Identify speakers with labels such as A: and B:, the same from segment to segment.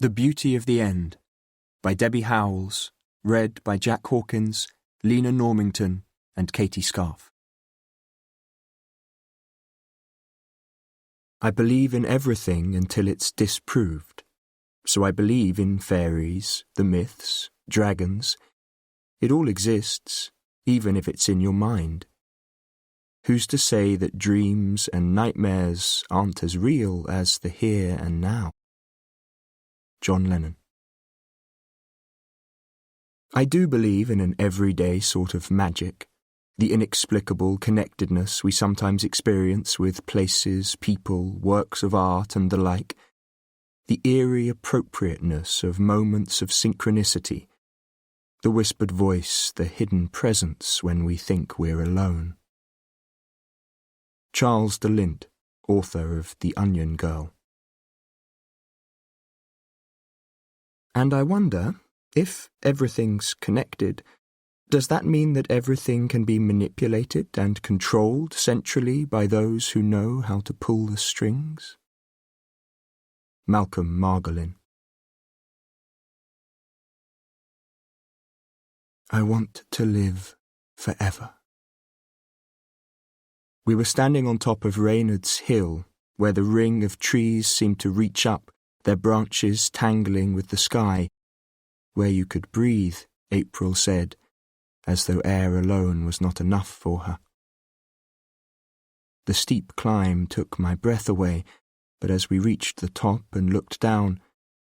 A: The Beauty of the End by Debbie Howells, read by Jack Hawkins, Lena Normington and Katie Scarf. I believe in everything until it's disproved. So I believe in fairies, the myths, dragons. It all exists, even if it's in your mind. Who's to say that dreams and nightmares aren't as real as the here and now? John Lennon. I do believe in an everyday sort of magic, the inexplicable connectedness we sometimes experience with places, people, works of art and the like, the eerie appropriateness of moments of synchronicity, the whispered voice, the hidden presence when we think we're alone. Charles de Lint, author of The Onion Girl. And I wonder, if everything's connected, does that mean that everything can be manipulated and controlled centrally by those who know how to pull the strings? Malcolm Margolin. I want to live forever. We were standing on top of Reynard's Hill, where the ring of trees seemed to reach up, their branches tangling with the sky. Where you could breathe, April said, as though air alone was not enough for her. The steep climb took my breath away, but as we reached the top and looked down,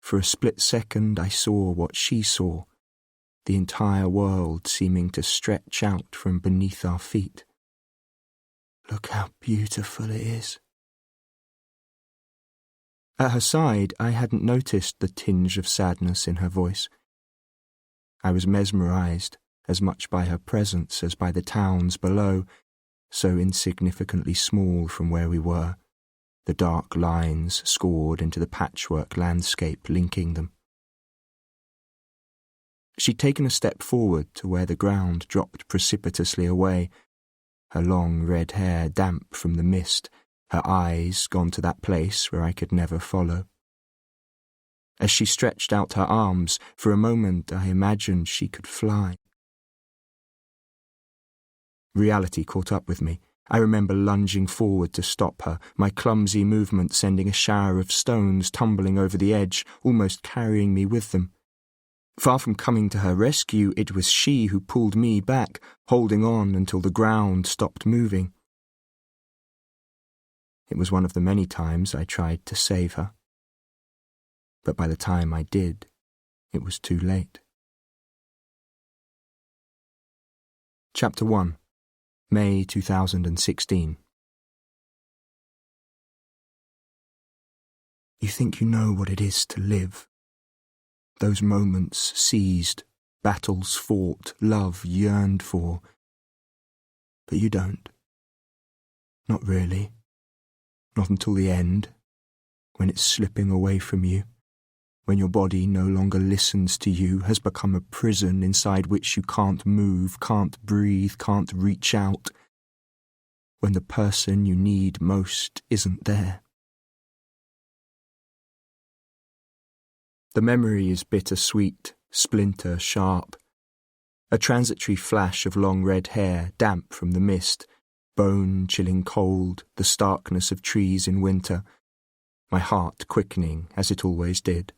A: for a split second I saw what she saw, the entire world seeming to stretch out from beneath our feet. Look how beautiful it is. At her side, I hadn't noticed the tinge of sadness in her voice. I was mesmerized as much by her presence as by the towns below, so insignificantly small from where we were, the dark lines scored into the patchwork landscape linking them. She'd taken a step forward to where the ground dropped precipitously away, her long red hair damp from the mist, her eyes gone to that place where I could never follow. As she stretched out her arms, for a moment I imagined she could fly. Reality caught up with me. I remember lunging forward to stop her, my clumsy movement sending a shower of stones tumbling over the edge, almost carrying me with them. Far from coming to her rescue, it was she who pulled me back, holding on until the ground stopped moving. It was one of the many times I tried to save her. But by the time I did, it was too late. Chapter 1, May 2016. You think you know what it is to live. Those moments seized, battles fought, love yearned for. But you don't. Not really. Not until the end, when it's slipping away from you, when your body no longer listens to you, has become a prison inside which you can't move, can't breathe, can't reach out, when the person you need most isn't there. The memory is bittersweet, splinter sharp, a transitory flash of long red hair, damp from the mist, bone-chilling cold, the starkness of trees in winter, my heart quickening as it always did.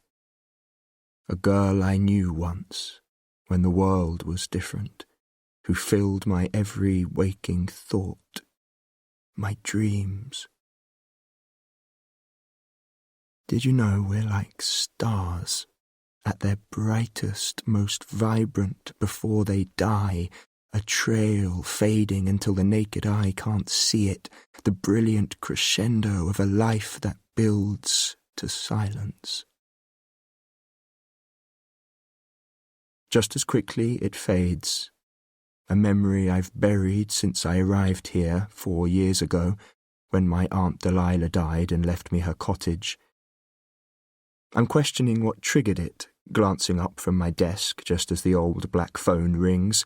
A: A girl I knew once, when the world was different, who filled my every waking thought, my dreams. Did you know we're like stars, at their brightest, most vibrant before they die, a trail fading until the naked eye can't see it, the brilliant crescendo of a life that builds to silence. Just as quickly it fades, a memory I've buried since I arrived here 4 years ago, when my Aunt Delilah died and left me her cottage. I'm questioning what triggered it, glancing up from my desk just as the old black phone rings,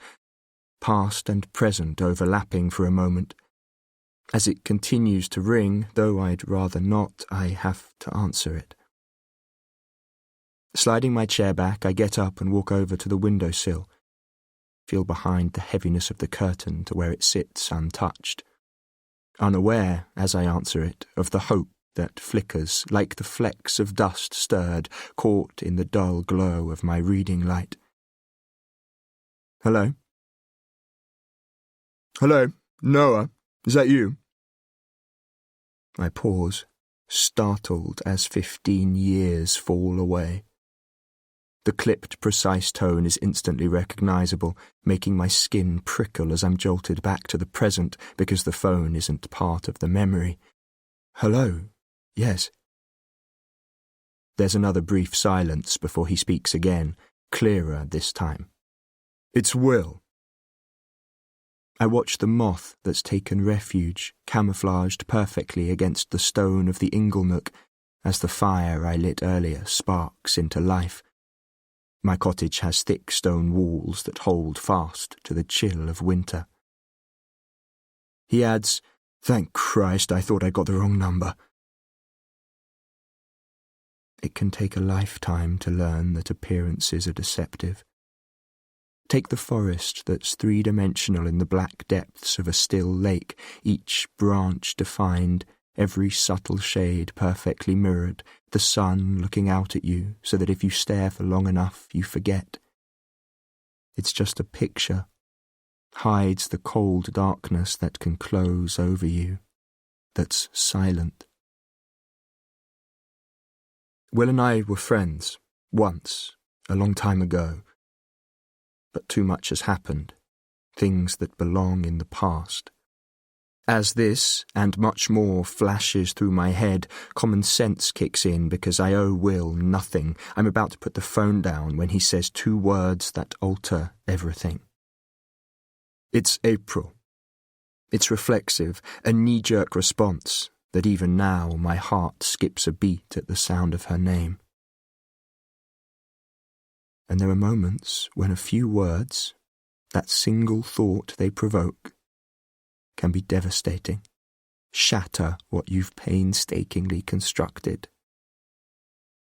A: past and present overlapping for a moment. As it continues to ring, though I'd rather not, I have to answer it. Sliding my chair back, I get up and walk over to the windowsill, feel behind the heaviness of the curtain to where it sits untouched, unaware, as I answer it, of the hope that flickers like the flecks of dust stirred, caught in the dull glow of my reading light. Hello? Hello, Noah, is that you? I pause, startled as 15 years fall away. The clipped, precise tone is instantly recognisable, making my skin prickle as I'm jolted back to the present because the phone isn't part of the memory. Hello, yes. There's another brief silence before he speaks again, clearer this time. It's Will. I watch the moth that's taken refuge, camouflaged perfectly against the stone of the inglenook, as the fire I lit earlier sparks into life. My cottage has thick stone walls that hold fast to the chill of winter. He adds, "Thank Christ, I thought I got the wrong number." It can take a lifetime to learn that appearances are deceptive. Take the forest that's three-dimensional in the black depths of a still lake, each branch defined, every subtle shade perfectly mirrored, the sun looking out at you so that if you stare for long enough, you forget. It's just a picture, hides the cold darkness that can close over you, that's silent. Will and I were friends, once, a long time ago. But too much has happened, things that belong in the past. As this, and much more, flashes through my head, common sense kicks in because I owe Will nothing. I'm about to put the phone down when he says two words that alter everything. It's April. It's reflexive, a knee-jerk response that even now my heart skips a beat at the sound of her name. And there are moments when a few words, that single thought they provoke, can be devastating, shatter what you've painstakingly constructed,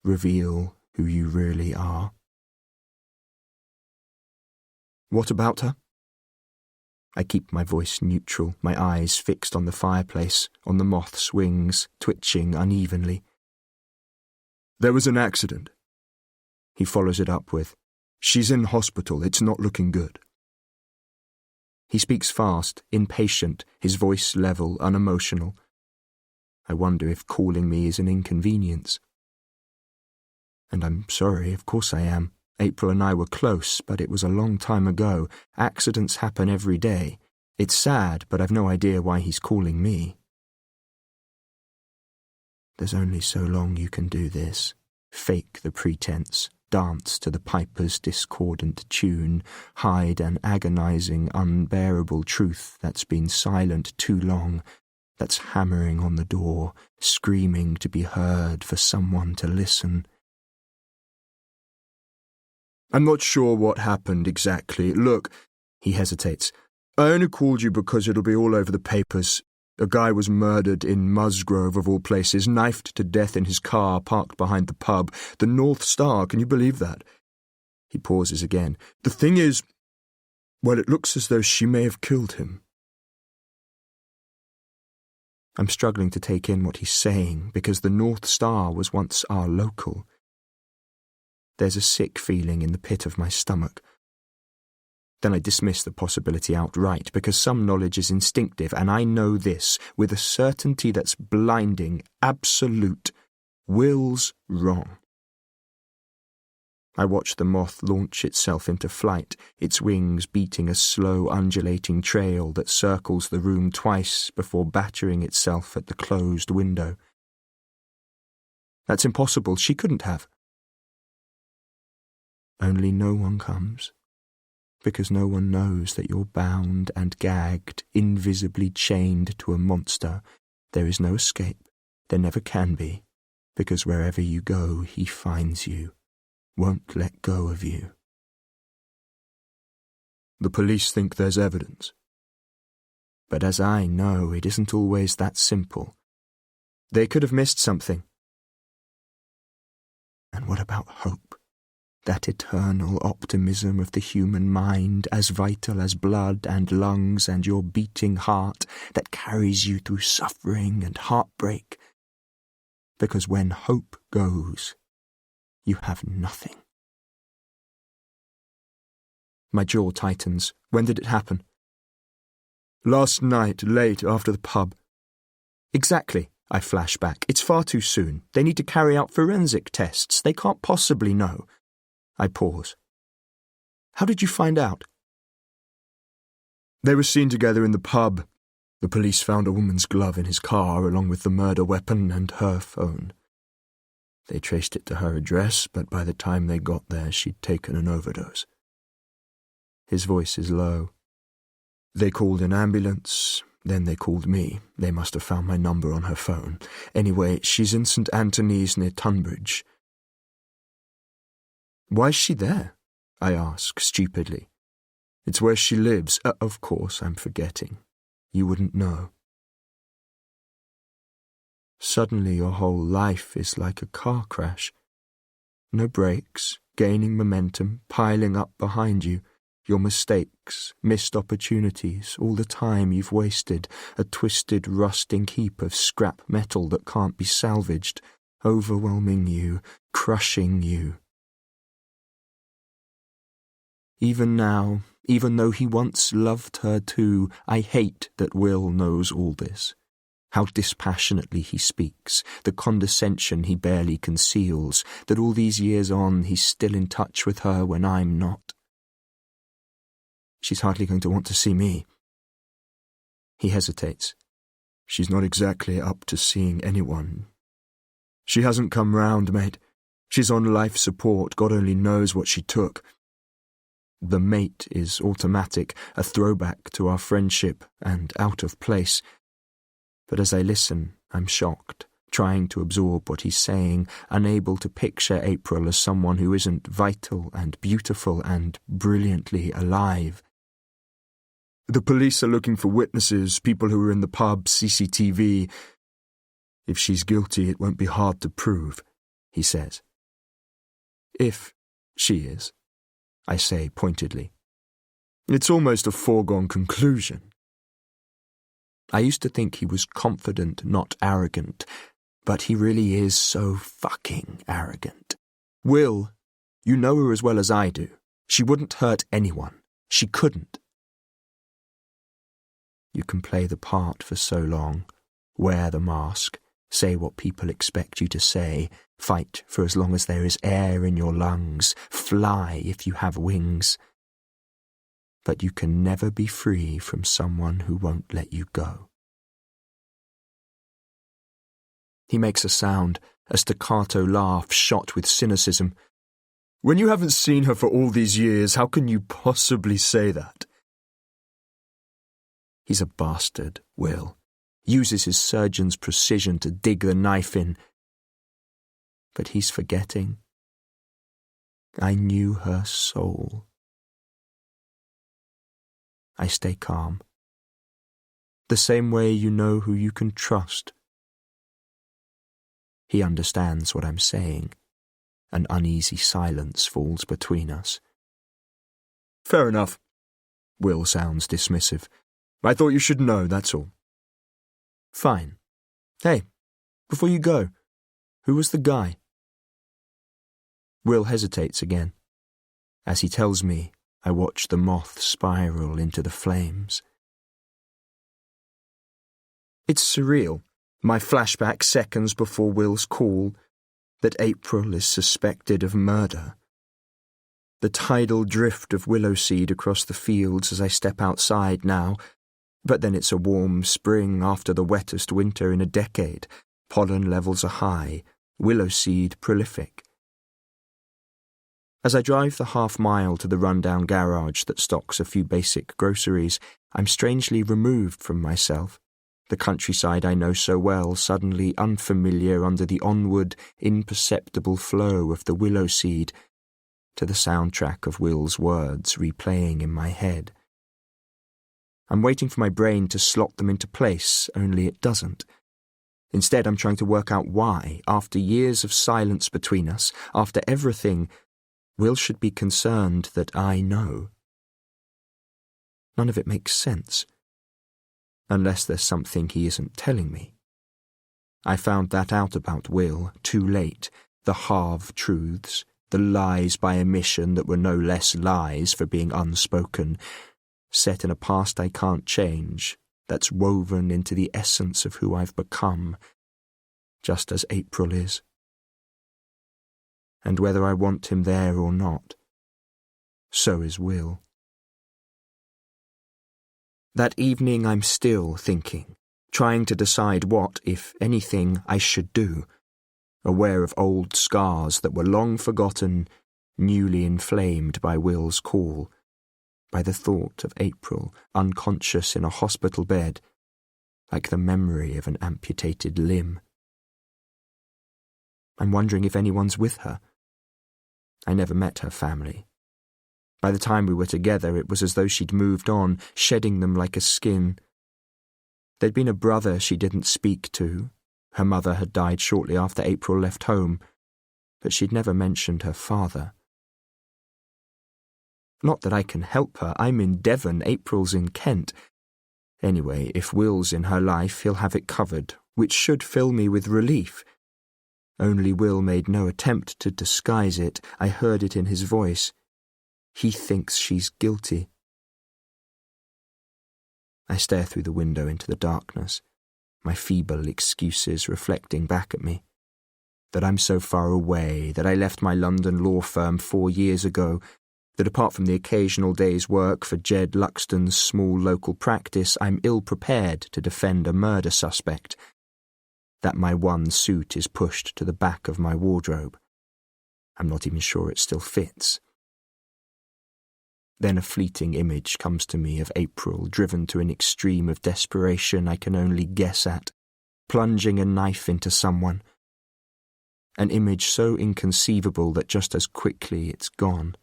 A: reveal who you really are. What about her? I keep my voice neutral, my eyes fixed on the fireplace, on the moth's wings, twitching unevenly. There was an accident. He follows it up with, "She's in hospital, it's not looking good." He speaks fast, impatient, his voice level, unemotional. I wonder if calling me is an inconvenience. And I'm sorry, of course I am. April and I were close, but it was a long time ago. Accidents happen every day. It's sad, but I've no idea why he's calling me. There's only so long you can do this. Fake the pretense. Dance to the piper's discordant tune, hide an agonizing, unbearable truth that's been silent too long, that's hammering on the door, screaming to be heard for someone to listen. I'm not sure what happened exactly. Look, he hesitates. I only called you because it'll be all over the papers. A guy was murdered in Musgrove, of all places, knifed to death in his car parked behind the pub. The North Star, can you believe that? He pauses again. The thing is, well, it looks as though she may have killed him. I'm struggling to take in what he's saying, because the North Star was once our local. There's a sick feeling in the pit of my stomach. Then I dismiss the possibility outright, because some knowledge is instinctive, and I know this, with a certainty that's blinding, absolute. Will's wrong. I watch the moth launch itself into flight, its wings beating a slow, undulating trail that circles the room twice before battering itself at the closed window. That's impossible. She couldn't have. Only no one comes. Because no one knows that you're bound and gagged, invisibly chained to a monster. There is no escape. There never can be. Because wherever you go, he finds you. Won't let go of you. The police think there's evidence. But as I know, it isn't always that simple. They could have missed something. And what about hope? That eternal optimism of the human mind, as vital as blood and lungs and your beating heart, that carries you through suffering and heartbreak. Because when hope goes, you have nothing. My jaw tightens. When did it happen? Last night, late after the pub. Exactly, I flash back. It's far too soon. They need to carry out forensic tests. They can't possibly know. I pause. How did you find out? They were seen together in the pub. The police found a woman's glove in his car along with the murder weapon and her phone. They traced it to her address, but by the time they got there, she'd taken an overdose. His voice is low. They called an ambulance, then they called me. They must have found my number on her phone. Anyway, she's in St. Anthony's near Tunbridge. Why's she there? I ask, stupidly. It's where she lives. Of course, I'm forgetting. You wouldn't know. Suddenly your whole life is like a car crash. No brakes, gaining momentum, piling up behind you. Your mistakes, missed opportunities, all the time you've wasted, a twisted, rusting heap of scrap metal that can't be salvaged, overwhelming you, crushing you. Even now, even though he once loved her too, I hate that Will knows all this. How dispassionately he speaks, the condescension he barely conceals, that all these years on he's still in touch with her when I'm not. She's hardly going to want to see me. He hesitates. She's not exactly up to seeing anyone. She hasn't come round, mate. She's on life support, God only knows what she took. The mate is automatic, a throwback to our friendship and out of place. But as I listen, I'm shocked, trying to absorb what he's saying, unable to picture April as someone who isn't vital and beautiful and brilliantly alive. The police are looking for witnesses, people who were in the pub, CCTV. If she's guilty, it won't be hard to prove, he says. If she is, I say pointedly. It's almost a foregone conclusion. I used to think he was confident, not arrogant, but he really is so fucking arrogant. Will, you know her as well as I do. She wouldn't hurt anyone. She couldn't. You can play the part for so long, wear the mask, say what people expect you to say, fight for as long as there is air in your lungs, fly if you have wings. But you can never be free from someone who won't let you go. He makes a sound, a staccato laugh shot with cynicism. When you haven't seen her for all these years, how can you possibly say that? He's a bastard, Will. Uses his surgeon's precision to dig the knife in. But he's forgetting. I knew her soul. I stay calm. The same way you know who you can trust. He understands what I'm saying. An uneasy silence falls between us. Fair enough. Will sounds dismissive. I thought you should know, that's all. Fine. Hey, before you go, who was the guy? Will hesitates again. As he tells me, I watch the moth spiral into the flames. It's surreal, my flashback seconds before Will's call, that April is suspected of murder. The tidal drift of willow seed across the fields as I step outside now, but then it's a warm spring after the wettest winter in a decade. Pollen levels are high, willow seed prolific. As I drive the half-mile to the run-down garage that stocks a few basic groceries, I'm strangely removed from myself, the countryside I know so well suddenly unfamiliar under the onward, imperceptible flow of the willow seed, to the soundtrack of Will's words replaying in my head. I'm waiting for my brain to slot them into place, only it doesn't. Instead, I'm trying to work out why, after years of silence between us, after everything, Will should be concerned that I know. None of it makes sense. Unless there's something he isn't telling me. I found that out about Will too late, the half-truths, the lies by omission that were no less lies for being unspoken, set in a past I can't change, that's woven into the essence of who I've become, just as April is. And whether I want him there or not, so is Will. That evening I'm still thinking, trying to decide what, if anything, I should do, aware of old scars that were long forgotten, newly inflamed by Will's call, by the thought of April, unconscious in a hospital bed, like the memory of an amputated limb. I'm wondering if anyone's with her. I never met her family. By the time we were together, it was as though she'd moved on, shedding them like a skin. There'd been a brother she didn't speak to. Her mother had died shortly after April left home, but she'd never mentioned her father. Not that I can help her. I'm in Devon, April's in Kent. Anyway, if Will's in her life, he'll have it covered, which should fill me with relief. Only Will made no attempt to disguise it. I heard it in his voice. He thinks she's guilty. I stare through the window into the darkness, my feeble excuses reflecting back at me. That I'm so far away, that I left my London law firm 4 years ago, that apart from the occasional day's work for Jed Luxton's small local practice, I'm ill-prepared to defend a murder suspect. That my one suit is pushed to the back of my wardrobe. I'm not even sure it still fits. Then a fleeting image comes to me of April, driven to an extreme of desperation I can only guess at, plunging a knife into someone. An image so inconceivable that just as quickly it's gone.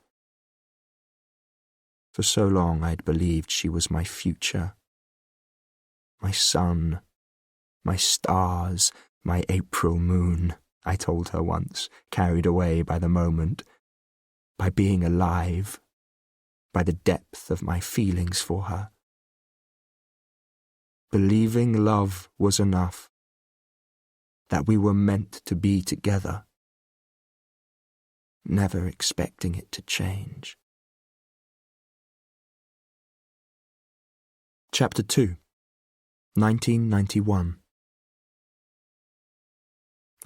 A: For so long I'd believed she was my future. My sun, my stars, my April moon, I told her once, carried away by the moment, by being alive, by the depth of my feelings for her. Believing love was enough, that we were meant to be together, never expecting it to change. Chapter 2, 1991.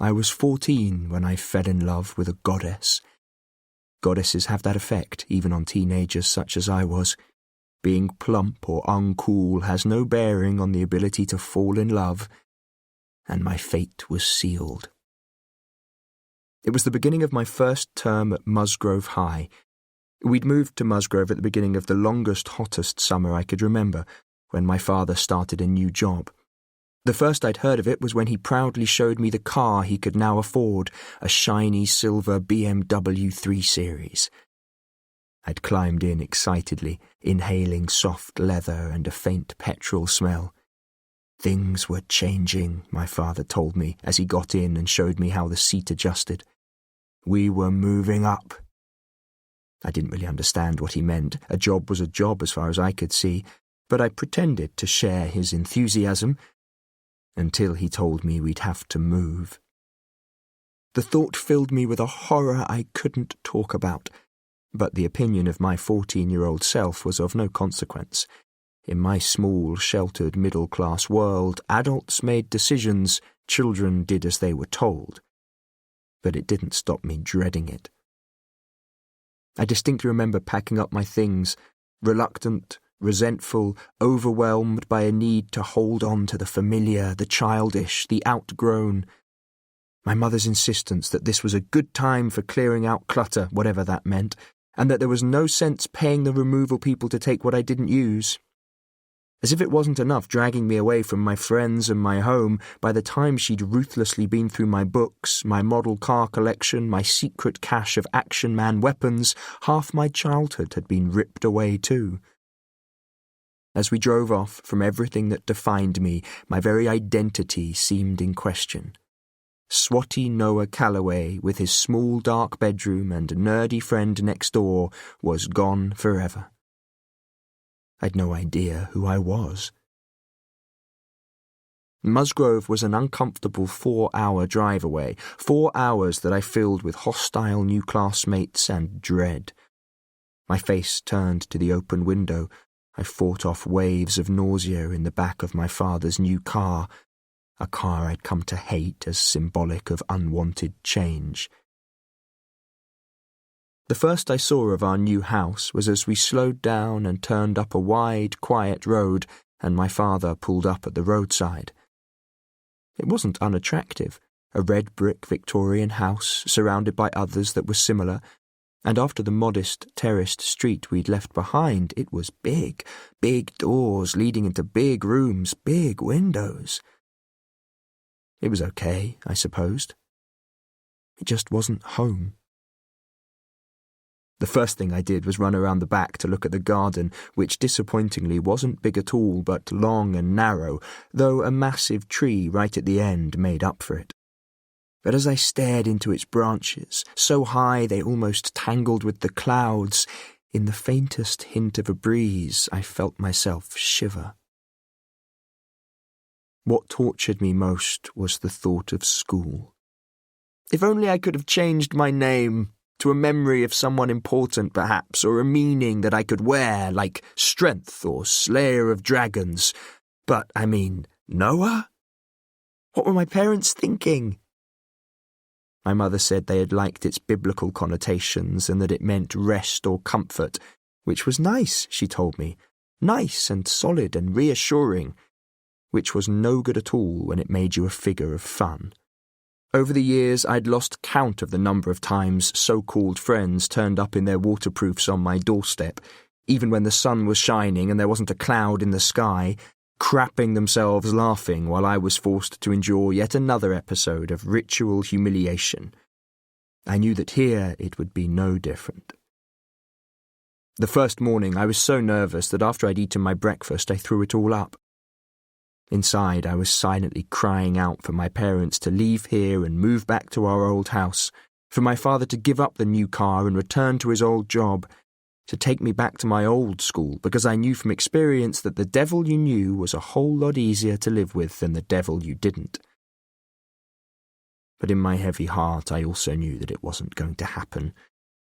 A: I was 14 when I fell in love with a goddess. Goddesses have that effect, even on teenagers such as I was. Being plump or uncool has no bearing on the ability to fall in love, and my fate was sealed. It was the beginning of my first term at Musgrove High. We'd moved to Musgrove at the beginning of the longest, hottest summer I could remember, when my father started a new job. The first I'd heard of it was when he proudly showed me the car he could now afford, a shiny silver BMW 3 Series. I'd climbed in excitedly, inhaling soft leather and a faint petrol smell. Things were changing, my father told me as he got in and showed me how the seat adjusted. We were moving up. I didn't really understand what he meant. A job was a job as far as I could see, but I pretended to share his enthusiasm until he told me we'd have to move. The thought filled me with a horror I couldn't talk about, but the opinion of my 14-year-old self was of no consequence. In my small, sheltered, middle-class world, adults made decisions, children did as they were told. But it didn't stop me dreading it. I distinctly remember packing up my things, reluctant, resentful, overwhelmed by a need to hold on to the familiar, the childish, the outgrown. My mother's insistence that this was a good time for clearing out clutter, whatever that meant, and that there was no sense paying the removal people to take what I didn't use. As if it wasn't enough dragging me away from my friends and my home, by the time she'd ruthlessly been through my books, my model car collection, my secret cache of Action Man weapons, half my childhood had been ripped away too. As we drove off from everything that defined me, my very identity seemed in question. Swotty Noah Calloway, with his small dark bedroom and nerdy friend next door, was gone forever. I'd no idea who I was. Musgrove was an uncomfortable 4-hour drive away, 4 hours that I filled with hostile new classmates and dread. My face turned to the open window. I fought off waves of nausea in the back of my father's new car, a car I'd come to hate as symbolic of unwanted change. The first I saw of our new house was as we slowed down and turned up a wide, quiet road, and my father pulled up at the roadside. It wasn't unattractive, a red brick Victorian house surrounded by others that were similar, and after the modest terraced street we'd left behind, it was big doors leading into big rooms, big windows. It was okay, I supposed. It just wasn't home. The first thing I did was run around the back to look at the garden, which disappointingly wasn't big at all but long and narrow, though a massive tree right at the end made up for it. But as I stared into its branches, so high they almost tangled with the clouds, in the faintest hint of a breeze I felt myself shiver. What tortured me most was the thought of school. If only I could have changed my name to a memory of someone important, perhaps, or a meaning that I could wear, like Strength or Slayer of Dragons. But, I mean, Noah? What were my parents thinking? My mother said they had liked its biblical connotations and that it meant rest or comfort, which was nice, she told me. Nice and solid and reassuring, which was no good at all when it made you a figure of fun. Over the years, I'd lost count of the number of times so-called friends turned up in their waterproofs on my doorstep, even when the sun was shining and there wasn't a cloud in the sky, crapping themselves laughing while I was forced to endure yet another episode of ritual humiliation. I knew that here it would be no different. The first morning I was so nervous that after I'd eaten my breakfast I threw it all up. Inside I was silently crying out for my parents to leave here and move back to our old house, for my father to give up the new car and return to his old job, to take me back to my old school, because I knew from experience that the devil you knew was a whole lot easier to live with than the devil you didn't. But in my heavy heart I also knew that it wasn't going to happen,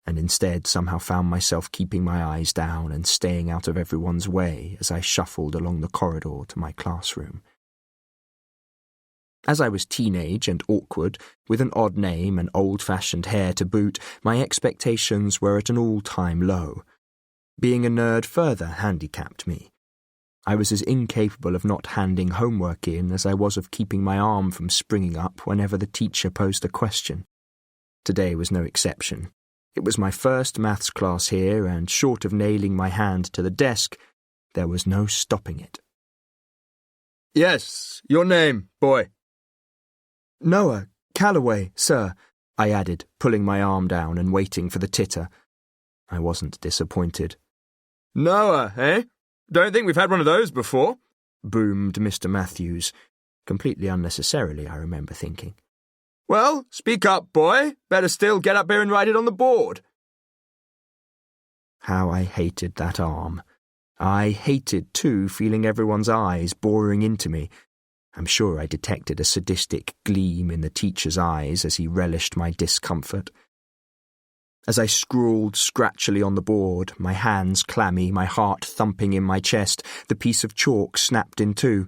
A: and instead somehow found myself keeping my eyes down and staying out of everyone's way as I shuffled along the corridor to my classroom. As I was teenage and awkward, with an odd name and old-fashioned hair to boot, my expectations were at an all-time low. Being a nerd further handicapped me. I was as incapable of not handing homework in as I was of keeping my arm from springing up whenever the teacher posed a question. Today was no exception. It was my first maths class here, and short of nailing my hand to the desk, there was no stopping it. "Yes, your name, boy." "Noah Calloway, sir," I added, pulling my arm down and waiting for the titter. I wasn't disappointed. "Noah, eh? Don't think we've had one of those before," boomed Mr. Matthews, completely unnecessarily, I remember thinking. "Well, speak up, boy. Better still, get up here and write it on the board." How I hated that arm. I hated, too, feeling everyone's eyes boring into me. I'm sure I detected a sadistic gleam in the teacher's eyes as he relished my discomfort. As I scrawled scratchily on the board, my hands clammy, my heart thumping in my chest, the piece of chalk snapped in two,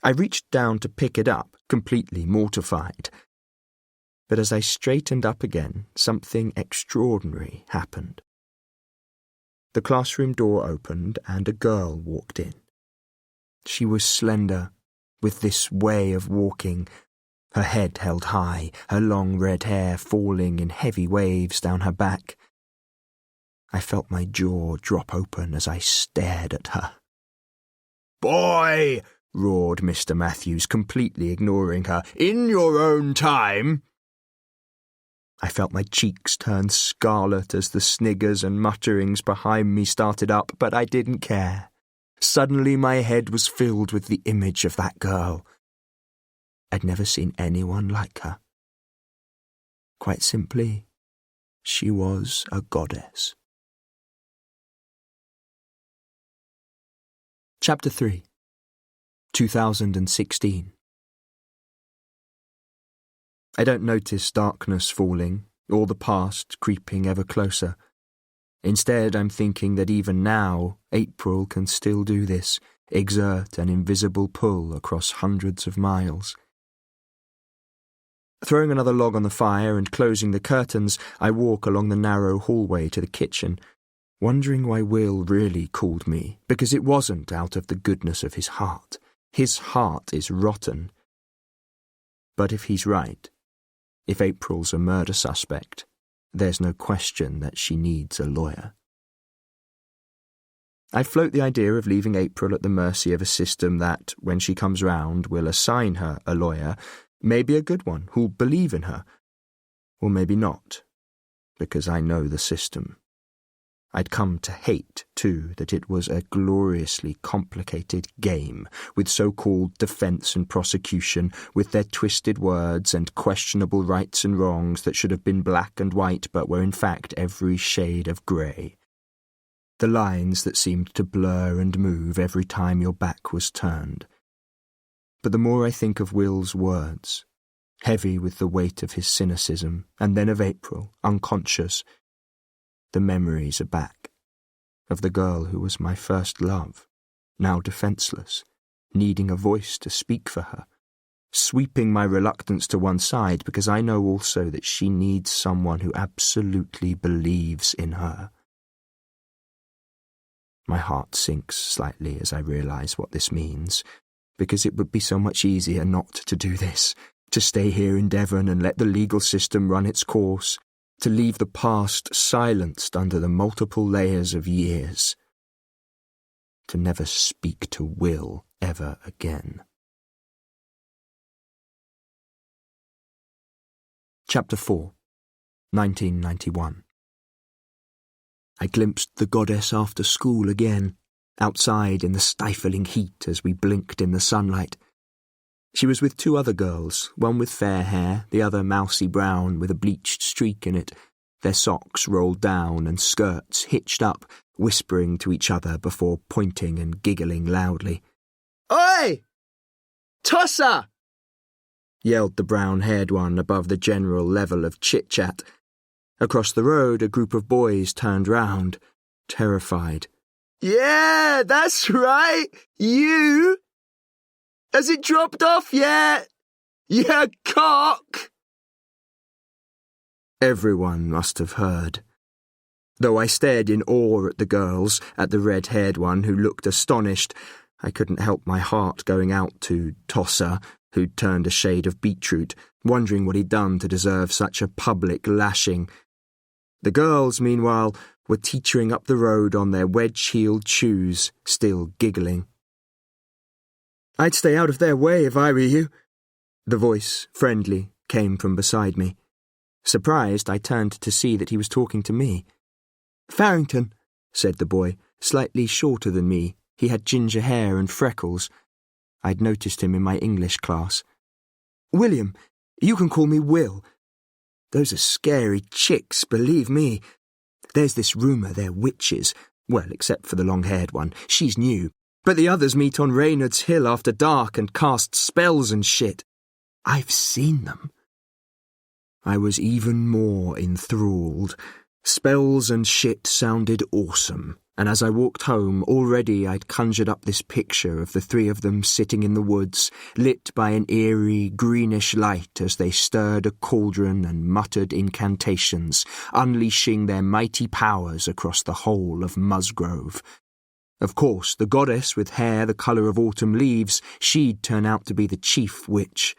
A: I reached down to pick it up, completely mortified. But as I straightened up again, something extraordinary happened. The classroom door opened and a girl walked in. She was slender, with this way of walking, her head held high, her long red hair falling in heavy waves down her back. I felt my jaw drop open as I stared at her. "Boy!" roared Mr. Matthews, completely ignoring her. "In your own time!" I felt my cheeks turn scarlet as the sniggers and mutterings behind me started up, but I didn't care. Suddenly my head was filled with the image of that girl. I'd never seen anyone like her. Quite simply, she was a goddess. Chapter 3, 2016. I don't notice darkness falling, or the past creeping ever closer. Instead, I'm thinking that even now, April can still do this, exert an invisible pull across hundreds of miles. Throwing another log on the fire and closing the curtains, I walk along the narrow hallway to the kitchen, wondering why Will really called me, because it wasn't out of the goodness of his heart. His heart is rotten. But if he's right, if April's a murder suspect, there's no question that she needs a lawyer. I float the idea of leaving April at the mercy of a system that, when she comes round, will assign her a lawyer, maybe a good one, who'll believe in her. Or maybe not, because I know the system. I'd come to hate, too, that it was a gloriously complicated game, with so-called defence and prosecution, with their twisted words and questionable rights and wrongs that should have been black and white but were in fact every shade of grey. The lines that seemed to blur and move every time your back was turned. But the more I think of Will's words, heavy with the weight of his cynicism, and then of April, unconscious, the memories are back, of the girl who was my first love, now defenceless, needing a voice to speak for her, sweeping my reluctance to one side because I know also that she needs someone who absolutely believes in her. My heart sinks slightly as I realise what this means, because it would be so much easier not to do this, to stay here in Devon and let the legal system run its course, to leave the past silenced under the multiple layers of years, to never speak to Will ever again. Chapter 4, 1991. I glimpsed the goddess after school again, outside in the stifling heat as we blinked in the sunlight. She was with two other girls, one with fair hair, the other mousy brown with a bleached streak in it, their socks rolled down and skirts hitched up, whispering to each other before pointing and giggling loudly. "Oi! Tosser!" yelled the brown-haired one above the general level of chit-chat. Across the road, a group of boys turned round, terrified. "Yeah, that's right, you! Has it dropped off yet? You cock!" Everyone must have heard. Though I stared in awe at the girls, at the red-haired one who looked astonished, I couldn't help my heart going out to Tosser, who'd turned a shade of beetroot, wondering what he'd done to deserve such a public lashing. The girls, meanwhile, were teetering up the road on their wedge-heeled shoes, still giggling. "I'd stay out of their way if I were you." The voice, friendly, came from beside me. Surprised, I turned to see that he was talking to me. "Farrington," said the boy, slightly shorter than me. He had ginger hair and freckles. I'd noticed him in my English class. "William, you can call me Will. Those are scary chicks, believe me. There's this rumour they're witches. Well, except for the long-haired one. She's new. But the others meet on Reynard's Hill after dark and cast spells and shit. I've seen them." I was even more enthralled. Spells and shit sounded awesome, and as I walked home, already I'd conjured up this picture of the three of them sitting in the woods, lit by an eerie, greenish light as they stirred a cauldron and muttered incantations, unleashing their mighty powers across the whole of Musgrove. Of course, the goddess with hair the colour of autumn leaves, she'd turn out to be the chief witch.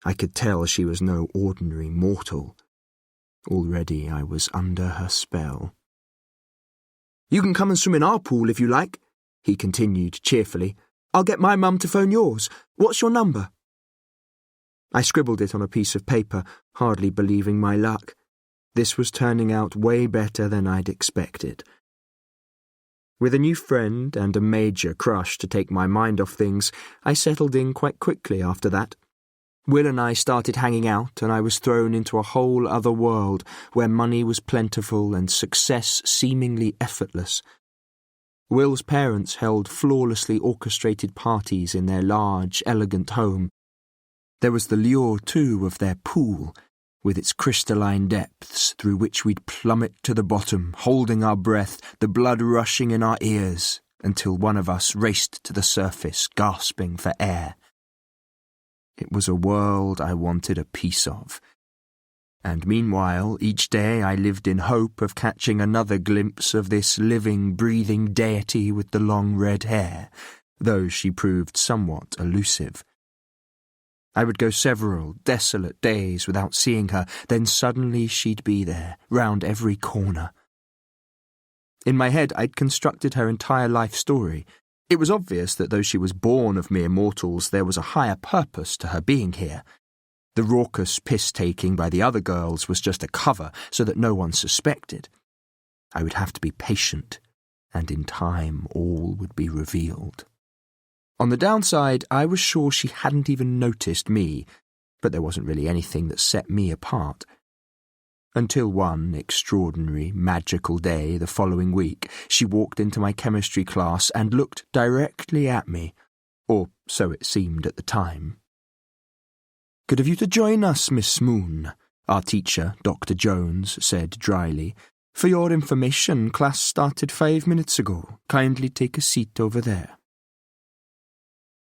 A: I could tell she was no ordinary mortal. Already I was under her spell. "You can come and swim in our pool if you like," he continued cheerfully. "I'll get my mum to phone yours. What's your number?" I scribbled it on a piece of paper, hardly believing my luck. This was turning out way better than I'd expected. With a new friend and a major crush to take my mind off things, I settled in quite quickly after that. Will and I started hanging out, and I was thrown into a whole other world where money was plentiful and success seemingly effortless. Will's parents held flawlessly orchestrated parties in their large, elegant home. There was the lure, too, of their pool, with its crystalline depths through which we'd plummet to the bottom, holding our breath, the blood rushing in our ears, until one of us raced to the surface, gasping for air. It was a world I wanted a piece of. And meanwhile, each day I lived in hope of catching another glimpse of this living, breathing deity with the long red hair, though she proved somewhat elusive. I would go several desolate days without seeing her, then suddenly she'd be there, round every corner. In my head I'd constructed her entire life story. It was obvious that though she was born of mere mortals, there was a higher purpose to her being here. The raucous piss-taking by the other girls was just a cover so that no one suspected. I would have to be patient, and in time all would be revealed. On the downside, I was sure she hadn't even noticed me, but there wasn't really anything that set me apart. Until one extraordinary, magical day the following week, she walked into my chemistry class and looked directly at me, or so it seemed at the time. "Good of you to join us, Miss Moon," our teacher, Dr. Jones, said dryly. "For your information, class started 5 minutes ago. Kindly take a seat over there."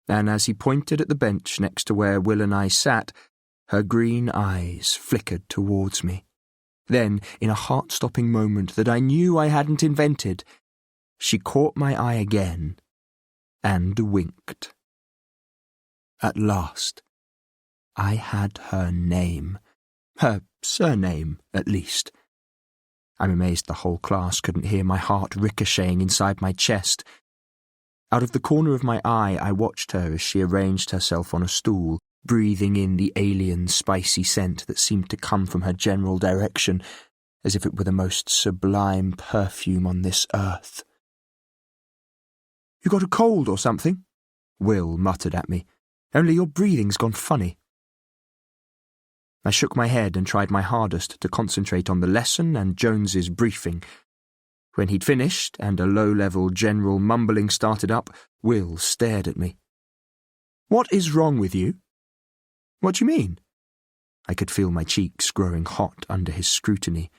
A: And as he pointed at the bench next to where Will and I sat, her green eyes flickered towards me. Then, in a heart-stopping moment that I knew I hadn't invented, she caught my eye again and winked. At last, I had her name. Her surname, at least. I'm amazed the whole class couldn't hear my heart ricocheting inside my chest. Out of the corner of my eye, I watched her as she arranged herself on a stool, breathing in the alien, spicy scent that seemed to come from her general direction, as if it were the most sublime perfume on this earth. "You got a cold or something?" Will muttered at me. "Only your breathing's gone funny." I shook my head and tried my hardest to concentrate on the lesson and Jones's briefing. When he'd finished, and a low-level general mumbling started up, Will stared at me. "What is wrong with you?" "What do you mean?" I could feel my cheeks growing hot under his scrutiny.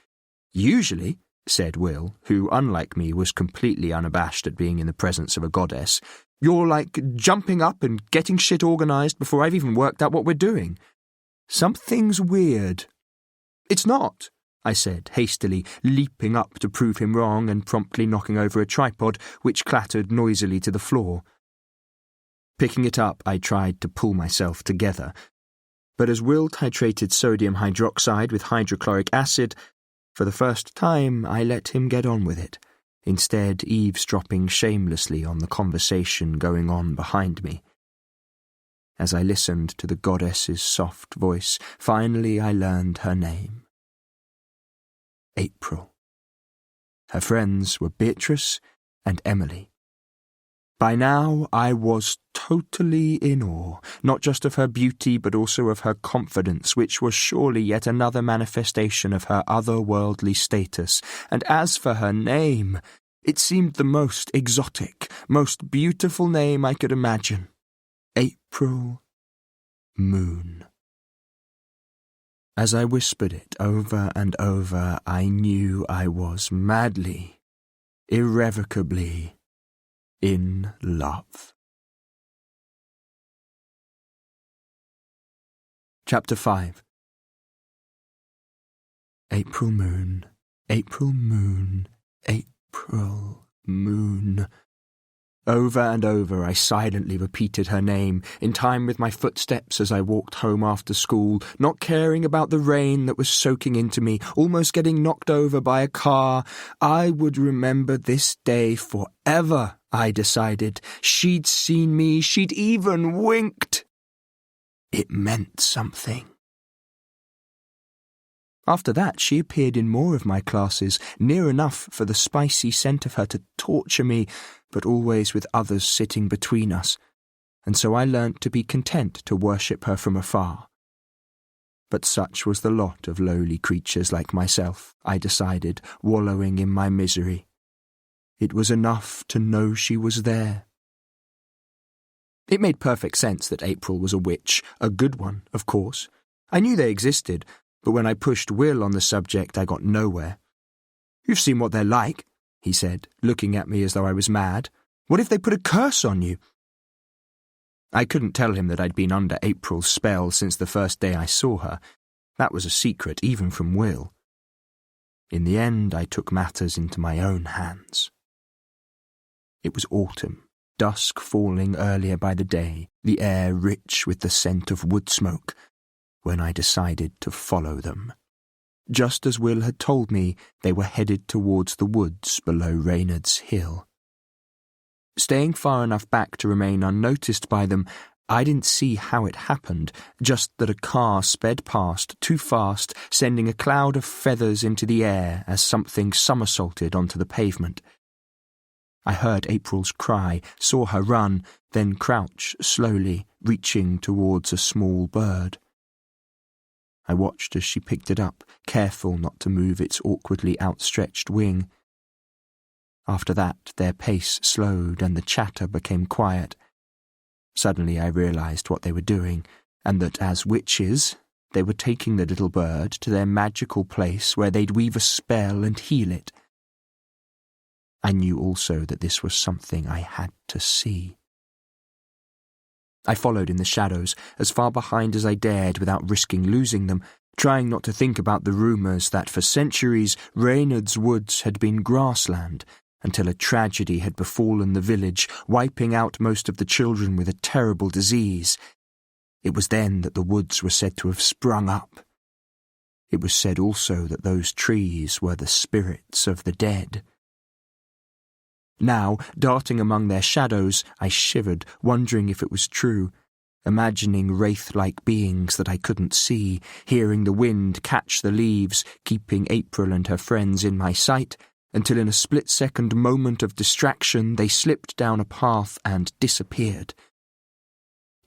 A: "Usually," said Will, who, unlike me, was completely unabashed at being in the presence of a goddess, "you're like jumping up and getting shit organised before I've even worked out what we're doing. Something's weird." "It's not," I said, hastily, leaping up to prove him wrong and promptly knocking over a tripod, which clattered noisily to the floor. Picking it up, I tried to pull myself together, but as Will titrated sodium hydroxide with hydrochloric acid, for the first time I let him get on with it, instead eavesdropping shamelessly on the conversation going on behind me. As I listened to the goddess's soft voice, finally I learned her name. April. Her friends were Beatrice and Emily. By now I was totally in awe, not just of her beauty but also of her confidence, which was surely yet another manifestation of her otherworldly status. And as for her name, it seemed the most exotic, most beautiful name I could imagine. April Moon. As I whispered it over and over, I knew I was madly, irrevocably in love. Chapter 5. April Moon, April Moon, April Moon. Over and over I silently repeated her name, in time with my footsteps as I walked home after school, not caring about the rain that was soaking into me, almost getting knocked over by a car. I would remember this day forever, I decided. She'd seen me, she'd even winked. It meant something. After that, she appeared in more of my classes, near enough for the spicy scent of her to torture me, but always with others sitting between us, and so I learnt to be content to worship her from afar. But such was the lot of lowly creatures like myself, I decided, wallowing in my misery. It was enough to know she was there. It made perfect sense that April was a witch, a good one, of course. I knew they existed, but when I pushed Will on the subject, I got nowhere. "You've seen what they're like," he said, looking at me as though I was mad. "What if they put a curse on you?" I couldn't tell him that I'd been under April's spell since the first day I saw her. That was a secret, even from Will. In the end, I took matters into my own hands. It was autumn, dusk falling earlier by the day, the air rich with the scent of wood smoke, when I decided to follow them. Just as Will had told me, they were headed towards the woods below Reynard's Hill. Staying far enough back to remain unnoticed by them, I didn't see how it happened, just that a car sped past too fast, sending a cloud of feathers into the air as something somersaulted onto the pavement. I heard April's cry, saw her run, then crouch slowly, reaching towards a small bird. I watched as she picked it up, careful not to move its awkwardly outstretched wing. After that, their pace slowed and the chatter became quiet. Suddenly I realized what they were doing, and that as witches, they were taking the little bird to their magical place where they'd weave a spell and heal it. I knew also that this was something I had to see. I followed in the shadows, as far behind as I dared without risking losing them, trying not to think about the rumours that for centuries Reynard's woods had been grassland, until a tragedy had befallen the village, wiping out most of the children with a terrible disease. It was then that the woods were said to have sprung up. It was said also that those trees were the spirits of the dead. Now, darting among their shadows, I shivered, wondering if it was true, imagining wraith-like beings that I couldn't see, hearing the wind catch the leaves, keeping April and her friends in my sight, until in a split-second moment of distraction they slipped down a path and disappeared.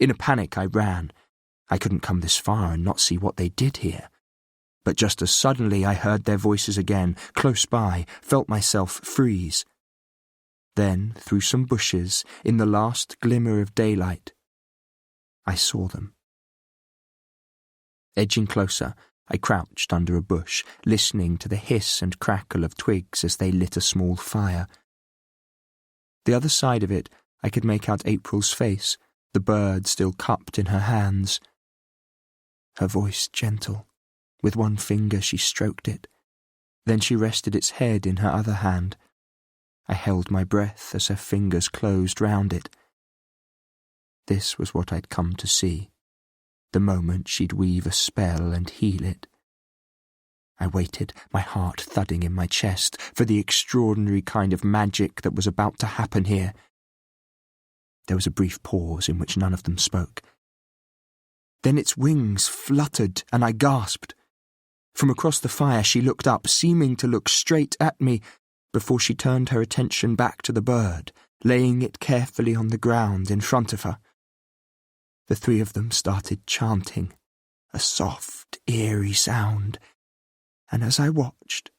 A: In a panic I ran. I couldn't come this far and not see what they did here. But just as suddenly I heard their voices again, close by, felt myself freeze. Then, through some bushes, in the last glimmer of daylight, I saw them. Edging closer, I crouched under a bush, listening to the hiss and crackle of twigs as they lit a small fire. The other side of it, I could make out April's face, the bird still cupped in her hands. Her voice gentle. With one finger she stroked it. Then she rested its head in her other hand. I held my breath as her fingers closed round it. This was what I'd come to see, the moment she'd weave a spell and heal it. I waited, my heart thudding in my chest, for the extraordinary kind of magic that was about to happen here. There was a brief pause in which none of them spoke. Then its wings fluttered, and I gasped. From across the fire she looked up, seeming to look straight at me, before she turned her attention back to the bird, laying it carefully on the ground in front of her. The three of them started chanting, a soft, eerie sound, and as I watched,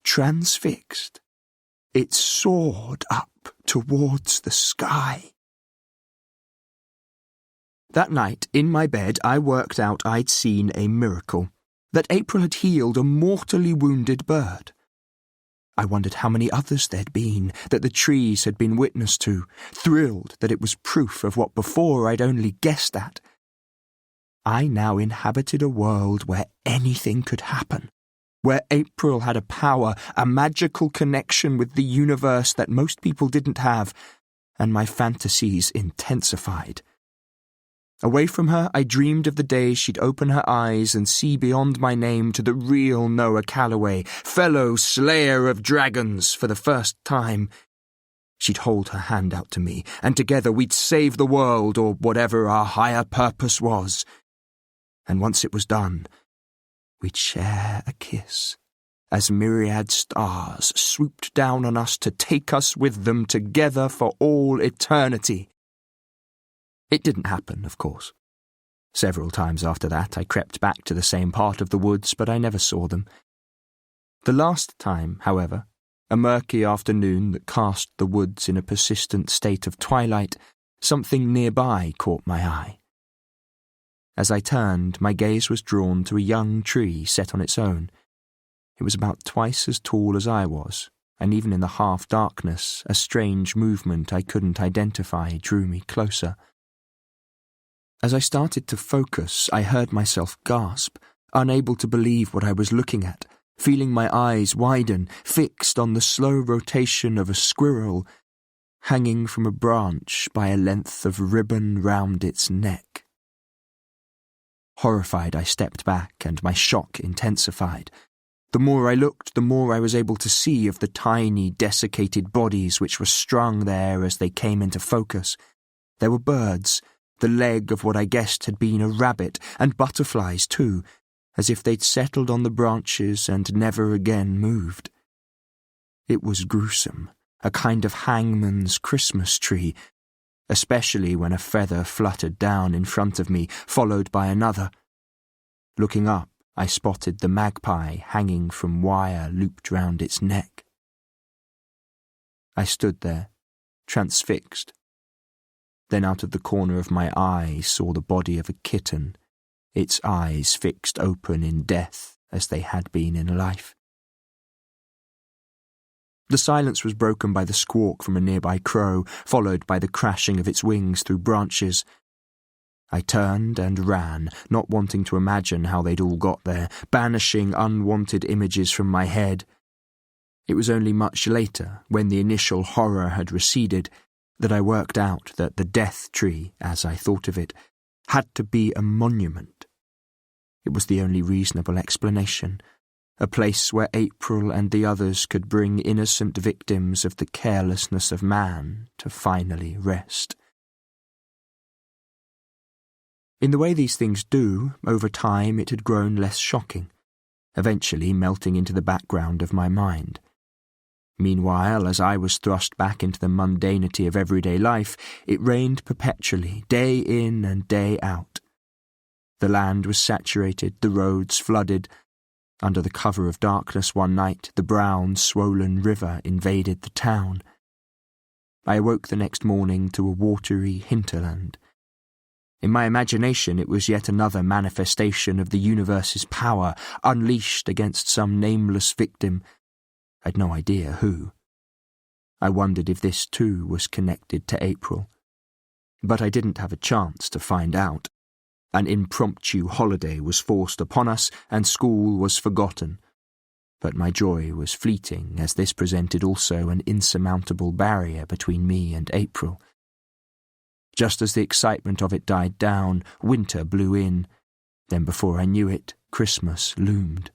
A: transfixed, it soared up towards the sky. That night, in my bed, I worked out I'd seen a miracle, that April had healed a mortally wounded bird. I wondered how many others there'd been, that the trees had been witness to, thrilled that it was proof of what before I'd only guessed at. I now inhabited a world where anything could happen, where April had a power, a magical connection with the universe that most people didn't have, and my fantasies intensified. Away from her, I dreamed of the day she'd open her eyes and see beyond my name to the real Noah Calloway, fellow slayer of dragons, for the first time. She'd hold her hand out to me, and together we'd save the world, or whatever our higher purpose was. And once it was done, we'd share a kiss, as myriad stars swooped down on us to take us with them together for all eternity. It didn't happen, of course. Several times after that I crept back to the same part of the woods, but I never saw them. The last time, however, a murky afternoon that cast the woods in a persistent state of twilight, something nearby caught my eye. As I turned, my gaze was drawn to a young tree set on its own. It was about twice as tall as I was, and even in the half-darkness, a strange movement I couldn't identify drew me closer. As I started to focus, I heard myself gasp, unable to believe what I was looking at, feeling my eyes widen, fixed on the slow rotation of a squirrel hanging from a branch by a length of ribbon round its neck. Horrified, I stepped back, and my shock intensified. The more I looked, the more I was able to see of the tiny, desiccated bodies which were strung there as they came into focus. There were birds, the leg of what I guessed had been a rabbit, and butterflies too, as if they'd settled on the branches and never again moved. It was gruesome, a kind of hangman's Christmas tree, especially when a feather fluttered down in front of me, followed by another. Looking up, I spotted the magpie hanging from wire looped round its neck. I stood there, transfixed. Then out of the corner of my eye saw the body of a kitten, its eyes fixed open in death as they had been in life. The silence was broken by the squawk from a nearby crow, followed by the crashing of its wings through branches. I turned and ran, not wanting to imagine how they'd all got there, banishing unwanted images from my head. It was only much later, when the initial horror had receded, that I worked out that the death tree, as I thought of it, had to be a monument. It was the only reasonable explanation, a place where April and the others could bring innocent victims of the carelessness of man to finally rest. In the way these things do, over time it had grown less shocking, eventually melting into the background of my mind. Meanwhile, as I was thrust back into the mundanity of everyday life, it rained perpetually, day in and day out. The land was saturated, the roads flooded. Under the cover of darkness one night, the brown, swollen river invaded the town. I awoke the next morning to a watery hinterland. In my imagination, it was yet another manifestation of the universe's power, unleashed against some nameless victim. I'd no idea who. I wondered if this too was connected to April. But I didn't have a chance to find out. An impromptu holiday was forced upon us, and school was forgotten. But my joy was fleeting, as this presented also an insurmountable barrier between me and April. Just as the excitement of it died down, winter blew in. Then before I knew it, Christmas loomed.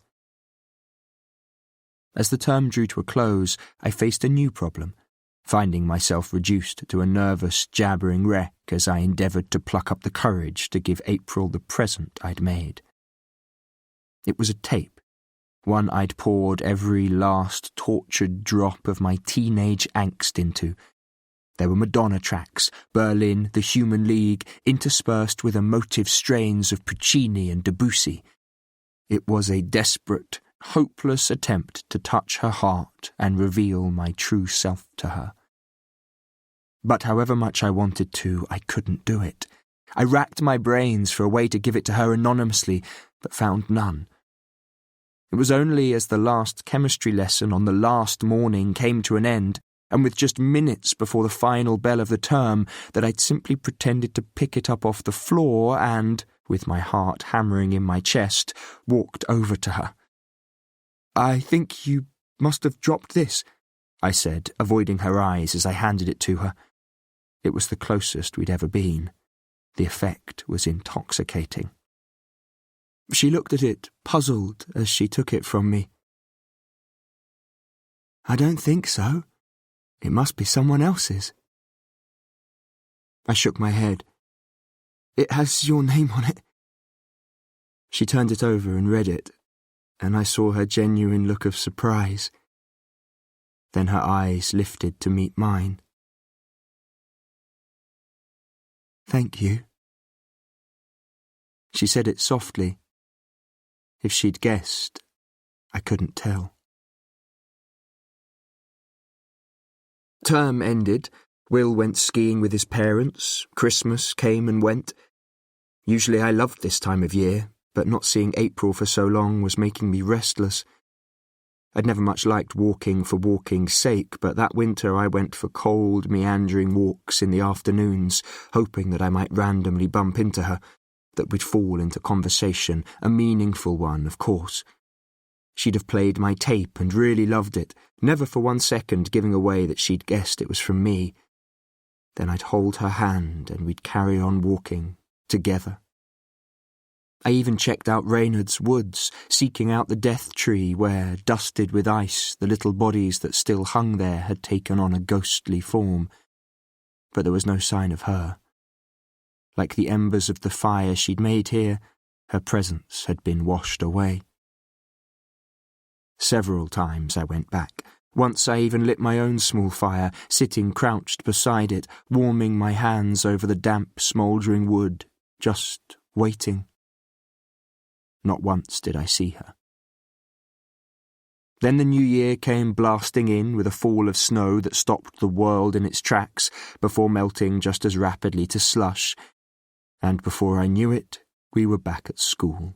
A: As the term drew to a close, I faced a new problem, finding myself reduced to a nervous, jabbering wreck as I endeavoured to pluck up the courage to give April the present I'd made. It was a tape, one I'd poured every last tortured drop of my teenage angst into. There were Madonna tracks, Berlin, the Human League, interspersed with emotive strains of Puccini and Debussy. It was a desperate, hopeless attempt to touch her heart and reveal my true self to her. But however much I wanted to, I couldn't do it. I racked my brains for a way to give it to her anonymously, but found none. It was only as the last chemistry lesson on the last morning came to an end, and with just minutes before the final bell of the term, that I'd simply pretended to pick it up off the floor and, with my heart hammering in my chest, walked over to her. "I think you must have dropped this," I said, avoiding her eyes as I handed it to her. It was the closest we'd ever been. The effect was intoxicating. She looked at it, puzzled, as she took it from me. "I don't think so. It must be someone else's." I shook my head. "It has your name on it." She turned it over and read it, and I saw her genuine look of surprise. Then her eyes lifted to meet mine. "Thank you." She said it softly. If she'd guessed, I couldn't tell. Term ended. Will went skiing with his parents. Christmas came and went. Usually I loved this time of year, but not seeing April for so long was making me restless. I'd never much liked walking for walking's sake, but that winter I went for cold, meandering walks in the afternoons, hoping that I might randomly bump into her, that we'd fall into conversation, a meaningful one, of course. She'd have played my tape and really loved it, never for 1 second giving away that she'd guessed it was from me. Then I'd hold her hand and we'd carry on walking, together. I even checked out Reynard's woods, seeking out the death tree where, dusted with ice, the little bodies that still hung there had taken on a ghostly form. But there was no sign of her. Like the embers of the fire she'd made here, her presence had been washed away. Several times I went back. Once I even lit my own small fire, sitting crouched beside it, warming my hands over the damp, smouldering wood, just waiting. Not once did I see her. Then the new year came blasting in with a fall of snow that stopped the world in its tracks before melting just as rapidly to slush, and before I knew it, we were back at school.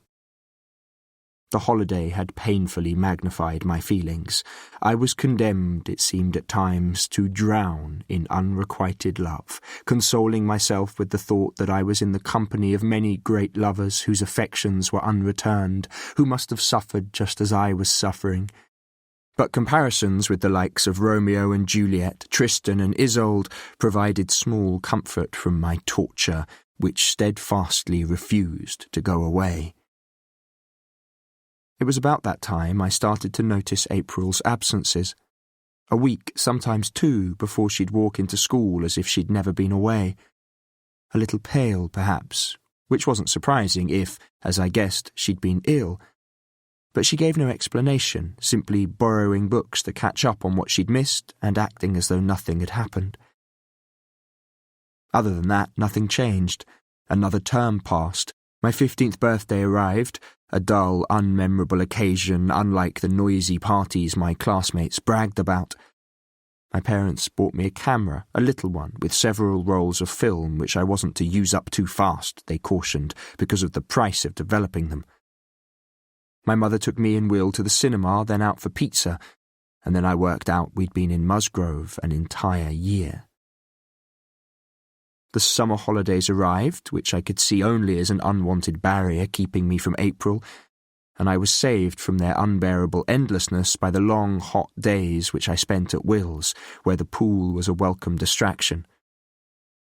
A: The holiday had painfully magnified my feelings. I was condemned, it seemed at times, to drown in unrequited love, consoling myself with the thought that I was in the company of many great lovers whose affections were unreturned, who must have suffered just as I was suffering. But comparisons with the likes of Romeo and Juliet, Tristan and Isolde provided small comfort from my torture, which steadfastly refused to go away. It was about that time I started to notice April's absences. A week, sometimes 2, before she'd walk into school as if she'd never been away. A little pale, perhaps, which wasn't surprising if, as I guessed, she'd been ill. But she gave no explanation, simply borrowing books to catch up on what she'd missed and acting as though nothing had happened. Other than that, nothing changed. Another term passed. My 15th birthday arrived, a dull, unmemorable occasion unlike the noisy parties my classmates bragged about. My parents bought me a camera, a little one, with several rolls of film which I wasn't to use up too fast, they cautioned, because of the price of developing them. My mother took me and Will to the cinema, then out for pizza, and then I worked out we'd been in Musgrove an entire year. The summer holidays arrived, which I could see only as an unwanted barrier keeping me from April, and I was saved from their unbearable endlessness by the long, hot days which I spent at Will's, where the pool was a welcome distraction.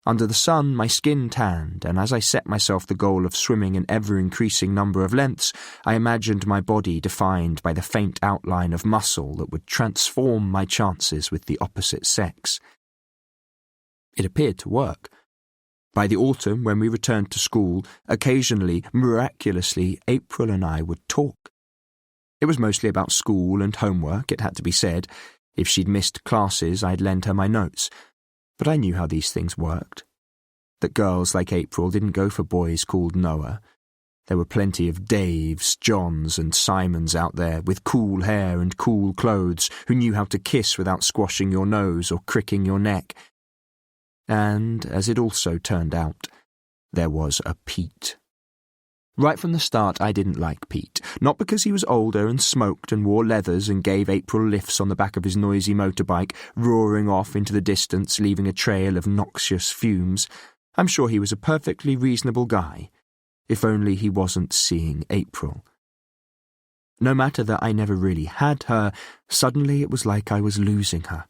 A: Under the sun, my skin tanned, and as I set myself the goal of swimming an ever-increasing number of lengths, I imagined my body defined by the faint outline of muscle that would transform my chances with the opposite sex. It appeared to work. By the autumn, when we returned to school, occasionally, miraculously, April and I would talk. It was mostly about school and homework, it had to be said. If she'd missed classes, I'd lend her my notes. But I knew how these things worked. That girls like April didn't go for boys called Noah. There were plenty of Daves, Johns and Simons out there with cool hair and cool clothes who knew how to kiss without squashing your nose or cricking your neck. And, as it also turned out, there was a Pete. Right from the start I didn't like Pete, not because he was older and smoked and wore leathers and gave April lifts on the back of his noisy motorbike, roaring off into the distance, leaving a trail of noxious fumes. I'm sure he was a perfectly reasonable guy, if only he wasn't seeing April. No matter that I never really had her, suddenly it was like I was losing her.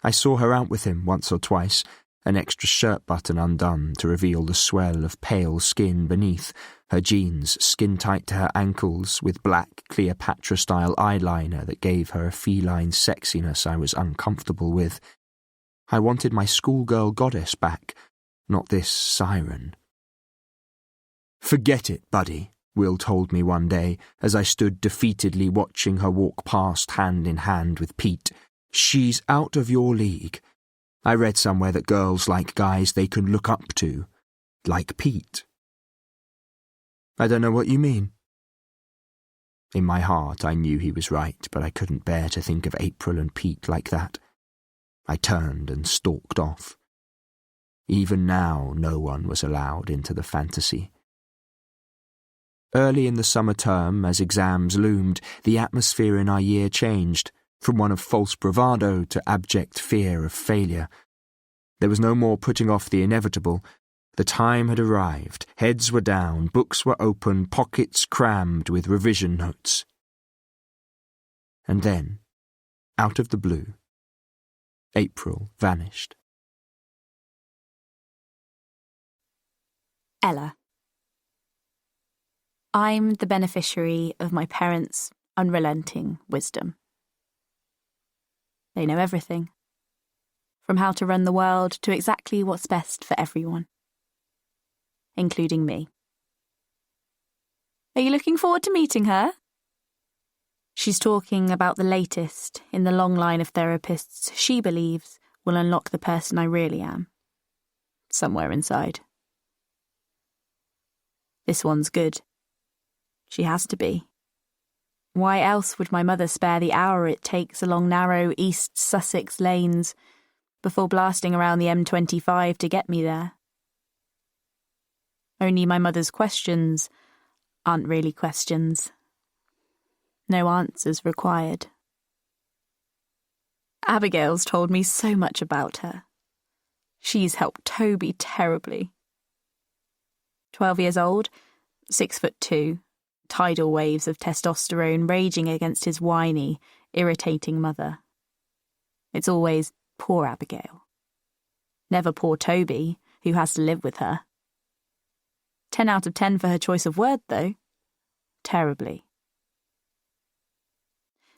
A: I saw her out with him once or twice, an extra shirt button undone to reveal the swell of pale skin beneath, her jeans skin-tight to her ankles with black Cleopatra-style eyeliner that gave her a feline sexiness I was uncomfortable with. I wanted my schoolgirl goddess back, not this siren. "Forget it, buddy," Will told me one day, as I stood defeatedly watching her walk past hand in hand with Pete. She's out of your league. I read somewhere that girls like guys they can look up to, like Pete. I don't know what you mean. In my heart I knew he was right, but I couldn't bear to think of April and Pete like that. I turned and stalked off. Even now no one was allowed into the fantasy. Early in the summer term, as exams loomed, the atmosphere in our year changed, from one of false bravado to abject fear of failure. There was no more putting off the inevitable. The time had arrived, heads were down, books were open, pockets crammed with revision notes. And then, out of the blue, April vanished.
B: Ella. I'm the beneficiary of my parents' unrelenting wisdom. They know everything, from how to run the world to exactly what's best for everyone, including me. Are you looking forward to meeting her? She's talking about the latest in the long line of therapists she believes will unlock the person I really am, somewhere inside. This one's good. She has to be. Why else would my mother spare the hour it takes along narrow East Sussex lanes before blasting around the M25 to get me there? Only my mother's questions aren't really questions. No answers required. Abigail's told me so much about her. She's helped Toby terribly. 12 years old, 6'2", tidal waves of testosterone raging against his whiny, irritating mother. It's always poor Abigail. Never poor Toby, who has to live with her. 10 out of 10 for her choice of word, though. Terribly.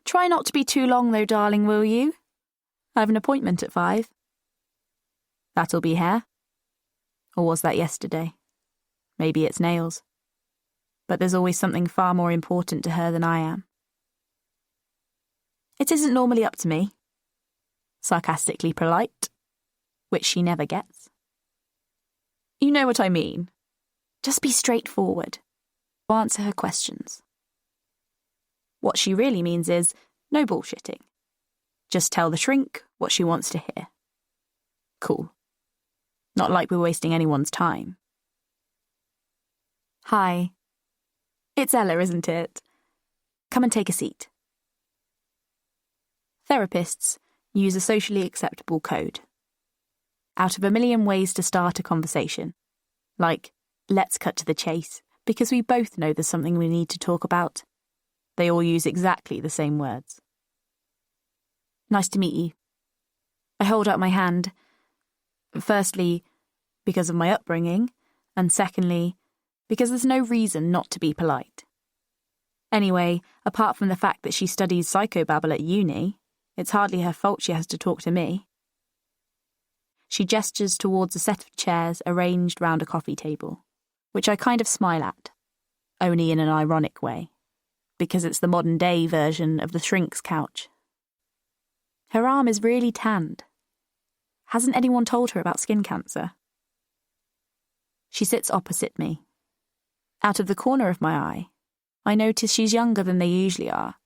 B: Try not to be too long, though, darling, will you? I have an appointment at 5. That'll be hair. Or was that yesterday? Maybe it's nails. But there's always something far more important to her than I am. It isn't normally up to me. Sarcastically polite, which she never gets. You know what I mean. Just be straightforward. Answer her questions. What she really means is no bullshitting. Just tell the shrink what she wants to hear. Cool. Not like we're wasting anyone's time. Hi. It's Ella, isn't it? Come and take a seat. Therapists use a socially acceptable code. Out of a million ways to start a conversation. Like, let's cut to the chase, because we both know there's something we need to talk about. They all use exactly the same words. Nice to meet you. I hold up my hand. Firstly, because of my upbringing, and secondly, because there's no reason not to be polite. Anyway, apart from the fact that she studies psychobabble at uni, it's hardly her fault she has to talk to me. She gestures towards a set of chairs arranged round a coffee table, which I kind of smile at, only in an ironic way, because it's the modern-day version of the shrink's couch. Her arm is really tanned. Hasn't anyone told her about skin cancer? She sits opposite me. Out of the corner of my eye, I notice she's younger than they usually are,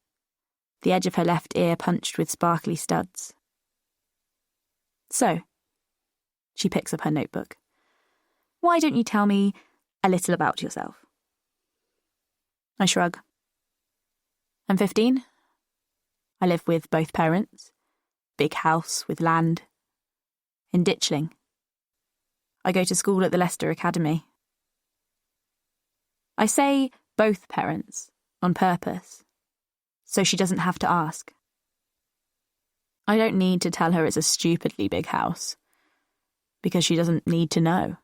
B: the edge of her left ear punched with sparkly studs. So, she picks up her notebook. Why don't you tell me a little about yourself? I shrug. I'm 15. I live with both parents. Big house with land. In Ditchling. I go to school at the Leicester Academy. I say both parents on purpose, so she doesn't have to ask. I don't need to tell her it's a stupidly big house, because she doesn't need to know.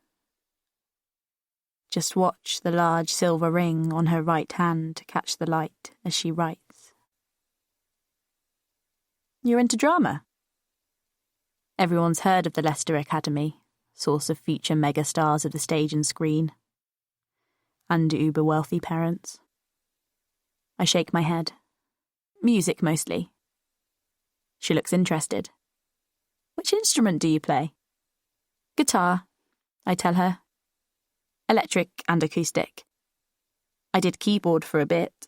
B: Just watch the large silver ring on her right hand to catch the light as she writes. You're into drama? Everyone's heard of the Leicester Academy, source of future megastars of the stage and screen. and uber-wealthy parents. I shake my head. Music mostly. She looks interested. Which instrument do you play? Guitar, I tell her. Electric and acoustic. I did keyboard for a bit.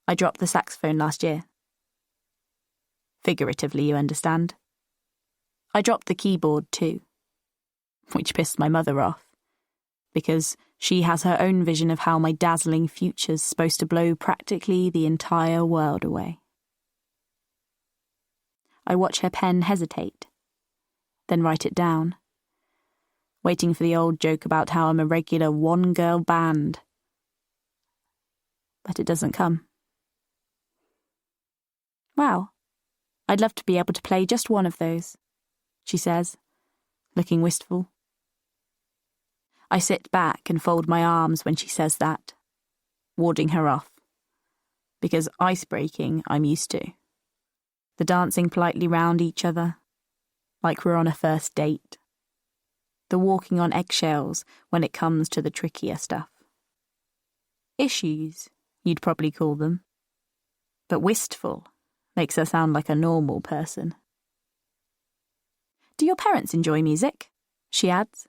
B: I dropped the saxophone last year. Figuratively, you understand. I dropped the keyboard too, which pissed my mother off, because she has her own vision of how my dazzling future's supposed to blow practically the entire world away. I watch her pen hesitate, then write it down, waiting for the old joke about how I'm a regular one-girl band. But it doesn't come. Wow, I'd love to be able to play just one of those, she says, looking wistful. I sit back and fold my arms when she says that, warding her off, because ice-breaking I'm used to. The dancing politely round each other, like we're on a first date. The walking on eggshells when it comes to the trickier stuff. Issues, you'd probably call them. But wistful makes her sound like a normal person. Do your parents enjoy music? She adds.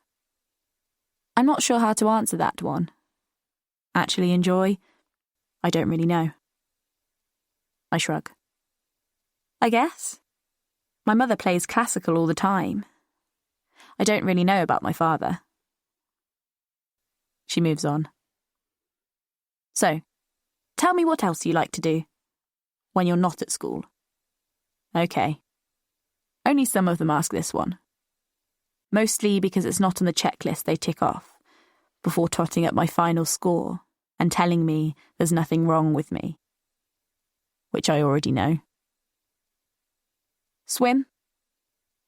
B: I'm not sure how to answer that one. Actually enjoy? I don't really know. I shrug. I guess. My mother plays classical all the time. I don't really know about my father. She moves on. So, tell me what else you like to do when you're not at school. Okay. Only some of them ask this one. Mostly because it's not on the checklist they tick off before totting up my final score and telling me there's nothing wrong with me. Which I already know. Swim?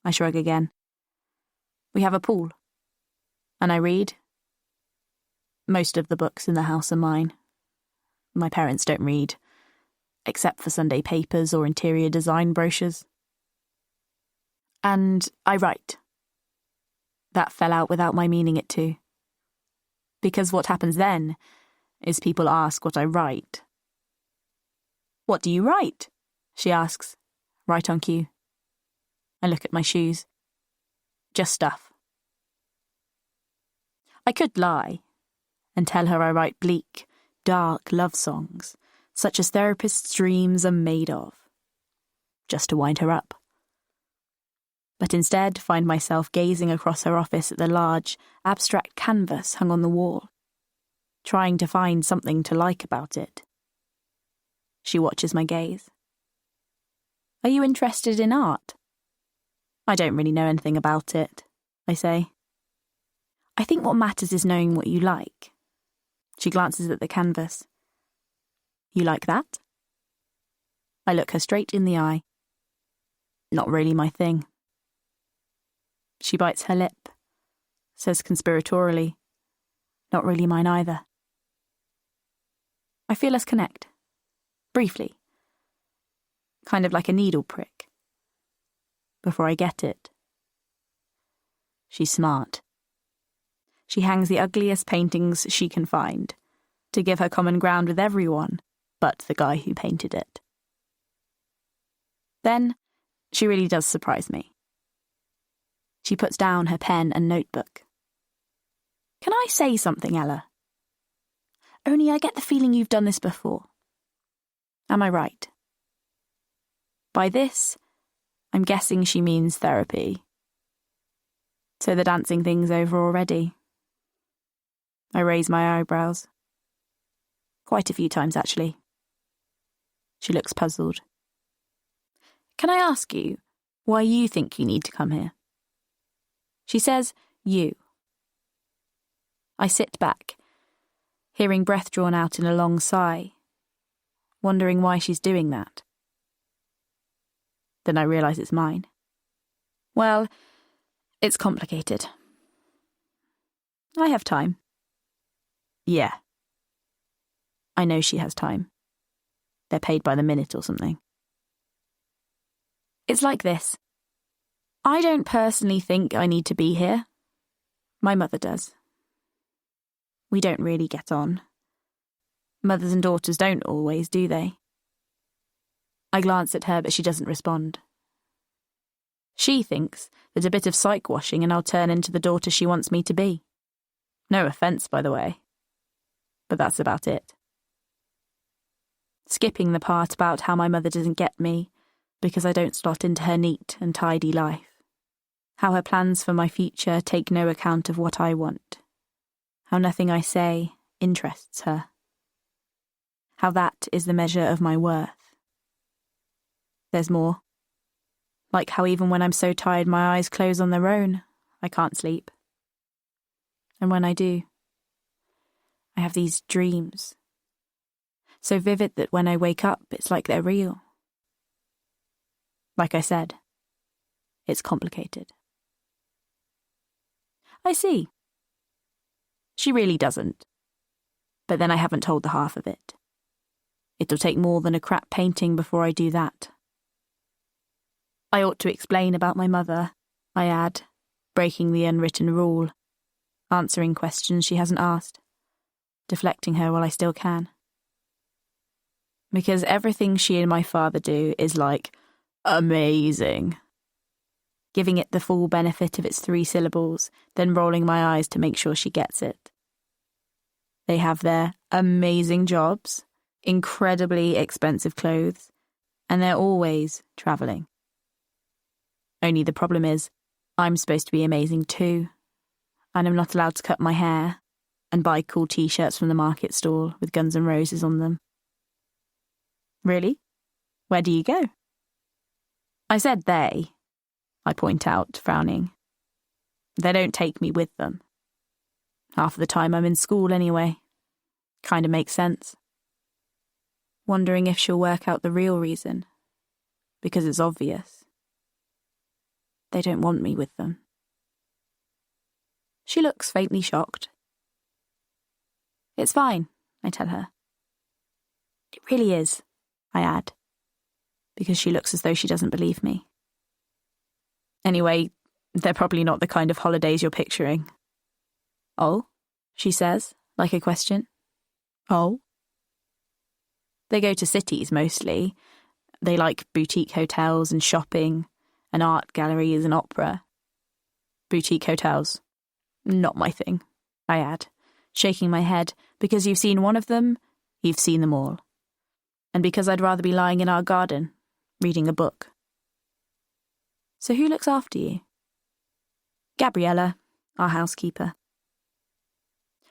B: I shrug again. We have a pool. And I read. Most of the books in the house are mine. My parents don't read, except for Sunday papers or interior design brochures. And I write. That fell out without my meaning it to. Because what happens then is people ask what I write. What do you write? She asks, right on cue. I look at my shoes. Just stuff. I could lie and tell her I write bleak, dark love songs, such as therapists' dreams are made of, just to wind her up. But instead find myself gazing across her office at the large, abstract canvas hung on the wall, trying to find something to like about it. She watches my gaze. Are you interested in art? I don't really know anything about it, I say. I think what matters is knowing what you like. She glances at the canvas. You like that? I look her straight in the eye. Not really my thing. She bites her lip, says conspiratorially, not really mine either. I feel us connect. Briefly. Kind of like a needle prick. Before I get it. She's smart. She hangs the ugliest paintings she can find, to give her common ground with everyone but the guy who painted it. Then, she really does surprise me. She puts down her pen and notebook. Can I say something, Ella? Only I get the feeling you've done this before. Am I right? By this, I'm guessing she means therapy. So the dancing thing's over already. I raise my eyebrows. Quite a few times, actually. She looks puzzled. Can I ask you why you think you need to come here? She says, you. I sit back, hearing breath drawn out in a long sigh, wondering why she's doing that. Then I realise it's mine. Well, it's complicated. I have time. Yeah. I know she has time. They're paid by the minute or something. It's like this. I don't personally think I need to be here. My mother does. We don't really get on. Mothers and daughters don't always, do they? I glance at her, but she doesn't respond. She thinks that a bit of psych washing and I'll turn into the daughter she wants me to be. No offence, by the way. But that's about it. Skipping the part about how my mother doesn't get me because I don't slot into her neat and tidy life. How her plans for my future take no account of what I want. How nothing I say interests her. How that is the measure of my worth. There's more. Like how even when I'm so tired my eyes close on their own, I can't sleep. And when I do, I have these dreams. So vivid that when I wake up, it's like they're real. Like I said, it's complicated. I see. She really doesn't. But then I haven't told the half of it. It'll take more than a crap painting before I do that. I ought to explain about my mother, I add, breaking the unwritten rule, answering questions she hasn't asked, deflecting her while I still can. Because everything she and my father do is like, amazing. Giving it the full benefit of its 3 syllables, then rolling my eyes to make sure she gets it. They have their amazing jobs, incredibly expensive clothes, and they're always travelling. Only the problem is, I'm supposed to be amazing too, and I'm not allowed to cut my hair and buy cool t-shirts from the market stall with Guns N' Roses on them. Really? Where do you go? I said they, I point out, frowning. They don't take me with them. Half of the time I'm in school anyway. Kinda makes sense. Wondering if she'll work out the real reason. Because it's obvious. They don't want me with them. She looks faintly shocked. It's fine, I tell her. It really is, I add, because she looks as though she doesn't believe me. Anyway, they're probably not the kind of holidays you're picturing. Oh, she says, like a question. Oh? They go to cities mostly. They like boutique hotels and shopping and art galleries and opera. Boutique hotels. Not my thing, I add, shaking my head, because you've seen one of them, you've seen them all. And because I'd rather be lying in our garden, reading a book. So who looks after you? Gabriella, our housekeeper.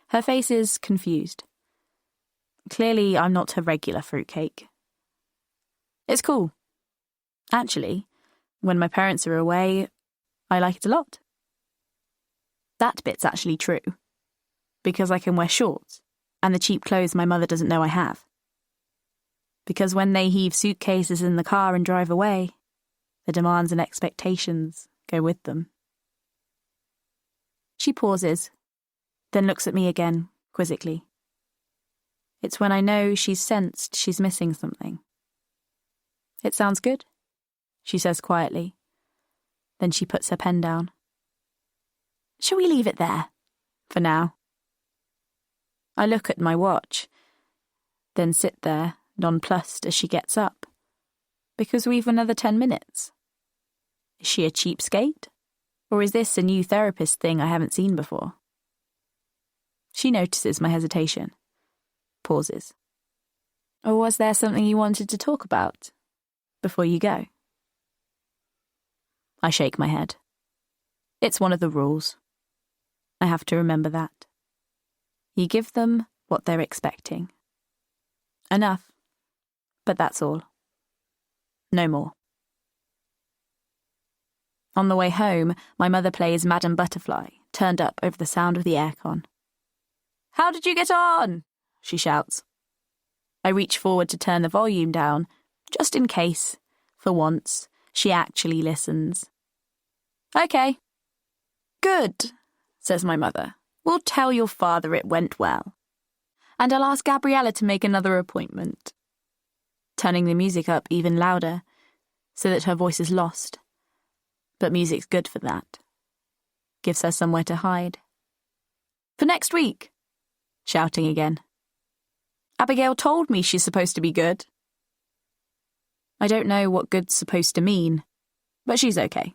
B: Her face is confused. Clearly, I'm not her regular fruitcake. It's cool. Actually, when my parents are away, I like it a lot. That bit's actually true, because I can wear shorts and the cheap clothes my mother doesn't know I have. Because when they heave suitcases in the car and drive away, the demands and expectations go with them. She pauses, then looks at me again, quizzically. It's when I know she's sensed she's missing something. It sounds good, she says quietly. Then she puts her pen down. Shall we leave it there, for now? I look at my watch, then sit there, nonplussed as she gets up. Because we've another 10 minutes. Is she a cheapskate? Or is this a new therapist thing I haven't seen before? She notices my hesitation. Pauses. Or was there something you wanted to talk about before you go? I shake my head. It's one of the rules. I have to remember that. You give them what they're expecting. Enough. But that's all. No more. On the way home, my mother plays Madame Butterfly, turned up over the sound of the aircon. How did you get on? She shouts. I reach forward to turn the volume down, just in case, for once, she actually listens. Okay. Good, says my mother. We'll tell your father it went well. And I'll ask Gabriella to make another appointment. Turning the music up even louder, so that her voice is lost. But music's good for that. Gives her somewhere to hide. For next week. shouting again. Abigail told me she's supposed to be good. I don't know what good's supposed to mean, but she's okay.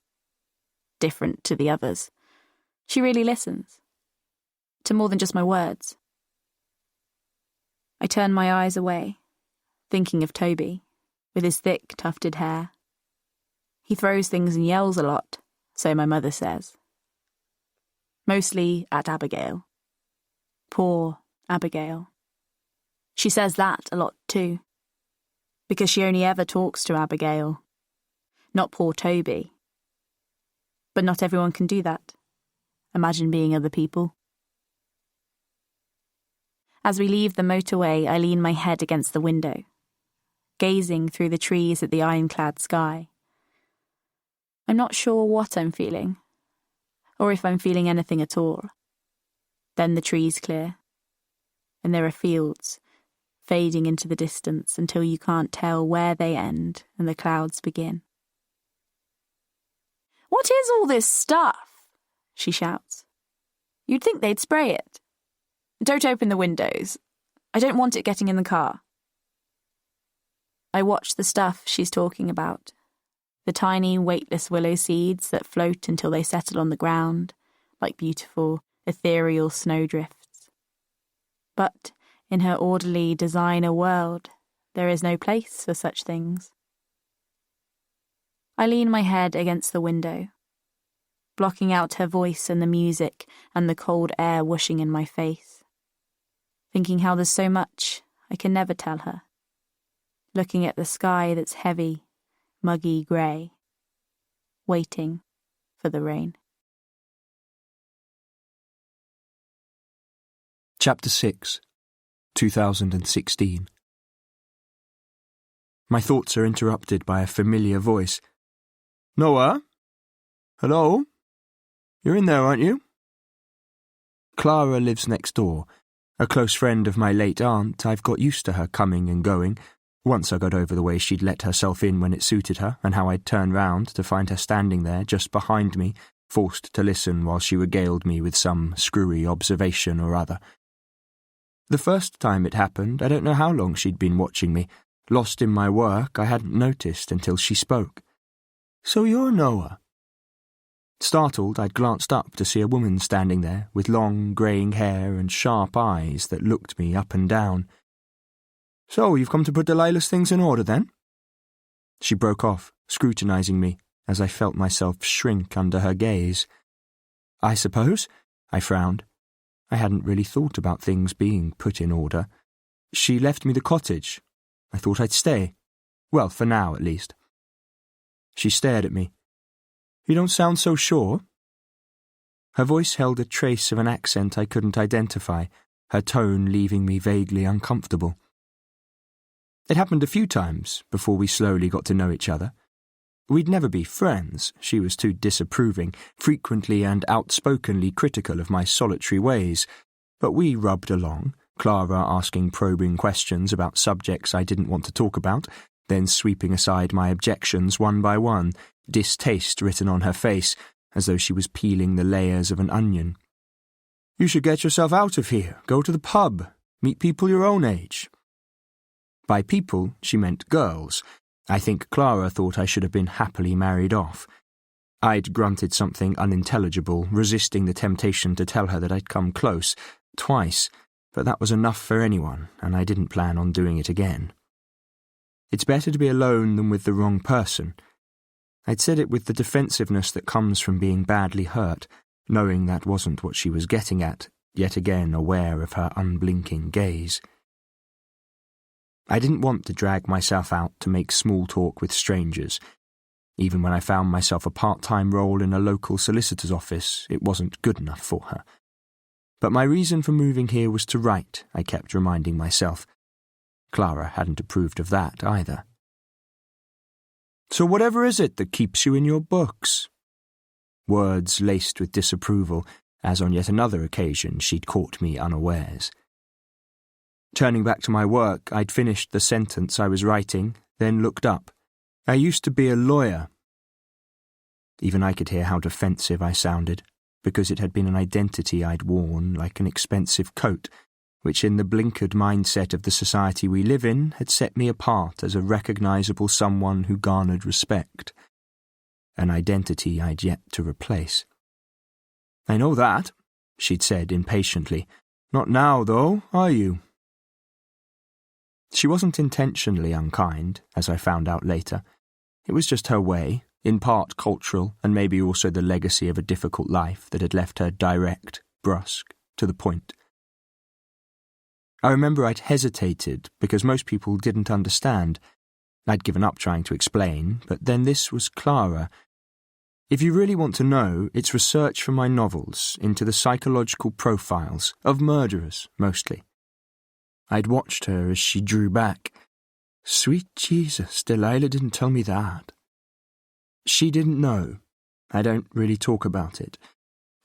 B: Different to the others. She really listens. To more than just my words. I turn my eyes away, thinking of Toby, with his thick, tufted hair. He throws things and yells a lot, so my mother says. Mostly at Abigail. Poor Abigail. She says that a lot too, because she only ever talks to Abigail, not poor Toby. But not everyone can do that. Imagine being other people. As we leave the motorway, I lean my head against the window, gazing through the trees at the ironclad sky. I'm not sure what I'm feeling, or if I'm feeling anything at all. Then the trees clear, and there are fields, fading into the distance until you can't tell where they end and the clouds begin. "What is all this stuff?" she shouts. "You'd think they'd spray it. Don't open the windows. I don't want it getting in the car." I watch the stuff she's talking about. The tiny, weightless willow seeds that float until they settle on the ground, like beautiful, ethereal snowdrifts. But in her orderly designer world, there is no place for such things. I lean my head against the window, blocking out her voice and the music and the cold air whooshing in my face, thinking how there's so much I can never tell her, looking at the sky that's heavy, muggy grey, waiting for the rain.
A: Chapter 6, 2016. My thoughts are interrupted by a familiar voice. "Noah? Hello? You're in there, aren't you?" Clara lives next door. A close friend of my late aunt. I've got used to her coming and going. Once I got over the way she'd let herself in when it suited her, and how I'd turn round to find her standing there just behind me, forced to listen while she regaled me with some screwy observation or other. The first time it happened, I don't know how long she'd been watching me. Lost in my work, I hadn't noticed until she spoke. "So you're Noah?" Startled, I'd glanced up to see a woman standing there with long, greying hair and sharp eyes that looked me up and down. "So you've come to put Delilah's things in order, then?" She broke off, scrutinising me, as I felt myself shrink under her gaze. "I suppose," I frowned. I hadn't really thought about things being put in order. "She left me the cottage. I thought I'd stay. Well, for now, at least." She stared at me. "You don't sound so sure." Her voice held a trace of an accent I couldn't identify, her tone leaving me vaguely uncomfortable. It happened a few times before we slowly got to know each other. We'd never be friends. She was too disapproving, frequently and outspokenly critical of my solitary ways. But we rubbed along, Clara asking probing questions about subjects I didn't want to talk about, then sweeping aside my objections one by one, distaste written on her face, as though she was peeling the layers of an onion. "You should get yourself out of here, go to the pub, meet people your own age." By people, she meant girls. I think Clara thought I should have been happily married off. I'd grunted something unintelligible, resisting the temptation to tell her that I'd come close, twice, but that was enough for anyone, and I didn't plan on doing it again. It's better to be alone than with the wrong person. I'd said it with the defensiveness that comes from being badly hurt, knowing that wasn't what she was getting at, yet again aware of her unblinking gaze. I didn't want to drag myself out to make small talk with strangers. Even when I found myself a part-time role in a local solicitor's office, it wasn't good enough for her. But my reason for moving here was to write, I kept reminding myself. Clara hadn't approved of that either. "So whatever is it that keeps you in your books?" Words laced with disapproval, as on yet another occasion she'd caught me unawares. Turning back to my work, I'd finished the sentence I was writing, then looked up. "I used to be a lawyer." Even I could hear how defensive I sounded, because it had been an identity I'd worn like an expensive coat, which in the blinkered mindset of the society we live in had set me apart as a recognisable someone who garnered respect, an identity I'd yet to replace. "I know that," she'd said impatiently. "Not now, though, are you?" She wasn't intentionally unkind, as I found out later. It was just her way, in part cultural and maybe also the legacy of a difficult life that had left her direct, brusque, to the point. I remember I'd hesitated because most people didn't understand. I'd given up trying to explain, but then this was Clara. If you really want to know, it's research from my novels into the psychological profiles of murderers, mostly. I'd watched her as she drew back. Sweet Jesus, Delilah didn't tell me that. She didn't know. I don't really talk about it.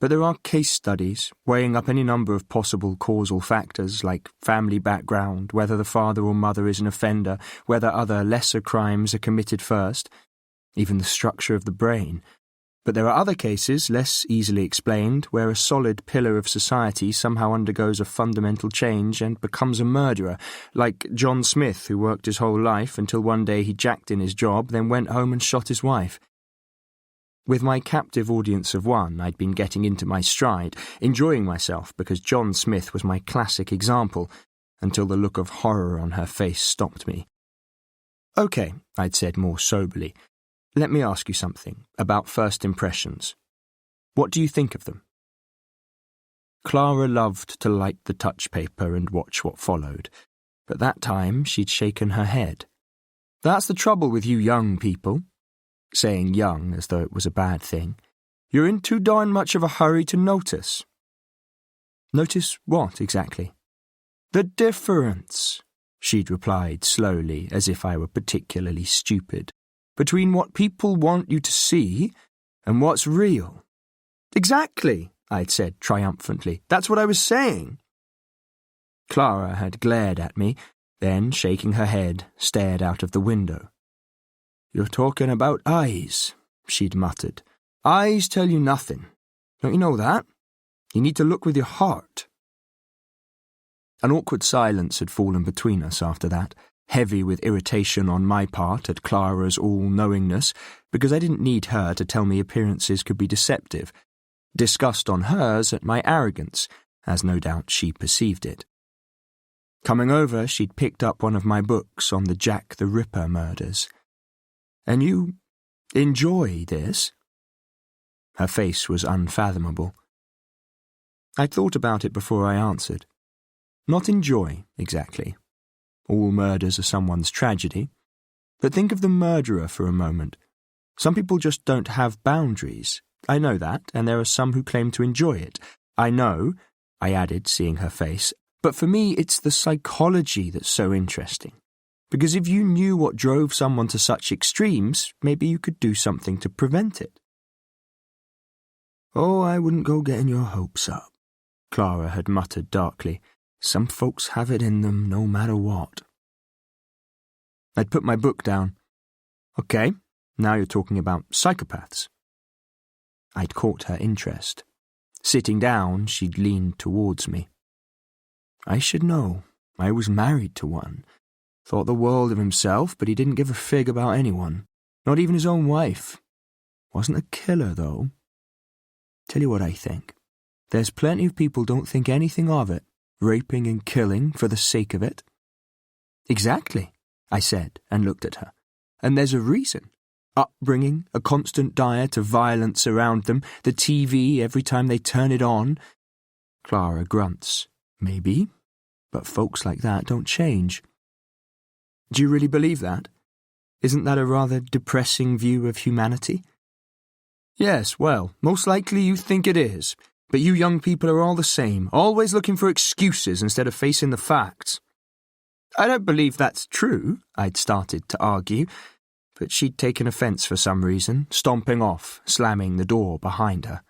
A: But there are case studies, weighing up any number of possible causal factors like family background, whether the father or mother is an offender, whether other lesser crimes are committed first, even the structure of the brain. But there are other cases, less easily explained, where a solid pillar of society somehow undergoes a fundamental change and becomes a murderer, like John Smith, who worked his whole life until one day he jacked in his job, then went home and shot his wife. With my captive audience of one, I'd been getting into my stride, enjoying myself because John Smith was my classic example, until the look of horror on her face stopped me. "Okay," I'd said more soberly. "Let me ask you something about first impressions. What do you think of them?" Clara loved to light the touch paper and watch what followed, but that time she'd shaken her head. "That's the trouble with you young people," saying young as though it was a bad thing. "You're in too darn much of a hurry to notice." "Notice what, exactly?" "The difference," she'd replied slowly, as if I were particularly stupid, "between what people want you to see and what's real." "Exactly," I'd said triumphantly. "That's what I was saying." Clara had glared at me, then, shaking her head, stared out of the window. "You're talking about eyes," she'd muttered. "Eyes tell you nothing. Don't you know that? You need to look with your heart." An awkward silence had fallen between us after that, heavy with irritation on my part at Clara's all-knowingness, because I didn't need her to tell me appearances could be deceptive, disgust on hers at my arrogance, as no doubt she perceived it. Coming over, she'd picked up one of my books on the Jack the Ripper murders. "And you enjoy this?" Her face was unfathomable. I'd thought about it before I answered. Not enjoy, exactly. All murders are someone's tragedy. But think of the murderer for a moment. Some people just don't have boundaries. I know that, and there are some who claim to enjoy it. I know, I added, seeing her face, but for me it's the psychology that's so interesting. Because if you knew what drove someone to such extremes, maybe you could do something to prevent it. "Oh, I wouldn't go getting your hopes up," Clara had muttered darkly. "Some folks have it in them no matter what." I'd put my book down. "Okay, now you're talking about psychopaths." I'd caught her interest. Sitting down, she'd leaned towards me. "I should know. I was married to one. Thought the world of himself, but he didn't give a fig about anyone. Not even his own wife. Wasn't a killer, though. Tell you what I think. There's plenty of people don't think anything of it, raping and killing for the sake of it." "Exactly," I said, and looked at her. "And there's a reason. Upbringing, a constant diet of violence around them, the TV every time they turn it on." Clara grunts. "Maybe, but folks like that don't change." "Do you really believe that? Isn't that a rather depressing view of humanity?" "Yes, well, most likely you think it is. But you young people are all the same, always looking for excuses instead of facing the facts." "I don't believe that's true," I'd started to argue, but she'd taken offence for some reason, stomping off, slamming the door behind her.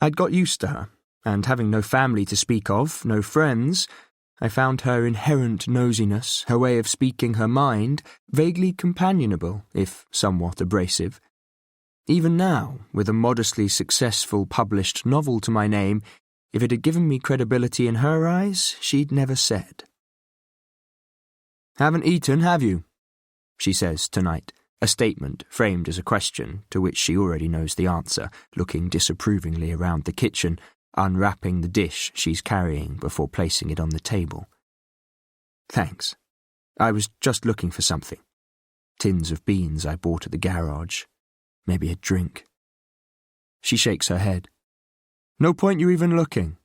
A: I'd got used to her, and having no family to speak of, no friends, I found her inherent nosiness, her way of speaking her mind, vaguely companionable, if somewhat abrasive. Even now, with a modestly successful published novel to my name, if it had given me credibility in her eyes, she'd never said. "Haven't eaten, have you?" she says tonight, a statement framed as a question to which she already knows the answer, looking disapprovingly around the kitchen, unwrapping the dish she's carrying before placing it on the table. "Thanks. I was just looking for something. Tins of beans I bought at the garage. Maybe a drink." She shakes her head. "No point you even looking.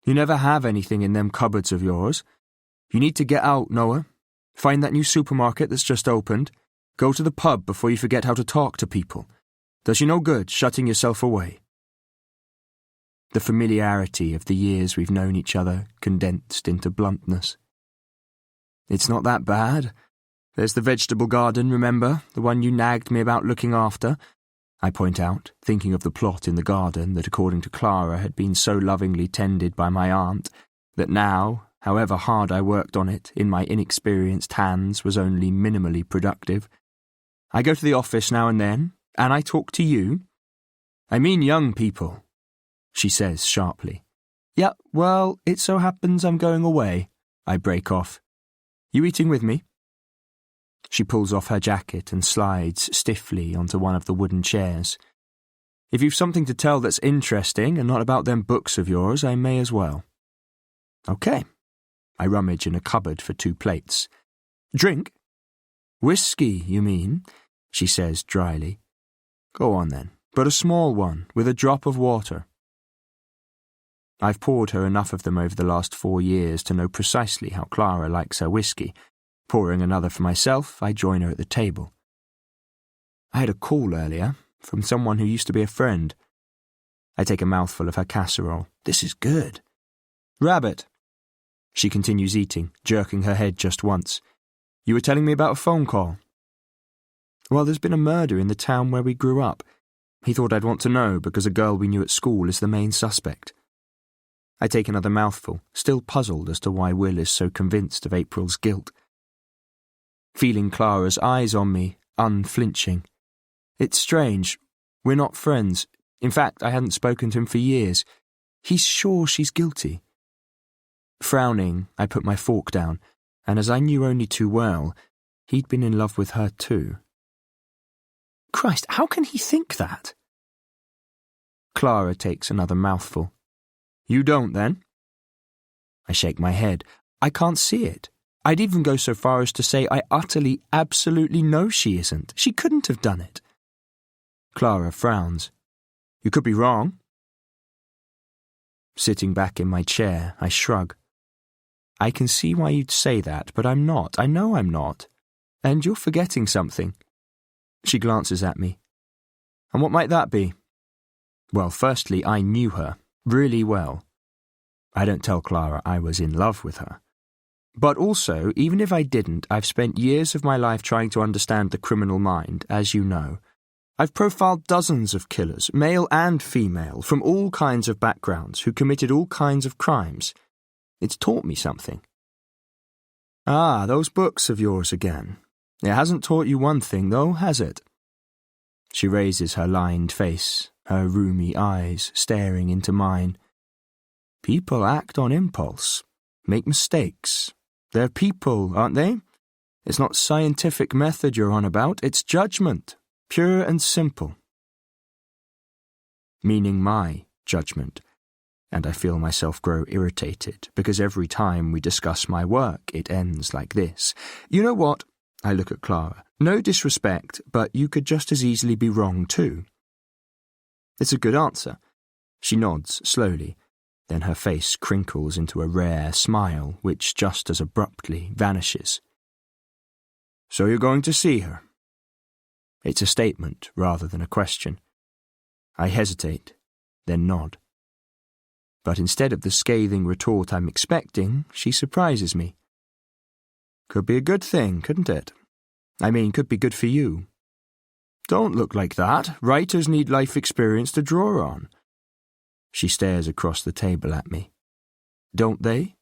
A: You never have anything in them cupboards of yours. You need to get out, Noah. Find that new supermarket that's just opened. Go to the pub before you forget how to talk to people. Does you no good shutting yourself away." The familiarity of the years we've known each other condensed into bluntness. "It's not that bad. There's the vegetable garden, remember? The one you nagged me about looking after?" I point out, thinking of the plot in the garden that, according to Clara, had been so lovingly tended by my aunt, that now, however hard I worked on it, in my inexperienced hands was only minimally productive. "I go to the office now and then, and I talk to you." "I mean young people," she says sharply. "Yeah, well, it so happens I'm going away," I break off. "You eating with me?" She pulls off her jacket and slides stiffly onto one of the wooden chairs. "If you've something to tell that's interesting and not about them books of yours, I may as well." "Okay." I rummage in a cupboard for 2 plates. "Drink?" "Whiskey, you mean?" she says dryly. "Go on then, but a small one, with a drop of water." I've poured her enough of them over the last 4 years to know precisely how Clara likes her whiskey. Pouring another for myself, I join her at the table. "I had a call earlier, from someone who used to be a friend." I take a mouthful of her casserole. "This is good." "Rabbit." She continues eating, jerking her head just once. "You were telling me about a phone call." "Well, there's been a murder in the town where we grew up. He thought I'd want to know because a girl we knew at school is the main suspect." I take another mouthful, still puzzled as to why Will is so convinced of April's guilt. Feeling Clara's eyes on me, unflinching. "It's strange. We're not friends. In fact, I hadn't spoken to him for years. He's sure she's guilty." Frowning, I put my fork down, and as I knew only too well, he'd been in love with her too. "Christ, how can he think that?" Clara takes another mouthful. "You don't, then?" I shake my head. I can't see it. I'd even go so far as to say I utterly, absolutely know she isn't. She couldn't have done it. Clara frowns. "You could be wrong." Sitting back in my chair, I shrug. "I can see why you'd say that, but I'm not. I know I'm not. And you're forgetting something." She glances at me. "And what might that be?" "Well, firstly, I knew her. Really well. I don't tell Clara I was in love with her. But also, even if I didn't, I've spent years of my life trying to understand the criminal mind, as you know. I've profiled dozens of killers, male and female, from all kinds of backgrounds, who committed all kinds of crimes. It's taught me something." "Ah, those books of yours again. It hasn't taught you one thing, though, has it?" She raises her lined face, her rheumy eyes staring into mine. "People act on impulse, make mistakes. They're people, aren't they? It's not scientific method you're on about, it's judgment, pure and simple." Meaning my judgment, and I feel myself grow irritated, because every time we discuss my work, it ends like this. "You know what?" I look at Clara. "No disrespect, but you could just as easily be wrong too." It's a good answer. She nods slowly. Then her face crinkles into a rare smile, which just as abruptly vanishes. "So you're going to see her?" It's a statement rather than a question. I hesitate, then nod. But instead of the scathing retort I'm expecting, she surprises me. "Could be a good thing, couldn't it? I mean, could be good for you." "Don't look like that. Writers need life experience to draw on." She stares across the table at me. "Don't they?"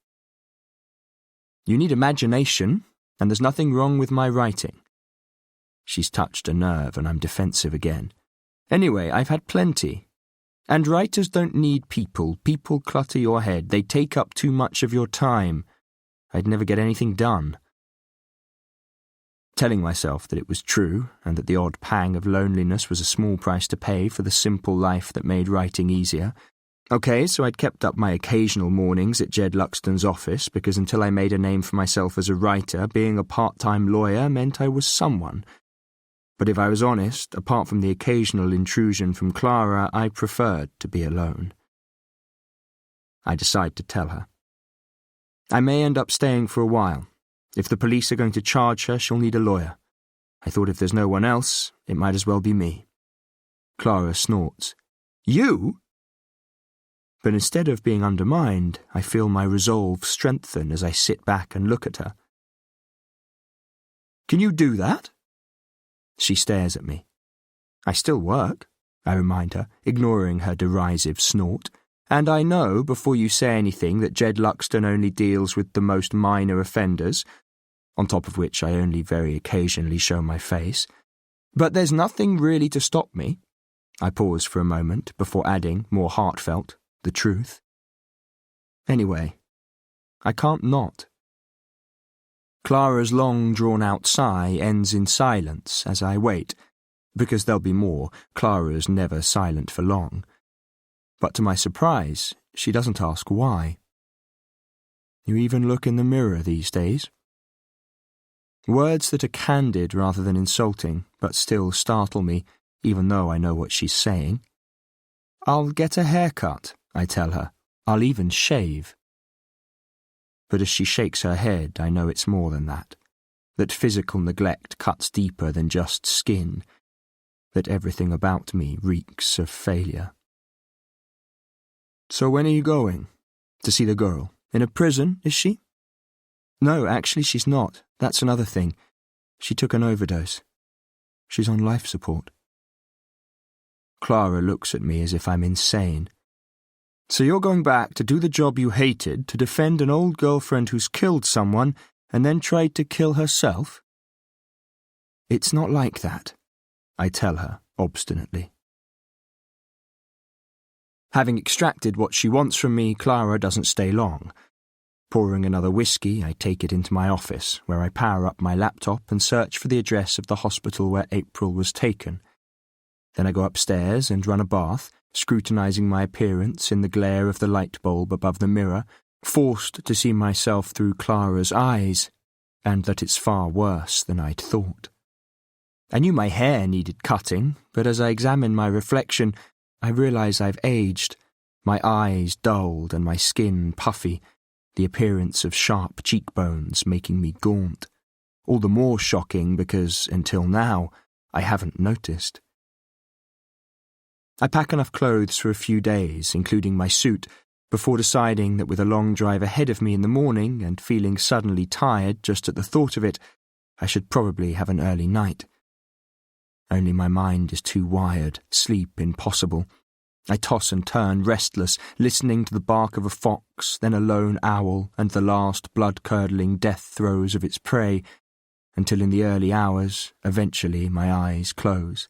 A: "You need imagination, and there's nothing wrong with my writing." She's touched a nerve and I'm defensive again. "Anyway, I've had plenty. And writers don't need people. People clutter your head. They take up too much of your time. I'd never get anything done. Telling myself that it was true, and that the odd pang of loneliness was a small price to pay for the simple life that made writing easier. Okay, so I'd kept up my occasional mornings at Jed Luxton's office, because until I made a name for myself as a writer, being a part-time lawyer meant I was someone. But if I was honest, apart from the occasional intrusion from Clara, I preferred to be alone. I decide to tell her. I may end up staying for a while. If the police are going to charge her, she'll need a lawyer. I thought if there's no one else, it might as well be me. Clara snorts. You? But instead of being undermined, I feel my resolve strengthen as I sit back and look at her. Can you do that? She stares at me. I still work, I remind her, ignoring her derisive snort. And I know, before you say anything, that Jed Luxton only deals with the most minor offenders, on top of which I only very occasionally show my face. But there's nothing really to stop me. I pause for a moment before adding, more heartfelt, the truth. Anyway, I can't not. Clara's long drawn-out sigh ends in silence as I wait, because there'll be more. Clara's never silent for long. But to my surprise, she doesn't ask why. You even look in the mirror these days? Words that are candid rather than insulting, but still startle me, even though I know what she's saying. I'll get a haircut, I tell her. I'll even shave. But as she shakes her head, I know it's more than that. That physical neglect cuts deeper than just skin. That everything about me reeks of failure. So when are you going? To see the girl? In a prison, is she? No, actually she's not. That's another thing. She took an overdose. She's on life support. Clara looks at me as if I'm insane. So you're going back to do the job you hated, to defend an old girlfriend who's killed someone and then tried to kill herself? It's not like that, I tell her obstinately. Having extracted what she wants from me, Clara doesn't stay long. Pouring another whiskey, I take it into my office, where I power up my laptop and search for the address of the hospital where April was taken. Then I go upstairs and run a bath, scrutinizing my appearance in the glare of the light bulb above the mirror, forced to see myself through Clara's eyes, and that it's far worse than I'd thought. I knew my hair needed cutting, but as I examine my reflection, I realize I've aged, my eyes dulled and my skin puffy, the appearance of sharp cheekbones making me gaunt. All the more shocking because, until now, I haven't noticed. I pack enough clothes for a few days, including my suit, before deciding that with a long drive ahead of me in the morning and feeling suddenly tired just at the thought of it, I should probably have an early night. Only my mind is too wired, sleep impossible. I toss and turn, restless, listening to the bark of a fox, then a lone owl, and the last blood-curdling death throes of its prey, until in the early hours, eventually my eyes close.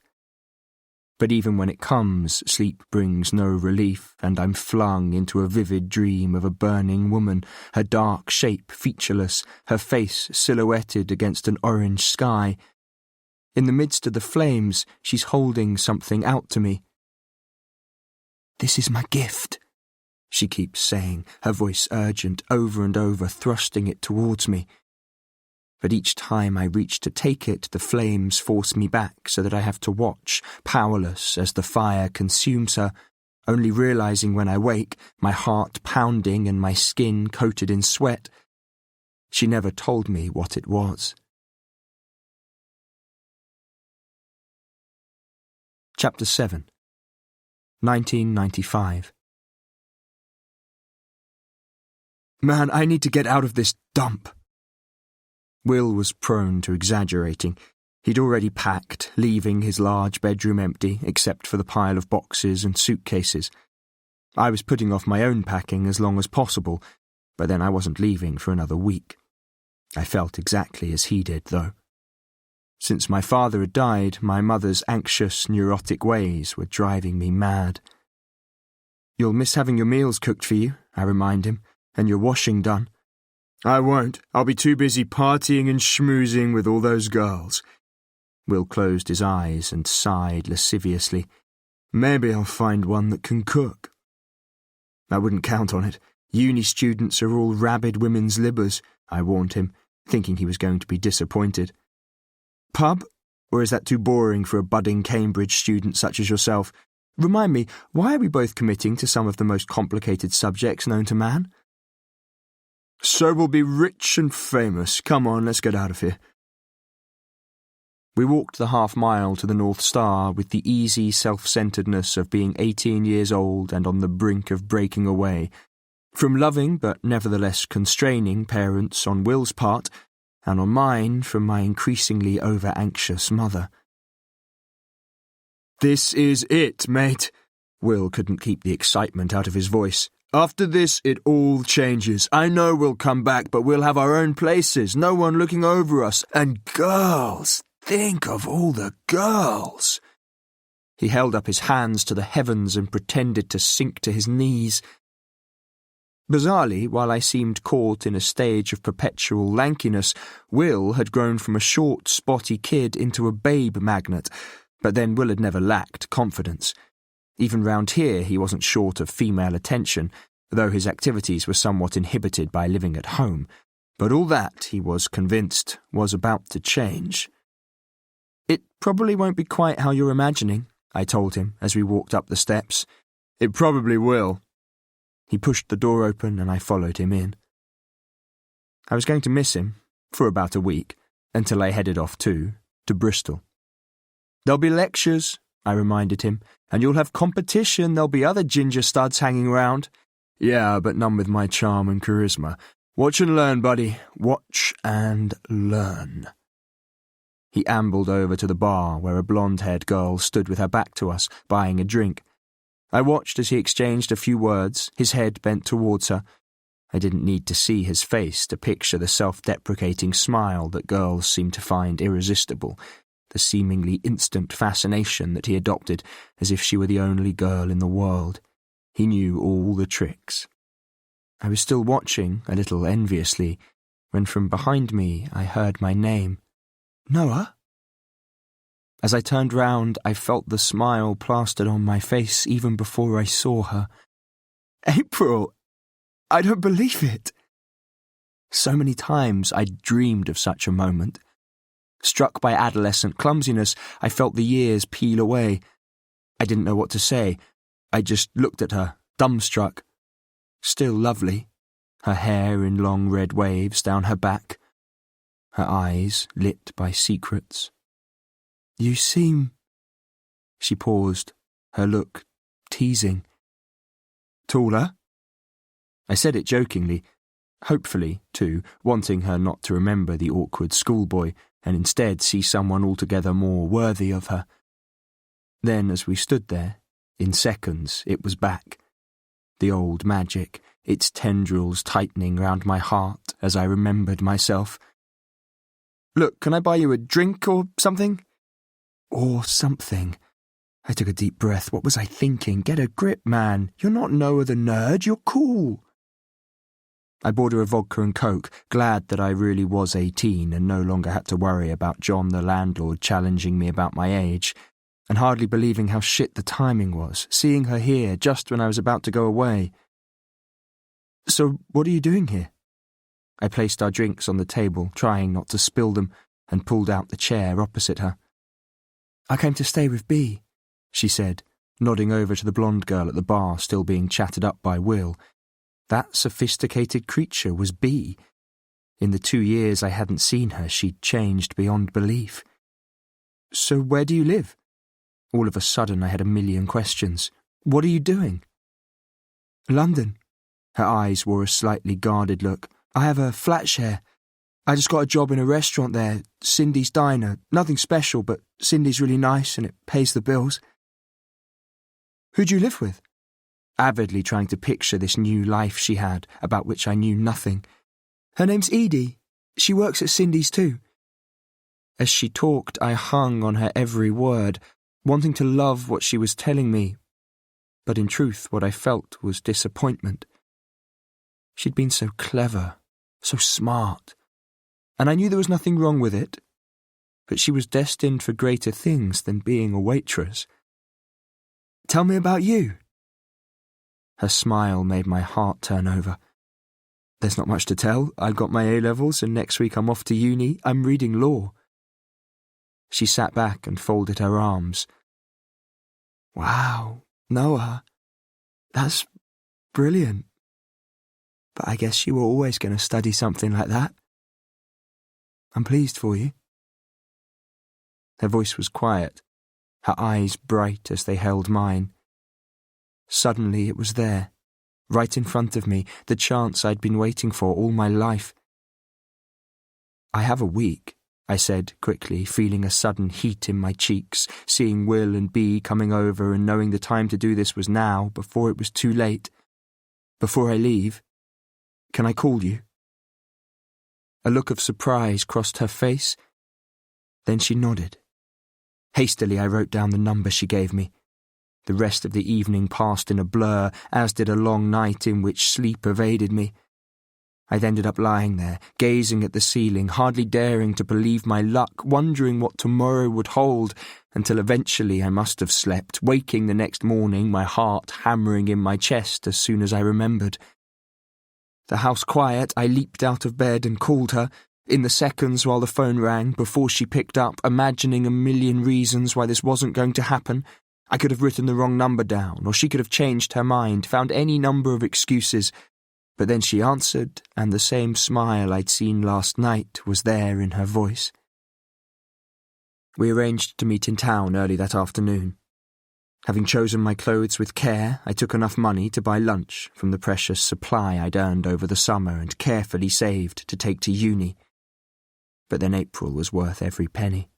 A: But even when it comes, sleep brings no relief, and I'm flung into a vivid dream of a burning woman, her dark shape featureless, her face silhouetted against an orange sky. In the midst of the flames, she's holding something out to me. "This is my gift," she keeps saying, her voice urgent, over and over, thrusting it towards me. But each time I reach to take it, the flames force me back so that I have to watch, powerless as the fire consumes her, only realizing when I wake, my heart pounding and my skin coated in sweat. She never told me what it was. Chapter 7. 1995. Man, I need to get out of this dump. Will was prone to exaggerating. He'd already packed, leaving his large bedroom empty, except for the pile of boxes and suitcases. I was putting off my own packing as long as possible, but then I wasn't leaving for another week. I felt exactly as he did, though. Since my father had died, my mother's anxious, neurotic ways were driving me mad. You'll miss having your meals cooked for you, I remind him, and your washing done. I won't. I'll be too busy partying and schmoozing with all those girls. Will closed his eyes and sighed lasciviously. Maybe I'll find one that can cook. I wouldn't count on it. Uni students are all rabid women's libbers, I warned him, thinking he was going to be disappointed. Pub? Or is that too boring for a budding Cambridge student such as yourself? Remind me, why are we both committing to some of the most complicated subjects known to man? So we'll be rich and famous. Come on, let's get out of here. We walked the half-mile to the North Star with the easy self-centeredness of being 18 years old and on the brink of breaking away, from loving but nevertheless constraining parents on Will's part, and on mine from my increasingly over-anxious mother. This is it, mate. Will couldn't keep the excitement out of his voice. After this, it all changes. I know we'll come back, but we'll have our own places, no one looking over us, and girls. Think of all the girls. He held up his hands to the heavens and pretended to sink to his knees. Bizarrely, while I seemed caught in a stage of perpetual lankiness, Will had grown from a short, spotty kid into a babe magnet, but then Will had never lacked confidence. Even round here he wasn't short of female attention, though his activities were somewhat inhibited by living at home. But all that, he was convinced, was about to change. It probably won't be quite how you're imagining, I told him as we walked up the steps. It probably will. He pushed the door open and I followed him in. I was going to miss him, for about a week, until I headed off to Bristol. There'll be lectures, I reminded him, and you'll have competition. There'll be other ginger studs hanging around. Yeah, but none with my charm and charisma. Watch and learn, buddy. Watch and learn. He ambled over to the bar where a blonde-haired girl stood with her back to us, buying a drink. I watched as he exchanged a few words, his head bent towards her. I didn't need to see his face to picture the self-deprecating smile that girls seem to find irresistible, the seemingly instant fascination that he adopted as if she were the only girl in the world. He knew all the tricks. I was still watching, a little enviously, when from behind me I heard my name. Noah? As I turned round, I felt the smile plastered on my face even before I saw her. April! I don't believe it! So many times I'd dreamed of such a moment. Struck by adolescent clumsiness, I felt the years peel away. I didn't know what to say. I just looked at her, dumbstruck. Still lovely, her hair in long red waves down her back, her eyes lit by secrets. You seem... She paused, her look teasing. Taller? I said it jokingly, hopefully, too, wanting her not to remember the awkward schoolboy and instead see someone altogether more worthy of her. Then, as we stood there, in seconds, it was back. The old magic, its tendrils tightening round my heart as I remembered myself. Look, can I buy you a drink or something? Or something. I took a deep breath. What was I thinking? Get a grip, man. You're not Noah the nerd. You're cool. I bought her a vodka and coke, glad that I really was 18 and no longer had to worry about John the landlord challenging me about my age, and hardly believing how shit the timing was, seeing her here just when I was about to go away. So, what are you doing here? I placed our drinks on the table, trying not to spill them, and pulled out the chair opposite her. I came to stay with Bea, she said, nodding over to the blonde girl at the bar still being chatted up by Will. That sophisticated creature was Bea. In the 2 years I hadn't seen her, she'd changed beyond belief. So where do you live? All of a sudden I had a million questions. What are you doing? London. Her eyes wore a slightly guarded look. I have a flat share. I just got a job in a restaurant there, Cindy's Diner. Nothing special, but Cindy's really nice and it pays the bills. Who do you live with? Avidly trying to picture this new life she had, about which I knew nothing. Her name's Edie. She works at Cindy's too. As she talked, I hung on her every word, wanting to love what she was telling me, but in truth what I felt was disappointment. She'd been so clever, so smart, and I knew there was nothing wrong with it, but she was destined for greater things than being a waitress. "Tell me about you." Her smile made my heart turn over. "There's not much to tell. I got my A-levels and next week I'm off to uni. I'm reading law." She sat back and folded her arms. "Wow, Noah, that's brilliant. But I guess you were always going to study something like that. I'm pleased for you." Her voice was quiet, her eyes bright as they held mine. Suddenly it was there, right in front of me, the chance I'd been waiting for all my life. "I have a week," I said quickly, feeling a sudden heat in my cheeks, seeing Will and Bea coming over and knowing the time to do this was now, before it was too late. "Before I leave, can I call you?" A look of surprise crossed her face. Then she nodded. Hastily I wrote down the number she gave me. The rest of the evening passed in a blur, as did a long night in which sleep evaded me. I'd ended up lying there, gazing at the ceiling, hardly daring to believe my luck, wondering what tomorrow would hold, until eventually I must have slept, waking the next morning, my heart hammering in my chest as soon as I remembered. The house quiet, I leaped out of bed and called her. In the seconds while the phone rang, before she picked up, imagining a million reasons why this wasn't going to happen. I could have written the wrong number down, or she could have changed her mind, found any number of excuses. But then she answered, and the same smile I'd seen last night was there in her voice. We arranged to meet in town early that afternoon. Having chosen my clothes with care, I took enough money to buy lunch from the precious supply I'd earned over the summer and carefully saved to take to uni. But then April was worth every penny.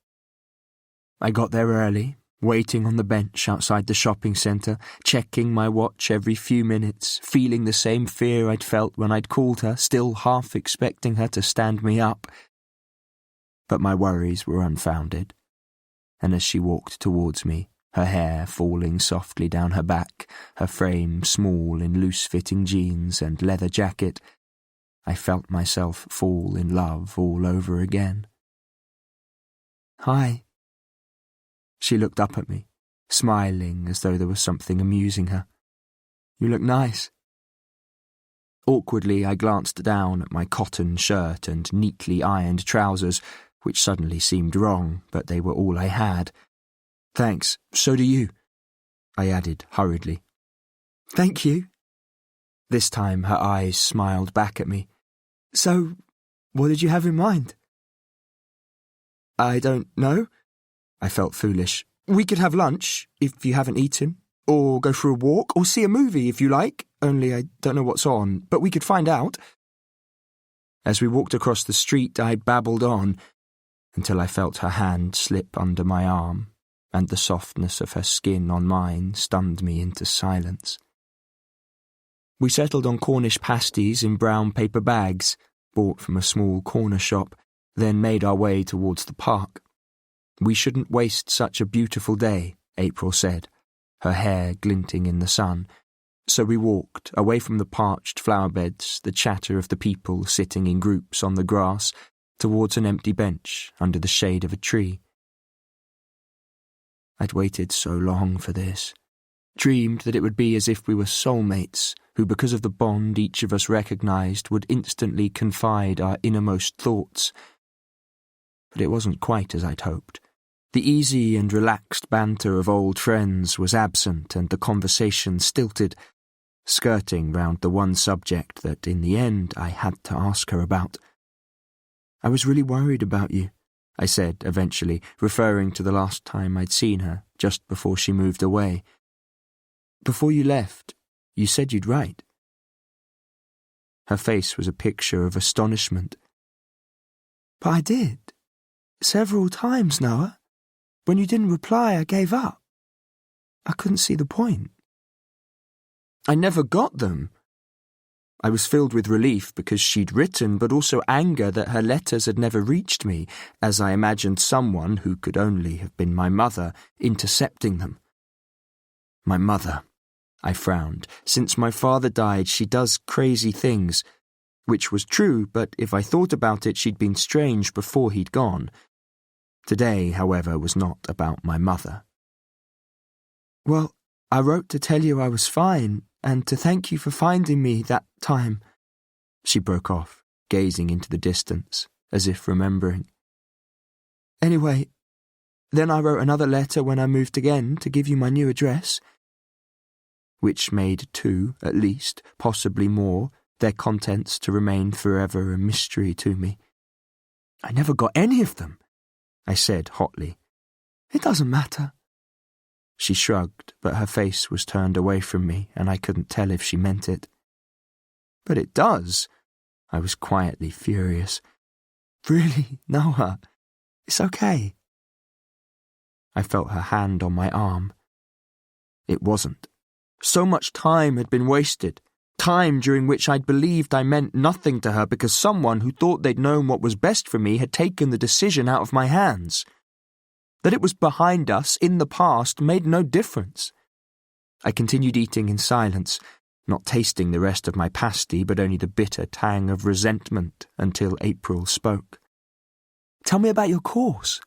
A: I got there early, waiting on the bench outside the shopping centre, checking my watch every few minutes, feeling the same fear I'd felt when I'd called her, still half expecting her to stand me up. But my worries were unfounded, and as she walked towards me, her hair falling softly down her back, her frame small in loose-fitting jeans and leather jacket, I felt myself fall in love all over again. "Hi." She looked up at me, smiling as though there was something amusing her. "You look nice." Awkwardly, I glanced down at my cotton shirt and neatly ironed trousers, which suddenly seemed wrong, but they were all I had. "Thanks, so do you," I added hurriedly. "Thank you." This time her eyes smiled back at me. "So, what did you have in mind?" "I don't know." I felt foolish. "We could have lunch, if you haven't eaten, or go for a walk, or see a movie if you like, only I don't know what's on, but we could find out." As we walked across the street, I babbled on, until I felt her hand slip under my arm, and the softness of her skin on mine stunned me into silence. We settled on Cornish pasties in brown paper bags, bought from a small corner shop, then made our way towards the park. We shouldn't waste such a beautiful day, April said, her hair glinting in the sun. So we walked, away from the parched flower beds, the chatter of the people sitting in groups on the grass, towards an empty bench under the shade of a tree. I'd waited so long for this, dreamed that it would be as if we were soulmates, who, because of the bond each of us recognised, would instantly confide our innermost thoughts. But it wasn't quite as I'd hoped. The easy and relaxed banter of old friends was absent and the conversation stilted, skirting round the one subject that, in the end, I had to ask her about. "I was really worried about you," I said eventually, referring to the last time I'd seen her, just before she moved away. "Before you left, you said you'd write." Her face was a picture of astonishment. "But I did. Several times, Noah. When you didn't reply, I gave up. I couldn't see the point." "I never got them." I was filled with relief because she'd written, but also anger that her letters had never reached me, as I imagined someone, who could only have been my mother, intercepting them. My mother. I frowned. Since my father died, she does crazy things. Which was true, but if I thought about it, she'd been strange before he'd gone. Today, however, was not about my mother. Well, I wrote to tell you I was fine, and to thank you for finding me that time. She broke off, gazing into the distance, as if remembering. Anyway, then I wrote another letter when I moved again to give you my new address. Which made 2, at least, possibly more, their contents to remain forever a mystery to me. I never got any of them, I said hotly. It doesn't matter. She shrugged, but her face was turned away from me, and I couldn't tell if she meant it. But it does. I was quietly furious. Really, Noah, it's okay. I felt her hand on my arm. It wasn't. So much time had been wasted. Time during which I'd believed I meant nothing to her because someone who thought they'd known what was best for me had taken the decision out of my hands. That it was behind us, in the past, made no difference. I continued eating in silence, not tasting the rest of my pasty but only the bitter tang of resentment until April spoke. Tell me about your course.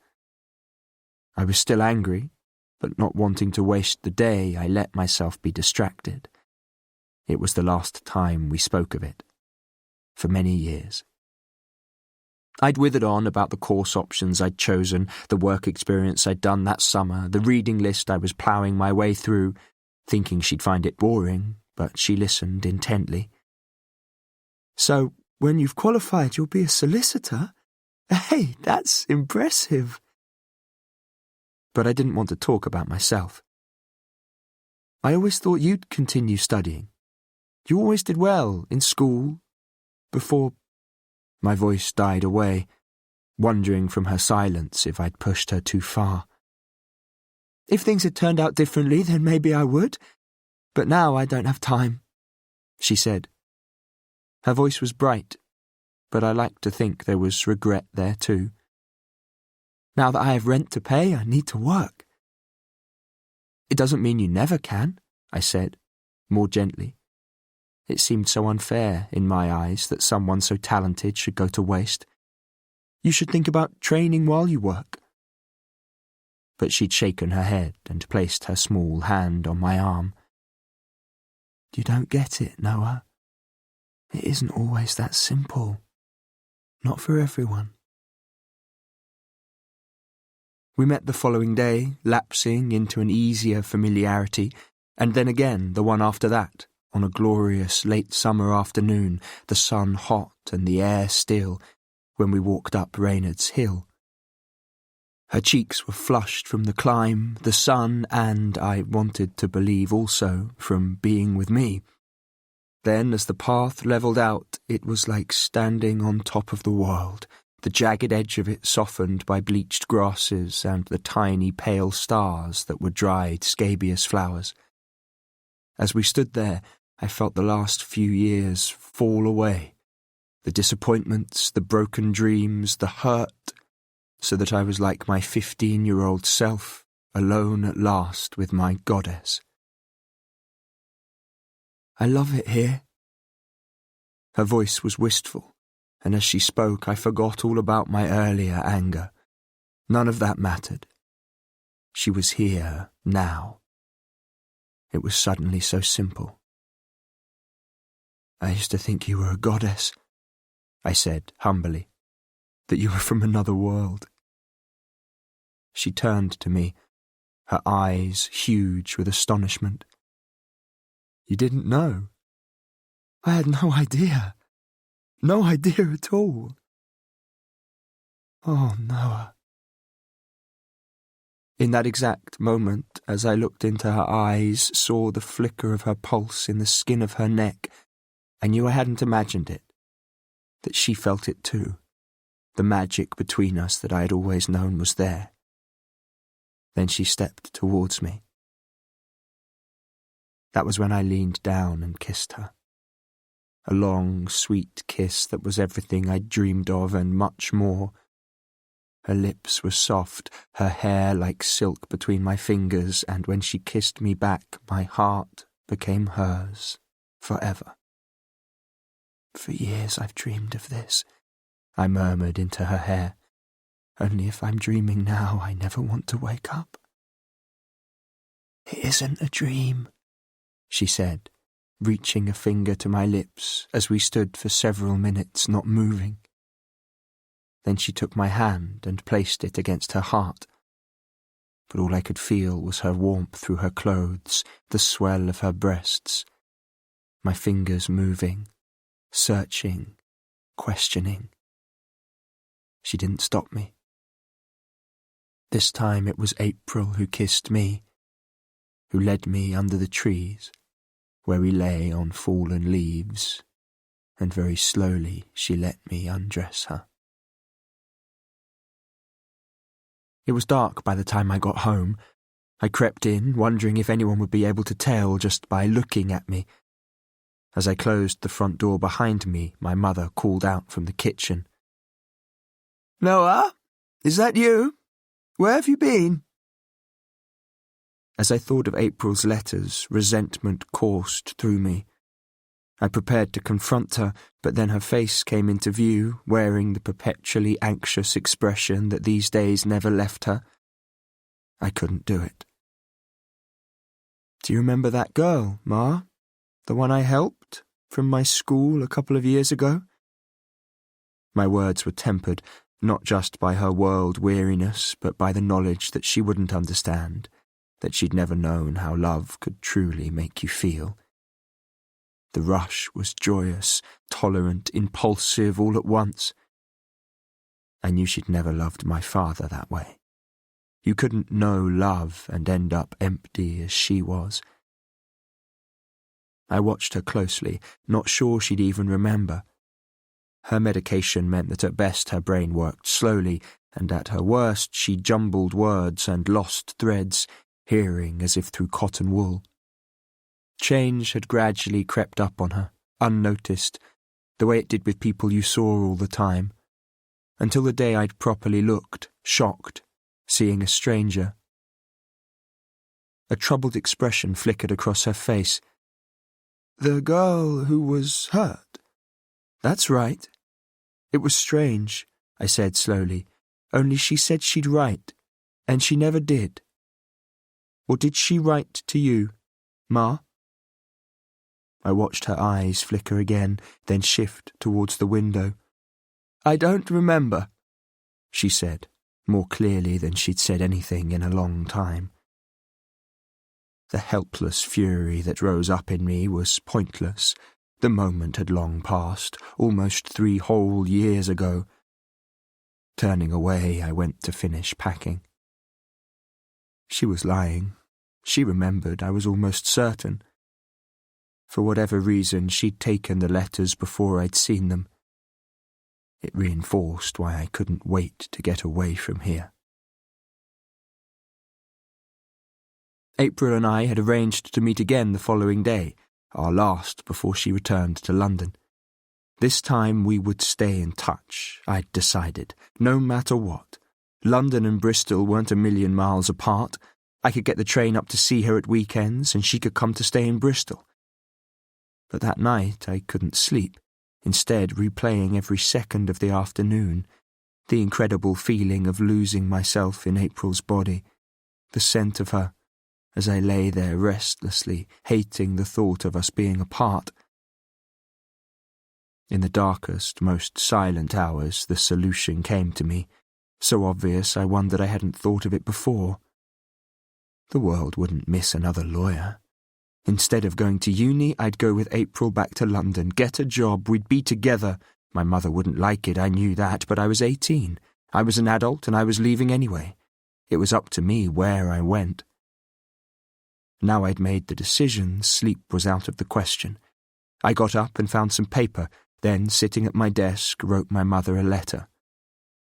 A: I was still angry, but not wanting to waste the day, I let myself be distracted. It was the last time we spoke of it. For many years. I'd withered on about the course options I'd chosen, the work experience I'd done that summer, the reading list I was ploughing my way through, thinking she'd find it boring, but she listened intently. So, when you've qualified, you'll be a solicitor? Hey, that's impressive. But I didn't want to talk about myself. I always thought you'd continue studying. You always did well in school, before... My voice died away, wondering from her silence if I'd pushed her too far. If things had turned out differently, then maybe I would. But now I don't have time, she said. Her voice was bright, but I liked to think there was regret there too. Now that I have rent to pay, I need to work. It doesn't mean you never can, I said, more gently. It seemed so unfair, in my eyes, that someone so talented should go to waste. You should think about training while you work. But she'd shaken her head and placed her small hand on my arm. You don't get it, Noah. It isn't always that simple. Not for everyone. We met the following day, lapsing into an easier familiarity, and then again the one after that. On a glorious late summer afternoon, the sun hot and the air still, when we walked up Reynard's Hill. Her cheeks were flushed from the climb, the sun, and, I wanted to believe also, from being with me. Then, as the path levelled out, it was like standing on top of the world, the jagged edge of it softened by bleached grasses and the tiny pale stars that were dried scabious flowers. As we stood there, I felt the last few years fall away, the disappointments, the broken dreams, the hurt, so that I was like my 15-year-old self, alone at last with my goddess. I love it here. Her voice was wistful, and as she spoke I forgot all about my earlier anger. None of that mattered. She was here, now. It was suddenly so simple. I used to think you were a goddess, I said humbly, that you were from another world. She turned to me, her eyes huge with astonishment. You didn't know? I had no idea. No idea at all. Oh, Noah. In that exact moment, as I looked into her eyes, saw the flicker of her pulse in the skin of her neck, I knew I hadn't imagined it, that she felt it too. The magic between us that I had always known was there. Then she stepped towards me. That was when I leaned down and kissed her. A long, sweet kiss that was everything I'd dreamed of and much more. Her lips were soft, her hair like silk between my fingers, and when she kissed me back, my heart became hers forever. "For years I've dreamed of this," I murmured into her hair. "Only if I'm dreaming now, I never want to wake up." "It isn't a dream," she said, reaching a finger to my lips as we stood for several minutes not moving. Then she took my hand and placed it against her heart. But all I could feel was her warmth through her clothes, the swell of her breasts. My fingers moving, searching, questioning. She didn't stop me. This time it was April who kissed me, who led me under the trees, where we lay on fallen leaves, and very slowly she let me undress her. It was dark by the time I got home. I crept in, wondering if anyone would be able to tell just by looking at me. As I closed the front door behind me, my mother called out from the kitchen. "Noah, is that you? Where have you been?" As I thought of April's letters, resentment coursed through me. I prepared to confront her, but then her face came into view, wearing the perpetually anxious expression that these days never left her. I couldn't do it. "Do you remember that girl, Ma? The one I helped from my school a couple of years ago?" My words were tempered, not just by her world weariness, but by the knowledge that she wouldn't understand, that she'd never known how love could truly make you feel. The rush was joyous, tolerant, impulsive all at once. I knew she'd never loved my father that way. You couldn't know love and end up empty as she was. I watched her closely, not sure she'd even remember. Her medication meant that at best her brain worked slowly, and at her worst she jumbled words and lost threads, hearing as if through cotton wool. Change had gradually crept up on her, unnoticed, the way it did with people you saw all the time, until the day I'd properly looked, shocked, seeing a stranger. A troubled expression flickered across her face. "The girl who was hurt? That's right. It was strange," I said slowly, "only she said she'd write, and she never did. Or did she write to you, Ma?" I watched her eyes flicker again, then shift towards the window. "I don't remember," she said, more clearly than she'd said anything in a long time. The helpless fury that rose up in me was pointless. The moment had long passed, almost 3 whole years ago. Turning away, I went to finish packing. She was lying. She remembered, I was almost certain. For whatever reason, she'd taken the letters before I'd seen them. It reinforced why I couldn't wait to get away from here. April and I had arranged to meet again the following day, our last before she returned to London. This time we would stay in touch, I'd decided, no matter what. London and Bristol weren't a million miles apart. I could get the train up to see her at weekends, and she could come to stay in Bristol. But that night I couldn't sleep, instead replaying every second of the afternoon, the incredible feeling of losing myself in April's body, the scent of her, as I lay there restlessly, hating the thought of us being apart. In the darkest, most silent hours, the solution came to me, so obvious I wondered I hadn't thought of it before. The world wouldn't miss another lawyer. Instead of going to uni, I'd go with April back to London, get a job, we'd be together. My mother wouldn't like it, I knew that, but I was 18. I was an adult and I was leaving anyway. It was up to me where I went. Now I'd made the decision, sleep was out of the question. I got up and found some paper, then, sitting at my desk, wrote my mother a letter.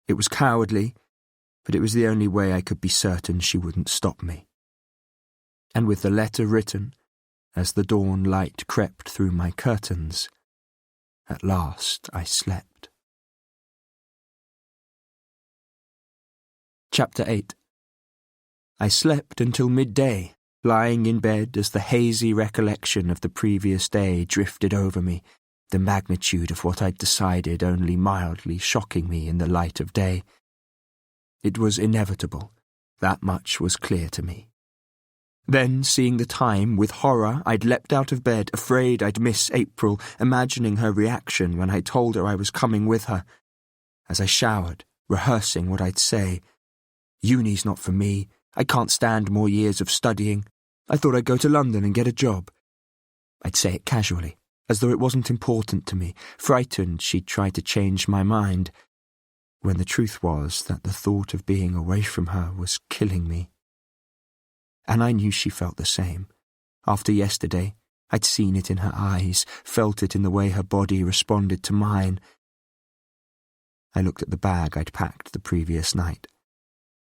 A: It was cowardly, but it was the only way I could be certain she wouldn't stop me. And with the letter written, as the dawn light crept through my curtains, at last I slept. Chapter 8. I slept until midday, lying in bed as the hazy recollection of the previous day drifted over me, the magnitude of what I'd decided only mildly shocking me in the light of day. It was inevitable. That much was clear to me. Then, seeing the time, with horror, I'd leapt out of bed, afraid I'd miss April, imagining her reaction when I told her I was coming with her. As I showered, rehearsing what I'd say. Uni's not for me. I can't stand more years of studying. I thought I'd go to London and get a job. I'd say it casually, as though it wasn't important to me, frightened she'd try to change my mind, when the truth was that the thought of being away from her was killing me. And I knew she felt the same. After yesterday, I'd seen it in her eyes, felt it in the way her body responded to mine. I looked at the bag I'd packed the previous night,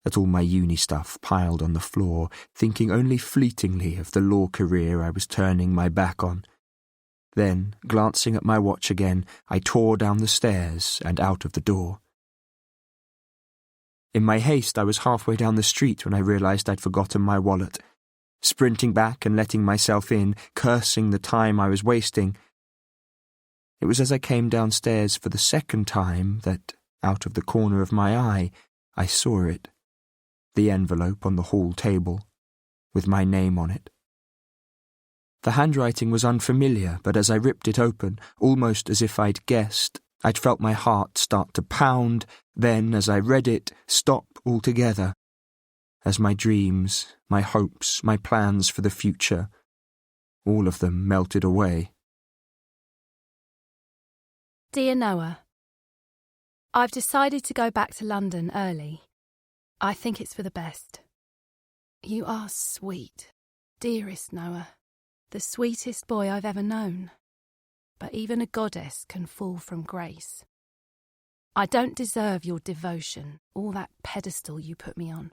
A: at all my uni stuff piled on the floor, thinking only fleetingly of the law career I was turning my back on. Then, glancing at my watch again, I tore down the stairs and out of the door. In my haste, I was halfway down the street when I realised I'd forgotten my wallet. Sprinting back and letting myself in, cursing the time I was wasting. It was as I came downstairs for the second time that, out of the corner of my eye, I saw it. The envelope on the hall table, with my name on it. The handwriting was unfamiliar, but as I ripped it open, almost as if I'd guessed, I'd felt my heart start to pound, then, as I read it, stop altogether. As my dreams, my hopes, my plans for the future, all of them melted away.
C: Dear Noah, I've decided to go back to London early. I think it's for the best. You are sweet, dearest Noah, the sweetest boy I've ever known. But even a goddess can fall from grace. I don't deserve your devotion or that pedestal you put me on.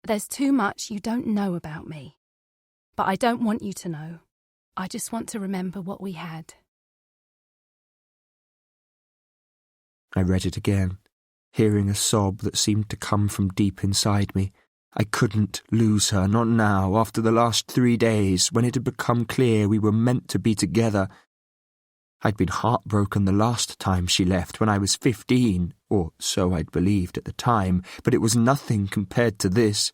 C: There's too much you don't know about me. But I don't want you to know. I just want to remember what we had.
A: I read it again, hearing a sob that seemed to come from deep inside me. I couldn't lose her, not now, after the last 3 days, when it had become clear we were meant to be together. I'd been heartbroken the last time she left, when I was 15, or so I'd believed at the time, but it was nothing compared to this.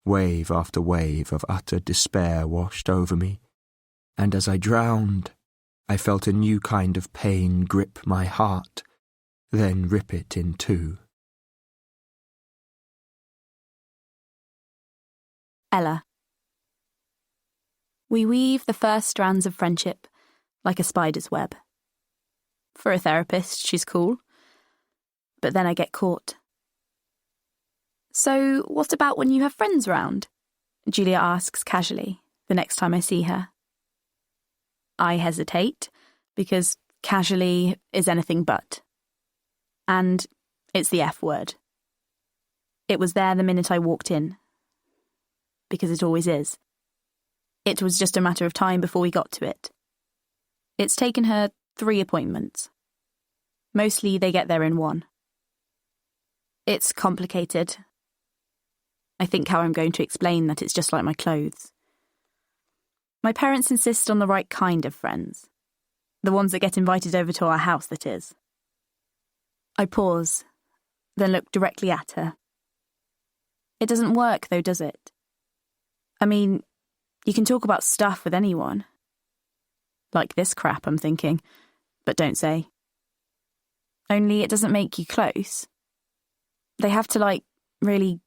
A: Wave after wave of utter despair washed over me, and as I drowned, I felt a new kind of pain grip my heart, then rip it in two.
B: Ella. We weave the first strands of friendship like a spider's web. For a therapist, she's cool. But then I get caught. So, what about when you have friends round? Julia asks casually, the next time I see her. I hesitate, because casually is anything but. And it's the F word. It was there the minute I walked in. Because it always is. It was just a matter of time before we got to it. It's taken her 3 appointments. Mostly they get there in 1. It's complicated. I think how I'm going to explain that it's just like my clothes. My parents insist on the right kind of friends. The ones that get invited over to our house, that is. I pause, then look directly at her. It doesn't work, though, does it? I mean, you can talk about stuff with anyone. Like this crap, I'm thinking, but don't say. Only it doesn't make you close. They have to, really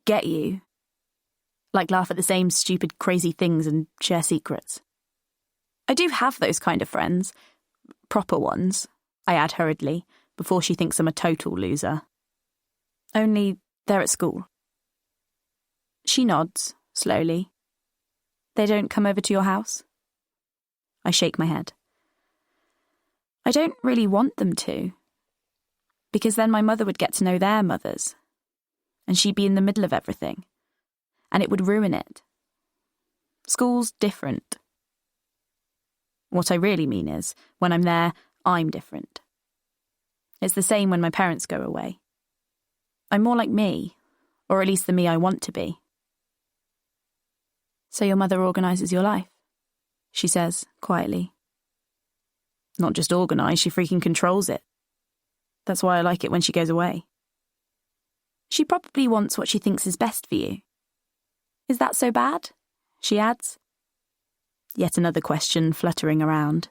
B: get you. Laugh at the same stupid, crazy things and share secrets. I do have those kind of friends. Proper ones, I add hurriedly, before she thinks I'm a total loser. Only they're at school. She nods. Slowly. They don't come over to your house? I shake my head. I don't really want them to. Because then my mother would get to know their mothers. And she'd be in the middle of everything. And it would ruin it. School's different. What I really mean is, when I'm there, I'm different. It's the same when my parents go away. I'm more like me, or at least the me I want to be. So your mother organises your life, she says, quietly. Not just organise, she freaking controls it. That's why I like it when she goes away. She probably wants what she thinks is best for you. Is that so bad? She adds. Yet another question fluttering around.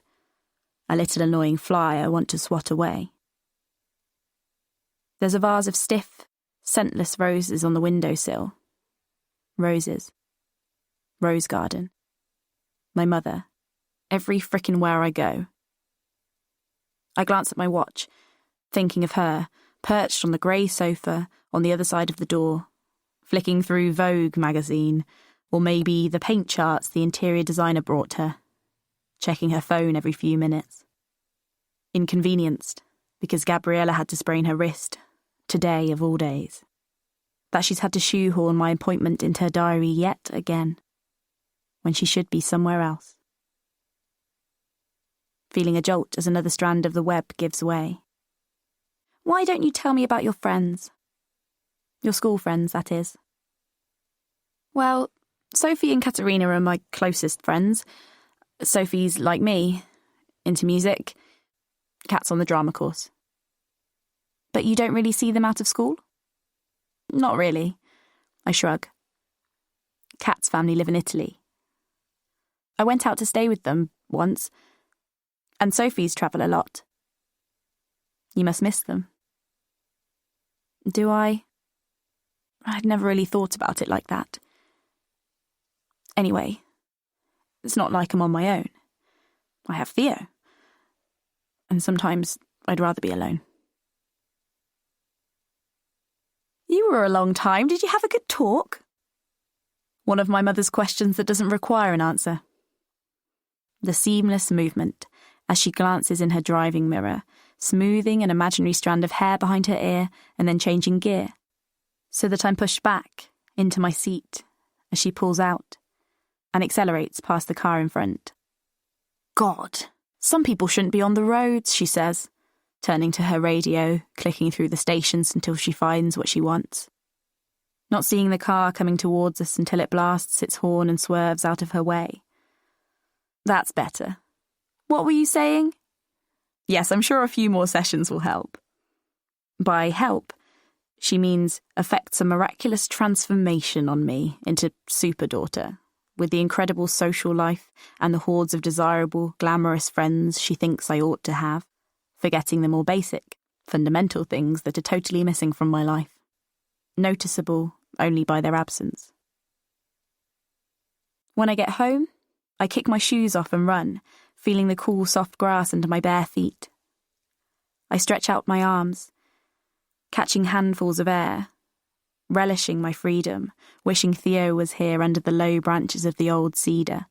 B: A little annoying fly I want to swat away. There's a vase of stiff, scentless roses on the windowsill. Roses. Rose garden. My mother. Every frickin' where I go. I glance at my watch, thinking of her, perched on the grey sofa on the other side of the door, flicking through Vogue magazine, or maybe the paint charts the interior designer brought her, checking her phone every few minutes. Inconvenienced, because Gabriella had to sprain her wrist, today of all days. That she's had to shoehorn my appointment into her diary yet again, when she should be somewhere else. Feeling a jolt as another strand of the web gives way. Why don't you tell me about your friends? Your school friends, that is. Well, Sophie and Katerina are my closest friends. Sophie's like me, into music. Kat's on the drama course. But you don't really see them out of school? Not really. I shrug. Kat's family live in Italy. I went out to stay with them once, and Sophie's travel a lot. You must miss them. Do I? I'd never really thought about it like that. Anyway, it's not like I'm on my own. I have Theo. And sometimes I'd rather be alone. You were a long time. Did you have a good talk? One of my mother's questions that doesn't require an answer. The seamless movement as she glances in her driving mirror, smoothing an imaginary strand of hair behind her ear and then changing gear, so that I'm pushed back into my seat as she pulls out and accelerates past the car in front. God, some people shouldn't be on the roads, she says, turning to her radio, clicking through the stations until she finds what she wants. Not seeing the car coming towards us until it blasts its horn and swerves out of her way. That's better. What were you saying? Yes, I'm sure a few more sessions will help. By help, she means affects a miraculous transformation on me into super daughter, with the incredible social life and the hordes of desirable, glamorous friends she thinks I ought to have, forgetting the more basic, fundamental things that are totally missing from my life, noticeable only by their absence. When I get home, I kick my shoes off and run, feeling the cool, soft grass under my bare feet. I stretch out my arms, catching handfuls of air, relishing my freedom, wishing Theo was here under the low branches of the old cedar,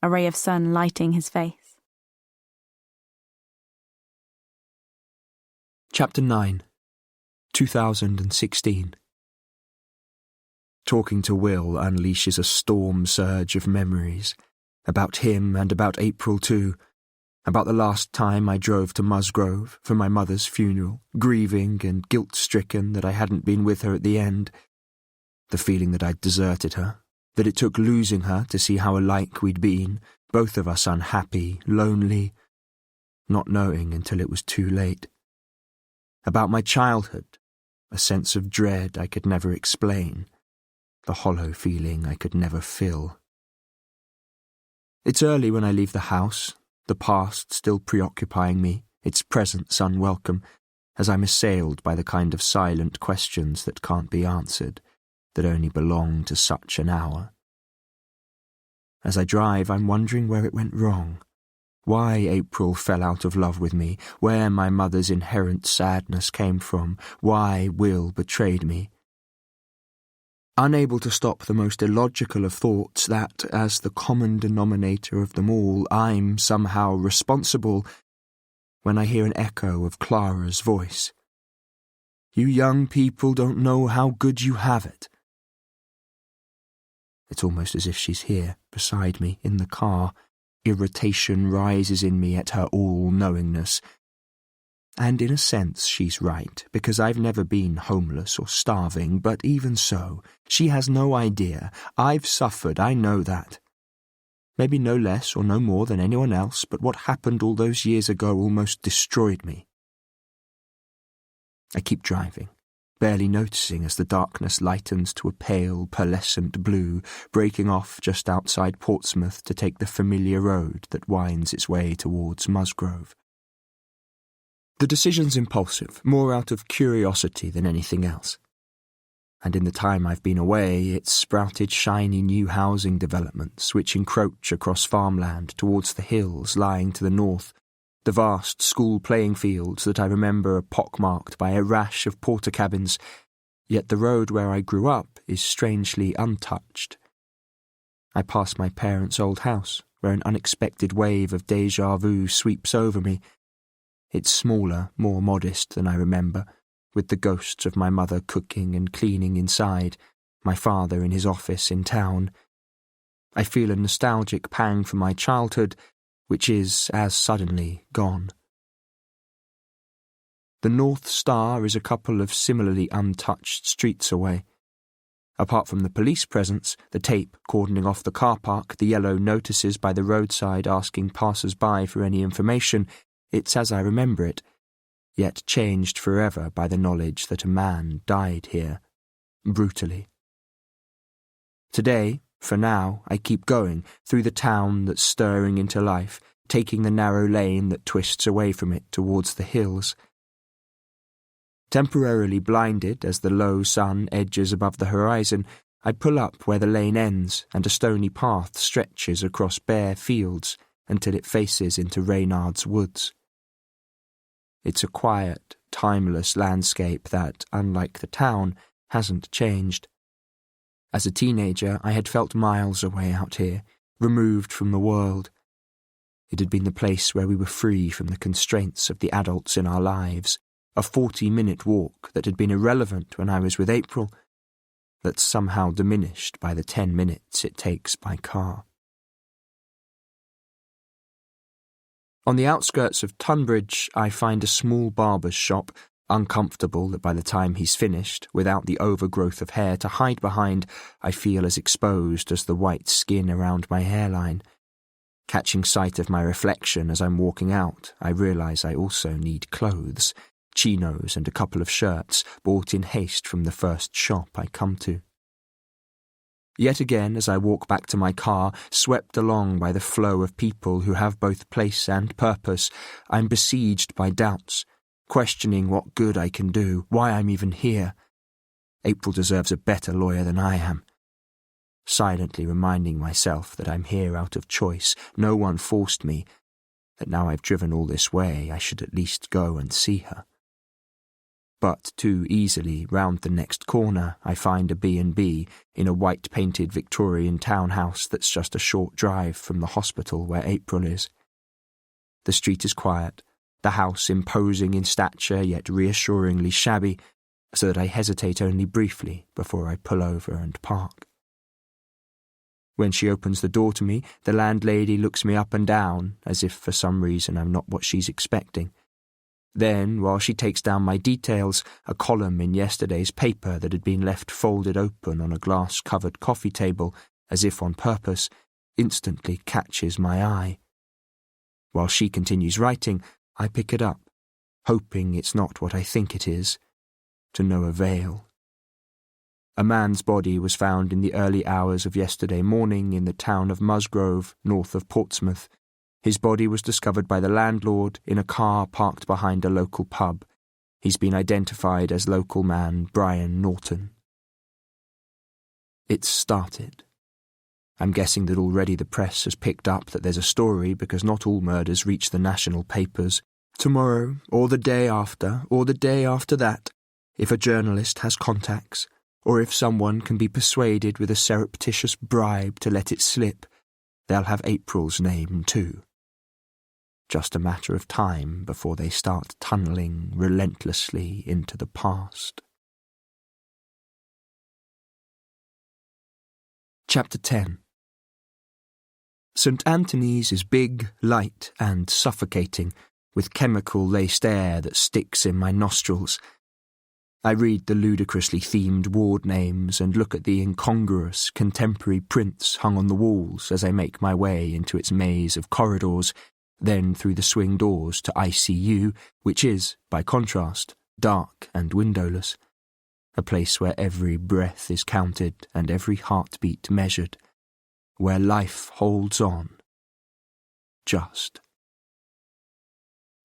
B: a ray of sun lighting his face.
A: Chapter 9, 2016. Talking to Will unleashes a storm surge of memories, about him and about April too, about the last time I drove to Musgrove for my mother's funeral, grieving and guilt-stricken that I hadn't been with her at the end, the feeling that I'd deserted her, that it took losing her to see how alike we'd been, both of us unhappy, lonely, not knowing until it was too late. About my childhood, a sense of dread I could never explain, the hollow feeling I could never fill. It's early when I leave the house, the past still preoccupying me, its presence unwelcome, as I'm assailed by the kind of silent questions that can't be answered, that only belong to such an hour. As I drive, I'm wondering where it went wrong, why April fell out of love with me, where my mother's inherent sadness came from, why Will betrayed me. Unable to stop the most illogical of thoughts that, as the common denominator of them all, I'm somehow responsible, when I hear an echo of Clara's voice. You young people don't know how good you have it. It's almost as if she's here, beside me, in the car. Irritation rises in me at her all-knowingness. And in a sense she's right, because I've never been homeless or starving, but even so, she has no idea. I've suffered, I know that. Maybe no less or no more than anyone else, but what happened all those years ago almost destroyed me. I keep driving, barely noticing as the darkness lightens to a pale, pearlescent blue, breaking off just outside Portsmouth to take the familiar road that winds its way towards Musgrove. The decision's impulsive, more out of curiosity than anything else. And in the time I've been away, it's sprouted shiny new housing developments which encroach across farmland towards the hills lying to the north, the vast school playing fields that I remember are pockmarked by a rash of porter cabins, yet the road where I grew up is strangely untouched. I pass my parents' old house, where an unexpected wave of déjà vu sweeps over me. It's smaller, more modest than I remember, with the ghosts of my mother cooking and cleaning inside, my father in his office in town. I feel a nostalgic pang for my childhood, which is, as suddenly, gone. The North Star is a couple of similarly untouched streets away. Apart from the police presence, the tape cordoning off the car park, the yellow notices by the roadside asking passers-by for any information, it's as I remember it, yet changed forever by the knowledge that a man died here, brutally. Today, for now, I keep going, through the town that's stirring into life, taking the narrow lane that twists away from it towards the hills. Temporarily blinded as the low sun edges above the horizon, I pull up where the lane ends and a stony path stretches across bare fields until it faces into Reynard's woods. It's a quiet, timeless landscape that, unlike the town, hasn't changed. As a teenager, I had felt miles away out here, removed from the world. It had been the place where we were free from the constraints of the adults in our lives, a 40-minute walk that had been irrelevant when I was with April, that's somehow diminished by the 10 minutes it takes by car. On the outskirts of Tunbridge, I find a small barber's shop, uncomfortable that by the time he's finished, without the overgrowth of hair to hide behind, I feel as exposed as the white skin around my hairline. Catching sight of my reflection as I'm walking out, I realise I also need clothes, chinos and a couple of shirts, bought in haste from the first shop I come to. Yet again, as I walk back to my car, swept along by the flow of people who have both place and purpose, I'm besieged by doubts, questioning what good I can do, why I'm even here. April deserves a better lawyer than I am. Silently reminding myself that I'm here out of choice, no one forced me, that now I've driven all this way, I should at least go and see her. But too easily, round the next corner, I find a B&B in a white-painted Victorian townhouse that's just a short drive from the hospital where April is. The street is quiet, the house imposing in stature yet reassuringly shabby, so that I hesitate only briefly before I pull over and park. When she opens the door to me, the landlady looks me up and down, as if for some reason I'm not what she's expecting. Then, while she takes down my details, a column in yesterday's paper that had been left folded open on a glass-covered coffee table, as if on purpose, instantly catches my eye. While she continues writing, I pick it up, hoping it's not what I think it is, to no avail. A man's body was found in the early hours of yesterday morning in the town of Musgrove, north of Portsmouth. His body was discovered by the landlord in a car parked behind a local pub. He's been identified as local man Brian Norton. It's started. I'm guessing that already the press has picked up that there's a story because not all murders reach the national papers. Tomorrow, or the day after, or the day after that, if a journalist has contacts, or if someone can be persuaded with a surreptitious bribe to let it slip, they'll have April's name too. Just a matter of time before they start tunnelling relentlessly into the past. Chapter 10. St. Anthony's is big, light, and suffocating, with chemical-laced air that sticks in my nostrils. I read the ludicrously themed ward names and look at the incongruous contemporary prints hung on the walls as I make my way into its maze of corridors, then through the swing doors to ICU, which is, by contrast, dark and windowless, a place where every breath is counted and every heartbeat measured, where life holds on. Just.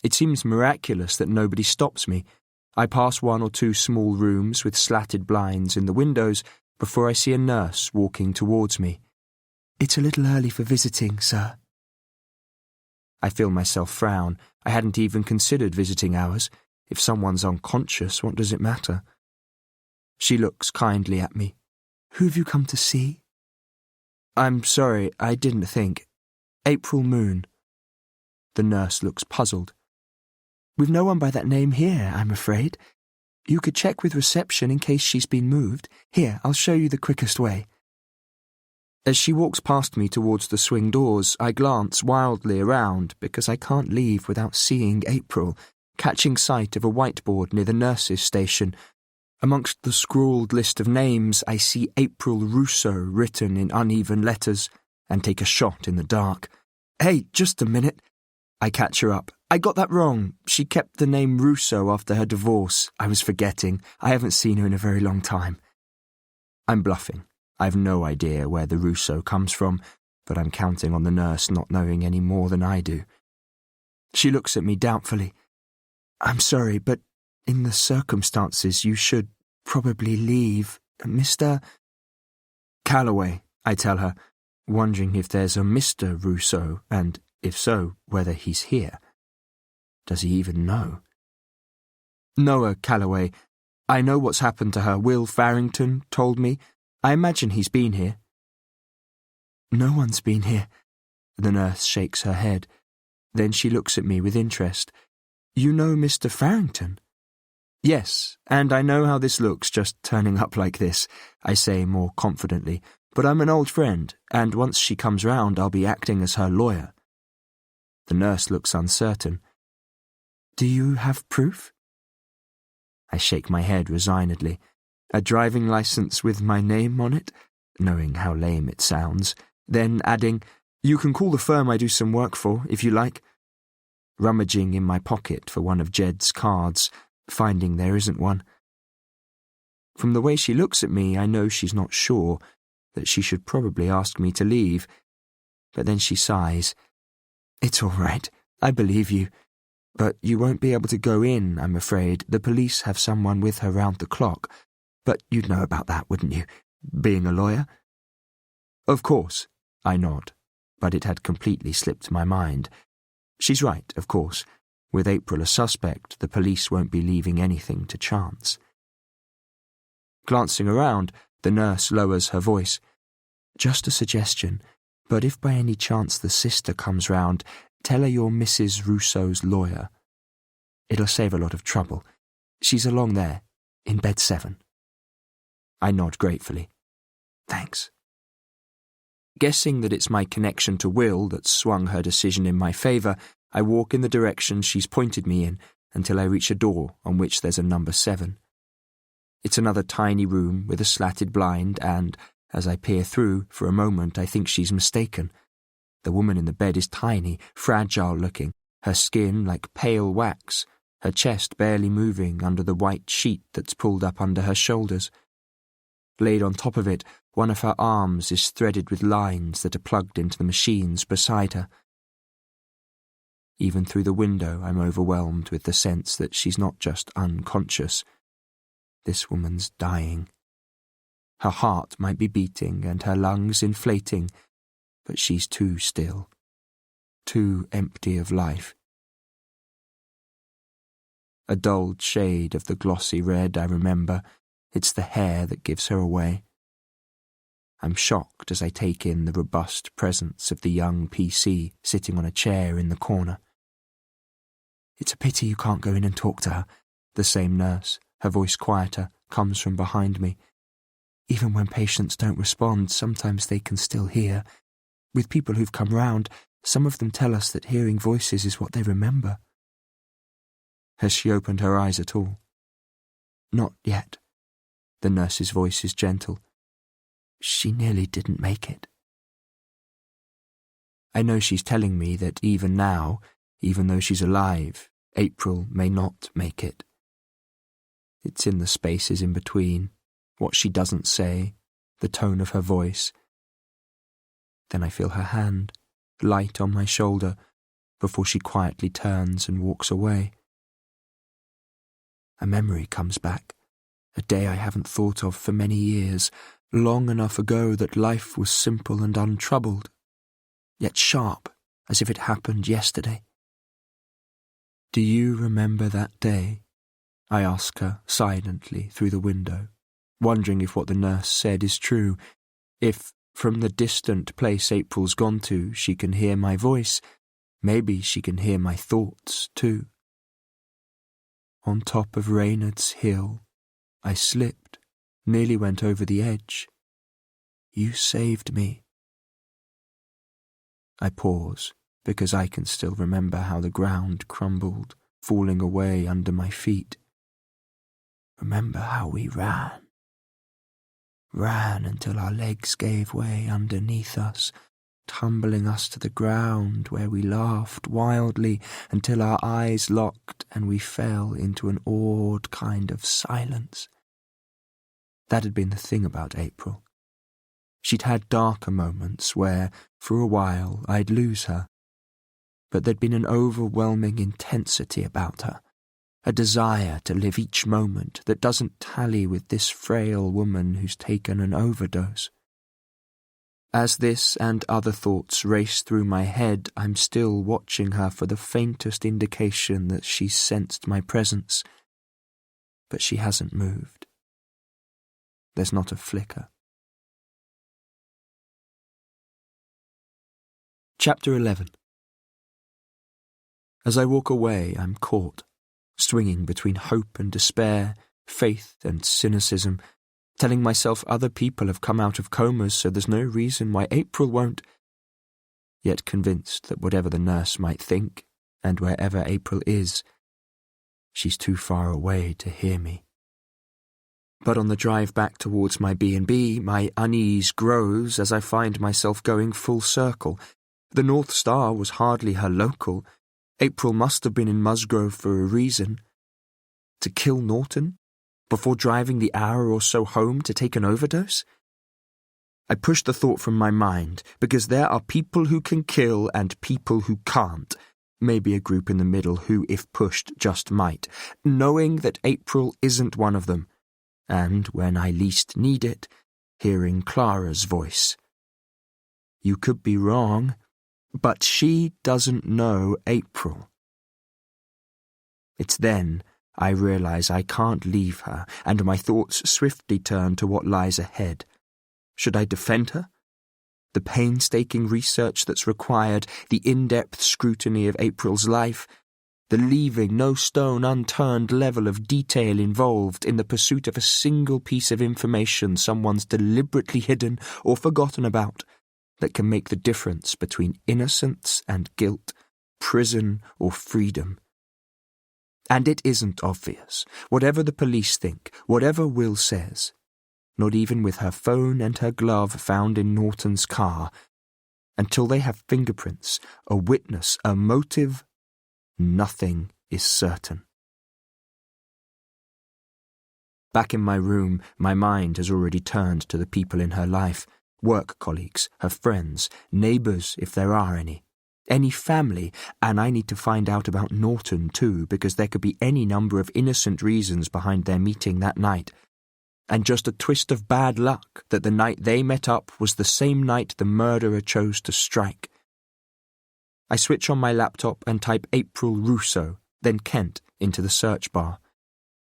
A: It seems miraculous that nobody stops me. I pass one or two small rooms with slatted blinds in the windows before I see a nurse walking towards me. "It's a little early for visiting, sir." I feel myself frown. I hadn't even considered visiting hours. If someone's unconscious, what does it matter? She looks kindly at me. "Who have you come to see?" "I'm sorry, I didn't think. April Moon." The nurse looks puzzled. "We've no one by that name here, I'm afraid. You could check with reception in case she's been moved. Here, I'll show you the quickest way." As she walks past me towards the swing doors, I glance wildly around because I can't leave without seeing April, catching sight of a whiteboard near the nurses' station. Amongst the scrawled list of names, I see April Rousseau written in uneven letters and take a shot in the dark. "Hey, just a minute." I catch her up. "I got that wrong. She kept the name Rousseau after her divorce. I was forgetting. I haven't seen her in a very long time." I'm bluffing. I've no idea where the Rousseau comes from, but I'm counting on the nurse not knowing any more than I do. She looks at me doubtfully. "I'm sorry, but in the circumstances you should probably leave. Mr. "Calloway," I tell her, wondering if there's a Mr. Rousseau, and, if so, whether he's here. Does he even know? "Noah Calloway. I know what's happened to her. Will Farrington told me. I imagine he's been here." "No one's been here." The nurse shakes her head. Then she looks at me with interest. "You know Mr. Farrington?" "Yes, and I know how this looks just turning up like this," I say more confidently. "But I'm an old friend, and once she comes round I'll be acting as her lawyer." The nurse looks uncertain. "Do you have proof?" I shake my head resignedly. "A driving licence with my name on it?" knowing how lame it sounds. Then adding, "You can call the firm I do some work for, if you like." Rummaging in my pocket for one of Jed's cards, finding there isn't one. From the way she looks at me, I know she's not sure, that she should probably ask me to leave. But then she sighs. "It's all right. I believe you. But you won't be able to go in, I'm afraid. The police have someone with her round the clock. But you'd know about that, wouldn't you, being a lawyer?" "Of course," I nod, but it had completely slipped my mind. She's right, of course. With April a suspect, the police won't be leaving anything to chance. Glancing around, the nurse lowers her voice. "Just a suggestion, but if by any chance the sister comes round, tell her you're Mrs. Rousseau's lawyer. It'll save a lot of trouble. She's along there, in bed 7. I nod gratefully. "Thanks." Guessing that it's my connection to Will that's swung her decision in my favour, I walk in the direction she's pointed me in until I reach a door on which there's a number 7. It's another tiny room with a slatted blind and, as I peer through, for a moment I think she's mistaken. The woman in the bed is tiny, fragile-looking, her skin like pale wax, her chest barely moving under the white sheet that's pulled up under her shoulders. Laid on top of it, one of her arms is threaded with lines that are plugged into the machines beside her. Even through the window, I'm overwhelmed with the sense that she's not just unconscious. This woman's dying. Her heart might be beating and her lungs inflating, but she's too still, too empty of life. A dulled shade of the glossy red, I remember. It's the hair that gives her away. I'm shocked as I take in the robust presence of the young PC sitting on a chair in the corner. "It's a pity you can't go in and talk to her," the same nurse, her voice quieter, comes from behind me. "Even when patients don't respond, sometimes they can still hear. With people who've come round, some of them tell us that hearing voices is what they remember." Has she opened her eyes at all? Not yet. The nurse's voice is gentle. She nearly didn't make it. I know she's telling me that even now, even though she's alive, April may not make it. It's in the spaces in between, what she doesn't say, the tone of her voice. Then I feel her hand, light on my shoulder, before she quietly turns and walks away. A memory comes back, a day I haven't thought of for many years, long enough ago that life was simple and untroubled, yet sharp, as if it happened yesterday. Do you remember that day? I ask her silently through the window, wondering if what the nurse said is true, if, from the distant place April's gone to, she can hear my voice. Maybe she can hear my thoughts, too. On top of Reynard's Hill, I slipped, nearly went over the edge. You saved me. I pause, because I can still remember how the ground crumbled, falling away under my feet. Remember how we ran until our legs gave way underneath us, tumbling us to the ground where we laughed wildly until our eyes locked and we fell into an awed kind of silence. That had been the thing about April. She'd had darker moments where, for a while, I'd lose her, but there'd been an overwhelming intensity about her, a desire to live each moment that doesn't tally with this frail woman who's taken an overdose. As this and other thoughts race through my head, I'm still watching her for the faintest indication that she's sensed my presence. But she hasn't moved. There's not a flicker. Chapter 11. As I walk away, I'm caught, swinging between hope and despair, faith and cynicism, telling myself other people have come out of comas, so there's no reason why April won't, yet convinced that whatever the nurse might think, and wherever April is, she's too far away to hear me. But on the drive back towards my B&B, my unease grows as I find myself going full circle. The North Star was hardly her local. April must have been in Musgrove for a reason. To kill Norton? Before driving the hour or so home to take an overdose? I push the thought from my mind, because there are people who can kill and people who can't, maybe a group in the middle who, if pushed, just might, knowing that April isn't one of them, and, when I least need it, hearing Clara's voice. You could be wrong, but she doesn't know April. It's then I realize I can't leave her, and my thoughts swiftly turn to what lies ahead. Should I defend her? The painstaking research that's required, the in-depth scrutiny of April's life, the leaving no stone unturned level of detail involved in the pursuit of a single piece of information someone's deliberately hidden or forgotten about, that can make the difference between innocence and guilt, prison or freedom. And it isn't obvious, whatever the police think, whatever Will says. Not even with her phone and her glove found in Norton's car. Until they have fingerprints, a witness, a motive, nothing is certain. Back in my room, my mind has already turned to the people in her life, work colleagues, her friends, neighbours if there are any family, and I need to find out about Norton too, because there could be any number of innocent reasons behind their meeting that night. And just a twist of bad luck that the night they met up was the same night the murderer chose to strike. I switch on my laptop and type April Russo, then Kent, into the search bar.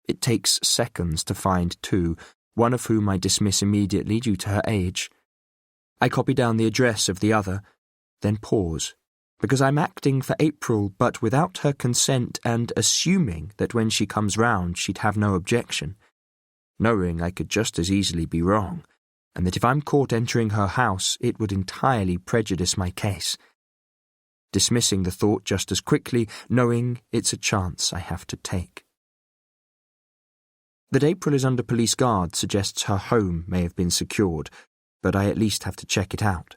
A: It takes seconds to find two, one of whom I dismiss immediately due to her age. I copy down the address of the other, then pause, because I'm acting for April but without her consent and assuming that when she comes round she'd have no objection, knowing I could just as easily be wrong, and that if I'm caught entering her house it would entirely prejudice my case. dismissing the thought just as quickly, knowing it's a chance I have to take. That April is under police guard suggests her home may have been secured, but I at least have to check it out.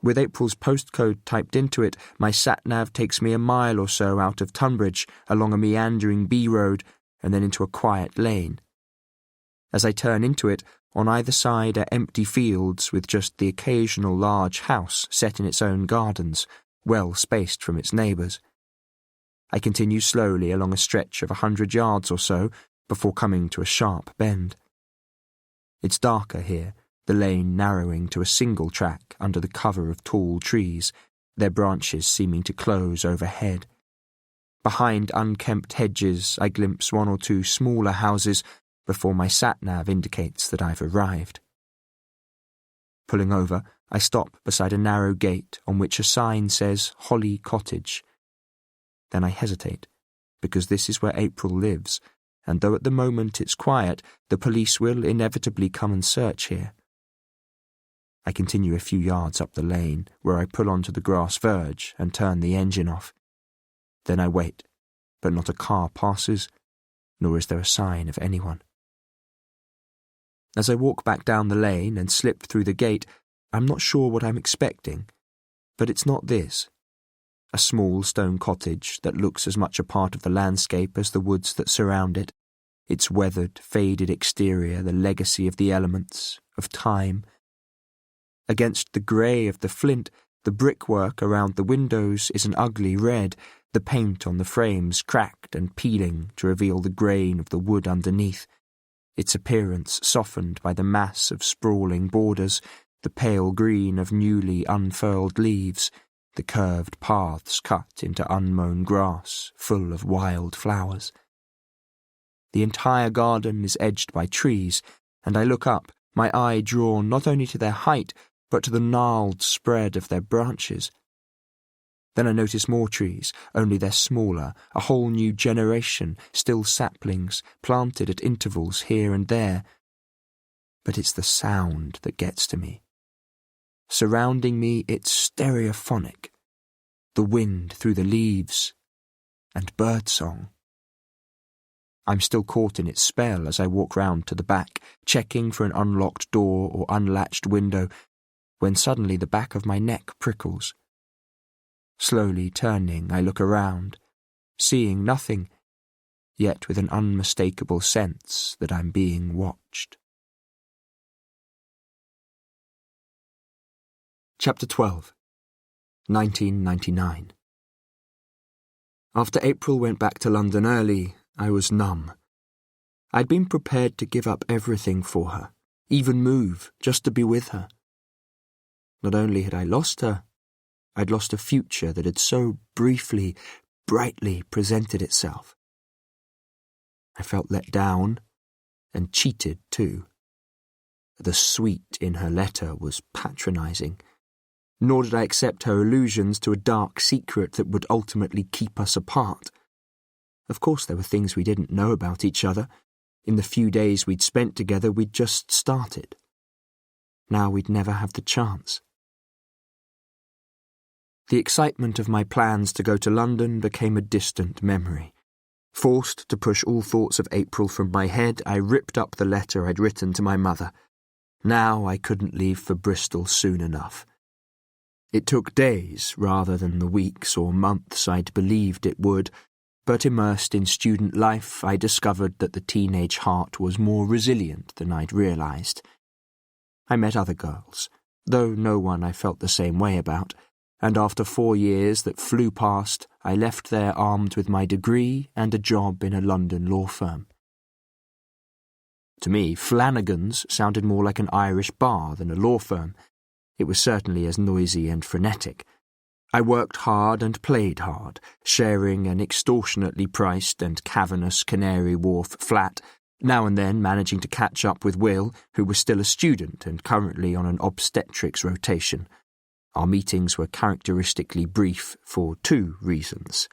A: With April's postcode typed into it, my sat-nav takes me a mile or so out of Tunbridge, along a meandering B-road, and then into a quiet lane. As I turn into it, on either side are empty fields with just the occasional large house set in its own gardens, well spaced from its neighbours. I continue slowly along a stretch of 100 yards or so before coming to a sharp bend. It's darker here, the lane narrowing to a single track under the cover of tall trees, their branches seeming to close overhead. Behind unkempt hedges, I glimpse one or two smaller houses before my sat-nav indicates that I've arrived. Pulling over, I stop beside a narrow gate on which a sign says Holly Cottage. Then I hesitate, because this is where April lives, and though at the moment it's quiet, the police will inevitably come and search here. I continue a few yards up the lane, where I pull onto the grass verge and turn the engine off. Then I wait, but not a car passes, nor is there a sign of anyone. As I walk back down the lane and slip through the gate, I'm not sure what I'm expecting, but it's not this. A small stone cottage that looks as much a part of the landscape as the woods that surround it, its weathered, faded exterior the legacy of the elements, of time. Against the grey of the flint, the brickwork around the windows is an ugly red, the paint on the frames cracked and peeling to reveal the grain of the wood underneath, its appearance softened by the mass of sprawling borders, the pale green of newly unfurled leaves, the curved paths cut into unmown grass full of wild flowers. The entire garden is edged by trees, and I look up, my eye drawn not only to their height, but to the gnarled spread of their branches. Then I notice more trees, only they're smaller, a whole new generation, still saplings, planted at intervals here and there. But it's the sound that gets to me. Surrounding me, it's stereophonic. The wind through the leaves, and birdsong. I'm still caught in its spell as I walk round to the back, checking for an unlocked door or unlatched window, when suddenly the back of my neck prickles. Slowly turning, I look around, seeing nothing, yet with an unmistakable sense that I'm being watched. Chapter 12, 1999. After April went back to London early, I was numb. I'd been prepared to give up everything for her, even move, just to be with her. Not only had I lost her, I'd lost a future that had so briefly, brightly presented itself. I felt let down, and cheated too. The sweet in her letter was patronising, nor did I accept her allusions to a dark secret that would ultimately keep us apart. Of course there were things we didn't know about each other. In the few days we'd spent together, we'd just started. Now we'd never have the chance. The excitement of my plans to go to London became a distant memory. Forced to push all thoughts of April from my head, I ripped up the letter I'd written to my mother. Now I couldn't leave for Bristol soon enough. It took days rather than the weeks or months I'd believed it would, but immersed in student life, I discovered that the teenage heart was more resilient than I'd realised. I met other girls, though no one I felt the same way about, and after 4 years that flew past, I left there armed with my degree and a job in a London law firm. To me, Flanagan's sounded more like an Irish bar than a law firm. It was certainly as noisy and frenetic. I worked hard and played hard, sharing an extortionately priced and cavernous Canary Wharf flat, now and then managing to catch up with Will, who was still a student and currently on an obstetrics rotation. Our meetings were characteristically brief for 2 reasons.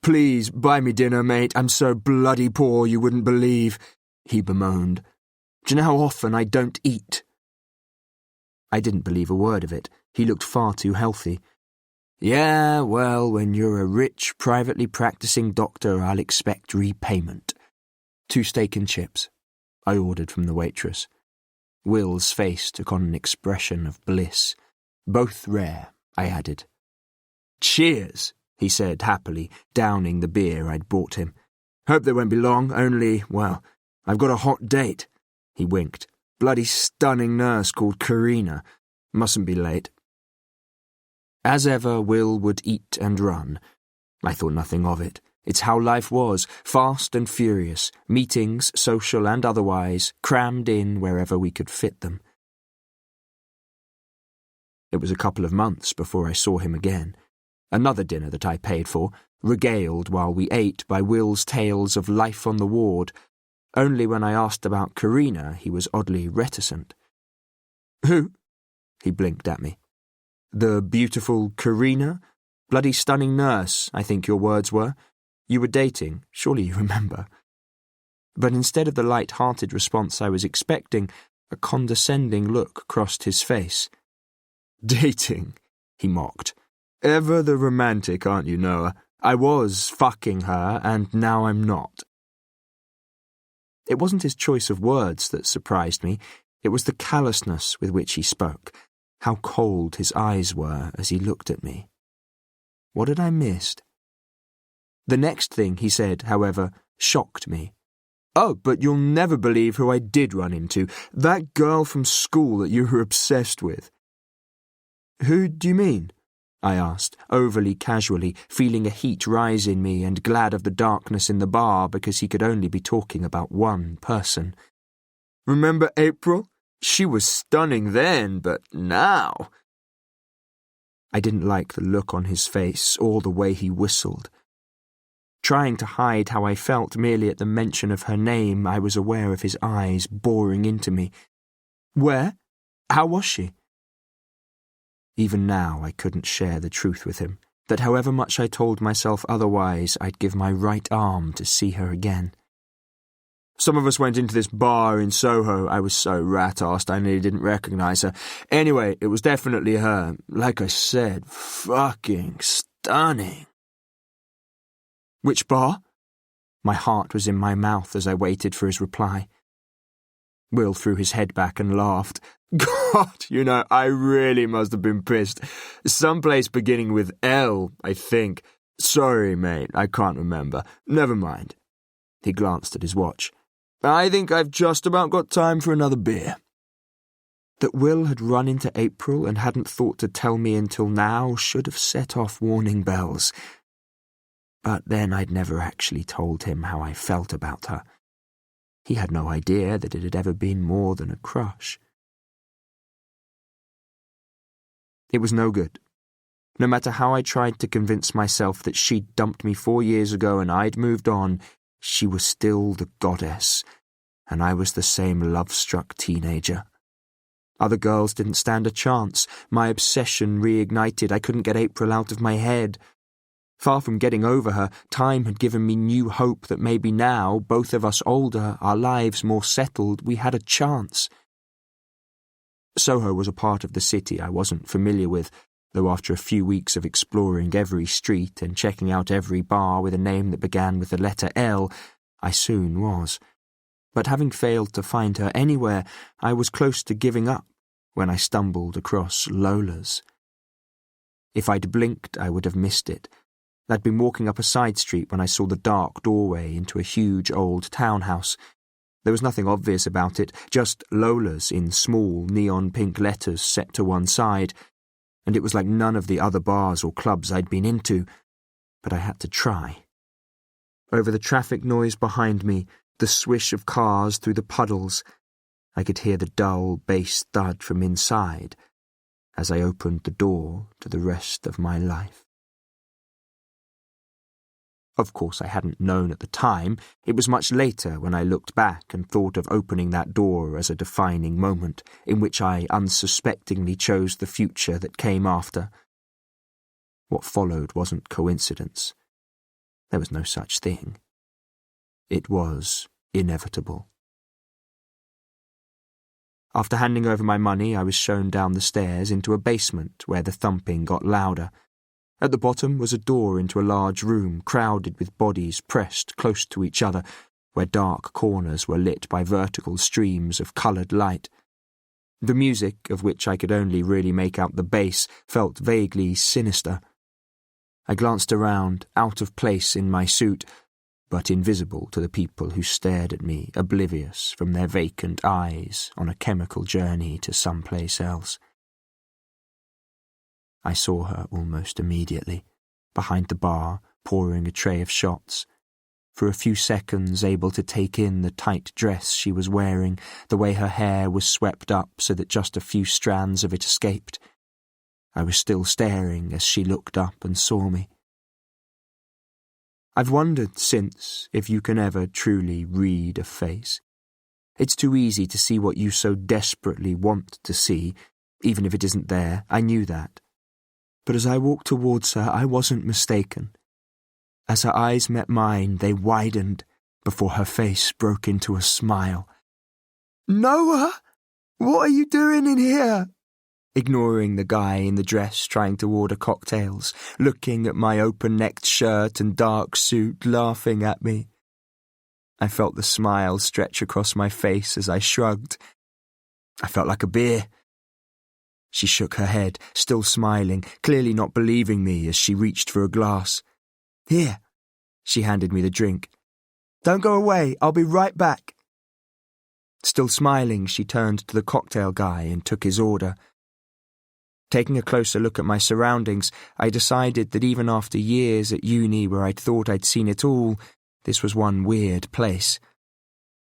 A: "Please, buy me dinner, mate. I'm so bloody poor you wouldn't believe," he bemoaned. "Do you know how often I don't eat?" I didn't believe a word of it. He looked far too healthy. Yeah, well, when you're a rich, privately practicing doctor, I'll expect repayment. 2 steak and chips, I ordered from the waitress. Will's face took on an expression of bliss. Both rare, I added. Cheers, he said happily, downing the beer I'd bought him. Hope they won't be long, only, well, I've got a hot date. He winked. Bloody stunning nurse called Karina. Mustn't be late. As ever, Will would eat and run. I thought nothing of it. It's how life was, fast and furious, meetings, social and otherwise, crammed in wherever we could fit them. It was a couple of months before I saw him again. Another dinner that I paid for, regaled while we ate by Will's tales of life on the ward. Only when I asked about Karina, he was oddly reticent. Who? He blinked at me. The beautiful Karina? Bloody stunning nurse, I think your words were. You were dating, surely you remember. But instead of the light-hearted response I was expecting, a condescending look crossed his face. Dating, he mocked. Ever the romantic, aren't you, Noah? I was fucking her, and now I'm not. It wasn't his choice of words that surprised me. It was the callousness with which he spoke, how cold his eyes were as he looked at me. What had I missed? The next thing he said, however, shocked me. Oh, but you'll never believe who I did run into. That girl from school that you were obsessed with. Who do you mean? I asked, overly casually, feeling a heat rise in me and glad of the darkness in the bar because he could only be talking about one person. Remember April? She was stunning then, but now... I didn't like the look on his face or the way he whistled. Trying to hide how I felt merely at the mention of her name, I was aware of his eyes boring into me. Where? How was she? Even now I couldn't share the truth with him, that however much I told myself otherwise, I'd give my right arm to see her again. Some of us went into this bar in Soho. I was so rat-arsed I nearly didn't recognise her. Anyway, it was definitely her. Like I said, fucking stunning. Which bar? My heart was in my mouth as I waited for his reply. Will threw his head back and laughed. God, I really must have been pissed. Someplace beginning with L, I think. Sorry, mate, I can't remember. Never mind. He glanced at his watch. I think I've just about got time for another beer. That Will had run into April and hadn't thought to tell me until now should have set off warning bells. But then I'd never actually told him how I felt about her. He had no idea that it had ever been more than a crush. It was no good. No matter how I tried to convince myself that she'd dumped me 4 years ago and I'd moved on, she was still the goddess, and I was the same love-struck teenager. Other girls didn't stand a chance. My obsession reignited. I couldn't get April out of my head. Far from getting over her, time had given me new hope that maybe now, both of us older, our lives more settled, we had a chance. Soho was a part of the city I wasn't familiar with, though after a few weeks of exploring every street and checking out every bar with a name that began with the letter L, I soon was. But having failed to find her anywhere, I was close to giving up when I stumbled across Lola's. If I'd blinked, I would have missed it. I'd been walking up a side street when I saw the dark doorway into a huge old townhouse. There was nothing obvious about it, just Lola's in small neon pink letters set to one side, and it was like none of the other bars or clubs I'd been into, but I had to try. Over the traffic noise behind me, the swish of cars through the puddles, I could hear the dull bass thud from inside as I opened the door to the rest of my life. Of course, I hadn't known at the time. It was much later when I looked back and thought of opening that door as a defining moment in which I unsuspectingly chose the future that came after. What followed wasn't coincidence. There was no such thing. It was inevitable. After handing over my money, I was shown down the stairs into a basement where the thumping got louder. At the bottom was a door into a large room crowded with bodies pressed close to each other, where dark corners were lit by vertical streams of coloured light. The music, of which I could only really make out the bass, felt vaguely sinister. I glanced around, out of place in my suit, but invisible to the people who stared at me, oblivious from their vacant eyes on a chemical journey to someplace else. I saw her almost immediately, behind the bar, pouring a tray of shots. For a few seconds able to take in the tight dress she was wearing, the way her hair was swept up so that just a few strands of it escaped. I was still staring as she looked up and saw me. I've wondered since if you can ever truly read a face. It's too easy to see what you so desperately want to see, even if it isn't there. I knew that. But as I walked towards her, I wasn't mistaken. As her eyes met mine, they widened before her face broke into a smile. "Noah, what are you doing in here?" Ignoring the guy in the dress trying to order cocktails, looking at my open-necked shirt and dark suit, laughing at me. I felt the smile stretch across my face as I shrugged. I felt like a beer. She shook her head, still smiling, clearly not believing me as she reached for a glass. "Here." She handed me the drink. "Don't go away, I'll be right back." Still smiling, she turned to the cocktail guy and took his order. Taking a closer look at my surroundings, I decided that even after years at uni where I'd thought I'd seen it all, this was one weird place.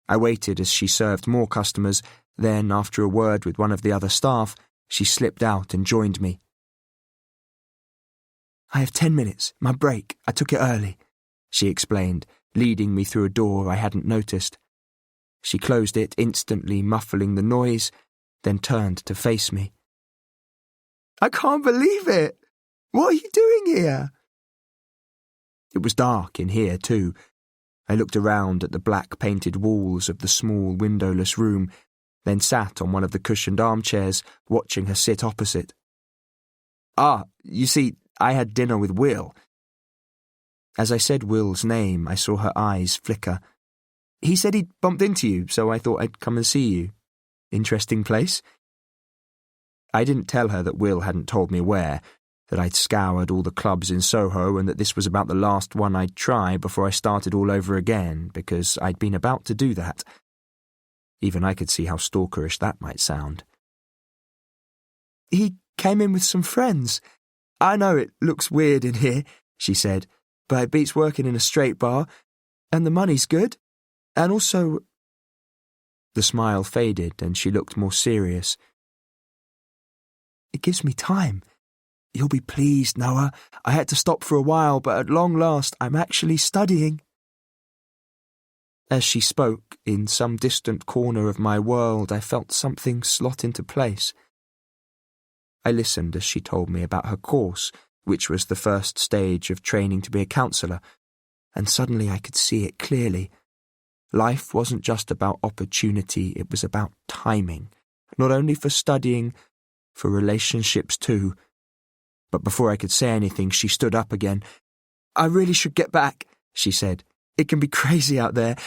A: I waited as she served more customers, then, after a word with one of the other staff, she slipped out and joined me. "I have 10 minutes, my break. I took it early," she explained, leading me through a door I hadn't noticed. She closed it, instantly muffling the noise, then turned to face me. "I can't believe it! What are you doing here?" It was dark in here, too. I looked around at the black-painted walls of the small, windowless room, then sat on one of the cushioned armchairs, watching her sit opposite. You see, I had dinner with Will." As I said Will's name, I saw her eyes flicker. "He said he'd bumped into you, so I thought I'd come and see you. Interesting place?" I didn't tell her that Will hadn't told me where, that I'd scoured all the clubs in Soho and that this was about the last one I'd try before I started all over again, because I'd been about to do that. Even I could see how stalkerish that might sound. "He came in with some friends. I know it looks weird in here," she said, "but it beats working in a straight bar, and the money's good. And also—" The smile faded and she looked more serious. "It gives me time. You'll be pleased, Noah. I had to stop for a while, but at long last I'm actually studying." As she spoke, in some distant corner of my world, I felt something slot into place. I listened as she told me about her course, which was the first stage of training to be a counsellor, and suddenly I could see it clearly. Life wasn't just about opportunity, it was about timing, not only for studying, for relationships too. But before I could say anything, she stood up again. "I really should get back," she said. "It can be crazy out there.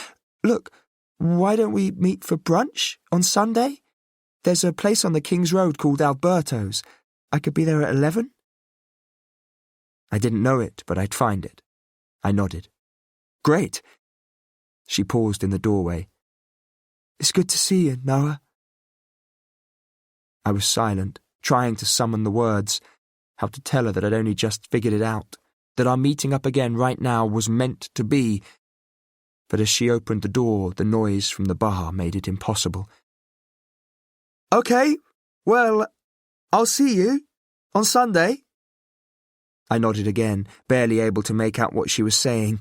A: Look, why don't we meet for brunch on Sunday? There's a place on the King's Road called Alberto's. I could be there at 11. I didn't know it, but I'd find it. I nodded. "Great." She paused in the doorway. "It's good to see you, Noah." I was silent, trying to summon the words, how to tell her that I'd only just figured it out, that our meeting up again right now was meant to be. But as she opened the door, the noise from the bar made it impossible. "Okay, well, I'll see you on Sunday." I nodded again, barely able to make out what she was saying.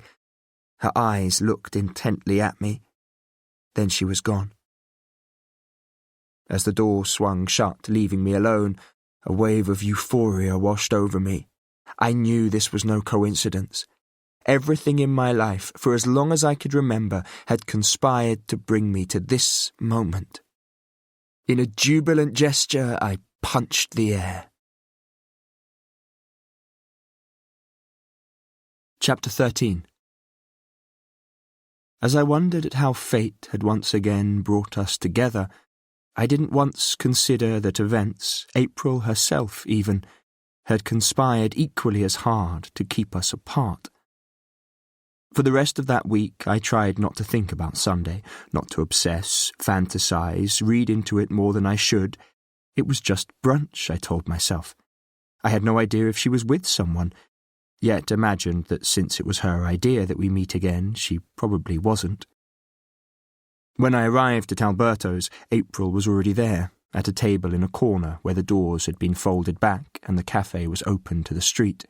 A: Her eyes looked intently at me. Then she was gone. As the door swung shut, leaving me alone, a wave of euphoria washed over me. I knew this was no coincidence. Everything in my life, for as long as I could remember, had conspired to bring me to this moment. In a jubilant gesture, I punched the air. Chapter 13. As I wondered at how fate had once again brought us together, I didn't once consider that events, April herself even, had conspired equally as hard to keep us apart. For the rest of that week I tried not to think about Sunday, not to obsess, fantasize, read into it more than I should. It was just brunch, I told myself. I had no idea if she was with someone, yet imagined that since it was her idea that we meet again, she probably wasn't. When I arrived at Alberto's, April was already there, at a table in a corner where the doors had been folded back and the cafe was open to the street.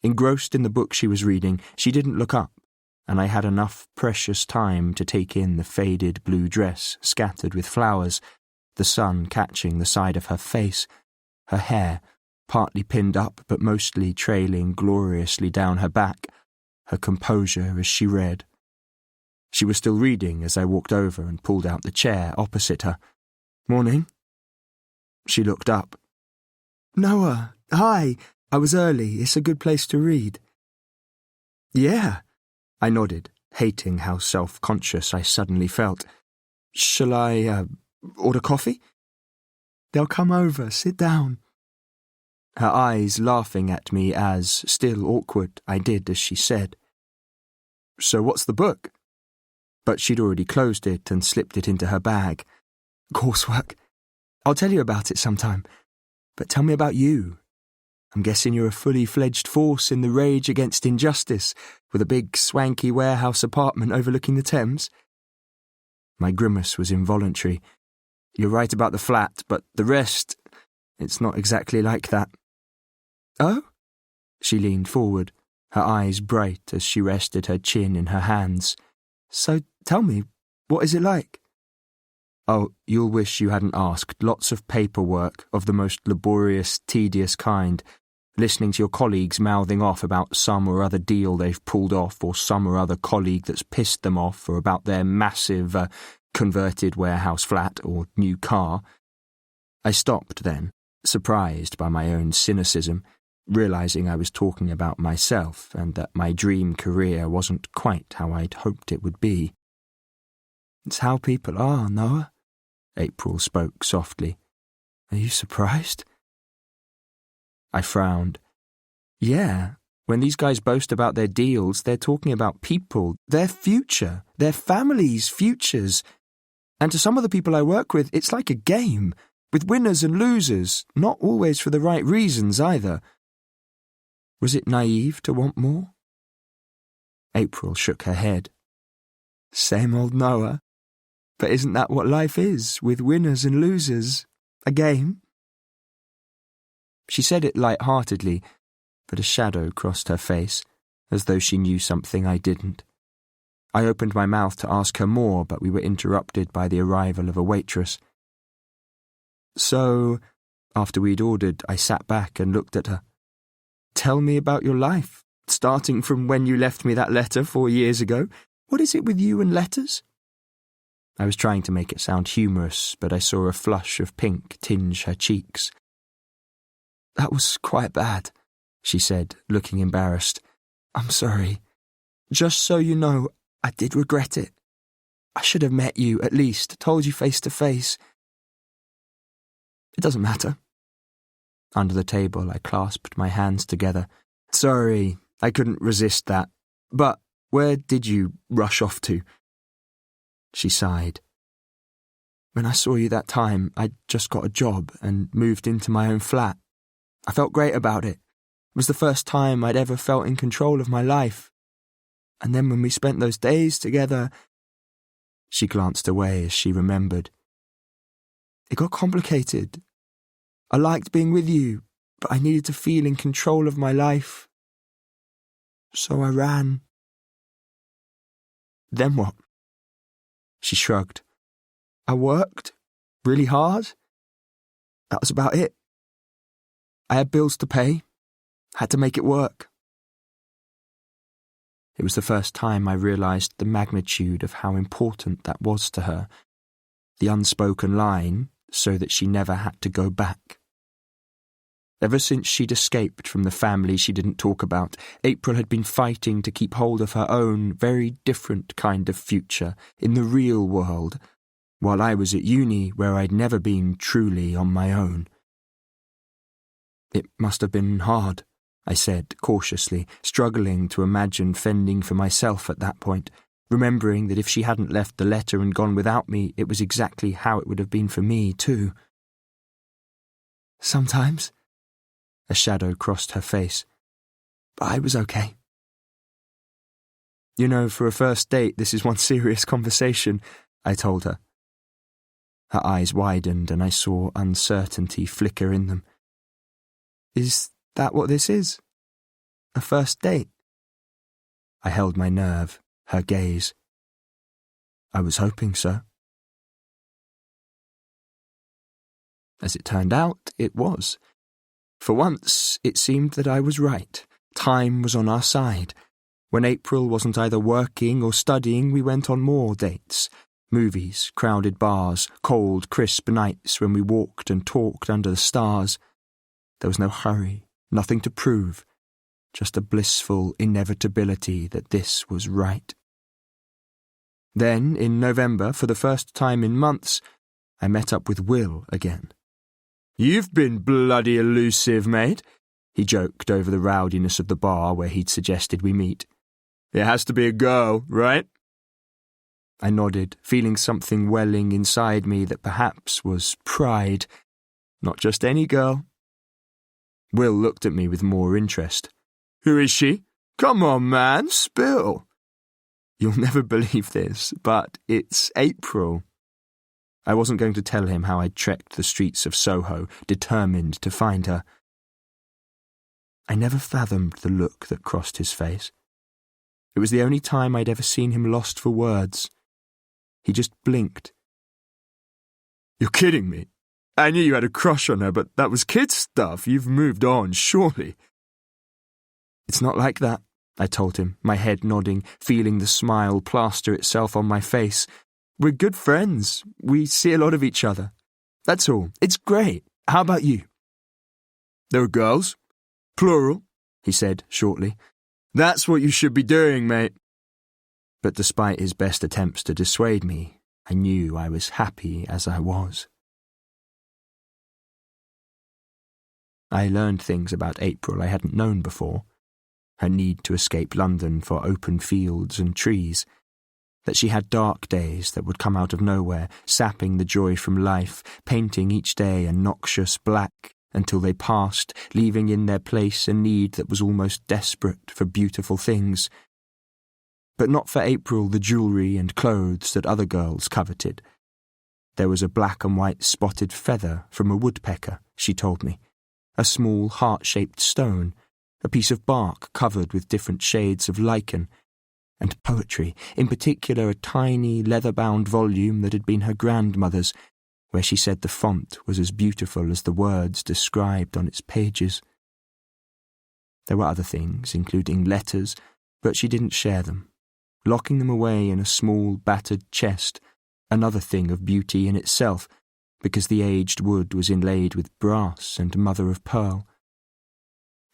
A: Engrossed in the book she was reading, she didn't look up, and I had enough precious time to take in the faded blue dress scattered with flowers, the sun catching the side of her face, her hair, partly pinned up but mostly trailing gloriously down her back, her composure as she read. She was still reading as I walked over and pulled out the chair opposite her. "Morning." She looked up. "Noah, hi. I was early. It's a good place to read." "Yeah," I nodded, hating how self-conscious I suddenly felt. "Shall I, order coffee?" "They'll come over. Sit down." Her eyes laughing at me as, still awkward, I did as she said. "So what's the book?" But she'd already closed it and slipped it into her bag. "Coursework. I'll tell you about it sometime. But tell me about you. I'm guessing you're a fully fledged force in the rage against injustice, with a big swanky warehouse apartment overlooking the Thames." My grimace was involuntary. "You're right about the flat, but the rest, it's not exactly like that." "Oh?" She leaned forward, her eyes bright as she rested her chin in her hands. "So tell me, what is it like?" "Oh, you'll wish you hadn't asked. Lots of paperwork, of the most laborious, tedious kind. Listening to your colleagues mouthing off about some or other deal they've pulled off, or some or other colleague that's pissed them off, or about their massive, converted warehouse flat or new car." I stopped then, surprised by my own cynicism, realizing I was talking about myself and that my dream career wasn't quite how I'd hoped it would be. "It's how people are, Noah," April spoke softly. "Are you surprised?" I frowned. "Yeah, when these guys boast about their deals, they're talking about people, their future, their families' futures. And to some of the people I work with, it's like a game, with winners and losers, not always for the right reasons either." Was it naive to want more? April shook her head. "Same old Noah. But isn't that what life is, with winners and losers? A game?" She said it light-heartedly, but a shadow crossed her face, as though she knew something I didn't. I opened my mouth to ask her more, but we were interrupted by the arrival of a waitress. "So," after we'd ordered, I sat back and looked at her. "Tell me about your life, starting from when you left me that letter 4 years ago. What is it with you and letters?" I was trying to make it sound humorous, but I saw a flush of pink tinge her cheeks. "That was quite bad," she said, looking embarrassed. "I'm sorry. Just so you know, I did regret it. I should have met you, at least, told you face to face." "It doesn't matter." Under the table, I clasped my hands together. "Sorry, I couldn't resist that. But where did you rush off to?" She sighed. "When I saw you that time, I'd just got a job and moved into my own flat. I felt great about it. It was the first time I'd ever felt in control of my life. And then when we spent those days together..." She glanced away as she remembered. "It got complicated. I liked being with you, but I needed to feel in control of my life. So I ran." "Then what?" She shrugged. "I worked, really hard. That was about it. I had bills to pay, had to make it work." It was the first time I realized the magnitude of how important that was to her, the unspoken line, so that she never had to go back. Ever since she'd escaped from the family she didn't talk about, April had been fighting to keep hold of her own very different kind of future in the real world, while I was at uni where I'd never been truly on my own. "It must have been hard," I said cautiously, struggling to imagine fending for myself at that point, remembering that if she hadn't left the letter and gone without me, it was exactly how it would have been for me too. "Sometimes." A shadow crossed her face. "But I was okay." "You know, for a first date, this is one serious conversation," I told her. Her eyes widened and I saw uncertainty flicker in them. "Is that what this is? A first date?" I held my nerve, her gaze. "I was hoping so." As it turned out, it was. For once, it seemed that I was right. Time was on our side. When April wasn't either working or studying, we went on more dates. Movies, crowded bars, cold, crisp nights when we walked and talked under the stars. There was no hurry, nothing to prove, just a blissful inevitability that this was right. Then, in November, for the first time in months, I met up with Will again. "You've been bloody elusive, mate," he joked over the rowdiness of the bar where he'd suggested we meet. "It has to be a girl, right?" I nodded, feeling something welling inside me that perhaps was pride. Not just any girl. Will looked at me with more interest. "Who is she? Come on, man, spill." "You'll never believe this, but it's April." I wasn't going to tell him how I'd trekked the streets of Soho, determined to find her. I never fathomed the look that crossed his face. It was the only time I'd ever seen him lost for words. He just blinked. "You're kidding me. I knew you had a crush on her, but that was kid stuff. You've moved on, surely." "It's not like that," I told him, my head nodding, feeling the smile plaster itself on my face. "We're good friends. We see a lot of each other. That's all. It's great. How about you?" "There are girls. Plural," he said shortly. "That's what you should be doing, mate." But despite his best attempts to dissuade me, I knew I was happy as I was. I learned things about April I hadn't known before. Her need to escape London for open fields and trees. That she had dark days that would come out of nowhere, sapping the joy from life, painting each day a noxious black until they passed, leaving in their place a need that was almost desperate for beautiful things. But not for April the jewellery and clothes that other girls coveted. There was a black and white spotted feather from a woodpecker, she told me, a small heart-shaped stone, a piece of bark covered with different shades of lichen, and poetry, in particular a tiny leather-bound volume that had been her grandmother's, where she said the font was as beautiful as the words described on its pages. There were other things, including letters, but she didn't share them, locking them away in a small battered chest, another thing of beauty in itself, because the aged wood was inlaid with brass and mother-of-pearl.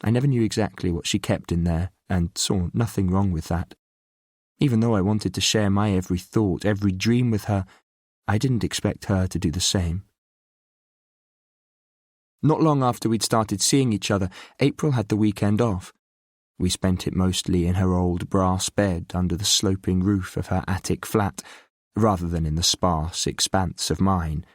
A: I never knew exactly what she kept in there, and saw nothing wrong with that. Even though I wanted to share my every thought, every dream with her, I didn't expect her to do the same. Not long after we'd started seeing each other, April had the weekend off. We spent it mostly in her old brass bed under the sloping roof of her attic flat, rather than in the sparse expanse of mine,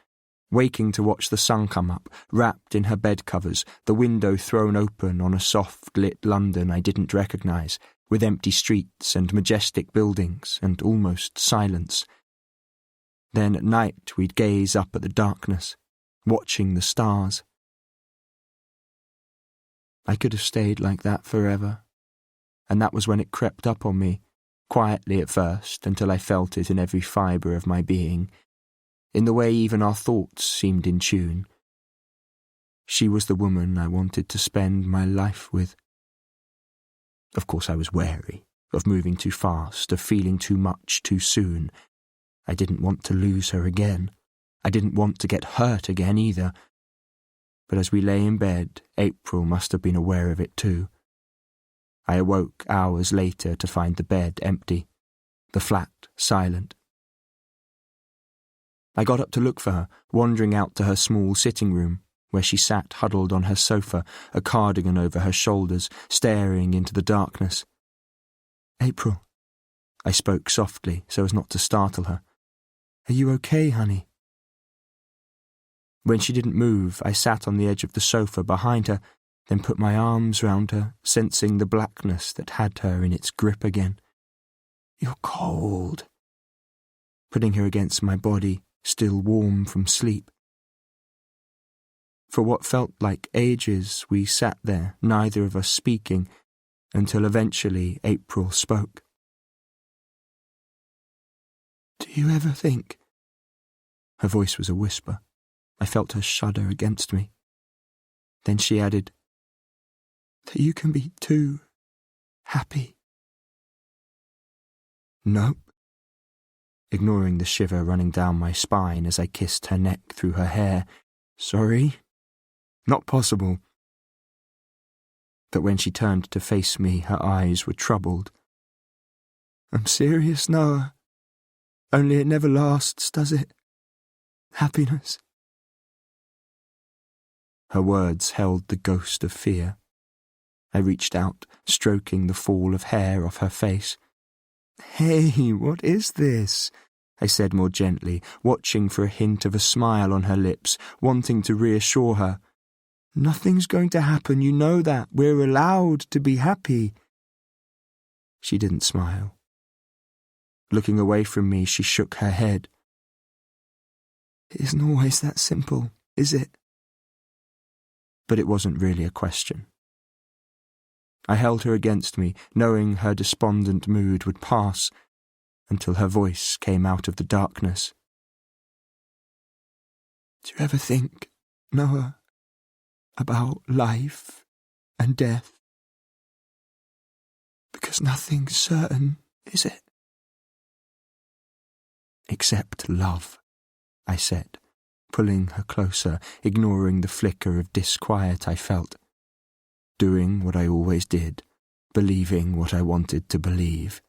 A: waking to watch the sun come up, wrapped in her bed covers, the window thrown open on a soft-lit London I didn't recognise, with empty streets and majestic buildings and almost silence. Then at night we'd gaze up at the darkness, watching the stars. I could have stayed like that forever, and that was when it crept up on me, quietly at first until I felt it in every fibre of my being, in the way even our thoughts seemed in tune. She was the woman I wanted to spend my life with. Of course I was wary of moving too fast, of feeling too much too soon. I didn't want to lose her again. I didn't want to get hurt again either. but as we lay in bed, April must have been aware of it too. I awoke hours later to find the bed empty, the flat silent. I got up to look for her, wandering out to her small sitting room, where she sat huddled on her sofa, a cardigan over her shoulders, staring into the darkness. "April," I spoke softly so as not to startle her. "Are you okay, honey?" When she didn't move, I sat on the edge of the sofa behind her, then put my arms round her, sensing the blackness that had her in its grip again. "You're cold," putting her against my body, still warm from sleep. For what felt like ages, we sat there, neither of us speaking, until eventually April spoke. "Do you ever think—" Her voice was a whisper. I felt her shudder against me. Then she added, "that you can be too happy?" "Nope." Ignoring the shiver running down my spine as I kissed her neck through her hair. "Sorry. Not possible." But when she turned to face me, her eyes were troubled. "I'm serious, Noah. Only it never lasts, does it? Happiness." Her words held the ghost of fear. I reached out, stroking the fall of hair off her face. "Hey, what is this?" I said more gently, watching for a hint of a smile on her lips, wanting to reassure her. "Nothing's going to happen, you know that. We're allowed to be happy." She didn't smile. Looking away from me, she shook her head. "It isn't always that simple, is it?" But it wasn't really a question. I held her against me, knowing her despondent mood would pass, until her voice came out of the darkness. "Do you ever think, Noah, about life and death? Because nothing's certain, is it?" "Except love," I said, pulling her closer, ignoring the flicker of disquiet I felt. Doing what I always did, believing what I wanted to believe.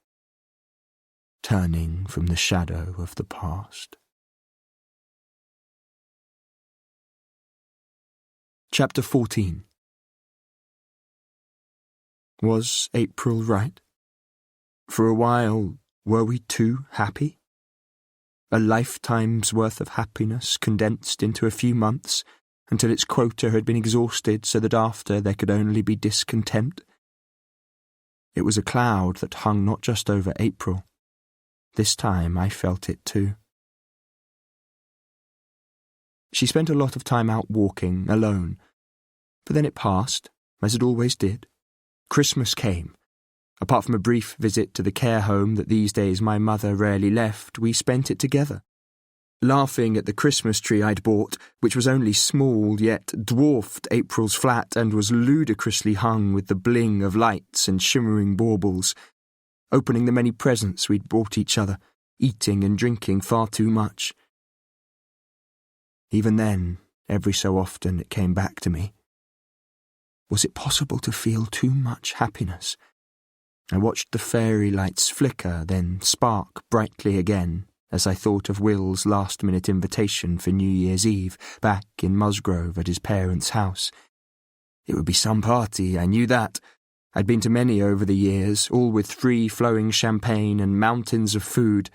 A: Turning from the shadow of the past. Chapter 14. Was April right? For a while, were we too happy? A lifetime's worth of happiness condensed into a few months, until its quota had been exhausted so that after there could only be discontent. It was a cloud that hung not just over April. This time I felt it too. She spent a lot of time out walking, alone. But then it passed, as it always did. Christmas came. Apart from a brief visit to the care home that these days my mother rarely left, we spent it together. Laughing at the Christmas tree I'd bought, which was only small yet dwarfed April's flat and was ludicrously hung with the bling of lights and shimmering baubles. Opening the many presents we'd brought each other, eating and drinking far too much. Even then, every so often it came back to me. Was it possible to feel too much happiness? I watched the fairy lights flicker, then spark brightly again, as I thought of Will's last-minute invitation for New Year's Eve, back in Musgrove at his parents' house. It would be some party, I knew that. I'd been to many over the years, all with free-flowing champagne and mountains of food.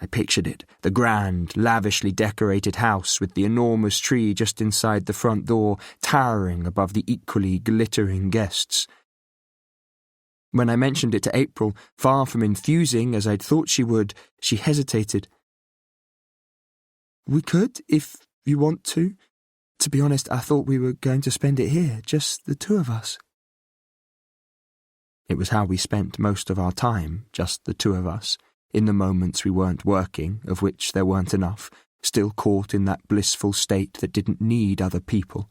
A: I pictured it, the grand, lavishly decorated house with the enormous tree just inside the front door, towering above the equally glittering guests. When I mentioned it to April, far from enthusing as I'd thought she would, she hesitated. "We could, if you want to. To be honest, I thought we were going to spend it here, just the two of us." It was how we spent most of our time, just the two of us, in the moments we weren't working, of which there weren't enough, still caught in that blissful state that didn't need other people.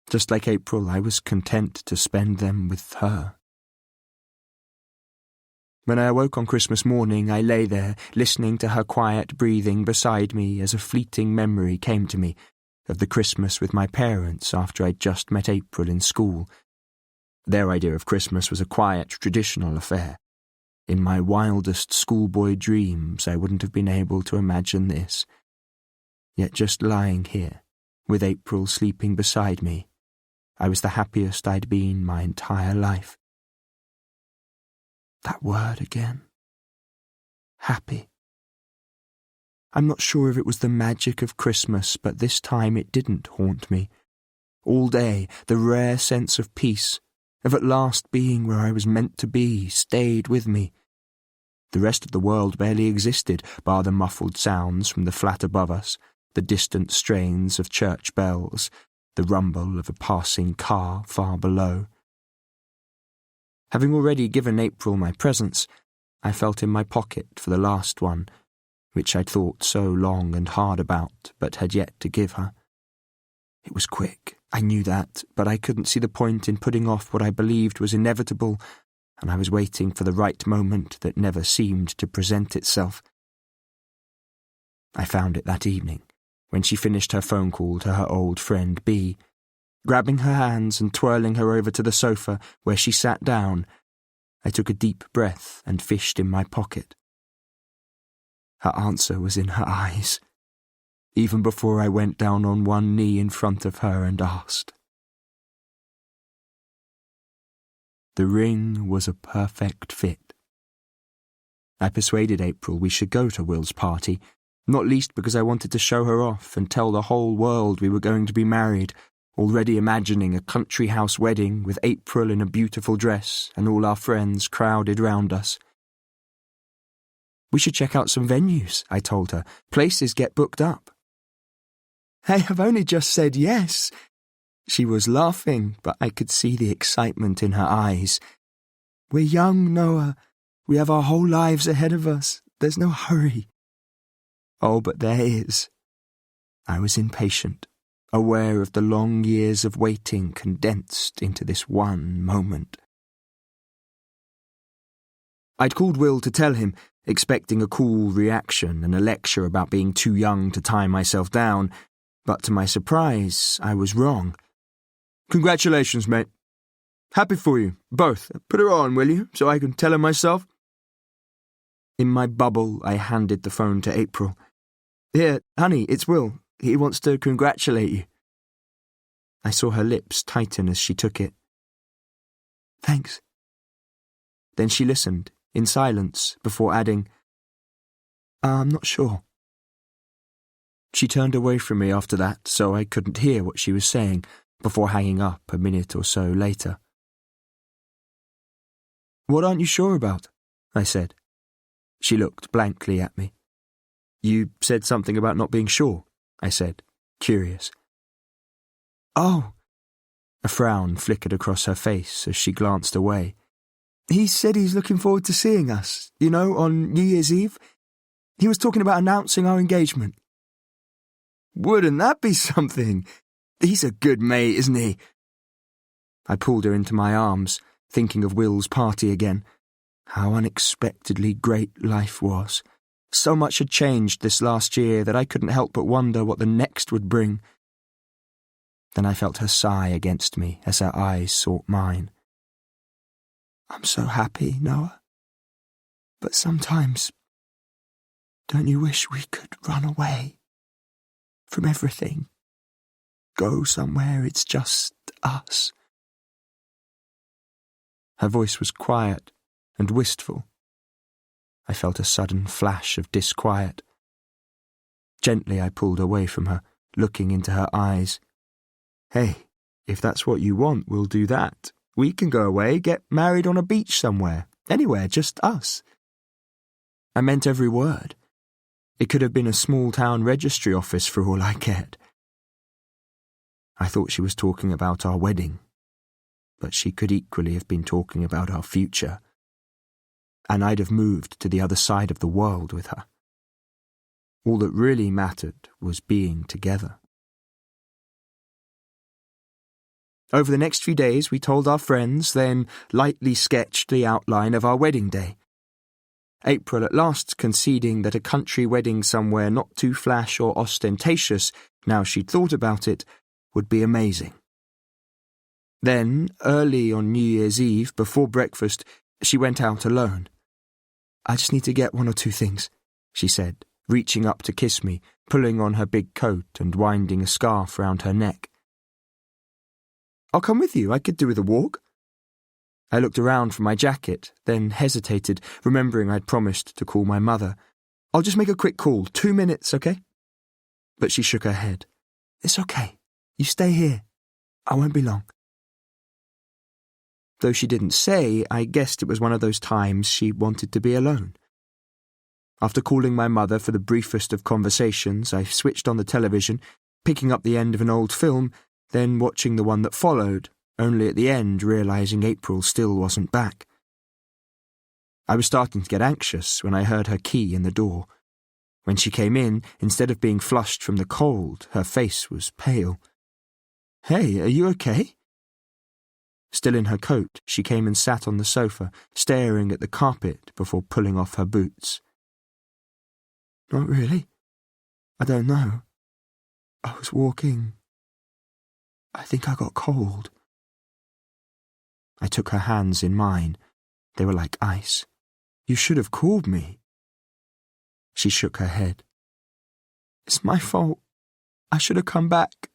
A: Just like April, I was content to spend them with her. When I awoke on Christmas morning, I lay there, listening to her quiet breathing beside me as a fleeting memory came to me, of the Christmas with my parents after I'd just met April in school. Their idea of Christmas was a quiet, traditional affair. In my wildest schoolboy dreams, I wouldn't have been able to imagine this. Yet just lying here, with April sleeping beside me, I was the happiest I'd been my entire life. That word again. Happy. I'm not sure if it was the magic of Christmas, but this time it didn't haunt me. All day, the rare sense of peace, of at last being where I was meant to be, stayed with me. The rest of the world barely existed, bar the muffled sounds from the flat above us, the distant strains of church bells, the rumble of a passing car far below. Having already given April my presents, I felt in my pocket for the last one, which I'd thought so long and hard about, but had yet to give her. It was quick, I knew that, but I couldn't see the point in putting off what I believed was inevitable, and I was waiting for the right moment that never seemed to present itself. I found it that evening, when she finished her phone call to her old friend B. Grabbing her hands and twirling her over to the sofa where she sat down, I took a deep breath and fished in my pocket. Her answer was in her eyes, even before I went down on one knee in front of her and asked. The ring was a perfect fit. I persuaded April we should go to Will's party, not least because I wanted to show her off and tell the whole world we were going to be married, already imagining a country house wedding with April in a beautiful dress and all our friends crowded round us. We should check out some venues, I told her. Places get booked up. I have only just said yes. She was laughing, but I could see the excitement in her eyes. We're young, Noah. We have our whole lives ahead of us. There's no hurry. Oh, but there is. I was impatient, aware of the long years of waiting condensed into this one moment. I'd called Will to tell him, expecting a cool reaction and a lecture about being too young to tie myself down, but to my surprise, I was wrong. Congratulations, mate. Happy for you, both. Put her on, will you, so I can tell her myself? In my bubble, I handed the phone to April. Here, honey, it's Will. He wants to congratulate you. I saw her lips tighten as she took it. Thanks. Then she listened, in silence, before adding, I'm not sure. She turned away from me after that, so I couldn't hear what she was saying, before hanging up a minute or so later. What aren't you sure about? I said. She looked blankly at me. You said something about not being sure, I said, curious. Oh! A frown flickered across her face as she glanced away. He said he's looking forward to seeing us, on New Year's Eve. He was talking about announcing our engagement. Wouldn't that be something? He's a good mate, isn't he? I pulled her into my arms, thinking of Will's party again. How unexpectedly great life was. So much had changed this last year that I couldn't help but wonder what the next would bring. Then I felt her sigh against me as her eyes sought mine. I'm so happy, Noah. But sometimes, don't you wish we could run away from everything? Go somewhere it's just us. Her voice was quiet and wistful. I felt a sudden flash of disquiet. Gently I pulled away from her, looking into her eyes. Hey, if that's what you want, we'll do that. We can go away, get married on a beach somewhere. Anywhere, just us. I meant every word. It could have been a small-town registry office for all I cared. I thought she was talking about our wedding, but she could equally have been talking about our future. And I'd have moved to the other side of the world with her. All that really mattered was being together. Over the next few days we told our friends, then lightly sketched the outline of our wedding day. April at last conceding that a country wedding somewhere not too flash or ostentatious, now she'd thought about it, would be amazing. Then, early on New Year's Eve, before breakfast, she went out alone. "I just need to get one or two things," she said, reaching up to kiss me, pulling on her big coat and winding a scarf round her neck. "I'll come with you. I could do with a walk." I looked around for my jacket, then hesitated, remembering I'd promised to call my mother. "I'll just make a quick call, 2 minutes, okay?" But she shook her head. "It's okay. You stay here. I won't be long." Though she didn't say, I guessed it was one of those times she wanted to be alone. After calling my mother for the briefest of conversations, I switched on the television, picking up the end of an old film, then watching the one that followed, only at the end realising April still wasn't back. I was starting to get anxious when I heard her key in the door. When she came in, instead of being flushed from the cold, her face was pale. "Hey, are you okay?" Still in her coat, she came and sat on the sofa, staring at the carpet before pulling off her boots. "Not really. I don't know. I was walking. I think I got cold." I took her hands in mine. They were like ice. "You should have called me." She shook her head. "It's my fault. I should have come back.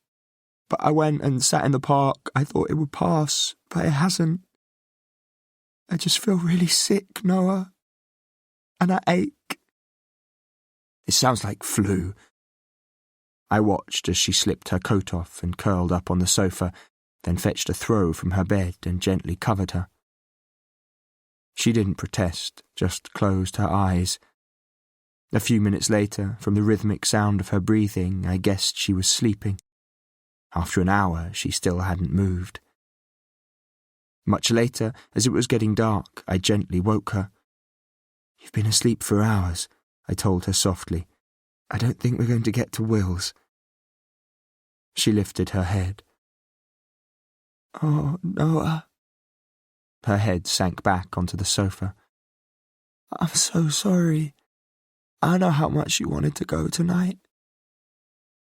A: But I went and sat in the park. I thought it would pass, but it hasn't. I just feel really sick, Noah. And I ache." "It sounds like flu." I watched as she slipped her coat off and curled up on the sofa, then fetched a throw from her bed and gently covered her. She didn't protest, just closed her eyes. A few minutes later, from the rhythmic sound of her breathing, I guessed she was sleeping. After an hour, she still hadn't moved. Much later, as it was getting dark, I gently woke her. "You've been asleep for hours," I told her softly. "I don't think we're going to get to Will's." She lifted her head. "Oh, Noah." Her head sank back onto the sofa. "I'm so sorry. I know how much you wanted to go tonight."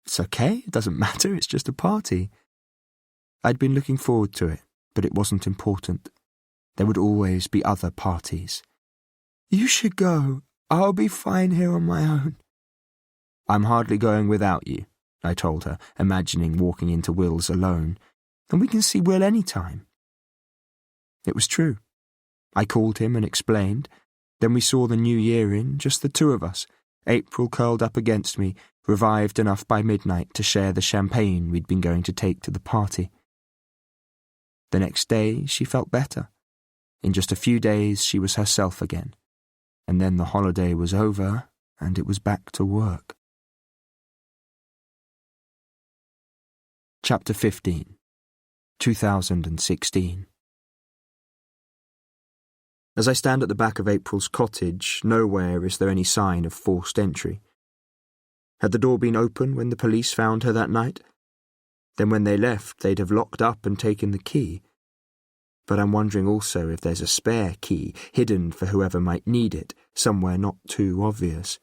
A: "It's okay, it doesn't matter, it's just a party." I'd been looking forward to it, but it wasn't important. There would always be other parties. "You should go. I'll be fine here on my own." "I'm hardly going without you," I told her, imagining walking into Will's alone. "And we can see Will any time." It was true. I called him and explained. Then we saw the new year in, just the two of us, April curled up against me, revived enough by midnight to share the champagne we'd been going to take to the party. The next day she felt better. In just a few days she was herself again. And then the holiday was over and it was back to work. Chapter 15, 2016. As I stand at the back of April's cottage, nowhere is there any sign of forced entry. Had the door been open when the police found her that night? Then when they left, they'd have locked up and taken the key. But I'm wondering also if there's a spare key, hidden for whoever might need it, somewhere not too obvious.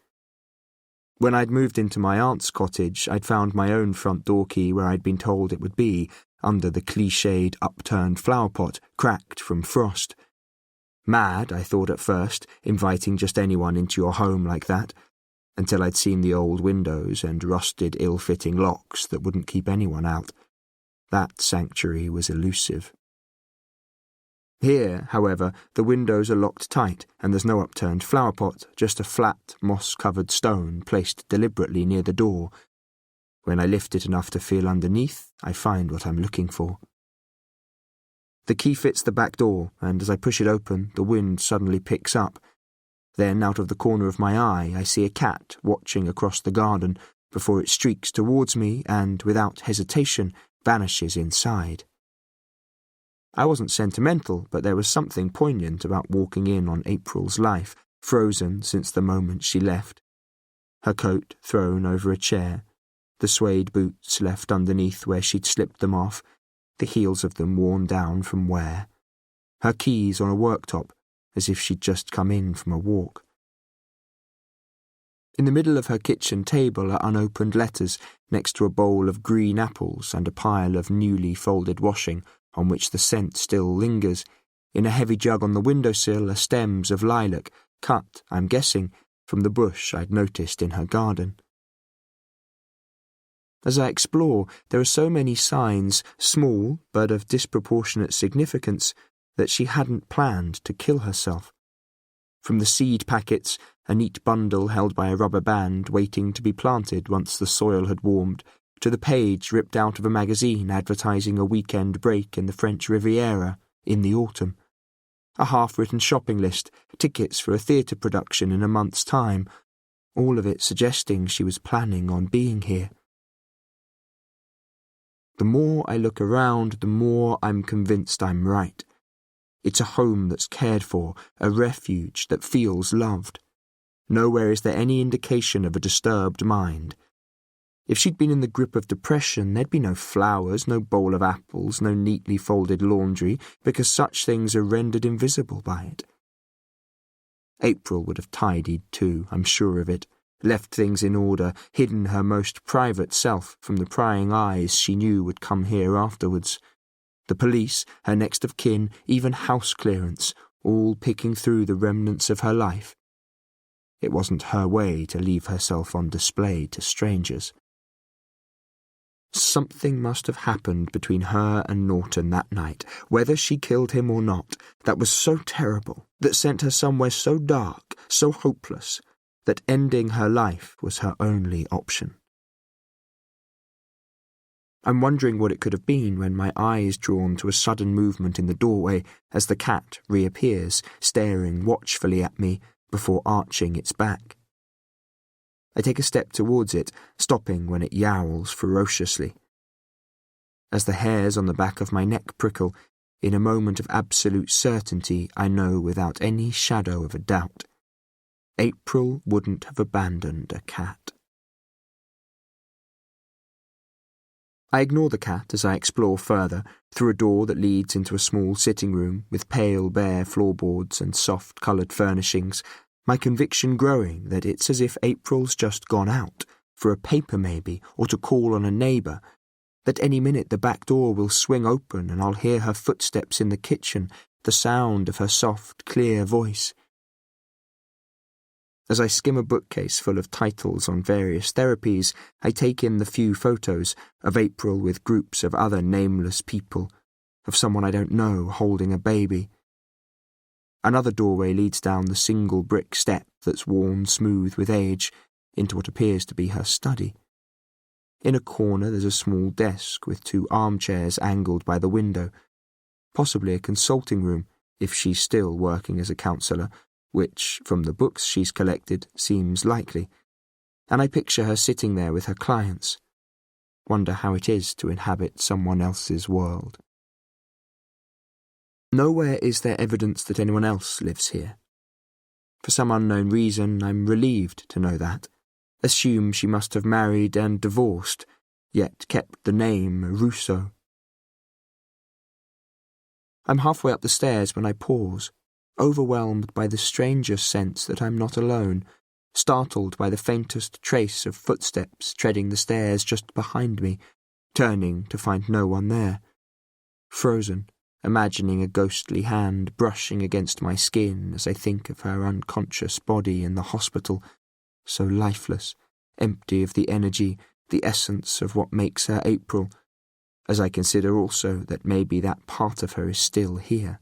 A: When I'd moved into my aunt's cottage, I'd found my own front door key where I'd been told it would be, under the cliched upturned flower pot, cracked from frost. Mad, I thought at first, inviting just anyone into your home like that, until I'd seen the old windows and rusted, ill-fitting locks that wouldn't keep anyone out. That sanctuary was elusive. Here, however, the windows are locked tight, and there's no upturned flower pot, just a flat, moss-covered stone placed deliberately near the door. When I lift it enough to feel underneath, I find what I'm looking for. The key fits the back door, and as I push it open, the wind suddenly picks up. Then, out of the corner of my eye, I see a cat watching across the garden before it streaks towards me and, without hesitation, vanishes inside. I wasn't sentimental, but there was something poignant about walking in on April's life, frozen since the moment she left. Her coat thrown over a chair, the suede boots left underneath where she'd slipped them off, the heels of them worn down from wear. Her keys on a worktop, as if she'd just come in from a walk. In the middle of her kitchen table are unopened letters, next to a bowl of green apples and a pile of newly folded washing, on which the scent still lingers. In a heavy jug on the windowsill are stems of lilac, cut, I'm guessing, from the bush I'd noticed in her garden. As I explore, there are so many signs, small but of disproportionate significance, that she hadn't planned to kill herself. From the seed packets, a neat bundle held by a rubber band waiting to be planted once the soil had warmed, to the page ripped out of a magazine advertising a weekend break in the French Riviera in the autumn. A half-written shopping list, tickets for a theatre production in a month's time, all of it suggesting she was planning on being here. The more I look around, the more I'm convinced I'm right. It's a home that's cared for, a refuge that feels loved. Nowhere is there any indication of a disturbed mind. If she'd been in the grip of depression, there'd be no flowers, no bowl of apples, no neatly folded laundry, because such things are rendered invisible by it. April would have tidied too, I'm sure of it, left things in order, hidden her most private self from the prying eyes she knew would come here afterwards. The police, her next of kin, even house clearance, all picking through the remnants of her life. It wasn't her way to leave herself on display to strangers. Something must have happened between her and Norton that night, whether she killed him or not, that was so terrible, that sent her somewhere so dark, so hopeless, that ending her life was her only option. I'm wondering what it could have been when my eye is drawn to a sudden movement in the doorway as the cat reappears, staring watchfully at me before arching its back. I take a step towards it, stopping when it yowls ferociously. As the hairs on the back of my neck prickle, in a moment of absolute certainty I know without any shadow of a doubt. April wouldn't have abandoned a cat. I ignore the cat as I explore further, through a door that leads into a small sitting room with pale bare floorboards and soft-coloured furnishings, my conviction growing that it's as if April's just gone out, for a paper maybe, or to call on a neighbour, that any minute the back door will swing open and I'll hear her footsteps in the kitchen, the sound of her soft, clear voice. As I skim a bookcase full of titles on various therapies, I take in the few photos of April with groups of other nameless people, of someone I don't know holding a baby. Another doorway leads down the single brick step that's worn smooth with age into what appears to be her study. In a corner there's a small desk with 2 armchairs angled by the window, possibly a consulting room if she's still working as a counsellor, which, from the books she's collected, seems likely, and I picture her sitting there with her clients. Wonder how it is to inhabit someone else's world. Nowhere is there evidence that anyone else lives here. For some unknown reason, I'm relieved to know that. Assume she must have married and divorced, yet kept the name Rousseau. I'm halfway up the stairs when I pause, overwhelmed by the strangest sense that I'm not alone, startled by the faintest trace of footsteps treading the stairs just behind me, turning to find no one there. Frozen, imagining a ghostly hand brushing against my skin as I think of her unconscious body in the hospital, so lifeless, empty of the energy, the essence of what makes her April, as I consider also that maybe that part of her is still here.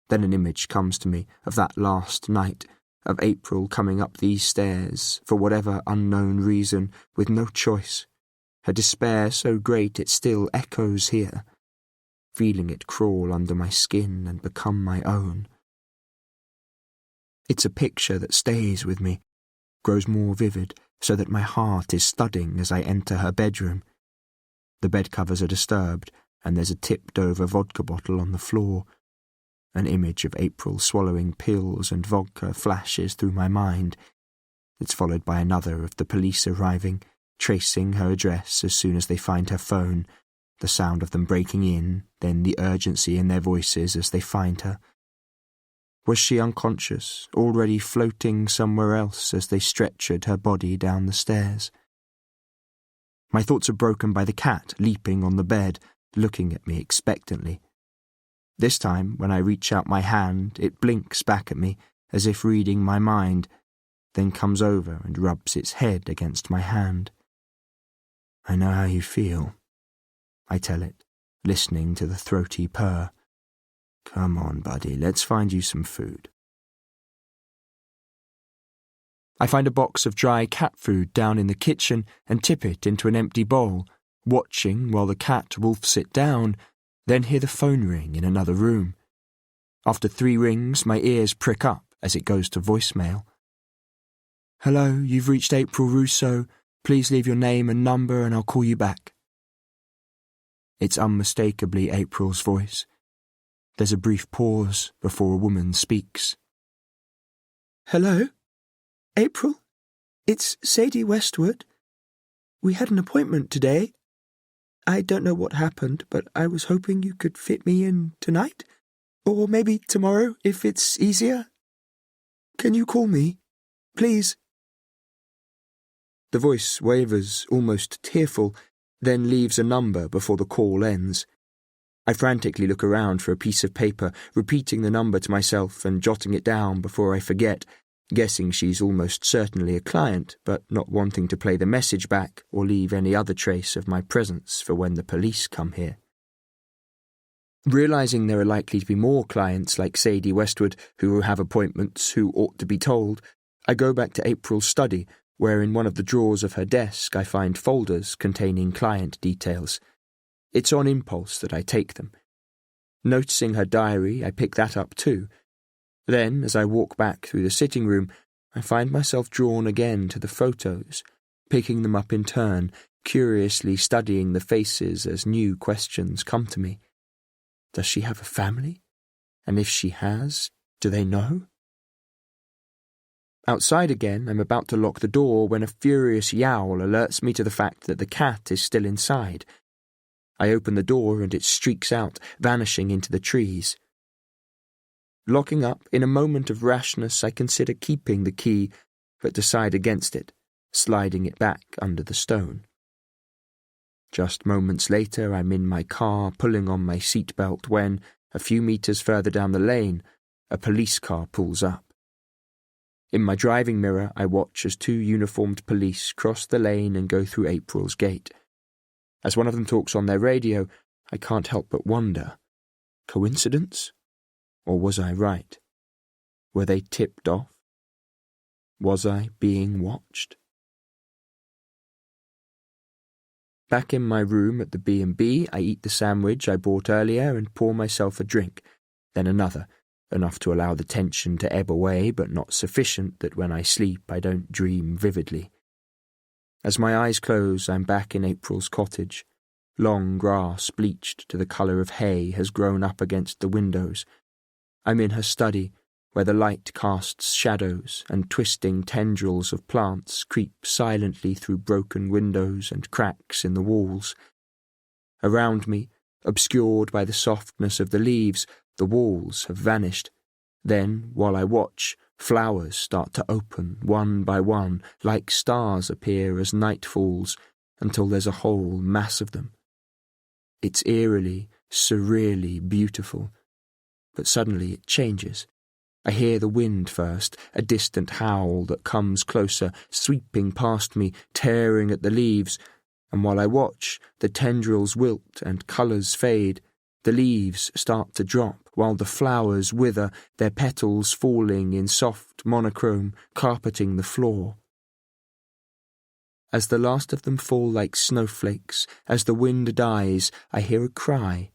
A: Then an image comes to me of that last night, of April coming up these stairs, for whatever unknown reason, with no choice, her despair so great it still echoes here, feeling it crawl under my skin and become my own. It's a picture that stays with me, grows more vivid, so that my heart is thudding as I enter her bedroom. The bed covers are disturbed, and there's a tipped-over vodka bottle on the floor. An image of April swallowing pills and vodka flashes through my mind. It's followed by another of the police arriving, tracing her address as soon as they find her phone, the sound of them breaking in, then the urgency in their voices as they find her. Was she unconscious, already floating somewhere else as they stretchered her body down the stairs? My thoughts are broken by the cat leaping on the bed, looking at me expectantly. This time, when I reach out my hand, it blinks back at me, as if reading my mind, then comes over and rubs its head against my hand. I know how you feel, I tell it, listening to the throaty purr. Come on, buddy, let's find you some food. I find a box of dry cat food down in the kitchen and tip it into an empty bowl, watching while the cat wolfs it down, then hear the phone ring in another room. After 3 rings, my ears prick up as it goes to voicemail. Hello, you've reached April Russo. Please leave your name and number and I'll call you back. It's unmistakably April's voice. There's a brief pause before a woman speaks. Hello? April? It's Sadie Westwood. We had an appointment today. I don't know what happened, but I was hoping you could fit me in tonight. Or maybe tomorrow, if it's easier. Can you call me? Please. The voice wavers, almost tearful, then leaves a number before the call ends. I frantically look around for a piece of paper, repeating the number to myself and jotting it down before I forget, guessing she's almost certainly a client, but not wanting to play the message back or leave any other trace of my presence for when the police come here. Realising there are likely to be more clients like Sadie Westwood who have appointments who ought to be told, I go back to April's study, where in one of the drawers of her desk I find folders containing client details. It's on impulse that I take them. Noticing her diary, I pick that up too. Then, as I walk back through the sitting room, I find myself drawn again to the photos, picking them up in turn, curiously studying the faces as new questions come to me. Does she have a family? And if she has, do they know? Outside again, I'm about to lock the door when a furious yowl alerts me to the fact that the cat is still inside. I open the door and it streaks out, vanishing into the trees. Locking up, in a moment of rashness, I consider keeping the key, but decide against it, sliding it back under the stone. Just moments later, I'm in my car, pulling on my seatbelt when, a few meters further down the lane, a police car pulls up. In my driving mirror, I watch as 2 uniformed police cross the lane and go through April's gate. As one of them talks on their radio, I can't help but wonder, coincidence? Or was I right? Were they tipped off? Was I being watched? Back in my room at the B&B, I eat the sandwich I bought earlier and pour myself a drink, then another, enough to allow the tension to ebb away, but not sufficient that when I sleep I don't dream vividly. As my eyes close, I'm back in April's cottage. Long grass, bleached to the colour of hay, has grown up against the windows. I'm in her study, where the light casts shadows and twisting tendrils of plants creep silently through broken windows and cracks in the walls. Around me, obscured by the softness of the leaves, the walls have vanished. Then, while I watch, flowers start to open one by one, like stars appear as night falls, until there's a whole mass of them. It's eerily, surreally beautiful. But suddenly it changes. I hear the wind first, a distant howl that comes closer, sweeping past me, tearing at the leaves, and while I watch, the tendrils wilt and colours fade. The leaves start to drop, while the flowers wither, their petals falling in soft monochrome, carpeting the floor. As the last of them fall like snowflakes, as the wind dies, I hear a cry,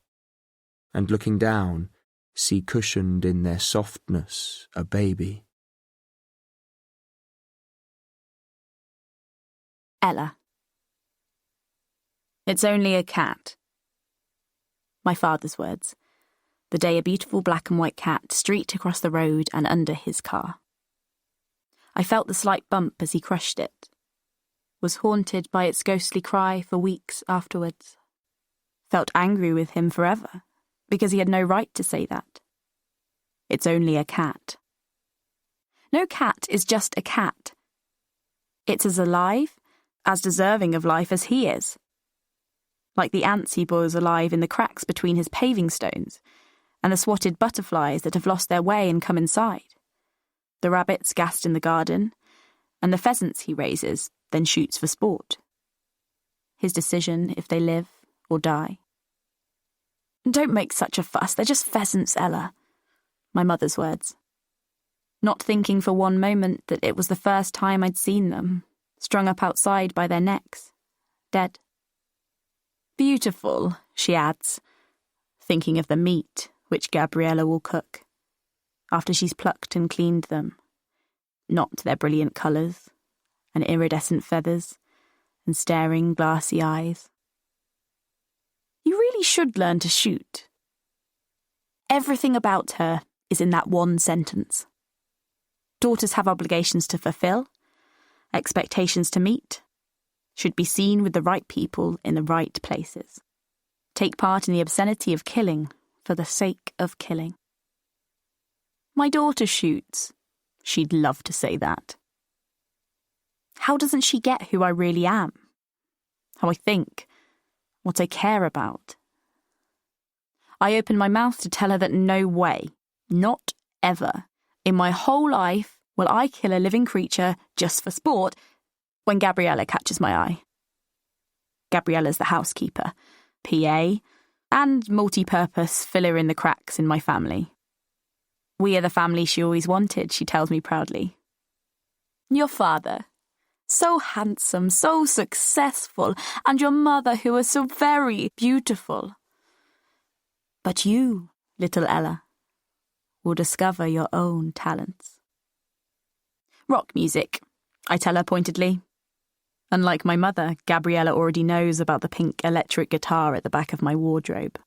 A: and looking down, see cushioned in their softness a baby.
B: Ella. It's only a cat. My father's words, the day a beautiful black and white cat streaked across the road and under his car. I felt the slight bump as he crushed it, was haunted by its ghostly cry for weeks afterwards. Felt angry with him forever, because he had no right to say that. it's only a cat. No cat is just a cat. It's as alive, as deserving of life as he is. Like the ants he boils alive in the cracks between his paving stones, and the swatted butterflies that have lost their way and come inside, the rabbits gassed in the garden, and the pheasants he raises, then shoots for sport. His decision if they live or die. Don't make such a fuss, they're just pheasants, Ella. My mother's words. Not thinking for one moment that it was the first time I'd seen them, strung up outside by their necks, dead. Beautiful, she adds, thinking of the meat which Gabriella will cook, after she's plucked and cleaned them, not their brilliant colours, and iridescent feathers, and staring glassy eyes. You really should learn to shoot. Everything about her is in that one sentence. Daughters have obligations to fulfill, expectations to meet, should be seen with the right people in the right places, take part in the obscenity of killing for the sake of killing. My daughter shoots. She'd love to say that. How doesn't she get who I really am? How I think, what I care about? I open my mouth to tell her that no way, not ever, in my whole life will I kill a living creature just for sport, when Gabriella catches my eye. Gabriella's the housekeeper, PA, and multi-purpose filler in the cracks in my family. We are the family she always wanted, she tells me proudly. Your father, so handsome, so successful, and your mother who was so very beautiful. But you, little Ella, will discover your own talents. Rock music, I tell her pointedly. Unlike my mother, Gabriella already knows about the pink electric guitar at the back of my wardrobe.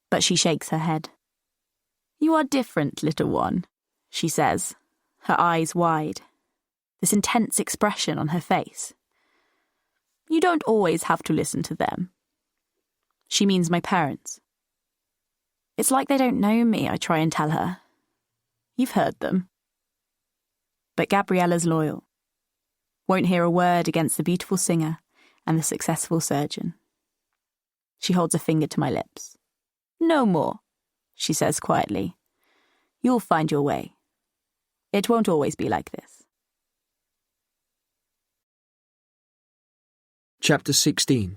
B: But she shakes her head. You are different, little one, she says, her eyes wide, this intense expression on her face. You don't always have to listen to them. She means my parents. It's like they don't know me, I try and tell her. You've heard them. But Gabriella's loyal. Won't hear a word against the beautiful singer and the successful surgeon. She holds a finger to my lips. No more, she says quietly. You'll find your way. It won't always be like this.
A: Chapter 16.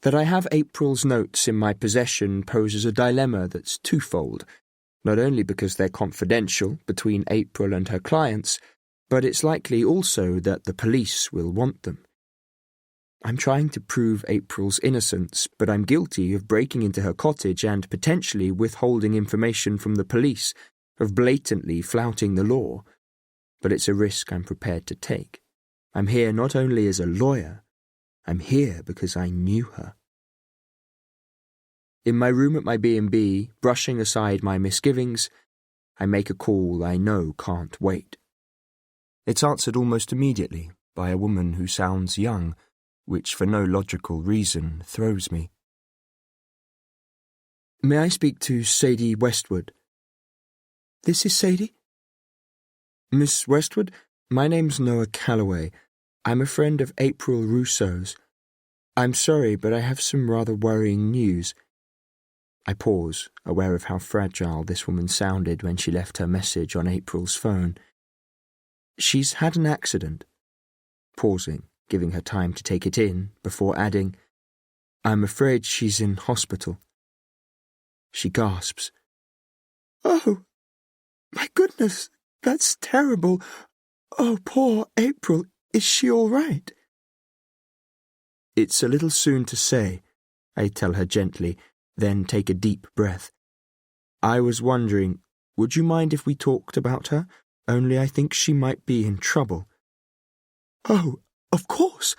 A: That I have April's notes in my possession poses a dilemma that's twofold. Not only because they're confidential between April and her clients, but it's likely also that the police will want them. I'm trying to prove April's innocence, but I'm guilty of breaking into her cottage and potentially withholding information from the police, of blatantly flouting the law. But it's a risk I'm prepared to take. I'm here not only as a lawyer, I'm here because I knew her. In my room at my B&B, brushing aside my misgivings, I make a call I know can't wait. It's answered almost immediately by a woman who sounds young, which for no logical reason throws me. May I speak to Sadie Westwood? This is Sadie? Miss Westwood, my name's Noah Calloway. I'm a friend of April Rousseau's. I'm sorry, but I have some rather worrying news. I pause, aware of how fragile this woman sounded when she left her message on April's phone. She's had an accident. Pausing, giving her time to take it in, before adding, I'm afraid she's in hospital. She gasps. Oh, my goodness, that's terrible. Oh, poor April, is she all right? It's a little soon to say, I tell her gently, then take a deep breath. I was wondering, would you mind if we talked about her? Only I think she might be in trouble. Oh, of course.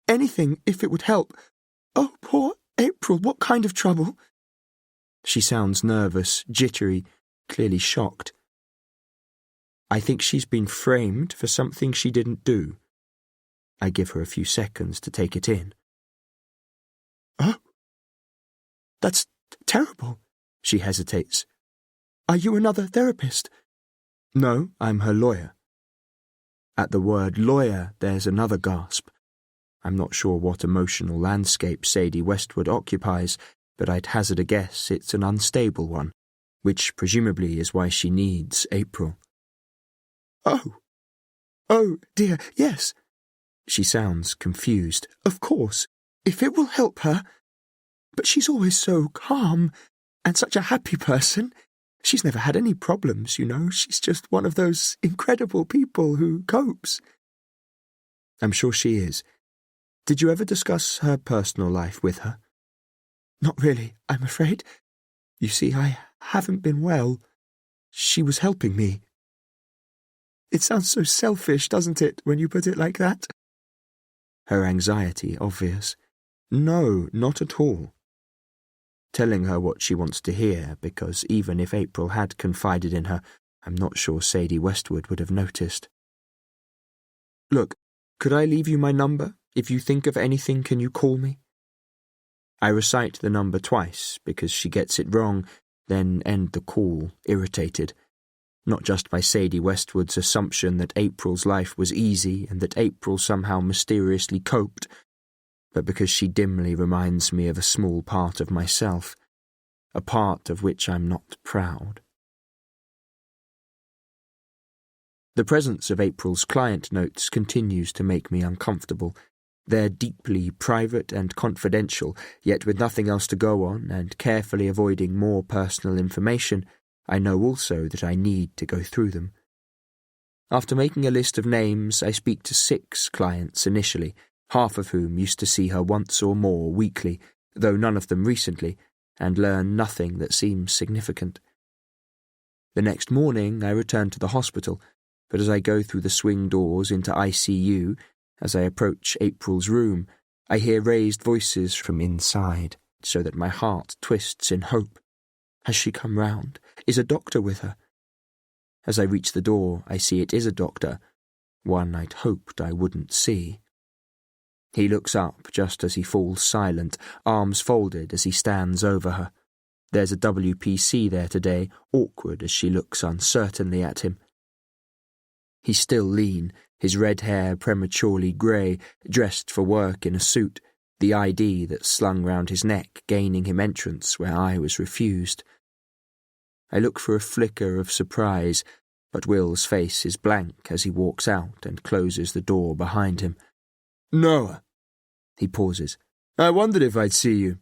A: Anything, if it would help. Oh, poor April, what kind of trouble? She sounds nervous, jittery, clearly shocked. I think she's been framed for something she didn't do. I give her a few seconds to take it in. Oh, that's terrible, She hesitates. "Are you another therapist?" "No, I'm her lawyer." At the word lawyer, there's another gasp. I'm not sure what emotional landscape Sadie Westwood occupies, but I'd hazard a guess it's an unstable one, which presumably is why she needs April. Oh, dear, yes." She sounds confused. "Of course, if it will help her. But she's always so calm, and such a happy person. She's never had any problems, you know. She's just one of those incredible people who copes." "I'm sure she is. Did you ever discuss her personal life with her?" "Not really, I'm afraid. You see, I haven't been well. She was helping me." It sounds so selfish, doesn't it, when you put it like that? Her anxiety obvious. No, not at all. Telling her what she wants to hear, because even if April had confided in her, I'm not sure Sadie Westwood would have noticed. "Look, could I leave you my number? If you think of anything, can you call me?" I recite the number twice, because she gets it wrong, then end the call, irritated. Not just by Sadie Westwood's assumption that April's life was easy and that April somehow mysteriously coped, but because she dimly reminds me of a small part of myself, a part of which I'm not proud. The presence of April's client notes continues to make me uncomfortable. They're deeply private and confidential, yet with nothing else to go on and carefully avoiding more personal information, I know also that I need to go through them. After making a list of names, I speak to 6 clients initially, half of whom used to see her once or more weekly, though none of them recently, and learn nothing that seems significant. The next morning I return to the hospital, but as I go through the swing doors into ICU, as I approach April's room, I hear raised voices from inside, so that my heart twists in hope. Has she come round? Is a doctor with her? As I reach the door, I see it is a doctor, one I'd hoped I wouldn't see. He looks up just as he falls silent, arms folded as he stands over her. There's a WPC there today, awkward as she looks uncertainly at him. He's still lean, his red hair prematurely grey, dressed for work in a suit, the ID that's slung round his neck gaining him entrance where I was refused. I look for a flicker of surprise, but Will's face is blank as he walks out and closes the door behind him. "Noah." He pauses. "I wondered if I'd see you."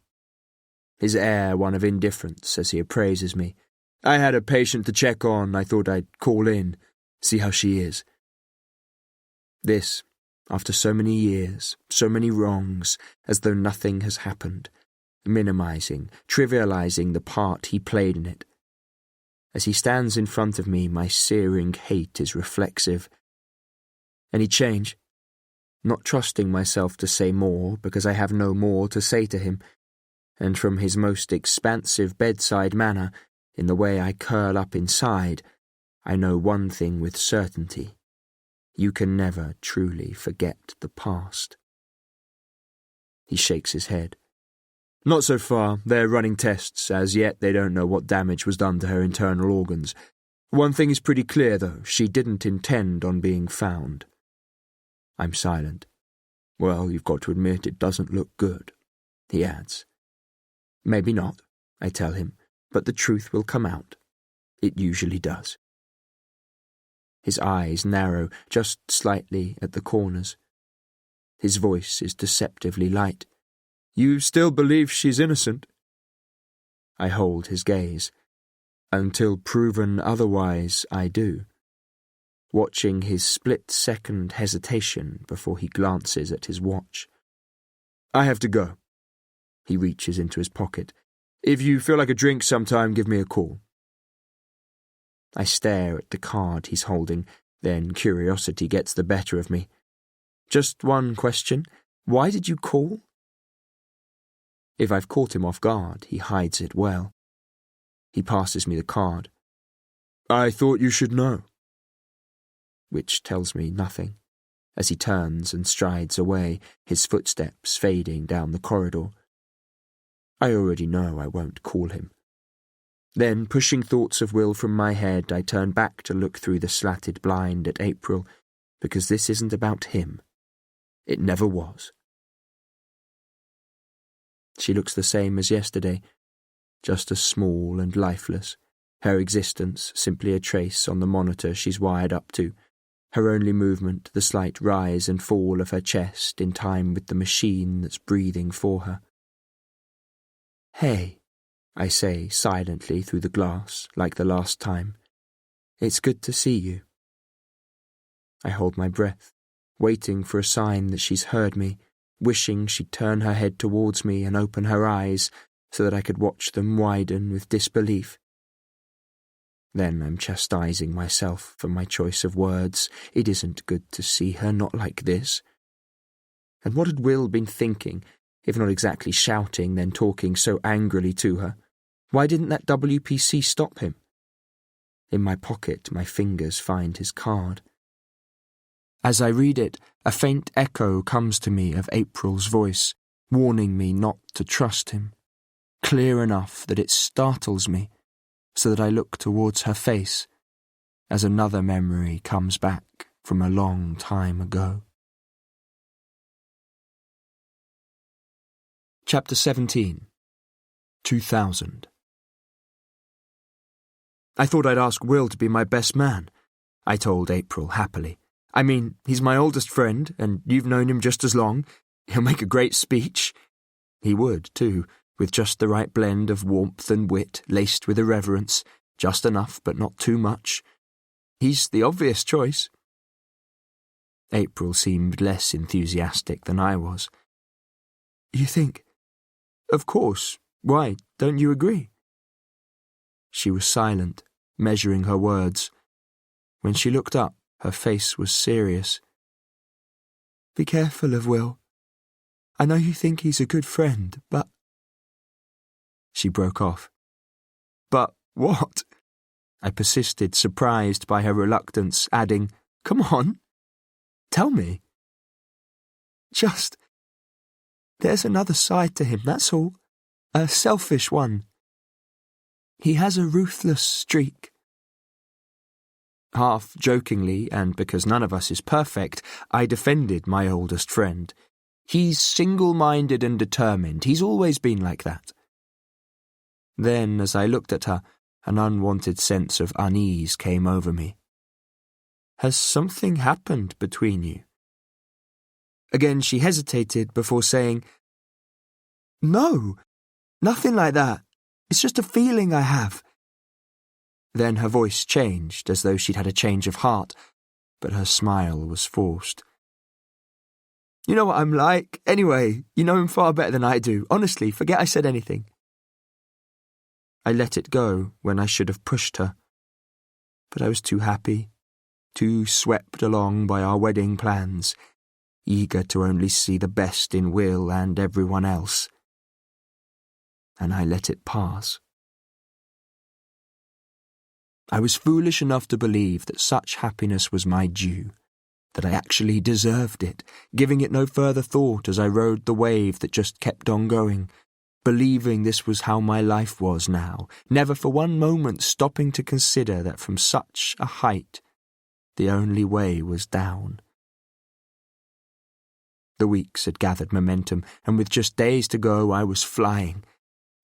A: His air one of indifference as he appraises me. "I had a patient to check on. I thought I'd call in, see how she is." This, after so many years, so many wrongs, as though nothing has happened, minimizing, trivializing the part he played in it. As he stands in front of me, my searing hate is reflexive. Any change? Not trusting myself to say more because I have no more to say to him, and from his most expansive bedside manner, in the way I curl up inside, I know one thing with certainty. You can never truly forget the past. He shakes his head. "Not so far. They're running tests. As yet, they don't know what damage was done to her internal organs. One thing is pretty clear, though. She didn't intend on being found." I'm silent. "Well, you've got to admit it doesn't look good," he adds. "Maybe not," I tell him, "but the truth will come out. It usually does." His eyes narrow just slightly at the corners. His voice is deceptively light. "You still believe she's innocent?" I hold his gaze. Until proven otherwise, I do. Watching his split-second hesitation before he glances at his watch. "I have to go." He reaches into his pocket. "If you feel like a drink sometime, give me a call." I stare at the card he's holding, then curiosity gets the better of me. "Just one question. Why did you call?" If I've caught him off guard, he hides it well. He passes me the card. "I thought you should know." Which tells me nothing, as he turns and strides away, his footsteps fading down the corridor. I already know I won't call him. Then, pushing thoughts of Will from my head, I turn back to look through the slatted blind at April, because this isn't about him. It never was. She looks the same as yesterday, just as small and lifeless, her existence simply a trace on the monitor she's wired up to, her only movement the slight rise and fall of her chest in time with the machine that's breathing for her. "Hey," I say silently through the glass, like the last time. "It's good to see you." I hold my breath, waiting for a sign that she's heard me, wishing she'd turn her head towards me and open her eyes so that I could watch them widen with disbelief. Then I'm chastising myself for my choice of words. It isn't good to see her not like this. And what had Will been thinking, if not exactly shouting, then talking so angrily to her? Why didn't that WPC stop him? In my pocket, my fingers find his card. As I read it, a faint echo comes to me of April's voice, warning me not to trust him, clear enough that it startles me, so that I look towards her face, as another memory comes back from a long time ago. Chapter 17. 2000. "I thought I'd ask Will to be my best man," I told April happily. "I mean, he's my oldest friend, and you've known him just as long. He'll make a great speech." He would, too, with just the right blend of warmth and wit laced with irreverence, just enough but not too much. He's the obvious choice. April seemed less enthusiastic than I was. "You think? Of course. Why, don't you agree?" She was silent, measuring her words. When she looked up, her face was serious. "Be careful of Will. I know you think he's a good friend, but—" She broke off. "But what?" I persisted, surprised by her reluctance, adding, "Come on, tell me." There's another side to him, that's all. A selfish one. He has a ruthless streak." Half jokingly, and because none of us is perfect, I defended my oldest friend. "He's single-minded and determined. He's always been like that." Then, as I looked at her, an unwanted sense of unease came over me. "Has something happened between you?" Again she hesitated before saying, "No, nothing like that. It's just a feeling I have." Then her voice changed, as though she'd had a change of heart, but her smile was forced. "You know what I'm like. Anyway, you know him far better than I do. Honestly, forget I said anything." I let it go when I should have pushed her. But I was too happy, too swept along by our wedding plans, eager to only see the best in Will and everyone else. And I let it pass. I was foolish enough to believe that such happiness was my due, that I actually deserved it, giving it no further thought as I rode the wave that just kept on going, believing this was how my life was now, never for one moment stopping to consider that from such a height, the only way was down. The weeks had gathered momentum, and with just days to go, I was flying.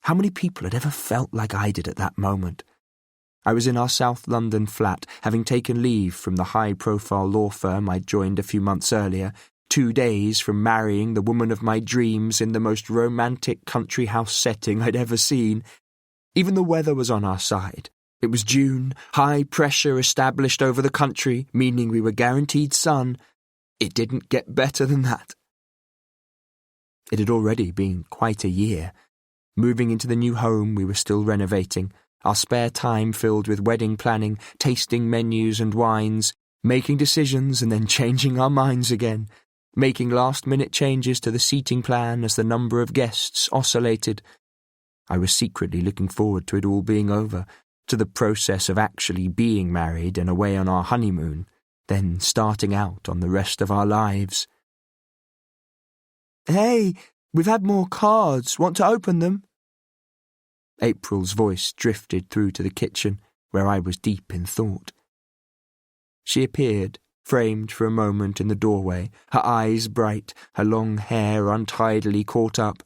A: How many people had ever felt like I did at that moment? I was in our South London flat, having taken leave from the high-profile law firm I'd joined a few months earlier, 2 days from marrying the woman of my dreams in the most romantic country house setting I'd ever seen. Even the weather was on our side. It was June, high pressure established over the country, meaning we were guaranteed sun. It didn't get better than that. It had already been quite a year. Moving into the new home we were still renovating, our spare time filled with wedding planning, tasting menus and wines, making decisions and then changing our minds again, making last-minute changes to the seating plan as the number of guests oscillated. I was secretly looking forward to it all being over, to the process of actually being married and away on our honeymoon, then starting out on the rest of our lives. "Hey, we've had more cards. Want to open them?" April's voice drifted through to the kitchen, where I was deep in thought. She appeared, framed for a moment in the doorway, her eyes bright, her long hair untidily caught up,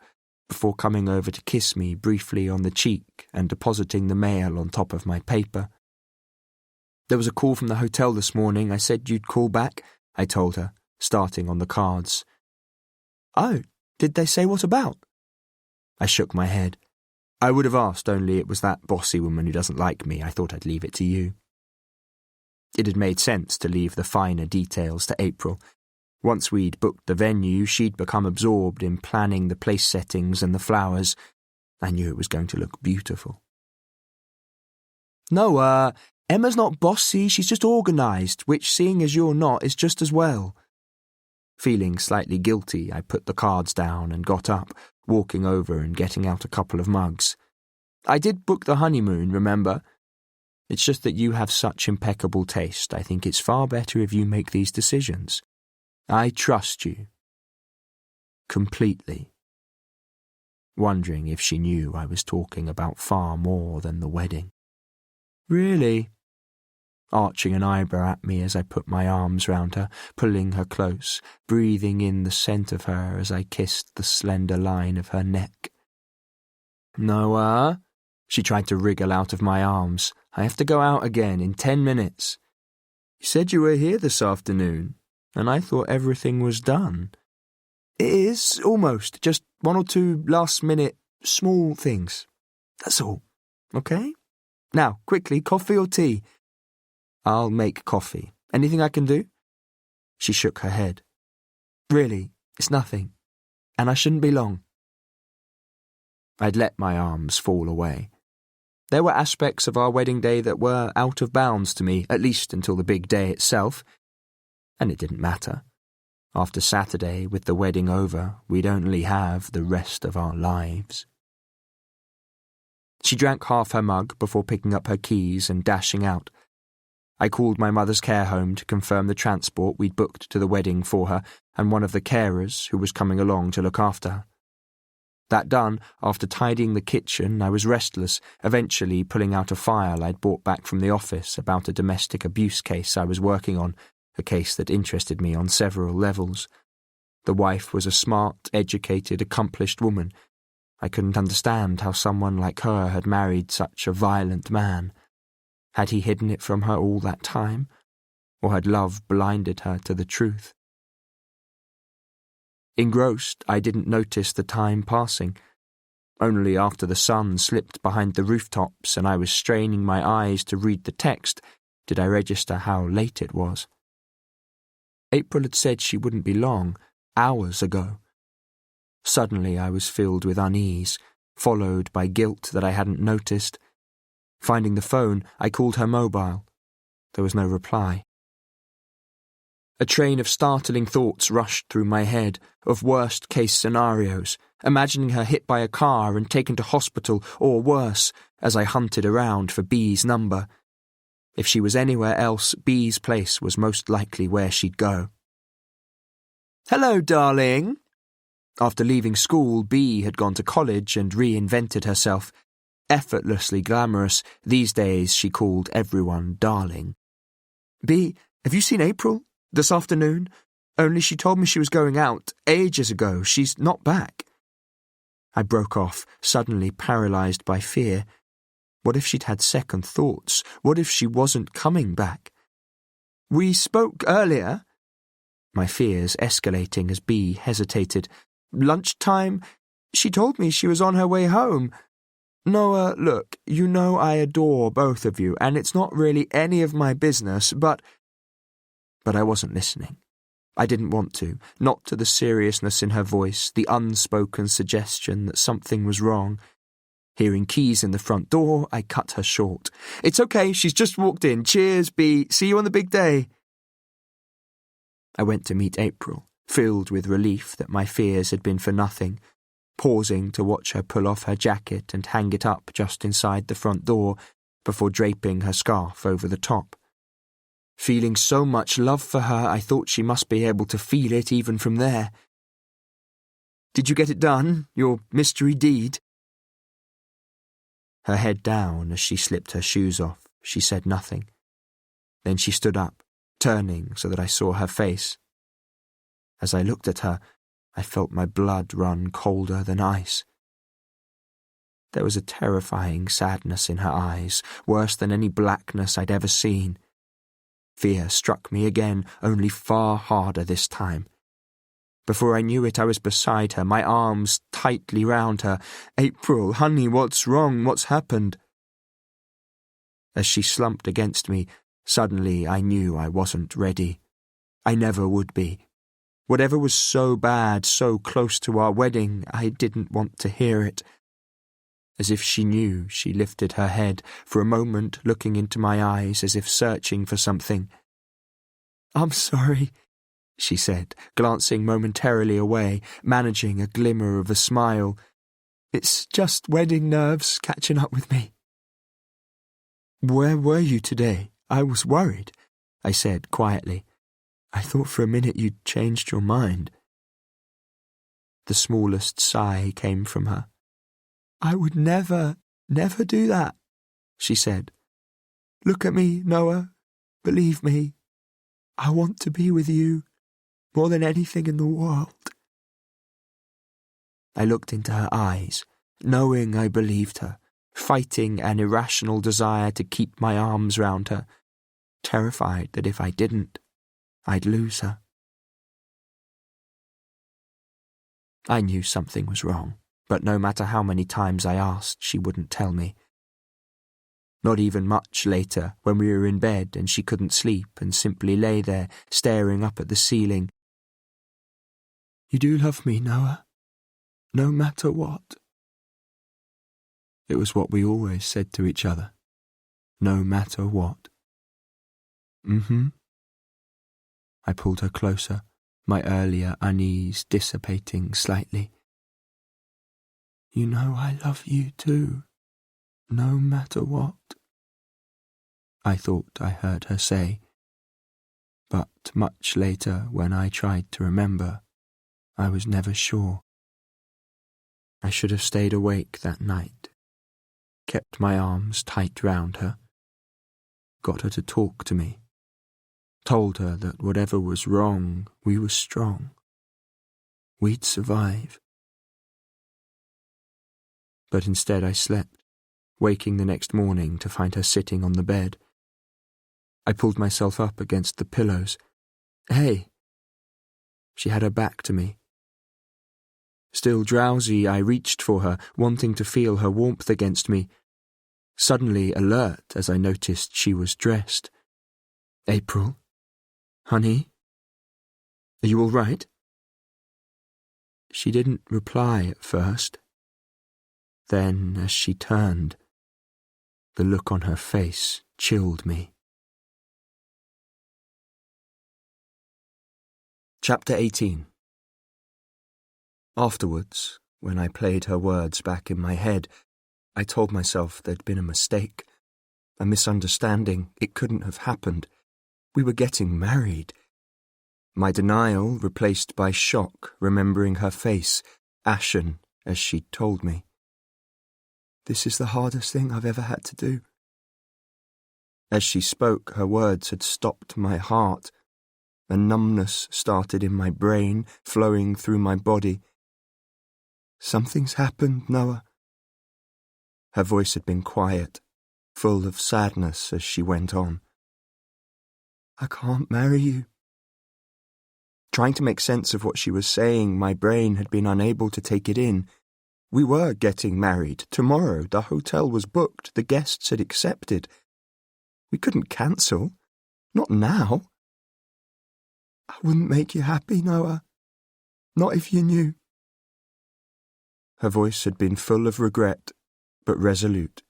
A: before coming over to kiss me briefly on the cheek and depositing the mail on top of my paper. "There was a call from the hotel this morning. I said you'd call back," I told her, starting on the cards. "Oh, did they say what about?" I shook my head. "I would have asked, only it was that bossy woman who doesn't like me. I thought I'd leave it to you." It had made sense to leave the finer details to April. Once we'd booked the venue, she'd become absorbed in planning the place settings and the flowers. I knew it was going to look beautiful. "No, Emma's not bossy, she's just organised, which, seeing as you're not, is just as well." Feeling slightly guilty, I put the cards down and got up, walking over and getting out a couple of mugs. "I did book the honeymoon, remember? It's just that you have such impeccable taste. I think it's far better if you make these decisions. I trust you. Completely." Wondering if she knew I was talking about far more than the wedding. "Really?" Arching an eyebrow at me as I put my arms round her, pulling her close, breathing in the scent of her as I kissed the slender line of her neck. "No, She tried to wriggle out of my arms. "I have to go out again in 10 minutes. You said you were here this afternoon, and I thought everything was done." "It is, almost. Just 1 or 2 last-minute small things. That's all. Okay? Now, quickly, coffee or tea?" "I'll make coffee. Anything I can do?" She shook her head. "Really, it's nothing. And I shouldn't be long." I'd let my arms fall away. There were aspects of our wedding day that were out of bounds to me, at least until the big day itself. And it didn't matter. After Saturday, with the wedding over, we'd only have the rest of our lives. She drank half her mug before picking up her keys and dashing out. I called my mother's care home to confirm the transport we'd booked to the wedding for her and one of the carers who was coming along to look after her. That done, after tidying the kitchen, I was restless, eventually pulling out a file I'd brought back from the office about a domestic abuse case I was working on, a case that interested me on several levels. The wife was a smart, educated, accomplished woman. I couldn't understand how someone like her had married such a violent man. Had he hidden it from her all that time? Or had love blinded her to the truth? Engrossed, I didn't notice the time passing. Only after the sun slipped behind the rooftops and I was straining my eyes to read the text did I register how late it was. April had said she wouldn't be long, hours ago. Suddenly I was filled with unease, followed by guilt that I hadn't noticed. Finding the phone, I called her mobile. There was no reply. A train of startling thoughts rushed through my head, of worst-case scenarios, imagining her hit by a car and taken to hospital, or worse, as I hunted around for Bee's number. If she was anywhere else, Bee's place was most likely where she'd go. "Hello, darling." After leaving school, Bee had gone to college and reinvented herself. Effortlessly glamorous, these days she called everyone darling. "Bee, have you seen April? This afternoon? Only she told me she was going out ages ago. She's not back." I broke off, suddenly paralysed by fear. What if she'd had second thoughts? What if she wasn't coming back? "We spoke earlier." My fears escalating as Bee hesitated. "Lunchtime? She told me she was on her way home. Noah, look, you know I adore both of you, and it's not really any of my business, but I wasn't listening. I didn't want to, not to the seriousness in her voice, the unspoken suggestion that something was wrong. Hearing keys in the front door, I cut her short. "It's okay, she's just walked in. Cheers, Bee. See you on the big day." I went to meet April, filled with relief that my fears had been for nothing, pausing to watch her pull off her jacket and hang it up just inside the front door before draping her scarf over the top. Feeling so much love for her, I thought she must be able to feel it even from there. "Did you get it done, your mystery deed?" Her head down as she slipped her shoes off, she said nothing. Then she stood up, turning so that I saw her face. As I looked at her, I felt my blood run colder than ice. There was a terrifying sadness in her eyes, worse than any blackness I'd ever seen. Fear struck me again, only far harder this time. Before I knew it, I was beside her, my arms tightly round her. "April, honey, what's wrong? What's happened?" As she slumped against me, suddenly I knew I wasn't ready. I never would be. Whatever was so bad, so close to our wedding, I didn't want to hear it. As if she knew, she lifted her head, for a moment looking into my eyes as if searching for something. "I'm sorry," she said, glancing momentarily away, managing a glimmer of a smile. "It's just wedding nerves catching up with me." "Where were you today? I was worried," I said quietly. "I thought for a minute you'd changed your mind." The smallest sigh came from her. "I would never do that," she said. "Look at me, Noah. Believe me. I want to be with you more than anything in the world." I looked into her eyes, knowing I believed her, fighting an irrational desire to keep my arms round her, terrified that if I didn't, I'd lose her. I knew something was wrong, but no matter how many times I asked, she wouldn't tell me. Not even much later, when we were in bed and she couldn't sleep and simply lay there, staring up at the ceiling. "You do love me, Noah, no matter what." It was what we always said to each other. No matter what. "Mm-hmm." I pulled her closer, my earlier unease dissipating slightly. "You know I love you too, no matter what," I thought I heard her say. But much later, when I tried to remember, I was never sure. I should have stayed awake that night, kept my arms tight round her, got her to talk to me, told her that whatever was wrong, we were strong. We'd survive. But instead I slept, waking the next morning to find her sitting on the bed. I pulled myself up against the pillows. "Hey!" She had her back to me. Still drowsy, I reached for her, wanting to feel her warmth against me. Suddenly alert as I noticed she was dressed. "April? Honey? Are you all right?" She didn't reply at first. Then, as she turned, the look on her face chilled me. Chapter 18. Afterwards, when I played her words back in my head, I told myself there'd been a mistake, a misunderstanding. It couldn't have happened. We were getting married. My denial replaced by shock, remembering her face, ashen as she'd told me. "This is the hardest thing I've ever had to do." As she spoke, her words had stopped my heart. A numbness started in my brain, flowing through my body. "Something's happened, Noah." Her voice had been quiet, full of sadness as she went on. "I can't marry you." Trying to make sense of what she was saying, my brain had been unable to take it in. We were getting married. Tomorrow, the hotel was booked. The guests had accepted. We couldn't cancel. Not now. "I wouldn't make you happy, Noah. Not if you knew." Her voice had been full of regret, but resolute.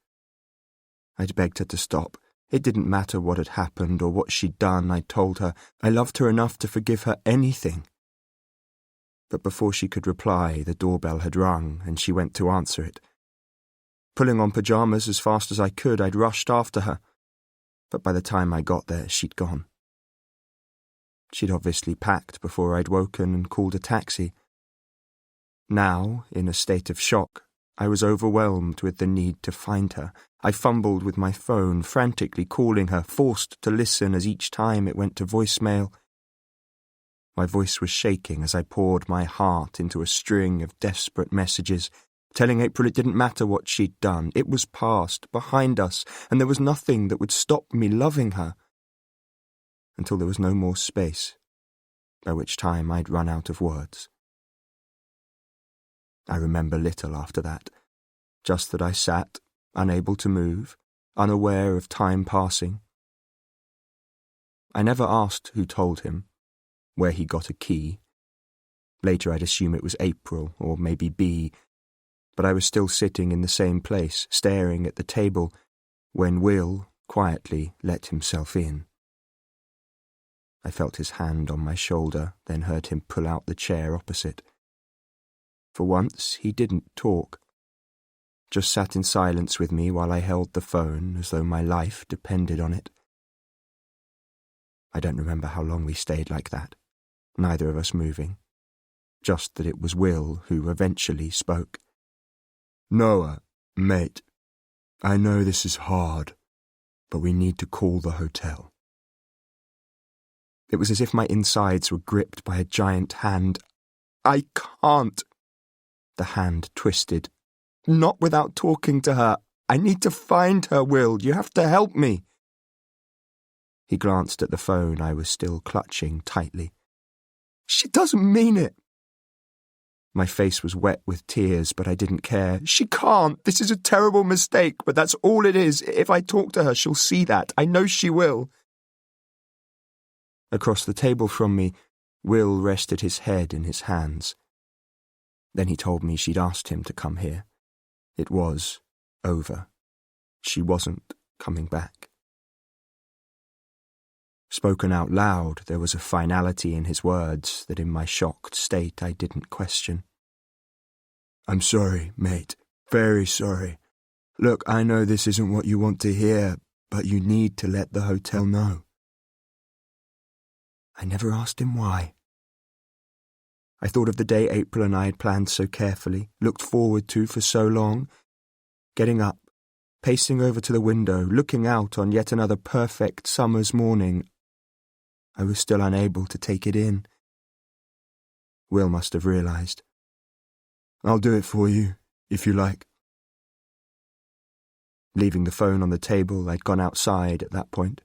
A: I'd begged her to stop. It didn't matter what had happened or what she'd done, I told her. I loved her enough to forgive her anything. But before she could reply, the doorbell had rung, and she went to answer it. Pulling on pyjamas as fast as I could, I'd rushed after her. But by the time I got there, she'd gone. She'd obviously packed before I'd woken and called a taxi. Now, in a state of shock, I was overwhelmed with the need to find her. I fumbled with my phone, frantically calling her, forced to listen as each time it went to voicemail. My voice was shaking as I poured my heart into a string of desperate messages, telling April it didn't matter what she'd done. It was past, behind us, and there was nothing that would stop me loving her. Until there was no more space, by which time I'd run out of words. I remember little after that, just that I sat, unable to move, unaware of time passing. I never asked who told him, where he got a key. Later I'd assume it was April, or maybe B, but I was still sitting in the same place, staring at the table, when Will quietly let himself in. I felt his hand on my shoulder, then heard him pull out the chair opposite. For once, he didn't talk, just sat in silence with me while I held the phone as though my life depended on it. I don't remember how long we stayed like that, neither of us moving, just that it was Will who eventually spoke.
D: "Noah, mate, I know this is hard, but we need to call the hotel."
A: It was as if my insides were gripped by a giant hand. "I can't." The hand twisted. "Not without talking to her. I need to find her, Will. You have to help me." He glanced at the phone I was still clutching tightly. "She doesn't mean it." My face was wet with tears, but I didn't care. "She can't. This is a terrible mistake, but that's all it is. If I talk to her, she'll see that. I know she will." Across the table from me, Will rested his head in his hands. Then he told me she'd asked him to come here. It was over. She wasn't coming back. Spoken out loud, there was a finality in his words that in my shocked state I didn't question.
D: "I'm sorry, mate. Very sorry. Look, I know this isn't what you want to hear, but you need to let the hotel know."
A: I never asked him why. I thought of the day April and I had planned so carefully, looked forward to for so long. Getting up, pacing over to the window, looking out on yet another perfect summer's morning. I was still unable to take it in. Will must have realised.
D: "I'll do it for you, if you like."
A: Leaving the phone on the table, I'd gone outside at that point.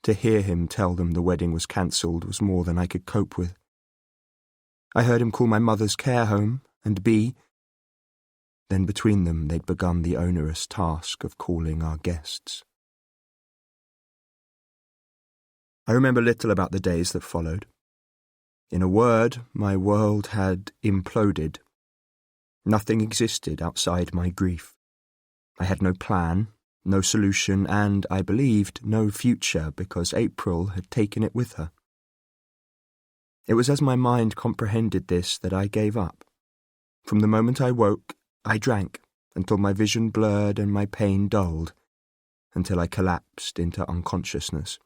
A: To hear him tell them the wedding was cancelled was more than I could cope with. I heard him call my mother's care home and B. Then between them they'd begun the onerous task of calling our guests. I remember little about the days that followed. In a word, my world had imploded. Nothing existed outside my grief. I had no plan, no solution, and, I believed, no future because April had taken it with her. It was as my mind comprehended this that I gave up. From the moment I woke, I drank until my vision blurred and my pain dulled, until I collapsed into unconsciousness,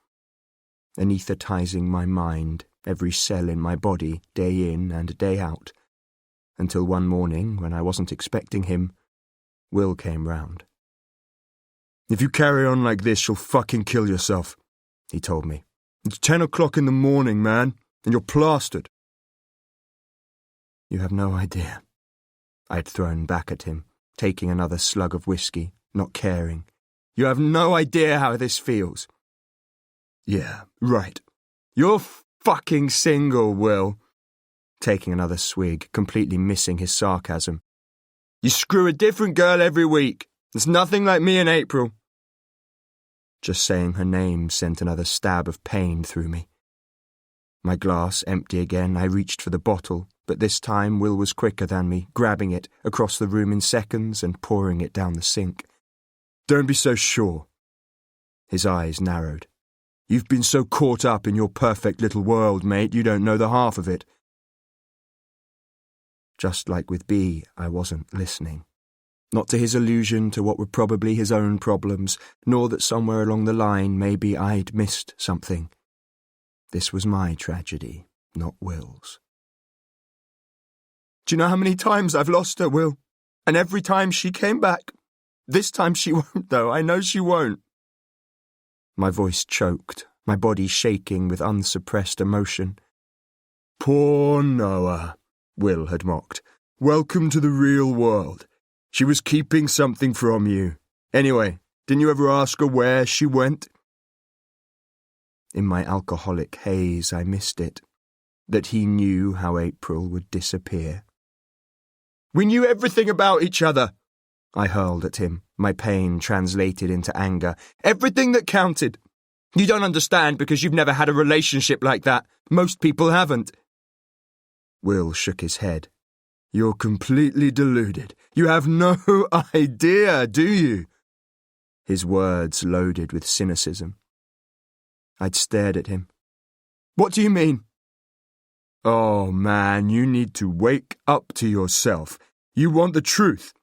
A: anaesthetizing my mind, every cell in my body, day in and day out, until one morning, when I wasn't expecting him, Will came round.
D: "If you carry on like this, you'll fucking kill yourself," he told me. "It's 10 o'clock in the morning, man, and you're plastered."
A: You have no idea. I'd thrown back at him, taking another slug of whiskey, not caring. You have no idea how this feels.
D: "Yeah, right. You're
A: Fucking single, Will. Taking another swig, completely missing his sarcasm. You screw a different girl every week. It's nothing like me and April. Just saying her name sent another stab of pain through me. My glass empty again, I reached for the bottle, but this time Will was quicker than me, grabbing it across the room in seconds and pouring it down the sink.
D: "Don't be so sure."
A: His eyes narrowed.
D: "You've been so caught up in your perfect little world, mate, you don't know the half of it."
A: Just like with B, I wasn't listening. Not to his allusion to what were probably his own problems, nor that somewhere along the line maybe I'd missed something. This was my tragedy, not Will's. "Do you know how many times I've lost her, Will?
D: And every time she came back. This time she won't, though. I know she won't. My voice choked, my body shaking with unsuppressed emotion. Poor Noah, Will had mocked. Welcome to the real world. She was keeping something from you. Anyway, didn't you ever ask her where she went? In my alcoholic haze, I missed it. That he knew how April would disappear. We knew everything about each other, I hurled at him, my pain translated into anger. Everything that counted. You don't understand because you've never had a relationship like that. Most people haven't. Will shook his head. You're completely deluded. You have no idea, do you? His words loaded with cynicism. I'd stared at him. What do you mean? Oh, man, you need to wake up to yourself. You want the truth.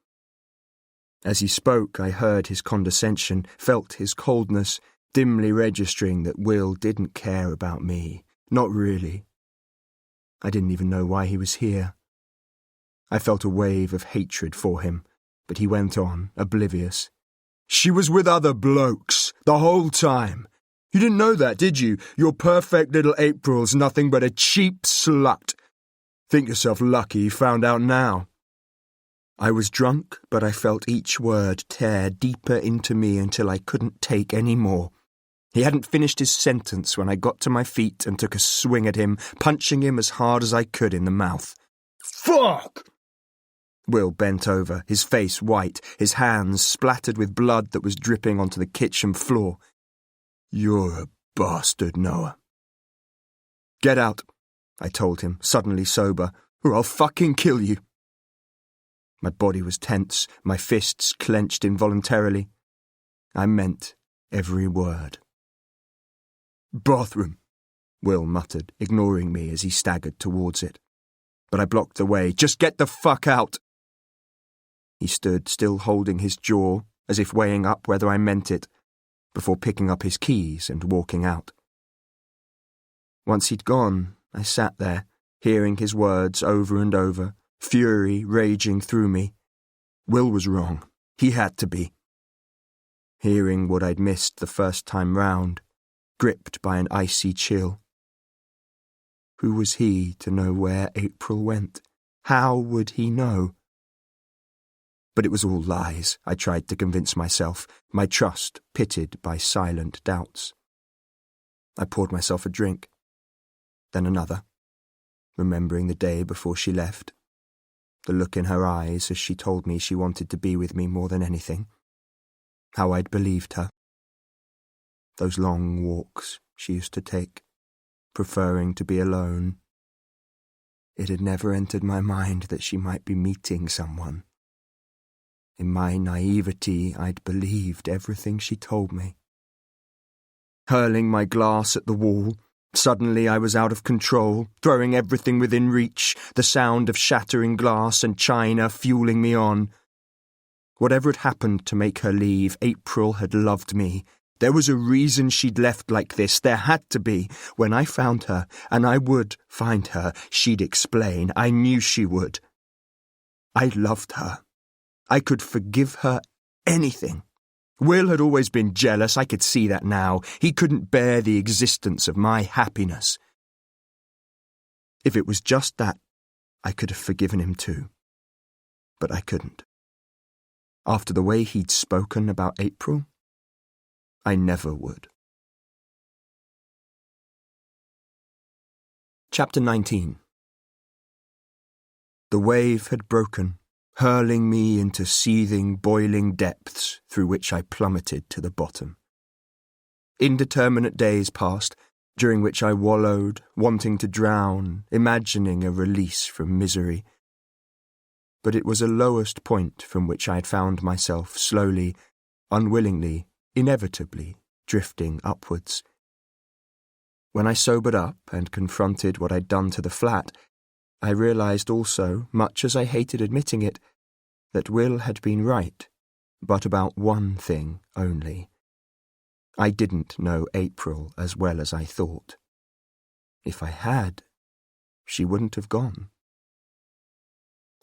D: As he spoke, I heard his condescension, felt his coldness, dimly registering that Will didn't care about me. Not really. I didn't even know why he was here. I felt a wave of hatred for him, but he went on, oblivious. She was with other blokes, the whole time. You didn't know that, did you? Your perfect little April's nothing but a cheap slut. Think yourself lucky you found out now. I was drunk, but I felt each word tear deeper into me until I couldn't take any more. He hadn't finished his sentence when I got to my feet and took a swing at him, punching him as hard as I could in the mouth. Fuck! Will bent over, his face white, his hands splattered with blood that was dripping onto the kitchen floor. You're a bastard, Noah. Get out, I told him, suddenly sober, or I'll fucking kill you. My body was tense, my fists clenched involuntarily. I meant every word. Bathroom, Will muttered, ignoring me as he staggered towards it. But I blocked the way. Just get the fuck out! He stood, still holding his jaw, as if weighing up whether I meant it, before picking up his keys and walking out. Once he'd gone, I sat there, hearing his words over and over, fury raging through me. Will was wrong. He had to be. Hearing what I'd missed the first time round, gripped by an icy chill. Who was he to know where April went? How would he know? But it was all lies, I tried to convince myself, my trust pitted by silent doubts. I poured myself a drink, then another, remembering the day before she left, the look in her eyes as she told me she wanted to be with me more than anything, how I'd believed her. Those long walks she used to take, preferring to be alone. It had never entered my mind that she might be meeting someone. In my naivety, I'd believed everything she told me. Hurling my glass at the wall, suddenly I was out of control, throwing everything within reach, the sound of shattering glass and china fueling me on. Whatever had happened to make her leave, April had loved me. There was a reason she'd left like this. There had to be. When I found her, and I would find her, she'd explain. I knew she would. I loved her. I could forgive her anything. Will had always been jealous, I could see that now. He couldn't bear the existence of my happiness. If it was just that, I could have forgiven him too. But I couldn't. After the way he'd spoken about April, I never would. Chapter 19. The wave had broken, hurling me into seething, boiling depths through which I plummeted to the bottom. Indeterminate days passed, during which I wallowed, wanting to drown, imagining a release from misery. But it was a lowest point from which I had found myself slowly, unwillingly, inevitably drifting upwards. When I sobered up and confronted what I'd done to the flat, I realised also, much as I hated admitting it, that Will had been right, but about one thing only. I didn't know April as well as I thought. If I had, she wouldn't have gone.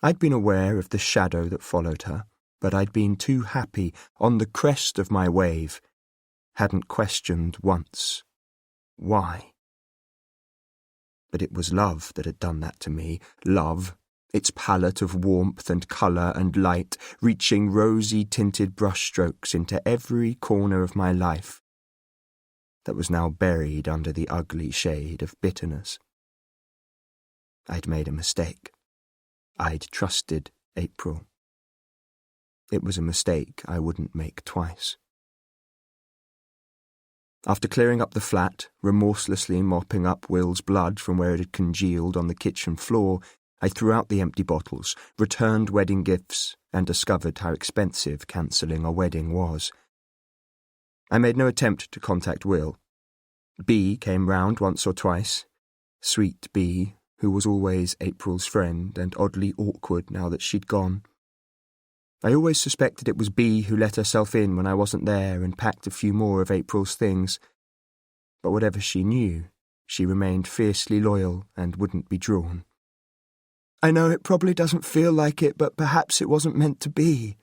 D: I'd been aware of the shadow that followed her, but I'd been too happy on the crest of my wave, hadn't questioned once why. But it was love that had done that to me, love, its palette of warmth and colour and light, reaching rosy-tinted brushstrokes into every corner of my life, that was now buried under the ugly shade of bitterness. I'd made a mistake. I'd trusted April. It was a mistake I wouldn't make twice. After clearing up the flat, remorselessly mopping up Will's blood from where it had congealed on the kitchen floor, I threw out the empty bottles, returned wedding gifts, and discovered how expensive cancelling a wedding was. I made no attempt to contact Will. B came round once or twice. Sweet B, who was always April's friend and oddly awkward now that she'd gone. I always suspected it was B who let herself in when I wasn't there and packed a few more of April's things. But whatever she knew, she remained fiercely loyal and wouldn't be drawn. "I know it probably doesn't feel like it, but perhaps it wasn't meant to be,"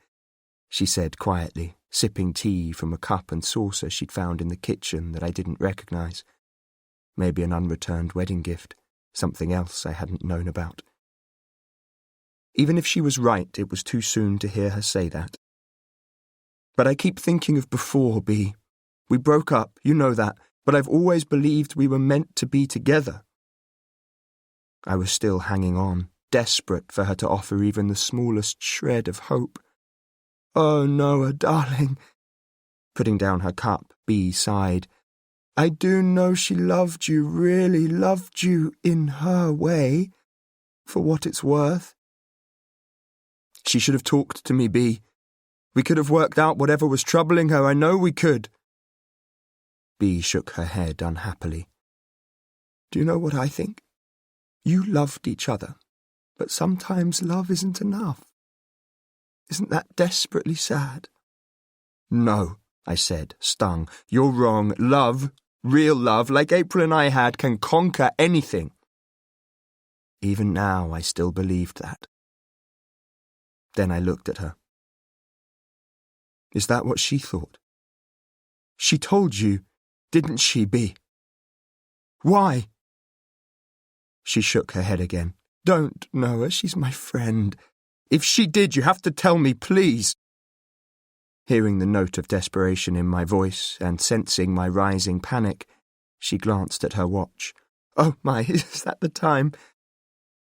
D: she said quietly, sipping tea from a cup and saucer she'd found in the kitchen that I didn't recognise. Maybe an unreturned wedding gift, something else I hadn't known about. Even if she was right, it was too soon to hear her say that. "But I keep thinking of before, B. We broke up, you know that, but I've always believed we were meant to be together." I was still hanging on, desperate for her to offer even the smallest shred of hope. "Oh, Noah, darling." Putting down her cup, B sighed. "I do know she loved you, really loved you in her way, for what it's worth." "She should have talked to me, B. We could have worked out whatever was troubling her, I know we could." B shook her head unhappily. "Do you know what I think? You loved each other, but sometimes love isn't enough. Isn't that desperately sad?" "No," I said, stung. "You're wrong. Love, real love, like April and I had, can conquer anything." Even now I still believed that. Then I looked at her. "Is that what she thought? She told you, didn't she, B? Why?" She shook her head again. "Don't, Noah, she's my friend. If she did, you have to tell me, please." Hearing the note of desperation in my voice and sensing my rising panic, she glanced at her watch. "Oh my, is that the time?"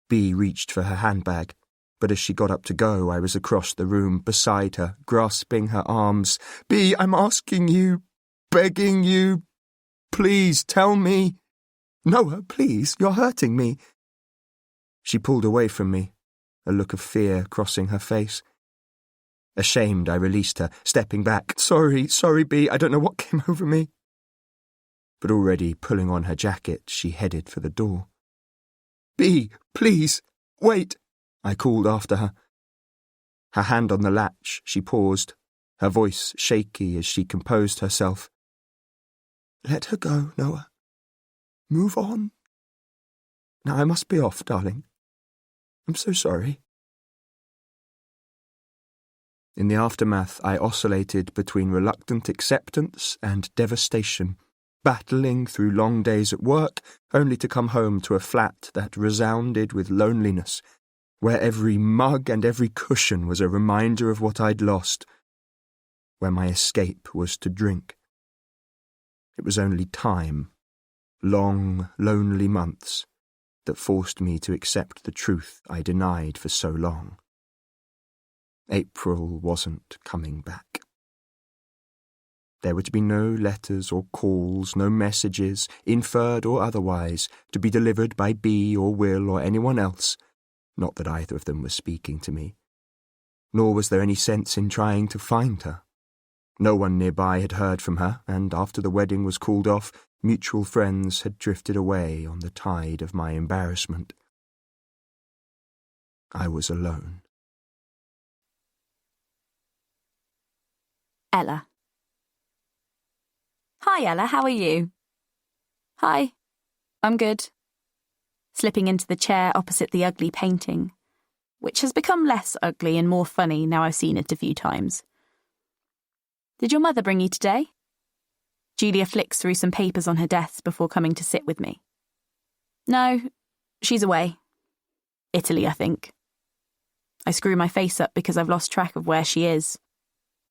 D: B reached for her handbag, but as she got up to go, I was across the room, beside her, grasping her arms. "B, I'm asking you, begging you, please tell me." "Noah, please, you're hurting me." She pulled away from me, a look of fear crossing her face. Ashamed, I released her, stepping back. Sorry, B, I don't know what came over me." But already pulling on her jacket, she headed for the door. "B, please, wait," I called after her. Her hand on the latch, she paused, her voice shaky as she composed herself. "Let her go, Noah. Move on. Now I must be off, darling. I'm so sorry." In the aftermath, I oscillated between reluctant acceptance and devastation, battling through long days at work, only to come home to a flat that resounded with loneliness, where every mug and every cushion was a reminder of what I'd lost, where my escape was to drink. It was only time, long, lonely months, that forced me to accept the truth I denied for so long. April wasn't coming back. There were to be no letters or calls, no messages, inferred or otherwise, to be delivered by B or Will or anyone else, not that either of them was speaking to me. Nor was there any sense in trying to find her. No one nearby had heard from her, and after the wedding was called off, mutual friends had drifted away on the tide of my embarrassment. I was alone.
B: Ella. "Hi, Ella, how are you?" "Hi, I'm good." Slipping into the chair opposite the ugly painting. which has become less ugly and more funny now I've seen it a few times. Did your mother bring you today? Julia flicks through some papers on her desk before coming to sit with me. No, she's away. Italy, I think. I screw my face up because I've lost track of where she is.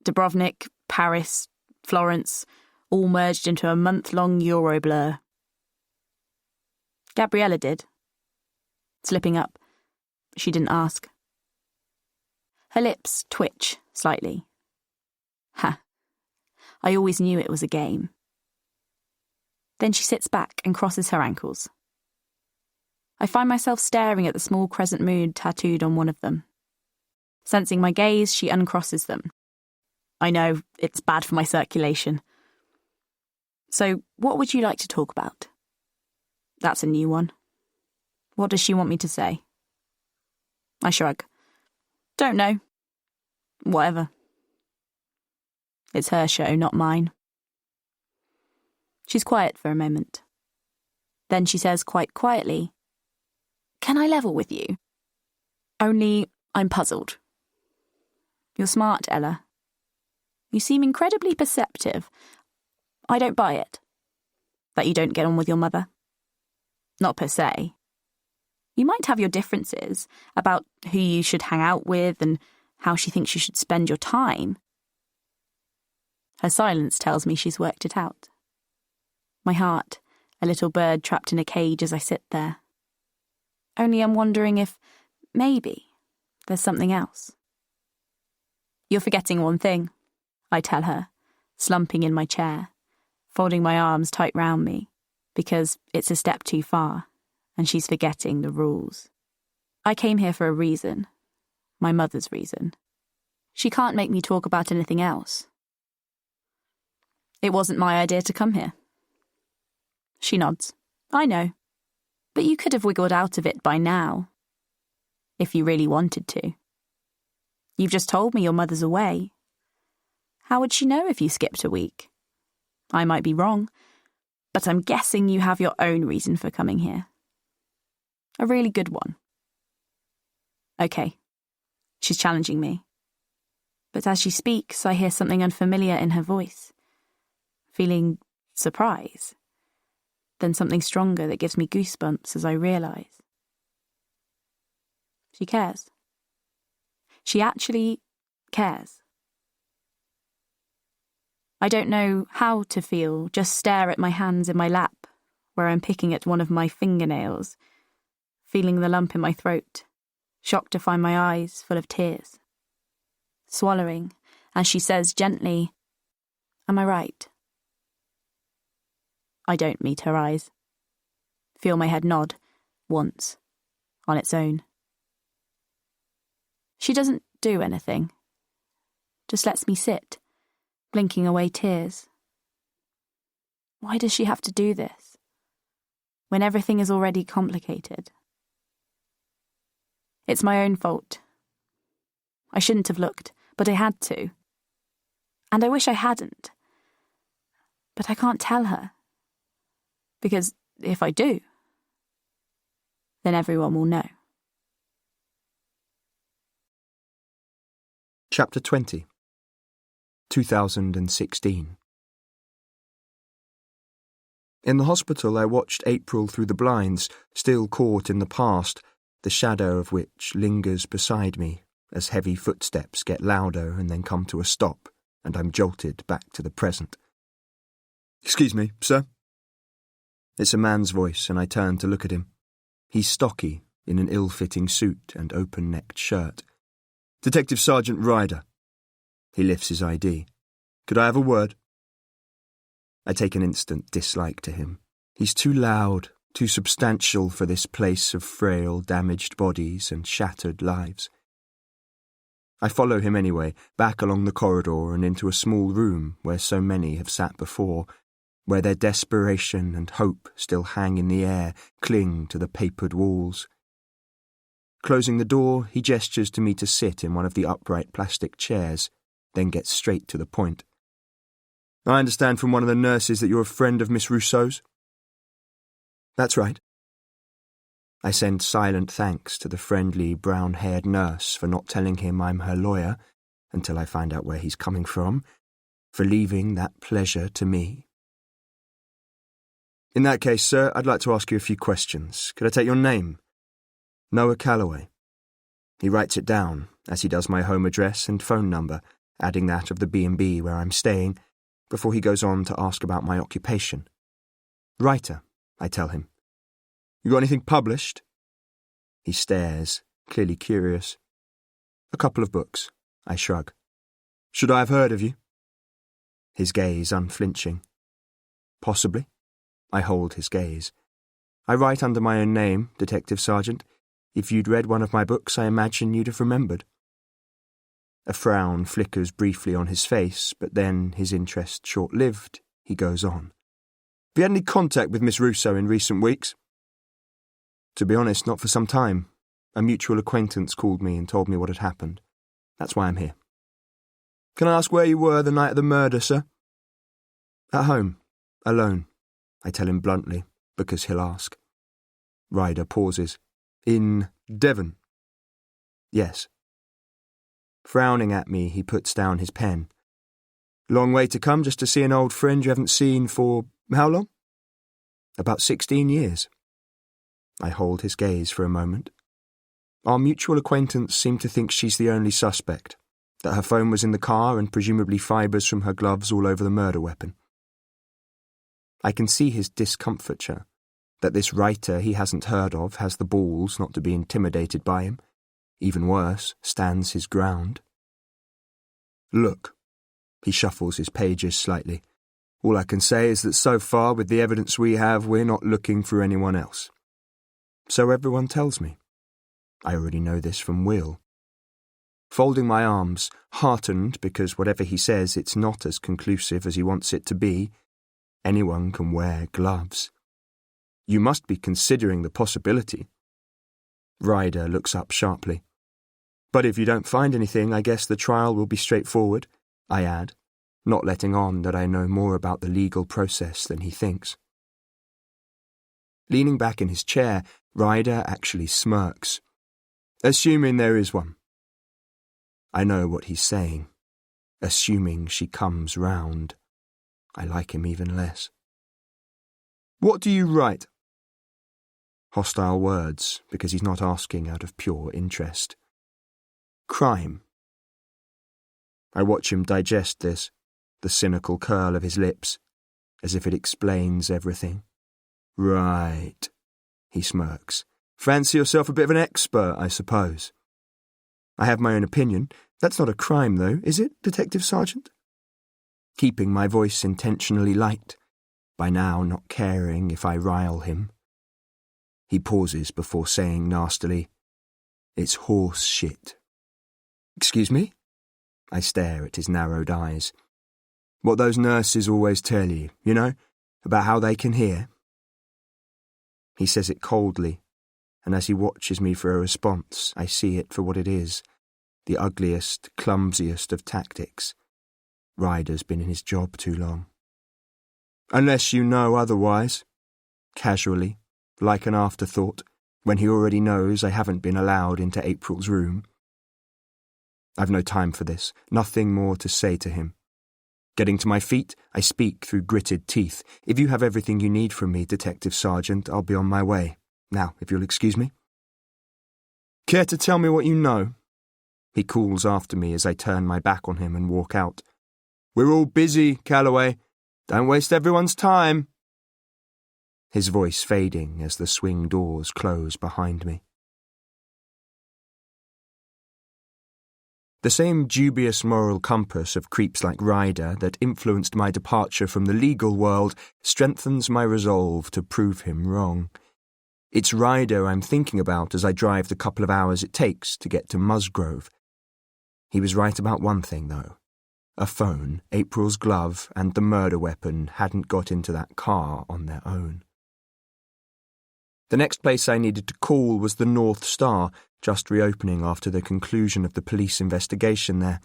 B: Dubrovnik, Paris, Florence, all merged into a month-long Euro blur. Gabriella did. Slipping up. She didn't ask. Her lips twitch slightly. Ha. I always knew it was a game. Then she sits back and crosses her ankles. I find myself staring at the small crescent moon tattooed on one of them. Sensing my gaze, she uncrosses them. I know, it's bad for my circulation. So, what would you like to talk about? That's a new one. What does she want me to say? I shrug. Don't know. Whatever. It's her show, not mine. She's quiet for a moment. Then she says quite quietly, "Can I level with you? Only I'm puzzled. You're smart, Ella. You seem incredibly perceptive. I don't buy it. That you don't get on with your mother. Not per se. You might have your differences about who you should hang out with and how she thinks you should spend your time." Her silence tells me she's worked it out. My heart, a little bird trapped in a cage as I sit there. Only I'm wondering if, maybe, there's something else. You're forgetting one thing, I tell her, slumping in my chair, folding my arms tight round me, because it's a step too far, and she's forgetting the rules. I came here for a reason, my mother's reason. She can't make me talk about anything else. It wasn't my idea to come here. She nods. I know. But you could have wiggled out of it by now. If you really wanted to. You've just told me your mother's away. How would she know if you skipped a week? I might be wrong, but I'm guessing you have your own reason for coming here. A really good one. Okay. She's challenging me. But as she speaks, I hear something unfamiliar in her voice. Feeling surprise. Then something stronger that gives me goosebumps as I realise. She cares. She actually cares. I don't know how to feel, just stare at my hands in my lap, where I'm picking at one of my fingernails, feeling the lump in my throat, shocked to find my eyes full of tears. Swallowing, as she says gently, "Am I right?" I don't meet her eyes. Feel my head nod, once, on its own. She doesn't do anything. Just lets me sit, blinking away tears. Why does she have to do this? When everything is already complicated? It's my own fault. I shouldn't have looked, but I had to. And I wish I hadn't. But I can't tell her. Because if I do, then everyone will know.
D: Chapter 20, 2016. In the hospital I watched April through the blinds, still caught in the past, the shadow of which lingers beside me as heavy footsteps get louder and then come to a stop, and I'm jolted back to the present. "Excuse me, sir?" It's a man's voice, and I turn to look at him. He's stocky, in an ill-fitting suit and open-necked shirt. "Detective Sergeant Ryder." He lifts his ID. "Could I have a word?" I take an instant dislike to him. He's too loud, too substantial for this place of frail, damaged bodies and shattered lives. I follow him anyway, back along the corridor and into a small room where so many have sat before, where their desperation and hope still hang in the air, cling to the papered walls. Closing the door, he gestures to me to sit in one of the upright plastic chairs, then gets straight to the point. "I understand from one of the nurses that you're a friend of Miss Rousseau's?" "That's right." I send silent thanks to the friendly brown-haired nurse for not telling him I'm her lawyer until I find out where he's coming from, for leaving that pleasure to me. In that case, sir, I'd like to ask you a few questions. Could I take your name? Noah Calloway. He writes it down, as he does my home address and phone number, adding that of the B&B where I'm staying, before he goes on to ask about my occupation. Writer, I tell him. You got anything published? He stares, clearly curious. A couple of books, I shrug. Should I have heard of you? His gaze unflinching. Possibly. I hold his gaze. I write under my own name, Detective Sergeant. If you'd read one of my books, I imagine you'd have remembered. A frown flickers briefly on his face, but then, his interest short-lived, he goes on. Have you had any contact with Miss Russo in recent weeks? To be honest, not for some time. A mutual acquaintance called me and told me what had happened. That's why I'm here. Can I ask where you were the night of the murder, sir? At home. Alone. I tell him bluntly, because he'll ask. Ryder pauses. In Devon? Yes. Frowning at me, he puts down his pen. Long way to come just to see an old friend you haven't seen for how long? About 16 years. I hold his gaze for a moment. Our mutual acquaintance seemed to think she's the only suspect, that her phone was in the car and presumably fibres from her gloves all over the murder weapon. I can see his discomfiture, that this writer he hasn't heard of has the balls not to be intimidated by him. Even worse, stands his ground. Look, he shuffles his pages slightly. All I can say is that so far, with the evidence we have, we're not looking for anyone else. So everyone tells me. I already know this from Will. Folding my arms, heartened because whatever he says, it's not as conclusive as he wants it to be. Anyone can wear gloves. You must be considering the possibility. Ryder looks up sharply. But if you don't find anything, I guess the trial will be straightforward, I add, not letting on that I know more about the legal process than he thinks. Leaning back in his chair, Ryder actually smirks. Assuming there is one. I know what he's saying. Assuming she comes round. I like him even less. What do you write? Hostile words, because he's not asking out of pure interest. Crime. I watch him digest this, the cynical curl of his lips, as if it explains everything. Right, he smirks. Fancy yourself a bit of an expert, I suppose. I have my own opinion. That's not a crime, though, is it, Detective Sergeant? Keeping my voice intentionally light, by now not caring if I rile him. He pauses before saying nastily, It's horse shit. Excuse me? I stare at his narrowed eyes. What those nurses always tell you, you know, about how they can hear. He says it coldly, and as he watches me for a response, I see it for what it is, the ugliest, clumsiest of tactics. Ryder's been in his job too long. Unless you know otherwise, casually, like an afterthought, when he already knows I haven't been allowed into April's room. I've no time for this, nothing more to say to him. Getting to my feet, I speak through gritted teeth. If you have everything you need from me, Detective Sergeant, I'll be on my way. Now, if you'll excuse me. Care to tell me what you know? He calls after me as I turn my back on him and walk out. We're all busy, Calloway. Don't waste everyone's time. His voice fading as the swing doors close behind me. The same dubious moral compass of creeps like Ryder that influenced my departure from the legal world strengthens my resolve to prove him wrong. It's Ryder I'm thinking about as I drive the couple of hours it takes to get to Musgrove. He was right about one thing, though. A phone, April's glove, and the murder weapon hadn't got into that car on their own. The next place I needed to call was the North Star, just reopening after the conclusion of the police investigation there,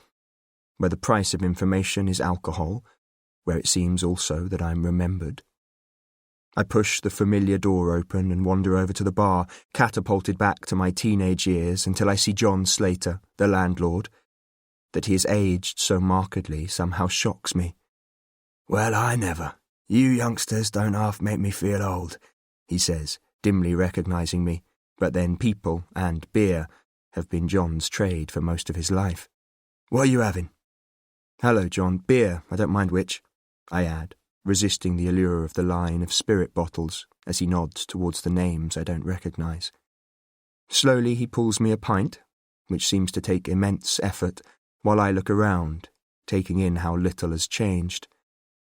D: where the price of information is alcohol, where it seems also that I'm remembered. I push the familiar door open and wander over to the bar, catapulted back to my teenage years until I see John Slater, the landlord. That he has aged so markedly somehow shocks me. "Well, I never. You youngsters don't half make me feel old," he says, dimly recognising me, but then people and beer have been John's trade for most of his life. "What are you having?" "Hello, John. Beer, I don't mind which," I add, resisting the allure of the line of spirit bottles as he nods towards the names I don't recognise. Slowly he pulls me a pint, which seems to take immense effort, while I look around, taking in how little has changed.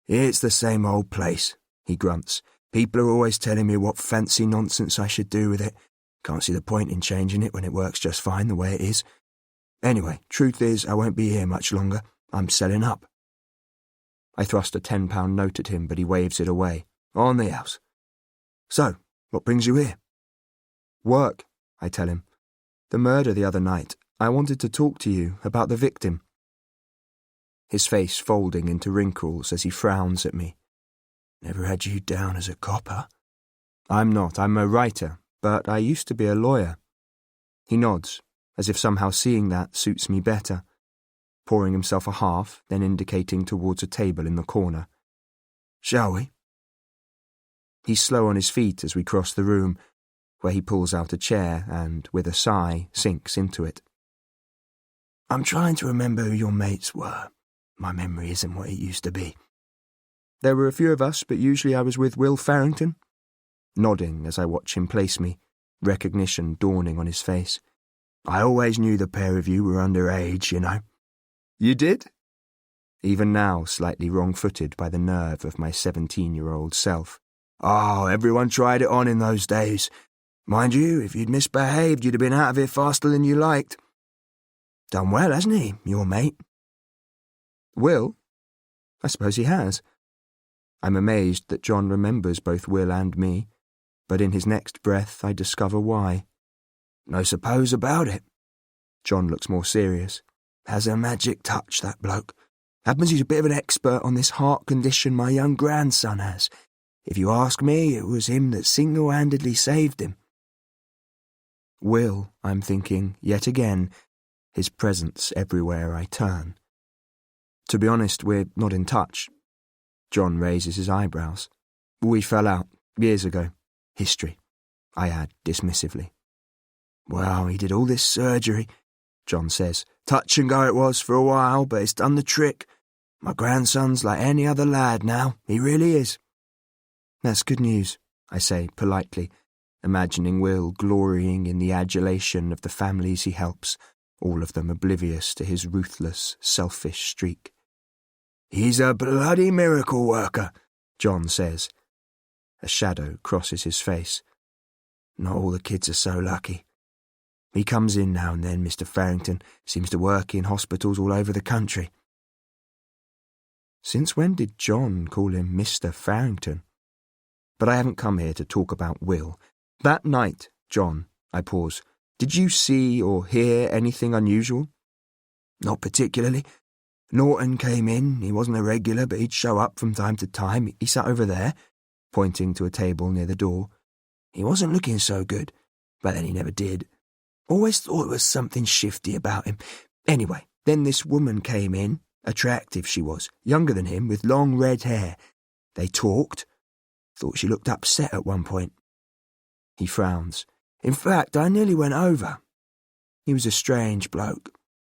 D: "It's the same old place," he grunts. "People are always telling me what fancy nonsense I should do with it. Can't see the point in changing it when it works just fine the way it is. Anyway, truth is, I won't be here much longer. I'm selling up." I thrust a £10 note at him, but he waves it away. "On the house." "So, what brings you here?" "Work," I tell him. "The murder the other night. I wanted to talk to you about the victim." His face folding into wrinkles as he frowns at me. "Never had you down as a copper." "I'm not. I'm a writer, but I used to be a lawyer." He nods, as if somehow seeing that suits me better, pouring himself a half, then indicating towards a table in the corner. "Shall we?" He's slow on his feet as we cross the room, where he pulls out a chair and, with a sigh, sinks into it. "I'm trying to remember who your mates were. My memory isn't what it used to be." "There were a few of us, but usually I was with Will Farrington." Nodding as I watch him place me, recognition dawning on his face. "I always knew the pair of you were underage, you know." "You did?" Even now slightly wrong-footed by the nerve of my 17-year-old self. "Oh, everyone tried it on in those days. Mind you, if you'd misbehaved, you'd have been out of it faster than you liked. Done well, hasn't he, your mate?" "Will? I suppose he has." I'm amazed that John remembers both Will and me, but in his next breath I discover why. "No suppose about it." John looks more serious. "Has a magic touch, that bloke. Happens he's a bit of an expert on this heart condition my young grandson has. If you ask me, it was him that single-handedly saved him." Will, I'm thinking, yet again, his presence everywhere I turn. "To be honest, we're not in touch." John raises his eyebrows. "We fell out, years ago. History," I add dismissively. "Well, he did all this surgery," John says. "Touch and go it was for a while, but it's done the trick. My grandson's like any other lad now, he really is." "That's good news," I say politely, imagining Will glorying in the adulation of the families he helps, all of them oblivious to his ruthless, selfish streak. "He's a bloody miracle worker," John says. A shadow crosses his face. "Not all the kids are so lucky. He comes in now and then, Mr. Farrington. Seems to work in hospitals all over the country." Since when did John call him Mr. Farrington? But I haven't come here to talk about Will. "That night, John," I pause, "did you see or hear anything unusual?" "Not particularly. Norton came in. He wasn't a regular, but he'd show up from time to time. He sat over there," pointing to a table near the door. "He wasn't looking so good, but then he never did. Always thought it was something shifty about him. Anyway, then this woman came in, attractive she was, younger than him, with long red hair. They talked. Thought she looked upset at one point." He frowns. "In fact, I nearly went over. He was a strange bloke.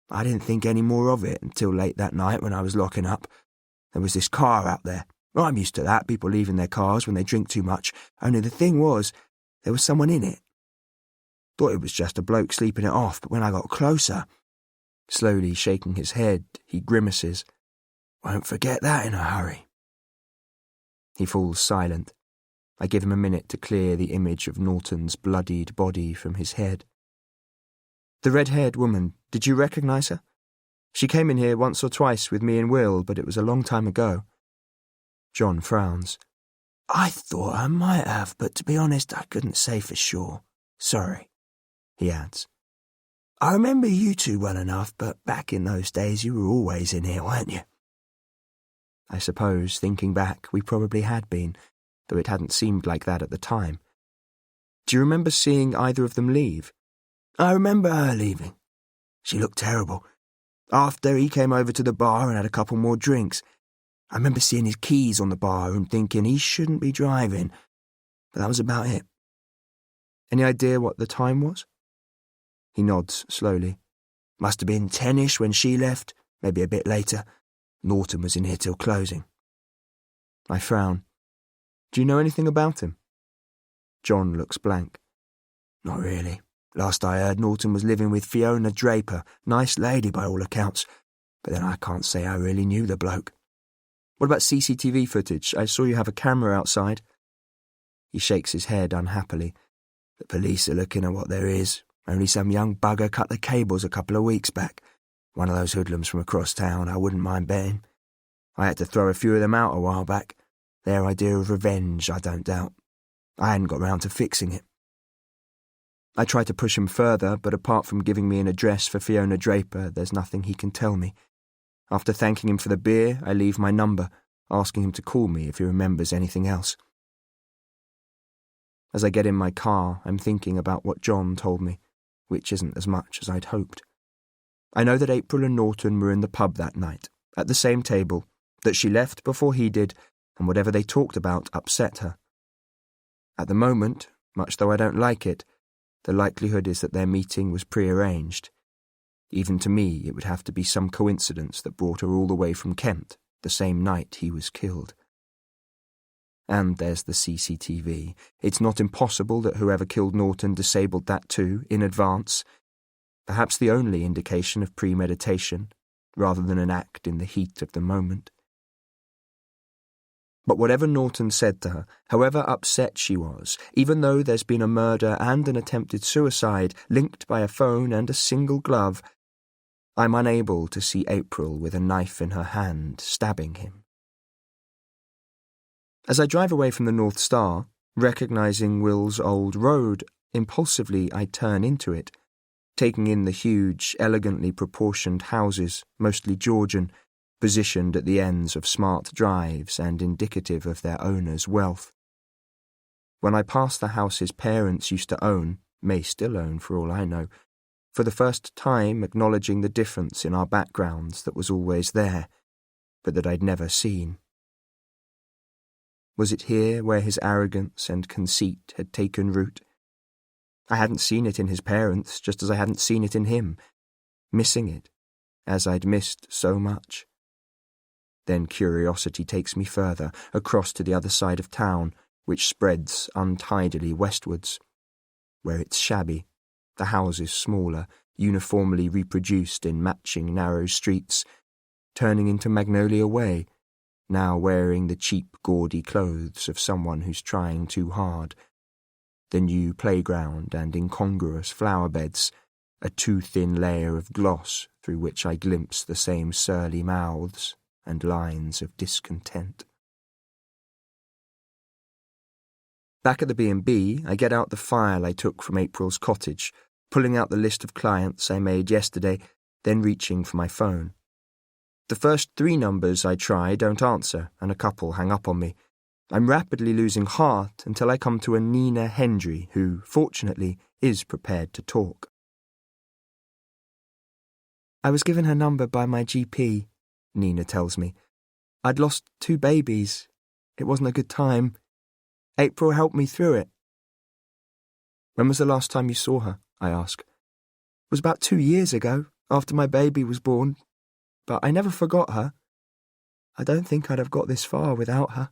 D: I didn't think any more of it until late that night when I was locking up. There was this car out there. I'm used to that, people leaving their cars when they drink too much, only the thing was, there was someone in it. Thought it was just a bloke sleeping it off, but when I got closer..." Slowly shaking his head, he grimaces. "Won't forget that in a hurry." He falls silent. I give him a minute to clear the image of Norton's bloodied body from his head. "The red-haired woman, did you recognise her? She came in here once or twice with me and Will, but it was a long time ago." John frowns. "I thought I might have, but to be honest, I couldn't say for sure. Sorry," he adds. "I remember you two well enough, but back in those days you were always in here, weren't you?" I suppose, thinking back, we probably had been. though it hadn't seemed like that at the time. Do you remember seeing either of them leave? I remember her leaving. She looked terrible. After, he came over to the bar and had a couple more drinks. I remember seeing his keys on the bar and thinking he shouldn't be driving, but that was about it. Any idea what the time was? He nods slowly. Must have been 10ish when she left, maybe a bit later. Norton was in here till closing. I frown. Do you know anything about him? John looks blank. Not really. Last I heard, Norton was living with Fiona Draper. Nice lady by all accounts. But then I can't say I really knew the bloke. What about CCTV footage? I saw you have a camera outside. He shakes his head unhappily. The police are looking at what there is. Only some young bugger cut the cables a couple of weeks back. One of those hoodlums from across town, I wouldn't mind betting. I had to throw a few of them out a while back. Their idea of revenge, I don't doubt. I hadn't got round to fixing it. I tried to push him further, but apart from giving me an address for Fiona Draper, there's nothing he can tell me. After thanking him for the beer, I leave my number, asking him to call me if he remembers anything else. As I get in my car, I'm thinking about what John told me, which isn't as much as I'd hoped. I know that April and Norton were in the pub that night, at the same table, that she left before he did, and whatever they talked about upset her. At the moment, much though I don't like it, the likelihood is that their meeting was prearranged. Even to me, it would have to be some coincidence that brought her all the way from Kent, the same night he was killed. And there's the CCTV. It's not impossible that whoever killed Norton disabled that too, in advance. Perhaps the only indication of premeditation, rather than an act in the heat of the moment. But whatever Norton said to her, however upset she was, even though there's been a murder and an attempted suicide linked by a phone and a single glove, I'm unable to see April with a knife in her hand stabbing him. As I drive away from the North Star, recognizing Will's old road, impulsively I turn into it, taking in the huge, elegantly proportioned houses, mostly Georgian, positioned at the ends of smart drives and indicative of their owners' wealth. When I pass the house his parents used to own, may still own for all I know, for the first time acknowledging the difference in our backgrounds that was always there, but that I'd never seen. Was it here where his arrogance and conceit had taken root? I hadn't seen it in his parents, just as I hadn't seen it in him, missing it, as I'd missed so much. Then curiosity takes me further, across to the other side of town, which spreads untidily westwards, where it's shabby, the houses smaller, uniformly reproduced in matching narrow streets, turning into Magnolia Way, now wearing the cheap, gaudy clothes of someone who's trying too hard. The new playground and incongruous flower beds, a too thin layer of gloss through which I glimpse the same surly mouths and lines of discontent. Back at the B&B, I get out the file I took from April's cottage, pulling out the list of clients I made yesterday, then reaching for my phone. The first 3 numbers I try don't answer, and a couple hang up on me. I'm rapidly losing heart until I come to a Nina Hendry, who, fortunately, is prepared to talk. I was given her number by my GP, Nina tells me. I'd lost 2 babies. It wasn't a good time. April helped me through it. When was the last time you saw her? I ask. It was about 2 years ago, after my baby was born. But I never forgot her. I don't think I'd have got this far without her.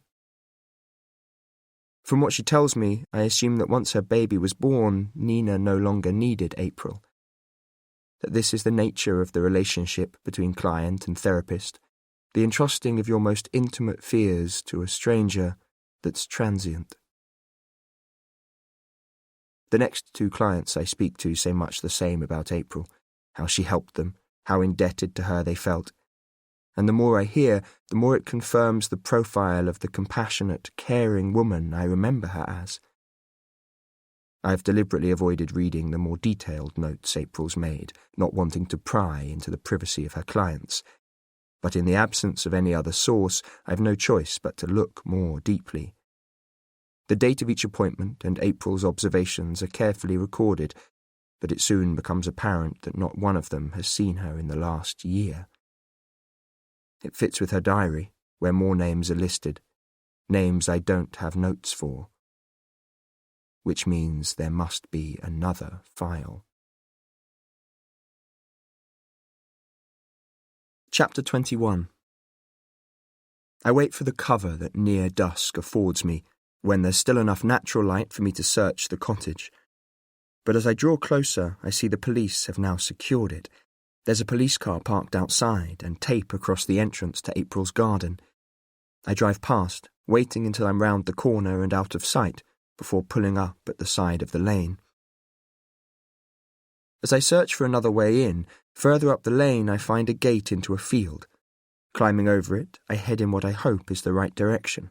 D: From what she tells me, I assume that once her baby was born, Nina no longer needed April. That this is the nature of the relationship between client and therapist, the entrusting of your most intimate fears to a stranger that's transient. The next 2 clients I speak to say much the same about April, how she helped them, how indebted to her they felt. And the more I hear, the more it confirms the profile of the compassionate, caring woman I remember her as. I've deliberately avoided reading the more detailed notes April's made, not wanting to pry into the privacy of her clients. But in the absence of any other source, I've no choice but to look more deeply. The date of each appointment and April's observations are carefully recorded, but it soon becomes apparent that not one of them has seen her in the last year. It fits with her diary, where more names are listed, names I don't have notes for, which means there must be another file. Chapter 21. I wait for the cover that near dusk affords me, when there's still enough natural light for me to search the cottage. But as I draw closer, I see the police have now secured it. There's a police car parked outside and tape across the entrance to April's garden. I drive past, waiting until I'm round the corner and out of sight, before pulling up at the side of the lane. As I search for another way in, further up the lane I find a gate into a field. Climbing over it, I head in what I hope is the right direction.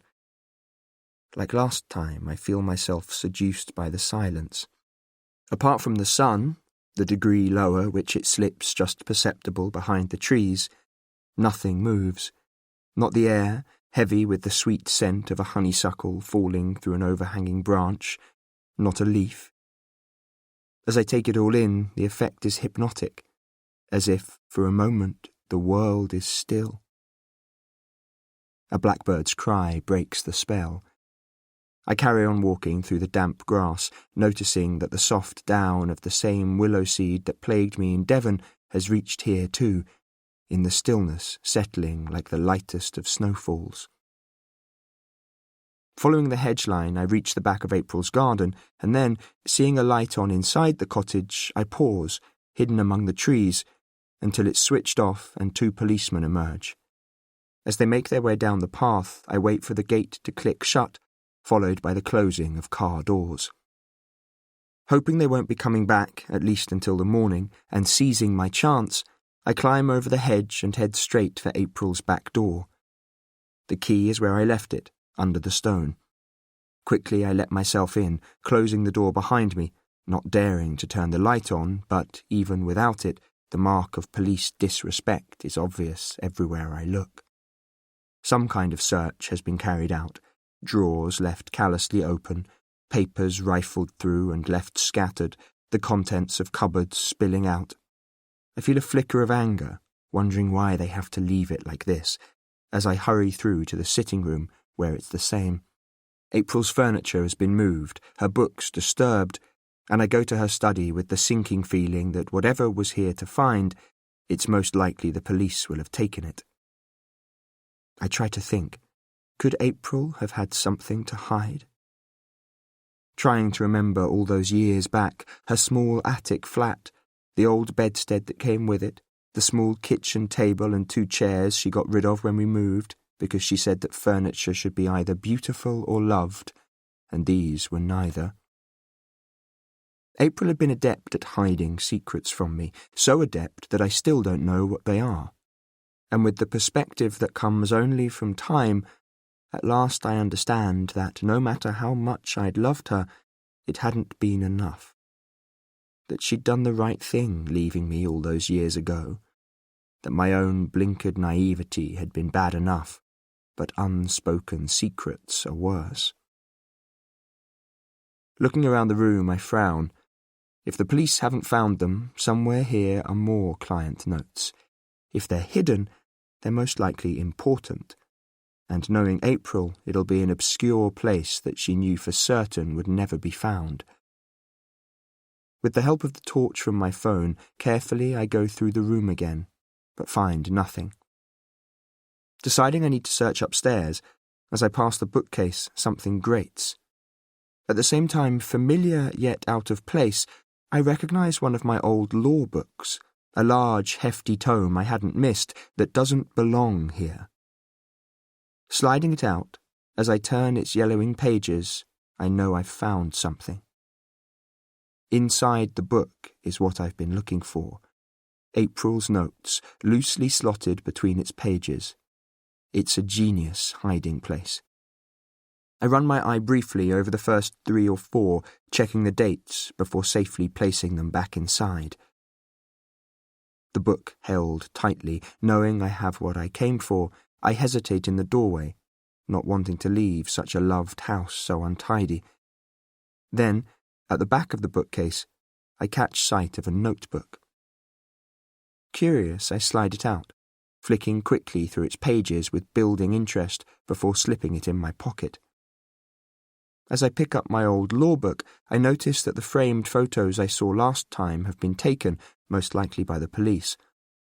D: Like last time, I feel myself seduced by the silence. Apart from the sun, the degree lower which it slips just perceptible behind the trees, nothing moves. Not the air, heavy with the sweet scent of a honeysuckle falling through an overhanging branch, not a leaf. As I take it all in, the effect is hypnotic, as if, for a moment, the world is still. A blackbird's cry breaks the spell. I carry on walking through the damp grass, noticing that the soft down of the same willow seed that plagued me in Devon has reached here too, in the stillness settling like the lightest of snowfalls. Following the hedge line, I reach the back of April's garden, and then, seeing a light on inside the cottage, I pause, hidden among the trees, until it's switched off and two policemen emerge. As they make their way down the path, I wait for the gate to click shut, followed by the closing of car doors. Hoping they won't be coming back, at least until the morning, and seizing my chance, I climb over the hedge and head straight for April's back door. The key is where I left it, under the stone. Quickly I let myself in, closing the door behind me, not daring to turn the light on, but, even without it, the mark of police disrespect is obvious everywhere I look. Some kind of search has been carried out, drawers left callously open, papers rifled through and left scattered, the contents of cupboards spilling out. I feel a flicker of anger, wondering why they have to leave it like this, as I hurry through to the sitting room, where it's the same. April's furniture has been moved, her books disturbed, and I go to her study with the sinking feeling that whatever was here to find, it's most likely the police will have taken it. I try to think, could April have had something to hide? Trying to remember all those years back, her small attic flat, the old bedstead that came with it, the small kitchen table and 2 chairs she got rid of when we moved, because she said that furniture should be either beautiful or loved, and these were neither. April had been adept at hiding secrets from me, so adept that I still don't know what they are. And with the perspective that comes only from time, at last I understand that no matter how much I'd loved her, it hadn't been enough. That she'd done the right thing leaving me all those years ago. That my own blinkered naivety had been bad enough, but unspoken secrets are worse. Looking around the room, I frown. If the police haven't found them, somewhere here are more client notes. If they're hidden, they're most likely important. And knowing April, it'll be an obscure place that she knew for certain would never be found. With the help of the torch from my phone, carefully I go through the room again, but find nothing. Deciding I need to search upstairs, as I pass the bookcase, something grates. At the same time, familiar yet out of place, I recognize one of my old law books, a large, hefty tome I hadn't missed that doesn't belong here. Sliding it out, as I turn its yellowing pages, I know I've found something. Inside the book is what I've been looking for. April's notes, loosely slotted between its pages. It's a genius hiding place. I run my eye briefly over the first 3 or 4, checking the dates before safely placing them back inside. The book held tightly, knowing I have what I came for, I hesitate in the doorway, not wanting to leave such a loved house so untidy. Then, at the back of the bookcase, I catch sight of a notebook. Curious, I slide it out, flicking quickly through its pages with building interest before slipping it in my pocket. As I pick up my old law book, I notice that the framed photos I saw last time have been taken, most likely by the police,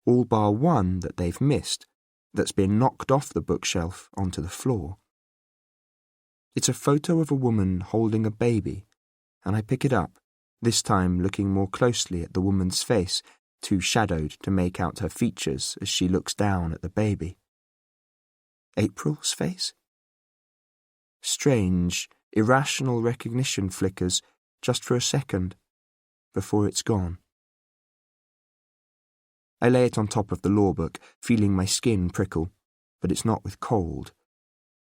D: all bar one that they've missed, that's been knocked off the bookshelf onto the floor. It's a photo of a woman holding a baby, and I pick it up, this time looking more closely at the woman's face, too shadowed to make out her features as she looks down at the baby. April's face? Strange, irrational recognition flickers just for a second, before it's gone. I lay it on top of the law book, feeling my skin prickle, but it's not with cold.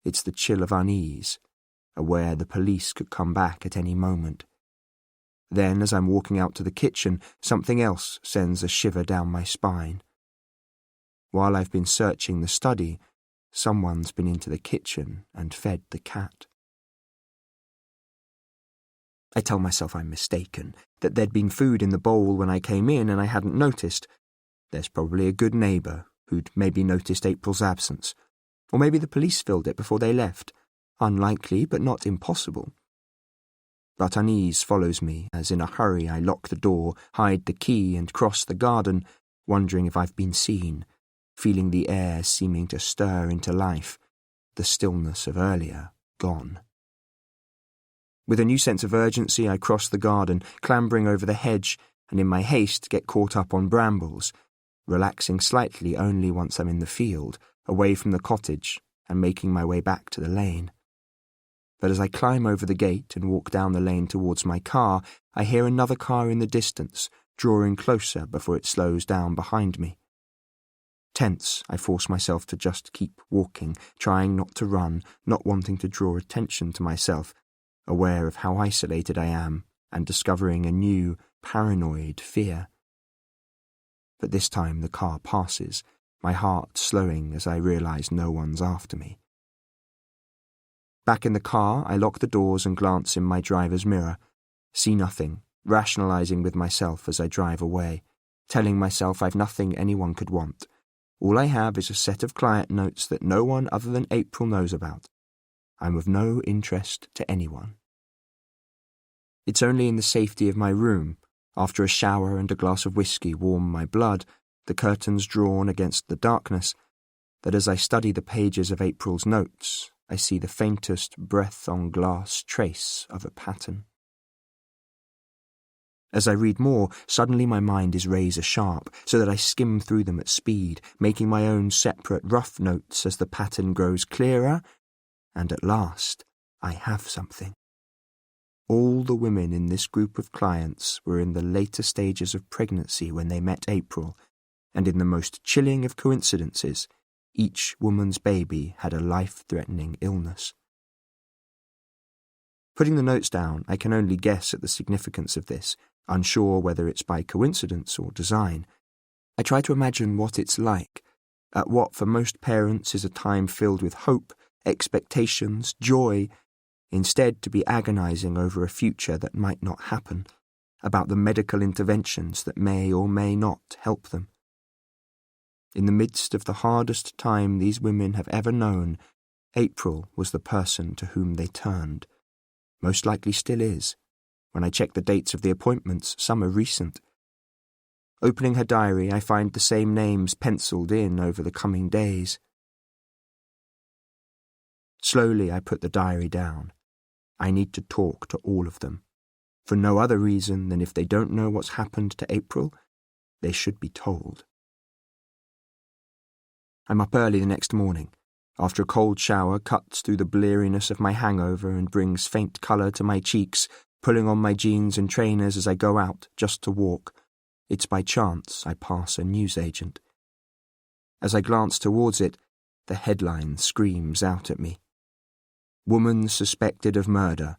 D: It's the chill of unease, aware the police could come back at any moment. Then, as I'm walking out to the kitchen, something else sends a shiver down my spine. While I've been searching the study, someone's been into the kitchen and fed the cat. I tell myself I'm mistaken, that there'd been food in the bowl when I came in and I hadn't noticed. There's probably a good neighbour who'd maybe noticed April's absence. Or maybe the police filled it before they left. Unlikely, but not impossible. But unease follows me as in a hurry I lock the door, hide the key and cross the garden, wondering if I've been seen, feeling the air seeming to stir into life, the stillness of earlier gone. With a new sense of urgency I cross the garden, clambering over the hedge, and in my haste get caught up on brambles, relaxing slightly only once I'm in the field, away from the cottage, and making my way back to the lane. But as I climb over the gate and walk down the lane towards my car, I hear another car in the distance, drawing closer before it slows down behind me. Tense, I force myself to just keep walking, trying not to run, not wanting to draw attention to myself, aware of how isolated I am, and discovering a new, paranoid fear. But this time the car passes, my heart slowing as I realise no one's after me. Back in the car, I lock the doors and glance in my driver's mirror, see nothing, rationalising with myself as I drive away, telling myself I've nothing anyone could want. All I have is a set of client notes that no one other than April knows about. I'm of no interest to anyone. It's only in the safety of my room, after a shower and a glass of whiskey warm my blood, the curtains drawn against the darkness, that as I study the pages of April's notes, I see the faintest breath-on-glass trace of a pattern. As I read more, suddenly my mind is razor-sharp, so that I skim through them at speed, making my own separate rough notes as the pattern grows clearer, and at last I have something. All the women in this group of clients were in the later stages of pregnancy when they met April, and in the most chilling of coincidences, each woman's baby had a life-threatening illness. Putting the notes down, I can only guess at the significance of this, unsure whether it's by coincidence or design. I try to imagine what it's like, at what for most parents is a time filled with hope, expectations, joy, instead to be agonising over a future that might not happen, about the medical interventions that may or may not help them. In the midst of the hardest time these women have ever known, April was the person to whom they turned. Most likely still is. When I check the dates of the appointments, some are recent. Opening her diary, I find the same names penciled in over the coming days. Slowly I put the diary down. I need to talk to all of them. For no other reason than if they don't know what's happened to April, they should be told. I'm up early the next morning, after a cold shower cuts through the bleariness of my hangover and brings faint colour to my cheeks, pulling on my jeans and trainers as I go out just to walk. It's by chance I pass a newsagent. As I glance towards it, the headline screams out at me. Woman suspected of murder.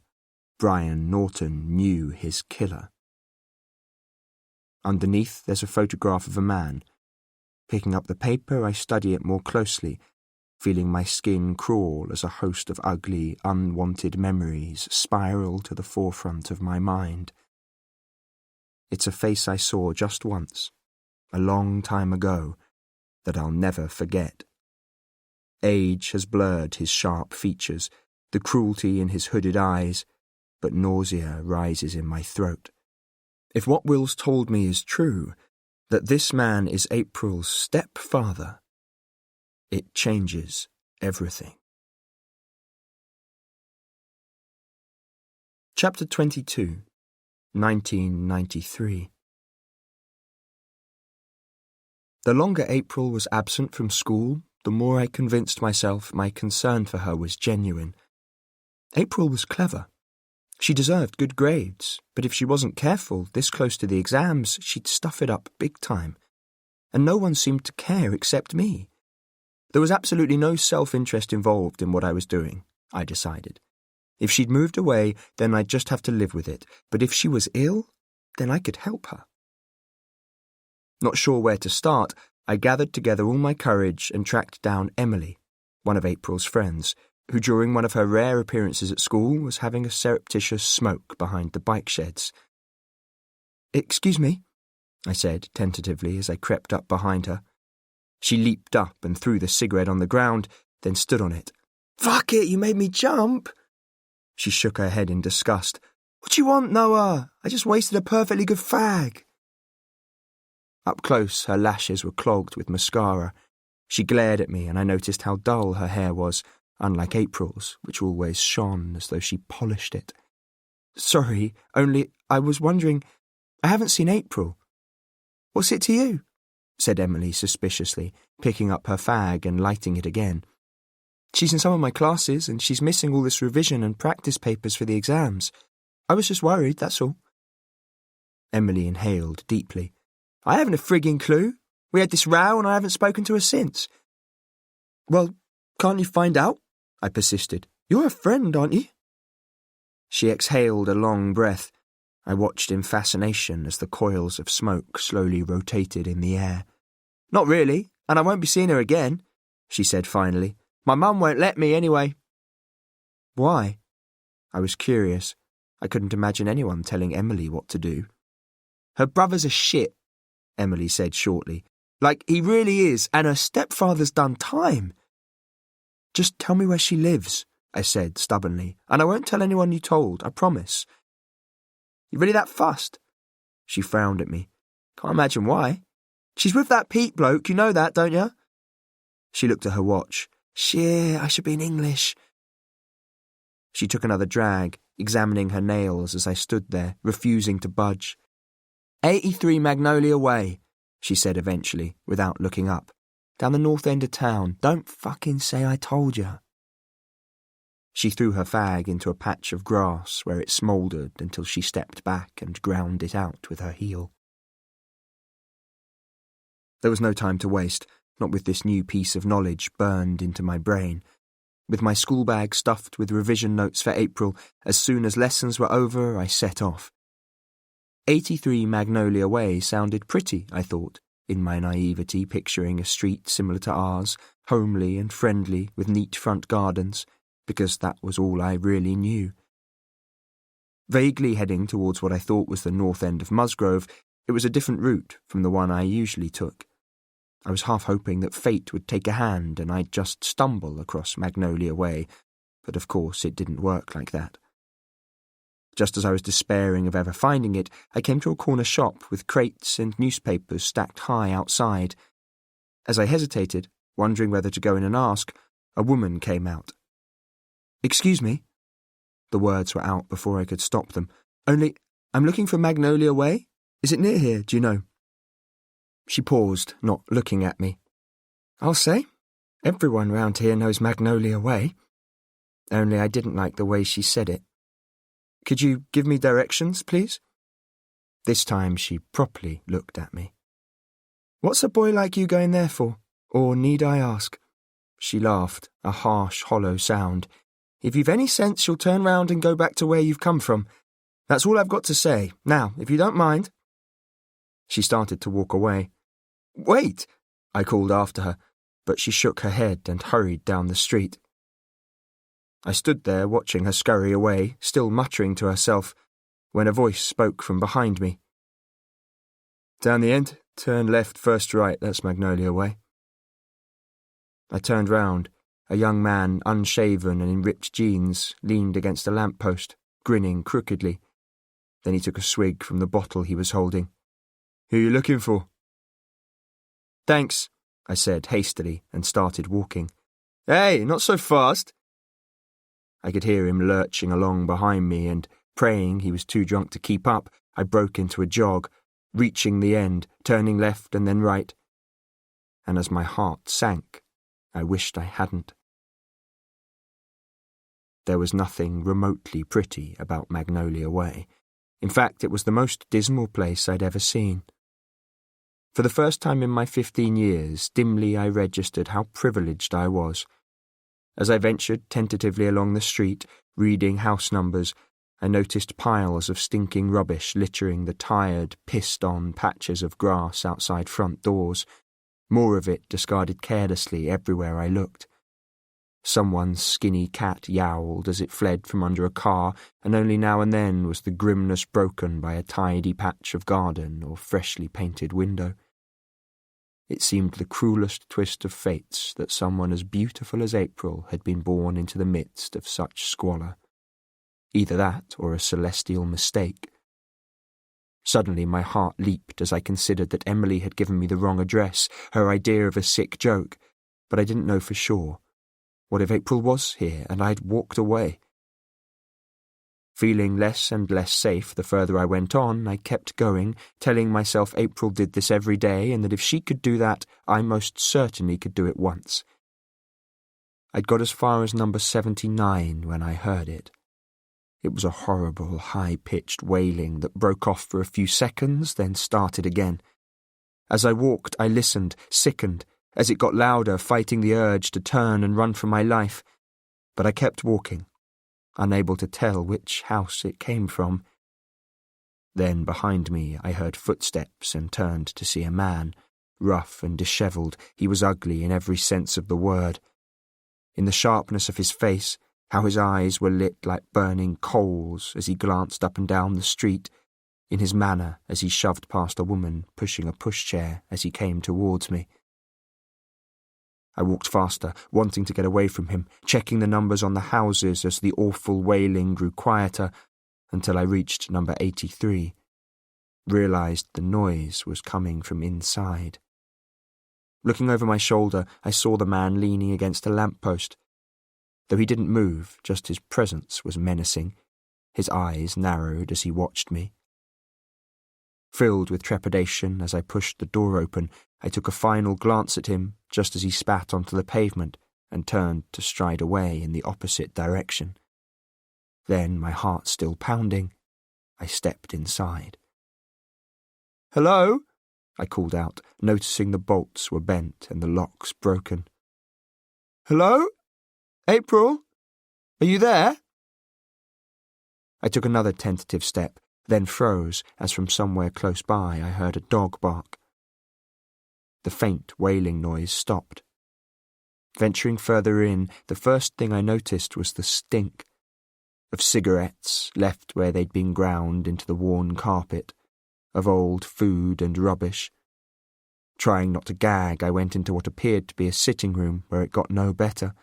D: Brian Norton knew his killer. Underneath, there's a photograph of a man. Picking up the paper, I study it more closely, feeling my skin crawl as a host of ugly, unwanted memories spiral to the forefront of my mind. It's a face I saw just once, a long time ago, that I'll never forget. Age has blurred his sharp features, the cruelty in his hooded eyes, but nausea rises in my throat. If what Will's told me is true, that this man is April's stepfather, it changes everything. Chapter 22, 1993. The longer April was absent from school, the more I convinced myself my concern for her was genuine. April was clever. She deserved good grades, but if she wasn't careful, this close to the exams, she'd stuff it up big time. And no one seemed to care except me. There was absolutely no self-interest involved in what I was doing, I decided. If she'd moved away, then I'd just have to live with it, but if she was ill, then I could help her. Not sure where to start, I gathered together all my courage and tracked down Emily, one of April's friends, who during one of her rare appearances at school was having a surreptitious smoke behind the bike sheds. "Excuse me," I said tentatively as I crept up behind her. She leaped up and threw the cigarette on the ground, then stood on it. "Fuck it, you made me jump!" She shook her head in disgust. "What do you want, Noah? I just wasted a perfectly good fag." Up close, her lashes were clogged with mascara. She glared at me, and I noticed how dull her hair was, unlike April's, which always shone as though she polished it. "Sorry, only I was wondering, I haven't seen April." "What's it to you?" said Emily suspiciously, picking up her fag and lighting it again. "She's in some of my classes, and she's missing all this revision and practice papers for the exams. I was just worried, that's all." Emily inhaled deeply. "I haven't a frigging clue. We had this row and I haven't spoken to her since." "Well, can't you find out?" I persisted. "You're a friend, aren't you?" She exhaled a long breath. I watched in fascination as the coils of smoke slowly rotated in the air. "Not really, and I won't be seeing her again," she said finally. "My mum won't let me anyway." "Why?" I was curious. I couldn't imagine anyone telling Emily what to do. "Her brother's a shit," Emily said shortly. "Like, he really is, and her stepfather's done time." "Just tell me where she lives," I said stubbornly, "and I won't tell anyone you told, I promise." "You really that fussed?" She frowned at me. "Can't imagine why. She's with that Pete bloke, you know that, don't you?" She looked at her watch. "Shit, I should be in English." She took another drag, examining her nails as I stood there, refusing to budge. 83 Magnolia Way, she said eventually, without looking up. "Down the north end of town. Don't fucking say I told you." She threw her fag into a patch of grass where it smouldered until she stepped back and ground it out with her heel. There was no time to waste, not with this new piece of knowledge burned into my brain. With my school bag stuffed with revision notes for April, as soon as lessons were over, I set off. 83 Magnolia Way sounded pretty, I thought, in my naivety picturing a street similar to ours, homely and friendly with neat front gardens, because that was all I really knew. Vaguely heading towards what I thought was the north end of Musgrove, it was a different route from the one I usually took. I was half hoping that fate would take a hand and I'd just stumble across Magnolia Way, but of course it didn't work like that. Just as I was despairing of ever finding it, I came to a corner shop with crates and newspapers stacked high outside. As I hesitated, wondering whether to go in and ask, a woman came out. "Excuse me?" The words were out before I could stop them. "Only, I'm looking for Magnolia Way. Is it near here, do you know?" She paused, not looking at me. "I'll say, everyone round here knows Magnolia Way." Only I didn't like the way she said it. "Could you give me directions, please?" This time she properly looked at me. "What's a boy like you going there for? Or need I ask?" She laughed, a harsh, hollow sound. "If you've any sense, you'll turn round and go back to where you've come from. That's all I've got to say. Now, if you don't mind." She started to walk away. "Wait!" I called after her. but she shook her head and hurried down the street. I stood there watching her scurry away, still muttering to herself, when a voice spoke from behind me. "Down the end, turn left, first right, that's Magnolia Way." I turned round. A young man, unshaven and in ripped jeans, leaned against a lamp-post, grinning crookedly. Then he took a swig from the bottle he was holding. "Who are you looking for?" "Thanks," I said hastily and started walking. "Hey, not so fast!" I could hear him lurching along behind me, and, praying he was too drunk to keep up, I broke into a jog, reaching the end, turning left and then right. And as my heart sank, I wished I hadn't. There was nothing remotely pretty about Magnolia Way. In fact, it was the most dismal place I'd ever seen. For the first time in my 15 years, dimly I registered how privileged I was. As I ventured tentatively along the street, reading house numbers, I noticed piles of stinking rubbish littering the tired, pissed-on patches of grass outside front doors, more of it discarded carelessly everywhere I looked. Someone's skinny cat yowled as it fled from under a car, and only now and then was the grimness broken by a tidy patch of garden or freshly painted window. It seemed the cruelest twist of fates that someone as beautiful as April had been born into the midst of such squalor. Either that or a celestial mistake. Suddenly my heart leaped as I considered that Emily had given me the wrong address, her idea of a sick joke, but I didn't know for sure. What if April was here and I'd walked away? Feeling less and less safe the further I went on, I kept going, telling myself April did this every day and that if she could do that, I most certainly could do it once. I'd got as far as number 79 when I heard it. It was a horrible, high-pitched wailing that broke off for a few seconds, then started again. As I walked, I listened, sickened, as it got louder, fighting the urge to turn and run for my life. But I kept walking, unable to tell which house it came from. Then, behind me, I heard footsteps and turned to see a man. Rough and dishevelled, he was ugly in every sense of the word. In the sharpness of his face, how his eyes were lit like burning coals as he glanced up and down the street, in his manner as he shoved past a woman pushing a pushchair as he came towards me. I walked faster, wanting to get away from him, checking the numbers on the houses as the awful wailing grew quieter, until I reached number 83, realised the noise was coming from inside. Looking over my shoulder, I saw the man leaning against a lamp-post. Though he didn't move, just his presence was menacing. His eyes narrowed as he watched me. Filled with trepidation as I pushed the door open, I took a final glance at him just as he spat onto the pavement and turned to stride away in the opposite direction. Then, my heart still pounding, I stepped inside. "Hello?" I called out, noticing the bolts were bent and the locks broken. "Hello? April? Are you there?" I took another tentative step, then froze as from somewhere close by I heard a dog bark. The faint wailing noise stopped. Venturing further in, the first thing I noticed was the stink of cigarettes left where they'd been ground into the worn carpet, of old food and rubbish. Trying not to gag, I went into what appeared to be a sitting room where it got no better.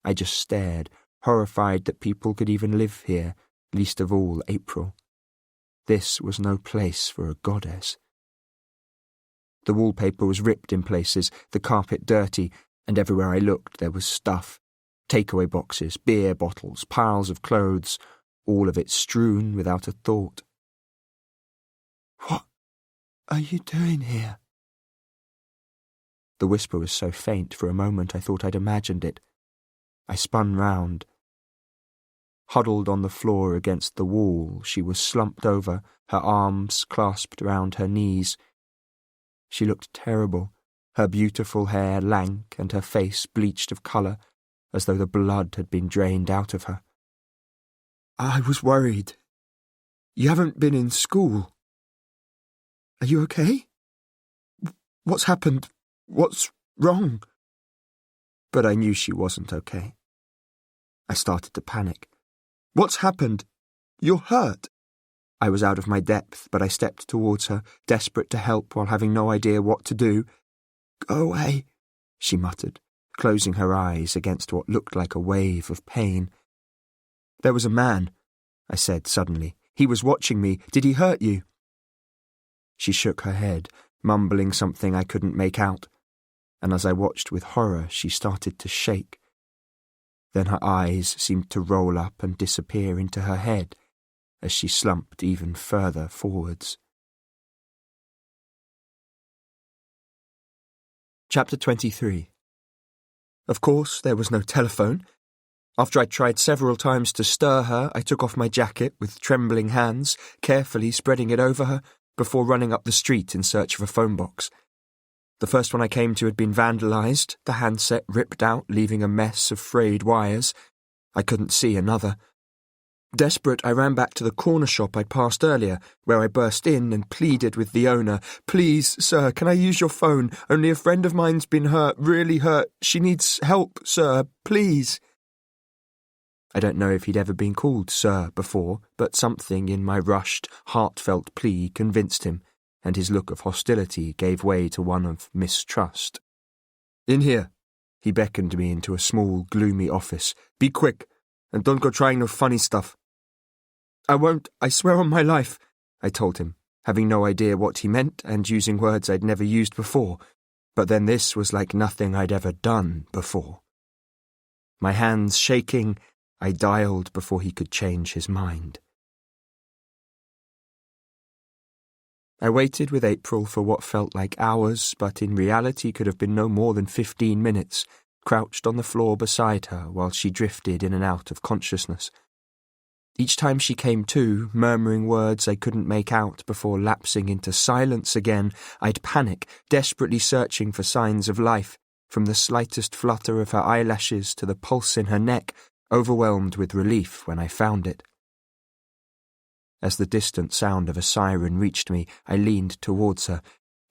D: I just stared, horrified that people could even live here, least of all April. This was no place for a goddess. The wallpaper was ripped in places, the carpet dirty, and everywhere I looked there was stuff. Takeaway boxes, beer bottles, piles of clothes, all of it strewn without a thought. "What are you doing here?" The whisper was so faint for a moment I thought I'd imagined it. I spun round. Huddled on the floor against the wall, she was slumped over, her arms clasped round her knees. She looked terrible, her beautiful hair lank and her face bleached of colour, as though the blood had been drained out of her. "I was worried. You haven't been in school. Are you okay? What's happened? What's wrong?" but I knew she wasn't okay. I started to panic. "What's happened? You're hurt." I was out of my depth, but I stepped towards her, desperate to help while having no idea what to do. "Go away," she muttered, closing her eyes against what looked like a wave of pain. "There was a man," I said suddenly. "He was watching me. Did he hurt you?" She shook her head, mumbling something I couldn't make out, and as I watched with horror, she started to shake. Then her eyes seemed to roll up and disappear into her head as she slumped even further forwards. Chapter 23. Of course, there was no telephone. After I'd tried several times to stir her, I took off my jacket with trembling hands, carefully spreading it over her, before running up the street in search of a phone box. The first one I came to had been vandalised, the handset ripped out, leaving a mess of frayed wires. I couldn't see another. Desperate, I ran back to the corner shop I'd passed earlier, where I burst in and pleaded with the owner. "Please, sir, can I use your phone? Only a friend of mine's been hurt, really hurt. She needs help, sir, please." I don't know if he'd ever been called sir before, but something in my rushed, heartfelt plea convinced him, and his look of hostility gave way to one of mistrust. "In here." He beckoned me into a small, gloomy office. "Be quick, and don't go trying no funny stuff." "I won't, I swear on my life," I told him, having no idea what he meant and using words I'd never used before, but then this was like nothing I'd ever done before. My hands shaking, I dialed before he could change his mind. I waited with April for what felt like hours, but in reality could have been no more than 15 minutes, crouched on the floor beside her while she drifted in and out of consciousness. Each time she came to, murmuring words I couldn't make out before lapsing into silence again, I'd panic, desperately searching for signs of life, from the slightest flutter of her eyelashes to the pulse in her neck, overwhelmed with relief when I found it. As the distant sound of a siren reached me, I leaned towards her.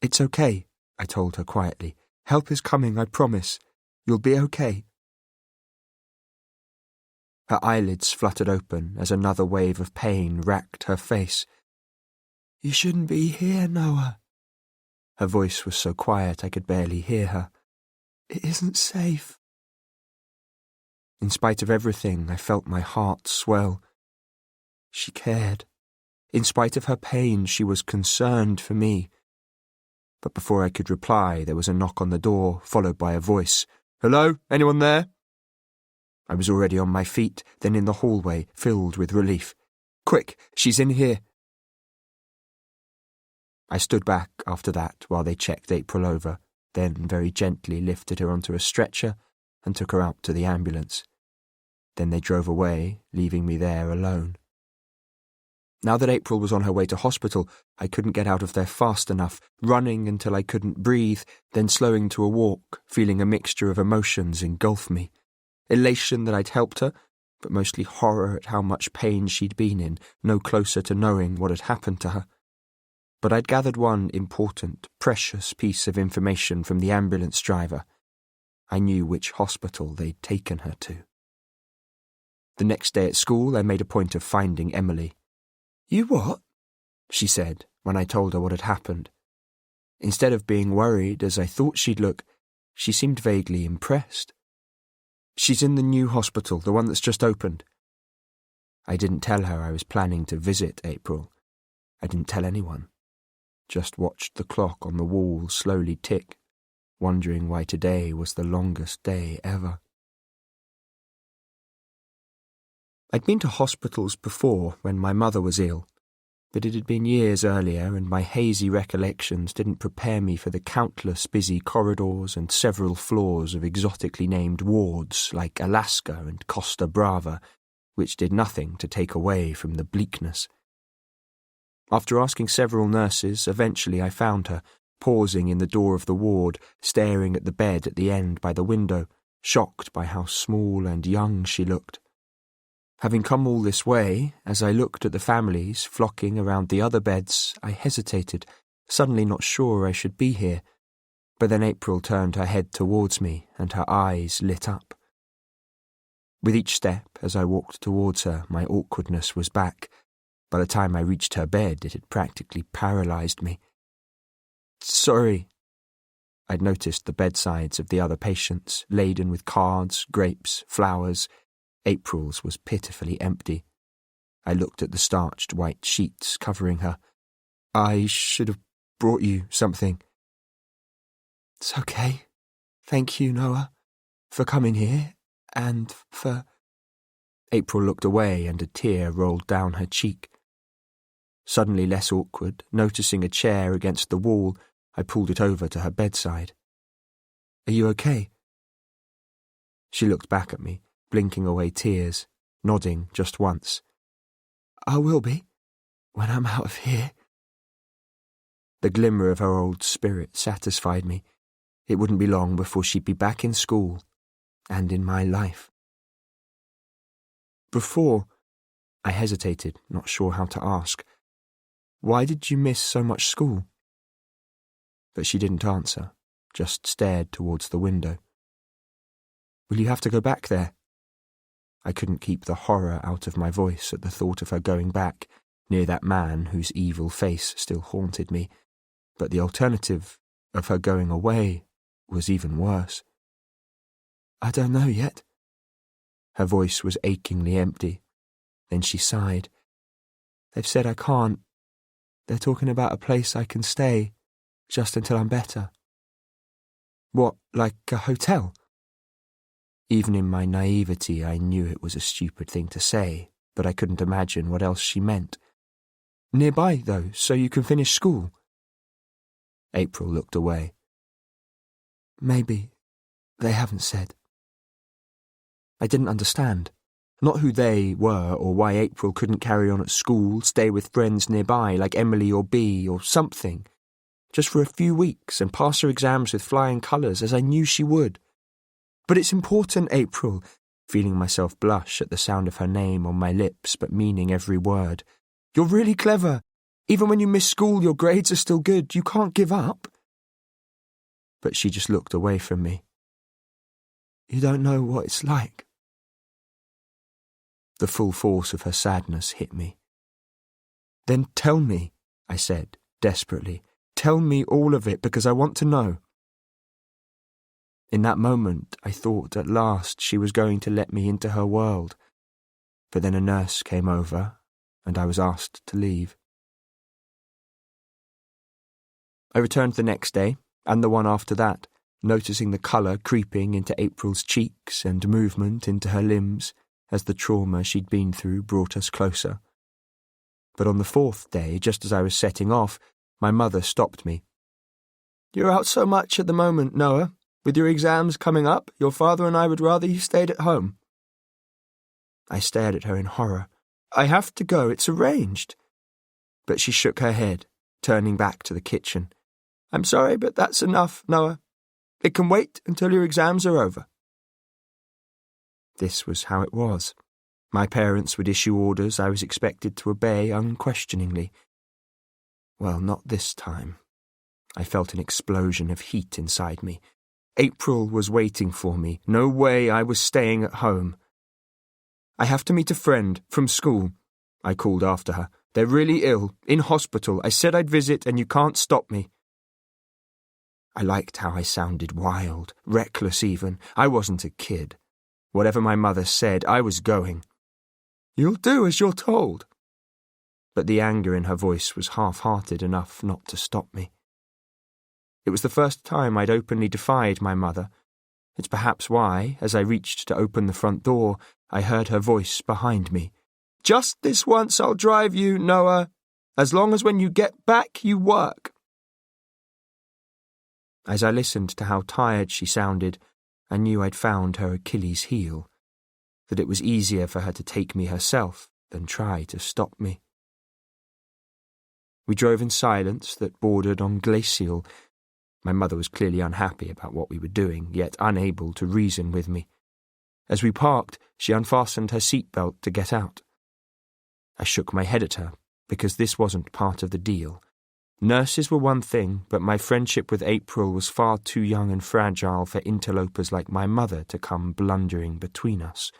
D: "It's okay," I told her quietly. "Help is coming, I promise. You'll be okay." Her eyelids fluttered open as another wave of pain racked her face. "You shouldn't be here, Noah." Her voice was so quiet I could barely hear her. "It isn't safe." In spite of everything, I felt my heart swell. She cared. In spite of her pain, she was concerned for me. But before I could reply, there was a knock on the door, followed by a voice. "Hello? Anyone there?" I was already on my feet, then in the hallway, filled with relief. "Quick, she's in here." I stood back after that while they checked April over, then very gently lifted her onto a stretcher and took her out to the ambulance. Then they drove away, leaving me there alone. Now that April was on her way to hospital, I couldn't get out of there fast enough, running until I couldn't breathe, then slowing to a walk, feeling a mixture of emotions engulf me. Elation that I'd helped her, but mostly horror at how much pain she'd been in, no closer to knowing what had happened to her. But I'd gathered one important, precious piece of information from the ambulance driver. I knew which hospital they'd taken her to. The next day at school, I made a point of finding Emily. "You what?" she said when I told her what had happened. Instead of being worried, as I thought she'd look, she seemed vaguely impressed. "She's in the new hospital, the one that's just opened." I didn't tell her I was planning to visit April. I didn't tell anyone. Just watched the clock on the wall slowly tick, wondering why today was the longest day ever. I'd been to hospitals before when my mother was ill, but it had been years earlier and my hazy recollections didn't prepare me for the countless busy corridors and several floors of exotically named wards like Alaska and Costa Brava, which did nothing to take away from the bleakness. After asking several nurses, eventually I found her, pausing in the door of the ward, staring at the bed at the end by the window, shocked by how small and young she looked. Having come all this way, as I looked at the families flocking around the other beds, I hesitated, suddenly not sure I should be here.
A: But then April turned her head towards me and her eyes lit up. With each step, as I walked towards her, my awkwardness was back. By the time I reached her bed, it had practically paralysed me. "Sorry." I'd noticed the bedsides of the other patients, laden with cards, grapes, flowers. April's was pitifully empty. I looked at the starched white sheets covering her. "I should have brought you something." "It's okay. Thank you, Noah, for coming here, and for—" April looked away and a tear rolled down her cheek. Suddenly less awkward, noticing a chair against the wall, I pulled it over to her bedside. "Are you okay?" She looked back at me, blinking away tears, nodding just once. "I will be, when I'm out of here." The glimmer of her old spirit satisfied me. It wouldn't be long before she'd be back in school, and in my life. Before, I hesitated, not sure how to ask, "Why did you miss so much school?" But she didn't answer, just stared towards the window. "Will you have to go back there?" I couldn't keep the horror out of my voice at the thought of her going back, near that man whose evil face still haunted me, but the alternative of her going away was even worse. "I don't know yet." Her voice was achingly empty. Then she sighed. "They've said I can't. They're talking about a place I can stay, just until I'm better." "What, like a hotel?" Even in my naivety, I knew it was a stupid thing to say, but I couldn't imagine what else she meant. "Nearby, though, so you can finish school?" April looked away. "Maybe. They haven't said." I didn't understand. Not who they were or why April couldn't carry on at school, stay with friends nearby like Emily or Bea or something. Just for a few weeks and pass her exams with flying colours as I knew she would. "But it's important, April," feeling myself blush at the sound of her name on my lips but meaning every word. "You're really clever. Even when you miss school, your grades are still good. You can't give up." But she just looked away from me. "You don't know what it's like." The full force of her sadness hit me. "Then tell me," I said, desperately. "Tell me all of it, because I want to know." In that moment, I thought at last she was going to let me into her world. But then a nurse came over, and I was asked to leave. I returned the next day, and the one after that, noticing the colour creeping into April's cheeks and movement into her limbs as the trauma she'd been through brought us closer. But on the fourth day, just as I was setting off, my mother stopped me. "You're out so much at the moment, Noah. With your exams coming up, your father and I would rather you stayed at home." I stared at her in horror. "I have to go, it's arranged." But she shook her head, turning back to the kitchen. "I'm sorry, but that's enough, Noah. It can wait until your exams are over." This was how it was. My parents would issue orders I was expected to obey unquestioningly. Well, not this time. I felt an explosion of heat inside me. April was waiting for me. No way I was staying at home. "I have to meet a friend from school," I called after her. "They're really ill, in hospital. I said I'd visit and you can't stop me." I liked how I sounded, wild, reckless even. I wasn't a kid. Whatever my mother said, I was going. "You'll do as you're told." But the anger in her voice was half-hearted enough not to stop me. It was the first time I'd openly defied my mother. It's perhaps why, as I reached to open the front door, I heard her voice behind me. "Just this once I'll drive you, Noah. As long as when you get back you work." As I listened to how tired she sounded, I knew I'd found her Achilles' heel, that it was easier for her to take me herself than try to stop me. We drove in silence that bordered on glacial. My mother was clearly unhappy about what we were doing, yet unable to reason with me. As we parked, she unfastened her seatbelt to get out. I shook my head at her, because this wasn't part of the deal.
D: Nurses were one thing, but my friendship with April was far too young and fragile for interlopers like my mother to come blundering between us.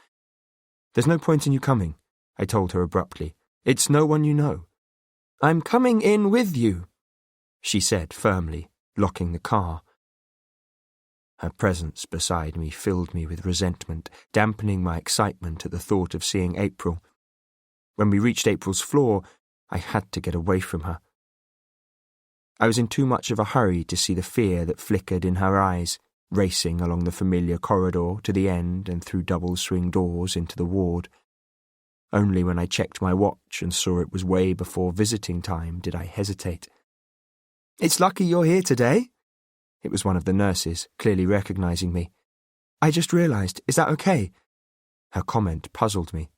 D: "There's no point in you coming," I told her abruptly. "It's no one you know." "I'm coming in with you," she said firmly, locking the car. Her presence beside me filled me with resentment, dampening my excitement at the thought of seeing April. When we reached April's floor, I had to get away from her. I was in too much of a hurry to see the fear that flickered in her eyes, racing along the familiar corridor to the end and through double swing doors into the ward. Only when I checked my watch and saw it was way before visiting time did I hesitate. "It's lucky you're here today." It was one of the nurses, clearly recognizing me. "I just realized, is that okay?" Her comment puzzled me.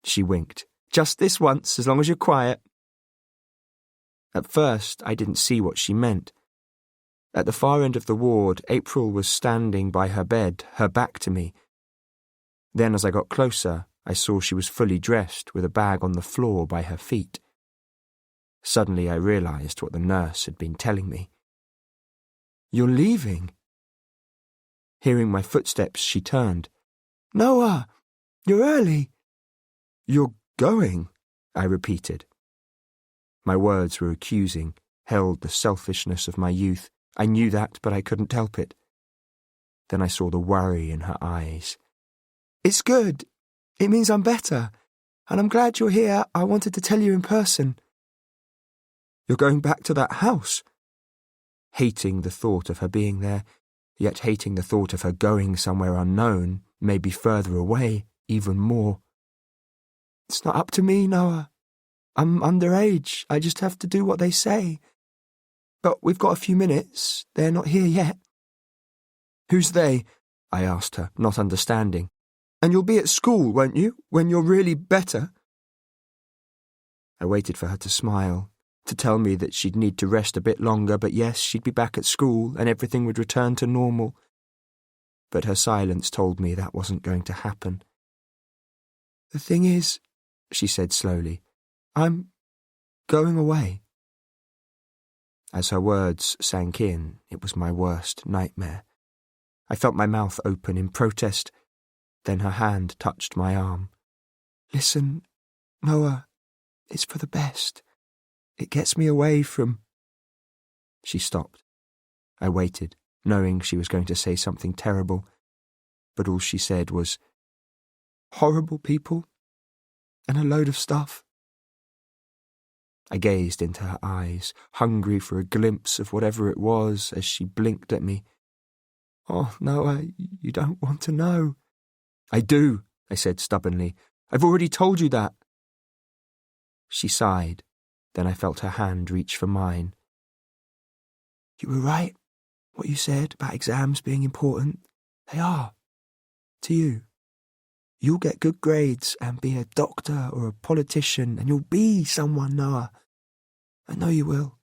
D: She winked. "Just this once, as long as you're quiet." At first, I didn't see what she meant. At the far end of the ward, April was standing by her bed, her back to me. Then, as I got closer, I saw she was fully dressed with a bag on the floor by her feet. Suddenly, I realized what the nurse had been telling me. "You're leaving?" Hearing my footsteps, she turned. "Noah, you're early." "You're going?" I repeated. My words were accusing, held the selfishness of my youth. I knew that, but I couldn't help it. Then I saw the worry in her eyes. "It's good. It means I'm better. And I'm glad you're here. I wanted to tell you in person." "You're going back to that house?" Hating the thought of her being there, yet hating the thought of her going somewhere unknown, maybe further away, even more. "It's not up to me, Noah. I'm underage. I just have to do what they say. But we've got a few minutes. They're not here yet." "Who's they?" I asked her, not understanding. "And you'll be at school, won't you, when you're really better?" I waited for her to smile, to tell me that she'd need to rest a bit longer, but yes, she'd be back at school and everything would return to normal. But her silence told me that wasn't going to happen. "The thing is," she said slowly, "I'm going away." As her words sank in, it was my worst nightmare. I felt my mouth open in protest, then her hand touched my arm. "Listen, Noah, it's for the best. It gets me away from—" She stopped. I waited, knowing she was going to say something terrible, but all she said was, "Horrible people, and a load of stuff." I gazed into her eyes, hungry for a glimpse of whatever it was, as she blinked at me. "Oh, Noah, you don't want to know." "I do," I said stubbornly. "I've already told you that." She sighed. Then I felt her hand reach for mine. "You were right, what you said about exams being important. They are. To you. You'll get good grades and be a doctor or a politician, and you'll be someone, Noah. I know you will."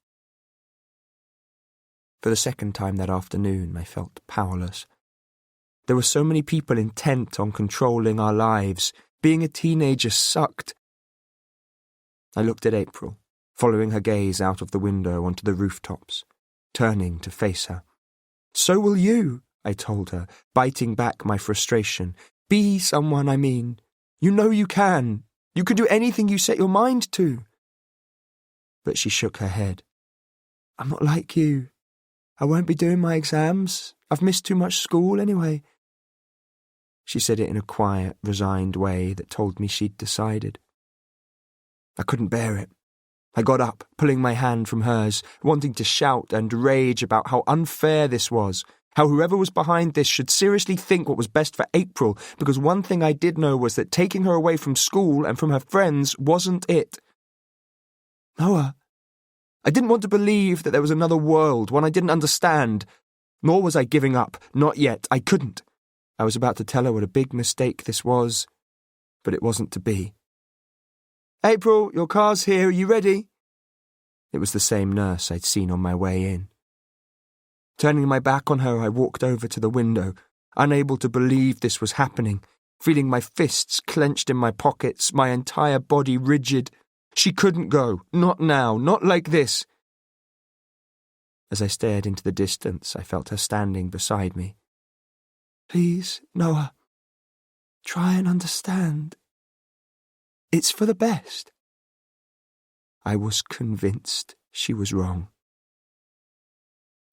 D: For the second time that afternoon, I felt powerless. There were so many people intent on controlling our lives. Being a teenager sucked. I looked at April, following her gaze out of the window onto the rooftops, turning to face her. "So will you," I told her, biting back my frustration. "Be someone, I mean. You know you can. You can do anything you set your mind to." But she shook her head. "I'm not like you. I won't be doing my exams. I've missed too much school anyway." She said it in a quiet, resigned way that told me she'd decided. I couldn't bear it. I got up, pulling my hand from hers, wanting to shout and rage about how unfair this was, how whoever was behind this should seriously think what was best for April, because one thing I did know was that taking her away from school and from her friends wasn't it. Noah, I didn't want to believe that there was another world, one I didn't understand. Nor was I giving up, not yet. I couldn't. I was about to tell her what a big mistake this was, but it wasn't to be. "April, your car's here, are you ready?" It was the same nurse I'd seen on my way in. Turning my back on her, I walked over to the window, unable to believe this was happening, feeling my fists clenched in my pockets, my entire body rigid. She couldn't go, not now, not like this. As I stared into the distance, I felt her standing beside me. "Please, Noah, try and understand. It's for the best." I was convinced she was wrong.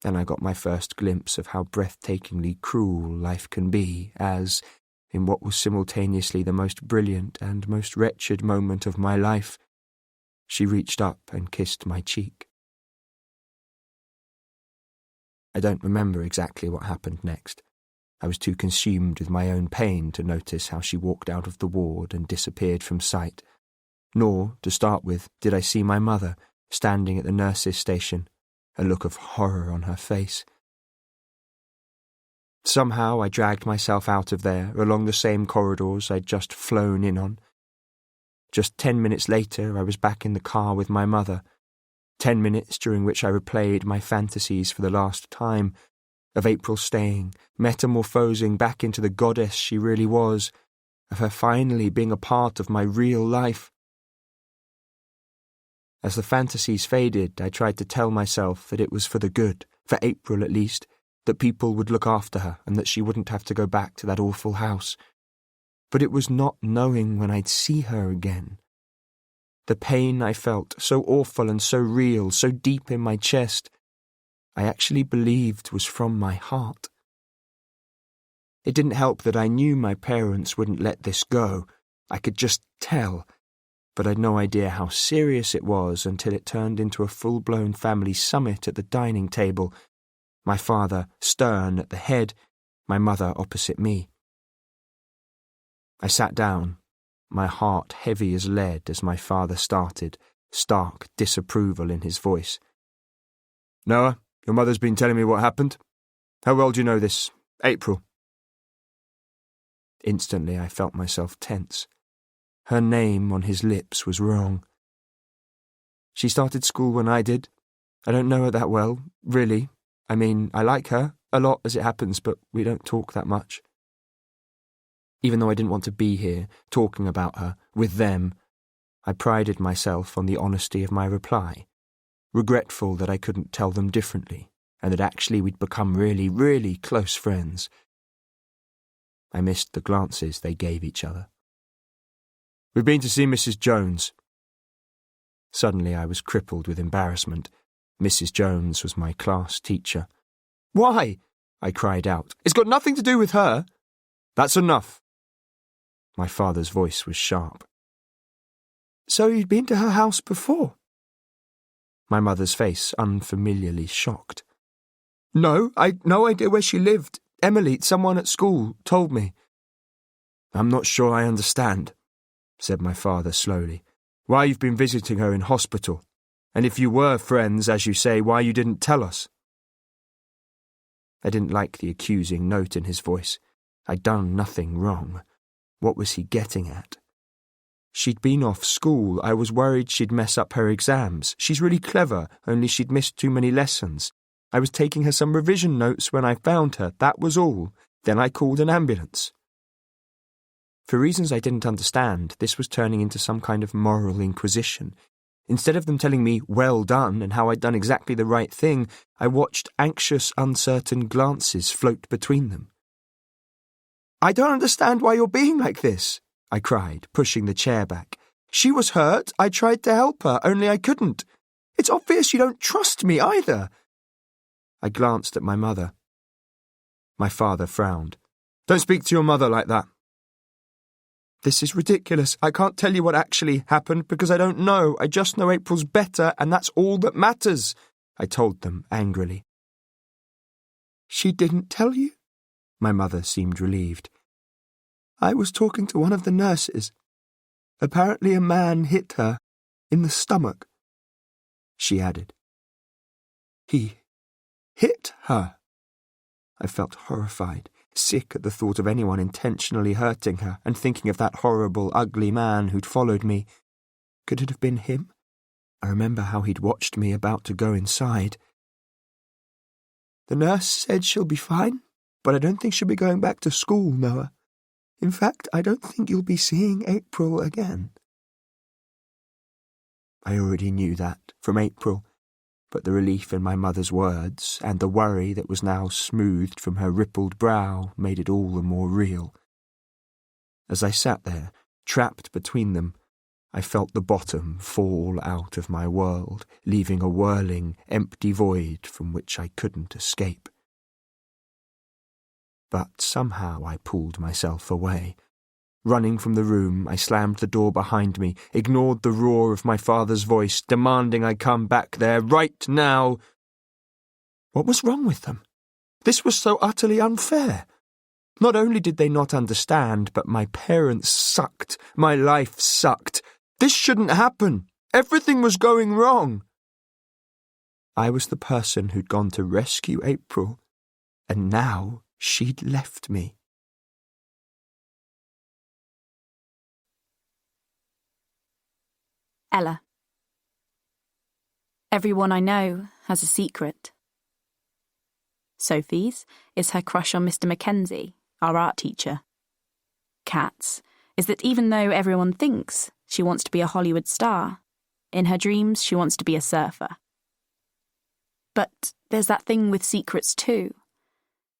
D: Then I got my first glimpse of how breathtakingly cruel life can be as, in what was simultaneously the most brilliant and most wretched moment of my life, she reached up and kissed my cheek. I don't remember exactly what happened next. I was too consumed with my own pain to notice how she walked out of the ward and disappeared from sight. Nor, to start with, did I see my mother, standing at the nurse's station, a look of horror on her face. Somehow I dragged myself out of there, along the same corridors I'd just flown in on. Just 10 minutes later, I was back in the car with my mother. 10 minutes during which I replayed my fantasies for the last time, of April staying, metamorphosing back into the goddess she really was, of her finally being a part of my real life. As the fantasies faded, I tried to tell myself that it was for the good, for April at least, that people would look after her and that she wouldn't have to go back to that awful house. But it was not knowing when I'd see her again. The pain I felt, so awful and so real, so deep in my chest, I actually believed was from my heart. It didn't help that I knew my parents wouldn't let this go. I could just tell, but I'd no idea how serious it was until it turned into a full-blown family summit at the dining table, my father stern at the head, my mother opposite me. I sat down, my heart heavy as lead as my father started, stark disapproval in his voice. "Noah, your mother's been telling me what happened. How well do you know this April?" Instantly I felt myself tense. Her name on his lips was wrong. "She started school when I did. I don't know her that well, really. I mean, I like her, a lot as it happens, but we don't talk that much." Even though I didn't want to be here, talking about her, with them, I prided myself on the honesty of my reply, regretful that I couldn't tell them differently, and that actually we'd become really, really close friends. I missed the glances they gave each other. "We've been to see Mrs. Jones." Suddenly I was crippled with embarrassment. Mrs. Jones was my class teacher. "Why?" I cried out. "It's got nothing to do with her." "That's enough." My father's voice was sharp. "So you'd been to her house before?" My mother's face unfamiliarly shocked. "No, I'd no idea where she lived. Emily, someone at school, told me." "I'm not sure I understand," said my father slowly. "Why you've been visiting her in hospital. And if you were friends, as you say, why you didn't tell us." I didn't like the accusing note in his voice. I'd done nothing wrong. What was he getting at? She'd been off school. I was worried she'd mess up her exams. She's really clever, only she'd missed too many lessons. I was taking her some revision notes when I found her, that was all. Then I called an ambulance. For reasons I didn't understand, this was turning into some kind of moral inquisition. Instead of them telling me, well done, and how I'd done exactly the right thing, I watched anxious, uncertain glances float between them. "I don't understand why you're being like this," I cried, pushing the chair back. "She was hurt. I tried to help her, only I couldn't. It's obvious you don't trust me either." I glanced at my mother. My father frowned. "Don't speak to your mother like that." "This is ridiculous. I can't tell you what actually happened because I don't know. I just know April's better, and that's all that matters," I told them angrily. "She didn't tell you?" My mother seemed relieved. "I was talking to one of the nurses. Apparently a man hit her in the stomach," she added. "He hit her." I felt horrified, sick at the thought of anyone intentionally hurting her, and thinking of that horrible, ugly man who'd followed me. Could it have been him? I remember how he'd watched me about to go inside. "The nurse said she'll be fine, but I don't think she'll be going back to school, Noah. In fact, I don't think you'll be seeing April again." I already knew that, from April. but the relief in my mother's words and the worry that was now smoothed from her rippled brow made it all the more real. As I sat there, trapped between them, I felt the bottom fall out of my world, leaving a whirling, empty void from which I couldn't escape. But somehow I pulled myself away. Running from the room, I slammed the door behind me, ignored the roar of my father's voice, demanding I come back there right now. What was wrong with them? This was so utterly unfair. Not only did they not understand, but my parents sucked. My life sucked. This shouldn't happen. Everything was going wrong. I was the person who'd gone to rescue April, and now she'd left me.
B: Ella. Everyone I know has a secret. Sophie's is her crush on Mr. Mackenzie, our art teacher. Kat's is that even though everyone thinks she wants to be a Hollywood star, in her dreams she wants to be a surfer. But there's that thing with secrets too,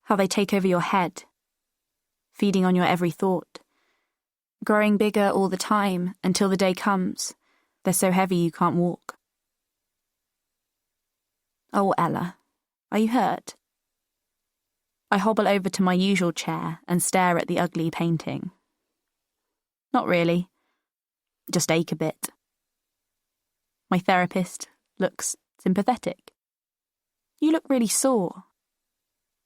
B: how they take over your head, feeding on your every thought, growing bigger all the time until the day comes. They're so heavy you can't walk. Oh, Ella, are you hurt? I hobble over to my usual chair and stare at the ugly painting. Not really. Just ache a bit. My therapist looks sympathetic. You look really sore.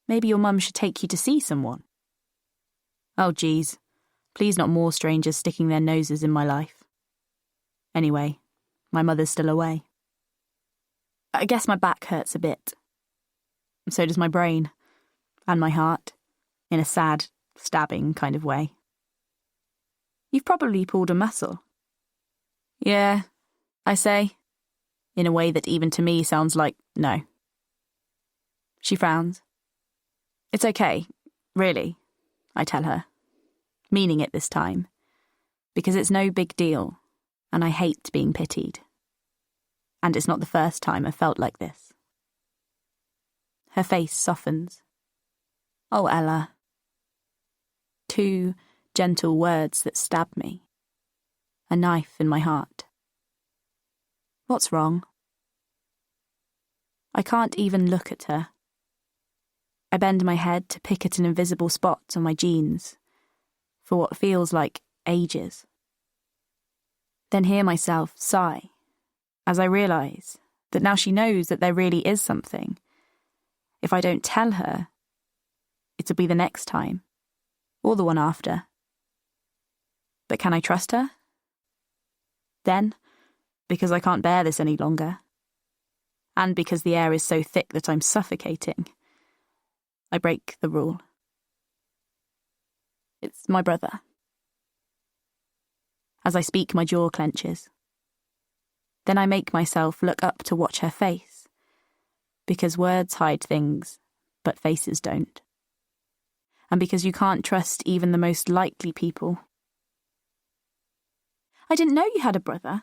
B: Maybe your mum should take you to see someone. Oh, geez. Please not more strangers sticking their noses in my life. Anyway, my mother's still away. I guess my back hurts a bit. So does my brain. And my heart. In a sad, stabbing kind of way. You've probably pulled a muscle. Yeah, I say. In a way that even to me sounds like no. She frowns. It's okay, really, I tell her. Meaning it this time. Because it's no big deal. And I hate being pitied. And it's not the first time I've felt like this. Her face softens. Oh, Ella. 2 gentle words that stab me. A knife in my heart. What's wrong? I can't even look at her. I bend my head to pick at an invisible spot on my jeans, for what feels like ages. Then hear myself sigh, as I realise that now she knows that there really is something. If I don't tell her, it'll be the next time, or the one after. But can I trust her? Then, because I can't bear this any longer, and because the air is so thick that I'm suffocating, I break the rule. It's my brother. As I speak, my jaw clenches. Then I make myself look up to watch her face, because words hide things, but faces don't. And because you can't trust even the most likely people. I didn't know you had a brother,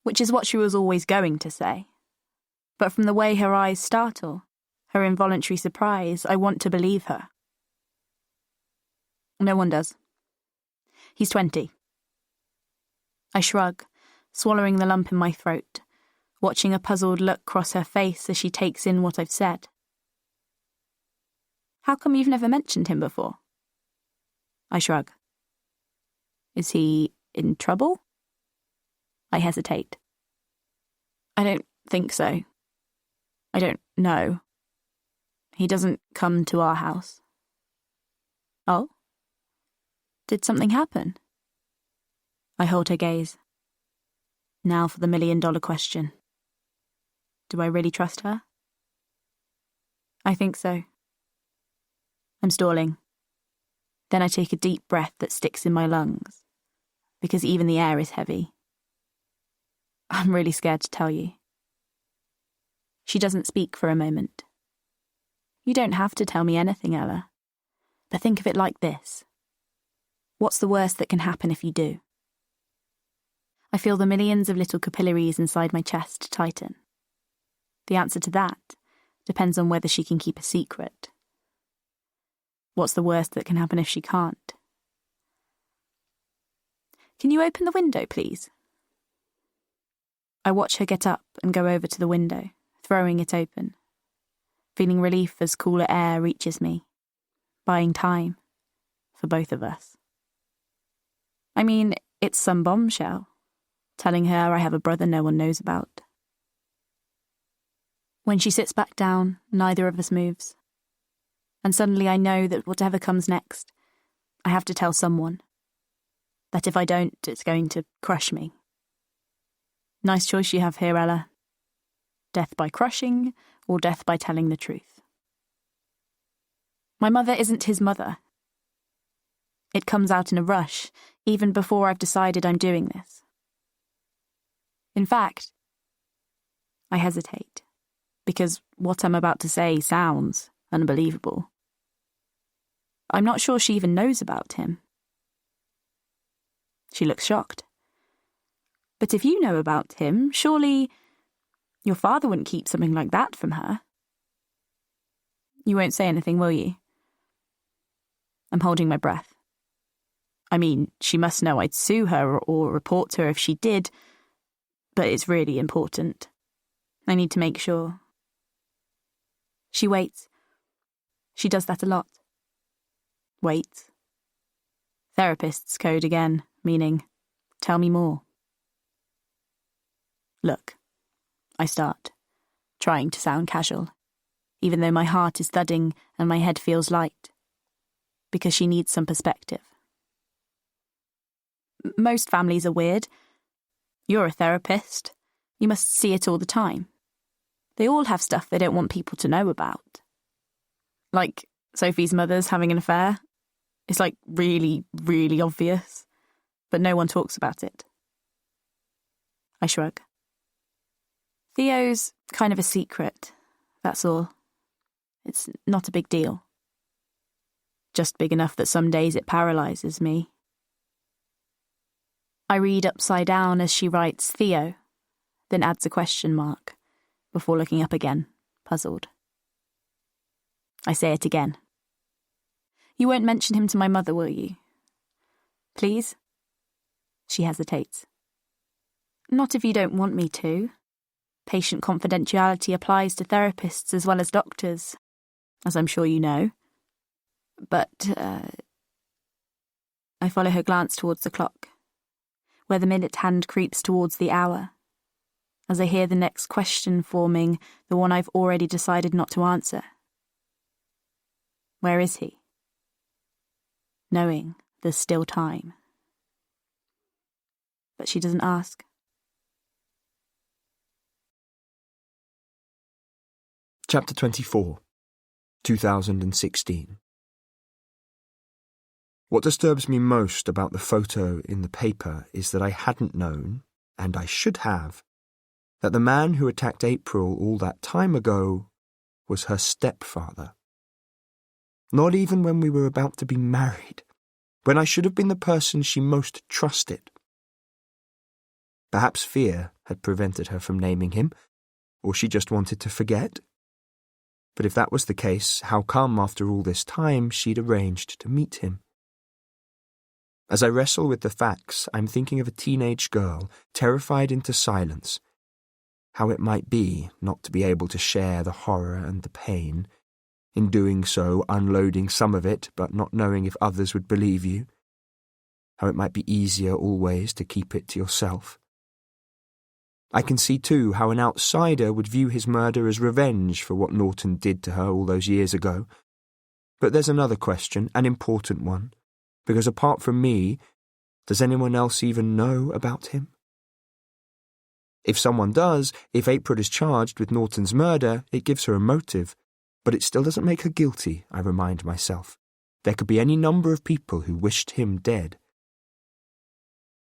B: which is what she was always going to say. But from the way her eyes startle, her involuntary surprise, I want to believe her. No one does. He's 20. I shrug, swallowing the lump in my throat, watching a puzzled look cross her face as she takes in what I've said. How come you've never mentioned him before? I shrug. Is he in trouble? I hesitate. I don't think so. I don't know. He doesn't come to our house. Oh? Did something happen? I hold her gaze. Now for the $1 million question. Do I really trust her? I think so. I'm stalling. Then I take a deep breath that sticks in my lungs, because even the air is heavy. I'm really scared to tell you. She doesn't speak for a moment. You don't have to tell me anything, Ella. But think of it like this. What's the worst that can happen if you do? I feel the millions of little capillaries inside my chest tighten. The answer to that depends on whether she can keep a secret. What's the worst that can happen if she can't? Can you open the window, please? I watch her get up and go over to the window, throwing it open, feeling relief as cooler air reaches me, buying time for both of us. I mean, it's some bombshell, telling her I have a brother no one knows about. When she sits back down, neither of us moves. And suddenly I know that whatever comes next, I have to tell someone. That if I don't, it's going to crush me. Nice choice you have here, Ella. Death by crushing, or death by telling the truth. My mother isn't his mother. It comes out in a rush, even before I've decided I'm doing this. In fact, I hesitate, because what I'm about to say sounds unbelievable. I'm not sure she even knows about him. She looks shocked. But if you know about him, surely your father wouldn't keep something like that from her. You won't say anything, will you? I'm holding my breath. I mean, she must know I'd sue her or report her if she did, but it's really important. I need to make sure. She waits. She does that a lot. Waits. Therapist's code again, meaning, tell me more. Look, I start, trying to sound casual, even though my heart is thudding and my head feels light, because she needs some perspective. Most families are weird. You're a therapist. You must see it all the time. They all have stuff they don't want people to know about. Like Sophie's mother's having an affair. It's like really, really obvious, but no one talks about it. I shrug. Theo's kind of a secret, that's all. It's not a big deal. Just big enough that some days it paralyses me. I read upside down as she writes Theo, then adds a question mark, before looking up again, puzzled. I say it again. You won't mention him to my mother, will you? Please? She hesitates. Not if you don't want me to. Patient confidentiality applies to therapists as well as doctors, as I'm sure you know. But, I follow her glance towards the clock, where the minute hand creeps towards the hour, as I hear the next question forming, the one I've already decided not to answer. Where is he? Knowing there's still time. But she doesn't ask.
D: Chapter 24, 2016. What disturbs me most about the photo in the paper is that I hadn't known, and I should have, that the man who attacked April all that time ago was her stepfather. Not even when we were about to be married, when I should have been the person she most trusted. Perhaps fear had prevented her from naming him, or she just wanted to forget. But if that was the case, how come after all this time she'd arranged to meet him? As I wrestle with the facts, I'm thinking of a teenage girl, terrified into silence. How it might be not to be able to share the horror and the pain. In doing so, unloading some of it, but not knowing if others would believe you. How it might be easier always to keep it to yourself. I can see, too, how an outsider would view his murder as revenge for what Norton did to her all those years ago. But there's another question, an important one, because apart from me, does anyone else even know about him? If someone does, if April is charged with Norton's murder, it gives her a motive, but it still doesn't make her guilty, I remind myself. There could be any number of people who wished him dead.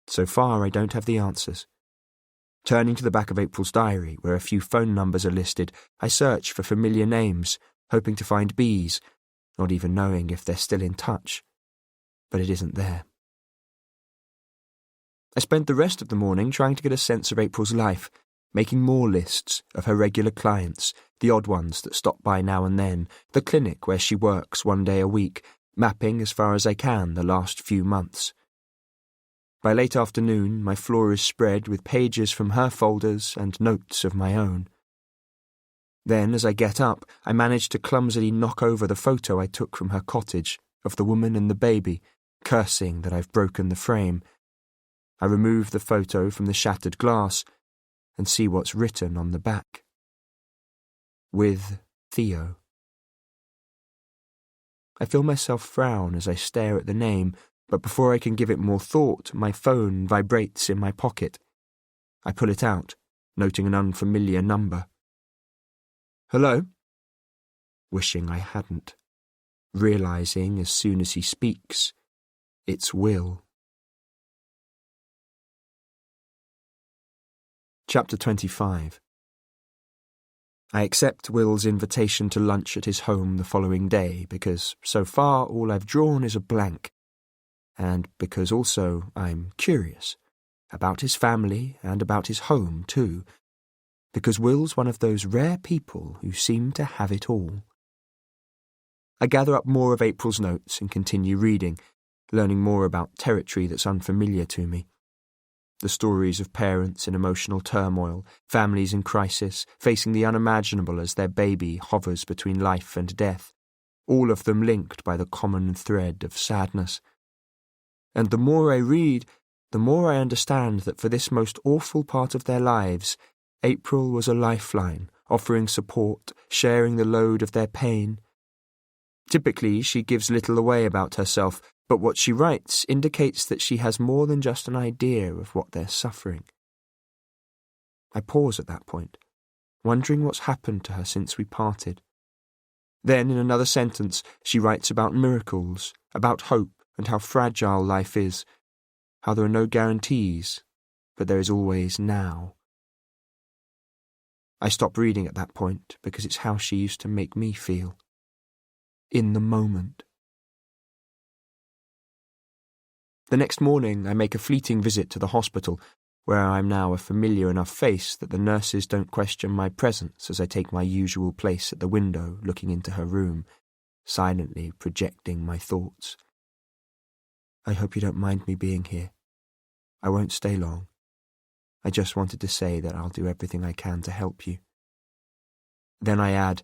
D: So far, I don't have the answers. Turning to the back of April's diary, where a few phone numbers are listed, I search for familiar names, hoping to find B's, not even knowing if they're still in touch. But it isn't there. I spent the rest of the morning trying to get a sense of April's life, making more lists of her regular clients, the odd ones that stop by now and then, the clinic where she works 1 day a week, mapping as far as I can the last few months. By late afternoon, my floor is spread with pages from her folders and notes of my own. Then, as I get up, I manage to clumsily knock over the photo I took from her cottage of the woman and the baby, cursing that I've broken the frame. I remove the photo from the shattered glass and see what's written on the back. With Theo. I feel myself frown as I stare at the name, but before I can give it more thought, my phone vibrates in my pocket. I pull it out, noting an unfamiliar number. Hello? Wishing I hadn't. Realising as soon as he speaks, it's Will. Chapter 25. I accept Will's invitation to lunch at his home the following day because so far all I've drawn is a blank, and because also I'm curious about his family and about his home too, because Will's one of those rare people who seem to have it all. I gather up more of April's notes and continue reading, learning more about territory that's unfamiliar to me. The stories of parents in emotional turmoil, families in crisis, facing the unimaginable as their baby hovers between life and death, all of them linked by the common thread of sadness. And the more I read, the more I understand that for this most awful part of their lives, April was a lifeline, offering support, sharing the load of their pain. Typically, she gives little away about herself, but what she writes indicates that she has more than just an idea of what they're suffering. I pause at that point, wondering what's happened to her since we parted. Then, in another sentence, she writes about miracles, about hope and how fragile life is, how there are no guarantees, but there is always now. I stop reading at that point because it's how she used to make me feel. In the moment. The next morning, I make a fleeting visit to the hospital, where I am now a familiar enough face that the nurses don't question my presence as I take my usual place at the window looking into her room, silently projecting my thoughts. I hope you don't mind me being here. I won't stay long. I just wanted to say that I'll do everything I can to help you. Then I add,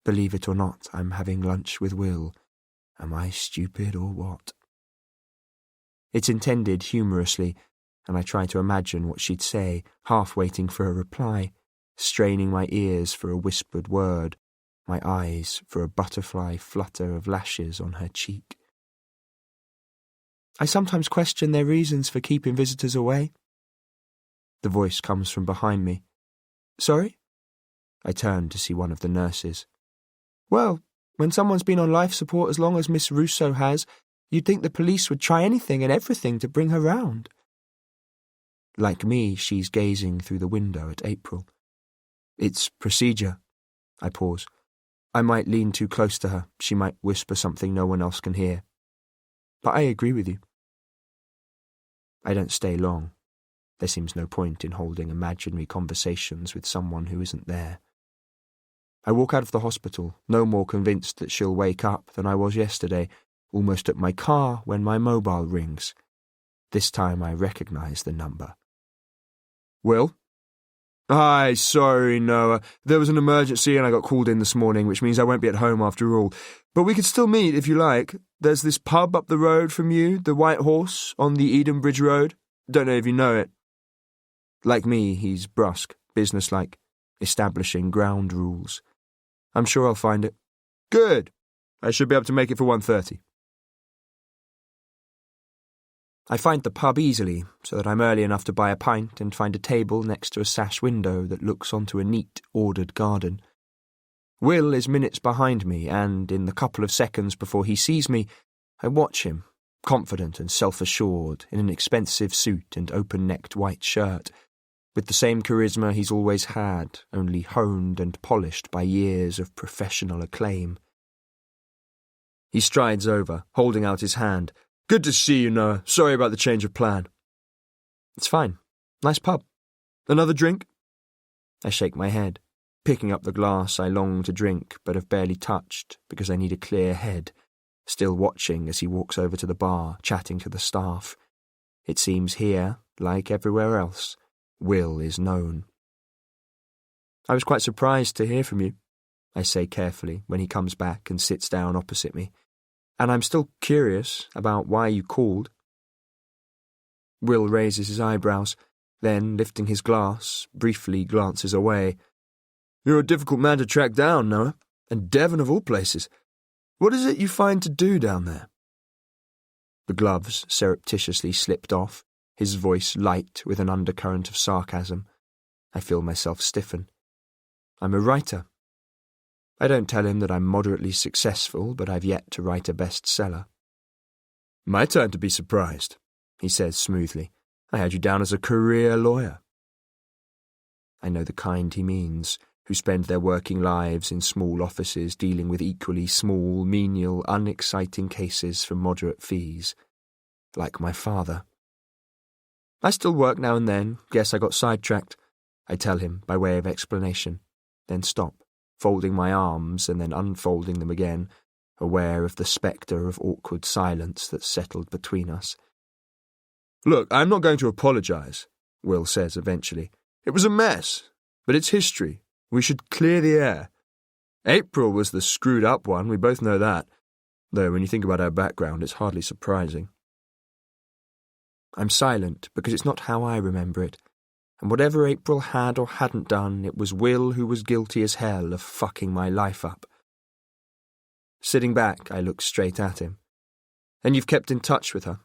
D: believe it or not, I'm having lunch with Will. Am I stupid or what? It's intended humorously, and I try to imagine what she'd say, half waiting for a reply, straining my ears for a whispered word, my eyes for a butterfly flutter of lashes on her cheek. I sometimes question their reasons for keeping visitors away. The voice comes from behind me. Sorry? I turn to see one of the nurses. Well, when someone's been on life support as long as Miss Russo has, you'd think the police would try anything and everything to bring her round. Like me, she's gazing through the window at April. It's procedure. I pause. I might lean too close to her. She might whisper something no one else can hear. But I agree with you. I don't stay long. There seems no point in holding imaginary conversations with someone who isn't there. I walk out of the hospital, no more convinced that she'll wake up than I was yesterday, almost at my car when my mobile rings. This time I recognise the number. Will? Hi, sorry, Noah. There was an emergency and I got called in this morning, which means I won't be at home after all. But we could still meet if you like. There's this pub up the road from you, the White Horse, on the Edenbridge Road. Don't know if you know it. Like me, he's brusque, businesslike, establishing ground rules. I'm sure I'll find it. Good. I should be able to make it for 1:30. I find the pub easily, so that I'm early enough to buy a pint and find a table next to a sash window that looks onto a neat, ordered garden. Will is minutes behind me, and in the couple of seconds before he sees me, I watch him, confident and self-assured, in an expensive suit and open-necked white shirt, with the same charisma he's always had, only honed and polished by years of professional acclaim. He strides over, holding out his hand. Good to see you, Noah. Sorry about the change of plan. It's fine. Nice pub. Another drink? I shake my head, picking up the glass I long to drink but have barely touched because I need a clear head, still watching as he walks over to the bar, chatting to the staff. It seems here, like everywhere else, Will is known. I was quite surprised to hear from you, I say carefully when he comes back and sits down opposite me, and I'm still curious about why you called. Will raises his eyebrows, then, lifting his glass, briefly glances away. You're a difficult man to track down, Noah, and Devon of all places. What is it you find to do down there? The gloves surreptitiously slipped off, his voice light with an undercurrent of sarcasm. I feel myself stiffen. I'm a writer. I don't tell him that I'm moderately successful, but I've yet to write a bestseller. My turn to be surprised, he says smoothly. I had you down as a career lawyer. I know the kind he means, who spend their working lives in small offices dealing with equally small, menial, unexciting cases for moderate fees. Like my father. I still work now and then, guess I got sidetracked, I tell him by way of explanation, then stop, folding my arms and then unfolding them again, aware of the spectre of awkward silence that settled between us. Look, I'm not going to apologise, Will says eventually. It was a mess, but it's history. We should clear the air. April was the screwed-up one, we both know that, though when you think about her background, it's hardly surprising. I'm silent because it's not how I remember it, and whatever April had or hadn't done, it was Will who was guilty as hell of fucking my life up. Sitting back, I look straight at him. And you've kept in touch with her?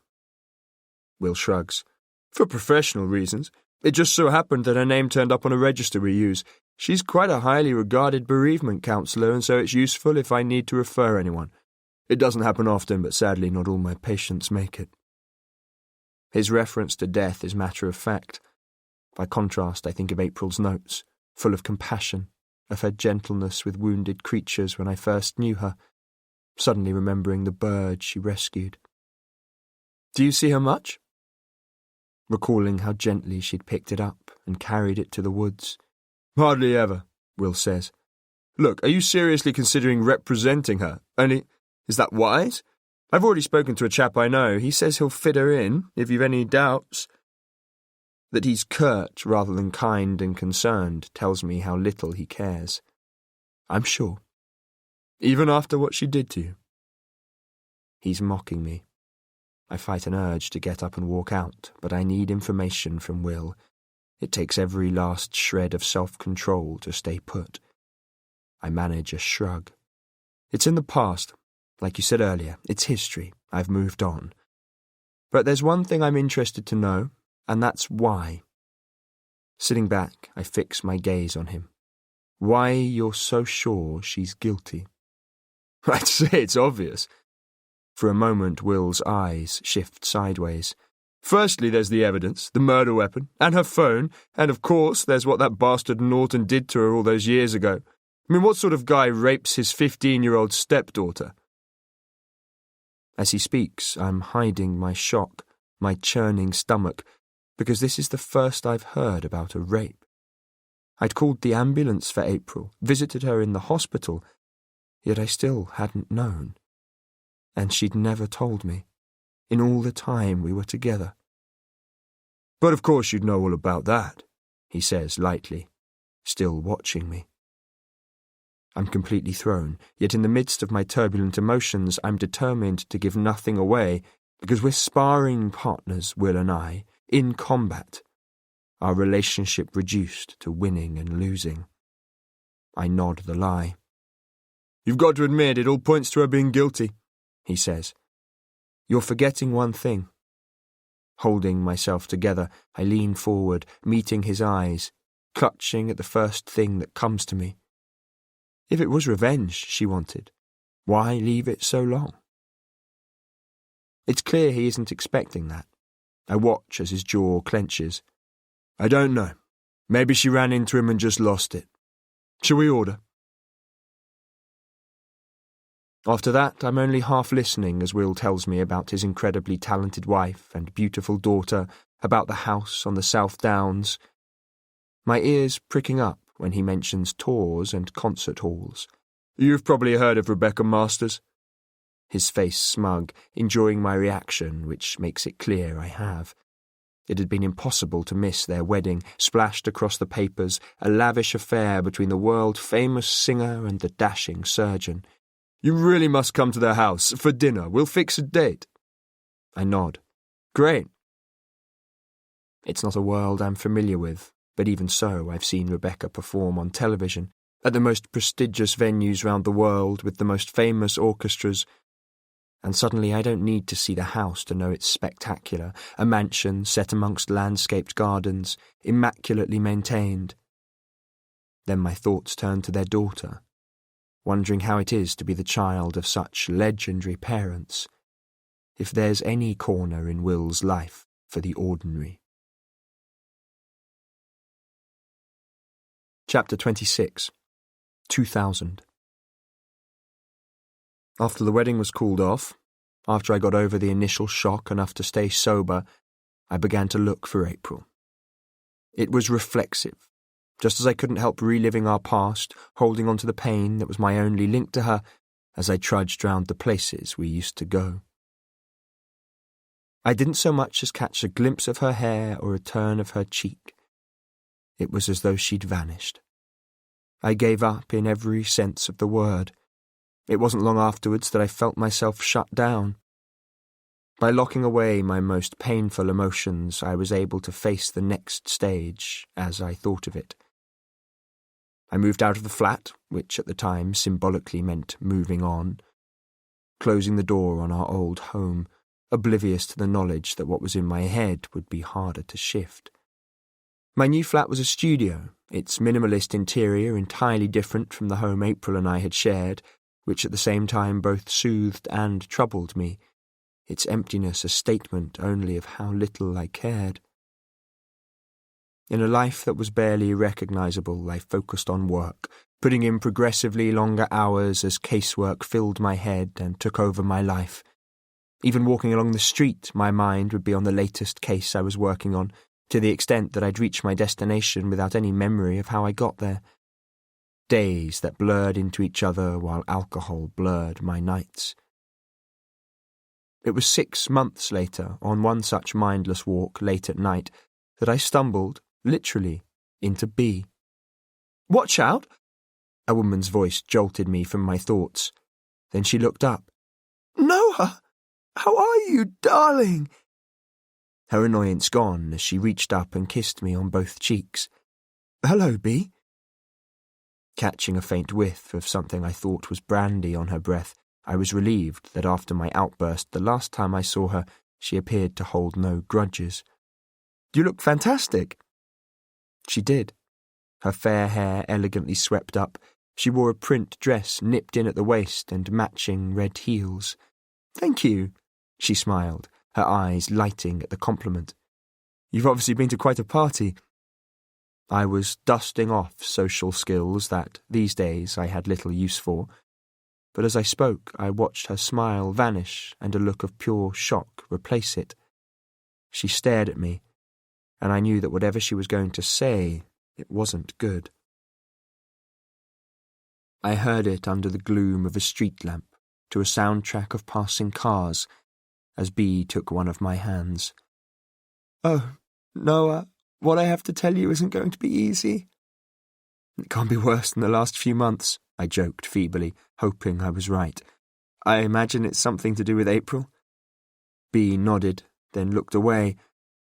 D: Will shrugs. For professional reasons. It just so happened that her name turned up on a register we use. She's quite a highly regarded bereavement counsellor, and so it's useful if I need to refer anyone. It doesn't happen often, but sadly not all my patients make it. His reference to death is matter of fact. By contrast, I think of April's notes, full of compassion, of her gentleness with wounded creatures when I first knew her, suddenly remembering the bird she rescued. Do you see her much? Recalling how gently she'd picked it up and carried it to the woods. Hardly ever, Will says. Look, are you seriously considering representing her? Only, is that wise? I've already spoken to a chap I know. He says he'll fit her in, if you've any doubts. That he's curt rather than kind and concerned tells me how little he cares. I'm sure. Even after what she did to you. He's mocking me. I fight an urge to get up and walk out, but I need information from Will. It takes every last shred of self-control to stay put. I manage a shrug. It's in the past. Like you said earlier, it's history. I've moved on. But there's one thing I'm interested to know, and that's why. Sitting back, I fix my gaze on him. Why you're so sure she's guilty. I'd say it's obvious. For a moment, Will's eyes shift sideways. Firstly, there's the evidence, the murder weapon, and her phone, and of course there's what that bastard Norton did to her all those years ago. I mean, what sort of guy rapes his 15-year-old stepdaughter? As he speaks, I'm hiding my shock, my churning stomach, because this is the first I've heard about a rape. I'd called the ambulance for April, visited her in the hospital, yet I still hadn't known. And she'd never told me, in all the time we were together. But of course you'd know all about that, he says lightly, still watching me. I'm completely thrown, yet in the midst of my turbulent emotions I'm determined to give nothing away, because we're sparring partners, Will and I, in combat, our relationship reduced to winning and losing. I nod the lie. You've got to admit it all points to her being guilty, he says. You're forgetting one thing. Holding myself together, I lean forward, meeting his eyes, clutching at the first thing that comes to me. If it was revenge she wanted, why leave it so long? It's clear he isn't expecting that. I watch as his jaw clenches. I don't know. Maybe she ran into him and just lost it. Shall we order? After that, I'm only half listening as Will tells me about his incredibly talented wife and beautiful daughter, about the house on the South Downs. My ears pricking up when he mentions tours and concert halls. "You've probably heard of Rebecca Masters." His face smug, enjoying my reaction, which makes it clear I have. It had been impossible to miss their wedding, splashed across the papers, a lavish affair between the world-famous singer and the dashing surgeon. "You really must come to their house, for dinner. We'll fix a date." I nod. "Great." It's not a world I'm familiar with, but even so I've seen Rebecca perform on television, at the most prestigious venues round the world with the most famous orchestras, and suddenly I don't need to see the house to know it's spectacular, a mansion set amongst landscaped gardens, immaculately maintained. Then my thoughts turn to their daughter, wondering how it is to be the child of such legendary parents, if there's any corner in Will's life for the ordinary. Chapter 26, 2000. After the wedding was called off, after I got over the initial shock enough to stay sober, I began to look for April. It was reflexive, just as I couldn't help reliving our past, holding on to the pain that was my only link to her as I trudged round the places we used to go. I didn't so much as catch a glimpse of her hair or a turn of her cheek. It was as though she'd vanished. I gave up in every sense of the word. It wasn't long afterwards that I felt myself shut down. By locking away my most painful emotions, I was able to face the next stage as I thought of it. I moved out of the flat, which at the time symbolically meant moving on, closing the door on our old home, oblivious to the knowledge that what was in my head would be harder to shift. My new flat was a studio, its minimalist interior entirely different from the home April and I had shared, which at the same time both soothed and troubled me, its emptiness a statement only of how little I cared. In a life that was barely recognisable, I focused on work, putting in progressively longer hours as casework filled my head and took over my life. Even walking along the street, my mind would be on the latest case I was working on, to the extent that I'd reach my destination without any memory of how I got there. Days that blurred into each other while alcohol blurred my nights. It was 6 months later, on one such mindless walk late at night, that I stumbled, literally, into B. "Watch out!" A woman's voice jolted me from my thoughts. Then she looked up. "Noah! How are you, darling?" Her annoyance gone as she reached up and kissed me on both cheeks. "Hello, B." Catching a faint whiff of something I thought was brandy on her breath, I was relieved that after my outburst the last time I saw her, she appeared to hold no grudges. "You look fantastic." She did. Her fair hair elegantly swept up, she wore a print dress nipped in at the waist and matching red heels. "Thank you," she smiled, her eyes lighting at the compliment. "You've obviously been to quite a party." I was dusting off social skills that, these days, I had little use for, but as I spoke I watched her smile vanish and a look of pure shock replace it. She stared at me, and I knew that whatever she was going to say, it wasn't good. I heard it under the gloom of a street lamp, to a soundtrack of passing cars, as B took one of my hands. "Oh, Noah, what I have to tell you isn't going to be easy." "It can't be worse than the last few months," I joked feebly, hoping I was right. "I imagine it's something to do with April." B nodded, then looked away,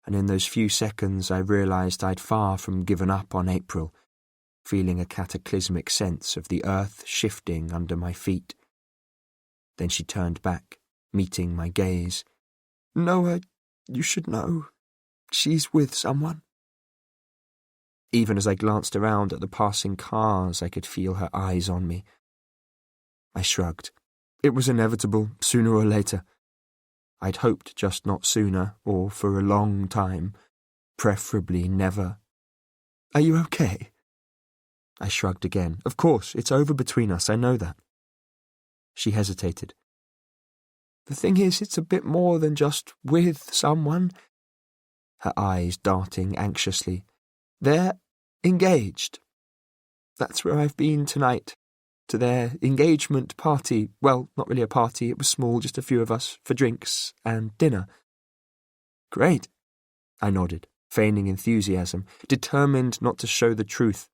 D: and in those few seconds I realised I'd far from given up on April, feeling a cataclysmic sense of the earth shifting under my feet. Then she turned back, meeting my gaze. "Noah, you should know. She's with someone." Even as I glanced around at the passing cars, I could feel her eyes on me. I shrugged. It was inevitable, sooner or later. I'd hoped just not sooner, or for a long time, preferably never. "Are you okay?" I shrugged again. "Of course, it's over between us, I know that." She hesitated. "The thing is, it's a bit more than just with someone." Her eyes darting anxiously. "They're engaged." That's where I've been tonight. To their engagement party. Well, not really a party, it was small, just a few of us, for drinks and dinner. Great, I nodded, feigning enthusiasm, determined not to show the truth,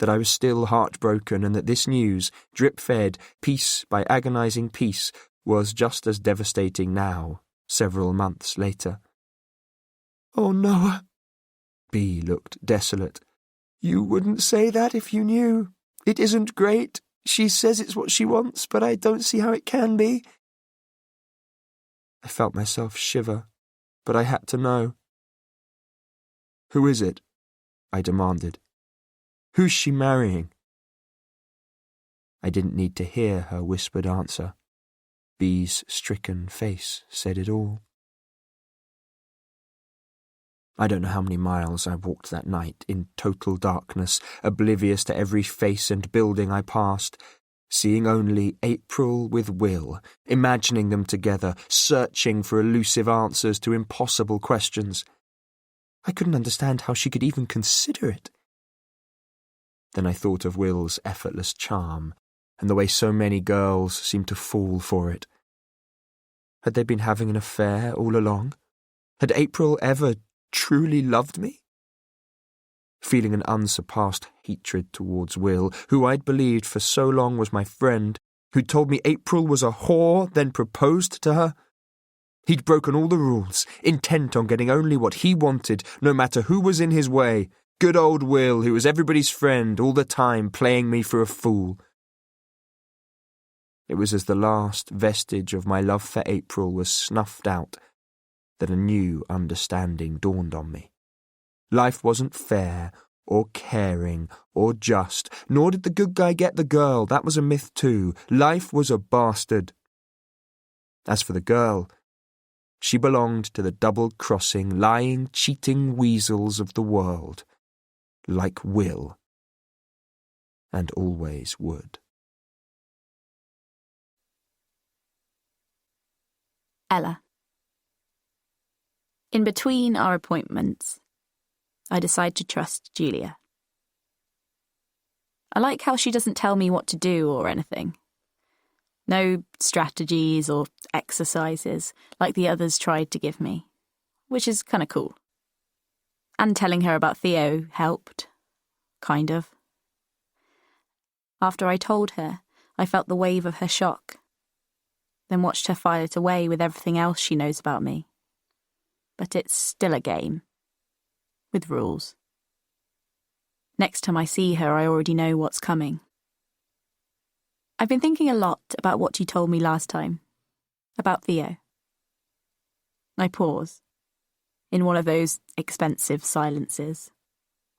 D: that I was still heartbroken and that this news, drip-fed, piece by agonizing piece, was just as devastating now, several months later. Oh, Noah. B looked desolate. You wouldn't say that if you knew. It isn't great. She says it's what she wants, but I don't see how it can be. I felt myself shiver, but I had to know. Who is it? I demanded. Who's she marrying? I didn't need to hear her whispered answer. B's stricken face said it all. I don't know how many miles I walked that night in total darkness, oblivious to every face and building I passed, seeing only April with Will, imagining them together, searching for elusive answers to impossible questions. I couldn't understand how she could even consider it. Then I thought of Will's effortless charm, and the way so many girls seemed to fall for it. Had they been having an affair all along? Had April ever truly loved me? Feeling an unsurpassed hatred towards Will, who I'd believed for so long was my friend, who'd told me April was a whore, then proposed to her. He'd broken all the rules, intent on getting only what he wanted, no matter who was in his way. Good old Will, who was everybody's friend all the time, playing me for a fool. It was as the last vestige of my love for April was snuffed out that a new understanding dawned on me. Life wasn't fair, or caring, or just, nor did the good guy get the girl. That was a myth too. Life was a bastard. As for the girl, she belonged to the double-crossing, lying, cheating weasels of the world, like Will, and always would.
B: Ella. In between our appointments, I decide to trust Julia. I like how she doesn't tell me what to do or anything. No strategies or exercises like the others tried to give me, which is kind of cool. And telling her about Theo helped, kind of. After I told her, I felt the wave of her shock, then watched her file it away with everything else she knows about me. But it's still a game, with rules. Next time I see her, I already know what's coming. I've been thinking a lot about what you told me last time, about Theo. I pause, in one of those expensive silences,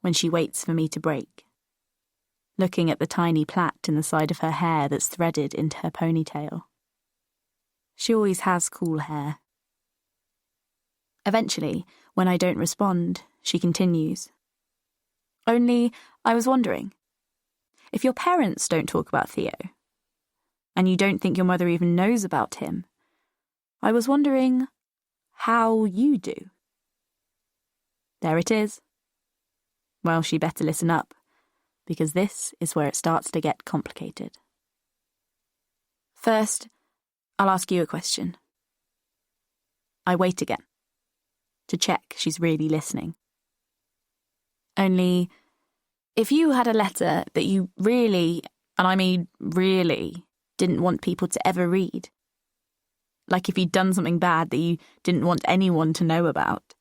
B: when she waits for me to break, looking at the tiny plait in the side of her hair that's threaded into her ponytail. She always has cool hair. Eventually, when I don't respond, she continues. Only, I was wondering, if your parents don't talk about Theo, and you don't think your mother even knows about him, I was wondering how you do. There it is. Well, she better listen up, because this is where it starts to get complicated. First, I'll ask you a question. I wait again, to check she's really listening. Only, if you had a letter that you really, and I mean really, didn't want people to ever read, like if you'd done something bad that you didn't want anyone to know about,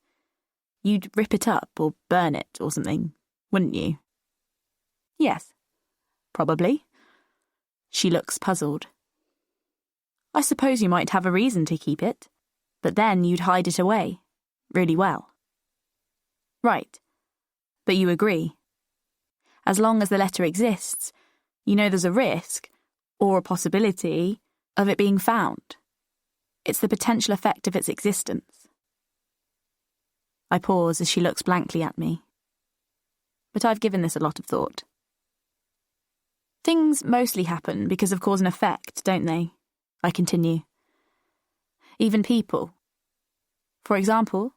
B: you'd rip it up or burn it or something, wouldn't you? Yes, probably. She looks puzzled. I suppose you might have a reason to keep it, but then you'd hide it away, really well. Right, but you agree. As long as the letter exists, you know there's a risk, or a possibility, of it being found. It's the potential effect of its existence. I pause as she looks blankly at me. But I've given this a lot of thought. Things mostly happen because of cause and effect, don't they? I continue. Even people. For example,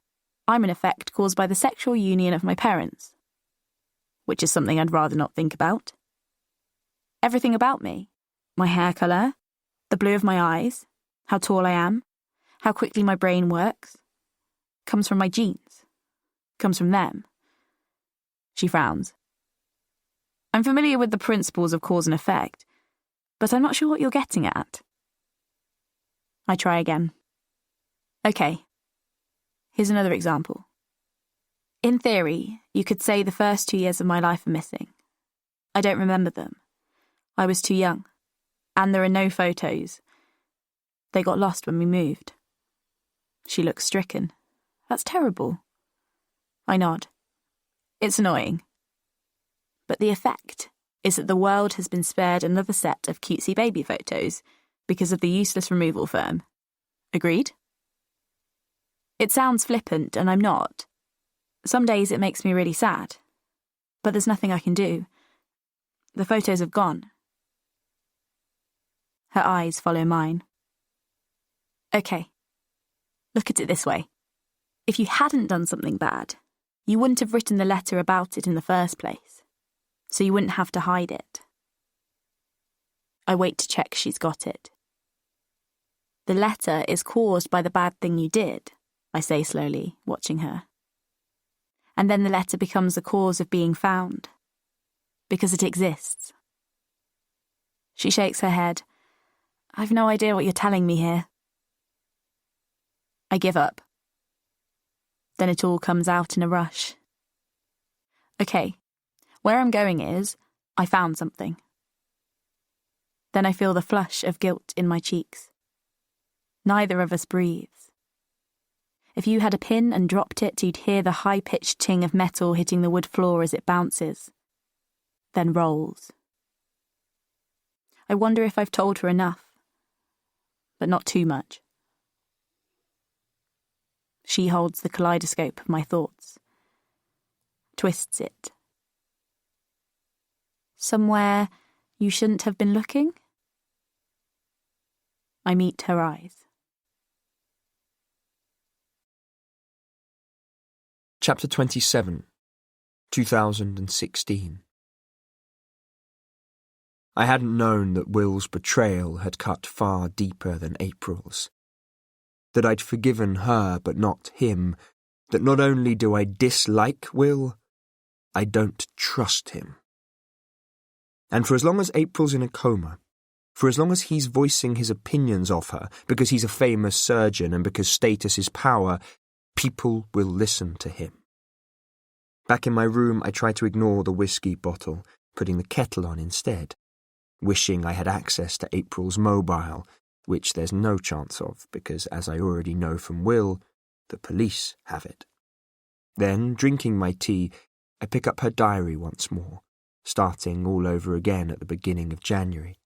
B: I'm an effect caused by the sexual union of my parents, which is something I'd rather not think about. Everything about me. My hair colour, the blue of my eyes, how tall I am, how quickly my brain works. Comes from my genes. Comes from them. She frowns. I'm familiar with the principles of cause and effect, but I'm not sure what you're getting at. I try again. Okay. Here's another example. In theory, you could say the first 2 years of my life are missing. I don't remember them. I was too young. And there are no photos. They got lost when we moved. She looks stricken. That's terrible. I nod. It's annoying. But the effect is that the world has been spared another set of cutesy baby photos because of the useless removal firm. Agreed? It sounds flippant, and I'm not. Some days it makes me really sad. But there's nothing I can do. The photos have gone. Her eyes follow mine. Okay. Look at it this way. If you hadn't done something bad, you wouldn't have written the letter about it in the first place. So you wouldn't have to hide it. I wait to check she's got it. The letter is caused by the bad thing you did, I say slowly, watching her. And then the letter becomes the cause of being found. Because it exists. She shakes her head. I've no idea what you're telling me here. I give up. Then it all comes out in a rush. Okay, where I'm going is, I found something. Then I feel the flush of guilt in my cheeks. Neither of us breathes. If you had a pin and dropped it, you'd hear the high-pitched ting of metal hitting the wood floor as it bounces, then rolls. I wonder if I've told her enough, but not too much. She holds the kaleidoscope of my thoughts, twists it. Somewhere you shouldn't have been looking? I meet her eyes.
D: Chapter 27, 2016. I hadn't known that Will's betrayal had cut far deeper than April's. That I'd forgiven her but not him. That not only do I dislike Will, I don't trust him. And for as long as April's in a coma, for as long as he's voicing his opinions of her, because he's a famous surgeon and because status is power, people will listen to him. Back in my room, I try to ignore the whiskey bottle, putting the kettle on instead, wishing I had access to April's mobile, which there's no chance of, because as I already know from Will, the police have it. Then, drinking my tea, I pick up her diary once more, starting all over again at the beginning of January.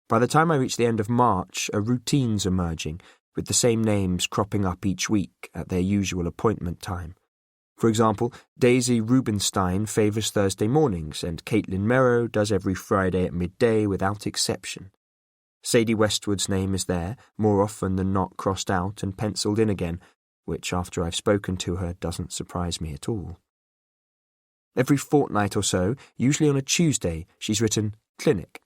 D: By the time I reach the end of March, a routine's emerging, with the same names cropping up each week at their usual appointment time. For example, Daisy Rubenstein favours Thursday mornings, and Caitlin Merrow does every Friday at midday without exception. Sadie Westwood's name is there, more often than not crossed out and penciled in again, which after I've spoken to her doesn't surprise me at all. Every fortnight or so, usually on a Tuesday, she's written clinic.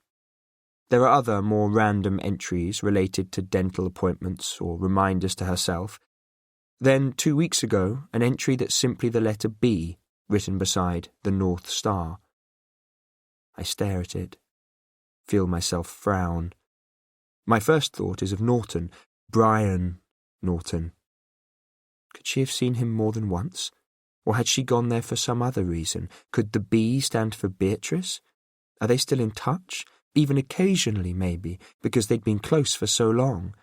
D: There are other more random entries related to dental appointments or reminders to herself. Then, 2 weeks ago, an entry that's simply the letter B, written beside the North Star. I stare at it, feel myself frown. My first thought is of Norton, Brian Norton. Could she have seen him more than once? Or had she gone there for some other reason? Could the B stand for Beatrice? Are they still in touch? Even occasionally, maybe, because they'd been close for so long.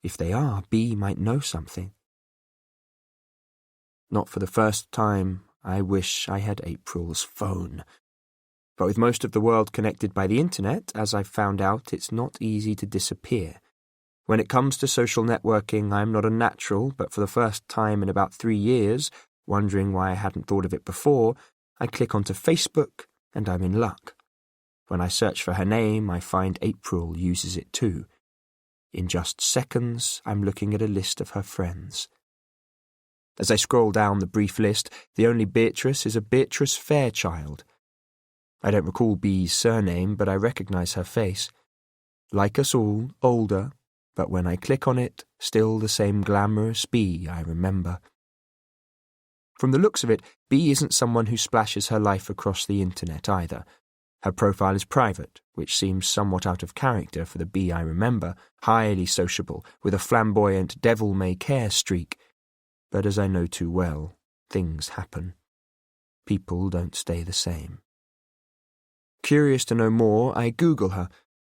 D: If they are, B might know something. Not for the first time, I wish I had April's phone. But with most of the world connected by the internet, as I've found out, it's not easy to disappear. When it comes to social networking, I'm not a natural, but for the first time in about 3 years, wondering why I hadn't thought of it before, I click onto Facebook and I'm in luck. When I search for her name, I find April uses it too. In just seconds, I'm looking at a list of her friends. As I scroll down the brief list, the only Beatrice is a Beatrice Fairchild. I don't recall B's surname, but I recognise her face. Like us all, older, but when I click on it, still the same glamorous B I remember. From the looks of it, B isn't someone who splashes her life across the internet either. Her profile is private, which seems somewhat out of character for the B I remember, highly sociable, with a flamboyant devil-may-care streak. But as I know too well, things happen. People don't stay the same. Curious to know more, I Google her,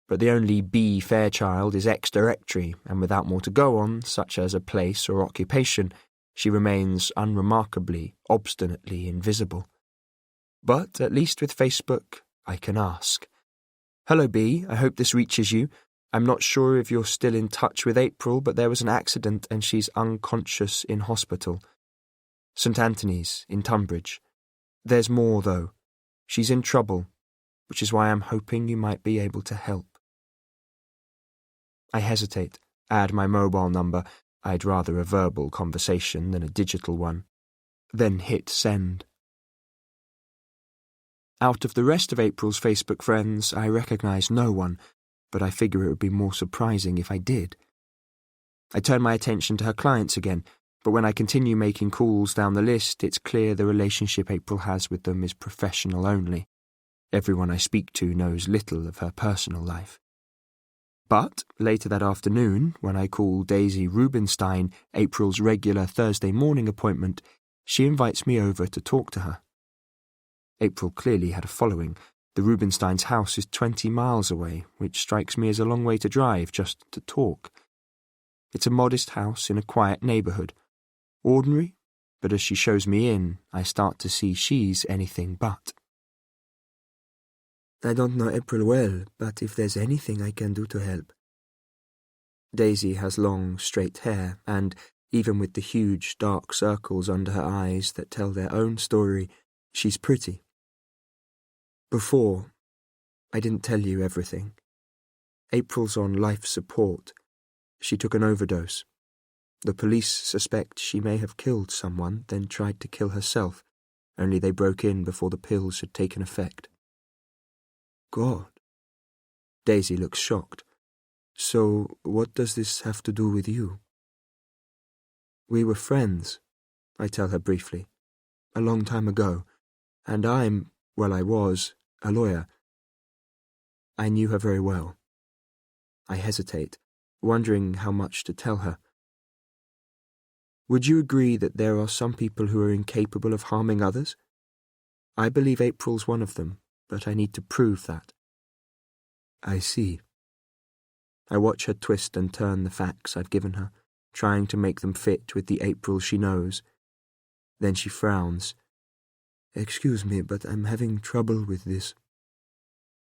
D: but the only B Fairchild is ex-directory, and without more to go on, such as a place or occupation, she remains unremarkably, obstinately invisible. But at least with Facebook, I can ask. Hello B, I hope this reaches you. I'm not sure if you're still in touch with April, but there was an accident and she's unconscious in hospital. St. Anthony's, in Tunbridge. There's more, though. She's in trouble, which is why I'm hoping you might be able to help. I hesitate, add my mobile number. I'd rather a verbal conversation than a digital one. Then hit send. Out of the rest of April's Facebook friends, I recognise no one, but I figure it would be more surprising if I did. I turn my attention to her clients again, but when I continue making calls down the list, it's clear the relationship April has with them is professional only. Everyone I speak to knows little of her personal life. But later that afternoon, when I call Daisy Rubinstein, April's regular Thursday morning appointment, she invites me over to talk to her. April clearly had a following. The Rubinsteins' house is 20 miles away, which strikes me as a long way to drive just to talk. It's a modest house in a quiet neighbourhood. Ordinary, but as she shows me in, I start to see she's anything but.
A: I don't know April well, but if there's anything I can do to help.
D: Daisy has long, straight hair, and, even with the huge, dark circles under her eyes that tell their own story, she's pretty. Before, I didn't tell you everything. April's on life support. She took an overdose. The police suspect she may have killed someone, then tried to kill herself, only they broke in before the pills had taken effect.
A: God.
D: Daisy looks shocked.
A: So, what does this have to do with you?
D: We were friends, I tell her briefly, a long time ago, and I was, a lawyer. I knew her very well. I hesitate, wondering how much to tell her. Would you agree that there are some people who are incapable of harming others? I believe April's one of them, but I need to prove that.
A: I see.
D: I watch her twist and turn the facts I've given her, trying to make them fit with the April she knows. Then she frowns.
A: Excuse me, but I'm having trouble with this.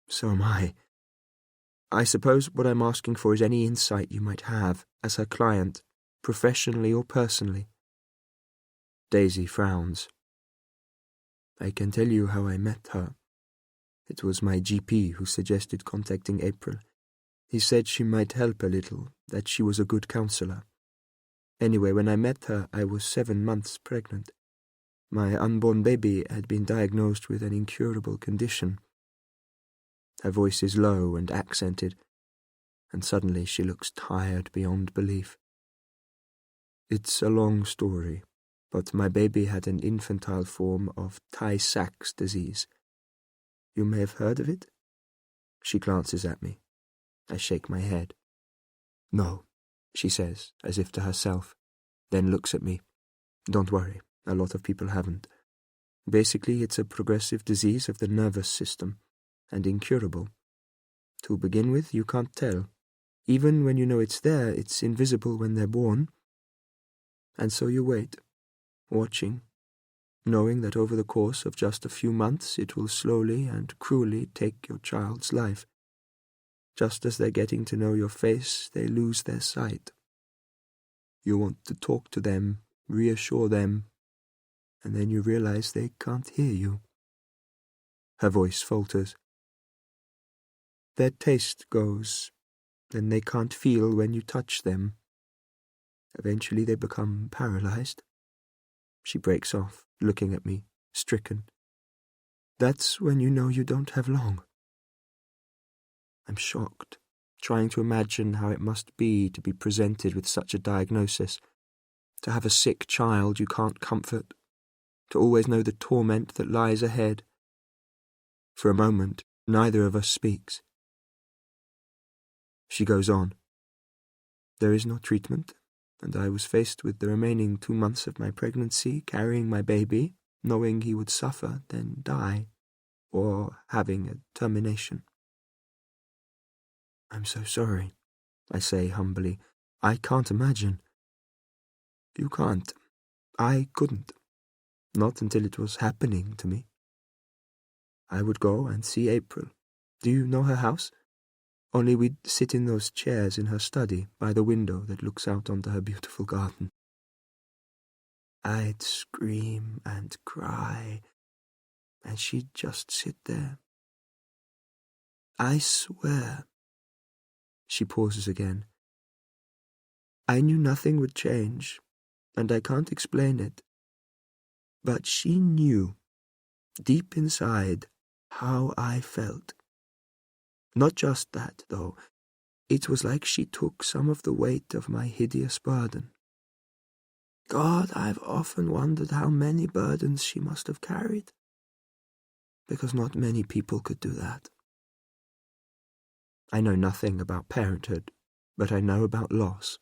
D: So am I. I suppose what I'm asking for is any insight you might have, as her client, professionally or personally. Daisy frowns.
A: I can tell you how I met her. It was my GP who suggested contacting April. He said she might help a little, that she was a good counsellor. Anyway, when I met her, I was 7 months pregnant. My unborn baby had been diagnosed with an incurable condition.
D: Her voice is low and accented, and suddenly she looks tired beyond belief.
A: It's a long story, but my baby had an infantile form of Tay-Sachs disease. You may have heard of it?
D: She glances at me. I shake my head.
A: No,
D: she says, as if to herself, then looks at me.
A: Don't worry, a lot of people haven't. Basically, it's a progressive disease of the nervous system, and incurable. To begin with, you can't tell. Even when you know it's there, it's invisible when they're born. And so you wait, watching, knowing that over the course of just a few months it will slowly and cruelly take your child's life. Just as they're getting to know your face, they lose their sight. You want to talk to them, reassure them, and then you realize they can't hear you.
D: Her voice falters.
A: Their taste goes, then they can't feel when you touch them. Eventually they become paralyzed.
D: She breaks off, looking at me, stricken.
A: That's when you know you don't have long. I'm shocked, trying to imagine how it must be to be presented with such a diagnosis, to have a sick child you can't comfort, to always know the torment that lies ahead. For a moment, neither of us speaks. She goes on. There is no treatment, and I was faced with the remaining 2 months of my pregnancy, carrying my baby, knowing he would suffer, then die, or having a termination. I'm so sorry, I say humbly. I can't imagine. You can't. I couldn't. Not until it was happening to me. I would go and see April. Do you know her house? Only we'd sit in those chairs in her study by the window that looks out onto her beautiful garden. I'd scream and cry, and she'd just sit there. I swear. She pauses again. I knew nothing would change, and I can't explain it. But she knew, deep inside, how I felt. Not just that, though. It was like she took some of the weight of my hideous burden. God, I've often wondered how many burdens she must have carried, because not many people could do that. I know nothing about parenthood, but I know about loss.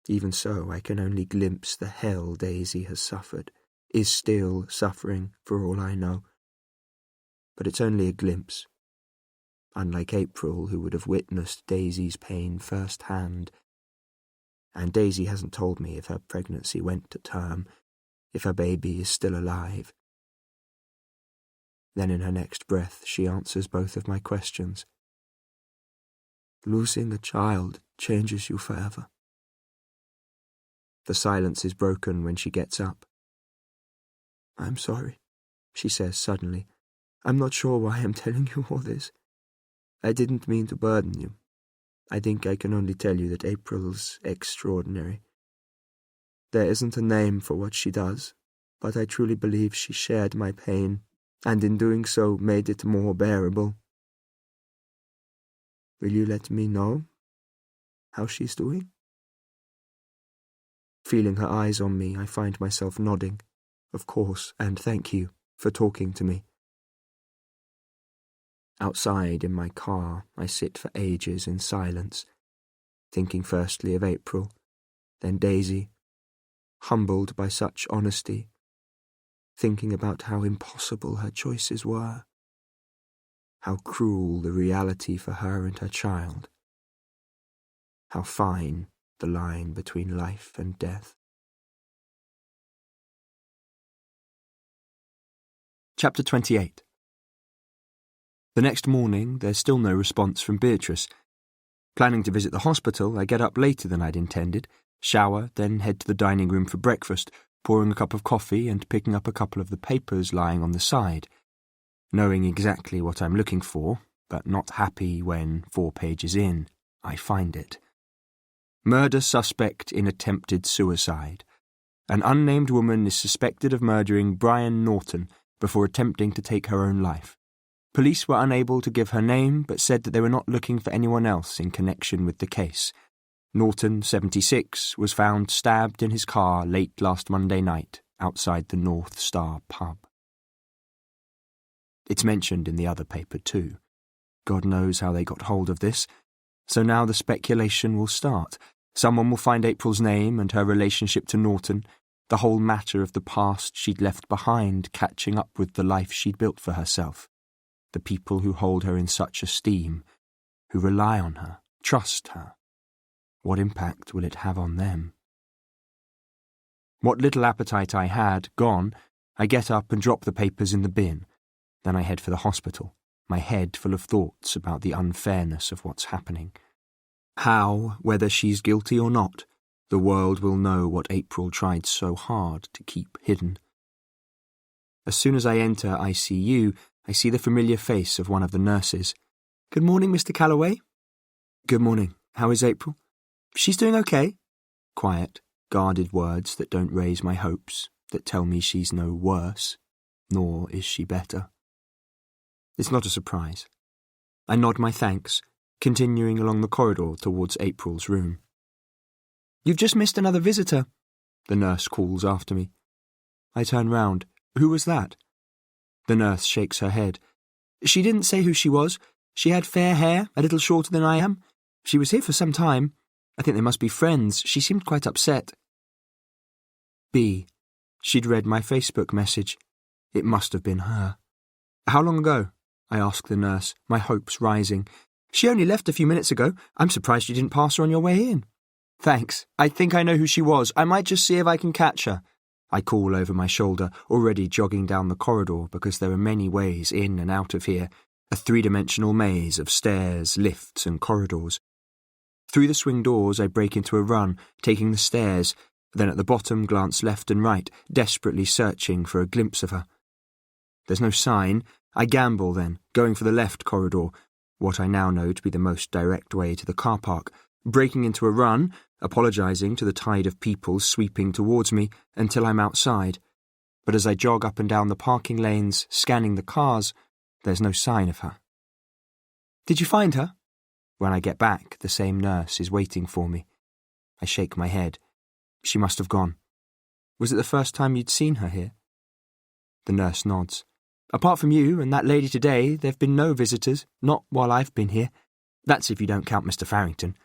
A: Even so, I can only glimpse the hell Daisy has suffered, is still suffering for all I know. But it's only a glimpse. Unlike April, who would have witnessed Daisy's pain firsthand. And Daisy hasn't told me if her pregnancy went to term, if her baby is still alive. Then in her next breath she answers both of my questions. Losing a child changes you forever. The silence is broken when she gets up. I'm sorry, she says suddenly. I'm not sure why I'm telling you all this. I didn't mean to burden you. I think I can only tell you that April's extraordinary. There isn't a name for what she does, but I truly believe she shared my pain, and in doing so made it more bearable. Will you let me know how she's doing? Feeling her eyes on me, I find myself nodding. Of course, and thank you for talking to me. Outside in my car, I sit for ages in silence, thinking firstly of April, then Daisy, humbled by such honesty, thinking about how impossible her choices were, how cruel the reality for her and her child, how fine the line between life and death. Chapter 28. The next morning, there's still no response from Beatrice. Planning to visit the hospital, I get up later than I'd intended, shower, then head to the dining room for breakfast, pouring a cup of coffee and picking up a couple of the papers lying on the side. Knowing exactly what I'm looking for, but not happy when, 4 pages in, I find it. Murder suspect in attempted suicide. An unnamed woman is suspected of murdering Brian Norton before attempting to take her own life. Police were unable to give her name, but said that they were not looking for anyone else in connection with the case. Norton, 76, was found stabbed in his car late last Monday night outside the North Star pub. It's mentioned in the other paper too. God knows how they got hold of this. So now the speculation will start. Someone will find April's name and her relationship to Norton, the whole matter of the past she'd left behind catching up with the life she'd built for herself. The people who hold her in such esteem, who rely on her, trust her. What impact will it have on them? What little appetite I had gone, I get up and drop the papers in the bin. Then I head for the hospital, my head full of thoughts about the unfairness of what's happening. How, whether she's guilty or not, the world will know what April tried so hard to keep hidden. As soon as I enter ICU, I see the familiar face of one of the nurses. "Good morning, Mr. Calloway." "Good morning. How is April?" "She's doing okay." Quiet, guarded words that don't raise my hopes, that tell me she's no worse, nor is she better.
D: It's not a surprise. I nod my thanks, continuing along the corridor towards April's room. "You've just missed another visitor," the nurse calls after me. I turn round. "Who was that?" The nurse shakes her head. "She didn't say who she was. She had fair hair, a little shorter than I am. She was here for some time. I think they must be friends. She seemed quite upset." B. She'd read my Facebook message. It must have been her. "How long ago?" I ask the nurse, my hopes rising. "She only left a few minutes ago. I'm surprised you didn't pass her on your way in." "Thanks. I think I know who she was. I might just see if I can catch her," I call over my shoulder, already jogging down the corridor because there are many ways in and out of here, a three-dimensional maze of stairs, lifts and corridors. Through the swing doors I break into a run, taking the stairs, then at the bottom glance left and right, desperately searching for a glimpse of her. There's no sign. I gamble then, going for the left corridor, what I now know to be the most direct way to the car park, breaking into a run, apologising to the tide of people sweeping towards me until I'm outside. But as I jog up and down the parking lanes, scanning the cars, there's no sign of her. "Did you find her?" When I get back, the same nurse is waiting for me. I shake my head. She must have gone. "Was it the first time you'd seen her here?" The nurse nods. "Apart from you and that lady today, there've been no visitors, not while I've been here. That's if you don't count Mr. Farrington.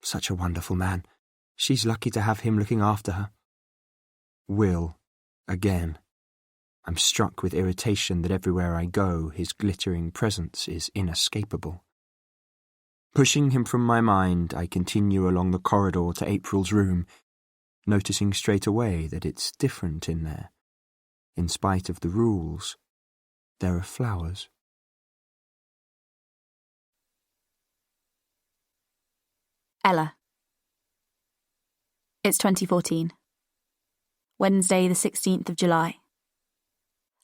D: Such a wonderful man. She's lucky to have him looking after her." Will. Again. I'm struck with irritation that everywhere I go, his glittering presence is inescapable. Pushing him from my mind, I continue along the corridor to April's room, noticing straight away that it's different in there. In spite of the rules, there are flowers.
B: Ella. It's 2014. Wednesday, the 16th of July.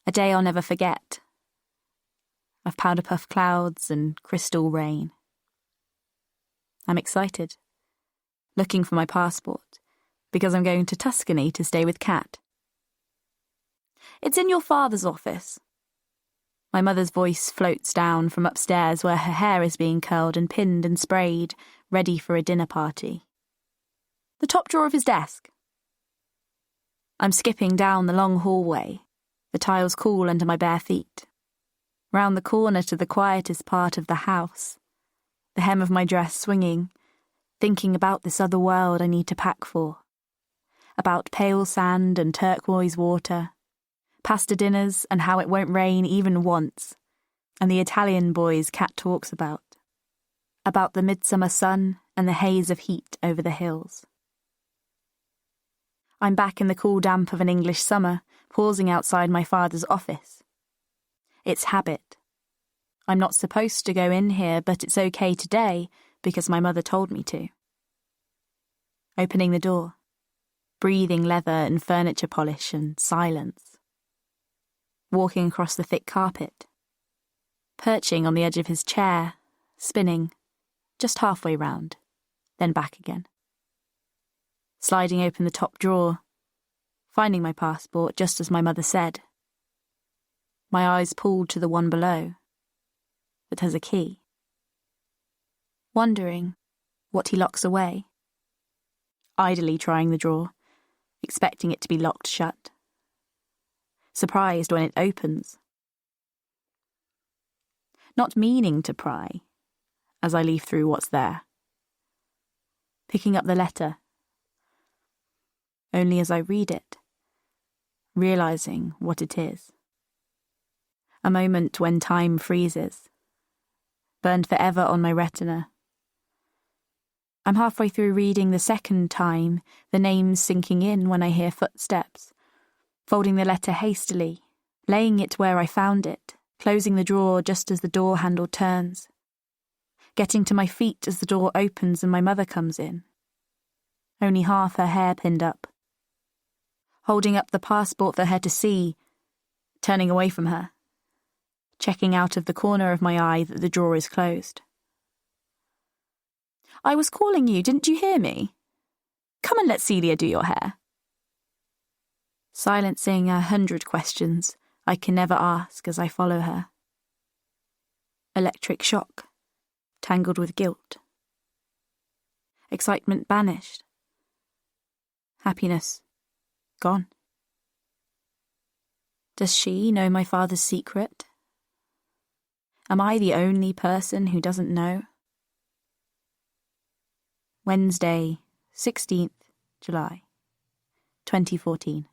B: A day I'll never forget. Of powder puff clouds and crystal rain. I'm excited, looking for my passport, because I'm going to Tuscany to stay with Kat. "It's in your father's office." My mother's voice floats down from upstairs where her hair is being curled and pinned and sprayed, ready for a dinner party. "The top drawer of his desk." I'm skipping down the long hallway, the tiles cool under my bare feet, round the corner to the quietest part of the house, the hem of my dress swinging, thinking about this other world I need to pack for, about pale sand and turquoise water, pasta dinners and how it won't rain even once, and the Italian boys Kat talks about the midsummer sun and the haze of heat over the hills. I'm back in the cool damp of an English summer, pausing outside my father's office. It's habit. I'm not supposed to go in here, but it's okay today because my mother told me to. Opening the door, breathing leather and furniture polish and silence. Walking across the thick carpet. Perching on the edge of his chair, spinning, just halfway round, then back again. Sliding open the top drawer, finding my passport just as my mother said. My eyes pulled to the one below, that has a key. Wondering what he locks away. Idly trying the drawer, expecting it to be locked shut. Surprised when it opens. Not meaning to pry, as I leaf through what's there. Picking up the letter. Only as I read it, realising what it is. A moment when time freezes, burned forever on my retina. I'm halfway through reading the second time, the names sinking in when I hear footsteps, folding the letter hastily, laying it where I found it, closing the drawer just as the door handle turns, getting to my feet as the door opens and my mother comes in, only half her hair pinned up, holding up the passport for her to see, turning away from her, checking out of the corner of my eye that the drawer is closed. "I was calling you, didn't you hear me? Come and let Celia do your hair." Silencing 100 questions I can never ask as I follow her. Electric shock, tangled with guilt. Excitement banished. Happiness gone. Does she know my father's secret? Am I the only person who doesn't know? Wednesday, 16th July, 2014.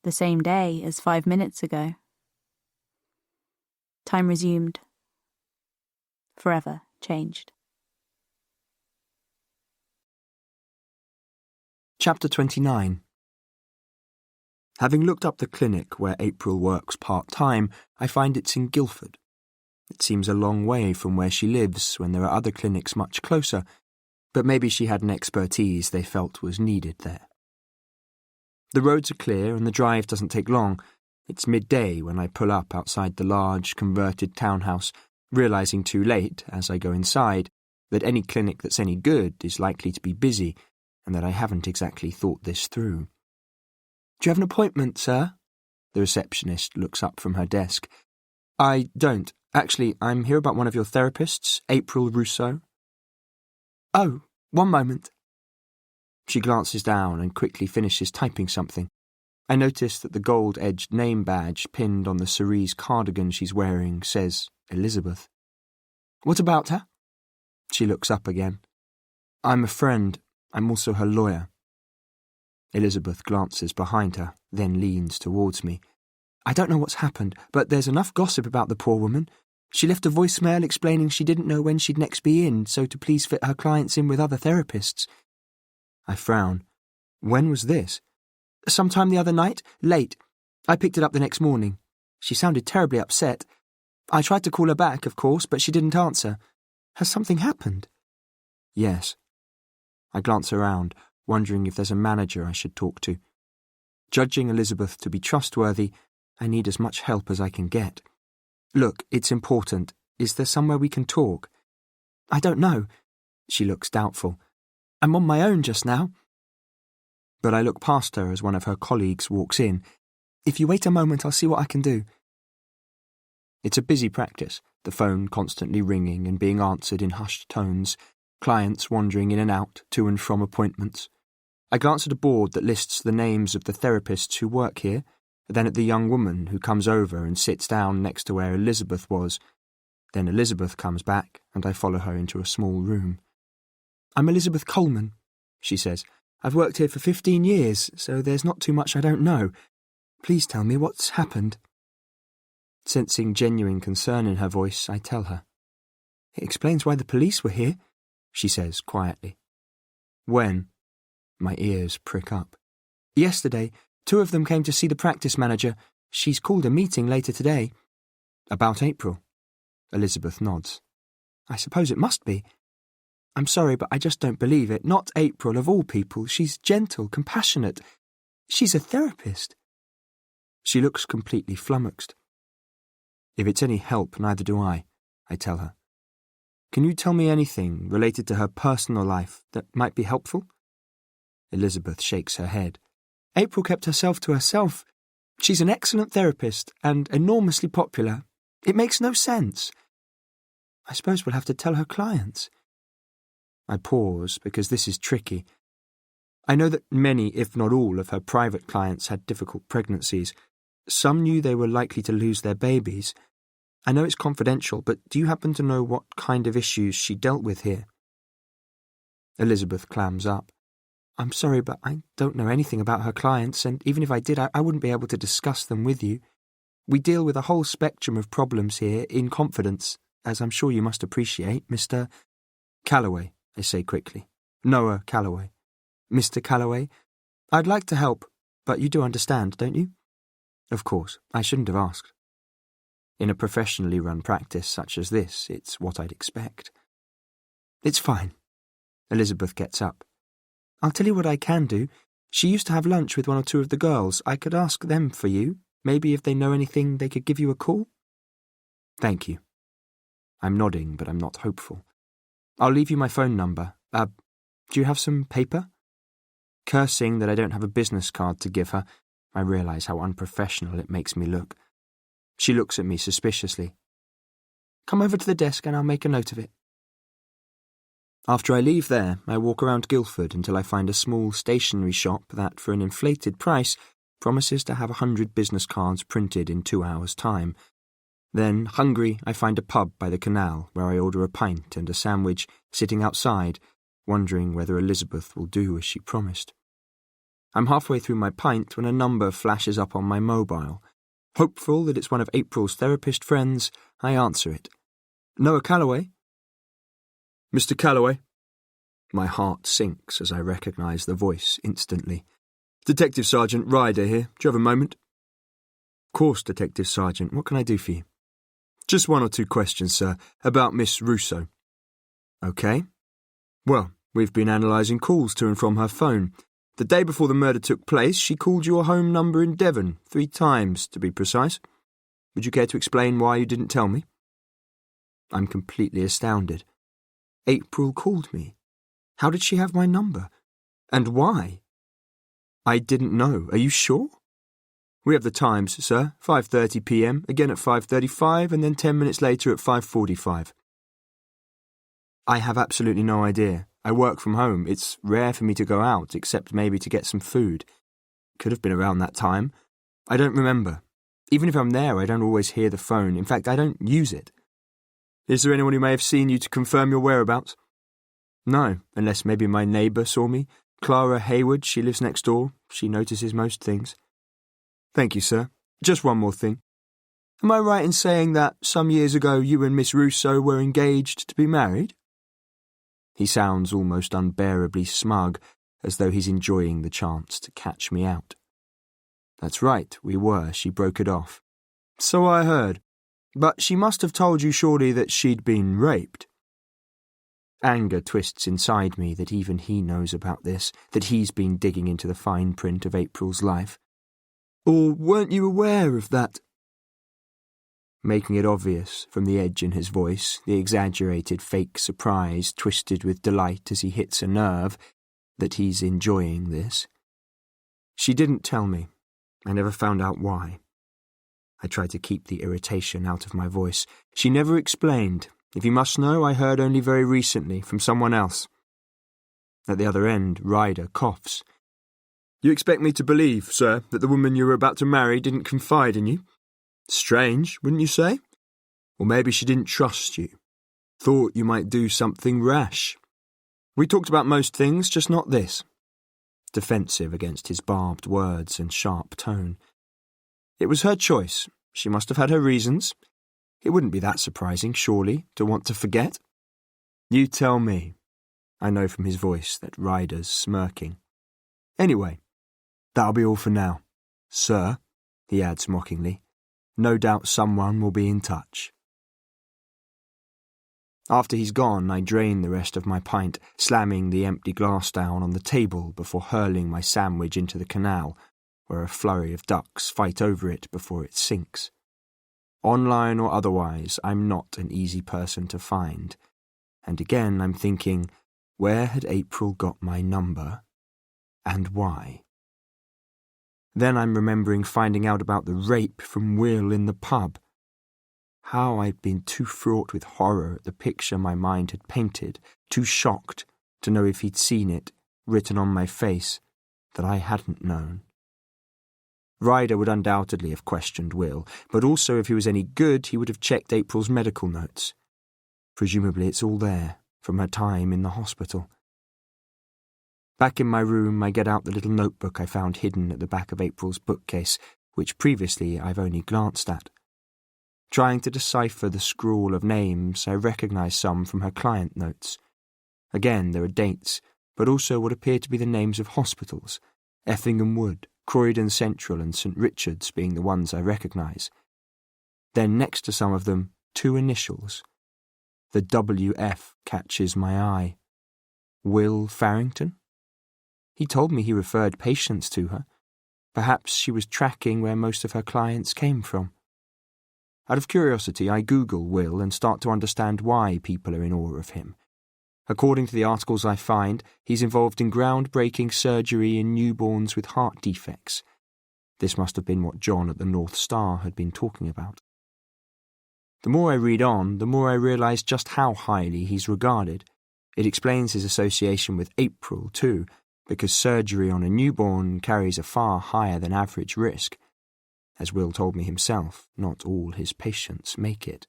B: The same day as 5 minutes ago. Time resumed. Forever changed.
A: Chapter 29. Having looked up the clinic where April works part-time, I find it's in Guildford. It seems a long way from where she lives when there are other clinics much closer, but maybe she had an expertise they felt was needed there. The roads are clear and the drive doesn't take long. It's midday when I pull up outside the large, converted townhouse, realising too late, as I go inside, that any clinic that's any good is likely to be busy, and that I haven't exactly thought this through. "Do you have an appointment, sir?" The receptionist looks up from her desk. "I don't. Actually, I'm here about one of your therapists, April Rousseau." "Oh, one moment." She glances down and quickly finishes typing something. I notice that the gold-edged name badge pinned on the cerise cardigan she's wearing says Elizabeth. "What about her?" She looks up again. "I'm a friend. I'm also her lawyer." Elizabeth glances behind her, then leans towards me. "I don't know what's happened, but there's enough gossip about the poor woman. She left a voicemail explaining she didn't know when she'd next be in, so to please fit her clients in with other therapists." I frown. "When was this?" "Sometime the other night, late. I picked it up the next morning. She sounded terribly upset. I tried to call her back, of course, but she didn't answer. Has something happened?" "Yes." I glance around, wondering if there's a manager I should talk to. Judging Elizabeth to be trustworthy, I need as much help as I can get. "Look, it's important. Is there somewhere we can talk?" "I don't know." She looks doubtful. "I'm on my own just now." But I look past her as one of her colleagues walks in. "If you wait a moment, I'll see what I can do." It's a busy practice, the phone constantly ringing and being answered in hushed tones, clients wandering in and out, to and from appointments. I glance at a board that lists the names of the therapists who work here, then at the young woman who comes over and sits down next to where Elizabeth was. Then Elizabeth comes back, and I follow her into a small room. "I'm Elizabeth Coleman," she says. "I've worked here for 15 years, so there's not too much I don't know. Please tell me what's happened." Sensing genuine concern in her voice, I tell her. "It explains why the police were here," she says quietly. "When?" My ears prick up. "Yesterday. 2 of them came to see the practice manager. She's called a meeting later today." "About April?" Elizabeth nods. "I suppose it must be. I'm sorry, but I just don't believe it. Not April, of all people. She's gentle, compassionate. She's a therapist." She looks completely flummoxed. "If it's any help, neither do I tell her. "Can you tell me anything related to her personal life that might be helpful?" Elizabeth shakes her head. "April kept herself to herself. She's an excellent therapist and enormously popular. It makes no sense." "I suppose we'll have to tell her clients." I pause because this is tricky. I know that many, if not all, of her private clients had difficult pregnancies. Some knew they were likely to lose their babies. I know it's confidential, but do you happen to know what kind of issues she dealt with here? Elizabeth clams up. "I'm sorry, but I don't know anything about her clients, and even if I did, I wouldn't be able to discuss them with you. We deal with a whole spectrum of problems here in confidence, as I'm sure you must appreciate, Mr. Calloway," I say quickly. "Noah Calloway." "Mr. Calloway? I'd like to help, but you do understand, don't you?" "Of course, I shouldn't have asked." In a professionally run practice such as this, it's what I'd expect. "It's fine." Elizabeth gets up. "I'll tell you what I can do. She used to have lunch with 1 or 2 of the girls. I could ask them for you. Maybe if they know anything, they could give you a call." "Thank you." I'm nodding, but I'm not hopeful. "I'll leave you my phone number. Do you have some paper?" Cursing that I don't have a business card to give her, I realise how unprofessional it makes me look. She looks at me suspiciously. Come over to the desk and I'll make a note of it. After I leave there, I walk around Guildford until I find a small stationery shop that, for an inflated price, promises to have 100 business cards printed in 2 hours' time. Then, hungry, I find a pub by the canal where I order a pint and a sandwich, sitting outside, wondering whether Elizabeth will do as she promised. I'm halfway through my pint when a number flashes up on my mobile. Hopeful that it's one of April's therapist friends, I answer it. Noah Calloway? Mr. Calloway? My heart sinks as I recognise the voice instantly. Detective Sergeant Ryder here. Do you have a moment? Of course, Detective Sergeant. What can I do for you? Just 1 or 2 questions, sir, about Miss Russo. OK. Well, we've been analysing calls to and from her phone. The day before the murder took place, she called your home number in Devon, 3 times, to be precise. Would you care to explain why you didn't tell me? I'm completely astounded. April called me. How did she have my number? And why? I didn't know. Are you sure? We have the times, sir. 5:30 p.m, again at 5:35, and then 10 minutes later at 5:45. I have absolutely no idea. I work from home. It's rare for me to go out, except maybe to get some food. Could have been around that time. I don't remember. Even if I'm there, I don't always hear the phone. In fact, I don't use it. Is there anyone who may have seen you to confirm your whereabouts? No, unless maybe my neighbour saw me. Clara Hayward, she lives next door. She notices most things. Thank you, sir. Just one more thing. Am I right in saying that some years ago you and Miss Russo were engaged to be married? He sounds almost unbearably smug, as though he's enjoying the chance to catch me out. That's right, we were. She broke it off. So I heard. But she must have told you surely that she'd been raped. Anger twists inside me that even he knows about this, that he's been digging into the fine print of April's life. Or weren't you aware of that? Making it obvious, from the edge in his voice, the exaggerated fake surprise twisted with delight as he hits a nerve, that he's enjoying this. She didn't tell me. I never found out why. I tried to keep the irritation out of my voice. She never explained. If you must know, I heard only very recently from someone else. At the other end, Ryder coughs. You expect me to believe, sir, that the woman you were about to marry didn't confide in you? Strange, wouldn't you say? Or maybe she didn't trust you. Thought you might do something rash. We talked about most things, just not this. Defensive against his barbed words and sharp tone. It was her choice. She must have had her reasons. It wouldn't be that surprising, surely, to want to forget. You tell me. I know from his voice that Ryder's smirking. Anyway, that'll be all for now. Sir, he adds mockingly, no doubt someone will be in touch. After he's gone, I drain the rest of my pint, slamming the empty glass down on the table before hurling my sandwich into the canal, where a flurry of ducks fight over it before it sinks. Online or otherwise, I'm not an easy person to find. And again, I'm thinking, where had April got my number? And why? Then I'm remembering finding out about the rape from Will in the pub. How I'd been too fraught with horror at the picture my mind had painted, too shocked to know if he'd seen it, written on my face, that I hadn't known. Ryder would undoubtedly have questioned Will, but also if he was any good, he would have checked April's medical notes. Presumably it's all there, from her time in the hospital. Back in my room, I get out the little notebook I found hidden at the back of April's bookcase, which previously I've only glanced at. Trying to decipher the scrawl of names, I recognise some from her client notes. Again, there are dates, but also what appear to be the names of hospitals, Effingham Wood, Croydon Central and St Richard's being the ones I recognise. Then next to some of them, 2 initials. The WF catches my eye. Will Farrington? He told me he referred patients to her. Perhaps she was tracking where most of her clients came from. Out of curiosity, I Google Will and start to understand why people are in awe of him. According to the articles I find, he's involved in groundbreaking surgery in newborns with heart defects. This must have been what John at the North Star had been talking about. The more I read on, the more I realise just how highly he's regarded. It explains his association with April, too, because surgery on a newborn carries a far higher than average risk. As Will told me himself, not all his patients make it.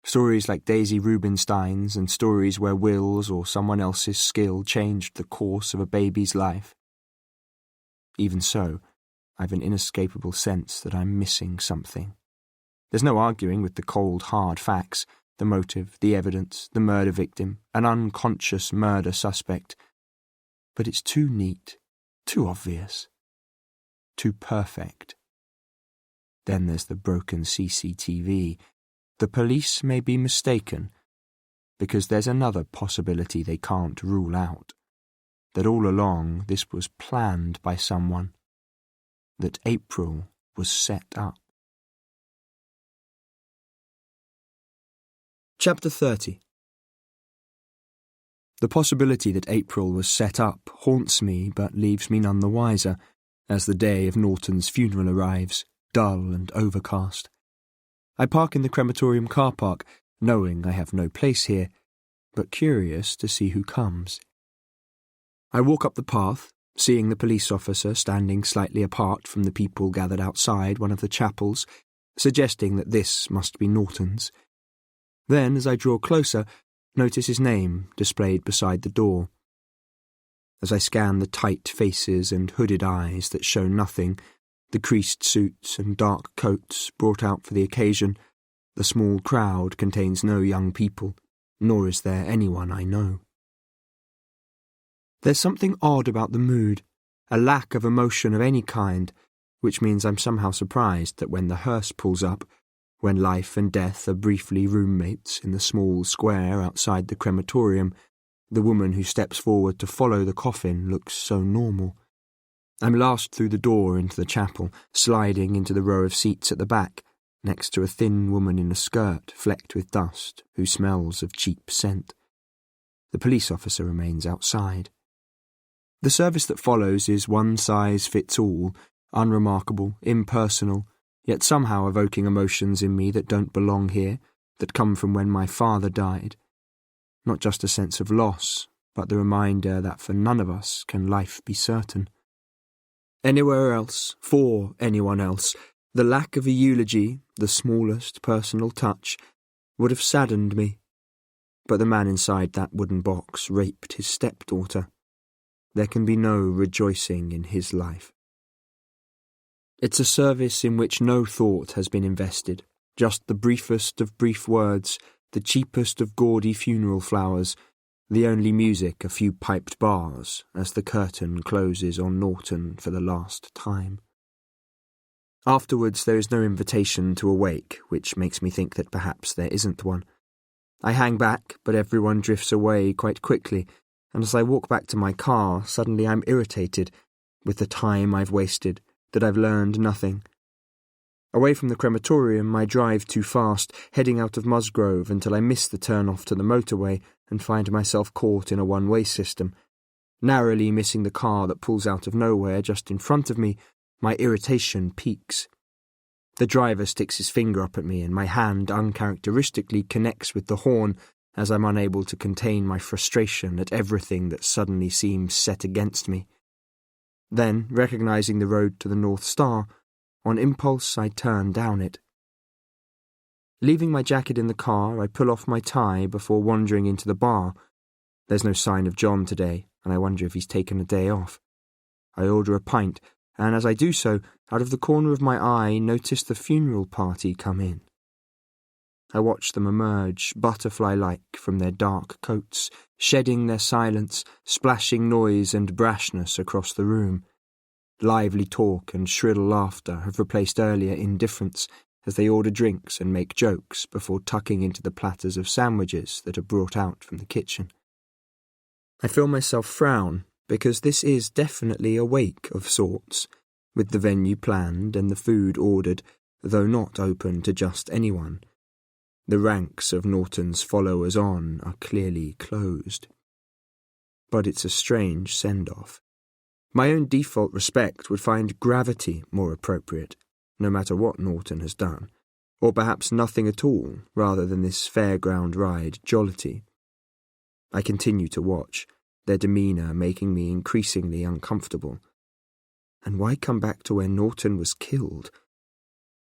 A: Stories like Daisy Rubinstein's and stories where Will's or someone else's skill changed the course of a baby's life. Even so, I've an inescapable sense that I'm missing something. There's no arguing with the cold, hard facts, the motive, the evidence, the murder victim, an unconscious murder suspect. But it's too neat, too obvious, too perfect. Then there's the broken CCTV. The police may be mistaken, because there's another possibility they can't rule out. That all along this was planned by someone. That April was set up. Chapter 30. The possibility that April was set up haunts me but leaves me none the wiser as the day of Norton's funeral arrives, dull and overcast. I park in the crematorium car park, knowing I have no place here, but curious to see who comes. I walk up the path, seeing the police officer standing slightly apart from the people gathered outside one of the chapels, suggesting that this must be Norton's. Then, as I draw closer, notice his name displayed beside the door. As I scan the tight faces and hooded eyes that show nothing, the creased suits and dark coats brought out for the occasion, the small crowd contains no young people, nor is there anyone I know. There's something odd about the mood, a lack of emotion of any kind, which means I'm somehow surprised that when the hearse pulls up, when life and death are briefly roommates in the small square outside the crematorium, the woman who steps forward to follow the coffin looks so normal. I'm last through the door into the chapel, sliding into the row of seats at the back, next to a thin woman in a skirt flecked with dust, who smells of cheap scent. The police officer remains outside. The service that follows is one size fits all, unremarkable, impersonal, yet somehow evoking emotions in me that don't belong here, that come from when my father died. Not just a sense of loss, but the reminder that for none of us can life be certain. Anywhere else, for anyone else, the lack of a eulogy, the smallest personal touch, would have saddened me. But the man inside that wooden box raped his stepdaughter. There can be no rejoicing in his life. It's a service in which no thought has been invested, just the briefest of brief words, the cheapest of gaudy funeral flowers, the only music a few piped bars as the curtain closes on Norton for the last time. Afterwards there is no invitation to awake, which makes me think that perhaps there isn't one. I hang back, but everyone drifts away quite quickly, and as I walk back to my car, suddenly I'm irritated with the time I've wasted, that I've learned nothing. Away from the crematorium, I drive too fast, heading out of Musgrove until I miss the turn-off to the motorway and find myself caught in a one-way system. Narrowly missing the car that pulls out of nowhere just in front of me, my irritation peaks. The driver sticks his finger up at me and my hand uncharacteristically connects with the horn as I'm unable to contain my frustration at everything that suddenly seems set against me. Then, recognizing the road to the North Star, on impulse I turn down it. Leaving my jacket in the car, I pull off my tie before wandering into the bar. There's no sign of John today, and I wonder if he's taken a day off. I order a pint, and as I do so, out of the corner of my eye, notice the funeral party come in. I watch them emerge, butterfly-like, from their dark coats, shedding their silence, splashing noise and brashness across the room. Lively talk and shrill laughter have replaced earlier indifference as they order drinks and make jokes before tucking into the platters of sandwiches that are brought out from the kitchen. I feel myself frown, because this is definitely a wake of sorts, with the venue planned and the food ordered, though not open to just anyone. The ranks of Norton's followers-on are clearly closed. But it's a strange send-off. My own default respect would find gravity more appropriate, no matter what Norton has done,
D: Or perhaps nothing at all, rather than this fairground ride jollity. I continue to watch, their demeanour making me increasingly uncomfortable. And why come back to where Norton was killed?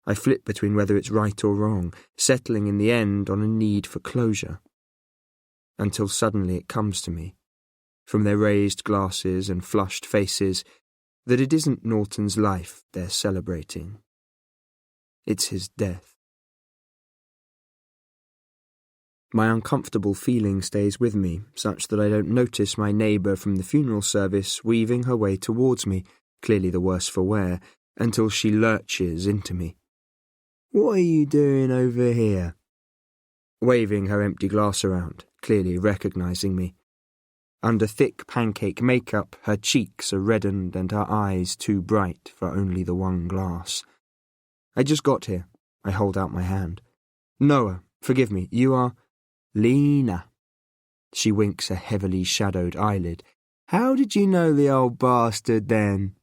D: I flip between whether it's right or wrong, settling in the end on a need for closure. Until suddenly it comes to me, from their raised glasses and flushed faces, that it isn't Norton's life they're celebrating. It's his death. My uncomfortable feeling stays with me, such that I don't notice my neighbour from the funeral service weaving her way towards me, clearly the worse for wear, until she lurches into me. "What are you doing over here?" Waving her empty glass around, clearly recognising me. Under thick pancake makeup, her cheeks are reddened and her eyes too bright for only the one glass. "I just got here." I hold out my hand. "Noah, forgive me, you are—" "Lena." She winks a heavily shadowed eyelid. "How did you know the old bastard then?"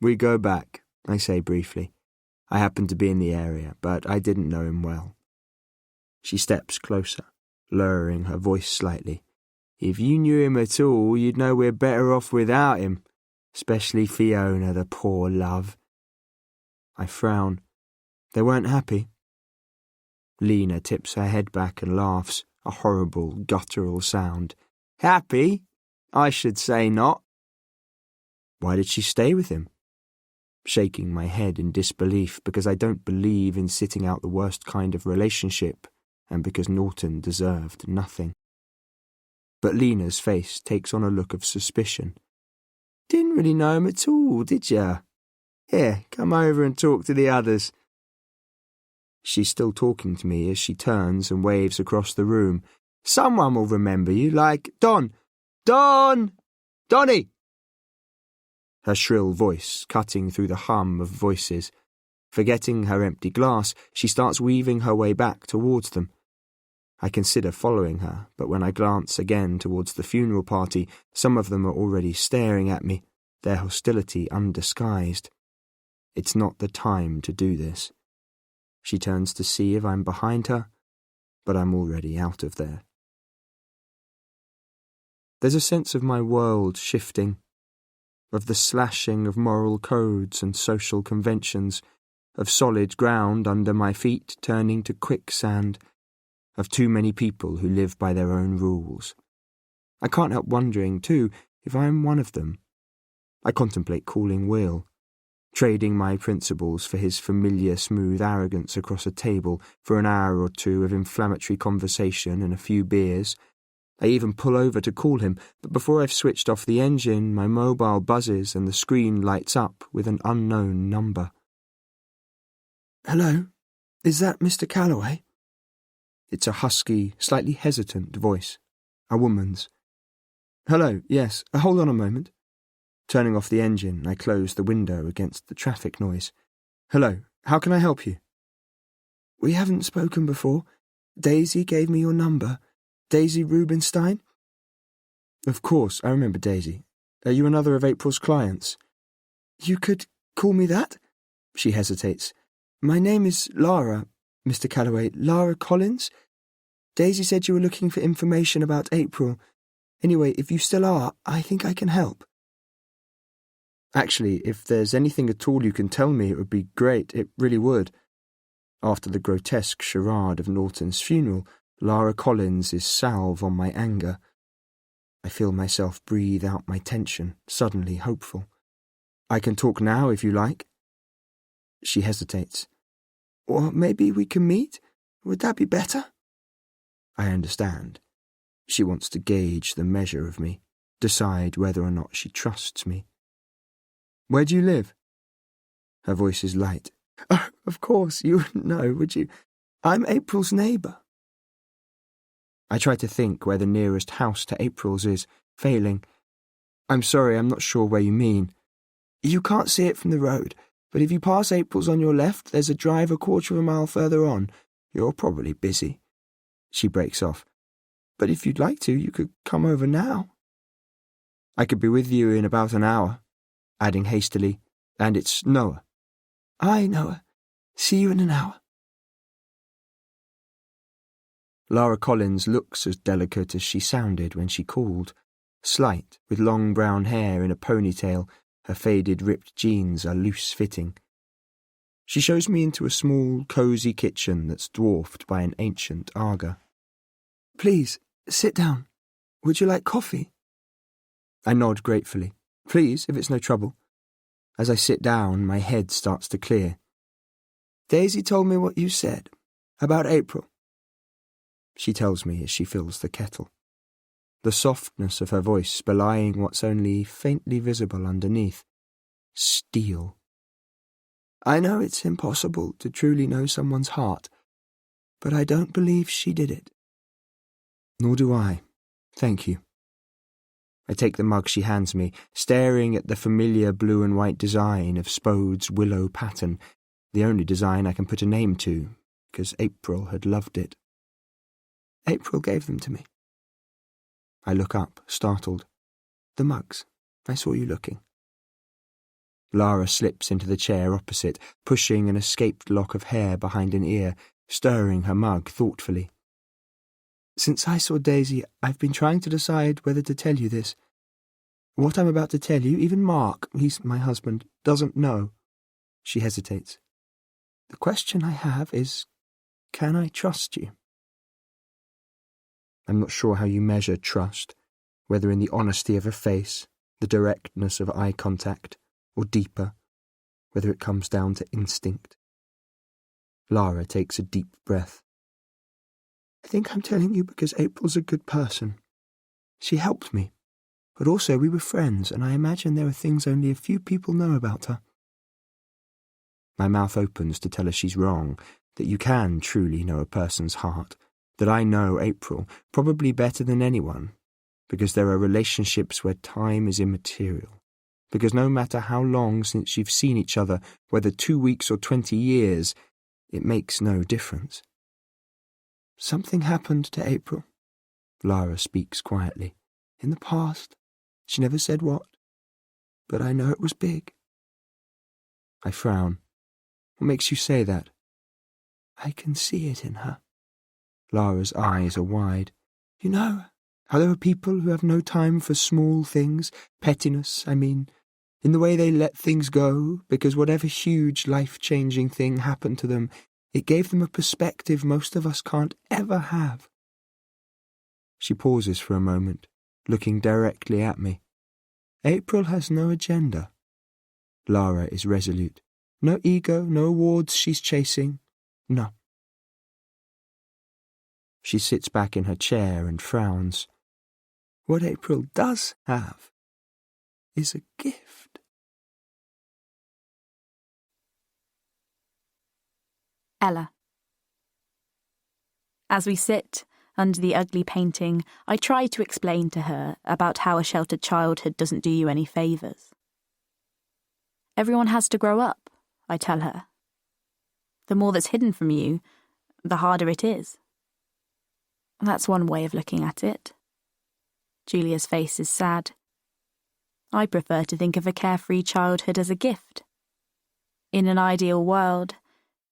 D: "We go back," I say briefly. I happened to be in the area, but I didn't know him well. She steps closer, lowering her voice slightly. "If you knew him at all, you'd know we're better off without him. Especially Fiona, the poor love." I frown. "They weren't happy?" Lena tips her head back and laughs, a horrible, guttural sound. "Happy? I should say not." "Why did she stay with him?" Shaking my head in disbelief because I don't believe in sitting out the worst kind of relationship and because Norton deserved nothing. But Lena's face takes on a look of suspicion. "Didn't really know him at all, did ya? Here, come over and talk to the others." She's still talking to me as she turns and waves across the room. "Someone will remember you, like Don! Don! Donnie!" Her shrill voice cutting through the hum of voices. Forgetting her empty glass, she starts weaving her way back towards them. I consider following her, but when I glance again towards the funeral party, some of them are already staring at me, their hostility undisguised. It's not the time to do this. She turns to see if I'm behind her, but I'm already out of there. There's a sense of my world shifting, of the slashing of moral codes and social conventions, of solid ground under my feet turning to quicksand, of too many people who live by their own rules. I can't help wondering, too, if I am one of them. I contemplate calling Will, trading my principles for his familiar smooth arrogance across a table for an hour or two of inflammatory conversation and a few beers. I even pull over to call him, but before I've switched off the engine, my mobile buzzes and the screen lights up with an unknown number. "Hello? Is that Mr. Calloway?" It's a husky, slightly hesitant voice. A woman's. "Hello, yes. Hold on a moment." Turning off the engine, I close the window against the traffic noise. "Hello, how can I help you?" "We haven't spoken before. Daisy gave me your number. Daisy Rubinstein?" "Of course, I remember Daisy. Are you another of April's clients?" "You could call me that?" She hesitates. "My name is Lara, Mr. Calloway, Lara Collins. Daisy said you were looking for information about April. Anyway, if you still are, I think I can help." "Actually, if there's anything at all you can tell me, it would be great. It really would." After the grotesque charade of Norton's funeral, Lara Collins is salve on my anger. I feel myself breathe out my tension, suddenly hopeful. "I can talk now if you like." She hesitates. "Or maybe we can meet? Would that be better?" I understand. She wants to gauge the measure of me, decide whether or not she trusts me. "Where do you live?" Her voice is light. "Oh, of course, you wouldn't know, would you? I'm April's neighbour." I try to think where the nearest house to April's is, failing. "I'm sorry, I'm not sure where you mean." "You can't see it from the road, but if you pass April's on your left, there's a drive a quarter of a mile further on. You're probably busy." She breaks off. "But if you'd like to, you could come over now." "I could be with you in about an hour," adding hastily, "and it's Noah." "Aye, Noah. See you in an hour." Lara Collins looks as delicate as she sounded when she called. Slight, with long brown hair in a ponytail, her faded ripped jeans are loose-fitting. She shows me into a small, cosy kitchen that's dwarfed by an ancient Aga. "Please, sit down. Would you like coffee?" I nod gratefully. "Please, if it's no trouble." As I sit down, my head starts to clear. "Daisy told me what you said, about April." She tells me as she fills the kettle, the softness of her voice belying what's only faintly visible underneath. Steel. "I know it's impossible to truly know someone's heart, but I don't believe she did it." "Nor do I. Thank you." I take the mug she hands me, staring at the familiar blue and white design of Spode's willow pattern, the only design I can put a name to, because April had loved it. "April gave them to me." I look up, startled. "The mugs. I saw you looking." Lara slips into the chair opposite, pushing an escaped lock of hair behind an ear, stirring her mug thoughtfully. "Since I saw Daisy, I've been trying to decide whether to tell you this. What I'm about to tell you, even Mark, he's my husband, doesn't know." She hesitates. "The question I have is, can I trust you?" I'm not sure how you measure trust, whether in the honesty of a face, the directness of eye contact, or deeper, whether it comes down to instinct. Lara takes a deep breath. "I think I'm telling you because April's a good person. She helped me, but also we were friends, and I imagine there are things only a few people know about her." My mouth opens to tell her she's wrong, that you can truly know a person's heart, that I know April, probably better than anyone, because there are relationships where time is immaterial, because no matter how long since you've seen each other, whether 2 weeks or 20 years, it makes no difference. "Something happened to April," Lara speaks quietly. "In the past. She never said what, but I know it was big." I frown. "What makes you say that?" "I can see it in her." Lara's eyes are wide. "You know how there are people who have no time for small things, pettiness, I mean, in the way they let things go, because whatever huge life-changing thing happened to them, it gave them a perspective most of us can't ever have." She pauses for a moment, looking directly at me. "April has no agenda." Lara is resolute. "No ego, no awards she's chasing. No." She sits back in her chair and frowns. "What April does have is a gift."
B: Ella. As we sit under the ugly painting, I try to explain to her about how a sheltered childhood doesn't do you any favours. Everyone has to grow up, I tell her. The more that's hidden from you, the harder it is. That's one way of looking at it. Julia's face is sad. I prefer to think of a carefree childhood as a gift. In an ideal world,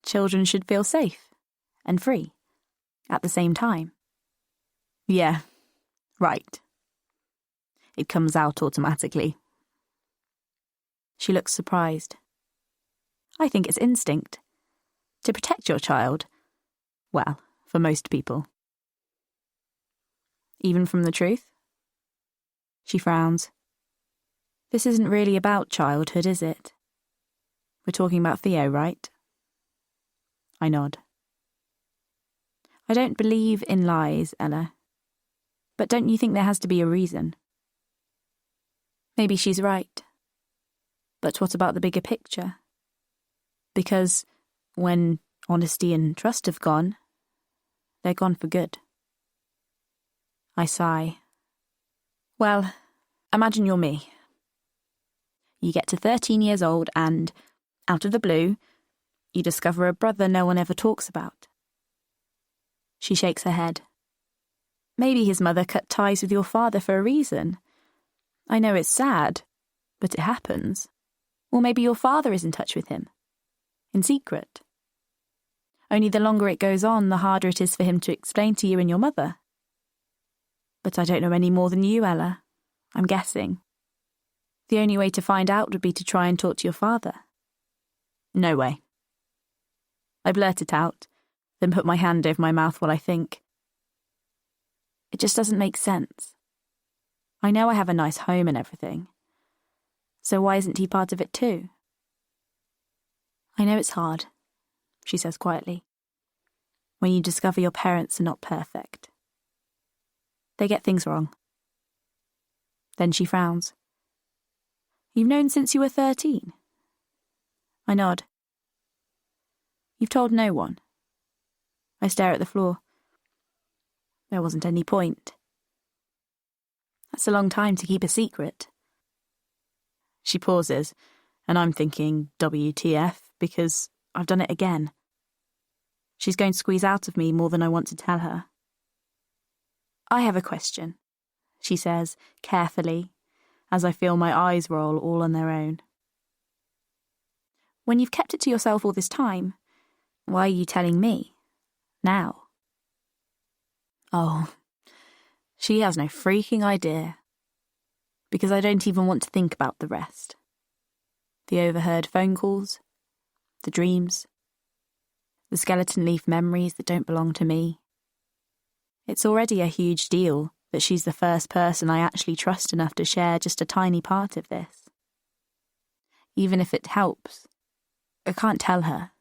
B: children should feel safe and free at the same time. Yeah, right. It comes out automatically. She looks surprised. I think it's instinct. To protect your child. Well, for most people. Even from the truth? She frowns. This isn't really about childhood, is it? We're talking about Theo, right? I nod. I don't believe in lies, Ella. But don't you think there has to be a reason? Maybe she's right. But what about the bigger picture? Because when honesty and trust have gone, they're gone for good. I sigh. Well, imagine you're me. You get to 13 years old and, out of the blue, you discover a brother no one ever talks about. She shakes her head. Maybe his mother cut ties with your father for a reason. I know it's sad, but it happens. Or maybe your father is in touch with him. In secret. Only the longer it goes on, the harder it is for him to explain to you and your mother. But I don't know any more than you, Ella. I'm guessing. The only way to find out would be to try and talk to your father. No way. I blurt it out, then put my hand over my mouth while I think. It just doesn't make sense. I know I have a nice home and everything. So why isn't he part of it too? I know it's hard, she says quietly, when you discover your parents are not perfect. They get things wrong. Then she frowns. You've known since you were 13? I nod. You've told no one? I stare at the floor. There wasn't any point. That's a long time to keep a secret. She pauses, and I'm thinking WTF, because I've done it again. She's going to squeeze out of me more than I want to tell her. I have a question, she says, carefully, as I feel my eyes roll all on their own. When you've kept it to yourself all this time, why are you telling me? Now? Oh, she has no freaking idea. Because I don't even want to think about the rest. The overheard phone calls, the dreams, the skeleton leaf memories that don't belong to me. It's already a huge deal that she's the first person I actually trust enough to share just a tiny part of this. Even if it helps, I can't tell her.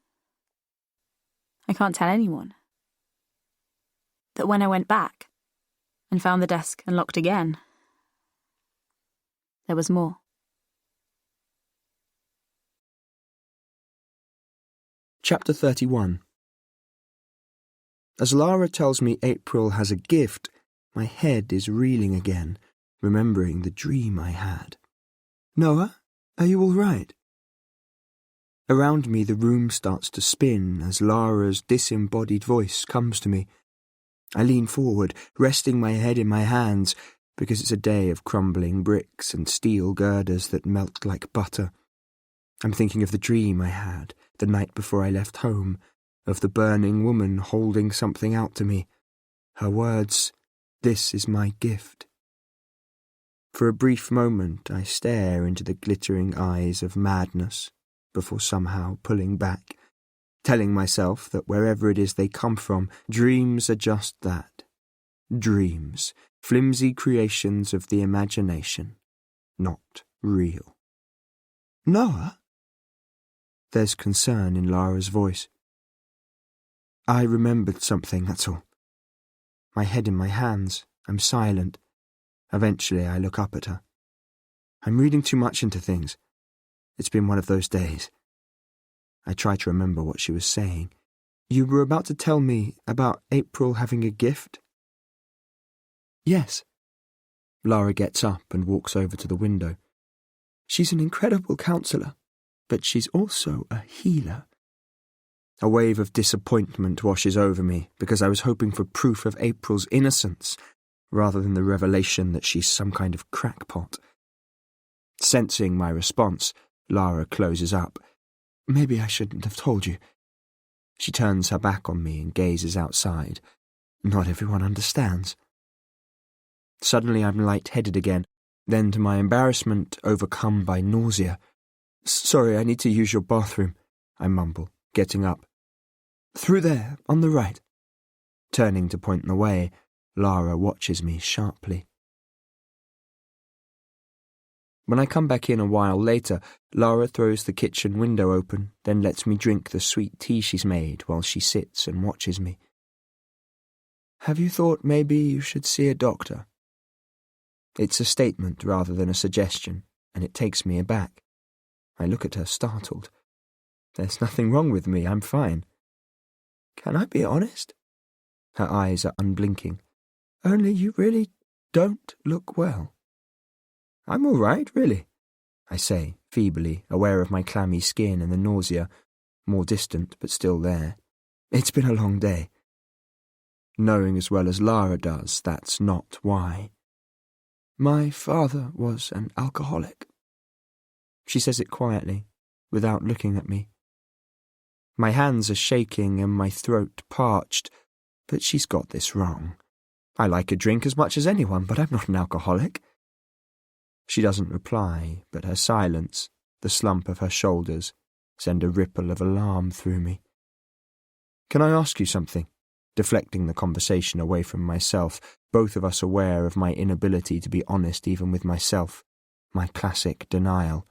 B: I can't tell anyone. That when I went back and found the desk unlocked again, there was more.
D: Chapter 31. As Lara tells me April has a gift, my head is reeling again, remembering the dream I had. Noah, are you all right? Around me the room starts to spin as Lara's disembodied voice comes to me. I lean forward, resting my head in my hands, because it's a day of crumbling bricks and steel girders that melt like butter. I'm thinking of the dream I had the night before I left home, of the burning woman holding something out to me. Her words, "This is my gift." For a brief moment I stare into the glittering eyes of madness, before somehow pulling back, telling myself that wherever it is they come from, dreams are just that. Dreams, flimsy creations of the imagination, not real. Noah? There's concern in Lara's voice. I remembered something, that's all. My head in my hands, I'm silent. Eventually I look up at her. I'm reading too much into things. It's been one of those days. I try to remember what she was saying. You were about to tell me about April having a gift? Yes. Lara gets up and walks over to the window. She's an incredible counsellor, but she's also a healer. A wave of disappointment washes over me because I was hoping for proof of April's innocence rather than the revelation that she's some kind of crackpot. Sensing my response, Lara closes up. Maybe I shouldn't have told you. She turns her back on me and gazes outside. Not everyone understands. Suddenly I'm light-headed again, then to my embarrassment overcome by nausea. Sorry, I need to use your bathroom, I mumble, getting up. Through there, on the right. Turning to point the way, Lara watches me sharply. When I come back in a while later, Lara throws the kitchen window open, then lets me drink the sweet tea she's made while she sits and watches me. Have you thought maybe you should see a doctor? It's a statement rather than a suggestion, and it takes me aback. I look at her startled. There's nothing wrong with me, I'm fine. Can I be honest? Her eyes are unblinking. Only you really don't look well. I'm all right, really, I say, feebly, aware of my clammy skin and the nausea, more distant but still there. It's been a long day. Knowing as well as Lara does, that's not why. My father was an alcoholic. She says it quietly, without looking at me.
A: My hands are shaking and my throat parched, but she's got this wrong. I like a drink as much as anyone, but I'm not an alcoholic. She doesn't reply, but her silence, the slump of her shoulders, send a ripple of alarm through me. Can I ask you something? Deflecting the conversation away from myself, both of us aware of my inability to be honest even with myself, my classic denial.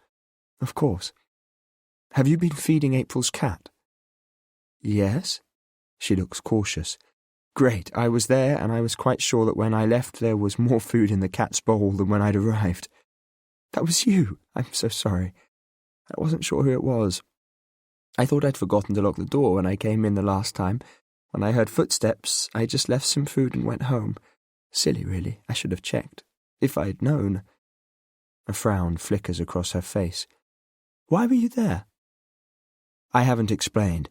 A: Of course. Have you been feeding April's cat? Yes. She looks cautious. Great, I was there and I was quite sure that when I left there was more food in the cat's bowl than when I'd arrived. That was you. I'm so sorry. I wasn't sure who it was. I thought I'd forgotten to lock the door when I came in the last time. When I heard footsteps, I just left some food and went home. Silly, really. I should have checked. If I'd known. A frown flickers across her face. Why were you there? I haven't explained.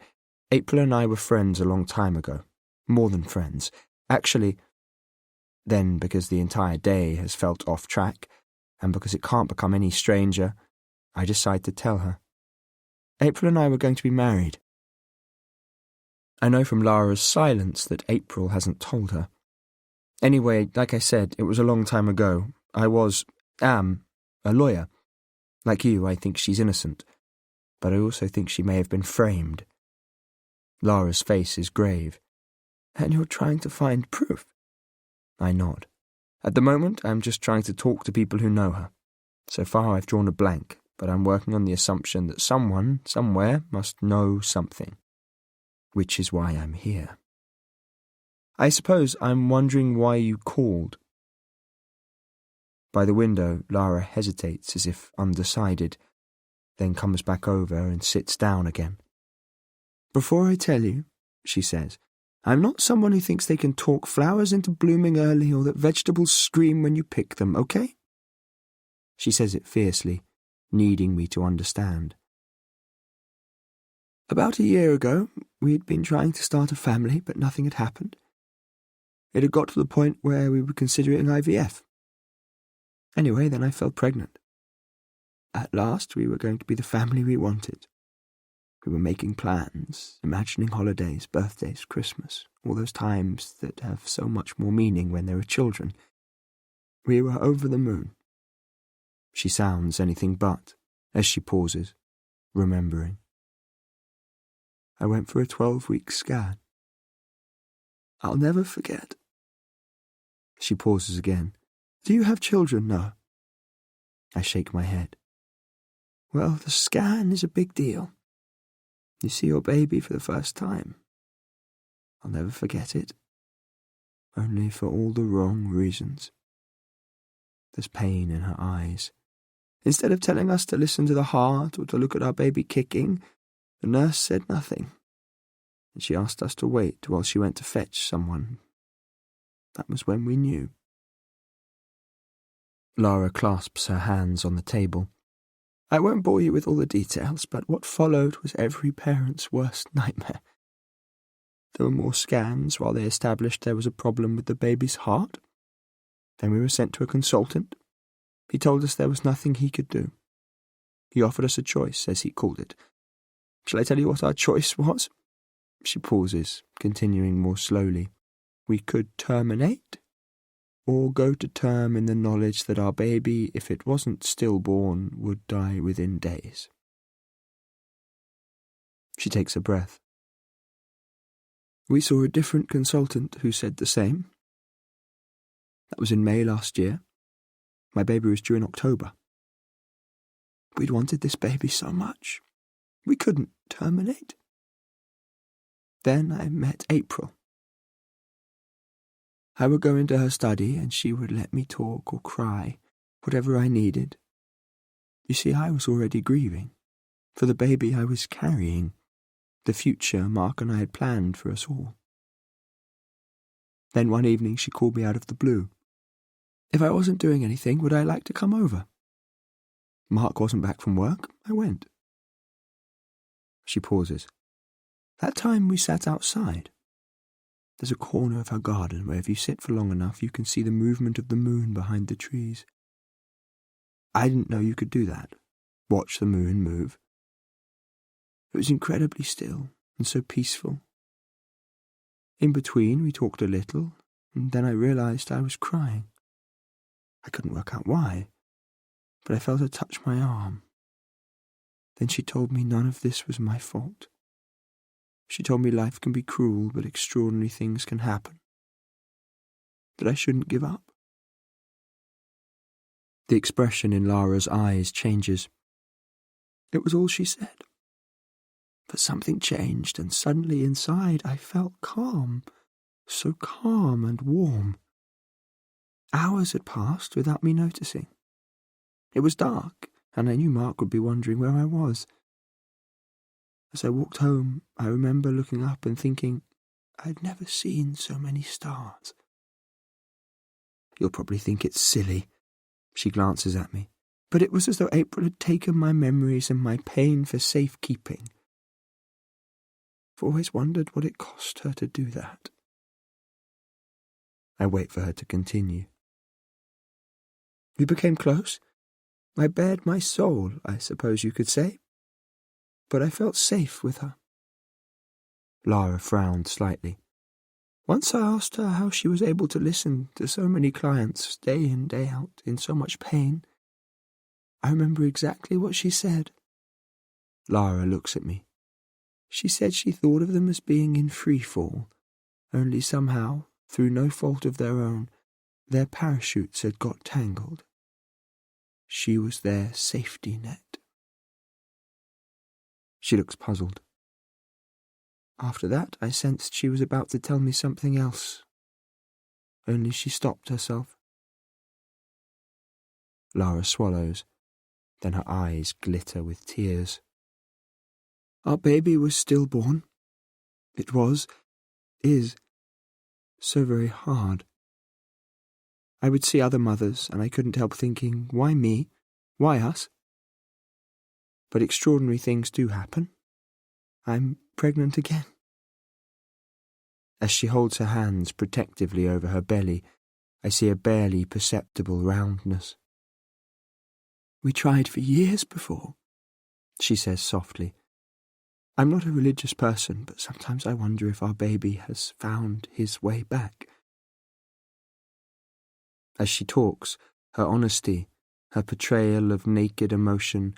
A: April and I were friends a long time ago. More than friends. Actually, then because the entire day has felt off track, and because it can't become any stranger, I decide to tell her. April and I were going to be married. I know from Lara's silence that April hasn't told her. Anyway, like I said, it was a long time ago. I am, a lawyer. Like you, I think she's innocent. But I also think she may have been framed. Lara's face is grave. And you're trying to find proof? I nod. At the moment, I'm just trying to talk to people who know her. So far, I've drawn a blank, but I'm working on the assumption that someone, somewhere, must know something. Which is why I'm here. I suppose I'm wondering why you called. By the window, Lara hesitates as if undecided, then comes back over and sits down again. Before I tell you, she says, I'm not someone who thinks they can talk flowers into blooming early or that vegetables scream when you pick them, okay? She says it fiercely, needing me to understand. About a year ago, we'd been trying to start a family, but nothing had happened. It had got to the point where we were considering IVF. Anyway, then I fell pregnant. At last, we were going to be the family we wanted. We were making plans, imagining holidays, birthdays, Christmas, all those times that have so much more meaning when there are children. We were over the moon. She sounds anything but, as she pauses, remembering. I went for a 12-week scan. I'll never forget. She pauses again. Do you have children, Noah? I shake my head. Well, the scan is a big deal. You see your baby for the first time. I'll never forget it. Only for all the wrong reasons. There's pain in her eyes. Instead of telling us to listen to the heart or to look at our baby kicking, the nurse said nothing. And she asked us to wait while she went to fetch someone. That was when we knew. Lara clasps her hands on the table. I won't bore you with all the details, but what followed was every parent's worst nightmare. There were more scans while they established there was a problem with the baby's heart. Then we were sent to a consultant. He told us there was nothing he could do. He offered us a choice, as he called it. Shall I tell you what our choice was? She pauses, continuing more slowly. We could terminate, or go to term in the knowledge that our baby, if it wasn't stillborn, would die within days. She takes a breath. We saw a different consultant who said the same. That was in May last year. My baby was due in October. We'd wanted this baby so much. We couldn't terminate. Then I met April. I would go into her study and she would let me talk or cry, whatever I needed. You see, I was already grieving for the baby I was carrying, the future Mark and I had planned for us all. Then one evening she called me out of the blue. If I wasn't doing anything, would I like to come over? Mark wasn't back from work. I went. She pauses. That time we sat outside. There's a corner of her garden where if you sit for long enough you can see the movement of the moon behind the trees. I didn't know you could do that. Watch the moon move. It was incredibly still, and so peaceful. In between, we talked a little, and then I realised I was crying. I couldn't work out why, but I felt her touch my arm. Then she told me none of this was my fault. She told me life can be cruel, but extraordinary things can happen. That I shouldn't give up. The expression in Lara's eyes changes. It was all she said. But something changed, and suddenly inside I felt calm, so calm and warm. Hours had passed without me noticing. It was dark, and I knew Mark would be wondering where I was. As I walked home, I remember looking up and thinking I'd never seen so many stars. You'll probably think it's silly, she glances at me, but it was as though April had taken my memories and my pain for safekeeping. I've always wondered what it cost her to do that. I wait for her to continue. We became close. I bared my soul, I suppose you could say. But I felt safe with her. Lara frowned slightly. Once I asked her how she was able to listen to so many clients day in, day out, in so much pain. I remember exactly what she said. Lara looks at me. She said she thought of them as being in free fall, only somehow, through no fault of their own, their parachutes had got tangled. She was their safety net. She looks puzzled. After that, I sensed she was about to tell me something else. Only she stopped herself. Lara swallows, then her eyes glitter with tears. Our baby was stillborn. It is, so very hard. I would see other mothers, and I couldn't help thinking, why me? Why us? But extraordinary things do happen. I'm pregnant again. As she holds her hands protectively over her belly, I see a barely perceptible roundness. We tried for years before, she says softly. I'm not a religious person, but sometimes I wonder if our baby has found his way back. As she talks, her honesty, her portrayal of naked emotion,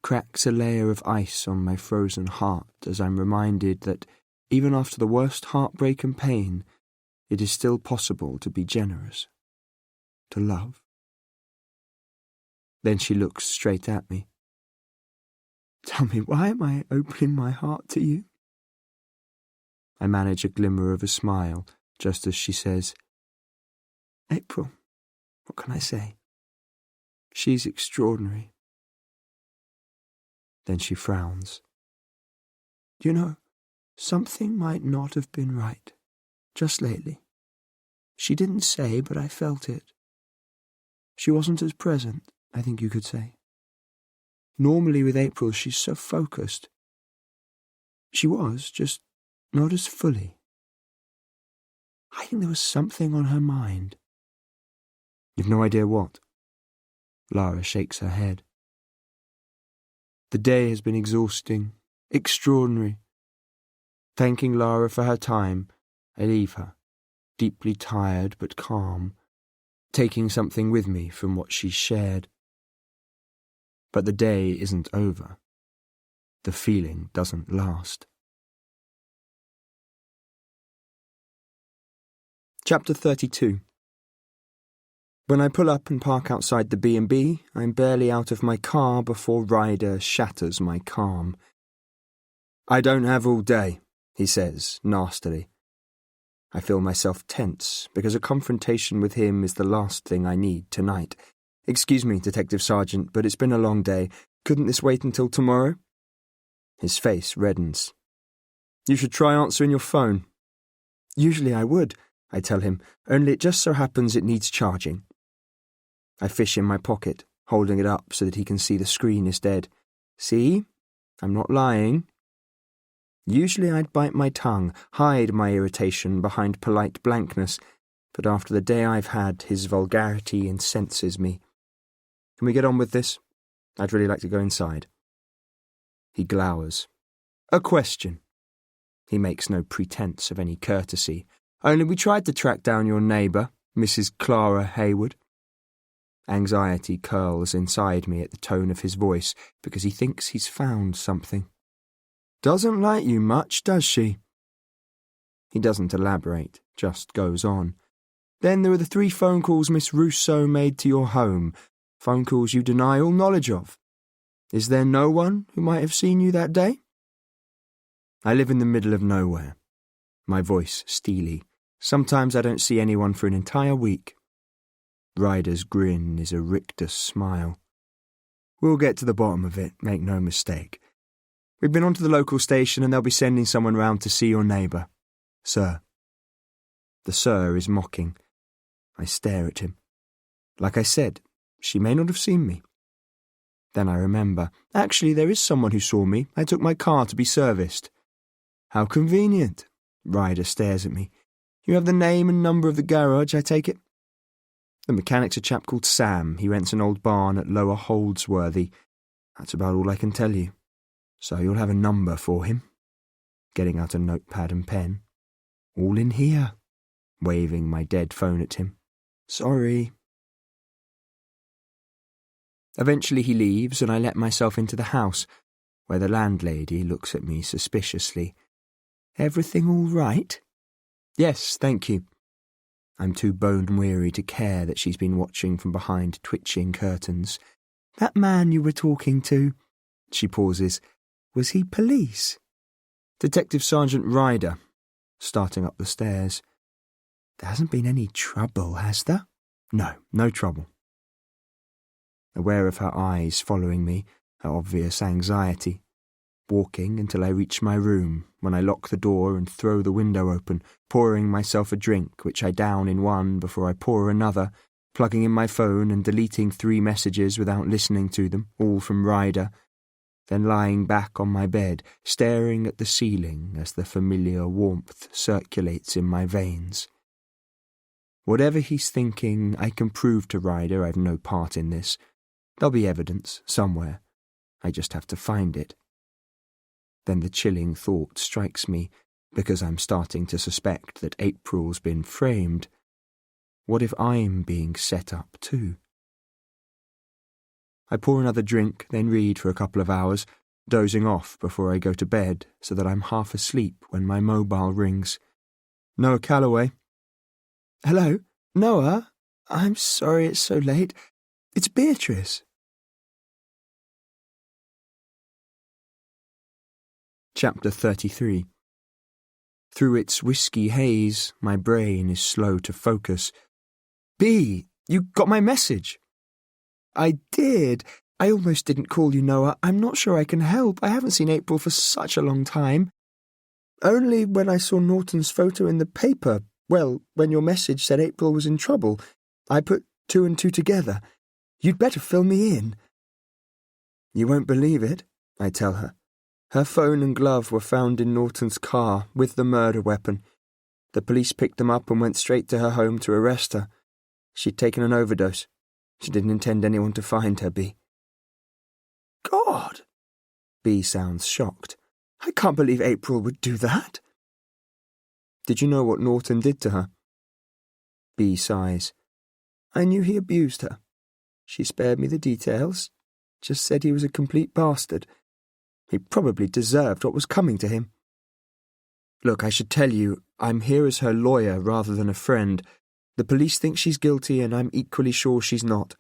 A: cracks a layer of ice on my frozen heart as I'm reminded that, even after the worst heartbreak and pain, it is still possible to be generous, to love. Then she looks straight at me. Tell me, why am I opening my heart to you? I manage a glimmer of a smile just as she says, April, what can I say? She's extraordinary. Then she frowns. You know, something might not have been right, just lately. She didn't say, but I felt it. She wasn't as present, I think you could say. Normally with April, she's so focused. She was, just not as fully. I think there was something on her mind. You've no idea what? Lara shakes her head. The day has been exhausting, extraordinary. Thanking Lara for her time, I leave her, deeply tired but calm, taking something with me from what she shared. But the day isn't over. The feeling doesn't last. Chapter 32. When I pull up and park outside the B&B, I'm barely out of my car before Ryder shatters my calm. I don't have all day, he says, nastily. I feel myself tense, because a confrontation with him is the last thing I need tonight. Excuse me, Detective Sergeant, but it's been a long day. Couldn't this wait until tomorrow? His face reddens. You should try answering your phone. Usually I would, I tell him, only it just so happens it needs charging. I fish in my pocket, holding it up so that he can see the screen is dead. See? I'm not lying. Usually I'd bite my tongue, hide my irritation behind polite blankness, but after the day I've had, his vulgarity incenses me. Can we get on with this? I'd really like to go inside. He glowers. A question.
D: He makes no pretense of any courtesy. Only we tried to track down your neighbour, Mrs. Clara Hayward. Anxiety curls inside me at the tone of his voice because he thinks he's found something. Doesn't like you much, does she? He doesn't elaborate, just goes on. Then there were the 3 phone calls Miss Rousseau made to your home, phone calls you deny all knowledge of. Is there no one who might have seen you that day? I live in the middle of nowhere. My voice steely. Sometimes I don't see anyone for an entire week. Ryder's grin is a rictus smile. We'll get to the bottom of it, make no mistake. We've been on to the local station and they'll be sending someone round to see your neighbour. Sir. The sir is mocking. I stare at him. Like I said, she may not have seen me. Then I remember. Actually, there is someone who saw me. I took my car to be serviced. How convenient. Ryder stares at me. You have the name and number of the garage, I take it? The mechanic's a chap called Sam. He rents an old barn at Lower Holdsworthy. That's about all I can tell you. So you'll have a number for him. Getting out a notepad and pen. All in here. Waving my dead phone at him. Sorry. Eventually he leaves and I let myself into the house, where the landlady looks at me suspiciously. Everything all right? Yes, thank you. I'm too bone-weary to care that she's been watching from behind twitching curtains. That man you were talking to, she pauses, was he police? Detective Sergeant Ryder, starting up the stairs. There hasn't been any trouble, has there? No, no trouble. Aware of her eyes following me, her obvious anxiety. Walking until I reach my room, when I lock the door and throw the window open, pouring myself a drink, which I down in one before I pour another, plugging in my phone and deleting 3 messages without listening to them, all from Ryder, then lying back on my bed, staring at the ceiling as the familiar warmth circulates in my veins. Whatever he's thinking, I can prove to Ryder I've no part in this. There'll be evidence, somewhere. I just have to find it. Then the chilling thought strikes me, because I'm starting to suspect that April's been framed. What if I'm being set up too? I pour another drink, then read for a couple of hours, dozing off before I go to bed so that I'm half asleep when my mobile rings. Noah Calloway. Hello, Noah? I'm sorry it's so late. It's Beatrice. Chapter 33. Through its whiskey haze, my brain is slow to focus. B, you got my message? I did. I almost didn't call you, Noah. I'm not sure I can help. I haven't seen April for such a long time. Only when I saw Norton's photo in the paper. Well, when your message said April was in trouble, I put 2 and 2 together. You'd better fill me in. You won't believe it, I tell her. Her phone and glove were found in Norton's car with the murder weapon. The police picked them up and went straight to her home to arrest her. She'd taken an overdose. She didn't intend anyone to find her, B. God! B sounds shocked. I can't believe April would do that. Did you know what Norton did to her? B sighs. I knew he abused her. She spared me the details. Just said he was a complete bastard. He probably deserved what was coming to him. Look, I should tell you, I'm here as her lawyer rather than a friend. The police think she's guilty and I'm equally sure she's not.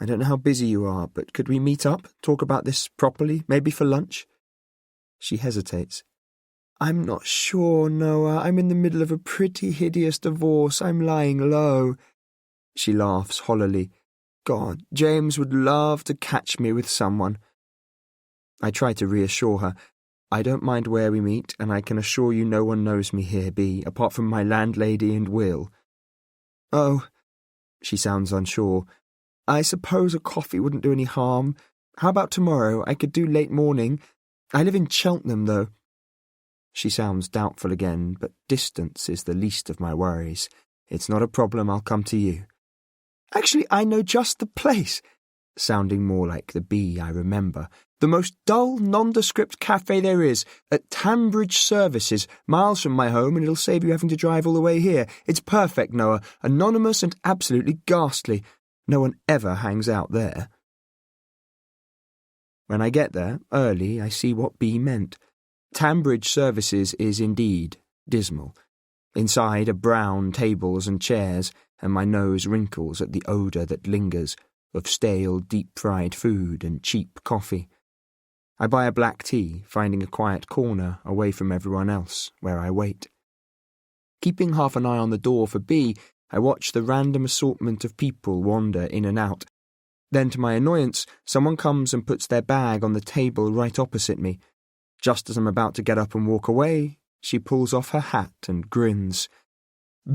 D: I don't know how busy you are, but could we meet up, talk about this properly, maybe for lunch? She hesitates. I'm not sure, Noah. I'm in the middle of a pretty hideous divorce. I'm lying low. She laughs hollowly. God, James would love to catch me with someone. I try to reassure her. I don't mind where we meet, and I can assure you no one knows me here, B, apart from my landlady and Will. Oh, she sounds unsure. I suppose a coffee wouldn't do any harm. How about tomorrow? I could do late morning. I live in Cheltenham, though. She sounds doubtful again, but distance is the least of my worries. It's not a problem, I'll come to you. Actually, I know just the place. Sounding more like the B I remember. The most dull, nondescript cafe there is, at Tambridge Services, miles from my home, and it'll save you having to drive all the way here. It's perfect, Noah, anonymous and absolutely ghastly. No one ever hangs out there. When I get there, early, I see what B meant. Tambridge Services is indeed dismal. Inside are brown tables and chairs, and my nose wrinkles at the odour that lingers, of stale, deep-fried food and cheap coffee. I buy a black tea, finding a quiet corner away from everyone else, where I wait. Keeping half an eye on the door for B, I watch the random assortment of people wander in and out. Then, to my annoyance, someone comes and puts their bag on the table right opposite me. Just as I'm about to get up and walk away, she pulls off her hat and grins.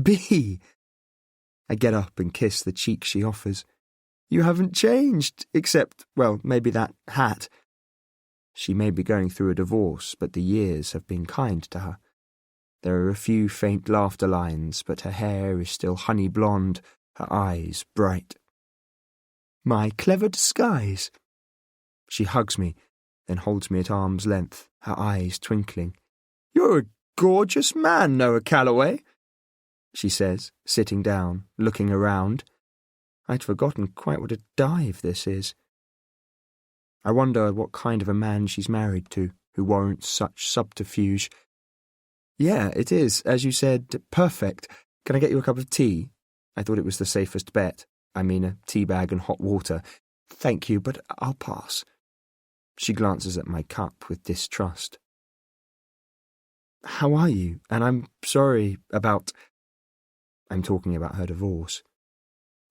D: B! I get up and kiss the cheek she offers. You haven't changed, except, well, maybe that hat. She may be going through a divorce, but the years have been kind to her. There are a few faint laughter lines, but her hair is still honey blonde, her eyes bright. My clever disguise. She hugs me, then holds me at arm's length, her eyes twinkling. You're a gorgeous man, Noah Calloway, she says, sitting down, looking around. I'd forgotten quite what a dive this is. I wonder what kind of a man she's married to, who warrants such subterfuge. Yeah, it is, as you said, perfect. Can I get you a cup of tea? I thought it was the safest bet. I mean, a tea bag and hot water. Thank you, but I'll pass. She glances at my cup with distrust. How are you? And I'm sorry about... I'm talking about her divorce.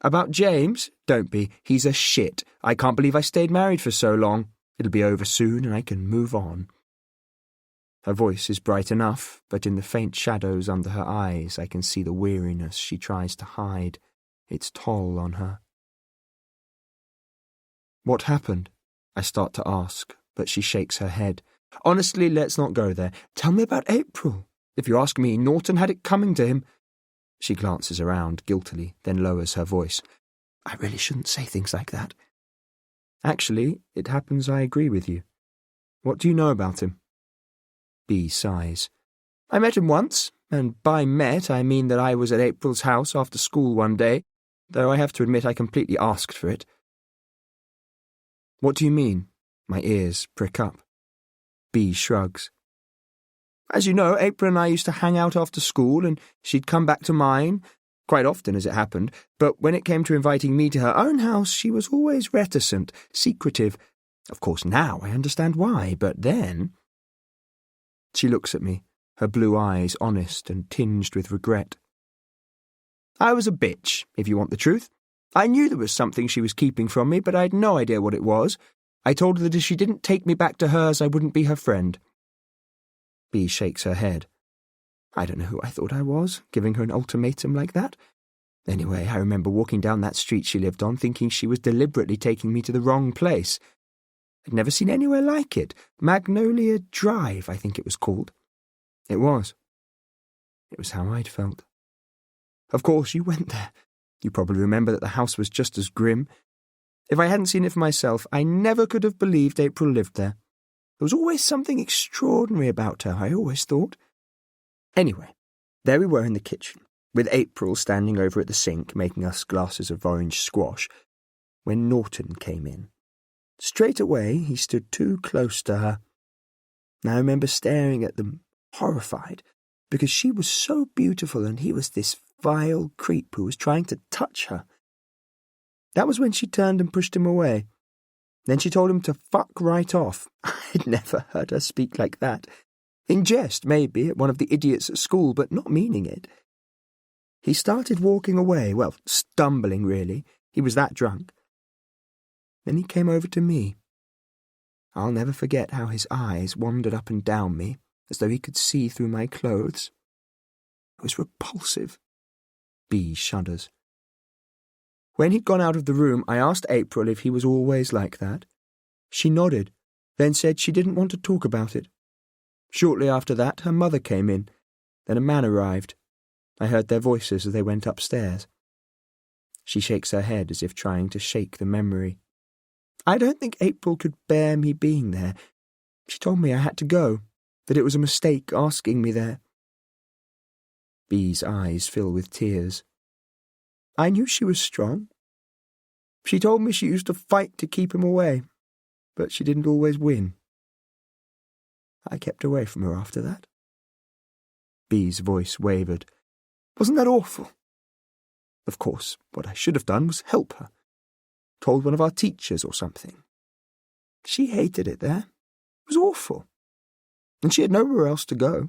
D: About James? Don't be. He's a shit. I can't believe I stayed married for so long. It'll be over soon and I can move on. Her voice is bright enough, but in the faint shadows under her eyes I can see the weariness she tries to hide, its toll on her. What happened? I start to ask, but she shakes her head. Honestly, let's not go there. Tell me about April. If you ask me, Norton had it coming to him. She glances around guiltily, then lowers her voice. I really shouldn't say things like that. Actually, it happens I agree with you. What do you know about him? B sighs. I met him once, and by met I mean that I was at April's house after school one day, though I have to admit I completely asked for it. What do you mean? My ears prick up. B shrugs. As you know, April and I used to hang out after school, and she'd come back to mine, quite often as it happened, but when it came to inviting me to her own house, she was always reticent, secretive. Of course now I understand why, but then... She looks at me, her blue eyes honest and tinged with regret. I was a bitch, if you want the truth. I knew there was something she was keeping from me, but I had no idea what it was. I told her that if she didn't take me back to hers, I wouldn't be her friend. B shakes her head. I don't know who I thought I was, giving her an ultimatum like that. Anyway, I remember walking down that street she lived on, thinking she was deliberately taking me to the wrong place. I'd never seen anywhere like it. Magnolia Drive, I think it was called. It was. It was how I'd felt. Of course, you went there. You probably remember that the house was just as grim. If I hadn't seen it for myself, I never could have believed April lived there. There was always something extraordinary about her, I always thought. Anyway, there we were in the kitchen, with April standing over at the sink making us glasses of orange squash, when Norton came in. Straight away, he stood too close to her. I remember staring at them, horrified, because she was so beautiful and he was this vile creep who was trying to touch her. That was when she turned and pushed him away. Then she told him to fuck right off. I'd never heard her speak like that. In jest, maybe, at one of the idiots at school, but not meaning it. He started walking away, well, stumbling, really. He was that drunk. Then he came over to me. I'll never forget how his eyes wandered up and down me, as though he could see through my clothes. It was repulsive. B shudders. When he'd gone out of the room, I asked April if he was always like that. She nodded, then said she didn't want to talk about it. Shortly after that, her mother came in. Then a man arrived. I heard their voices as they went upstairs. She shakes her head as if trying to shake the memory. I don't think April could bear me being there. She told me I had to go, that it was a mistake asking me there. Bee's eyes fill with tears. I knew she was strong. She told me she used to fight to keep him away, but she didn't always win. I kept away from her after that. Bee's voice wavered. Wasn't that awful? Of course, what I should have done was help her. Told one of our teachers or something. She hated it there. It was awful. And she had nowhere else to go.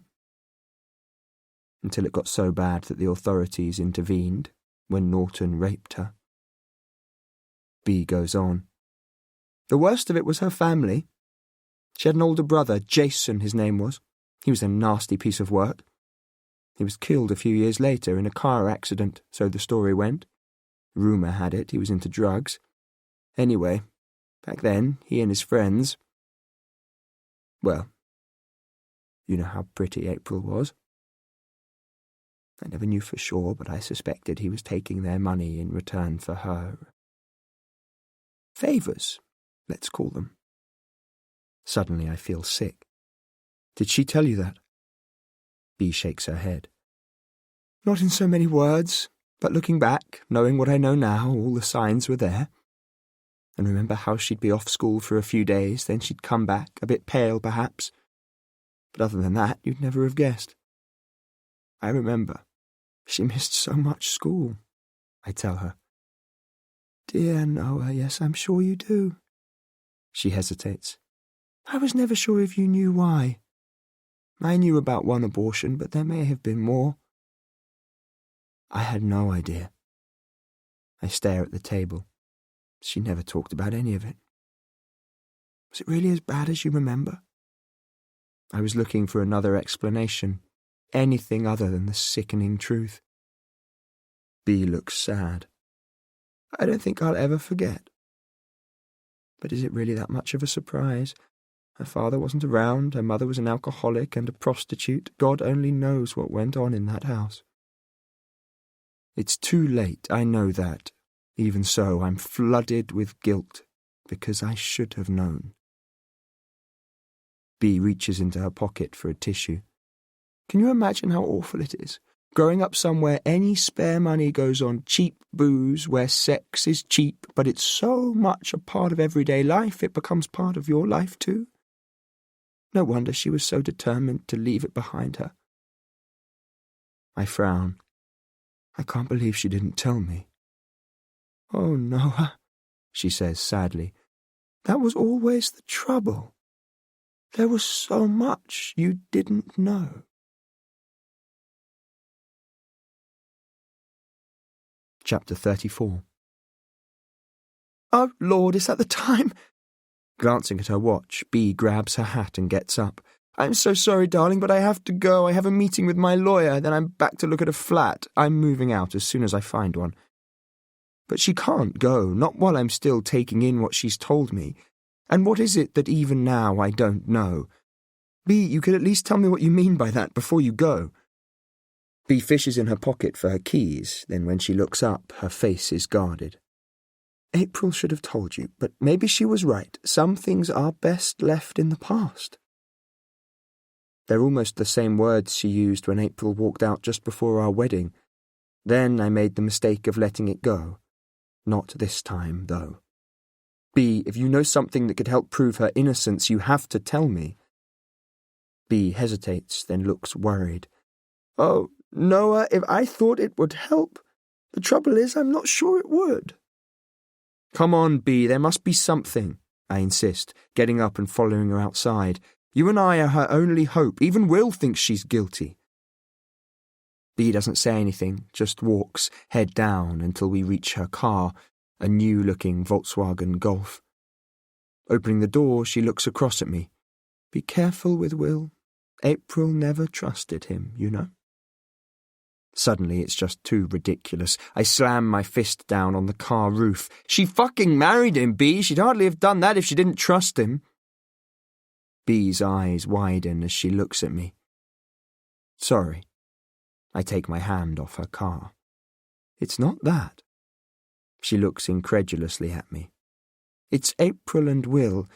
D: Until it got so bad that the authorities intervened when Norton raped her. Bee goes on. The worst of it was her family. She had an older brother, Jason his name was. He was a nasty piece of work. He was killed a few years later in a car accident, so the story went. Rumour had it he was into drugs. Anyway, back then, he and his friends... Well, you know how pretty April was. I never knew for sure, but I suspected he was taking their money in return for her. Favours, let's call them. Suddenly I feel sick. Did she tell you that? Bee shakes her head. Not in so many words, but looking back, knowing what I know now, all the signs were there. And remember how she'd be off school for a few days, then she'd come back, a bit pale perhaps. But other than that, you'd never have guessed. I remember. She missed so much school, I tell her. Dear Noah, yes, I'm sure you do. She hesitates. I was never sure if you knew why. I knew about one abortion, but there may have been more. I had no idea. I stare at the table. She never talked about any of it. Was it really as bad as you remember? I was looking for another explanation, anything other than the sickening truth. Bee looks sad. I don't think I'll ever forget. But is it really that much of a surprise? Her father wasn't around, her mother was an alcoholic and a prostitute. God only knows what went on in that house. It's too late, I know that. Even so, I'm flooded with guilt, because I should have known. Bee reaches into her pocket for a tissue. Can you imagine how awful it is? Growing up somewhere any spare money goes on cheap booze, where sex is cheap, but it's so much a part of everyday life it becomes part of your life too. No wonder she was so determined to leave it behind her. I frown. I can't believe she didn't tell me. Oh, Noah, she says sadly, that was always the trouble. There was so much you didn't know. Chapter 34. Oh, Lord, is that the time? Glancing at her watch, Bee grabs her hat and gets up. I'm so sorry, darling, but I have to go. I have a meeting with my lawyer, then I'm back to look at a flat. I'm moving out as soon as I find one. But she can't go, not while I'm still taking in what she's told me. And what is it that even now I don't know? Bee, you could at least tell me what you mean by that before you go. Bee fishes in her pocket for her keys, then when she looks up, her face is guarded. April should have told you, but maybe she was right. Some things are best left in the past. They're almost the same words she used when April walked out just before our wedding. Then I made the mistake of letting it go. Not this time, though. Bee, if you know something that could help prove her innocence, you have to tell me. Bee hesitates, then looks worried. Oh, Noah, if I thought it would help. The trouble is, I'm not sure it would. Come on, Bee, there must be something, I insist, getting up and following her outside. You and I are her only hope. Even Will thinks she's guilty. Bee doesn't say anything, just walks, head down, until we reach her car, a new-looking Volkswagen Golf. Opening the door, she looks across at me. Be careful with Will. April never trusted him, you know. Suddenly, it's just too ridiculous. I slam my fist down on the car roof. She fucking married him, Bee. She'd hardly have done that if she didn't trust him. Bee's eyes widen as she looks at me. Sorry. I take my hand off her car. It's not that. She looks incredulously at me. It's April and Will.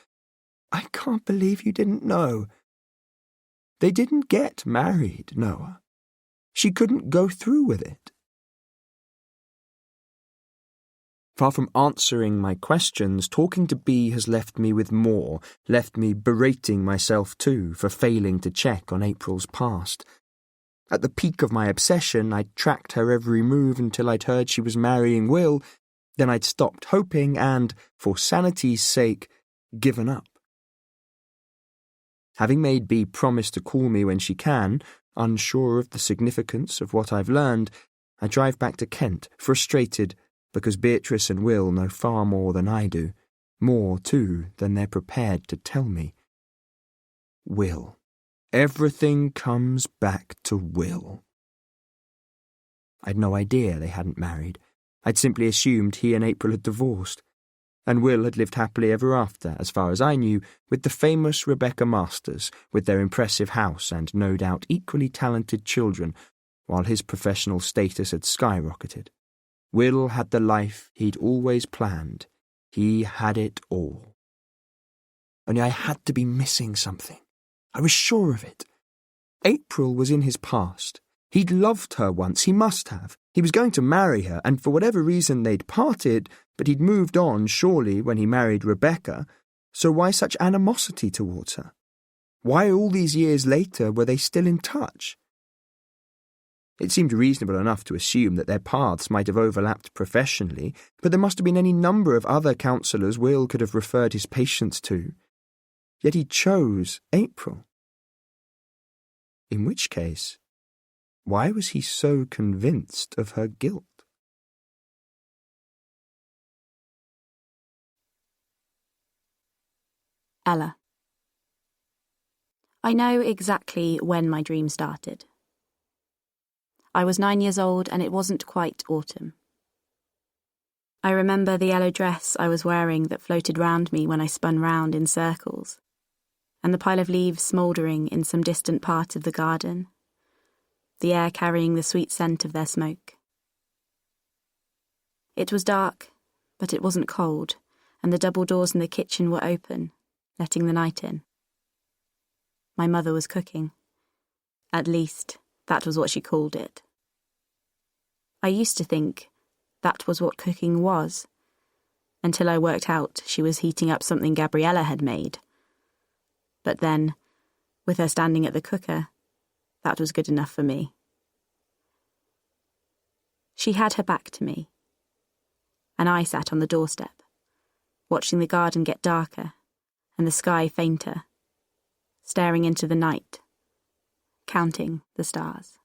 D: I can't believe you didn't know. They didn't get married, Noah. She couldn't go through with it. Far from answering my questions, talking to Bea has left me with more, left me berating myself too for failing to check on April's past. At the peak of my obsession, I'd tracked her every move until I'd heard she was marrying Will, then I'd stopped hoping and, for sanity's sake, given up. Having made Bea promise to call me when she can, unsure of the significance of what I've learned, I drive back to Kent, frustrated, because Beatrice and Will know far more than I do, more, too, than they're prepared to tell me. Will. Everything comes back to Will. I'd no idea they hadn't married. I'd simply assumed he and April had divorced, and Will had lived happily ever after, as far as I knew, with the famous Rebecca Masters, with their impressive house and no doubt equally talented children, while his professional status had skyrocketed. Will had the life he'd always planned. He had it all. Only I had to be missing something. I was sure of it. April was in his past. He'd loved her once, he must have. He was going to marry her, and for whatever reason they'd parted, but he'd moved on, surely, when he married Rebecca, so why such animosity towards her? Why all these years later were they still in touch? It seemed reasonable enough to assume that their paths might have overlapped professionally, but there must have been any number of other counsellors Will could have referred his patients to. Yet he chose April. In which case, why was he so convinced of her guilt?
B: Ella. I know exactly when my dream started. I was 9 years old and it wasn't quite autumn. I remember the yellow dress I was wearing that floated round me when I spun round in circles, and the pile of leaves smouldering in some distant part of the garden, the air carrying the sweet scent of their smoke. It was dark, but it wasn't cold, and the double doors in the kitchen were open, letting the night in. My mother was cooking. At least, that was what she called it. I used to think that was what cooking was, until I worked out she was heating up something Gabriella had made. But then, with her standing at the cooker, that was good enough for me. She had her back to me, and I sat on the doorstep, watching the garden get darker and the sky fainter, staring into the night, counting the stars.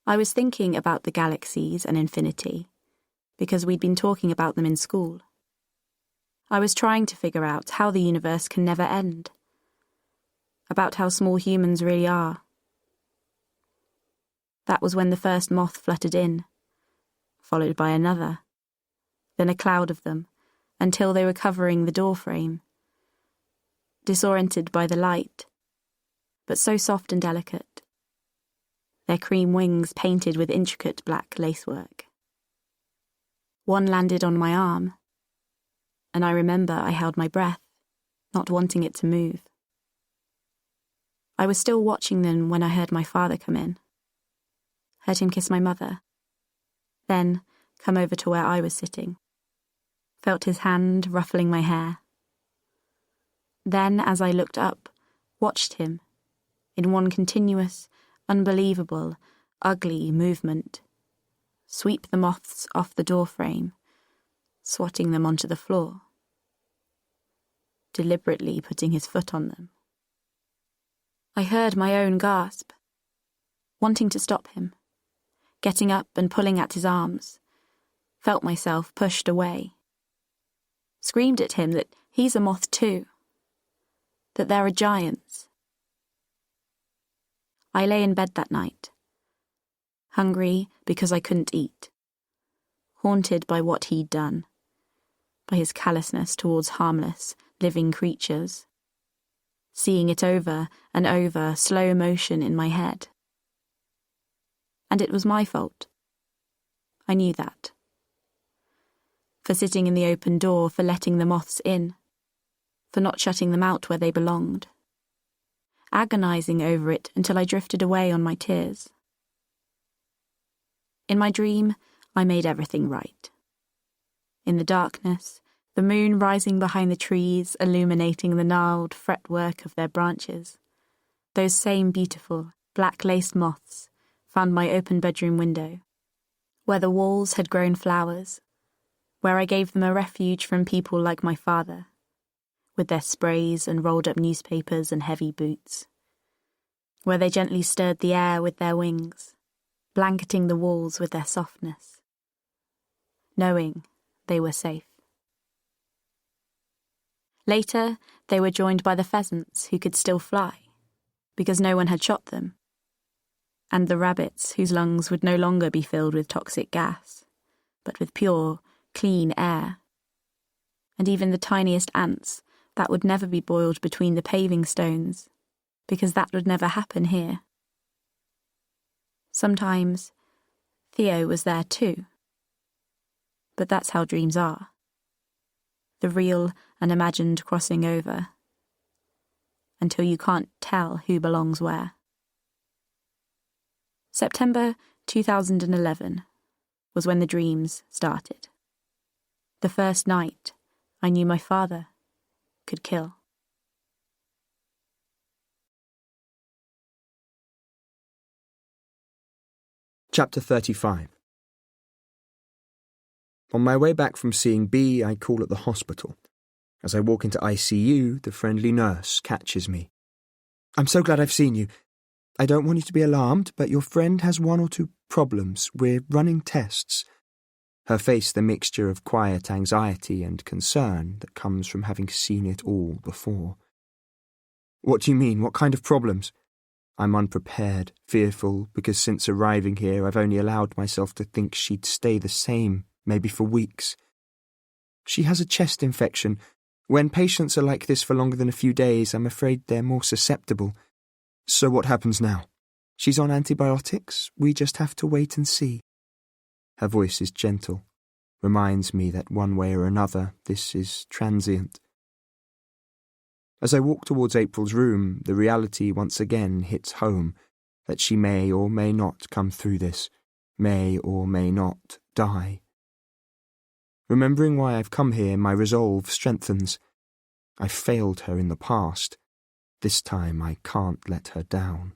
B: I was thinking about the galaxies and infinity, because we'd been talking about them in school. I was trying to figure out how the universe can never end, about how small humans really are. That was when the first moth fluttered in, followed by another, then a cloud of them, until they were covering the doorframe. Disoriented by the light, but so soft and delicate, their cream wings painted with intricate black lacework. One landed on my arm, and I remember I held my breath, not wanting it to move. I was still watching them when I heard my father come in, heard him kiss my mother, then come over to where I was sitting, felt his hand ruffling my hair. Then, as I looked up, watched him, in one continuous, unbelievable, ugly movement, sweep the moths off the doorframe, swatting them onto the floor, deliberately putting his foot on them. I heard my own gasp, wanting to stop him, getting up and pulling at his arms, felt myself pushed away, screamed at him that he's a moth too, that there are giants. I lay in bed that night, hungry because I couldn't eat, haunted by what he'd done, by his callousness towards harmless, living creatures, seeing it over and over, slow motion in my head. And it was my fault. I knew that. for sitting in the open door, for letting the moths in, for not shutting them out where they belonged, agonising over it until I drifted away on my tears. In my dream, I made everything right. In the darkness, the moon rising behind the trees, illuminating the gnarled fretwork of their branches, those same beautiful, black-laced moths found my open bedroom window, where the walls had grown flowers, where I gave them a refuge from people like my father, with their sprays and rolled-up newspapers and heavy boots, where they gently stirred the air with their wings, blanketing the walls with their softness, knowing they were safe. Later, they were joined by the pheasants who could still fly, because no one had shot them, and the rabbits whose lungs would no longer be filled with toxic gas, but with pure, clean air, and even the tiniest ants that would never be boiled between the paving stones, because that would never happen here. Sometimes Theo was there too. But that's how dreams are. The real and imagined crossing over, until you can't tell who belongs where. September 2011 was when the dreams started. The first night I knew my father could kill.
D: Chapter 35. On my way back from seeing B, I call at the hospital. As I walk into ICU, the friendly nurse catches me. "I'm so glad I've seen you. I don't want you to be alarmed, but your friend has one or two problems. We're running tests." Her face the mixture of quiet anxiety and concern that comes from having seen it all before. "What do you mean? What kind of problems?" I'm unprepared, fearful, because since arriving here I've only allowed myself to think she'd stay the same, maybe for weeks. "She has a chest infection. When patients are like this for longer than a few days, I'm afraid they're more susceptible." "So what happens now?" "She's on antibiotics. We just have to wait and see." Her voice is gentle, reminds me that one way or another this is transient. As I walk towards April's room, the reality once again hits home that she may or may not come through this, may or may not die. Remembering why I've come here, my resolve strengthens. I've failed her in the past. This time I can't let her down.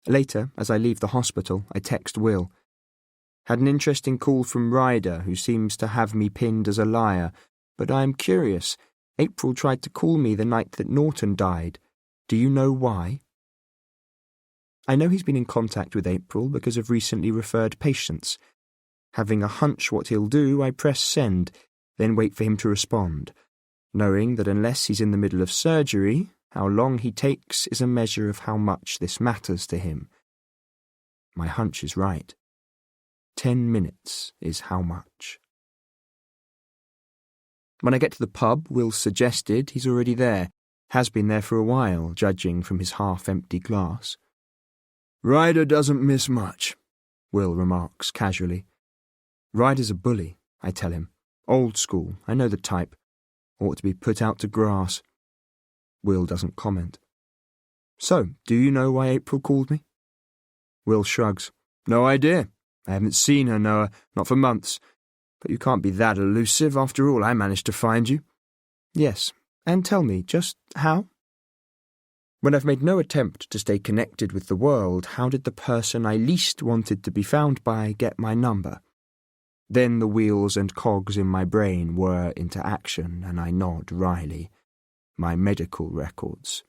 D: Later, as I leave the hospital, I text Will. Had an interesting call from Ryder, who seems to have me pinned as a liar, but I'm curious. April tried to call me the night that Norton died. Do you know why? I know he's been in contact with April because of recently referred patients. Having a hunch what he'll do, I press send, then wait for him to respond, knowing that unless he's in the middle of surgery, how long he takes is a measure of how much this matters to him. My hunch is right. 10 minutes is how much. When I get to the pub, Will suggested he's already there, has been there for a while, judging from his half-empty glass. "Ryder doesn't miss much," Will remarks casually. "Ryder's a bully," I tell him. "Old school, I know the type. Ought to be put out to grass." Will doesn't comment. "So, do you know why April called me?" Will shrugs. "No idea. I haven't seen her, Noah, not for months. But you can't be that elusive. After all, I managed to find you." "Yes, and tell me, just how?" When I've made no attempt to stay connected with the world, how did the person I least wanted to be found by get my number? Then the wheels and cogs in my brain whir into action, and I nod wryly. My medical records.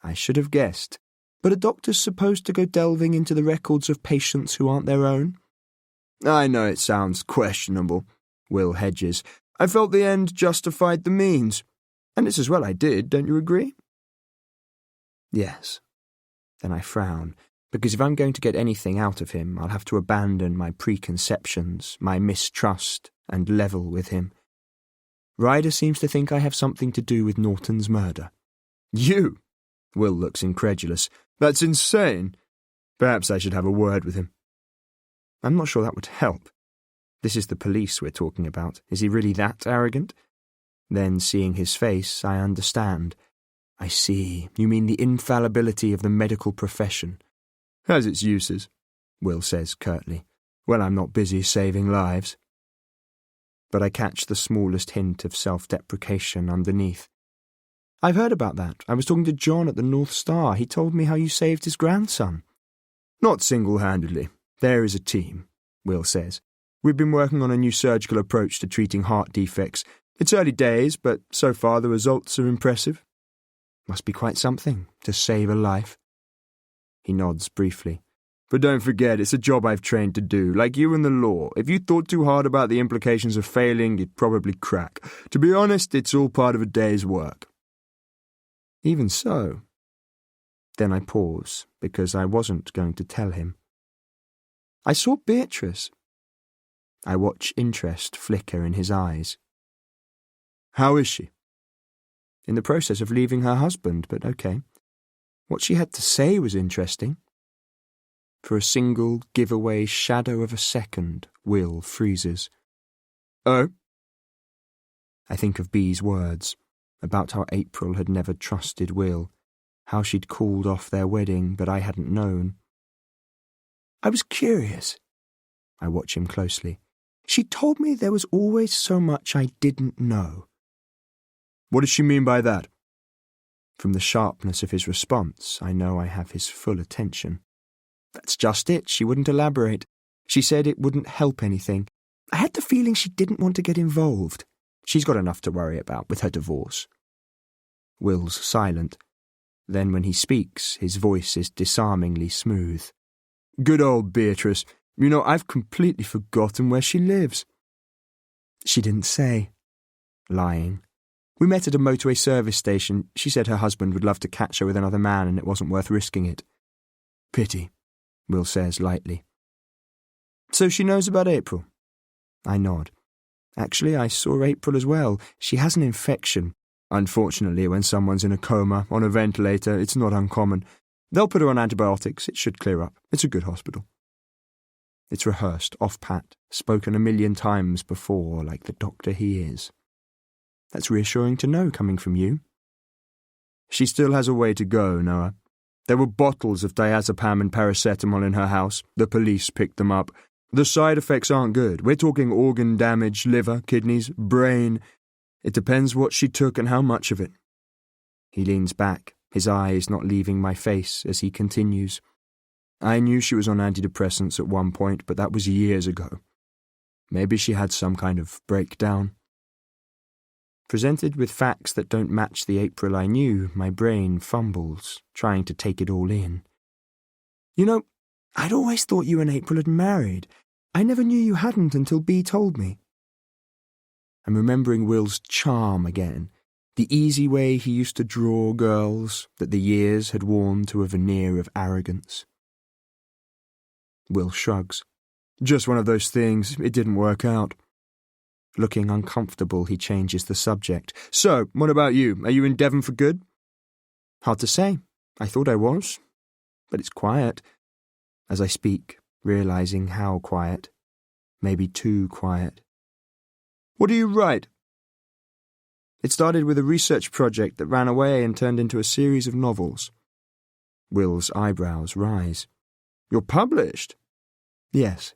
D: I should have guessed. But are doctors supposed to go delving into the records of patients who aren't their own? "I know it sounds questionable," Will hedges. "I felt the end justified the means. And it's as well I did, don't you agree?" Yes. Then I frown, because if I'm going to get anything out of him, I'll have to abandon my preconceptions, my mistrust, and level with him. Ryder seems to think I have something to do with Norton's murder. "You?" Will looks incredulous. "That's insane. Perhaps I should have a word with him." I'm not sure that would help. This is the police we're talking about. Is he really that arrogant? Then, seeing his face, I understand. I see. You mean the infallibility of the medical profession. Has its uses, Will says curtly. When I'm not busy saving lives. But I catch the smallest hint of self-deprecation underneath. I've heard about that. I was talking to John at the North Star. He told me how you saved his grandson. Not single-handedly. There is a team, Will says. We've been working on a new surgical approach to treating heart defects. It's early days, but so far the results are impressive. Must be quite something to save a life. He nods briefly. But don't forget, it's a job I've trained to do, like you and the law. If you thought too hard about the implications of failing, you'd probably crack. To be honest, it's all part of a day's work. Even so. Then I pause, because I wasn't going to tell him. I saw Beatrice. I watch interest flicker in his eyes. How is she? In the process of leaving her husband, but okay. What she had to say was interesting. For a single giveaway shadow of a second, Will freezes. Oh? I think of Bee's words, about how April had never trusted Will, how she'd called off their wedding, but I hadn't known. I was curious. I watch him closely. She told me there was always so much I didn't know. What does she mean by that? From the sharpness of his response, I know I have his full attention. That's just it. She wouldn't elaborate. She said it wouldn't help anything. I had the feeling she didn't want to get involved. She's got enough to worry about with her divorce. Will's silent. Then when he speaks, his voice is disarmingly smooth. Good old Beatrice. You know, I've completely forgotten where she lives. She didn't say. Lying. We met at a motorway service station. She said her husband would love to catch her with another man and it wasn't worth risking it. Pity, Will says lightly. So she knows about April? I nod. Actually, I saw April as well. She has an infection. Unfortunately, when someone's in a coma, on a ventilator, it's not uncommon. They'll put her on antibiotics. It should clear up. It's a good hospital. It's rehearsed, off-pat, spoken 1,000,000 times before, like the doctor he is. That's reassuring to know coming from you. She still has a way to go, Noah. There were bottles of diazepam and paracetamol in her house. The police picked them up. The side effects aren't good. We're talking organ damage, liver, kidneys, brain. It depends what she took and how much of it. He leans back, his eyes not leaving my face as he continues. I knew she was on antidepressants at one point, but that was years ago. Maybe she had some kind of breakdown. Presented with facts that don't match the April I knew, my brain fumbles, trying to take it all in. You know, I'd always thought you and April had married. I never knew you hadn't until Bea told me. I'm remembering Will's charm again, the easy way he used to draw girls that the years had worn to a veneer of arrogance. Will shrugs. Just one of those things. It didn't work out. Looking uncomfortable, he changes the subject. So, what about you? Are you in Devon for good? Hard to say. I thought I was. But it's quiet. As I speak, realizing how quiet. Maybe too quiet. What do you write? It started with a research project that ran away and turned into a series of novels. Will's eyebrows rise. You're published? Yes.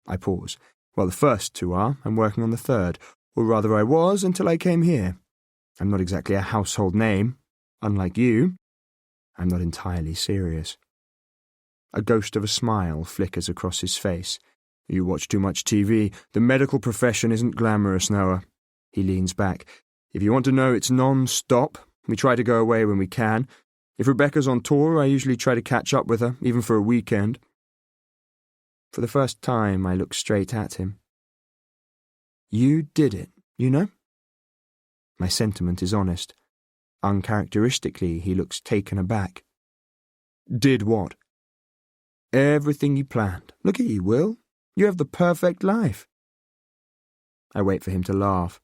D: I pause. Well, the first 2 are. I'm working on the third. Or rather I was until I came here. I'm not exactly a household name. Unlike you. I'm not entirely serious. A ghost of a smile flickers across his face. You watch too much TV. The medical profession isn't glamorous, Noah. He leans back. If you want to know, it's non-stop. We try to go away when we can. If Rebecca's on tour, I usually try to catch up with her, even for a weekend. For the first time, I look straight at him. You did it, you know? My sentiment is honest. Uncharacteristically, he looks taken aback. Did what? Everything you planned. Look at you, Will. You have the perfect life. I wait for him to laugh,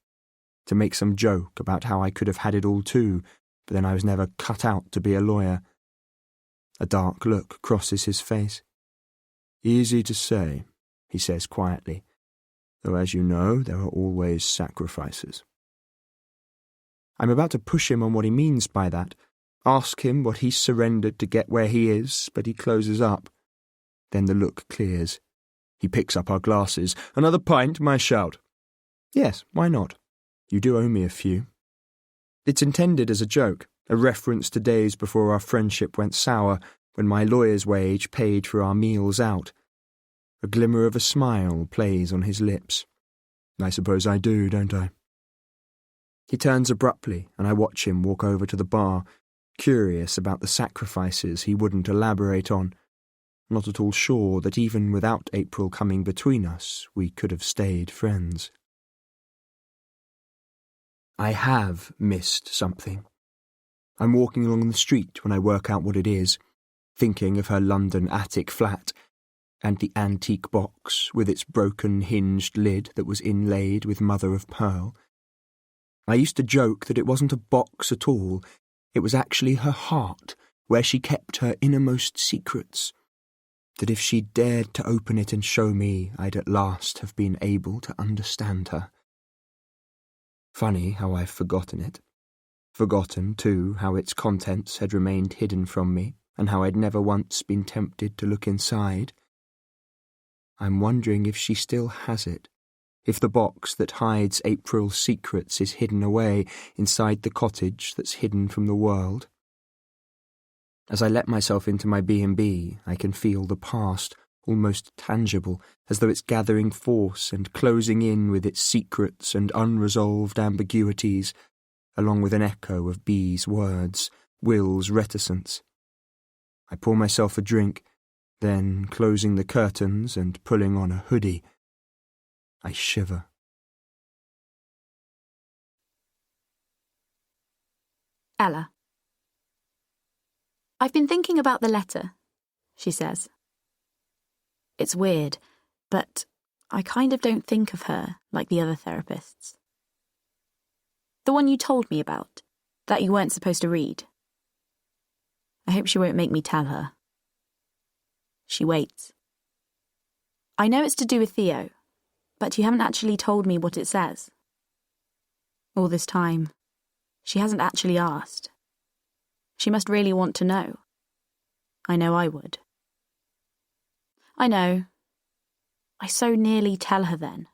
D: to make some joke about how I could have had it all too, but then I was never cut out to be a lawyer. A dark look crosses his face. Easy to say, he says quietly.
A: though as you know, there are always sacrifices. I'm about to push him on what he means by that, ask him what he's surrendered to get where he is, but he closes up. Then the look clears. He picks up our glasses. "Another pint?" I shout. "Yes, why not? You do owe me a few." It's intended as a joke, a reference to days before our friendship went sour, when my lawyer's wage paid for our meals out. A glimmer of a smile plays on his lips. I suppose I do, don't I? He turns abruptly, and I watch him walk over to the bar, curious about the sacrifices he wouldn't elaborate on, not at all sure that even without April coming between us, we could have stayed friends. I have missed something. I'm walking along the street when I work out what it is, thinking of her London attic flat, and the antique box with its broken hinged lid that was inlaid with mother of pearl. I used to joke that it wasn't a box at all, it was actually her heart, where she kept her innermost secrets, that if she dared to open it and show me, I'd at last have been able to understand her. Funny how I've forgotten it. Forgotten, too, how its contents had remained hidden from me, and how I'd never once been tempted to look inside. I'm wondering if she still has it, if the box that hides April's secrets is hidden away inside the cottage that's hidden from the world. As I let myself into my B&B, I can feel the past, almost tangible, as though it's gathering force and closing in with its secrets and unresolved ambiguities, along with an echo of B's words, Will's reticence. I pour myself a drink, then, closing the curtains and pulling on a hoodie, I shiver.
B: Ella. I've been thinking about the letter, she says. It's weird, but I kind of don't think of her like the other therapists. The one you told me about, that you weren't supposed to read. I hope she won't make me tell her. She waits. I know it's to do with Theo, but you haven't actually told me what it says. All this time, she hasn't actually asked. She must really want to know. I know I would. I know. I so nearly tell her then,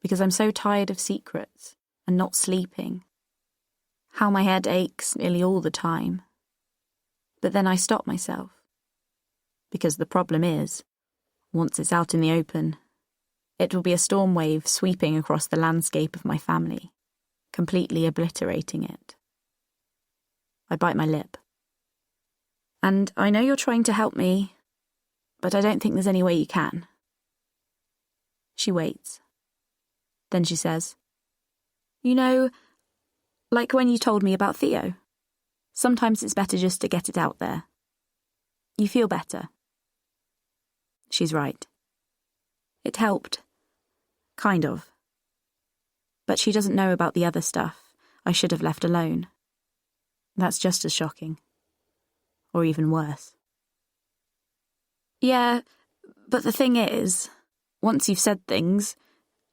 B: because I'm so tired of secrets and not sleeping. How my head aches nearly all the time. But then I stop myself. Because the problem is, once it's out in the open, it will be a storm wave sweeping across the landscape of my family, completely obliterating it. I bite my lip. And I know you're trying to help me, but I don't think there's any way you can. She waits. Then she says, "You know, like when you told me about Theo, sometimes it's better just to get it out there. You feel better." She's right. It helped. Kind of. But she doesn't know about the other stuff I should have left alone. That's just as shocking. Or even worse. Yeah, but the thing is, once you've said things,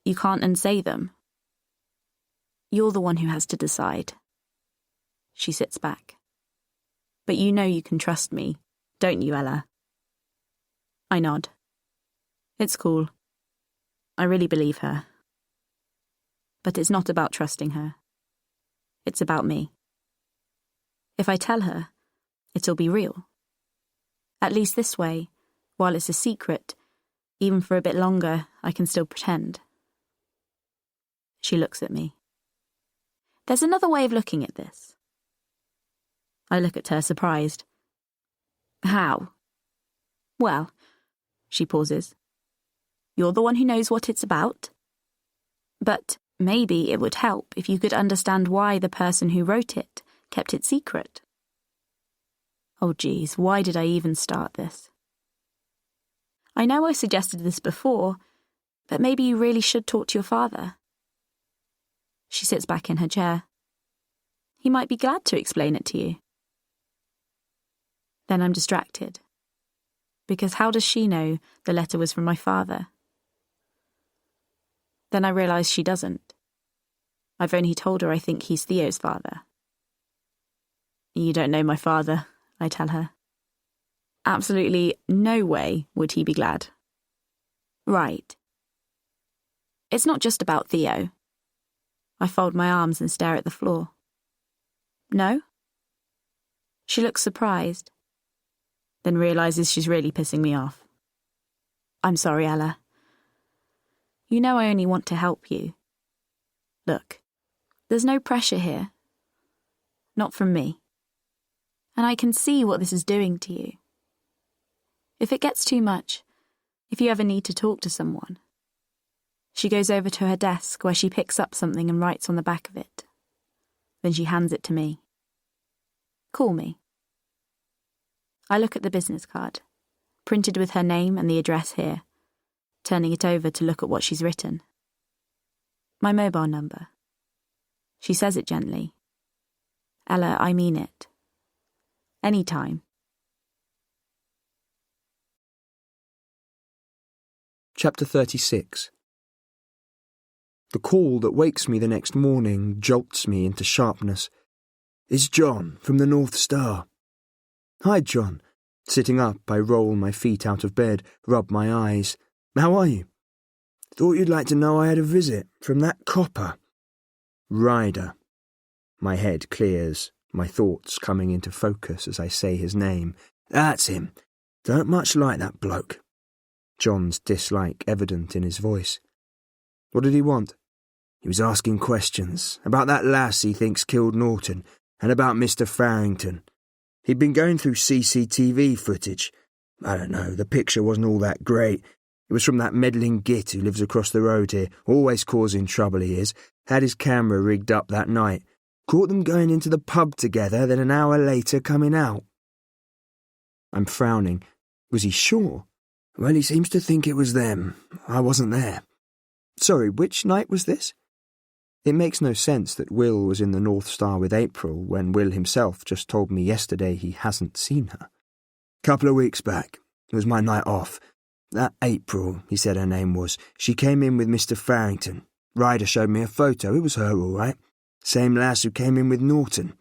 B: you can't unsay them. You're the one who has to decide. She sits back. But you know you can trust me, don't you, Ella? I nod. It's cool. I really believe her. But it's not about trusting her. It's about me. If I tell her, it'll be real. At least this way, while it's a secret, even for a bit longer, I can still pretend. She looks at me. There's another way of looking at this. I look at her, surprised. How? Well, she pauses. You're the one who knows what it's about. But maybe it would help if you could understand why the person who wrote it kept it secret. Oh geez, why did I even start this? I know I suggested this before, but maybe you really should talk to your father. She sits back in her chair. He might be glad to explain it to you. Then I'm distracted. Because how does she know the letter was from my father? Then I realise she doesn't. I've only told her I think he's Theo's father. You don't know my father, I tell her. Absolutely no way would he be glad. Right. It's not just about Theo. I fold my arms and stare at the floor. No? She looks surprised, then realises she's really pissing me off. I'm sorry, Ella. You know I only want to help you. Look, there's no pressure here. Not from me. And I can see what this is doing to you. If it gets too much, if you ever need to talk to someone. She goes over to her desk where she picks up something and writes on the back of it. Then she hands it to me. Call me. I look at the business card, printed with her name and the address here, turning it over to look at what she's written. My mobile number. She says it gently. Ella, I mean it. Any time.
A: Chapter 36. The call that wakes me the next morning jolts me into sharpness. It's John from the North Star. Hi, John. Sitting up, I roll my feet out of bed, rub my eyes. How are you? Thought you'd like to know I had a visit from that copper. Ryder. My head clears, my thoughts coming into focus as I say his name. That's him. Don't much like that bloke. John's dislike evident in his voice. What did he want? He was asking questions about that lass he thinks killed Norton and about Mr. Farrington. He'd been going through CCTV footage. I don't know, the picture wasn't all that great. It was from that meddling git who lives across the road here, always causing trouble he is. Had his camera rigged up that night. Caught them going into the pub together, then an hour later coming out. I'm frowning. Was he sure? Well, he seems to think it was them. I wasn't there. Sorry, which night was this? It makes no sense that Will was in the North Star with April when Will himself just told me yesterday he hasn't seen her. Couple of weeks back. It was my night off. That April, he said her name was, she came in with Mr. Farrington. Ryder showed me a photo. It was her, all right. Same lass who came in with Norton.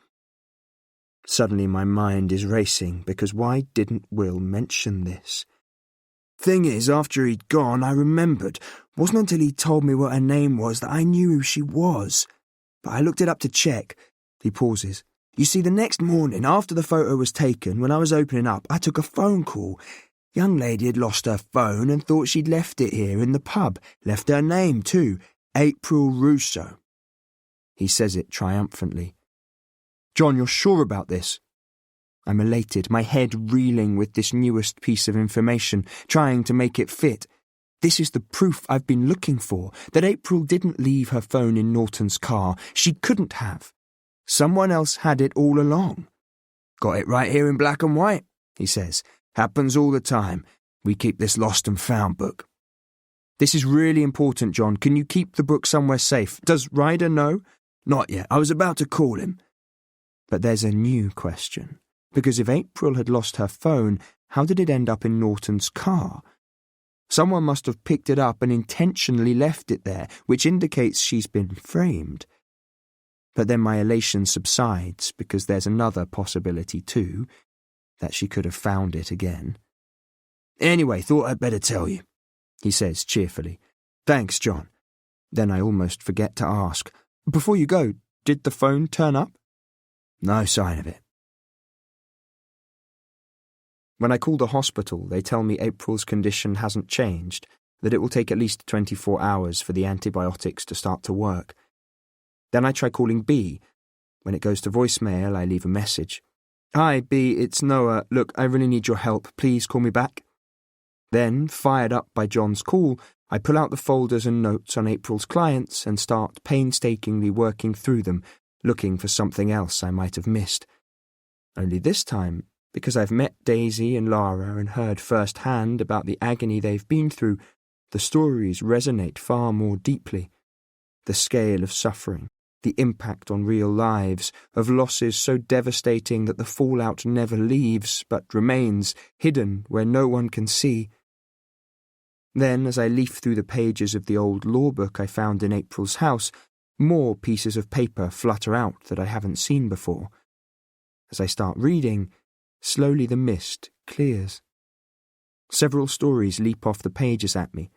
A: Suddenly my mind is racing because why didn't Will mention this? Thing is, after he'd gone, I remembered. Wasn't until he told me what her name was that I knew who she was. But I looked it up to check. He pauses. You see, the next morning, after the photo was taken, when I was opening up, I took a phone call. Young lady had lost her phone and thought she'd left it here in the pub. Left her name, too. April Russo. He says it triumphantly. John, you're sure about this? I'm elated, my head reeling with this newest piece of information, trying to make it fit. This is the proof I've been looking for, that April didn't leave her phone in Norton's car. She couldn't have. Someone else had it all along. Got it right here in black and white, he says. Happens all the time. We keep this lost and found book. This is really important, John. Can you keep the book somewhere safe? Does Ryder know? Not yet. I was about to call him. But there's a new question. Because if April had lost her phone, how did it end up in Norton's car? Someone must have picked it up and intentionally left it there, which indicates she's been framed. But then my elation subsides because there's another possibility too, that she could have found it again. Anyway, thought I'd better tell you, he says cheerfully. Thanks, John. Then I almost forget to ask. Before you go, did the phone turn up? No sign of it. When I call the hospital, they tell me April's condition hasn't changed, that it will take at least 24 hours for the antibiotics to start to work. Then I try calling B. When it goes to voicemail, I leave a message. Hi, B, it's Noah. Look, I really need your help. Please call me back. Then, fired up by John's call, I pull out the folders and notes on April's clients and start painstakingly working through them, looking for something else I might have missed. Only this time, because I've met Daisy and Lara and heard firsthand about the agony they've been through, the stories resonate far more deeply. The scale of suffering, the impact on real lives, of losses so devastating that the fallout never leaves but remains, hidden where no one can see. Then, as I leaf through the pages of the old law book I found in April's house, more pieces of paper flutter out that I haven't seen before. As I start reading, slowly the mist clears. Several stories leap off the pages at me.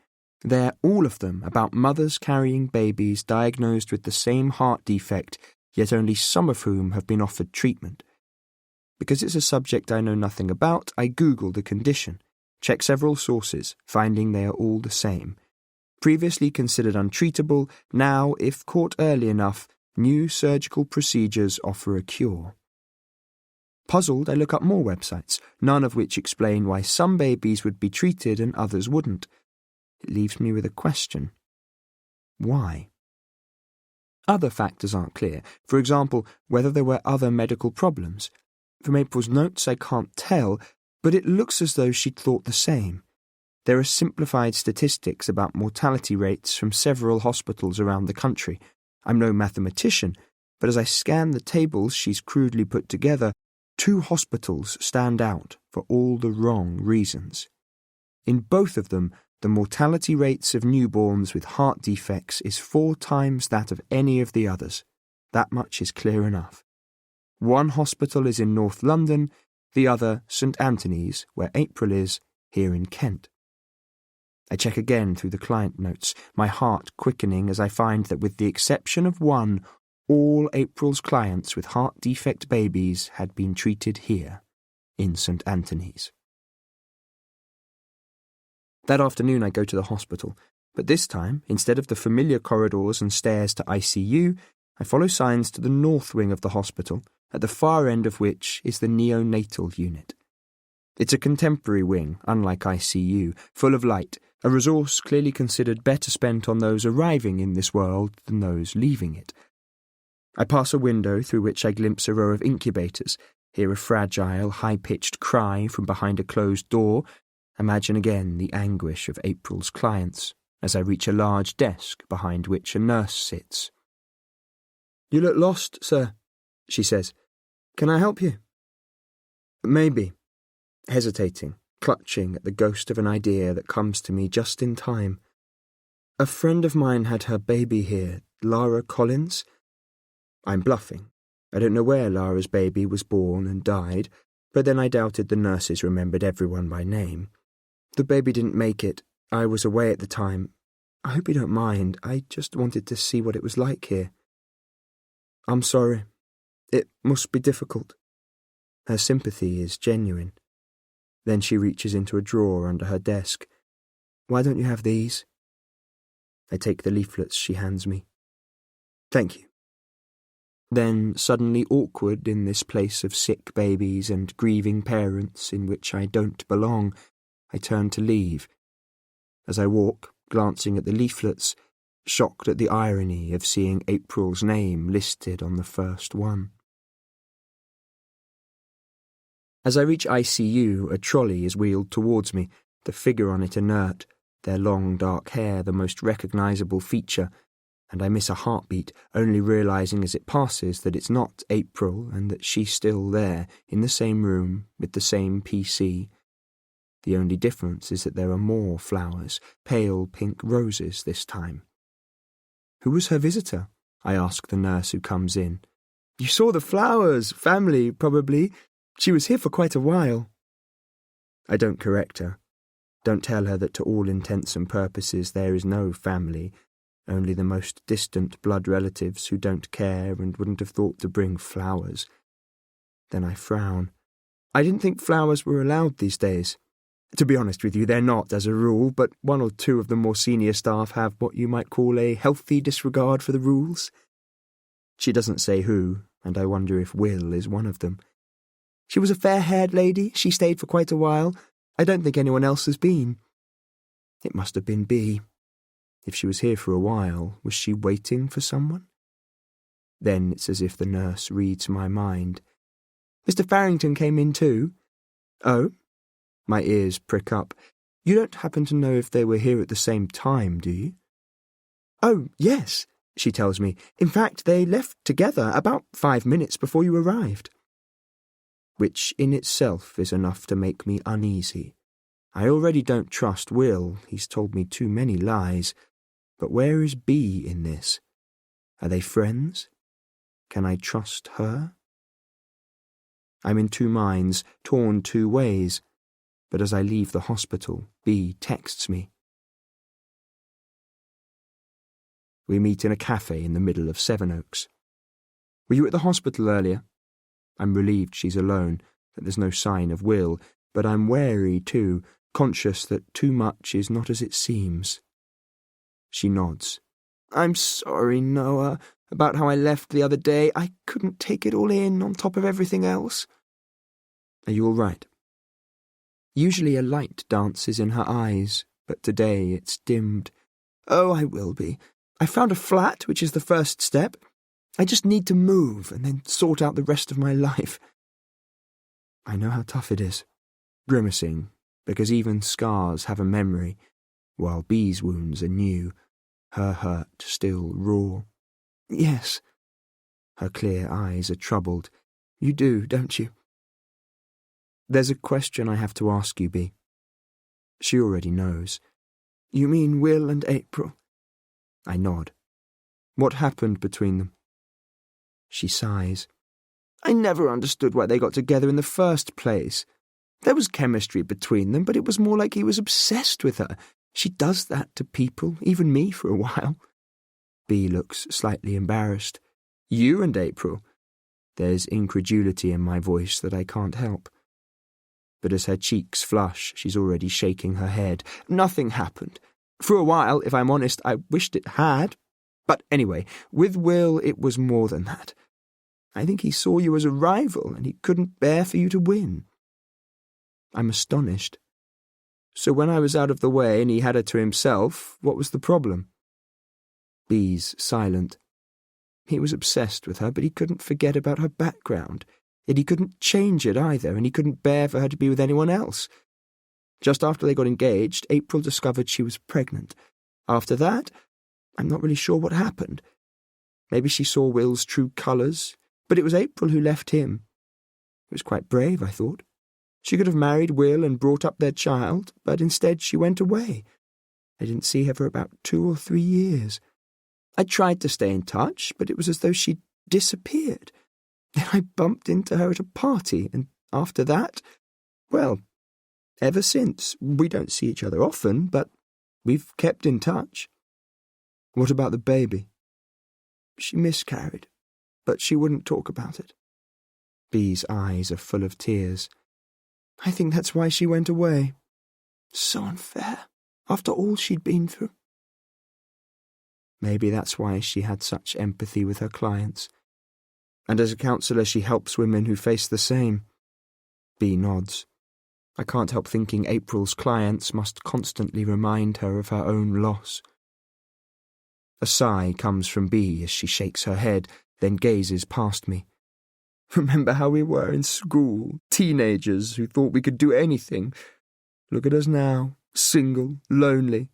A: They're all of them about mothers carrying babies diagnosed with the same heart defect, yet only some of whom have been offered treatment. Because it's a subject I know nothing about, I Google the condition, check several sources, finding they are all the same. Previously considered untreatable, now, if caught early enough, new surgical procedures offer a cure. Puzzled, I look up more websites, none of which explain why some babies would be treated and others wouldn't. It leaves me with a question. Why? Other factors aren't clear. For example, whether there were other medical problems. From April's notes, I can't tell, but it looks as though she'd thought the same. There are simplified statistics about mortality rates from several hospitals around the country. I'm no mathematician, but as I scan the tables she's crudely put together, 2 hospitals stand out for all the wrong reasons. In both of them, the mortality rates of newborns with heart defects is 4 times that of any of the others. That much is clear enough. One hospital is in North London, the other St Anthony's, where April is, here in Kent. I check again through the client notes, my heart quickening as I find that with the exception of one, all April's clients with heart defect babies had been treated here, in St Anthony's. That afternoon I go to the hospital, but this time, instead of the familiar corridors and stairs to ICU, I follow signs to the north wing of the hospital, at the far end of which is the neonatal unit. It's a contemporary wing, unlike ICU, full of light, a resource clearly considered better spent on those arriving in this world than those leaving it. I pass a window through which I glimpse a row of incubators, hear a fragile, high-pitched cry from behind a closed door, imagine again the anguish of April's clients as I reach a large desk behind which a nurse sits. "You look lost, sir," she says. "Can I help you?" "Maybe," hesitating, clutching at the ghost of an idea that comes to me just in time. "A friend of mine had her baby here, Lara Collins." I'm bluffing. I don't know where Lara's baby was born and died, but then I doubted the nurses remembered everyone by name. "The baby didn't make it. I was away at the time. I hope you don't mind. I just wanted to see what it was like here." "I'm sorry. It must be difficult." Her sympathy is genuine. Then she reaches into a drawer under her desk. "Why don't you have these?" I take the leaflets she hands me. "Thank you." Then, suddenly awkward in this place of sick babies and grieving parents in which I don't belong, I turn to leave. As I walk, glancing at the leaflets, shocked at the irony of seeing April's name listed on the first one. As I reach ICU, a trolley is wheeled towards me, the figure on it inert, their long dark hair the most recognisable feature, and I miss a heartbeat, only realising as it passes that it's not April and that she's still there, in the same room, with the same PC. The only difference is that there are more flowers, pale pink roses this time. "Who was her visitor?" I ask the nurse who comes in. "You saw the flowers, family, probably. She was here for quite a while." I don't correct her. Don't tell her that to all intents and purposes there is no family, only the most distant blood relatives who don't care and wouldn't have thought to bring flowers. Then I frown. I didn't think flowers were allowed these days. To be honest with you, they're not as a rule, but 1 or 2 of the more senior staff have what you might call a healthy disregard for the rules. She doesn't say who, and I wonder if Will is one of them. "She was a fair-haired lady. She stayed for quite a while. I don't think anyone else has been." It must have been B. If she was here for a while, was she waiting for someone? Then it's as if the nurse reads my mind. "Mr. Farrington came in too." "Oh?" My ears prick up. "You don't happen to know if they were here at the same time, do you?" "Oh, yes," she tells me. "In fact, they left together about 5 minutes before you arrived." Which in itself is enough to make me uneasy. I already don't trust Will. He's told me too many lies. But where is Bea in this? Are they friends? Can I trust her? I'm in two minds, torn two ways. But as I leave the hospital, Bea texts me. We meet in a cafe in the middle of Sevenoaks. Were you at the hospital earlier? I'm relieved she's alone, that there's no sign of Will, but I'm wary too, conscious that too much is not as it seems. She nods. I'm sorry, Noah, about how I left the other day. I couldn't take it all in on top of everything else. Are you all right? Usually a light dances in her eyes, but today it's dimmed. Oh, I will be. I found a flat, which is the first step. I just need to move and then sort out the rest of my life. I know how tough it is. Grimacing, because even scars have a memory, while Bea's wounds are new, her hurt still raw. Yes. Her clear eyes are troubled. You do, don't you? There's a question I have to ask you, Bea. She already knows. You mean Will and April? I nod. What happened between them? She sighs. I never understood why they got together in the first place. There was chemistry between them, but it was more like he was obsessed with her. She does that to people, even me for a while. Bea looks slightly embarrassed. You and April? There's incredulity in my voice that I can't help. But as her cheeks flush, she's already shaking her head. Nothing happened. For a while, if I'm honest, I wished it had. But anyway, with Will, it was more than that. I think he saw you as a rival, and he couldn't bear for you to win. I'm astonished. So when I was out of the way and he had her to himself, what was the problem? Bea's silent. He was obsessed with her, but he couldn't forget about her background. Yet he couldn't change it either, and he couldn't bear for her to be with anyone else. Just after they got engaged, April discovered she was pregnant. After that, I'm not really sure what happened. Maybe she saw Will's true colours, but it was April who left him. It was quite brave, I thought. She could have married Will and brought up their child, but instead she went away. I didn't see her for about 2 or 3 years. I tried to stay in touch, but it was as though she'd disappeared. Then I bumped into her at a party, and after that, well, ever since, we don't see each other often, but we've kept in touch. What about the baby? She miscarried, but she wouldn't talk about it. Bea's eyes are full of tears. I think that's why she went away. So unfair, after all she'd been through. Maybe that's why she had such empathy with her clients. And as a counsellor, she helps women who face the same. Bea nods. I can't help thinking April's clients must constantly remind her of her own loss. A sigh comes from Bea as she shakes her head, then gazes past me. Remember how we were in school, teenagers who thought we could do anything? Look at us now, single, lonely.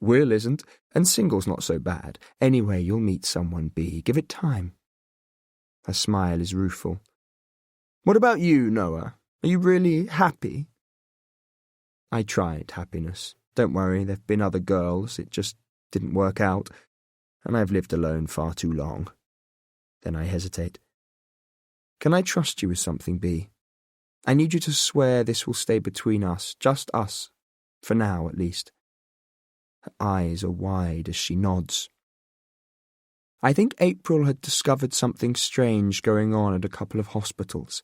A: Will isn't, and single's not so bad. Anyway, you'll meet someone, Bea. Give it time. Her smile is rueful. What about you, Noah? Are you really happy? I tried happiness. Don't worry, there've been other girls. It just didn't work out. And I've lived alone far too long. Then I hesitate. Can I trust you with something, Bea? I need you to swear this will stay between us, just us. For now, at least. Her eyes are wide as she nods. I think April had discovered something strange going on at a couple of hospitals.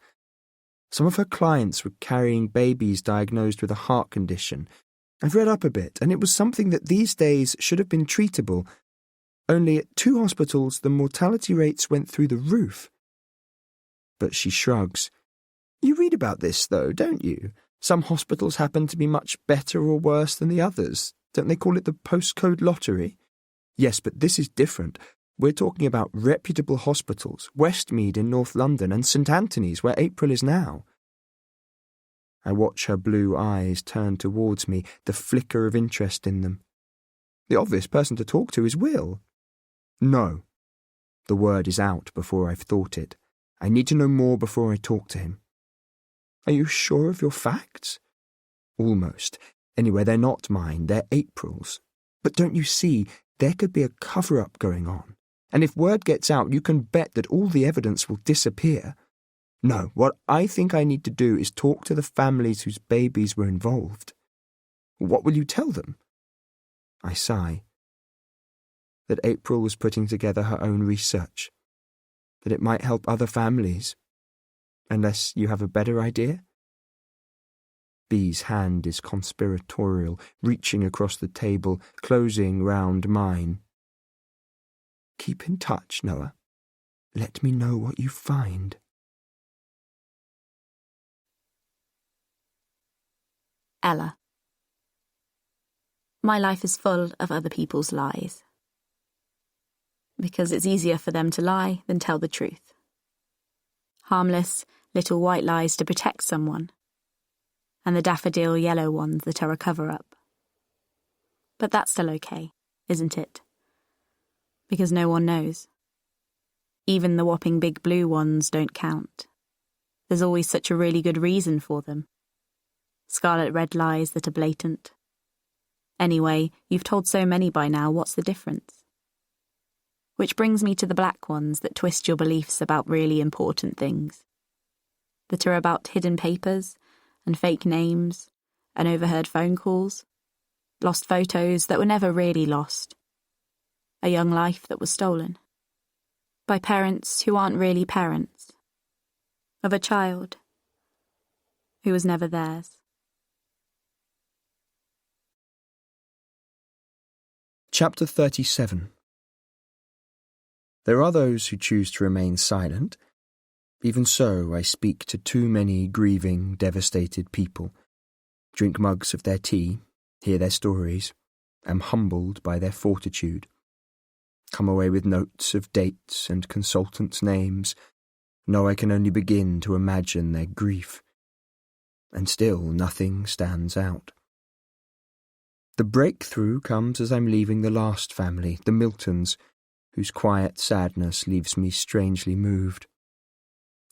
A: Some of her clients were carrying babies diagnosed with a heart condition. I've read up a bit, and it was something that these days should have been treatable. Only at 2 hospitals the mortality rates went through the roof. But she shrugs. You read about this, though, don't you? Some hospitals happen to be much better or worse than the others. Don't they call it the postcode lottery? Yes, but this is different. We're talking about reputable hospitals, Westmead in North London and St Anthony's, where April is now. I watch her blue eyes turn towards me, the flicker of interest in them. The obvious person to talk to is Will. No. The word is out before I've thought it. I need to know more before I talk to him. Are you sure of your facts? Almost. Anyway, they're not mine, they're April's. But don't you see, there could be a cover-up going on. And if word gets out, you can bet that all the evidence will disappear. No, what I think I need to do is talk to the families whose babies were involved. What will you tell them? I sigh. That April was putting together her own research. That it might help other families. Unless you have a better idea? B's hand is conspiratorial, reaching across the table, closing round mine. Keep in touch, Noah. Let me know what you find.
B: Ella. My life is full of other people's lies. Because it's easier for them to lie than tell the truth. Harmless, little white lies to protect someone. And the daffodil yellow ones that are a cover-up. But that's still okay, isn't it? Because no one knows. Even the whopping big blue ones don't count. There's always such a really good reason for them. Scarlet red lies that are blatant. Anyway, you've told so many by now, what's the difference? Which brings me to the black ones that twist your beliefs about really important things. That are about hidden papers, and fake names, and overheard phone calls, lost photos that were never really lost, a young life that was stolen, by parents who aren't really parents, of a child who was never theirs.
A: Chapter 37. There are those who choose to remain silent. Even so, I speak to too many grieving, devastated people, drink mugs of their tea, hear their stories, am humbled by their fortitude, come away with notes of dates and consultants' names, know I can only begin to imagine their grief. And still nothing stands out. The breakthrough comes as I'm leaving the last family, the Miltons, whose quiet sadness leaves me strangely moved.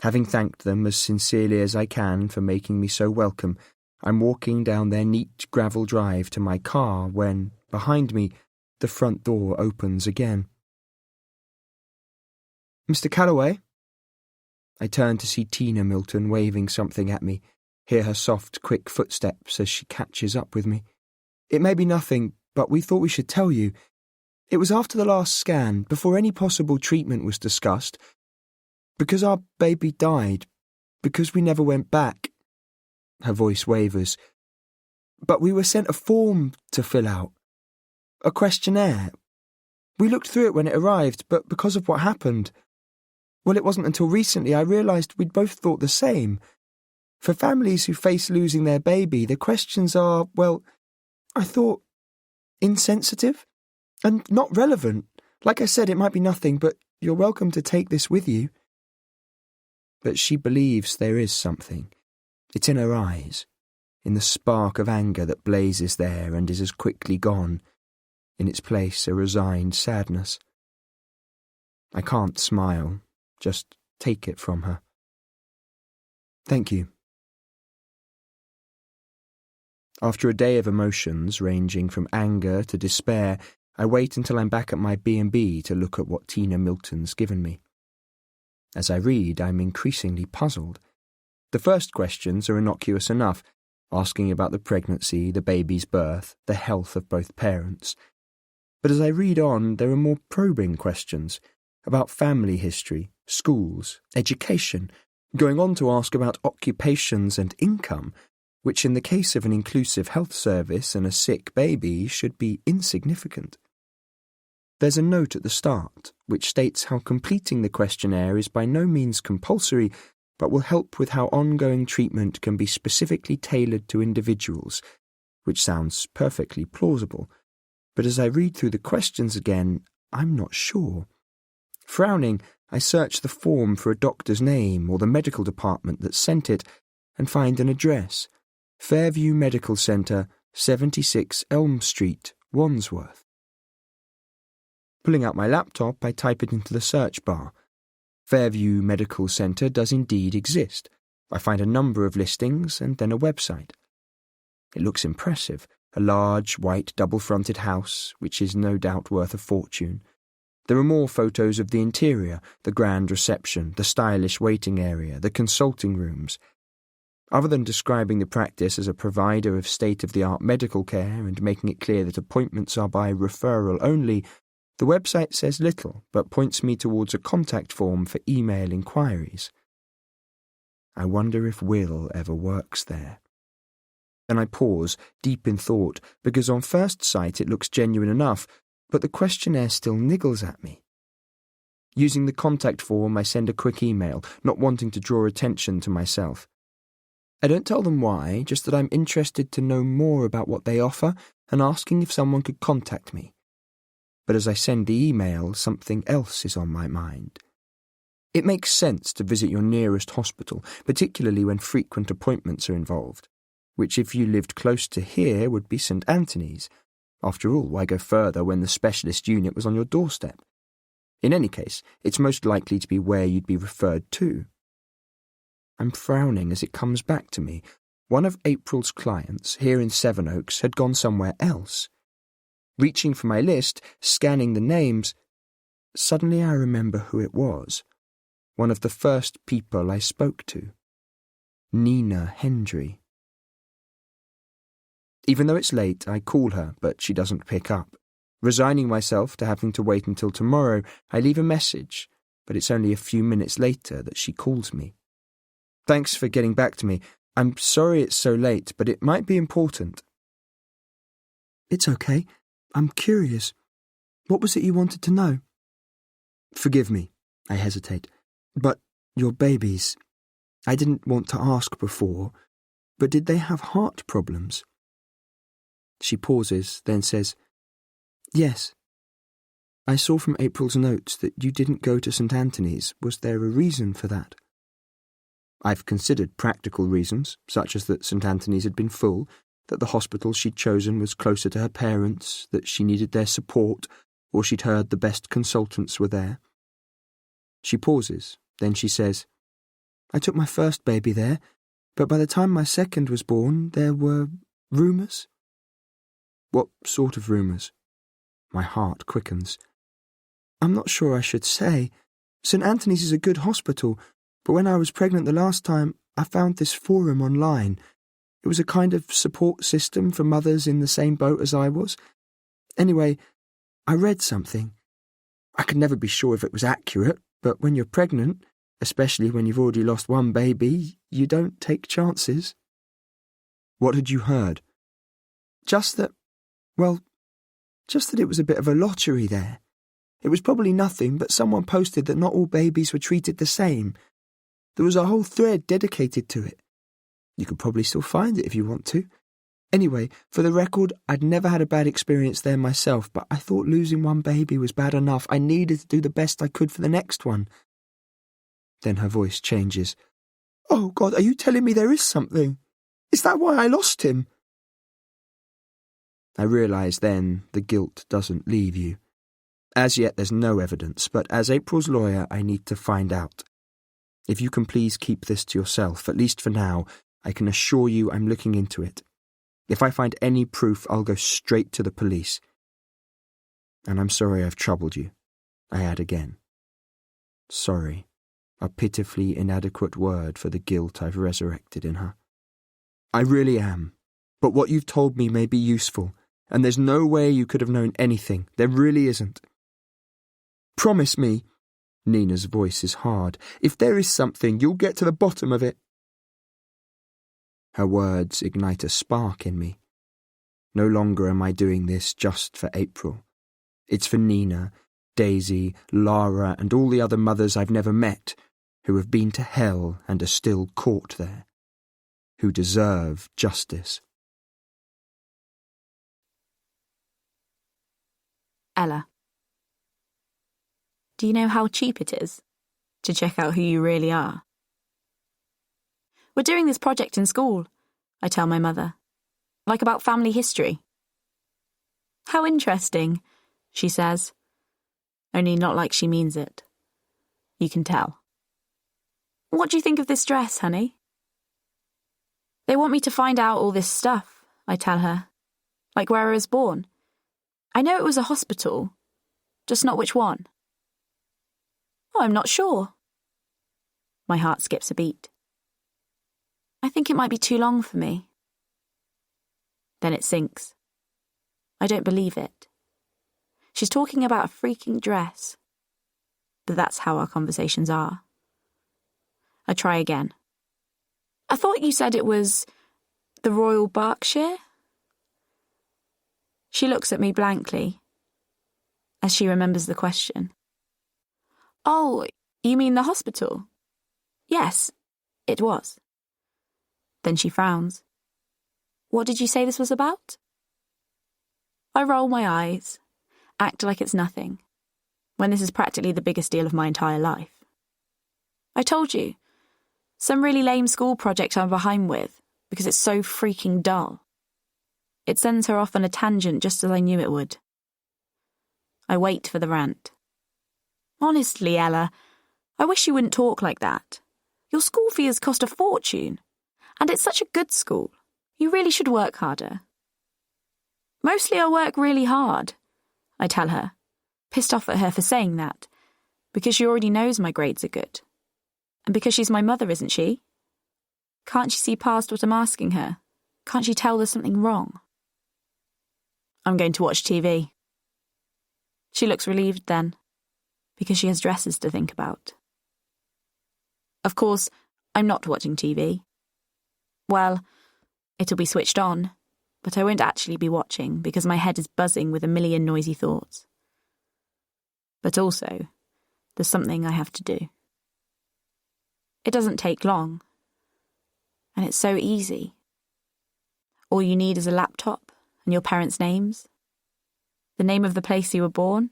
A: Having thanked them as sincerely as I can for making me so welcome, I'm walking down their neat gravel drive to my car when, behind me, the front door opens again. Mr. Calloway? I turn to see Tina Milton waving something at me, hear her soft, quick footsteps as she catches up with me. It may be nothing, but we thought we should tell you. It was after the last scan, before any possible treatment was discussed. Because our baby died, because we never went back. Her voice wavers. But we were sent a form to fill out. A questionnaire. We looked through it when it arrived, but because of what happened... Well, it wasn't until recently I realised we'd both thought the same. For families who face losing their baby, the questions are, well, I thought, insensitive and not relevant. Like I said, it might be nothing, but you're welcome to take this with you. But she believes there is something. It's in her eyes, in the spark of anger that blazes there and is as quickly gone. In its place, a resigned sadness. I can't smile, just take it from her. Thank you. After a day of emotions ranging from anger to despair, I wait until I'm back at my B&B to look at what Tina Milton's given me. As I read, I'm increasingly puzzled. The first questions are innocuous enough, asking about the pregnancy, the baby's birth, the health of both parents. But as I read on, there are more probing questions about family history, schools, education, going on to ask about occupations and income, which in the case of an inclusive health service and a sick baby should be insignificant. There's a note at the start which states how completing the questionnaire is by no means compulsory, but will help with how ongoing treatment can be specifically tailored to individuals, which sounds perfectly plausible. But as I read through the questions again, I'm not sure. Frowning, I search the form for a doctor's name or the medical department that sent it and find an address: Fairview Medical Centre, 76 Elm Street, Wandsworth. Pulling out my laptop, I type it into the search bar. Fairview Medical Centre does indeed exist. I find a number of listings and then a website.
D: It looks impressive, a large, white, double-fronted house, which is no doubt worth a fortune. There are more photos of the interior, the grand reception, the stylish waiting area, the consulting rooms. Other than describing the practice as a provider of state-of-the-art medical care and making it clear that appointments are by referral only, the website says little but points me towards a contact form for email inquiries. I wonder if Will ever works there. Then I pause, deep in thought, because on first sight it looks genuine enough, but the questionnaire still niggles at me. Using the contact form, I send a quick email, not wanting to draw attention to myself. I don't tell them why, just that I'm interested to know more about what they offer and asking if someone could contact me. But as I send the email, something else is on my mind. It makes sense to visit your nearest hospital, particularly when frequent appointments are involved, which if you lived close to here would be St. Anthony's. After all, why go further when the specialist unit was on your doorstep? In any case, it's most likely to be where you'd be referred to. I'm frowning as it comes back to me. One of April's clients, here in Sevenoaks, had gone somewhere else. Reaching for my list, scanning the names, suddenly I remember who it was. One of the first people I spoke to. Nina Hendry. Even though it's late, I call her, but she doesn't pick up. Resigning myself to having to wait until tomorrow, I leave a message, but it's only a few minutes later that she calls me. Thanks for getting back to me. I'm sorry it's so late, but it might be important.
A: It's okay. I'm curious. What was it you wanted to know?
D: Forgive me, I hesitate, but your babies. I didn't want to ask before, but did they have heart problems? She pauses, then says, Yes. I saw from April's notes that you didn't go to St. Anthony's. Was there a reason for that? I've considered practical reasons, such as that St. Anthony's had been full, that the hospital she'd chosen was closer to her parents, that she needed their support, or she'd heard the best consultants were there. She pauses, then she says, I took my first baby there, but by the time my second was born, there were rumours. What sort of rumours? My heart quickens. I'm not sure I should say. St. Anthony's is a good hospital, but when I was pregnant the last time, I found this forum online. It was a kind of support system for mothers in the same boat as I was. Anyway, I read something. I could never be sure if it was accurate, but when you're pregnant, especially when you've already lost one baby, you don't take chances. What had you heard?
A: Just that it was a bit of a lottery there. It was probably nothing, but someone posted that not all babies were treated the same. There was a whole thread dedicated to it. You could probably still find it if you want to. Anyway, for the record, I'd never had a bad experience there myself, but I thought losing one baby was bad enough. I needed to do the best I could for the next one. Then her voice changes. Oh, God, are you telling me there is something? Is that why I lost him?
D: I realise then the guilt doesn't leave you. As yet there's no evidence, but as April's lawyer I need to find out. If you can please keep this to yourself, at least for now, I can assure you I'm looking into it. If I find any proof, I'll go straight to the police. And I'm sorry I've troubled you, I add again. Sorry, a pitifully inadequate word for the guilt I've resurrected in her. I really am, but what you've told me may be useful, and there's no way you could have known anything. There really isn't. Promise me. Nina's voice is hard. If there is something, you'll get to the bottom of it. Her words ignite a spark in me. No longer am I doing this just for April. It's for Nina, Daisy, Lara, and all the other mothers I've never met, who have been to hell and are still caught there, who deserve justice.
B: Ella. Do you know how cheap it is to check out who you really are? We're doing this project in school, I tell my mother, like about family history. How interesting, she says, only not like she means it. You can tell. What do you think of this dress, honey? They want me to find out all this stuff, I tell her. Like where I was born. I know it was a hospital, just not which one. Oh, I'm not sure. My heart skips a beat. I think it might be too long for me. Then it sinks. I don't believe it. She's talking about a freaking dress. But that's how our conversations are. I try again. I thought you said it was the Royal Berkshire? She looks at me blankly, as she remembers the question. Oh, you mean the hospital? Yes, it was. Then she frowns. What did you say this was about? I roll my eyes, act like it's nothing, when this is practically the biggest deal of my entire life. I told you, some really lame school project I'm behind with, because it's so freaking dull. It sends her off on a tangent just as I knew it would. I wait for the rant. Honestly, Ella, I wish you wouldn't talk like that. Your school fees cost a fortune. And it's such a good school. You really should work harder. Mostly I work really hard, I tell her, pissed off at her for saying that, because she already knows my grades are good. And because she's my mother, isn't she? Can't she see past what I'm asking her? Can't she tell there's something wrong? I'm going to watch TV. She looks relieved then, because she has dresses to think about. Of course, I'm not watching TV. Well, it'll be switched on, but I won't actually be watching because my head is buzzing with a million noisy thoughts. But also, there's something I have to do. It doesn't take long, and it's so easy. All you need is a laptop and your parents' names, the name of the place you were born,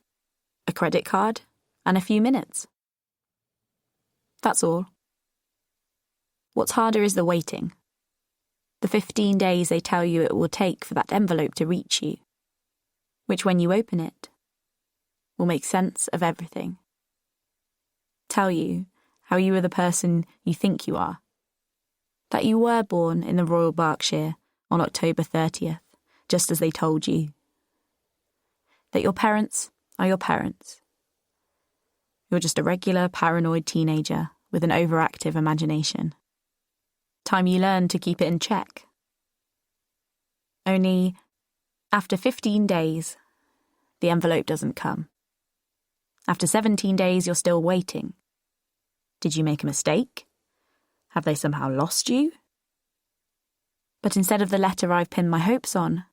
B: a credit card, and a few minutes. That's all. What's harder is the waiting. The 15 days they tell you it will take for that envelope to reach you, which when you open it, will make sense of everything. Tell you how you are the person you think you are. That you were born in the Royal Berkshire on October 30th, just as they told you. That your parents are your parents. You're just a regular paranoid teenager with an overactive imagination. Time you learn to keep it in check. Only, after 15 days, the envelope doesn't come. After 17 days, you're still waiting. Did you make a mistake? Have they somehow lost you? But instead of the letter I've pinned my hopes on,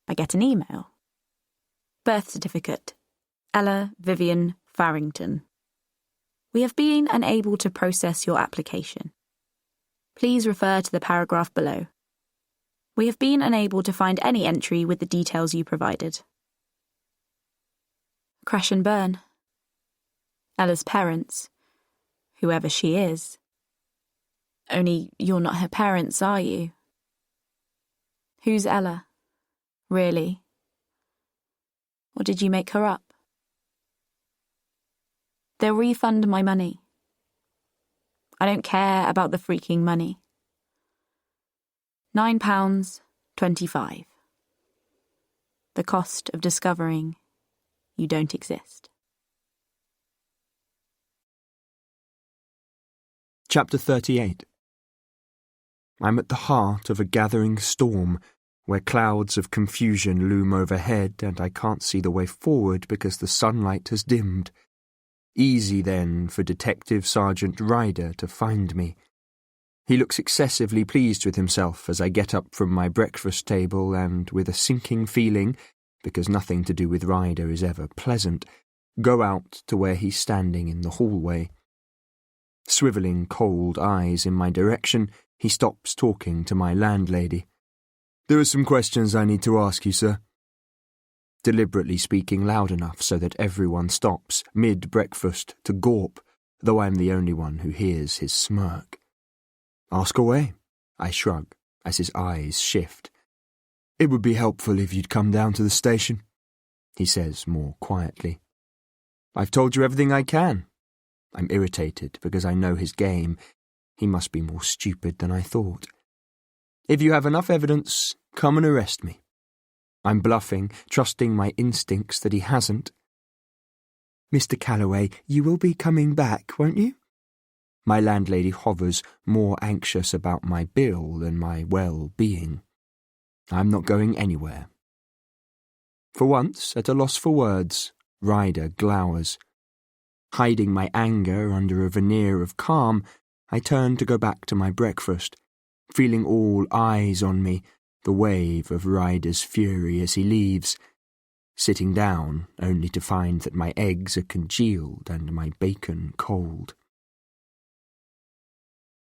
B: I get an email. Birth certificate. Ella Vivian Farrington. We have been unable to process your application. Please refer to the paragraph below. We have been unable to find any entry with the details you provided. Crash and burn. Ella's parents, whoever she is. Only you're not her parents, are you? Who's Ella? Really? Or did you make her up? They'll refund my money. I don't care about the freaking money. £9.25. The cost of discovering you don't exist.
D: Chapter 38. I'm at the heart of a gathering storm, where clouds of confusion loom overhead and I can't see the way forward because the sunlight has dimmed. Easy, then, for Detective Sergeant Ryder to find me. He looks excessively pleased with himself as I get up from my breakfast table and, with a sinking feeling, because nothing to do with Ryder is ever pleasant, go out to where he's standing in the hallway. Swivelling cold eyes in my direction, he stops talking to my landlady. "There are some questions I need to ask you, sir." Deliberately speaking loud enough so that everyone stops mid-breakfast to gawp, though I'm the only one who hears his smirk. "Ask away," I shrug, as his eyes shift. "It would be helpful if you'd come down to the station," he says more quietly. "I've told you everything I can." I'm irritated because I know his game. He must be more stupid than I thought. "If you have enough evidence,
A: come and arrest me. I'm bluffing, trusting my instincts that he hasn't. Mr. Calloway, you will be coming back, won't you? My landlady hovers, more anxious about my bill than my well-being. I'm not going anywhere. For once, at a loss for words, Ryder glowers. Hiding my anger under a veneer of calm, I turn to go back to my breakfast, feeling all eyes on me, the wave of Ryder's fury as he leaves, sitting down only to find that my eggs are congealed and my bacon cold.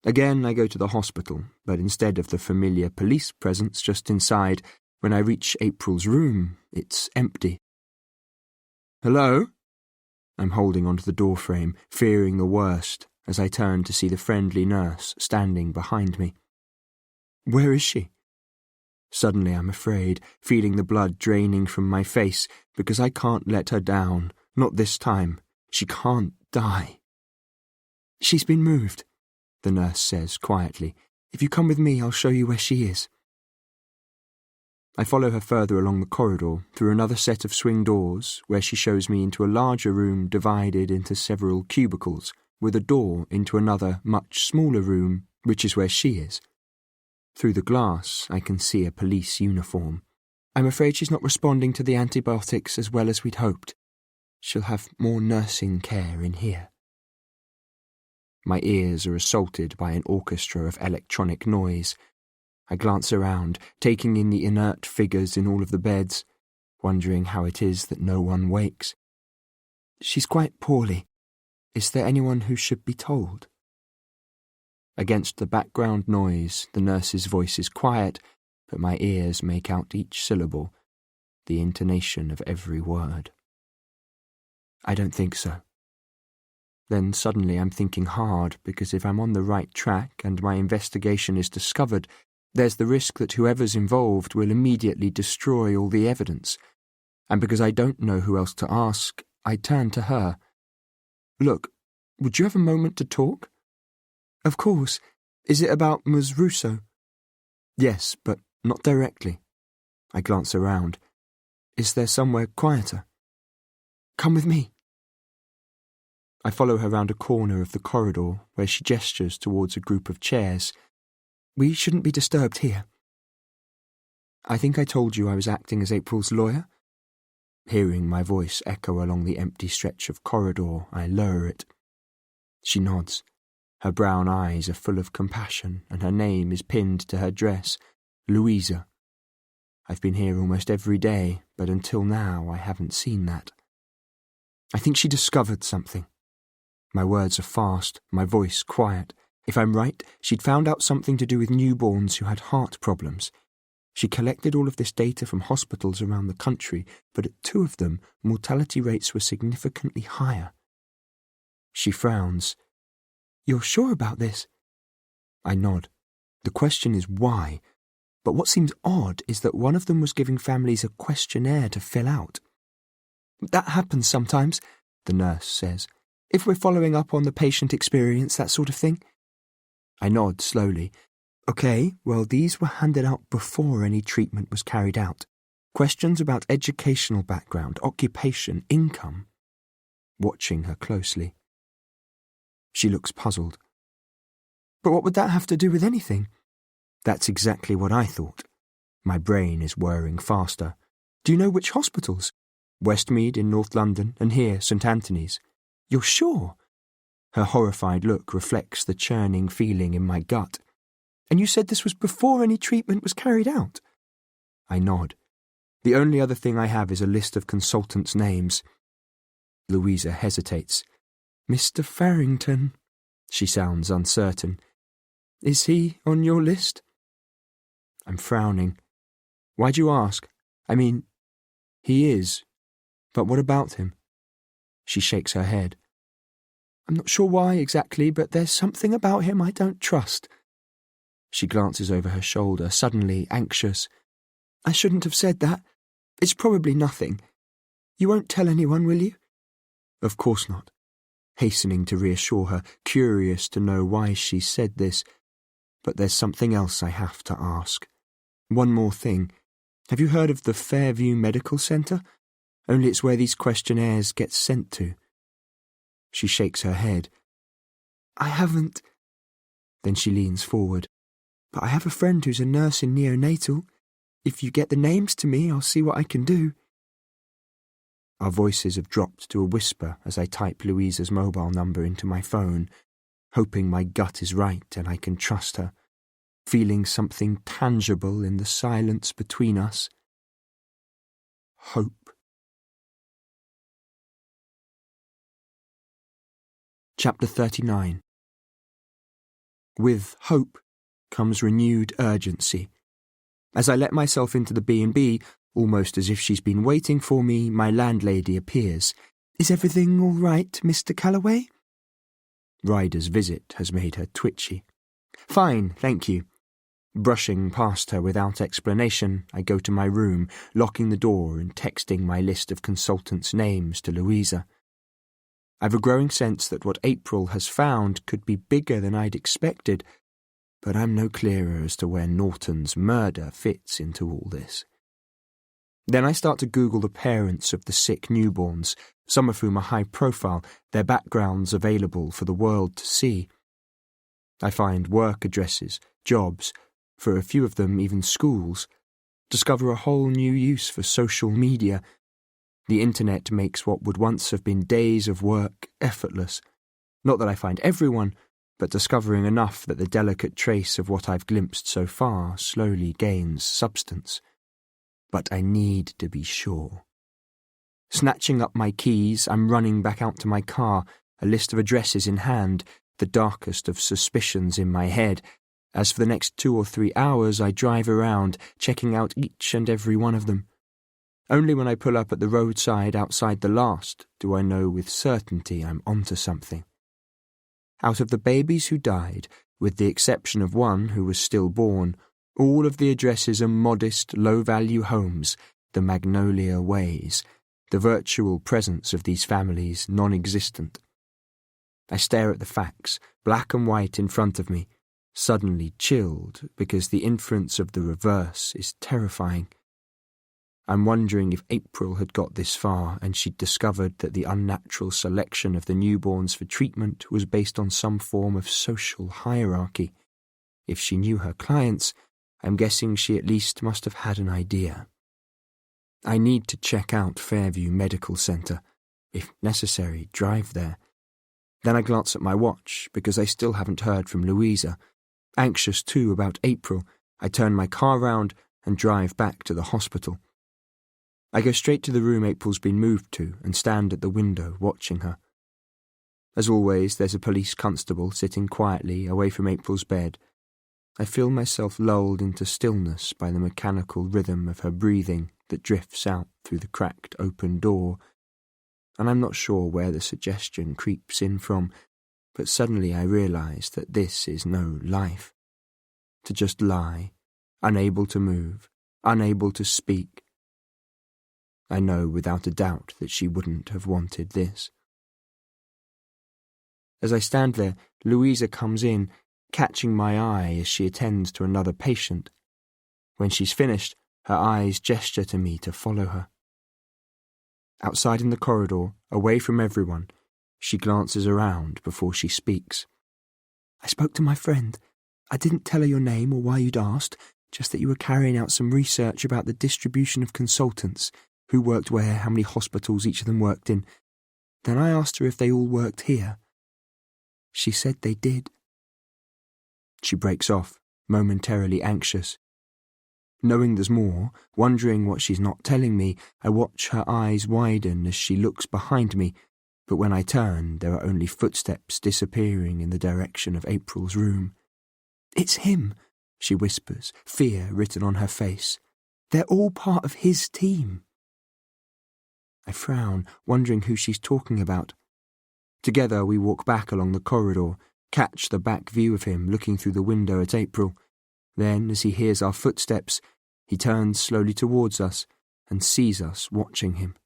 A: Again I go to the hospital, but instead of the familiar police presence just inside, when I reach April's room, it's empty. Hello? I'm holding onto the doorframe, fearing the worst, as I turn to see the friendly nurse standing behind me. Where is she? Suddenly I'm afraid, feeling the blood draining from my face, because I can't let her down, not this time. She can't die. She's been moved, the nurse says quietly. If you come with me, I'll show you where she is. I follow her further along the corridor, through another set of swing doors, where she shows me into a larger room divided into several cubicles, with a door into another, much smaller room, which is where she is. Through the glass, I can see a police uniform. I'm afraid she's not responding to the antibiotics as well as we'd hoped. She'll have more nursing care in here. My ears are assaulted by an orchestra of electronic noise. I glance around, taking in the inert figures in all of the beds, wondering how it is that no one wakes. She's quite poorly. Is there anyone who should be told? Against the background noise, the nurse's voice is quiet, but my ears make out each syllable, the intonation of every word. I don't think so. Then suddenly I'm thinking hard, because if I'm on the right track and my investigation is discovered, there's the risk that whoever's involved will immediately destroy all the evidence. And because I don't know who else to ask, I turn to her. Look, would you have a moment to talk? Of course. Is it about Ms. Russo? Yes, but not directly. I glance around. Is there somewhere quieter? Come with me. I follow her round a corner of the corridor, where she gestures towards a group of chairs. We shouldn't be disturbed here. I think I told you I was acting as April's lawyer. Hearing my voice echo along the empty stretch of corridor, I lower it. She nods. Her brown eyes are full of compassion, and her name is pinned to her dress, Louisa. I've been here almost every day, but until now I haven't seen that. I think she discovered something. My words are fast, my voice quiet. If I'm right, she'd found out something to do with newborns who had heart problems. She collected all of this data from hospitals around the country, but at 2 of them, mortality rates were significantly higher. She frowns. You're sure about this? I nod. The question is why, but what seems odd is that one of them was giving families a questionnaire to fill out. That happens sometimes, the nurse says, if we're following up on the patient experience, that sort of thing. I nod slowly. Okay, well, these were handed out before any treatment was carried out. Questions about educational background, occupation, income. Watching her closely. She looks puzzled. But what would that have to do with anything? That's exactly what I thought. My brain is whirring faster. Do you know which hospitals? Westmead in North London, and here, St. Anthony's. You're sure? Her horrified look reflects the churning feeling in my gut. And you said this was before any treatment was carried out? I nod. The only other thing I have is a list of consultants' names. Louisa hesitates. Mr. Farrington, she sounds uncertain. Is he on your list? I'm frowning. Why'd you ask? I mean, he is. But what about him? She shakes her head. I'm not sure why exactly, but there's something about him I don't trust. She glances over her shoulder, suddenly anxious. I shouldn't have said that. It's probably nothing. You won't tell anyone, will you? Of course not. Hastening to reassure her, curious to know why she said this. But there's something else I have to ask. One more thing. Have you heard of the Fairview Medical Centre? Only it's where these questionnaires get sent to. She shakes her head. I haven't. Then she leans forward. But I have a friend who's a nurse in neonatal. If you get the names to me, I'll see what I can do. Our voices have dropped to a whisper as I type Louisa's mobile number into my phone, hoping my gut is right and I can trust her, feeling something tangible in the silence between us. Hope. Chapter 39. With hope comes renewed urgency. As I let myself into the B&B, almost as if she's been waiting for me, my landlady appears. Is everything all right, Mr. Calloway? Ryder's visit has made her twitchy. Fine, thank you. Brushing past her without explanation, I go to my room, locking the door and texting my list of consultants' names to Louisa. I've a growing sense that what April has found could be bigger than I'd expected, but I'm no clearer as to where Norton's murder fits into all this. Then I start to Google the parents of the sick newborns, some of whom are high profile, their backgrounds available for the world to see. I find work addresses, jobs, for a few of them even schools, discover a whole new use for social media. The internet makes what would once have been days of work effortless. Not that I find everyone, but discovering enough that the delicate trace of what I've glimpsed so far slowly gains substance. But I need to be sure. Snatching up my keys, I'm running back out to my car, a list of addresses in hand, the darkest of suspicions in my head. As for the next 2 or 3 hours, I drive around, checking out each and every one of them. Only when I pull up at the roadside outside the last do I know with certainty I'm onto something. Out of the babies who died, with the exception of one who was stillborn, all of the addresses are modest, low-value homes, the Magnolia Ways, the virtual presence of these families non-existent. I stare at the facts, black and white in front of me, suddenly chilled because the inference of the reverse is terrifying. I'm wondering if April had got this far and she'd discovered that the unnatural selection of the newborns for treatment was based on some form of social hierarchy. If she knew her clients, I'm guessing she at least must have had an idea. I need to check out Fairview Medical Centre. If necessary, drive there. Then I glance at my watch, because I still haven't heard from Louisa. Anxious too about April, I turn my car round and drive back to the hospital. I go straight to the room April's been moved to and stand at the window watching her. As always, there's a police constable sitting quietly away from April's bed. I feel myself lulled into stillness by the mechanical rhythm of her breathing that drifts out through the cracked open door, and I'm not sure where the suggestion creeps in from, but suddenly I realise that this is no life. To just lie, unable to move, unable to speak. I know without a doubt that she wouldn't have wanted this. As I stand there, Louisa comes in, catching my eye as she attends to another patient. When she's finished, her eyes gesture to me to follow her. Outside in the corridor, away from everyone, she glances around before she speaks. I spoke to my friend. I didn't tell her your name or why you'd asked, just that you were carrying out some research about the distribution of consultants, who worked where, how many hospitals each of them worked in. Then I asked her if they all worked here. She said they did. She breaks off, momentarily anxious. Knowing there's more, wondering what she's not telling me, I watch her eyes widen as she looks behind me, but when I turn, there are only footsteps disappearing in the direction of April's room. It's him, she whispers, fear written on her face. They're all part of his team. I frown, wondering who she's talking about. Together we walk back along the corridor, catch the back view of him looking through the window at April. Then, as he hears our footsteps, he turns slowly towards us and sees us watching him.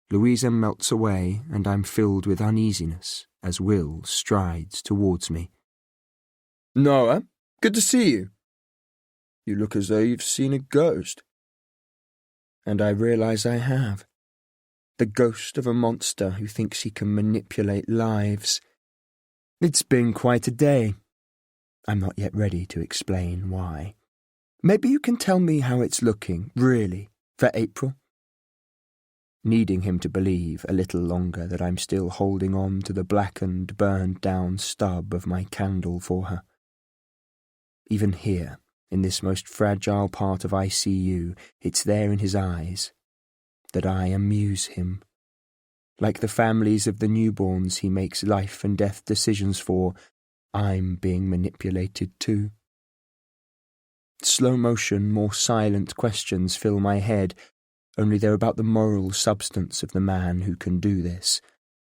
A: Louisa melts away, and I'm filled with uneasiness as Will strides towards me.
D: Noah, good to see you. You look as though you've seen a ghost. And I realise I have. The ghost of a monster who thinks he can manipulate lives. It's been quite a day. I'm not yet ready to explain why. Maybe you can tell me how it's looking, really, for April? Needing him to believe a little longer that I'm still holding on to the blackened, burned-down stub of my candle for her. Even here, in this most fragile part of ICU, it's there in his eyes that I amuse him. Like the families of the newborns he makes life and death decisions for, I'm being manipulated too. Slow-motion, more silent questions fill my head, only they're about the moral substance of the man who can do this,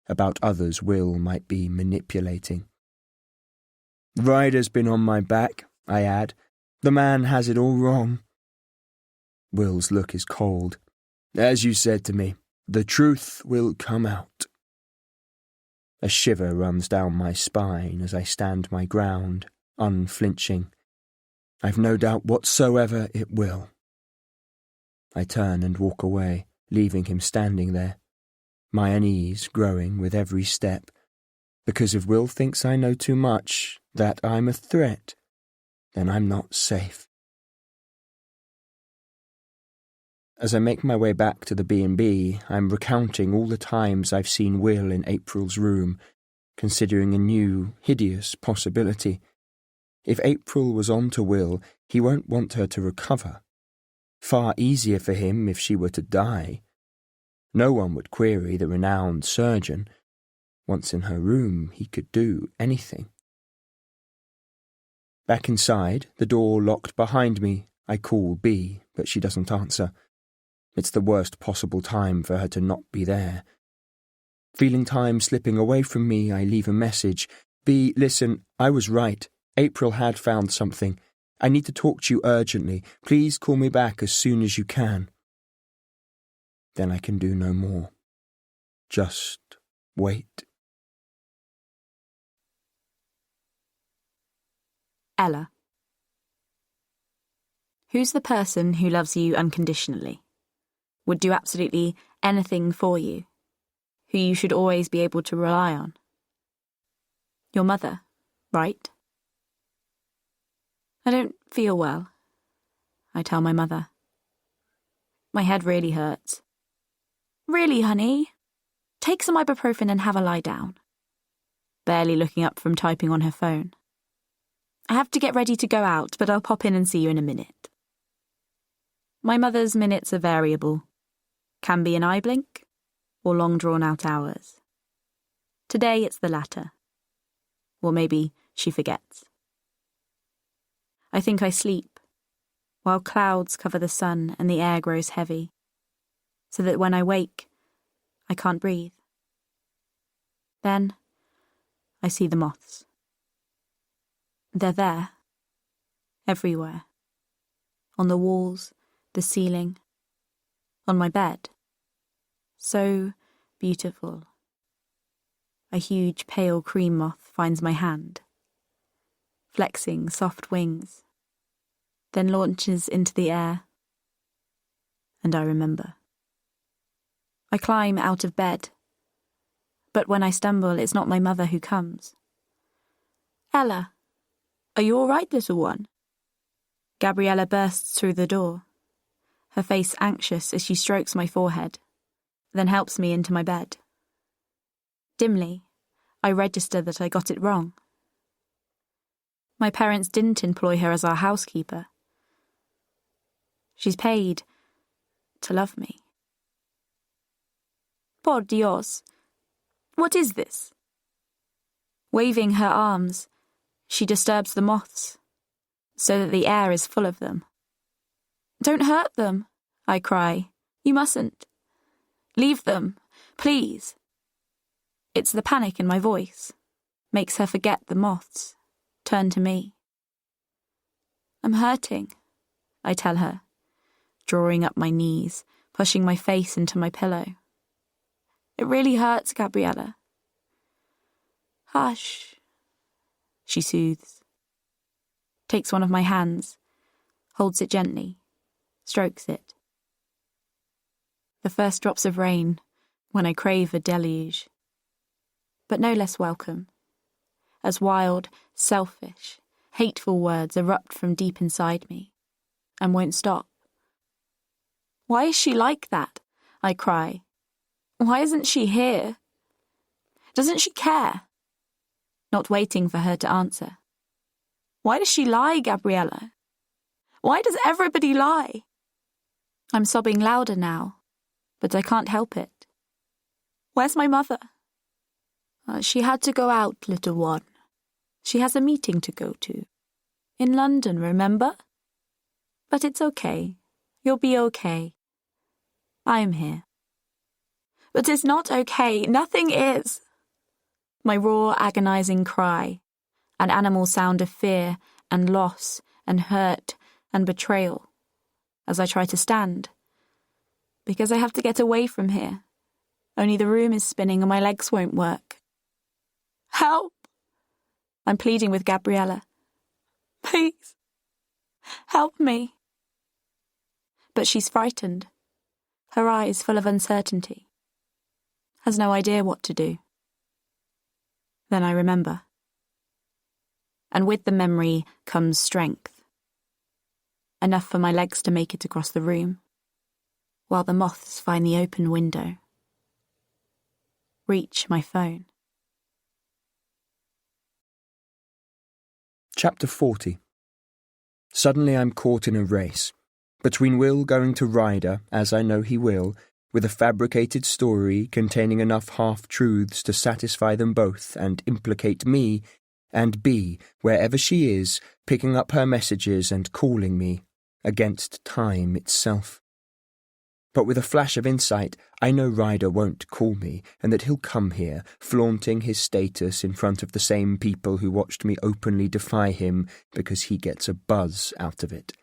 D: about others Will might be manipulating. Ryder's been on my back, I add. The man has it all wrong. Will's look is cold. As you said to me, the truth will come out. A shiver runs down my spine as I stand my ground, unflinching. I've no doubt whatsoever it will. I turn and walk away, leaving him standing there, my unease growing with every step, because if Will thinks I know too much, that I'm a threat, then I'm not safe. As I make my way back to the B&B, I'm recounting all the times I've seen Will in April's room, considering a new, hideous possibility. If April was on to Will, he won't want her to recover. Far easier for him if she were to die. No one would query the renowned surgeon. Once in her room, he could do anything. Back inside, the door locked behind me, I call B, but she doesn't answer. It's the worst possible time for her to not be there. Feeling time slipping away from me, I leave a message. B, listen, I was right. April had found something. I need to talk to you urgently. Please call me back as soon as you can. Then I can do no more. Just wait.
B: Ella. Who's the person who loves you unconditionally? Would do absolutely anything for you? Who you should always be able to rely on? Your mother, right? I don't feel well, I tell my mother. My head really hurts. Really, honey? Take some ibuprofen and have a lie down. Barely looking up from typing on her phone. I have to get ready to go out, but I'll pop in and see you in a minute. My mother's minutes are variable. Can be an eye blink, or long drawn-out hours. Today it's the latter. Or maybe she forgets. I think I sleep, while clouds cover the sun and the air grows heavy, so that when I wake, I can't breathe. Then I see the moths. They're there, everywhere, on the walls, the ceiling, on my bed. So beautiful. A huge pale cream moth finds my hand, flexing soft wings, then launches into the air. And I remember. I climb out of bed, but when I stumble, it's not my mother who comes. Ella, are you all right, little one? Gabriella bursts through the door, her face anxious as she strokes my forehead, then helps me into my bed. Dimly, I register that I got it wrong. My parents didn't employ her as our housekeeper. She's paid to love me. Por Dios, what is this? Waving her arms, she disturbs the moths, so that the air is full of them. Don't hurt them, I cry. You mustn't. Leave them, please. It's the panic in my voice, makes her forget the moths, turn to me. I'm hurting, I tell her, drawing up my knees, pushing my face into my pillow. It really hurts, Gabriella. Hush, she soothes, takes one of my hands, holds it gently, strokes it. The first drops of rain when I crave a deluge, but no less welcome, as wild, selfish, hateful words erupt from deep inside me and won't stop. Why is she like that? I cry. Why isn't she here? Doesn't she care? Not waiting for her to answer. Why does she lie, Gabriella? Why does everybody lie? I'm sobbing louder now, but I can't help it. Where's my mother? She had to go out, little one. She has a meeting to go to. In London, remember? But it's okay. You'll be okay. I am here. But it's not okay. Nothing is. My raw, agonizing cry, an animal sound of fear and loss and hurt and betrayal, as I try to stand. Because I have to get away from here. Only the room is spinning and my legs won't work. Help! I'm pleading with Gabriella. Please, help me. But she's frightened, her eyes full of uncertainty, has no idea what to do. Then I remember. And with the memory comes strength. Enough for my legs to make it across the room, while the moths find the open window. Reach my phone.
A: Chapter 40. Suddenly I'm caught in a race, between Will going to Ryder, as I know he will, with a fabricated story containing enough half-truths to satisfy them both and implicate me, and B, wherever she is, picking up her messages and calling me, against time itself. But with a flash of insight, I know Ryder won't call me, and that he'll come here, flaunting his status in front of the same people who watched me openly defy him because he gets a buzz out of it.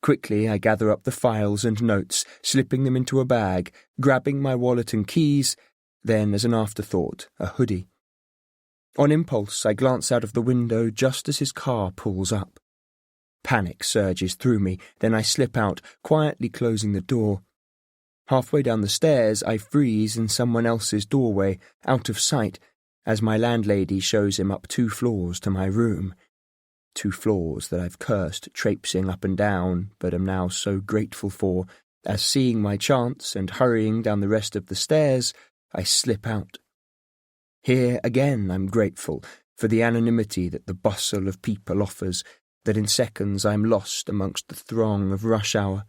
A: Quickly I gather up the files and notes, slipping them into a bag, grabbing my wallet and keys, then, as an afterthought, a hoodie. On impulse, I glance out of the window just as his car pulls up. Panic surges through me, then I slip out, quietly closing the door. Halfway down the stairs, I freeze in someone else's doorway, out of sight, as my landlady shows him up 2 floors to my room. 2 floors that I've cursed traipsing up and down, but am now so grateful for, as seeing my chance and hurrying down the rest of the stairs, I slip out. Here again I'm grateful for the anonymity that the bustle of people offers, that in seconds I'm lost amongst the throng of rush hour.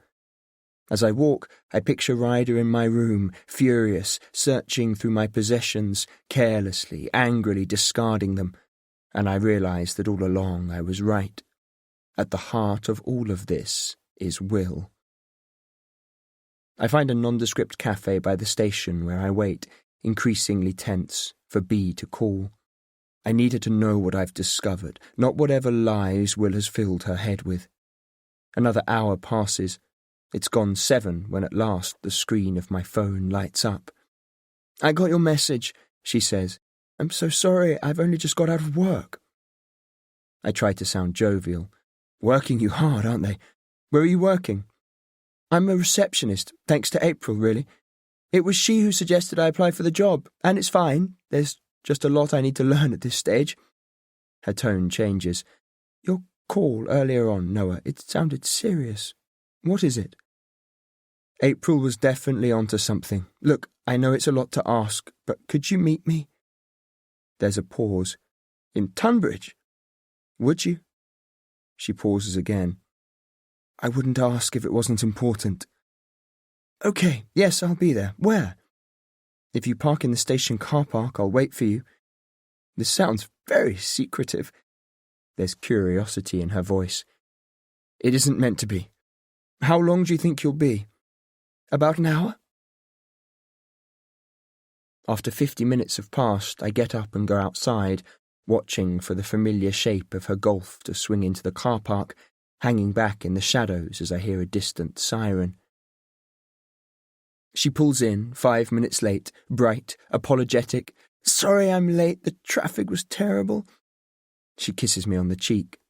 A: As I walk, I picture Ryder in my room, furious, searching through my possessions, carelessly, angrily discarding them, and I realise that all along I was right. At the heart of all of this is Will. I find a nondescript cafe by the station where I wait, increasingly tense, for B to call. I need her to know what I've discovered, not whatever lies Will has filled her head with. Another hour passes. It's gone 7 when at last the screen of my phone lights up. "I got your message," she says. "I'm so sorry, I've only just got out of work." I try to sound jovial. "Working you hard, aren't they? Where are you working?" "I'm a receptionist, thanks to April, really. It was she who suggested I apply for the job, and it's fine. There's just a lot I need to learn at this stage." Her tone changes. "Your call earlier on, Noah, it sounded serious. What is it?" April was definitely onto something. "Look, I know it's a lot to ask, but could you meet me?" There's a pause. "In Tunbridge? Would you?" She pauses again. "I wouldn't ask if it wasn't important." "Okay, yes, I'll be there. Where?" "If you park in the station car park, I'll wait for you." This sounds very secretive. There's curiosity in her voice. "It isn't meant to be. How long do you think you'll be?" "About an hour." After 50 minutes have passed, I get up and go outside, watching for the familiar shape of her Golf to swing into the car park, hanging back in the shadows as I hear a distant siren. She pulls in, 5 minutes late, bright, apologetic. "Sorry I'm late, the traffic was terrible." She kisses me on the cheek.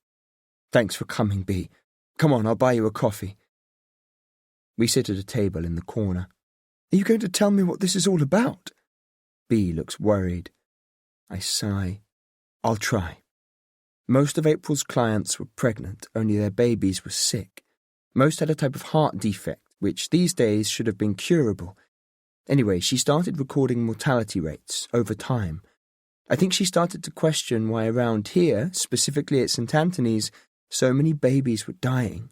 A: "Thanks for coming, B.
D: Come on, I'll buy you a coffee. We sit at a table in the corner. Are you going to tell me what this is all about? B looks worried. I sigh. I'll try. Most of April's clients were pregnant, only their babies were sick. Most had a type of heart defect, which these days should have been curable. Anyway, she started recording mortality rates over time. I think she started to question why around here, specifically at St. Anthony's, so many babies were dying.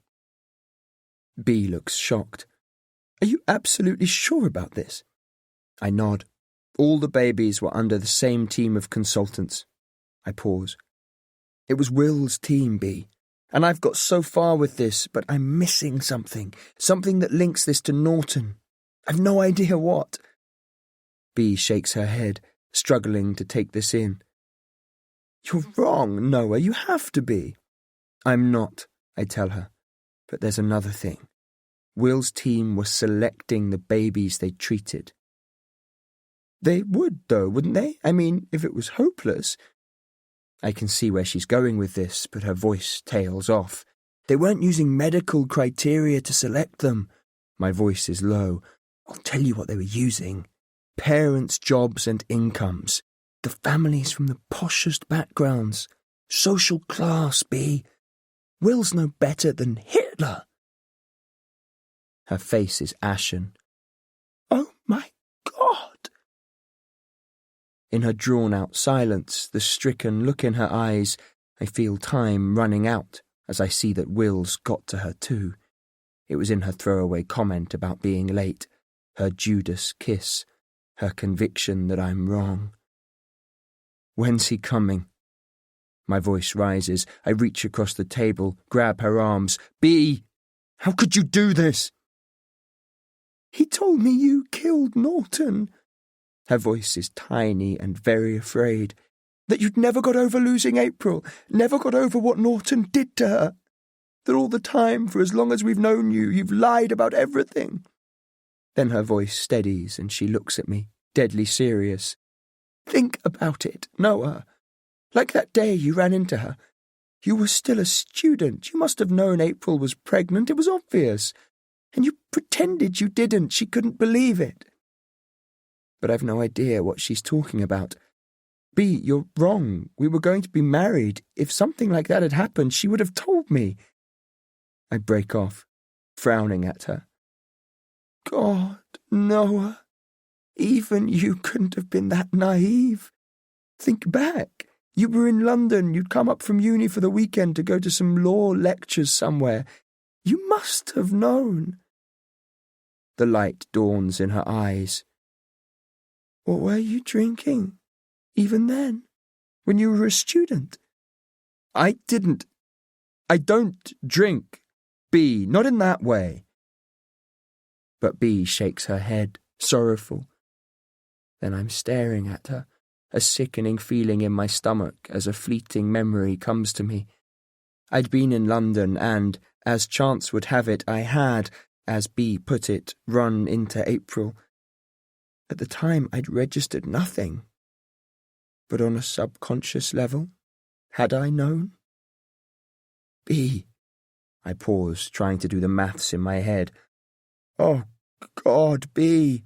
D: B looks shocked. Are you absolutely sure about this? I nod. All the babies were under the same team of consultants. I pause. It was Will's team, B. And I've got so far with this, but I'm missing something that links this to Norton. I've no idea what. B shakes her head, struggling to take this in. You're wrong, Noah. You have to be. I'm not, I tell her. But there's another thing. Will's team was selecting the babies they treated. They would, though, wouldn't they? I mean, if it was hopeless. I can see where she's going with this, but her voice tails off. They weren't using medical criteria to select them. My voice is low. I'll tell you what they were using. Parents' jobs and incomes. The families from the poshest backgrounds. Social class, B. Will's no better than Hitler. Her face is ashen. Oh, my God! In her drawn-out silence, the stricken look in her eyes, I feel time running out as I see that Will's got to her too. It was in her throwaway comment about being late, her Judas kiss, her conviction that I'm wrong. When's he coming? My voice rises. I reach across the table, grab her arms. B! How could you do this? He told me you killed Norton. Her voice is tiny and very afraid. That you'd never got over losing April, never got over what Norton did to her. That all the time, for as long as we've known you, you've lied about everything. Then her voice steadies and she looks at me, deadly serious. Think about it, Noah. Like that day you ran into her. You were still a student. You must have known April was pregnant. It was obvious. And you pretended you didn't. She couldn't believe it. But I've no idea what she's talking about. B, you're wrong. We were going to be married. If something like that had happened, she would have told me. I break off, frowning at her. God, Noah. Even you couldn't have been that naive. Think back. You were in London. You'd come up from uni for the weekend to go to some law lectures somewhere. You must have known. The light dawns in her eyes. What were you drinking? Even then? When you were a student? I don't drink. B, not in that way. But B shakes her head, sorrowful. Then I'm staring at her, a sickening feeling in my stomach as a fleeting memory comes to me. I'd been in London and, as chance would have it, I had, as B put it, run into April. At the time I'd registered nothing. But on a subconscious level, had I known? B. I pause, trying to do the maths in my head. Oh, God, B.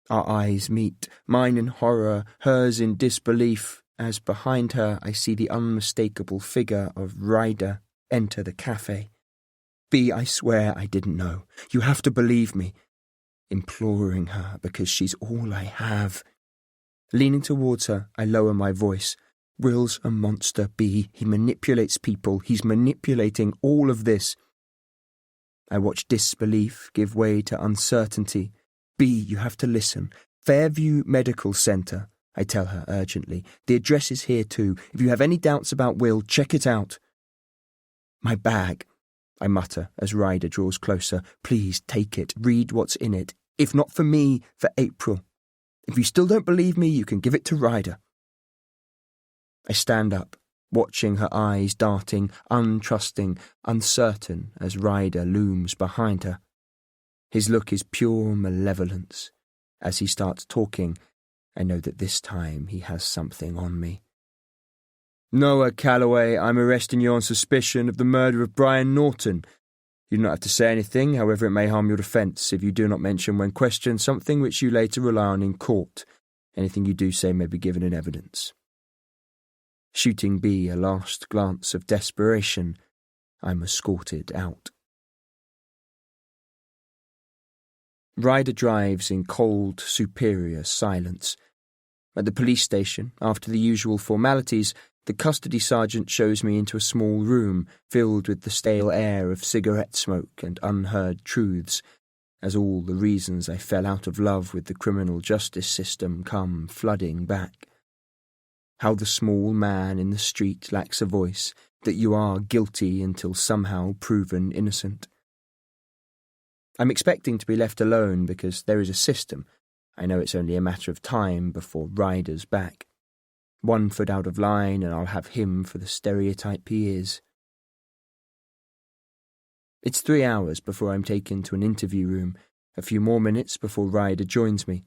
D: Our eyes meet, mine in horror, hers in disbelief, as behind her I see the unmistakable figure of Ryder enter the cafe. B, I swear I didn't know. You have to believe me. Imploring her because she's all I have. Leaning towards her, I lower my voice. Will's a monster, B. He manipulates people. He's manipulating all of this. I watch disbelief give way to uncertainty. B, you have to listen. Fairview Medical Centre, I tell her urgently. The address is here too. If you have any doubts about Will, check it out. My bag, I mutter as Ryder draws closer. Please take it. Read what's in it. If not for me, for April. If you still don't believe me, you can give it to Ryder. I stand up, watching her eyes darting, untrusting, uncertain as Ryder looms behind her. His look is pure malevolence. As he starts talking, I know that this time he has something on me. Noah Calloway, I'm arresting you on suspicion of the murder of Brian Norton. You do not have to say anything, however it may harm your defence, if you do not mention when questioned something which you later rely on in court. Anything you do say may be given in evidence. Shooting B a last glance of desperation, I'm escorted out. Ryder drives in cold, superior silence. At the police station, after the usual formalities, the custody sergeant shows me into a small room filled with the stale air of cigarette smoke and unheard truths, as all the reasons I fell out of love with the criminal justice system come flooding back. How the small man in the street lacks a voice, that you are guilty until somehow proven innocent. I'm expecting to be left alone because there is a system. I know it's only a matter of time before Ryder's back. 1 foot out of line and I'll have him for the stereotype he is. It's 3 hours before I'm taken to an interview room, a few more minutes before Ryder joins me.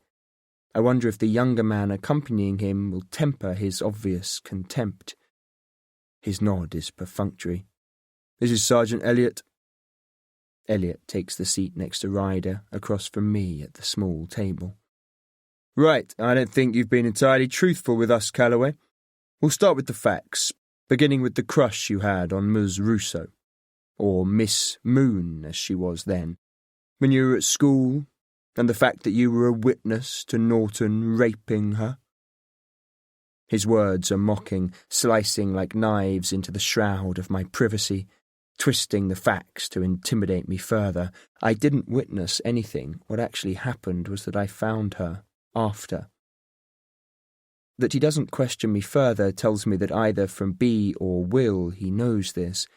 D: I wonder if the younger man accompanying him will temper his obvious contempt. His nod is perfunctory. This is Sergeant Elliot. Elliot takes the seat next to Ryder, across from me at the small table. Right, I don't think you've been entirely truthful with us, Calloway. We'll start with the facts, beginning with the crush you had on Ms. Russo, or Miss Moon as she was then, when you were at school, and the fact that you were a witness to Norton raping her. His words are mocking, slicing like knives into the shroud of my privacy, twisting the facts to intimidate me further. I didn't witness anything. What actually happened was that I found her after. That he doesn't question me further tells me that either from B or Will he knows this.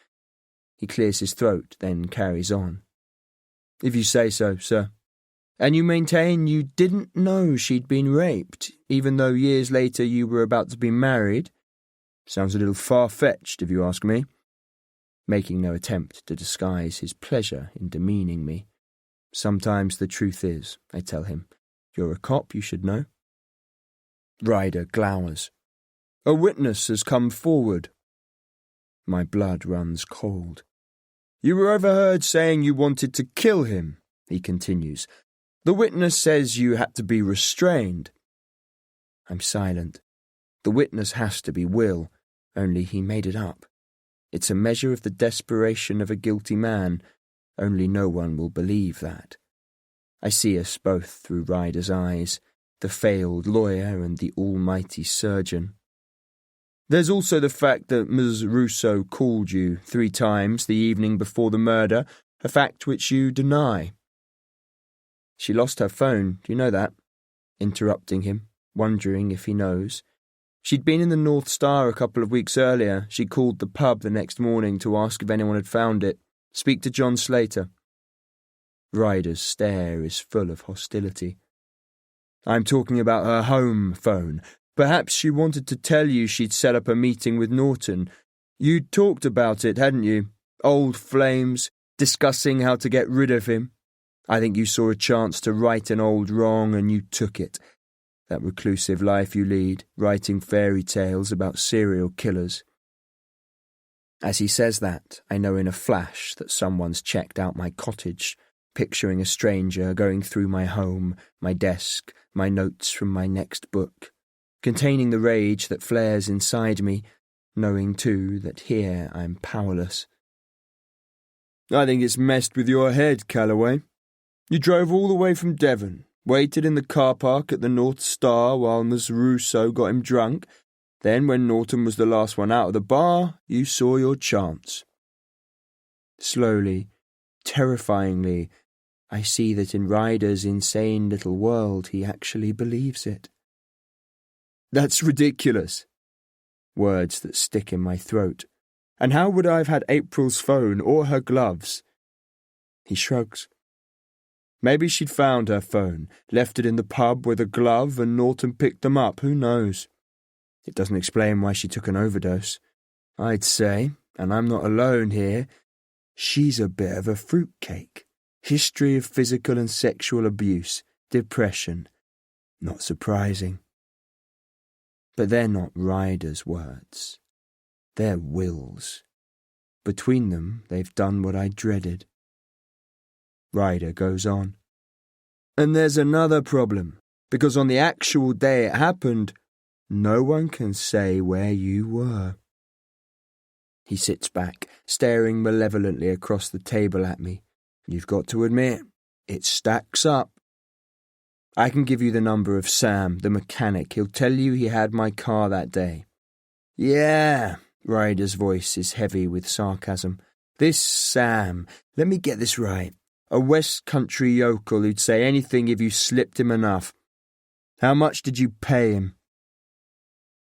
D: He clears his throat, then carries on. If you say so, sir. And you maintain you didn't know she'd been raped, even though years later you were about to be married? Sounds a little far-fetched, if you ask me. Making no attempt to disguise his pleasure in demeaning me. Sometimes the truth is, I tell him. You're a cop, you should know. Ryder glowers. A witness has come forward. My blood runs cold. You were overheard saying you wanted to kill him, he continues. The witness says you had to be restrained. I'm silent. The witness has to be Will, only he made it up. It's a measure of the desperation of a guilty man, only no one will believe that. I see us both through Ryder's eyes, the failed lawyer and the almighty surgeon. There's also the fact that Ms. Russo called you 3 times the evening before the murder, a fact which you deny. She lost her phone, do you know that? Interrupting him, wondering if he knows. She'd been in the North Star a couple of weeks earlier. She called the pub the next morning to ask if anyone had found it. Speak to John Slater. Ryder's stare is full of hostility. I'm talking about her home phone. Perhaps she wanted to tell you she'd set up a meeting with Norton. You'd talked about it, hadn't you? Old flames, discussing how to get rid of him. I think you saw a chance to right an old wrong and you took it. That reclusive life you lead, writing fairy tales about serial killers. As he says that, I know in a flash that someone's checked out my cottage, picturing a stranger going through my home, my desk, my notes from my next book, containing the rage that flares inside me, knowing too that here I'm powerless. I think it's messed with your head, Calloway. You drove all the way from Devon, waited in the car park at the North Star while Miss Russo got him drunk. Then, when Norton was the last one out of the bar, you saw your chance. Slowly, terrifyingly, I see that in Ryder's insane little world he actually believes it. That's ridiculous. Words that stick in my throat. And how would I have had April's phone or her gloves? He shrugs. Maybe she'd found her phone, left it in the pub with a glove, and Norton picked them up, who knows? It doesn't explain why she took an overdose. I'd say, and I'm not alone here, she's a bit of a fruitcake. History of physical and sexual abuse, depression. Not surprising. But they're not Ryder's words. They're wills. Between them, they've done what I dreaded. Ryder goes on. And there's another problem, because on the actual day it happened, no one can say where you were. He sits back, staring malevolently across the table at me. You've got to admit, it stacks up. I can give you the number of Sam, the mechanic. He'll tell you he had my car that day. Yeah, Ryder's voice is heavy with sarcasm. This Sam, let me get this right. A West Country yokel who'd say anything if you slipped him enough. How much did you pay him?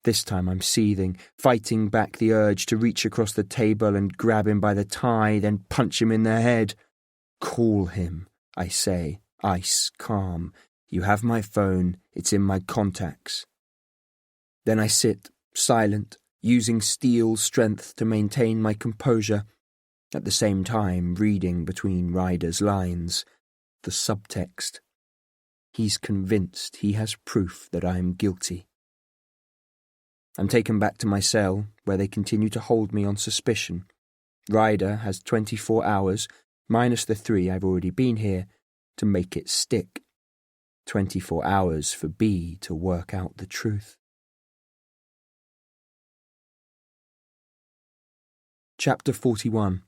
D: This time I'm seething, fighting back the urge to reach across the table and grab him by the tie, then punch him in the head. Call him, I say, ice calm. You have my phone, it's in my contacts. Then I sit, silent, using steel strength to maintain my composure, at the same time reading between Ryder's lines, the subtext. He's convinced he has proof that I am guilty. I'm taken back to my cell, where they continue to hold me on suspicion. Ryder has 24 hours, minus the 3 I've already been here, to make it stick. 24 hours for B to work out the truth. Chapter 41.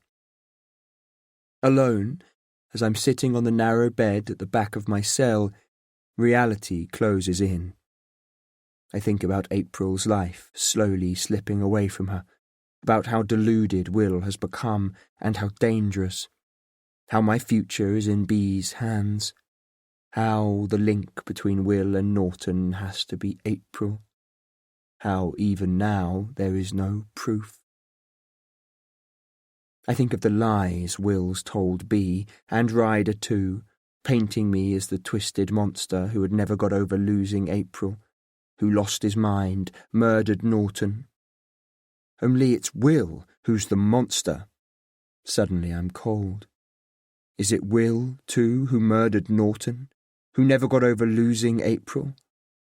D: Alone, as I'm sitting on the narrow bed at the back of my cell, reality closes in. I think about April's life slowly slipping away from her, about how deluded Will has become and how dangerous, how my future is in B's hands, how the link between Will and Norton has to be April, how even now there is no proof. I think of the lies Will's told B, and Ryder too, painting me as the twisted monster who had never got over losing April, who lost his mind, murdered Norton. Only it's Will who's the monster. Suddenly I'm cold. Is it Will, too, who murdered Norton, who never got over losing April?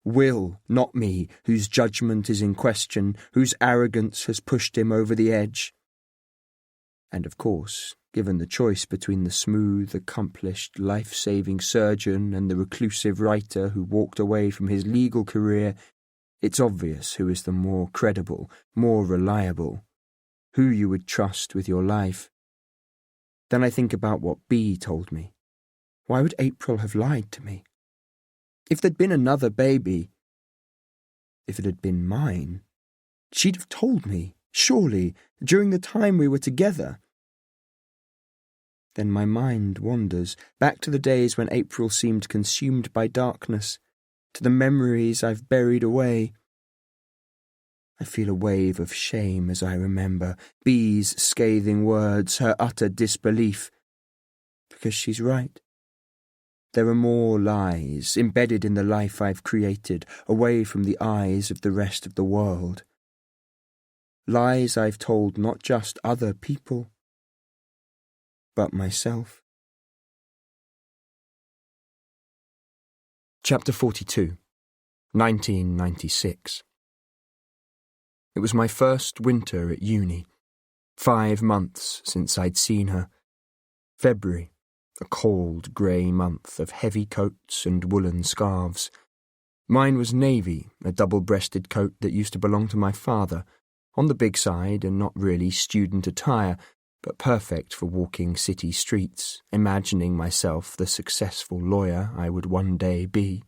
D: Will, not me, whose judgment is in question, whose arrogance has pushed him over the edge. And of course, given the choice between the smooth, accomplished, life-saving surgeon and the reclusive writer who walked away from his legal career, it's obvious who is the more credible, more reliable, who you would trust with your life. Then I think about what B told me. Why would April have lied to me? If there'd been another baby, if it had been mine, she'd have told me, surely, during the time we were together. Then my mind wanders back to the days when April seemed consumed by darkness, to the memories I've buried away. I feel a wave of shame as I remember B's scathing words, her utter disbelief. Because she's right. There are more lies embedded in the life I've created, away from the eyes of the rest of the world. Lies I've told not just other people, but myself. Chapter 42. 1996. It was my first winter at uni. 5 months since I'd seen her. February, a cold grey month of heavy coats and woolen scarves. Mine was navy, a double-breasted coat that used to belong to my father, on the big side and not really student attire, but perfect for walking city streets, imagining myself the successful lawyer I would one day be.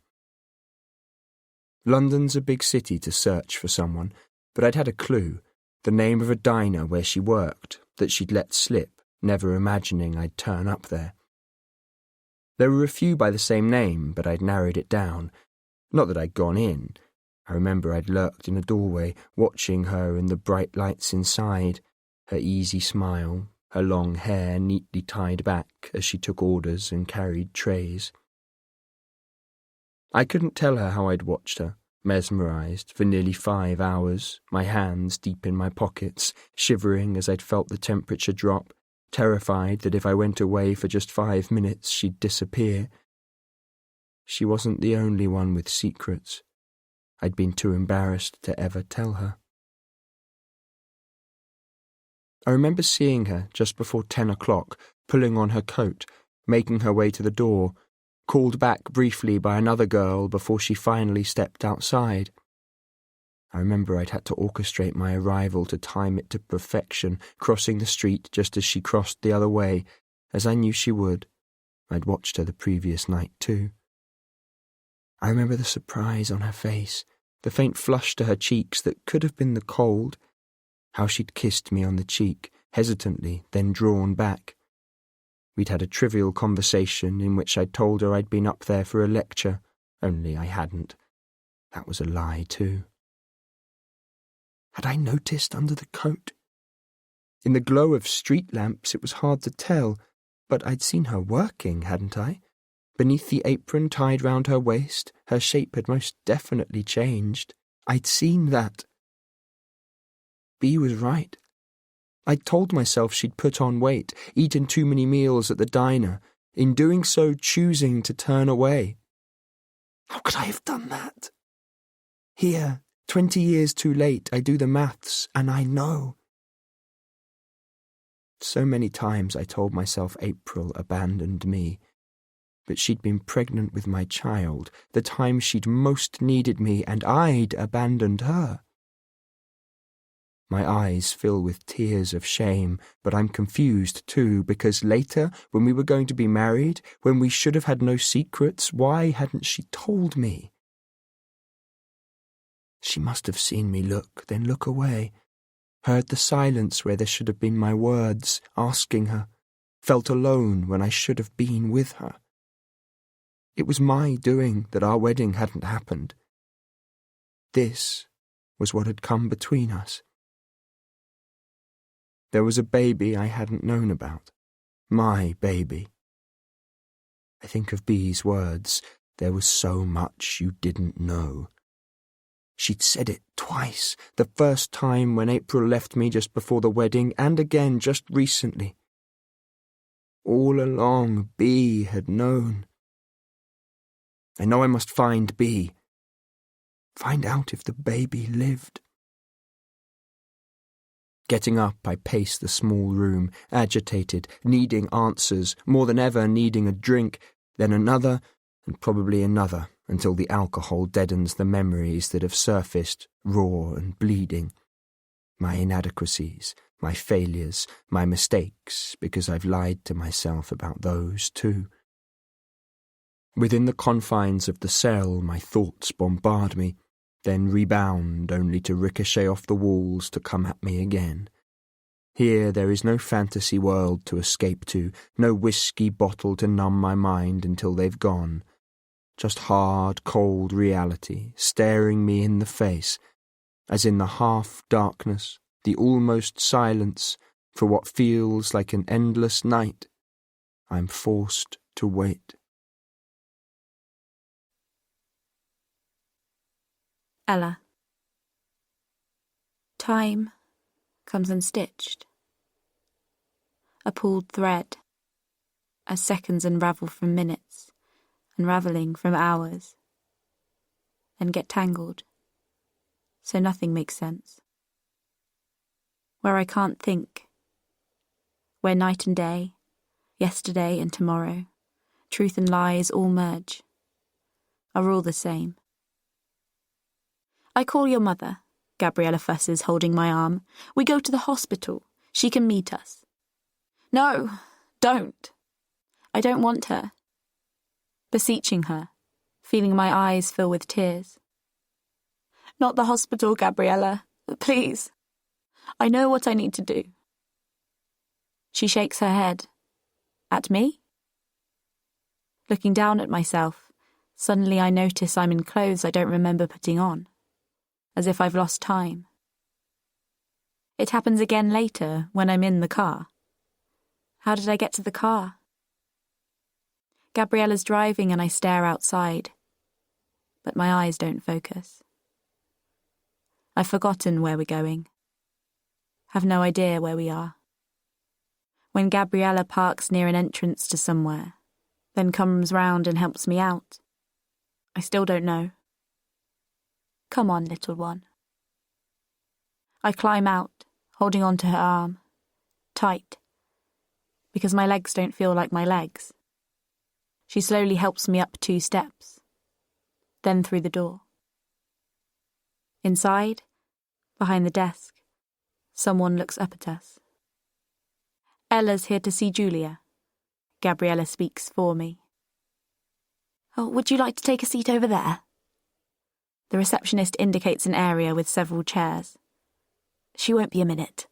D: London's a big city to search for someone, but I'd had a clue, the name of a diner where she worked, that she'd let slip, never imagining I'd turn up there. There were a few by the same name, but I'd narrowed it down. Not that I'd gone in. I remember I'd lurked in a doorway, watching her in the bright lights inside, her easy smile, her long hair neatly tied back as she took orders and carried trays. I couldn't tell her how I'd watched her, mesmerised, for nearly 5 hours, my hands deep in my pockets, shivering as I'd felt the temperature drop, terrified that if I went away for just 5 minutes she'd disappear. She wasn't the only one with secrets. I'd been too embarrassed to ever tell her.
A: I remember seeing her just before 10 o'clock, pulling on her coat, making her way to the door, called back briefly by another girl before she finally stepped outside. I remember I'd had to orchestrate my arrival to time it to perfection, crossing the street just as she crossed the other way, as I knew she would. I'd watched her the previous night too. I remember the surprise on her face, the faint flush to her cheeks that could have been the cold, how she'd kissed me on the cheek, hesitantly, then drawn back. We'd had a trivial conversation in which I'd told her I'd been up there for a lecture, only I hadn't. That was a lie too. Had I noticed under the coat? In the glow of street lamps it was hard to tell, but I'd seen her working, hadn't I? Beneath the apron tied round her waist, her shape had most definitely changed. I'd seen that. Bea was right. I'd told myself she'd put on weight, eaten too many meals at the diner, in doing so choosing to turn away. How could I have done that? Here, 20 years too late, I do the maths, and I know. So many times I told myself April abandoned me, but she'd been pregnant with my child, the time she'd most needed me, and I'd abandoned her. My eyes fill with tears of shame, but I'm confused too, because later, when we were going to be married, when we should have had no secrets, why hadn't she told me? She must have seen me look, then look away, heard the silence where there should have been my words, asking her, felt alone when I should have been with her. It was my doing that our wedding hadn't happened. This was what had come between us. There was a baby I hadn't known about. My baby. I think of Bea's words, there was so much you didn't know. She'd said it twice, the first time when April left me just before the wedding, and again just recently. All along, Bea had known. I know I must find Bea. Find out if the baby lived. Getting up, I paced the small room, agitated, needing answers, more than ever needing a drink, then another, and probably another, until the alcohol deadens the memories that have surfaced, raw and bleeding. My inadequacies, my failures, my mistakes, because I've lied to myself about those too. Within the confines of the cell, my thoughts bombard me, then rebound only to ricochet off the walls to come at me again. Here there is no fantasy world to escape to, no whiskey bottle to numb my mind until they've gone. Just hard, cold reality staring me in the face, as in the half-darkness, the almost silence, for what feels like an endless night, I'm forced to wait.
B: Ella. Time comes unstitched. A pulled thread, as seconds unravel from minutes, unravelling from hours, then get tangled, so nothing makes sense. Where I can't think, where night and day, yesterday and tomorrow, truth and lies all merge, are all the same. I call your mother, Gabriella fusses, holding my arm. We go to the hospital. She can meet us. No, don't. I don't want her. Beseeching her, feeling my eyes fill with tears. Not the hospital, Gabriella. Please. I know what I need to do. She shakes her head. At me? Looking down at myself, suddenly I notice I'm in clothes I don't remember putting on. As if I've lost time. It happens again later, when I'm in the car. How did I get to the car? Gabriella's driving and I stare outside, but my eyes don't focus. I've forgotten where we're going. Have no idea where we are. When Gabriella parks near an entrance to somewhere, then comes round and helps me out, I still don't know. Come on, little one. I climb out, holding on to her arm, tight, because my legs don't feel like my legs. She slowly helps me up 2 steps, then through the door. Inside, behind the desk, someone looks up at us. Ella's here to see Julia. Gabriella speaks for me. Oh, would you like to take a seat over there? The receptionist indicates an area with several chairs. She won't be a minute.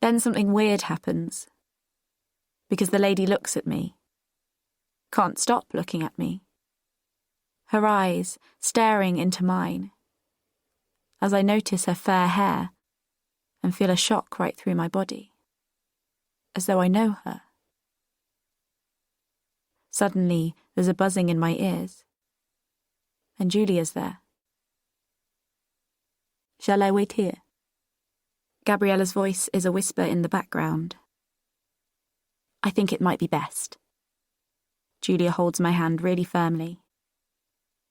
B: Then something weird happens, because the lady looks at me. Can't stop looking at me. Her eyes staring into mine, as I notice her fair hair and feel a shock right through my body, as though I know her. Suddenly, there's a buzzing in my ears, and Julia's there. Shall I wait here? Gabriella's voice is a whisper in the background. I think it might be best. Julia holds my hand really firmly,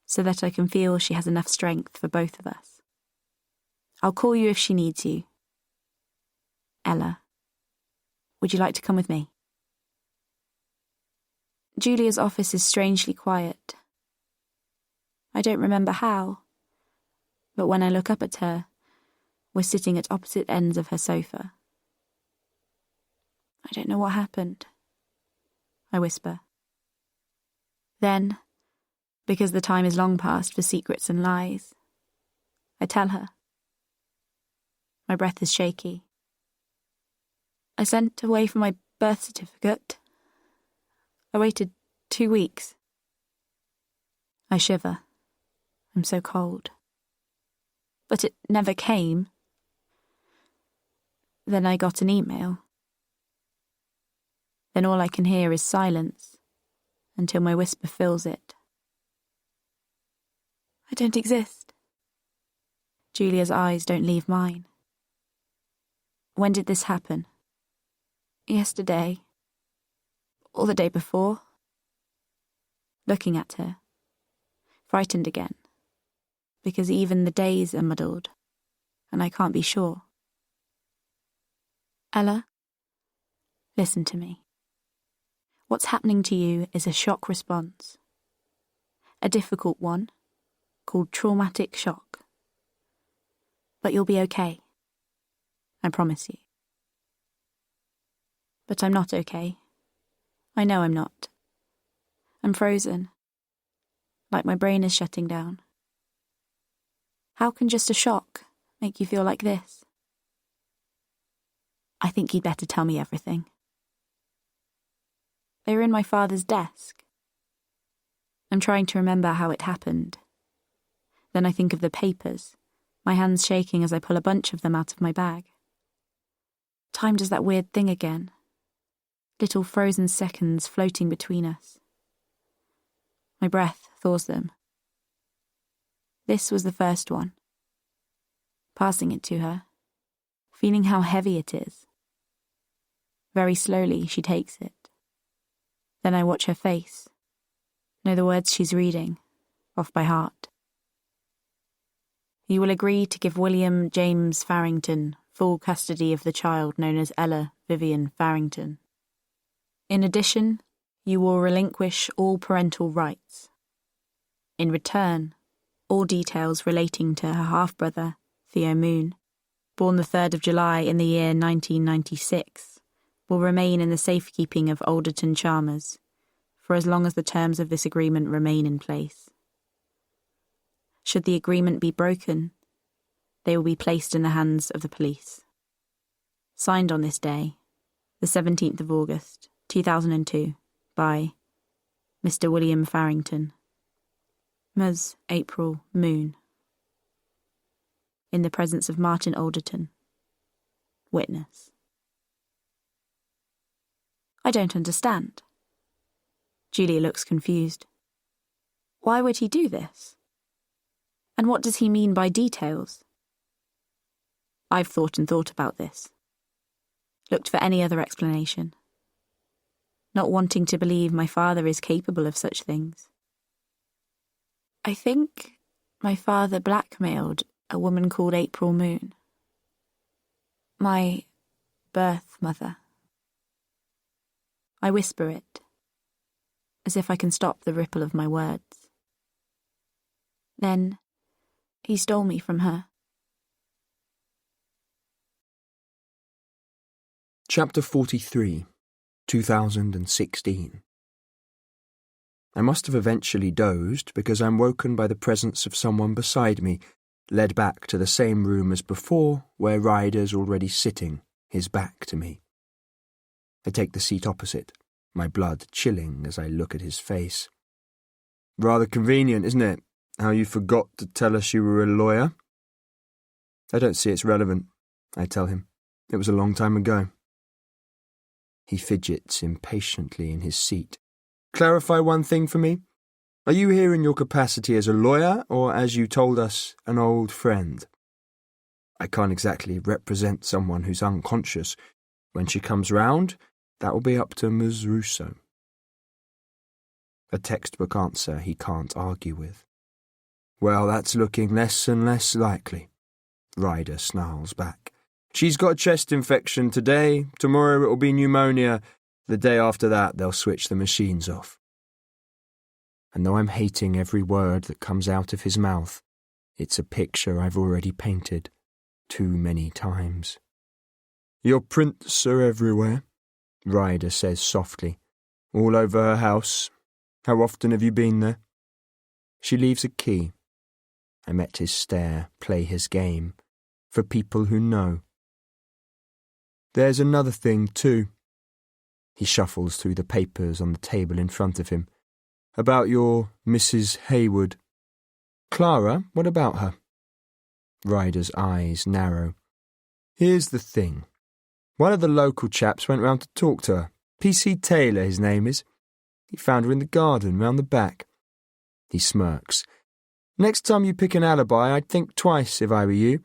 B: so that I can feel she has enough strength for both of us. I'll call you if she needs you. Ella, would you like to come with me? Julia's office is strangely quiet. I don't remember how, but when I look up at her, we're sitting at opposite ends of her sofa. I don't know what happened, I whisper. Then, because the time is long past for secrets and lies, I tell her. My breath is shaky. I sent away for my birth certificate. I waited 2 weeks. I shiver. I'm so cold. But it never came. Then I got an email. Then all I can hear is silence, until my whisper fills it. I don't exist. Julia's eyes don't leave mine. When did this happen? Yesterday. Or the day before? Looking at her, frightened again, because even the days are muddled, and I can't be sure. Ella, listen to me. What's happening to you is a shock response. A difficult one, called traumatic shock. But you'll be okay. I promise you. But I'm not okay. I know I'm not. I'm frozen. Like my brain is shutting down. How can just a shock make you feel like this? I think you'd better tell me everything. They were in my father's desk. I'm trying to remember how it happened. Then I think of the papers, my hands shaking as I pull a bunch of them out of my bag. Time does that weird thing again. Little frozen seconds floating between us. My breath thaws them. This was the first one. Passing it to her, feeling how heavy it is. Very slowly she takes it. Then I watch her face, know the words she's reading, off by heart. You will agree to give William James Farrington full custody of the child known as Ella Vivian Farrington. In addition, you will relinquish all parental rights. In return, all details relating to her half-brother, Theo Moon, born the 3rd of July in the year 1996, will remain in the safekeeping of Alderton Chalmers for as long as the terms of this agreement remain in place. Should the agreement be broken, they will be placed in the hands of the police. Signed on this day, the 17th of August, 2002, by Mr. William Farrington, Ms. April Moon. In the presence of Martin Alderton, witness. I don't understand. Julia looks confused. Why would he do this? And what does he mean by details? I've thought and thought about this. Looked for any other explanation. Not wanting to believe my father is capable of such things. I think my father blackmailed a woman called April Moon. My birth, Mother. I whisper it, as if I can stop the ripple of my words. Then he stole me from her.
A: Chapter 43, 2016. I must have eventually dozed because I'm woken by the presence of someone beside me, led back to the same room as before, where Ryder's already sitting, his back to me. I take the seat opposite, my blood chilling as I look at his face. Rather convenient, isn't it, how you forgot to tell us you were a lawyer? I don't see it's relevant, I tell him. It was a long time ago. He fidgets impatiently in his seat. Clarify one thing for me. Are you here in your capacity as a lawyer, or as you told us, an old friend? I can't exactly represent someone who's unconscious. When she comes round, that will be up to Ms. Rousseau. A textbook answer he can't argue with. Well, that's looking less and less likely. Ryder snarls back. She's got a chest infection today, tomorrow it'll be pneumonia, the day after that they'll switch the machines off. And though I'm hating every word that comes out of his mouth, it's a picture I've already painted too many times. Your prints are everywhere, Ryder says softly, all over her house. How often have you been there? She leaves a key. I met his stare play his game, for people who know. There's another thing, too. He shuffles through the papers on the table in front of him. About your Mrs. Hayward. Clara, what about her? Ryder's eyes narrow. Here's the thing. One of the local chaps went round to talk to her. P.C. Taylor, his name is. He found her in the garden, round the back. He smirks. Next time you pick an alibi, I'd think twice if I were you.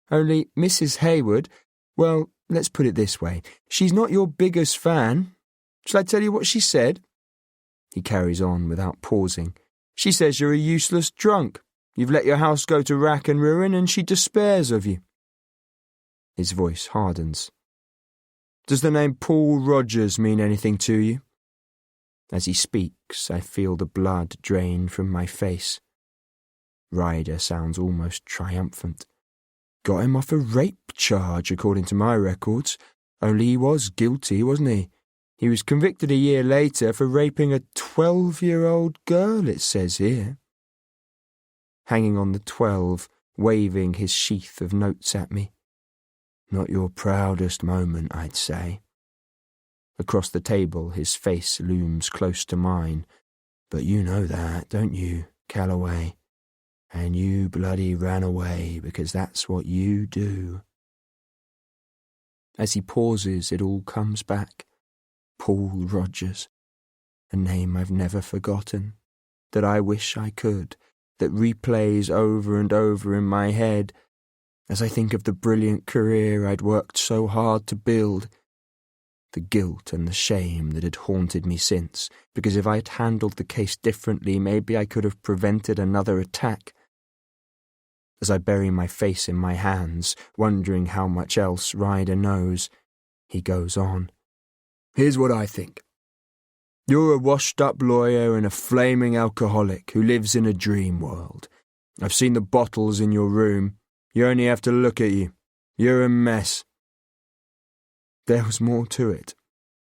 A: Only Mrs. Hayward, well, let's put it this way. She's not your biggest fan. Shall I tell you what she said? He carries on without pausing. She says you're a useless drunk. You've let your house go to rack and ruin, and she despairs of you. His voice hardens. Does the name Paul Rogers mean anything to you? As he speaks, I feel the blood drain from my face. Ryder sounds almost triumphant. Got him off a rape charge, according to my records. Only he was guilty, wasn't he? He was convicted a year later for raping a 12-year-old girl, it says here. Hanging on the 12, waving his sheath of notes at me. Not your proudest moment, I'd say. Across the table, his face looms close to mine. But you know that, don't you, Calloway? And you bloody ran away because that's what you do. As he pauses, it all comes back. Paul Rogers, a name I've never forgotten, that I wish I could, that replays over and over in my head as I think of the brilliant career I'd worked so hard to build. The guilt and the shame that had haunted me since, because if I'd handled the case differently, maybe I could have prevented another attack. As I bury my face in my hands, wondering how much else Ryder knows, he goes on. Here's what I think. You're a washed-up lawyer and a flaming alcoholic who lives in a dream world. I've seen the bottles in your room. You only have to look at you. You're a mess. There was more to it,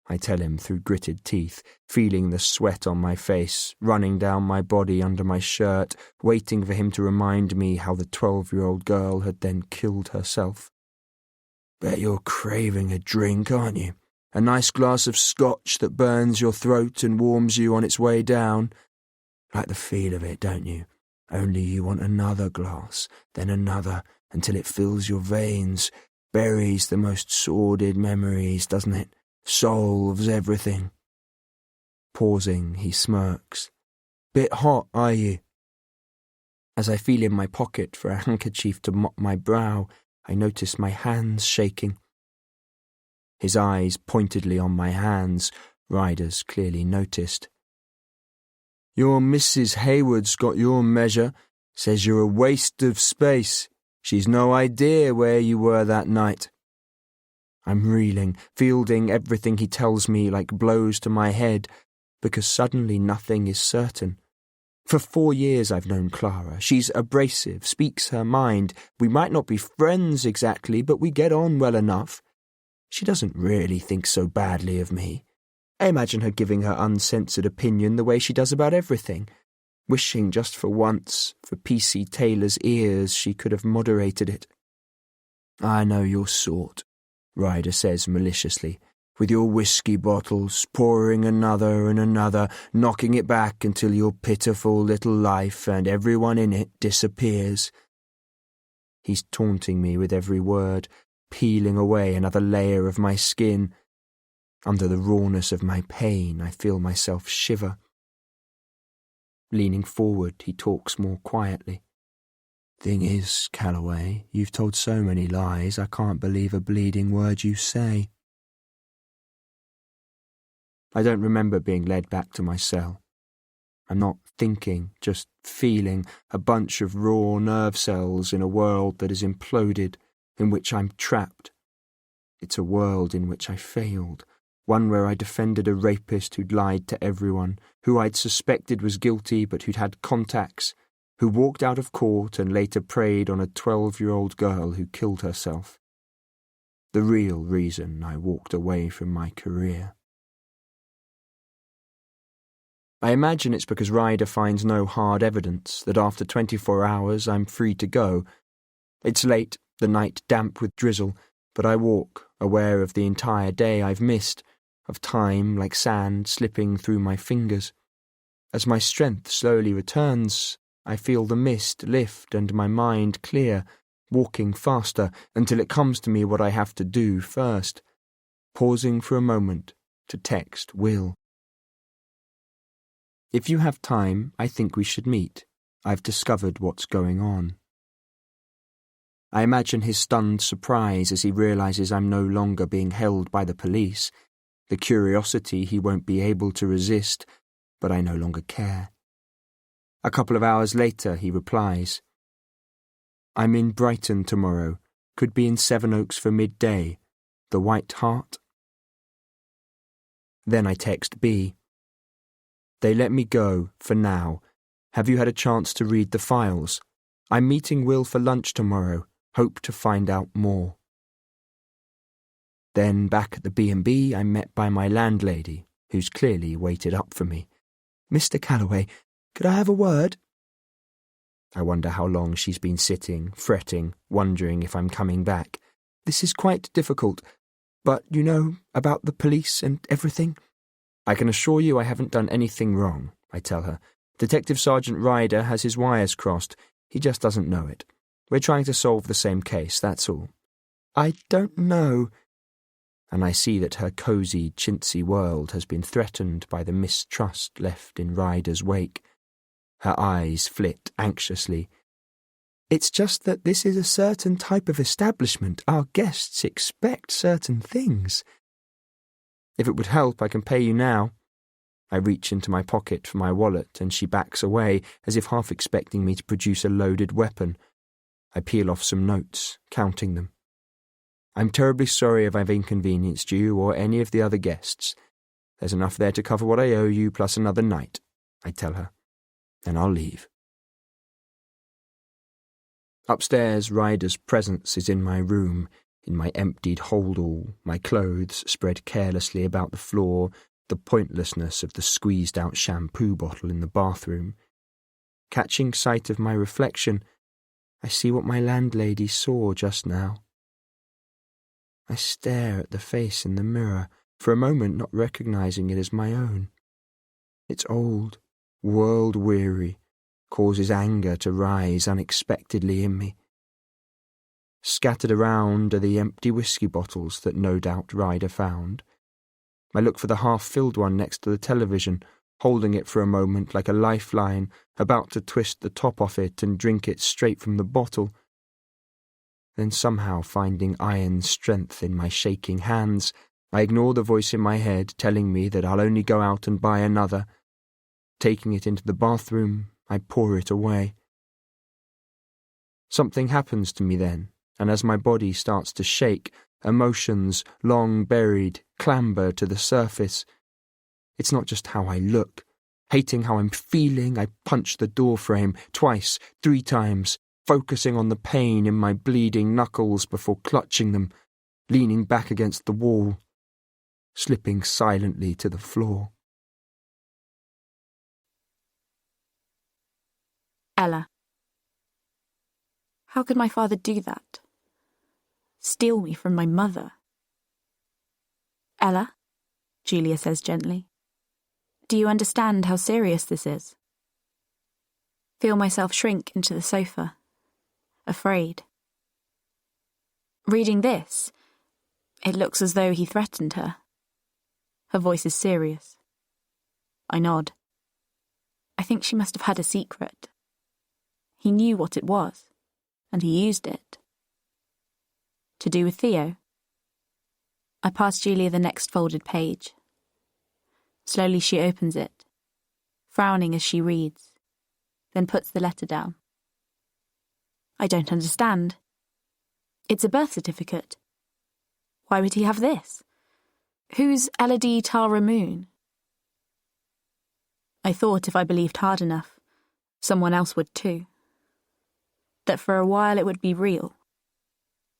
A: I tell him through gritted teeth, feeling the sweat on my face, running down my body under my shirt, waiting for him to remind me how the 12-year-old girl had then killed herself. Bet you're craving a drink, aren't you? A nice glass of scotch that burns your throat and warms you on its way down. Like the feel of it, don't you? Only you want another glass, then another, until it fills your veins, buries the most sordid memories, doesn't it? Solves everything. Pausing, he smirks. Bit hot, are you? As I feel in my pocket for a handkerchief to mop my brow, I notice my hands shaking. His eyes pointedly on my hands, Ryder's clearly noticed. Your Mrs. Hayward's got your measure, says you're a waste of space. She's no idea where you were that night. I'm reeling, fielding everything he tells me like blows to my head, because suddenly nothing is certain. For 4 years I've known Clara. She's abrasive, speaks her mind. We might not be friends exactly, but we get on well enough. She doesn't really think so badly of me. I imagine her giving her uncensored opinion the way she does about everything, wishing just for once, for P.C. Taylor's ears, she could have moderated it. "I know your sort," Ryder says maliciously, "with your whiskey bottles, pouring another and another, knocking it back until your pitiful little life and everyone in it disappears." He's taunting me with every word, peeling away another layer of my skin. Under the rawness of my pain, I feel myself shiver. Leaning forward, he talks more quietly. "Thing is, Calloway, you've told so many lies, I can't believe a bleeding word you say." I don't remember being led back to my cell. I'm not thinking, just feeling, a bunch of raw nerve cells in a world that is imploded, in which I'm trapped. It's a world in which I failed, one where I defended a rapist who'd lied to everyone, who I'd suspected was guilty but who'd had contacts, who walked out of court and later preyed on a 12-year-old girl who killed herself. The real reason I walked away from my career. I imagine it's because Ryder finds no hard evidence that after 24 hours I'm free to go. It's late, the night damp with drizzle, but I walk, aware of the entire day I've missed, of time like sand slipping through my fingers. As my strength slowly returns, I feel the mist lift and my mind clear, walking faster until it comes to me what I have to do first, pausing for a moment to text Will. "If you have time, I think we should meet. I've discovered what's going on." I imagine his stunned surprise as he realizes I'm no longer being held by the police, the curiosity he won't be able to resist, but I no longer care. A couple of hours later, he replies, "I'm in Brighton tomorrow. Could be in Sevenoaks for midday. The White Hart?" Then I text B. "They let me go, for now. Have you had a chance to read the files? I'm meeting Will for lunch tomorrow. Hope to find out more." Then, back at the B&B, I'm met by my landlady, who's clearly waited up for me. "Mr. Calloway, could I have a word?" I wonder how long she's been sitting, fretting, wondering if I'm coming back. "This is quite difficult, but you know, about the police and everything." "I can assure you I haven't done anything wrong," I tell her. "Detective Sergeant Ryder has his wires crossed. He just doesn't know it. We're trying to solve the same case, that's all." "I don't know." And I see that her cosy, chintzy world has been threatened by the mistrust left in Ryder's wake. Her eyes flit anxiously. "It's just that this is a certain type of establishment. Our guests expect certain things." "If it would help, I can pay you now." I reach into my pocket for my wallet and she backs away, as if half expecting me to produce a loaded weapon. I peel off some notes, counting them. "I'm terribly sorry if I've inconvenienced you or any of the other guests. There's enough there to cover what I owe you plus another night," I tell her. "Then I'll leave." Upstairs, Ryder's presence is in my room, in my emptied hold-all, my clothes spread carelessly about the floor, the pointlessness of the squeezed-out shampoo bottle in the bathroom. Catching sight of my reflection, I see what my landlady saw just now. I stare at the face in the mirror, for a moment not recognizing it as my own. It's old, world-weary, causes anger to rise unexpectedly in me. Scattered around are the empty whiskey bottles that no doubt Ryder found. I look for the half-filled one next to the television, holding it for a moment like a lifeline, about to twist the top off it and drink it straight from the bottle. Then somehow finding iron strength in my shaking hands, I ignore the voice in my head telling me that I'll only go out and buy another. Taking it into the bathroom, I pour it away. Something happens to me then,
D: and as my body starts to shake, emotions, long buried, clamber to the surface. It's not just how I look. Hating how I'm feeling, I punch the door frame twice, 3 times, focusing on the pain in my bleeding knuckles before clutching them, leaning back against the wall, slipping silently to the floor.
B: Ella. How could my father do that? Steal me from my mother? Ella, Julia says gently. Do you understand how serious this is? Feel myself shrink into the sofa, afraid. Reading this, it looks as though he threatened her. Her voice is serious. I nod. I think she must have had a secret. He knew what it was, and he used it. To do with Theo? I pass Julia the next folded page. Slowly she opens it, frowning as she reads, then puts the letter down. I don't understand. It's a birth certificate. Why would he have this? Who's Elodie Tara Moon? I thought if I believed hard enough, someone else would too. That for a while it would be real.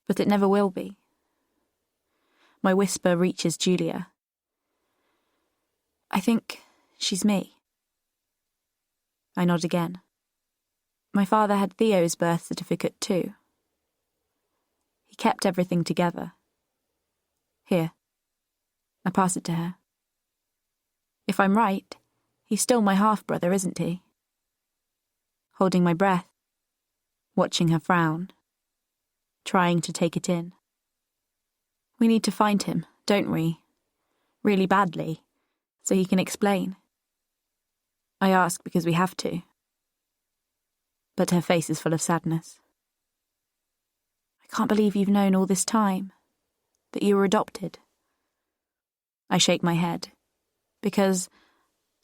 B: But it never will be. My whisper reaches Julia. I think she's me. I nod again. My father had Theo's birth certificate too. He kept everything together. Here. I pass it to her. If I'm right, he's still my half-brother, isn't he? Holding my breath, watching her frown, trying to take it in. We need to find him, don't we? Really badly. So he can explain. I ask because we have to. But her face is full of sadness. I can't believe you've known all this time, that you were adopted. I shake my head, because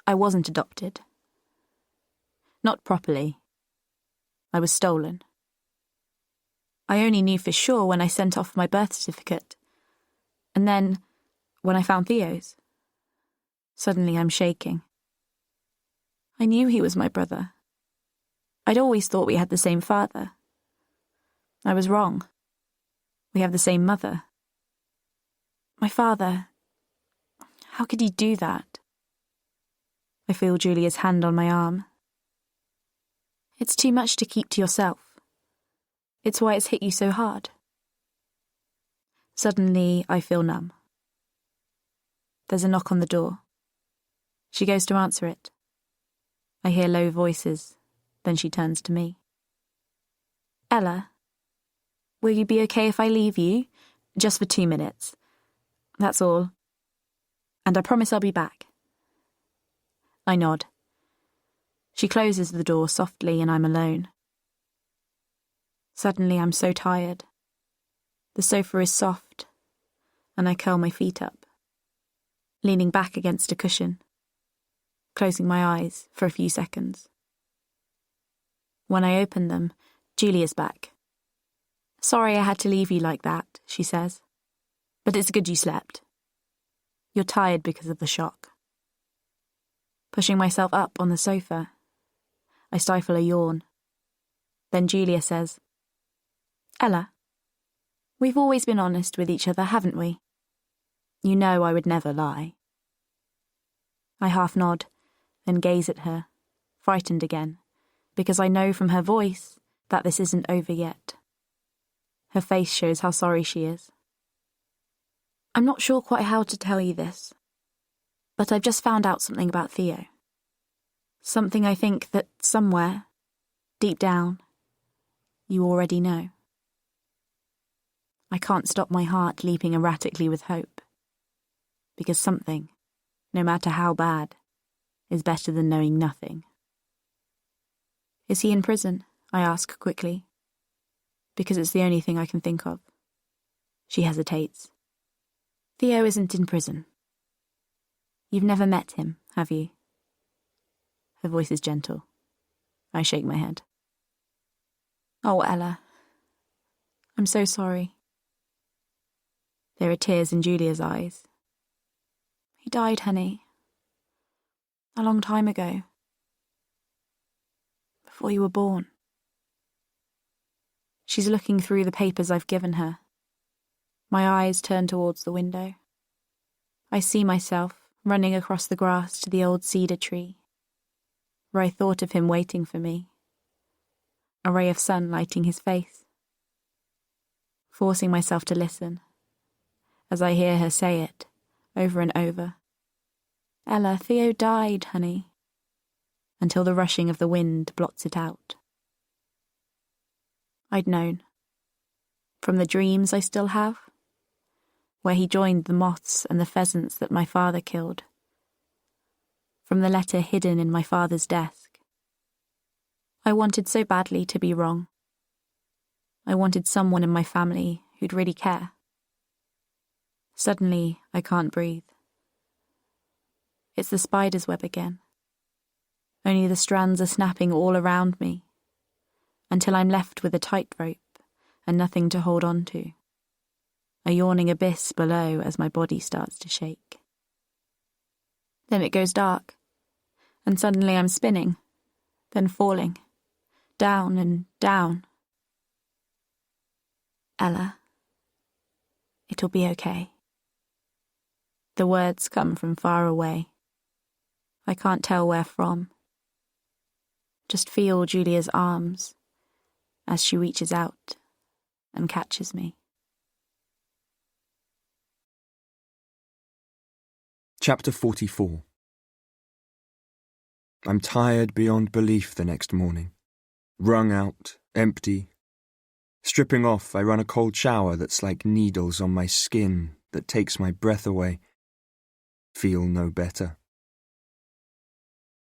B: I wasn't adopted. Not properly. I was stolen. I only knew for sure when I sent off my birth certificate, and then when I found Theo's. Suddenly I'm shaking. I knew he was my brother. I'd always thought we had the same father. I was wrong. We have the same mother. My father... How could he do that? I feel Julia's hand on my arm. It's too much to keep to yourself. It's why it's hit you so hard. Suddenly I feel numb. There's a knock on the door. She goes to answer it. I hear low voices, then she turns to me. Ella, will you be okay if I leave you? Just for 2 minutes. That's all. And I promise I'll be back. I nod. She closes the door softly and I'm alone. Suddenly I'm so tired. The sofa is soft, and I curl my feet up, leaning back against a cushion, closing my eyes for a few seconds. When I open them, Julia's back. Sorry I had to leave you like that, she says. But it's good you slept. You're tired because of the shock. Pushing myself up on the sofa, I stifle a yawn. Then Julia says, Ella, we've always been honest with each other, haven't we? You know I would never lie. I half nod, then gaze at her, frightened again, because I know from her voice that this isn't over yet. Her face shows how sorry she is. I'm not sure quite how to tell you this, but I've just found out something about Theo. Something I think that somewhere, deep down, you already know. I can't stop my heart leaping erratically with hope, because something, no matter how bad, is better than knowing nothing. Is he in prison? I ask quickly, because it's the only thing I can think of. She hesitates. Theo isn't in prison. You've never met him, have you? Her voice is gentle. I shake my head. Oh, Ella, I'm so sorry. There are tears in Julia's eyes. He died, honey. A long time ago. Before you were born. She's looking through the papers I've given her. My eyes turn towards the window. I see myself running across the grass to the old cedar tree, where I thought of him waiting for me. A ray of sun lighting his face. Forcing myself to listen, as I hear her say it, over and over. Ella, Theo died, honey. Until the rushing of the wind blots it out. I'd known. From the dreams I still have, where he joined the moths and the pheasants that my father killed. From the letter hidden in my father's desk. I wanted so badly to be wrong. I wanted someone in my family who'd really care. Suddenly, I can't breathe. It's the spider's web again. Only the strands are snapping all around me, until I'm left with a tightrope and nothing to hold on to. A yawning abyss below as my body starts to shake. Then it goes dark, and suddenly I'm spinning, then falling, down and down. Ella, it'll be okay. The words come from far away. I can't tell where from. Just feel Julia's arms as she reaches out and catches me.
D: Chapter 44. I'm tired beyond belief the next morning. Wrung out, empty. Stripping off, I run a cold shower that's like needles on my skin, that takes my breath away. Feel no better.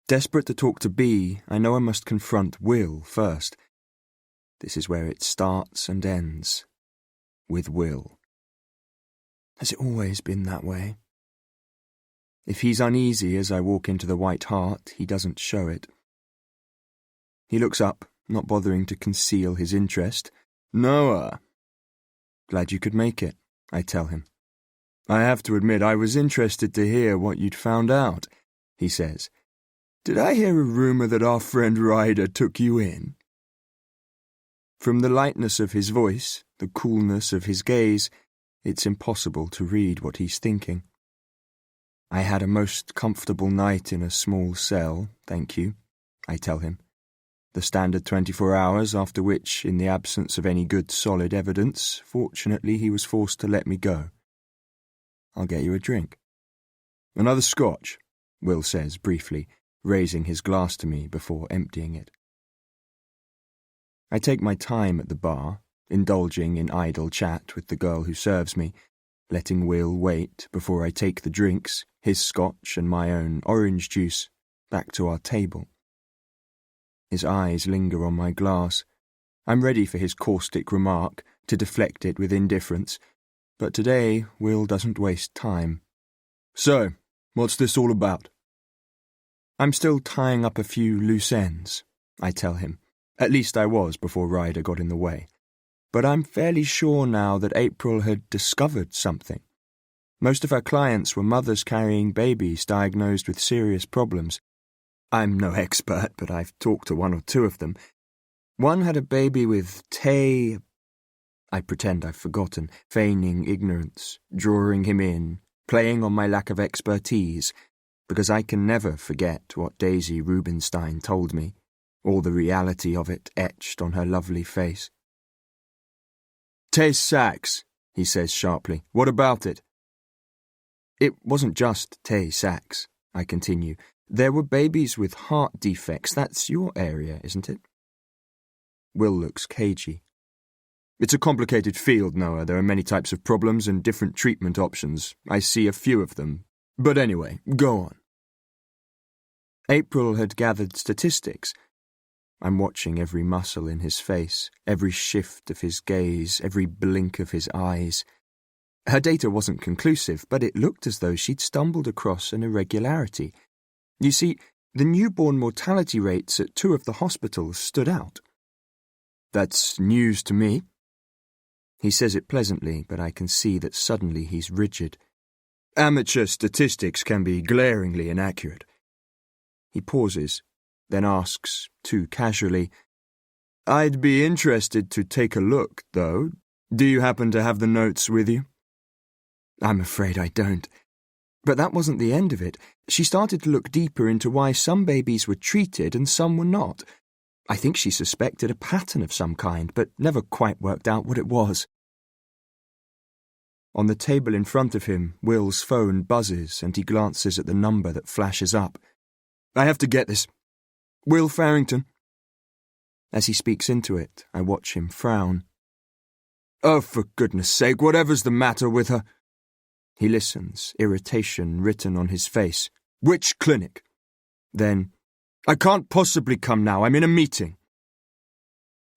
D: Desperate to talk to B, I know I must confront Will first. This is where it starts and ends. With Will. Has it always been that way? If he's uneasy as I walk into the White Hart, he doesn't show it. He looks up, not bothering to conceal his interest. Noah. Glad you could make it, I tell him. I have to admit I was interested to hear what you'd found out, he says. Did I hear a rumour that our friend Ryder took you in? From the lightness of his voice, the coolness of his gaze, it's impossible to read what he's thinking. I had a most comfortable night in a small cell, thank you, I tell him. The standard 24 hours, after which, in the absence of any good solid evidence, fortunately he was forced to let me go. I'll get you a drink. Another scotch, Will says briefly, raising his glass to me before emptying it. I take my time at the bar, indulging in idle chat with the girl who serves me, letting Will wait before I take the drinks, his scotch and my own orange juice, back to our table. His eyes linger on my glass. I'm ready for his caustic remark, to deflect it with indifference, but today Will doesn't waste time. So, what's this all about? I'm still tying up a few loose ends, I tell him. At least I was before Ryder got in the way. But I'm fairly sure now that April had discovered something. Most of her clients were mothers carrying babies diagnosed with serious problems. I'm no expert, but I've talked to one or two of them. One had a baby with I pretend I've forgotten, feigning ignorance, drawing him in, playing on my lack of expertise, because I can never forget what Daisy Rubinstein told me, or the reality of it etched on her lovely face. Tay-Sachs, he says sharply. What about it? It wasn't just Tay-Sachs, I continue. There were babies with heart defects. That's your area, isn't it? Will looks cagey. It's a complicated field, Noah. There are many types of problems and different treatment options. I see a few of them. But anyway, go on. April had gathered statistics. I'm watching every muscle in his face, every shift of his gaze, every blink of his eyes. Her data wasn't conclusive, but it looked as though she'd stumbled across an irregularity. You see, the newborn mortality rates at 2 of the hospitals stood out. That's news to me. He says it pleasantly, but I can see that suddenly he's rigid. Amateur statistics can be glaringly inaccurate. He pauses, then asks, too casually, I'd be interested to take a look, though. Do you happen to have the notes with you? I'm afraid I don't. But that wasn't the end of it. She started to look deeper into why some babies were treated and some were not. I think she suspected a pattern of some kind, but never quite worked out what it was. On the table in front of him, Will's phone buzzes and he glances at the number that flashes up. I have to get this. Will Farrington. As he speaks into it, I watch him frown. Oh, for goodness sake, whatever's the matter with her? He listens, irritation written on his face. Which clinic? Then, I can't possibly come now, I'm in a meeting.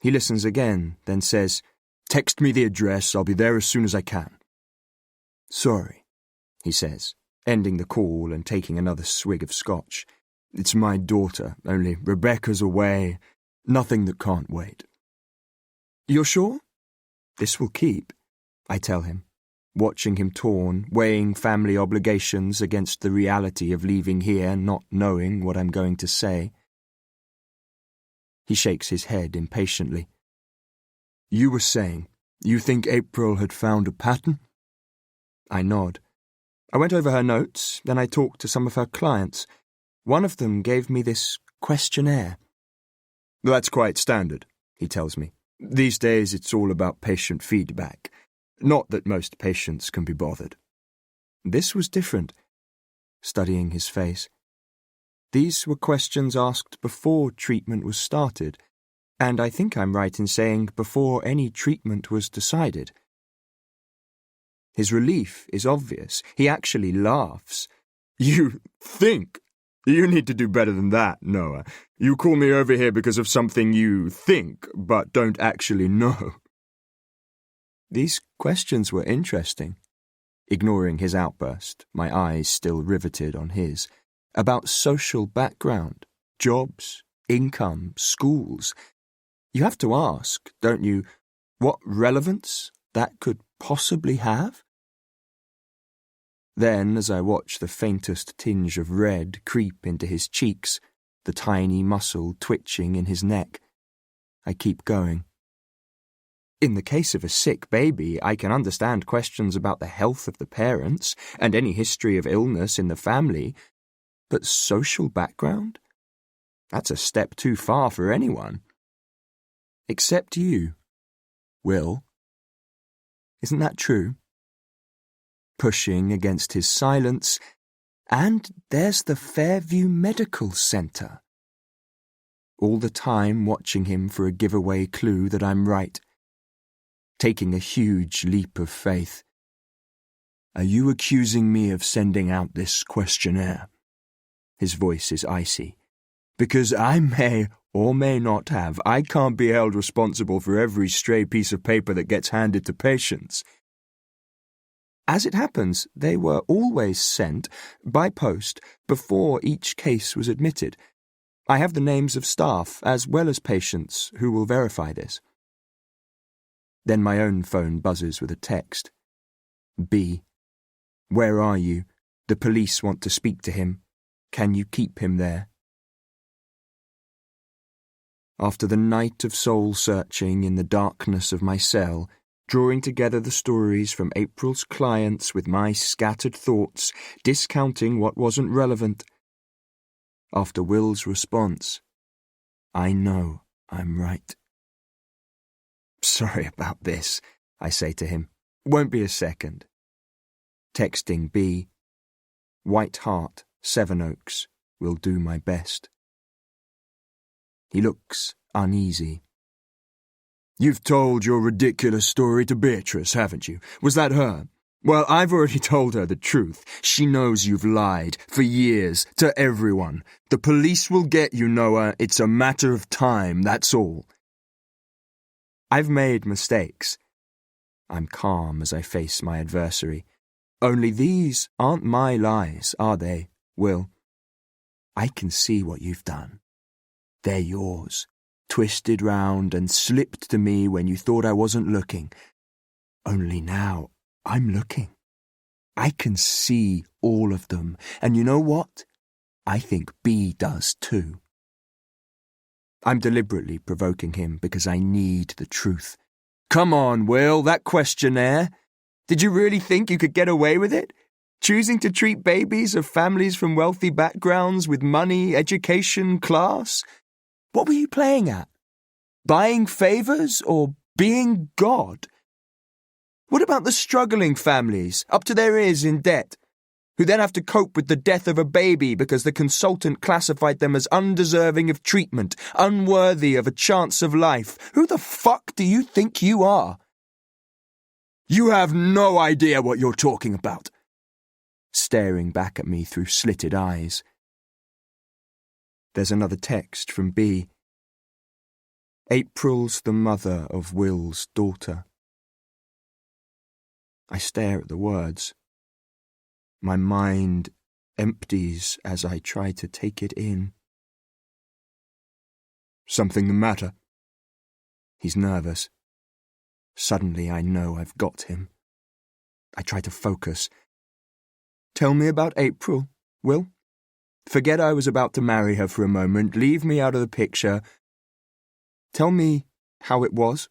D: He listens again, then says, Text me the address, I'll be there as soon as I can. Sorry, he says, ending the call and taking another swig of scotch. It's my daughter, only Rebecca's away. Nothing that can't wait. You're sure? This will keep, I tell him, watching him torn, weighing family obligations against the reality of leaving here not knowing what I'm going to say. He shakes his head impatiently. You were saying, you think April had found a pattern? I nod. I went over her notes, then I talked to some of her clients. One of them gave me this questionnaire. That's quite standard, he tells me. These days it's all about patient feedback. Not that most patients can be bothered. This was different. Studying his face. These were questions asked before treatment was started, and I think I'm right in saying before any treatment was decided. His relief is obvious. He actually laughs. You think? You need to do better than that, Noah. You call me over here because of something you think, but don't actually know. These questions were interesting. Ignoring his outburst, my eyes still riveted on his, about social background, jobs, income, schools. You have to ask, don't you, what relevance that could possibly have? Then, as I watch the faintest tinge of red creep into his cheeks, the tiny muscle twitching in his neck, I keep going. In the case of a sick baby, I can understand questions about the health of the parents and any history of illness in the family, but social background? That's a step too far for anyone. Except you, Will. Isn't that true? Pushing against his silence, and there's the Fairview Medical Centre. All the time watching him for a giveaway clue that I'm right. Taking a huge leap of faith. Are you accusing me of sending out this questionnaire? His voice is icy. Because I may or may not have. I can't be held responsible for every stray piece of paper that gets handed to patients. As it happens, they were always sent, by post, before each case was admitted. I have the names of staff, as well as patients, who will verify this. Then my own phone buzzes with a text. B. Where are you? The police want to speak to him. Can you keep him there? After the night of soul-searching in the darkness of my cell, drawing together the stories from April's clients with my scattered thoughts, discounting what wasn't relevant. After Will's response, I know I'm right. Sorry about this, I say to him. Won't be a second. Texting B. White Hart, Sevenoaks. Will do my best. He looks uneasy. You've told your ridiculous story to Beatrice, haven't you? Was that her? Well, I've already told her the truth. She knows you've lied, for years, to everyone. The police will get you, Noah. It's a matter of time, that's all. I've made mistakes. I'm calm as I face my adversary. Only these aren't my lies, are they, Will? I can see what you've done. They're yours. Twisted round and slipped to me when you thought I wasn't looking.
A: Only now I'm looking. I can see all of them, and you know what? I think B does too. I'm deliberately provoking him because I need the truth. Come on, Will, that questionnaire. Did you really think you could get away with it? Choosing to treat babies of families from wealthy backgrounds with money, education, class? What were you playing at? Buying favours or being God? What about the struggling families, up to their ears in debt, who then have to cope with the death of a baby because the consultant classified them as undeserving of treatment, unworthy of a chance of life? Who the fuck do you think you are? You have no idea what you're talking about. Staring back at me through slitted eyes. There's another text from B. April's the mother of Will's daughter. I stare at the words. My mind empties as I try to take it in. Something the matter? He's nervous. Suddenly I know I've got him. I try to focus. Tell me about April, Will. Forget I was about to marry her for a moment. Leave me out of the picture. Tell me how it was.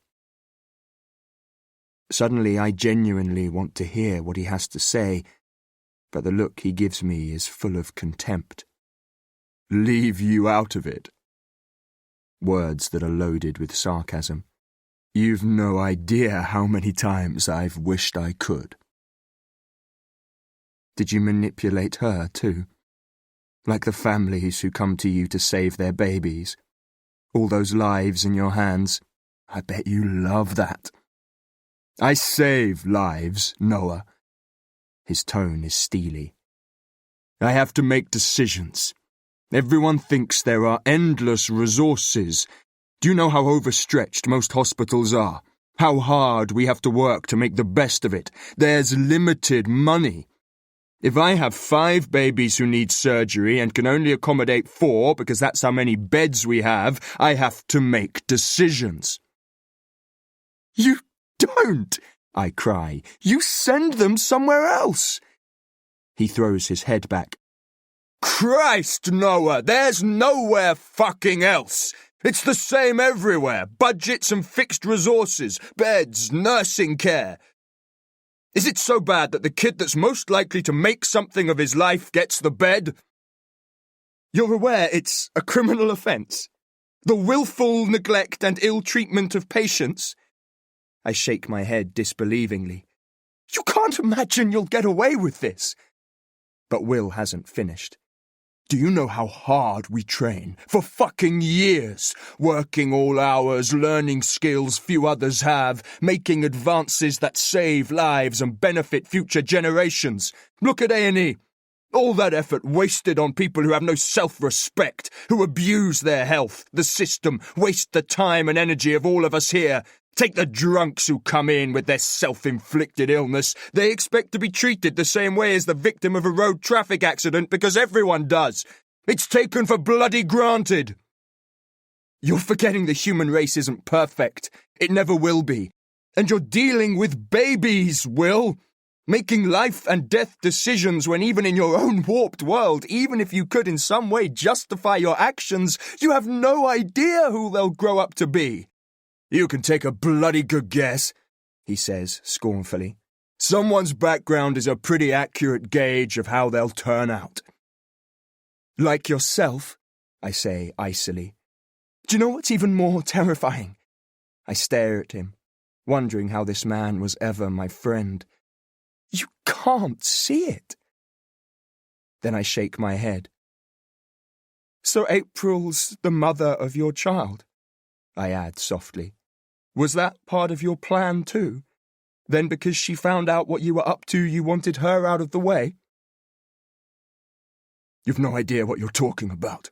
A: Suddenly I genuinely want to hear what he has to say, but the look he gives me is full of contempt. Leave you out of it. Words that are loaded with sarcasm. You've no idea how many times I've wished I could. Did you manipulate her too? Like the families who come to you to save their babies? All those lives in your hands? I bet you love that. I save lives, Noah. His tone is steely. I have to make decisions. Everyone thinks there are endless resources. Do you know how overstretched most hospitals are? How hard we have to work to make the best of it? There's limited money. If I have 5 babies who need surgery and can only accommodate 4 because that's how many beds we have, I have to make decisions. You don't, I cry. You send them somewhere else. He throws his head back. Christ, Noah, there's nowhere fucking else. It's the same everywhere. Budgets and fixed resources, beds, nursing care. Is it so bad that the kid that's most likely to make something of his life gets the bed? You're aware it's a criminal offence? The willful neglect and ill treatment of patients? I shake my head disbelievingly. You can't imagine you'll get away with this. But Will hasn't finished. Do you know how hard we train? For fucking years. Working all hours, learning skills few others have, making advances that save lives and benefit future generations. Look at A&E. All that effort wasted on people who have no self-respect, who abuse their health, the system, waste the time and energy of all of us here. Take the drunks who come in with their self-inflicted illness. They expect to be treated the same way as the victim of a road traffic accident because everyone does. It's taken for bloody granted. You're forgetting the human race isn't perfect. It never will be. And you're dealing with babies, Will. Making life and death decisions when even in your own warped world, even if you could in some way justify your actions, you have no idea who they'll grow up to be. You can take a bloody good guess, he says scornfully. Someone's background is a pretty accurate gauge of how they'll turn out. Like yourself, I say icily. Do you know what's even more terrifying? I stare at him, wondering how this man was ever my friend. You can't see it. Then I shake my head. So April's the mother of your child, I add softly. Was that part of your plan too? Then because she found out what you were up to, you wanted her out of the way? You've no idea what you're talking about,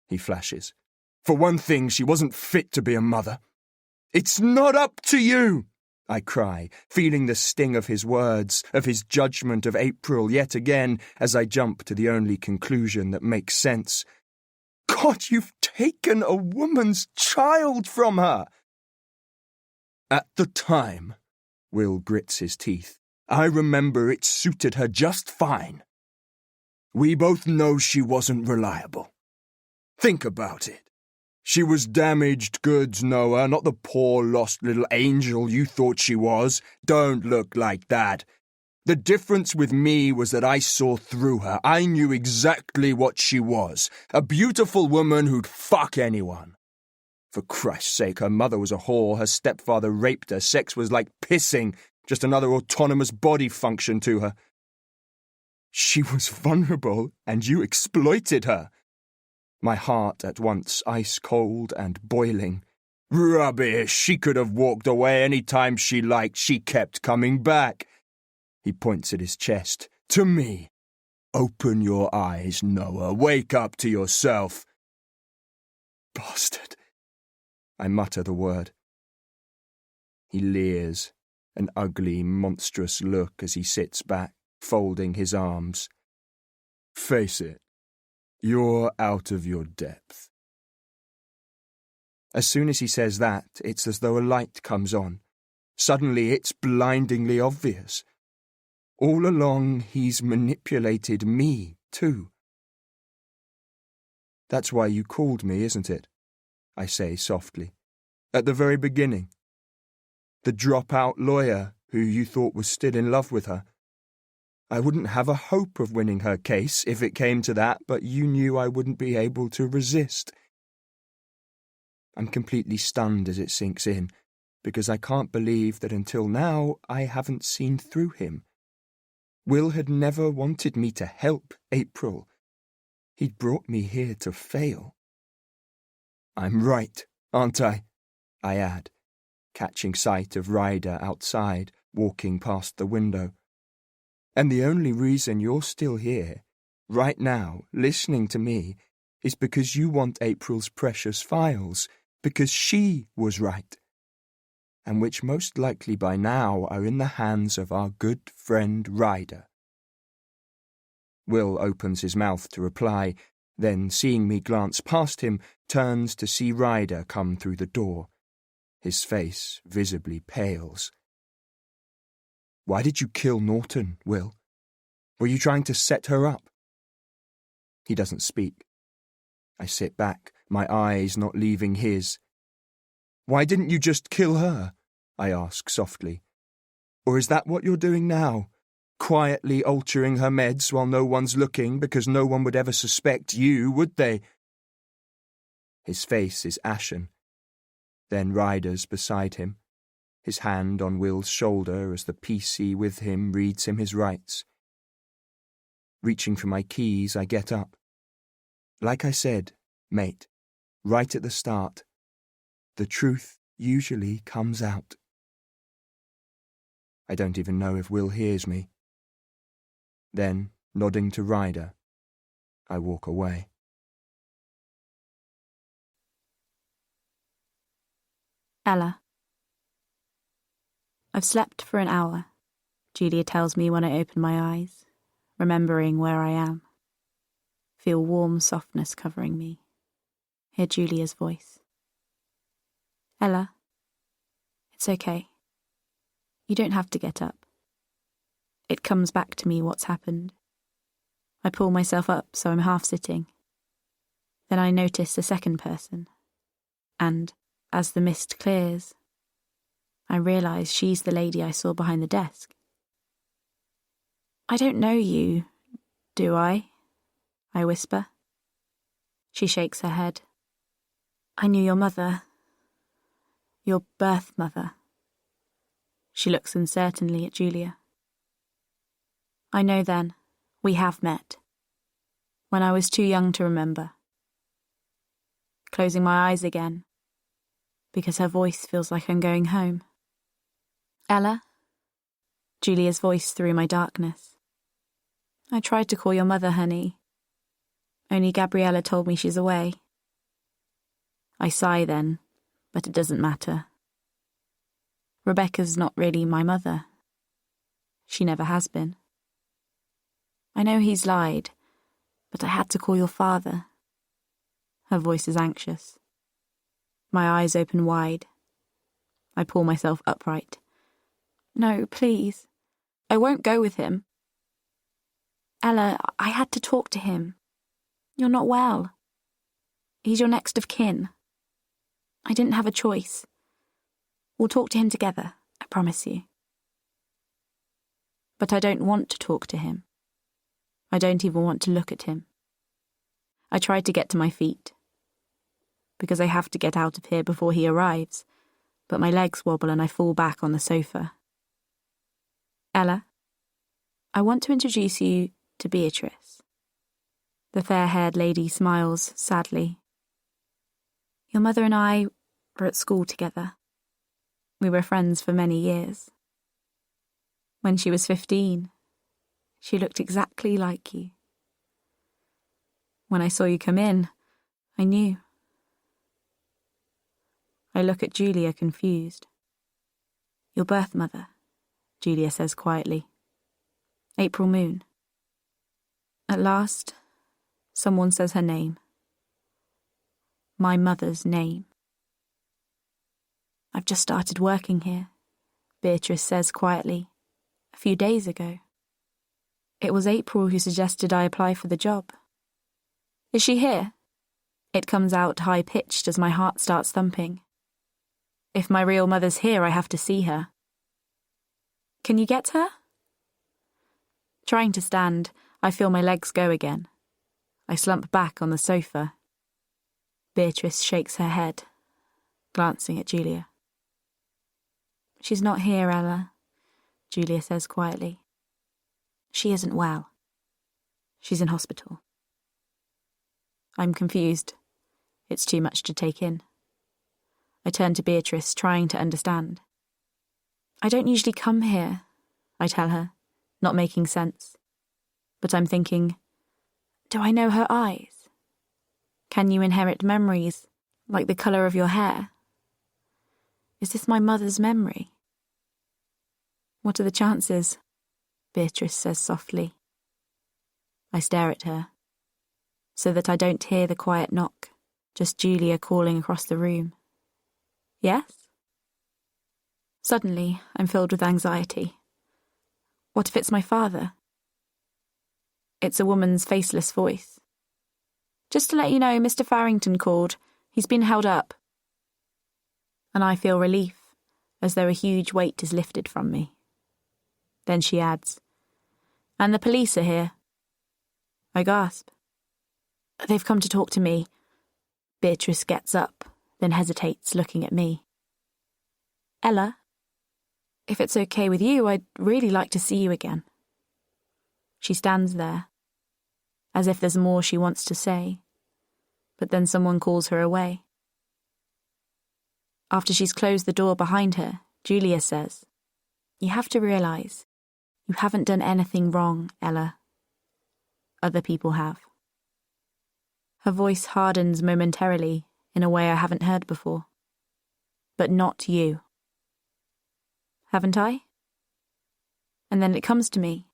A: he flashes. For one thing, she wasn't fit to be a mother. It's not up to you, I cry, feeling the sting of his words, of his judgment of April yet again, as I jump to the only conclusion that makes sense. God, you've taken a woman's child from her. At the time,
D: Will grits his teeth. I remember it suited her just fine. We both know she wasn't reliable. Think about it. She was damaged goods, Noah, not the poor lost little angel you thought she was. Don't look like that. The difference with me was that I saw through her. I knew exactly what she was. A beautiful woman who'd fuck anyone. For Christ's sake, her mother was a whore, her stepfather raped her, sex was like pissing, just another autonomous body function to her. She was vulnerable, and you exploited her. My heart at once ice-cold and boiling. Rubbish! She could have walked away any time she liked. She kept coming back. He points at his chest. To me. Open your eyes, Noah. Wake up to yourself. Bastard. I mutter the word. He leers, an ugly, monstrous look as he sits back, folding his arms. Face it. You're out of your depth. As soon as he says that, it's as though a light comes on. Suddenly it's blindingly obvious. All along he's manipulated me, too. That's why you called me, isn't it? I say softly. At the very beginning. The drop-out lawyer who you thought was still in love with her. I wouldn't have a hope of winning her case if it came to that, but you knew I wouldn't be able to resist. I'm completely stunned as it sinks in, because I can't believe that until now I haven't seen through him. Will had never wanted me to help April. He'd brought me here to fail. I'm right, aren't I? I add, catching sight of Ryder outside, walking past the window. And the only reason you're still here, right now, listening to me, is because you want April's precious files, because she was right, and which most likely by now are in the hands of our good friend Ryder. Will opens his mouth to reply, then, seeing me glance past him, turns to see Ryder come through the door. His face visibly pales. Why did you kill Norton, Will? Were you trying to set her up? He doesn't speak. I sit back, my eyes not leaving his. Why didn't you just kill her? I ask softly. Or is that what you're doing now? Quietly altering her meds while no one's looking because no one would ever suspect you, would they? His face is ashen. Then Ryder's beside him, his hand on Will's shoulder as the PC with him reads him his rights. Reaching for my keys, I get up. Like I said, mate, right at the start, the truth usually comes out. I don't even know if Will hears me. Then, nodding to Ryder, I walk away.
B: Ella. I've slept for an hour, Julia tells me when I open my eyes, remembering where I am. Feel warm softness covering me. Hear Julia's voice. Ella, it's okay. You don't have to get up. It comes back to me what's happened. I pull myself up so I'm half sitting. Then I notice a second person. And, as the mist clears, I realise she's the lady I saw behind the desk. I don't know you, do I? I whisper. She shakes her head. I knew your mother. Your birth mother. She looks uncertainly at Julia. I know then, we have met. When I was too young to remember. Closing my eyes again, because her voice feels like I'm going home. Ella? Julia's voice through my darkness. I tried to call your mother, honey. Only Gabriella told me she's away. I sigh then, but it doesn't matter. Rebecca's not really my mother. She never has been. I know he's lied, but I had to call your father. Her voice is anxious. My eyes open wide. I pull myself upright. No, please. I won't go with him. Ella, I had to talk to him. You're not well. He's your next of kin. I didn't have a choice. We'll talk to him together, I promise you. But I don't want to talk to him. I don't even want to look at him. I try to get to my feet, because I have to get out of here before he arrives, but my legs wobble and I fall back on the sofa. Ella, I want to introduce you to Beatrice. The fair-haired lady smiles sadly. Your mother and I were at school together. We were friends for many years. When she was 15, she looked exactly like you. When I saw you come in, I knew. I look at Julia confused. Your birth mother, Julia says quietly. April Moon. At last, someone says her name. My mother's name. I've just started working here, Beatrice says quietly, a few days ago. It was April who suggested I apply for the job. Is she here? It comes out high-pitched as my heart starts thumping. If my real mother's here, I have to see her. Can you get her? Trying to stand, I feel my legs go again. I slump back on the sofa. Beatrice shakes her head, glancing at Julia. She's not here, Ella, Julia says quietly. She isn't well. She's in hospital. I'm confused. It's too much to take in. I turn to Beatrice, trying to understand. I don't usually come here, I tell her, not making sense. But I'm thinking, do I know her eyes? Can you inherit memories, like the colour of your hair? Is this my mother's memory? What are the chances? Beatrice says softly. I stare at her, so that I don't hear the quiet knock, just Julia calling across the room. Yes? Suddenly, I'm filled with anxiety. What if it's my father? It's a woman's faceless voice. Just to let you know, Mr. Farrington called. He's been held up. And I feel relief, as though a huge weight is lifted from me. Then she adds, and the police are here. I gasp. They've come to talk to me. Beatrice gets up, then hesitates, looking at me. Ella, if it's okay with you, I'd really like to see you again. She stands there, as if there's more she wants to say, but then someone calls her away. After she's closed the door behind her, Julia says, You have to realise, you haven't done anything wrong, Ella. Other people have. Her voice hardens momentarily in a way I haven't heard before. But not you. Haven't I? And then it comes to me.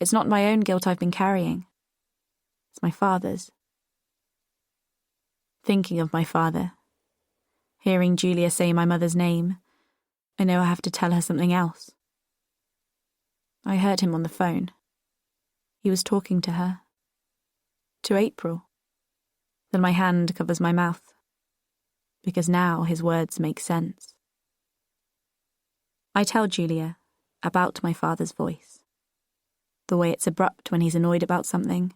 B: It's not my own guilt I've been carrying. It's my father's. Thinking of my father, hearing Julia say my mother's name, I know I have to tell her something else. I heard him on the phone. He was talking to her. To April. Then my hand covers my mouth, because now his words make sense. I tell Julia about my father's voice, the way it's abrupt when he's annoyed about something,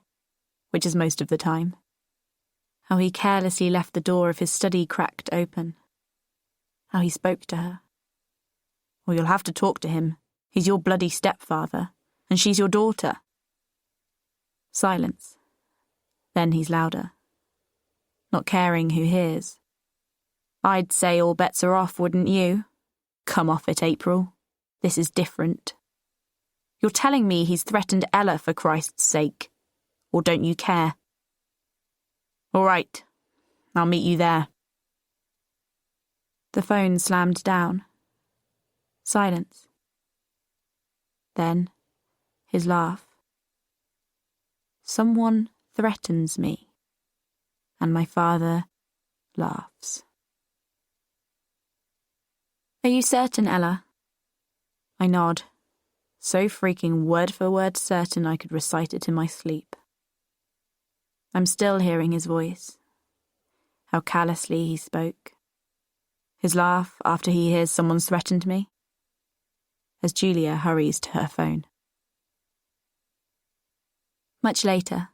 B: which is most of the time, how he carelessly left the door of his study cracked open, how he spoke to her. Well, you'll have to talk to him. He's your bloody stepfather, and she's your daughter. Silence. Then he's louder, not caring who hears. I'd say all bets are off, wouldn't you? Come off it, April. This is different. You're telling me he's threatened Ella for Christ's sake. Or don't you care? All right, I'll meet you there. The phone slammed down. Silence. Then, his laugh. Someone threatens me, and my father laughs. Are you certain, Ella? I nod, so freaking word for word certain I could recite it in my sleep. I'm still hearing his voice, how callously he spoke, his laugh after he hears someone's threatened me, as Julia hurries to her phone. Much later,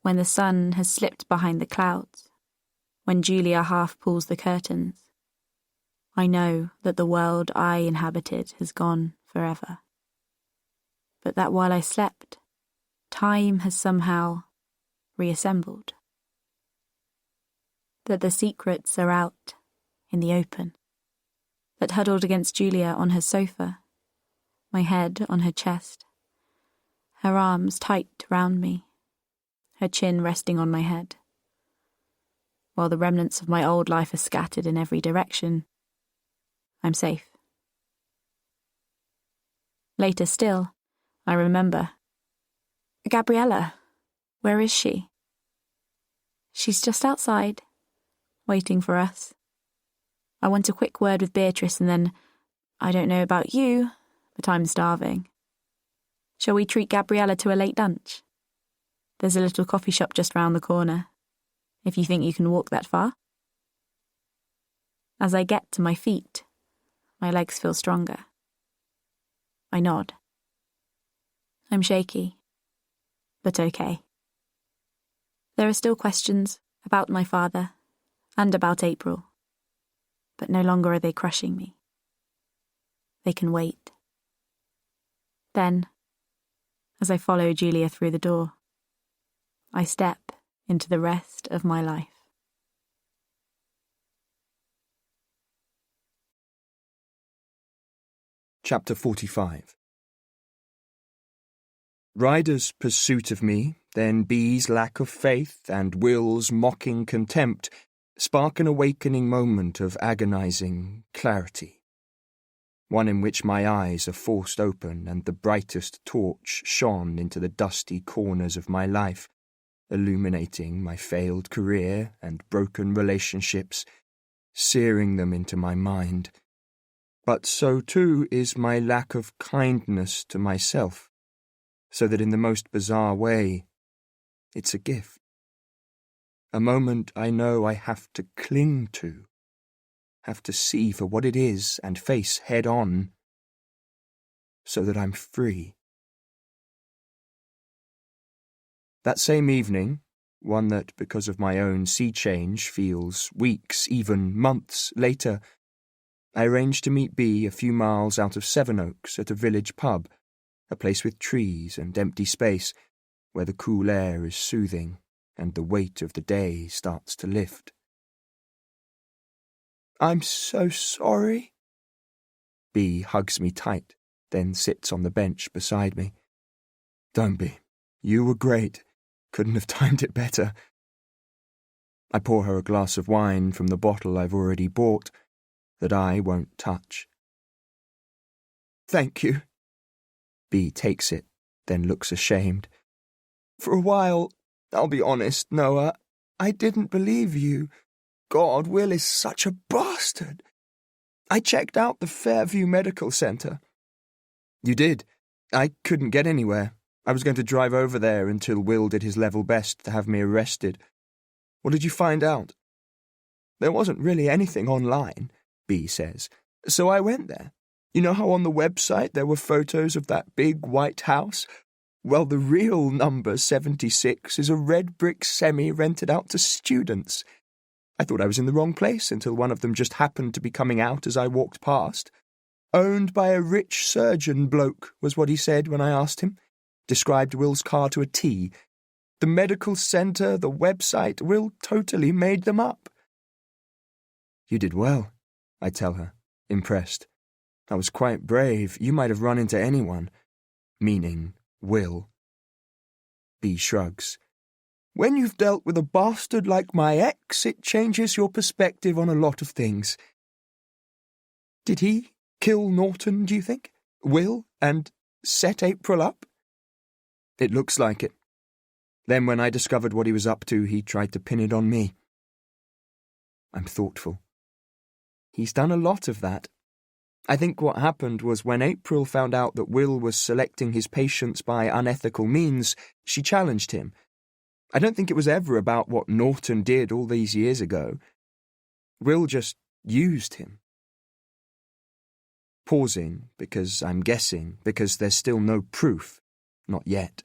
B: when the sun has slipped behind the clouds, when Julia half pulls the curtains, I know that the world I inhabited has gone forever. But that while I slept, time has somehow reassembled. That the secrets are out in the open. That huddled against Julia on her sofa, my head on her chest, her arms tight round me, her chin resting on my head, while the remnants of my old life are scattered in every direction, I'm safe. Later still, I remember. Gabriella, where is she? She's just outside, waiting for us. I want a quick word with Beatrice and then, I don't know about you, but I'm starving. Shall we treat Gabriella to a late lunch? There's a little coffee shop just round the corner, if you think you can walk that far. As I get to my feet, my legs feel stronger. I nod. I'm shaky, but okay. There are still questions about my father and about April, but no longer are they crushing me. They can wait. Then, as I follow Julia through the door, I step into the rest of my life.
D: Chapter 45. Ryder's pursuit of me, then B's lack of faith, and Will's mocking contempt spark an awakening moment of agonizing clarity. One in which my eyes are forced open and the brightest torch shone into the dusty corners of my life, illuminating my failed career and broken relationships, searing them into my mind. But so too is my lack of kindness to myself, so that in the most bizarre way, it's a gift. A moment I know I have to cling to, have to see for what it is and face head on, so that I'm free. That same evening, one that because of my own sea change feels weeks, even months later, I arranged to meet B a few miles out of Sevenoaks at a village pub, a place with trees and empty space, where the cool air is soothing and the weight of the day starts to lift. I'm so sorry. B hugs me tight, then sits on the bench beside me. Don't be. You were great. Couldn't have timed it better. I pour her a glass of wine from the bottle I've already bought, that I won't touch. Thank you. B takes it, then looks ashamed. For a while, I'll be honest, Noah, I didn't believe you. God, Will is such a bastard. I checked out the Fairview Medical Centre. You did. I couldn't get anywhere. I was going to drive over there until Will did his level best to have me arrested. What did you find out? There wasn't really anything online, B says, so I went there. You know how on the website there were photos of that big white house? Well, the real number 76 is a red brick semi rented out to students. I thought I was in the wrong place until one of them just happened to be coming out as I walked past. Owned by a rich surgeon bloke, was what he said when I asked him. Described Will's car to a T. The medical centre, the website, Will totally made them up. You did well, I tell her, impressed. I was quite brave. You might have run into anyone. Meaning Will. B shrugs. When you've dealt with a bastard like my ex, it changes your perspective on a lot of things. Did he kill Norton, do you think? Will, and set April up? It looks like it. Then when I discovered what he was up to, he tried to pin it on me. I'm thoughtful. He's done a lot of that.
A: I think what happened was when April found out that Will was selecting his patients by unethical means, she challenged him. I don't think it was ever about what Norton did all these years ago. Will just used him. Pausing, because I'm guessing, because there's still no proof. Not yet.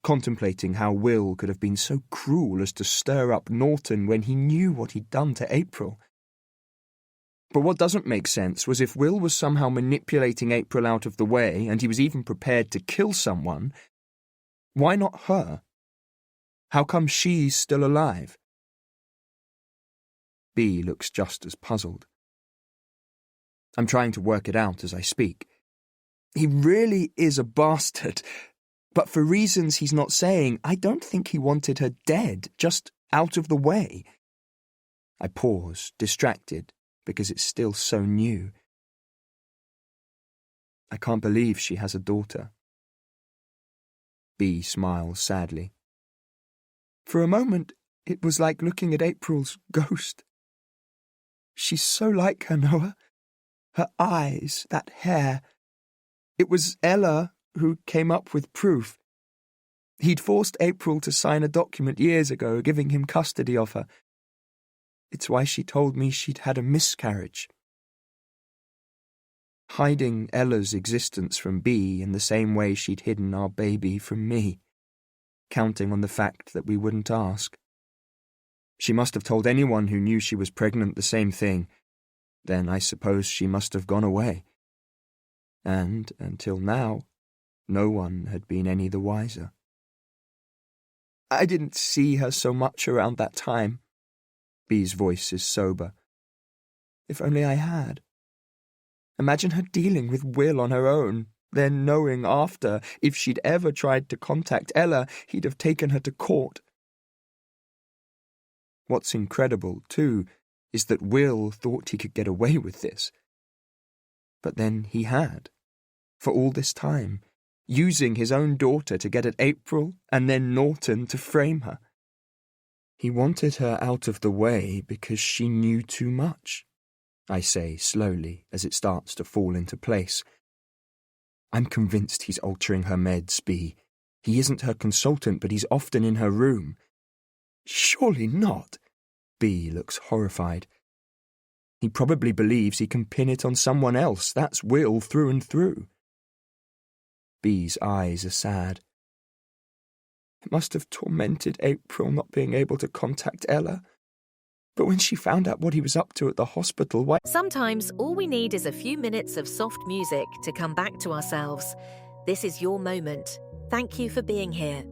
A: Contemplating how Will could have been so cruel as to stir up Norton when he knew what he'd done to April. But what doesn't make sense was if Will was somehow manipulating April out of the way, and he was even prepared to kill someone, why not her? How come she's still alive? B looks just as puzzled. I'm trying to work it out as I speak. He really is a bastard, but for reasons he's not saying, I don't think he wanted her dead, just out of the way. I pause, distracted, because it's still so new. I can't believe she has a daughter. B smiles sadly. For a moment, it was like looking at April's ghost. She's so like her, Noah. Her eyes, that hair. It was Ella who came up with proof. He'd forced April to sign a document years ago giving him custody of her. It's why she told me she'd had a miscarriage. Hiding Ella's existence from B in the same way she'd hidden our baby from me, counting on the fact that we wouldn't ask. She must have told anyone who knew she was pregnant the same thing. Then I suppose she must have gone away. And, until now, no one had been any the wiser. I didn't see her so much around that time. B's voice is sober. If only I had. Imagine her dealing with Will on her own, then knowing after, if she'd ever tried to contact Ella, he'd have taken her to court. What's incredible, too, is that Will thought he could get away with this. But then he had, for all this time, using his own daughter to get at April and then Norton to frame her. He wanted her out of the way because she knew too much, I say slowly as it starts to fall into place. I'm convinced he's altering her meds, B. He isn't her consultant, but he's often in her room. Surely not. B looks horrified. He probably believes he can pin it on someone else. That's Will through and through. B's eyes are sad. It must have tormented April not being able to contact Ella. But when she found out what he was up to at the hospital, why...
E: Sometimes all we need is a few minutes of soft music to come back to ourselves. This is your moment. Thank you for being here.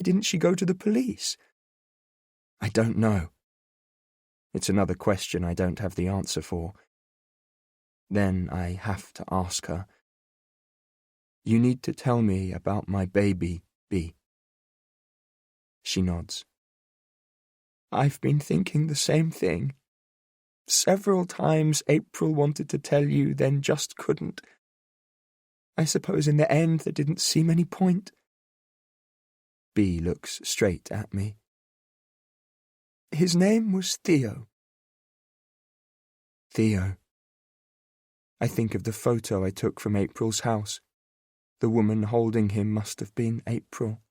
D: Why didn't she go to the police? I don't know. It's another question I don't have the answer for. Then I have to ask her. You need to tell me about my baby, B. She nods. I've been thinking the same thing. Several times April wanted to tell you, then just couldn't. I suppose in the end there didn't seem any point. B looks straight at me. His name was Theo. Theo. I think of the photo I took from April's house. The woman holding him must have been April.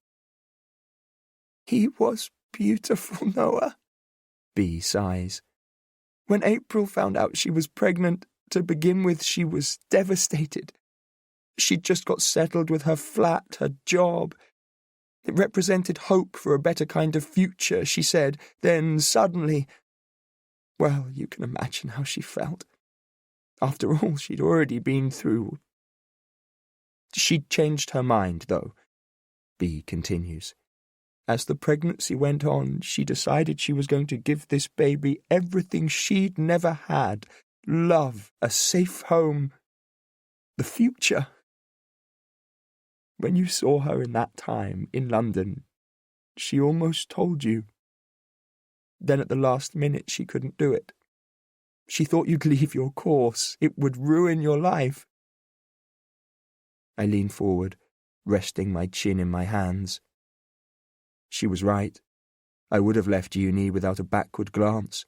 D: He was beautiful, Noah. B sighs. When April found out she was pregnant, to begin with, she was devastated. She'd just got settled with her flat, her job. It represented hope for a better kind of future, she said. Then suddenly... Well, you can imagine how she felt. After all she'd already been through. She'd changed her mind, though, B continues. As the pregnancy went on, she decided she was going to give this baby everything she'd never had. Love, a safe home, the future. When you saw her in that time, in London, she almost told you. Then at the last minute she couldn't do it. She thought you'd leave your course. It would ruin your life. I lean forward, resting my chin in my hands. She was right. I would have left uni without a backward glance.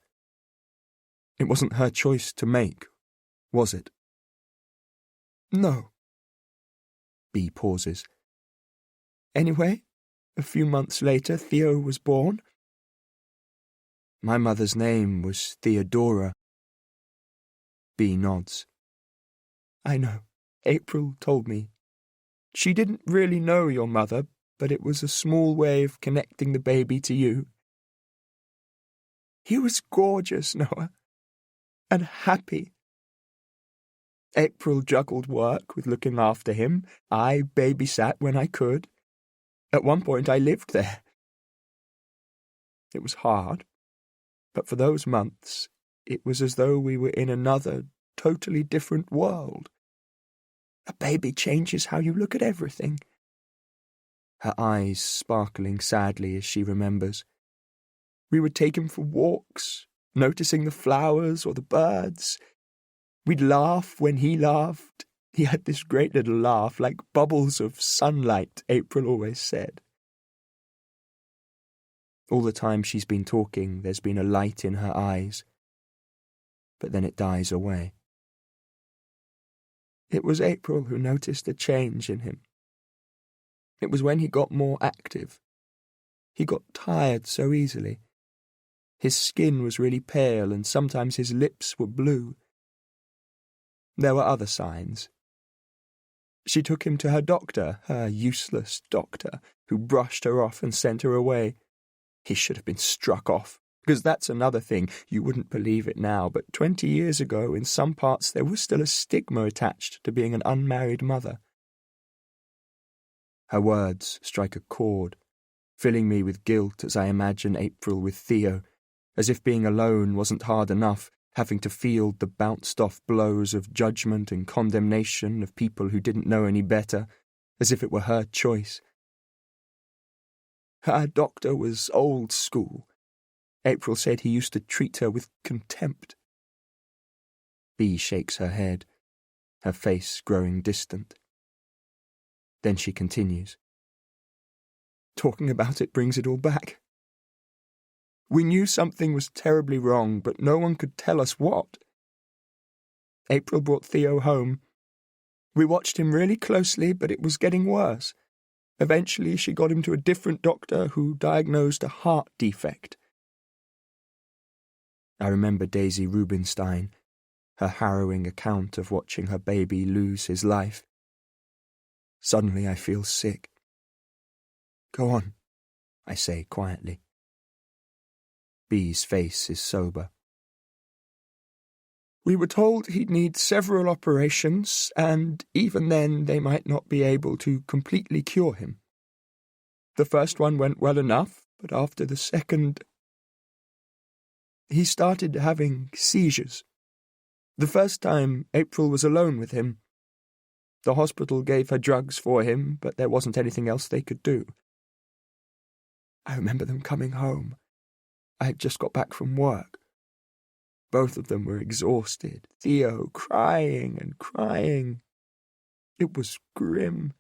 D: It wasn't her choice to make, was it? No. B pauses. Anyway, a few months later, Theo was born. My mother's name was Theodora. B nods. I know. April told me. She didn't really know your mother, but it was a small way of connecting the baby to you. He was gorgeous, Noah, and happy. April juggled work with looking after him. I babysat when I could. At one point I lived there. It was hard, but for those months it was as though we were in another, totally different world. A baby changes how you look at everything. Her eyes sparkling sadly as she remembers. We would take him for walks, noticing the flowers or the birds. We'd laugh when he laughed. He had this great little laugh, like bubbles of sunlight, April always said. All the time she's been talking, there's been a light in her eyes. But then it dies away. It was April who noticed a change in him. It was when he got more active. He got tired so easily. His skin was really pale and sometimes his lips were blue. There were other signs. She took him to her doctor, her useless doctor, who brushed her off and sent her away. He should have been struck off, because that's another thing. You wouldn't believe it now, but 20 years ago, in some parts, there was still a stigma attached to being an unmarried mother. Her words strike a chord. filling me with guilt as I imagine April with Theo, as if being alone wasn't hard enough, having to field the bounced-off blows of judgment and condemnation of people who didn't know any better, as if it were her choice. Her doctor was old school. April said he used to treat her with contempt. Bea shakes her head, her face growing distant. Then she continues. Talking about it brings it all back. We knew something was terribly wrong, but no one could tell us what. April brought Theo home. We watched him really closely, but it was getting worse. Eventually, she got him to a different doctor who diagnosed a heart defect. I remember Daisy Rubinstein, her harrowing account of watching her baby lose his life. Suddenly I feel sick. Go on, I say quietly. Bea's face is sober. We were told he'd need several operations, and even then they might not be able to completely cure him. The first one went well enough, but after the second, he started having seizures. The first time, April was alone with him. The hospital gave her drugs for him, but there wasn't anything else they could do. I remember them coming home. I had just got back from work. Both of them were exhausted, Theo crying and crying. It was grim.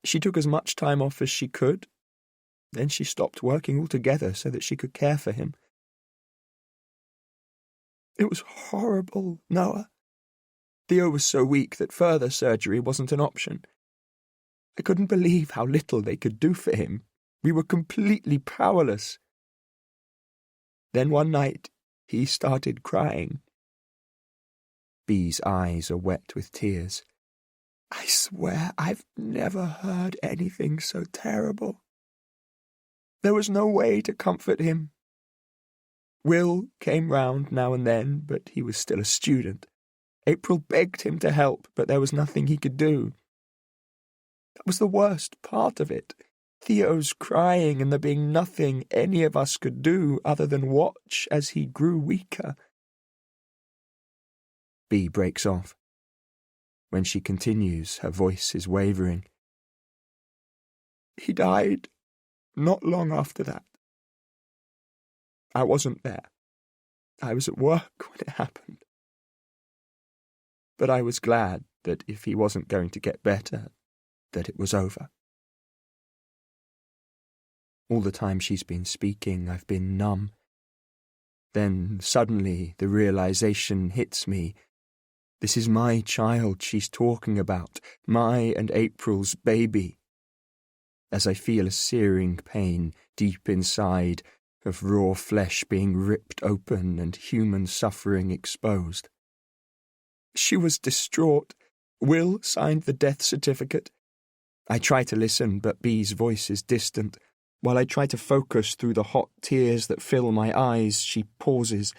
D: She took as much time off as she could. Then she stopped working altogether so that she could care for him. It was horrible, Noah. Theo was so weak that further surgery wasn't an option. I couldn't believe how little they could do for him. We were completely powerless. Then one night, he started crying. Bea's eyes are wet with tears. I swear I've never heard anything so terrible. There was no way to comfort him. Will came round now and then, but he was still a student. April begged him to help, but there was nothing he could do. That was the worst part of it. Theo's crying and there being nothing any of us could do other than watch as he grew weaker. Bea breaks off. When she continues, her voice is wavering. He died not long after that. I wasn't there. I was at work when it happened. But I was glad that if he wasn't going to get better, that it was over. All the time she's been speaking, I've been numb. Then suddenly the realization hits me. This is my child she's talking about, my and April's baby. As I feel a searing pain deep inside of raw flesh being ripped open and human suffering exposed. She was distraught. Will signed the death certificate. I try to listen, but Bea's voice is distant. While I try to focus through the hot tears that fill my eyes, she pauses.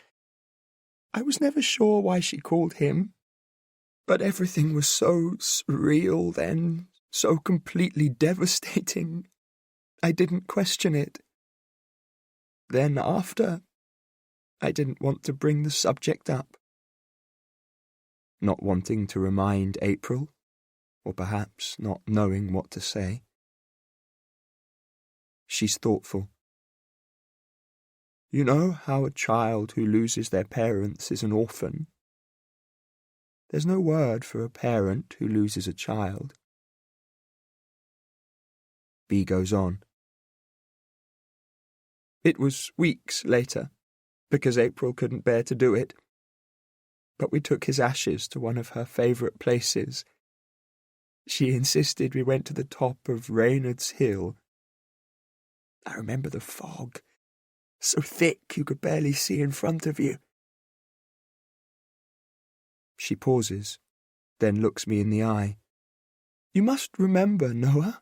D: I was never sure why she called him, but everything was so surreal then, so completely devastating. I didn't question it. Then after, I didn't want to bring the subject up. Not wanting to remind April, or perhaps not knowing what to say. She's thoughtful. You know how a child who loses their parents is an orphan? There's no word for a parent who loses a child. Bea goes on. It was weeks later, because April couldn't bear to do it. But we took his ashes to one of her favourite places. She insisted we went to the top of Reynard's Hill. I remember the fog, so thick you could barely see in front of you. She pauses, then looks me in the eye. You must remember, Noah.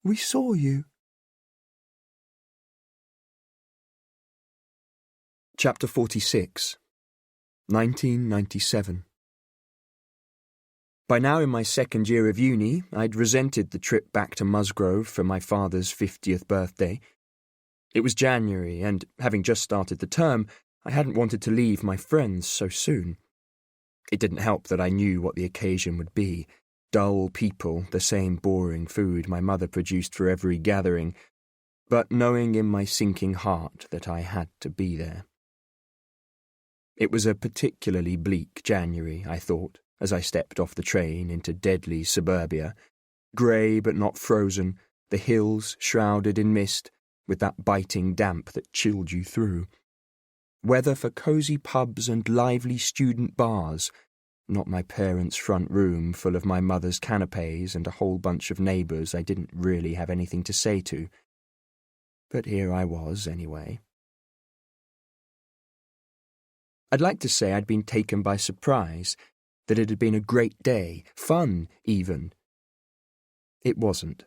D: We saw you. Chapter 46, 1997.
A: By now in my second year of uni, I'd resented the trip back to Musgrove for my father's 50th birthday. It was January, and having just started the term, I hadn't wanted to leave my friends so soon. It didn't help that I knew what the occasion would be. Dull people, the same boring food my mother produced for every gathering, but knowing in my sinking heart that I had to be there. It was a particularly bleak January, I thought, as I stepped off the train into deadly suburbia, grey but not frozen, the hills shrouded in mist, with that biting damp that chilled you through. Weather for cosy pubs and lively student bars, not my parents' front room full of my mother's canapes and a whole bunch of neighbours I didn't really have anything to say to. But here I was, anyway. I'd like to say I'd been taken by surprise, that it had been a great day, fun, even. It wasn't.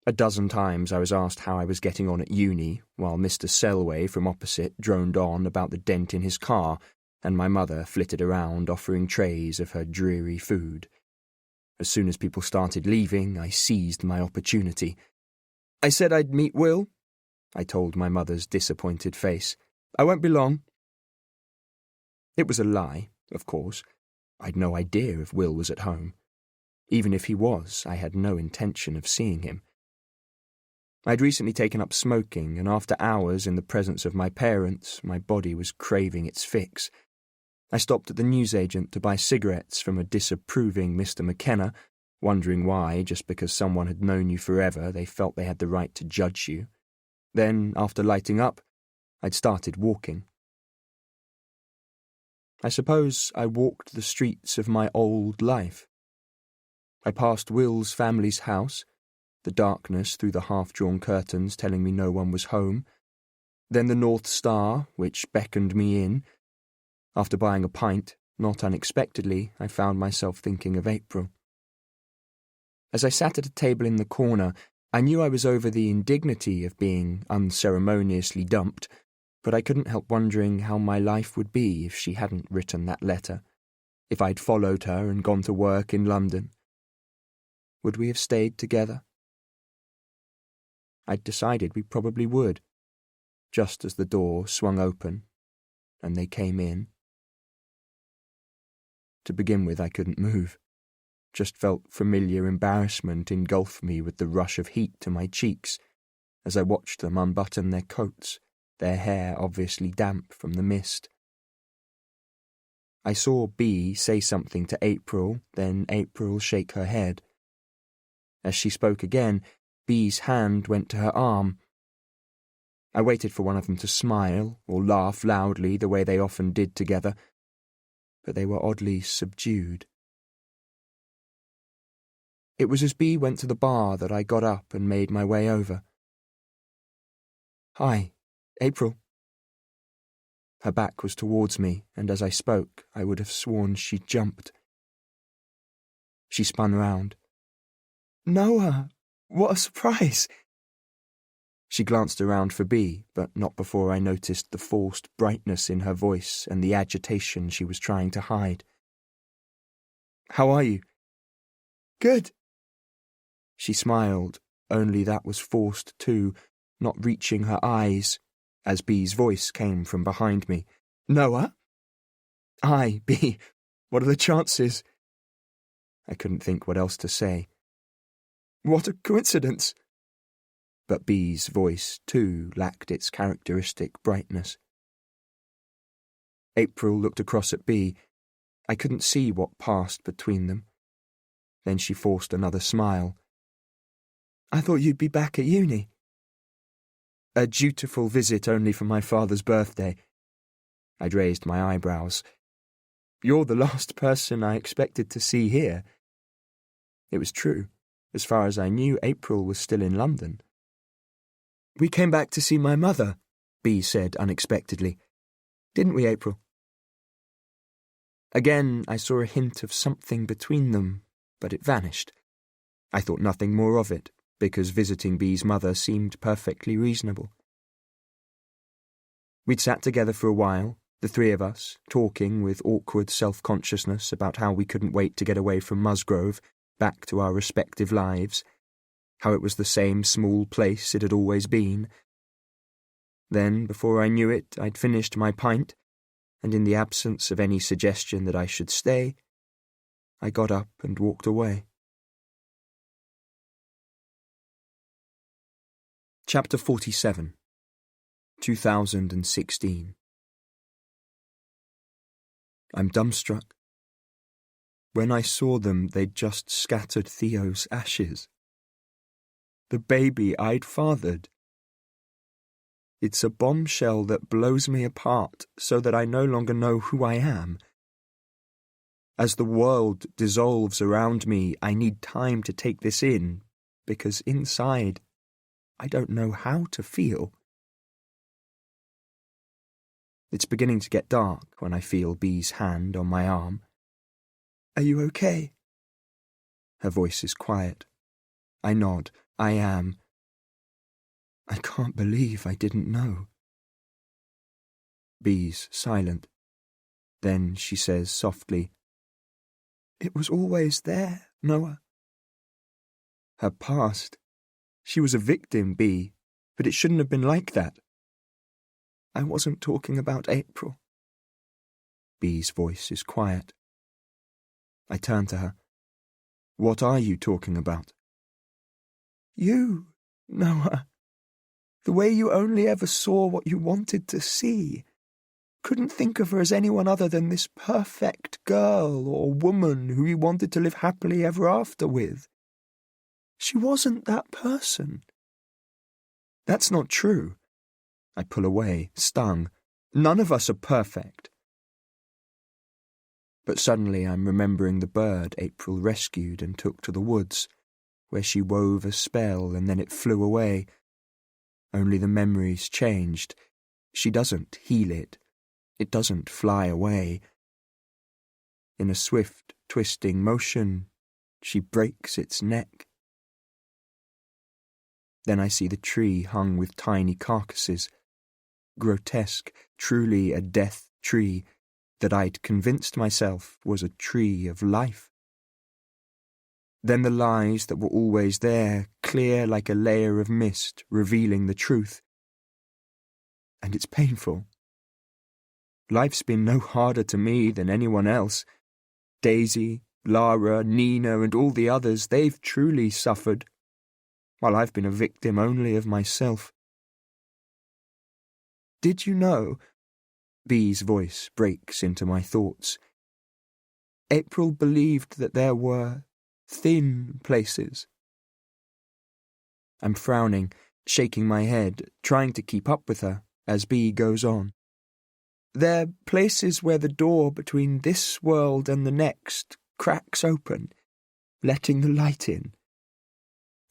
A: A dozen times I was asked how I was getting on at uni, while Mr. Selway from opposite droned on about the dent in his car, and my mother flitted around offering trays of her dreary food. As soon as people started leaving, I seized my opportunity. I said I'd meet Will, I told my mother's disappointed face. I won't be long. It was a lie, of course. I'd no idea if Will was at home. Even if he was, I had no intention of seeing him. I'd recently taken up smoking, and after hours in the presence of my parents, my body was craving its fix. I stopped at the newsagent to buy cigarettes from a disapproving Mr. McKenna, wondering why, just because someone had known you forever, they felt they had the right to judge you. Then, after lighting up, I'd started walking. I suppose I walked the streets of my old life. I passed Will's family's house, the darkness through the half-drawn curtains telling me no one was home, then the North Star, which beckoned me in. After buying a pint, not unexpectedly, I found myself thinking of April. As I sat at a table in the corner, I knew I was over the indignity of being unceremoniously dumped, but I couldn't help wondering how my life would be if she hadn't written that letter, if I'd followed her and gone to work in London. Would we have stayed together? I'd decided we probably would, just as the door swung open and they came in. To begin with, I couldn't move. Just felt familiar embarrassment engulf me with the rush of heat to my cheeks as I watched them unbutton their coats, their hair obviously damp from the mist. I saw B say something to April, then April shake her head. As she spoke again, B's hand went to her arm. I waited for one of them to smile or laugh loudly the way they often did together, but they were oddly subdued. It was as B went to the bar that I got up and made my way over. "Hi, April." Her back was towards me, and as I spoke, I would have sworn she jumped. She spun round. "Noah, what a surprise!" She glanced around for B, but not before I noticed the forced brightness in her voice and the agitation she was trying to hide. "How are you?" "Good." She smiled, only that was forced too, not reaching her eyes, as B's voice came from behind me. "Noah?" "Hi, B. What are the chances?" I couldn't think what else to say. "What a coincidence!" But B's voice, too, lacked its characteristic brightness. April looked across at B. I couldn't see what passed between them. Then she forced another smile. "I thought you'd be back at uni." "A dutiful visit only for my father's birthday." I'd raised my eyebrows. "You're the last person I expected to see here." It was true. As far as I knew, April was still in London. "We came back to see my mother," B said unexpectedly. "Didn't we, April?" Again, I saw a hint of something between them, but it vanished. I thought nothing more of it, because visiting B's mother seemed perfectly reasonable. We'd sat together for a while,
D: The three of us, talking with awkward self-consciousness about how we couldn't wait to get away from Musgrove, back to our respective lives, how it was the same small place it had always been. Then, before I knew it, I'd finished my pint, and in the absence of any suggestion that I should stay, I got up and walked away. Chapter 47, 2016. I'm dumbstruck. When I saw them, they'd just scattered Theo's ashes. The baby I'd fathered. It's a bombshell that blows me apart so that I no longer know who I am. As the world dissolves around me, I need time to take this in, because inside, I don't know how to feel. It's beginning to get dark when I feel Bee's hand on my arm. Are you okay? Her voice is quiet. I nod. I am. I can't believe I didn't know. Bee's silent. Then she says softly, It was always there, Noah. Her past. She was a victim, Bee, but it shouldn't have been like that. I wasn't talking about April. Bee's voice is quiet. I turn to her. What are you talking about? You, Noah. The way you only ever saw what you wanted to see. Couldn't think of her as anyone other than this perfect girl or woman who you wanted to live happily ever after with. She wasn't that person. That's not true. I pull away, stung. None of us are perfect. But suddenly I'm remembering the bird April rescued and took to the woods, where she wove a spell and then it flew away. Only the memory's changed. She doesn't heal it. It doesn't fly away. In a swift, twisting motion, she breaks its neck. Then I see the tree hung with tiny carcasses. Grotesque, truly a death tree that I'd convinced myself was a tree of life. Then the lies that were always there, clear like a layer of mist, revealing the truth. And it's painful. Life's been no harder to me than anyone else. Daisy, Lara, Nina, and all the others, they've truly suffered, while I've been a victim only of myself. Did you know? Bee's voice breaks into my thoughts. April believed that there were thin places. I'm frowning, shaking my head, trying to keep up with her as Bee goes on. They're places where the door between this world and the next cracks open, letting the light in.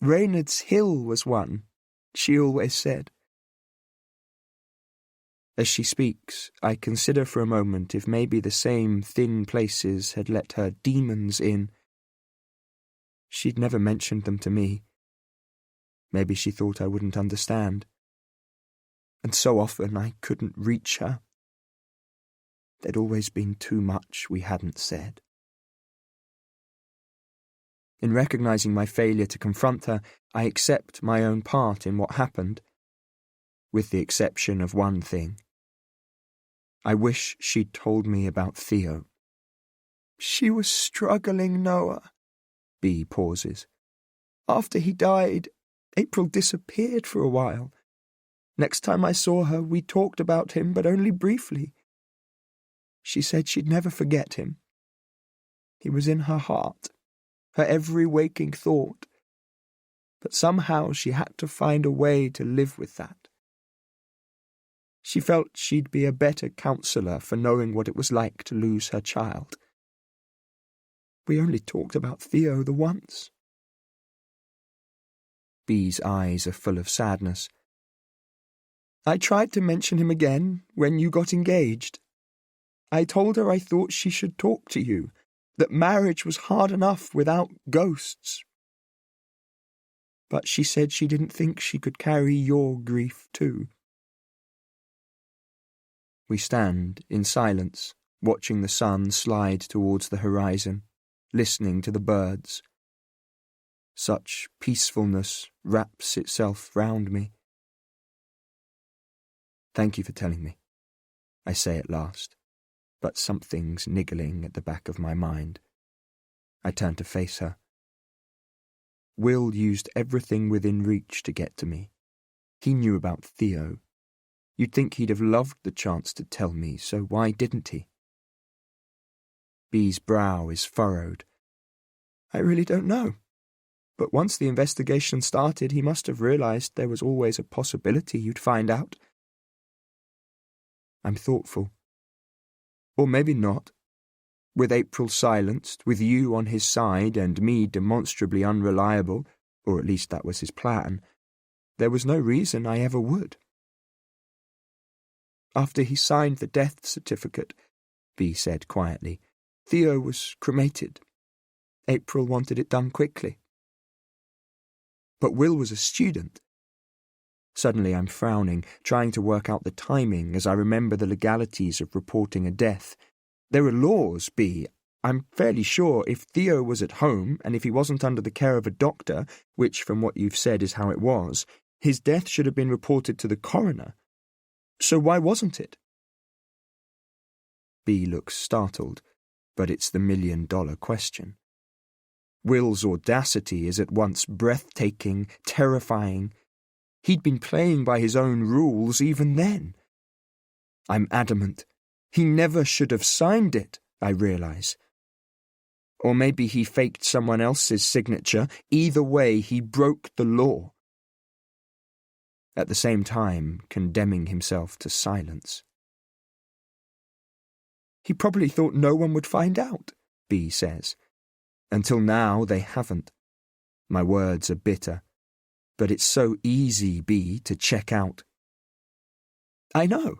D: Reynard's Hill was one, she always said. As she speaks, I consider for a moment if maybe the same thin places had let her demons in. She'd never mentioned them to me. Maybe she thought I wouldn't understand. And so often I couldn't reach her. There'd always been too much we hadn't said. In recognizing my failure to confront her, I accept my own part in what happened, with the exception of one thing. I wish she'd told me about Theo. She was struggling, Noah. Bee pauses. After he died, April disappeared for a while. Next time I saw her, we talked about him, but only briefly. She said she'd never forget him. He was in her heart, her every waking thought. But somehow she had to find a way to live with that. She felt she'd be a better counsellor for knowing what it was like to lose her child. We only talked about Theo the once. Bee's eyes are full of sadness. I tried to mention him again when you got engaged. I told her I thought she should talk to you, that marriage was hard enough without ghosts. But she said she didn't think she could carry your grief too. We stand in silence, watching the sun slide towards the horizon, listening to the birds. Such peacefulness wraps itself round me. "Thank you for telling me," I say at last, but something's niggling at the back of my mind. I turn to face her. Will used everything within reach to get to me. He knew about Theo. You'd think he'd have loved the chance to tell me, so why didn't he? B's brow is furrowed. "I really don't know. But once the investigation started, he must have realised there was always a possibility you'd find out." I'm thoughtful. Or maybe not. With April silenced, with you on his side and me demonstrably unreliable, or at least that was his plan, there was no reason I ever would. "After he signed the death certificate," B said quietly, "Theo was cremated. April wanted it done quickly. But Will was a student." Suddenly I'm frowning, trying to work out the timing as I remember the legalities of reporting a death. There are laws, B. I'm fairly sure if Theo was at home and if he wasn't under the care of a doctor, which from what you've said is how it was, his death should have been reported to the coroner. So why wasn't it? B looks startled, but it's the million-dollar question. Will's audacity is at once breathtaking, terrifying. He'd been playing by his own rules even then. I'm adamant. He never should have signed it, I realise. Or maybe he faked someone else's signature. Either way, he broke the law. At the same time, condemning himself to silence. "He probably thought no one would find out," B says. "Until now, they haven't." My words are bitter. But it's so easy, B, to check out. "I know.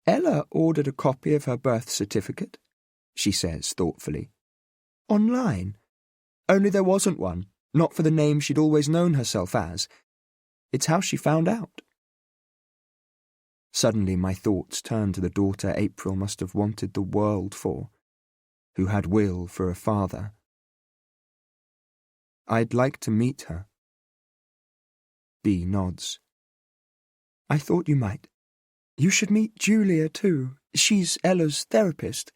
D: Ella ordered a copy of her birth certificate," she says thoughtfully. "Online. Only there wasn't one, not for the name she'd always known herself as. It's how she found out." Suddenly my thoughts turn to the daughter April must have wanted the world for, who had Will for a father. "I'd like to meet her." B nods. "I thought you might. You should meet Julia too. She's Ella's therapist.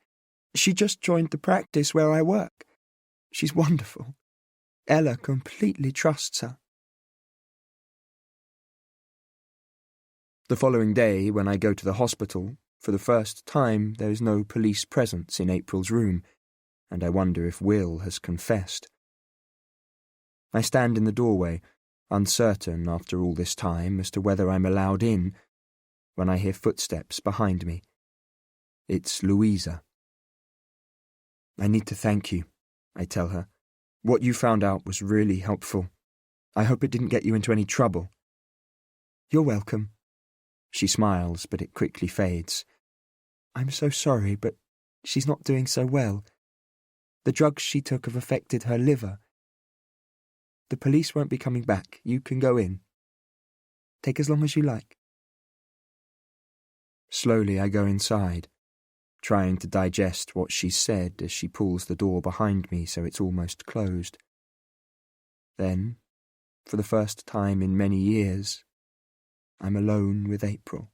D: She just joined the practice where I work. She's wonderful. Ella completely trusts her." The following day, when I go to the hospital, for the first time there is no police presence in April's room, and I wonder if Will has confessed. I stand in the doorway, uncertain after all this time as to whether I'm allowed in, when I hear footsteps behind me. It's Louisa. "I need to thank you," I tell her. "What you found out was really helpful. I hope it didn't get you into any trouble." "You're welcome." She smiles, but it quickly fades. "I'm so sorry, but she's not doing so well. The drugs she took have affected her liver. The police won't be coming back. You can go in. Take as long as you like." Slowly I go inside, trying to digest what she's said as she pulls the door behind me so it's almost closed. Then, for the first time in many years, I'm alone with April.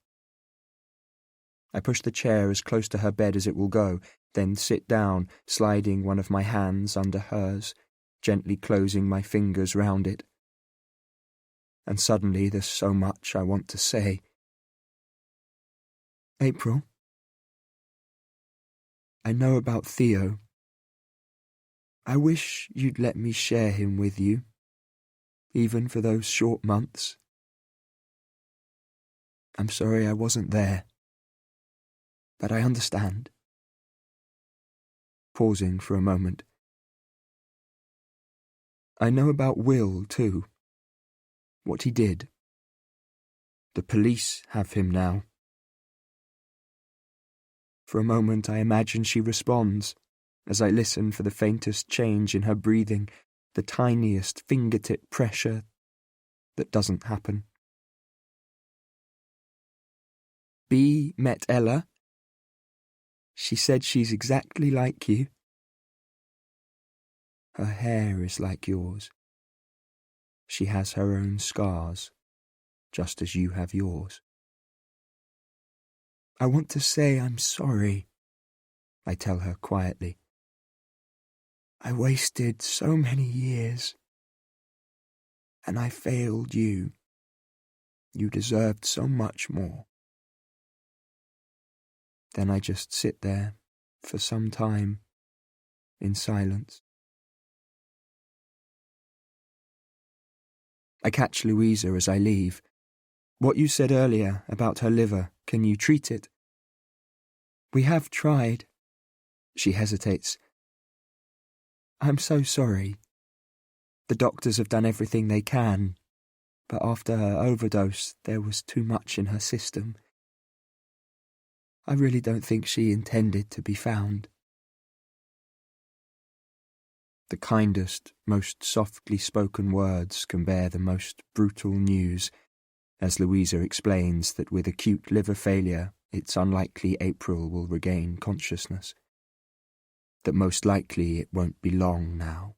D: I push the chair as close to her bed as it will go, then sit down, sliding one of my hands under hers, gently closing my fingers round it. And suddenly there's so much I want to say. "April, I know about Theo. I wish you'd let me share him with you, even for those short months. I'm sorry I wasn't there, but I understand." Pausing for a moment. "I know about Will, too. What he did. The police have him now." For a moment I imagine she responds, as I listen for the faintest change in her breathing, the tiniest fingertip pressure that doesn't happen.
A: Bea met Ella. She said she's exactly like you. Her hair is like yours. She has her own scars, just as you have yours. I want to say I'm sorry, I tell her quietly. I wasted so many years, and I failed you. You deserved so much more. Then I just sit there for some time in silence. I catch Louisa as I leave. What you said earlier about her liver, can you treat it? We have tried. She hesitates. I'm so sorry. The doctors have done everything they can, but after her overdose, there was too much in her system. I really don't think she intended to be found. The kindest, most softly spoken words can bear the most brutal news, as Louisa explains that with acute liver failure, it's unlikely April will regain consciousness. That most likely it won't be long now.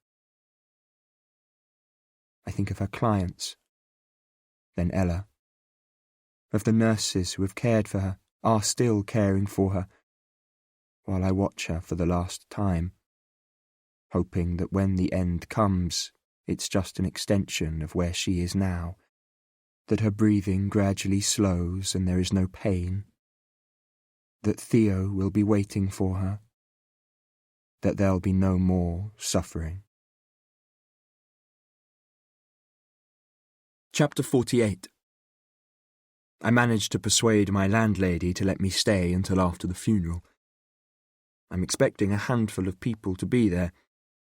A: I think of her clients, then Ella, of the nurses who have cared for her, are still caring for her, while I watch her for the last time, hoping that when the end comes, it's just an extension of where she is now, that her breathing gradually slows and there is no pain, that Theo will be waiting for her, that there'll be no more suffering. Chapter 48. I managed to persuade my landlady to let me stay until after the funeral. I'm expecting a handful of people to be there,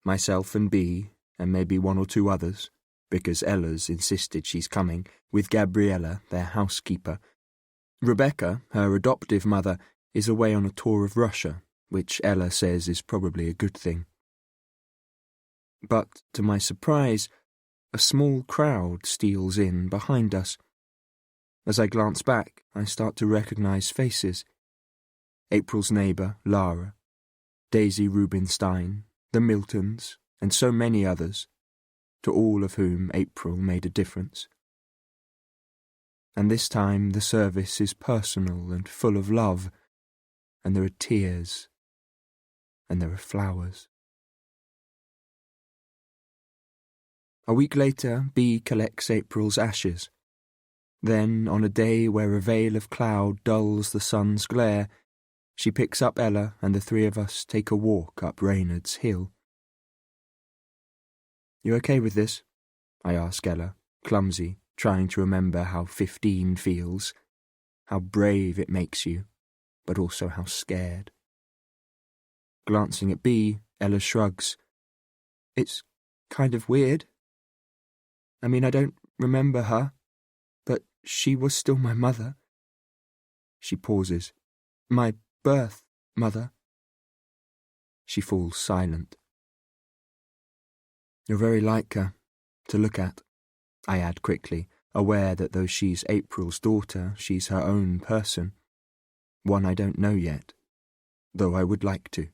A: myself and Bea, and maybe one or two others, because Ella's insisted she's coming, with Gabriella, their housekeeper. Rebecca, her adoptive mother, is away on a tour of Russia, which Ella says is probably a good thing. But, to my surprise, a small crowd steals in behind us. As I glance back, I start to recognise faces. April's neighbour, Lara, Daisy Rubinstein, the Miltons, and so many others, to all of whom April made a difference. And this time the service is personal and full of love, and there are tears, and there are flowers. A week later, Bea collects April's ashes. Then, on a day where a veil of cloud dulls the sun's glare, she picks up Ella and the three of us take a walk up Reynard's Hill. You okay with this? I ask Ella, clumsy, trying to remember how 15 feels, how brave it makes you, but also how scared. Glancing at Bea, Ella shrugs. It's kind of weird. I mean, I don't remember her, but she was still my mother. She pauses. My birth mother. She falls silent. You're very like her, to look at, I add quickly, aware that though she's April's daughter, she's her own person. One I don't know yet, though I would like to.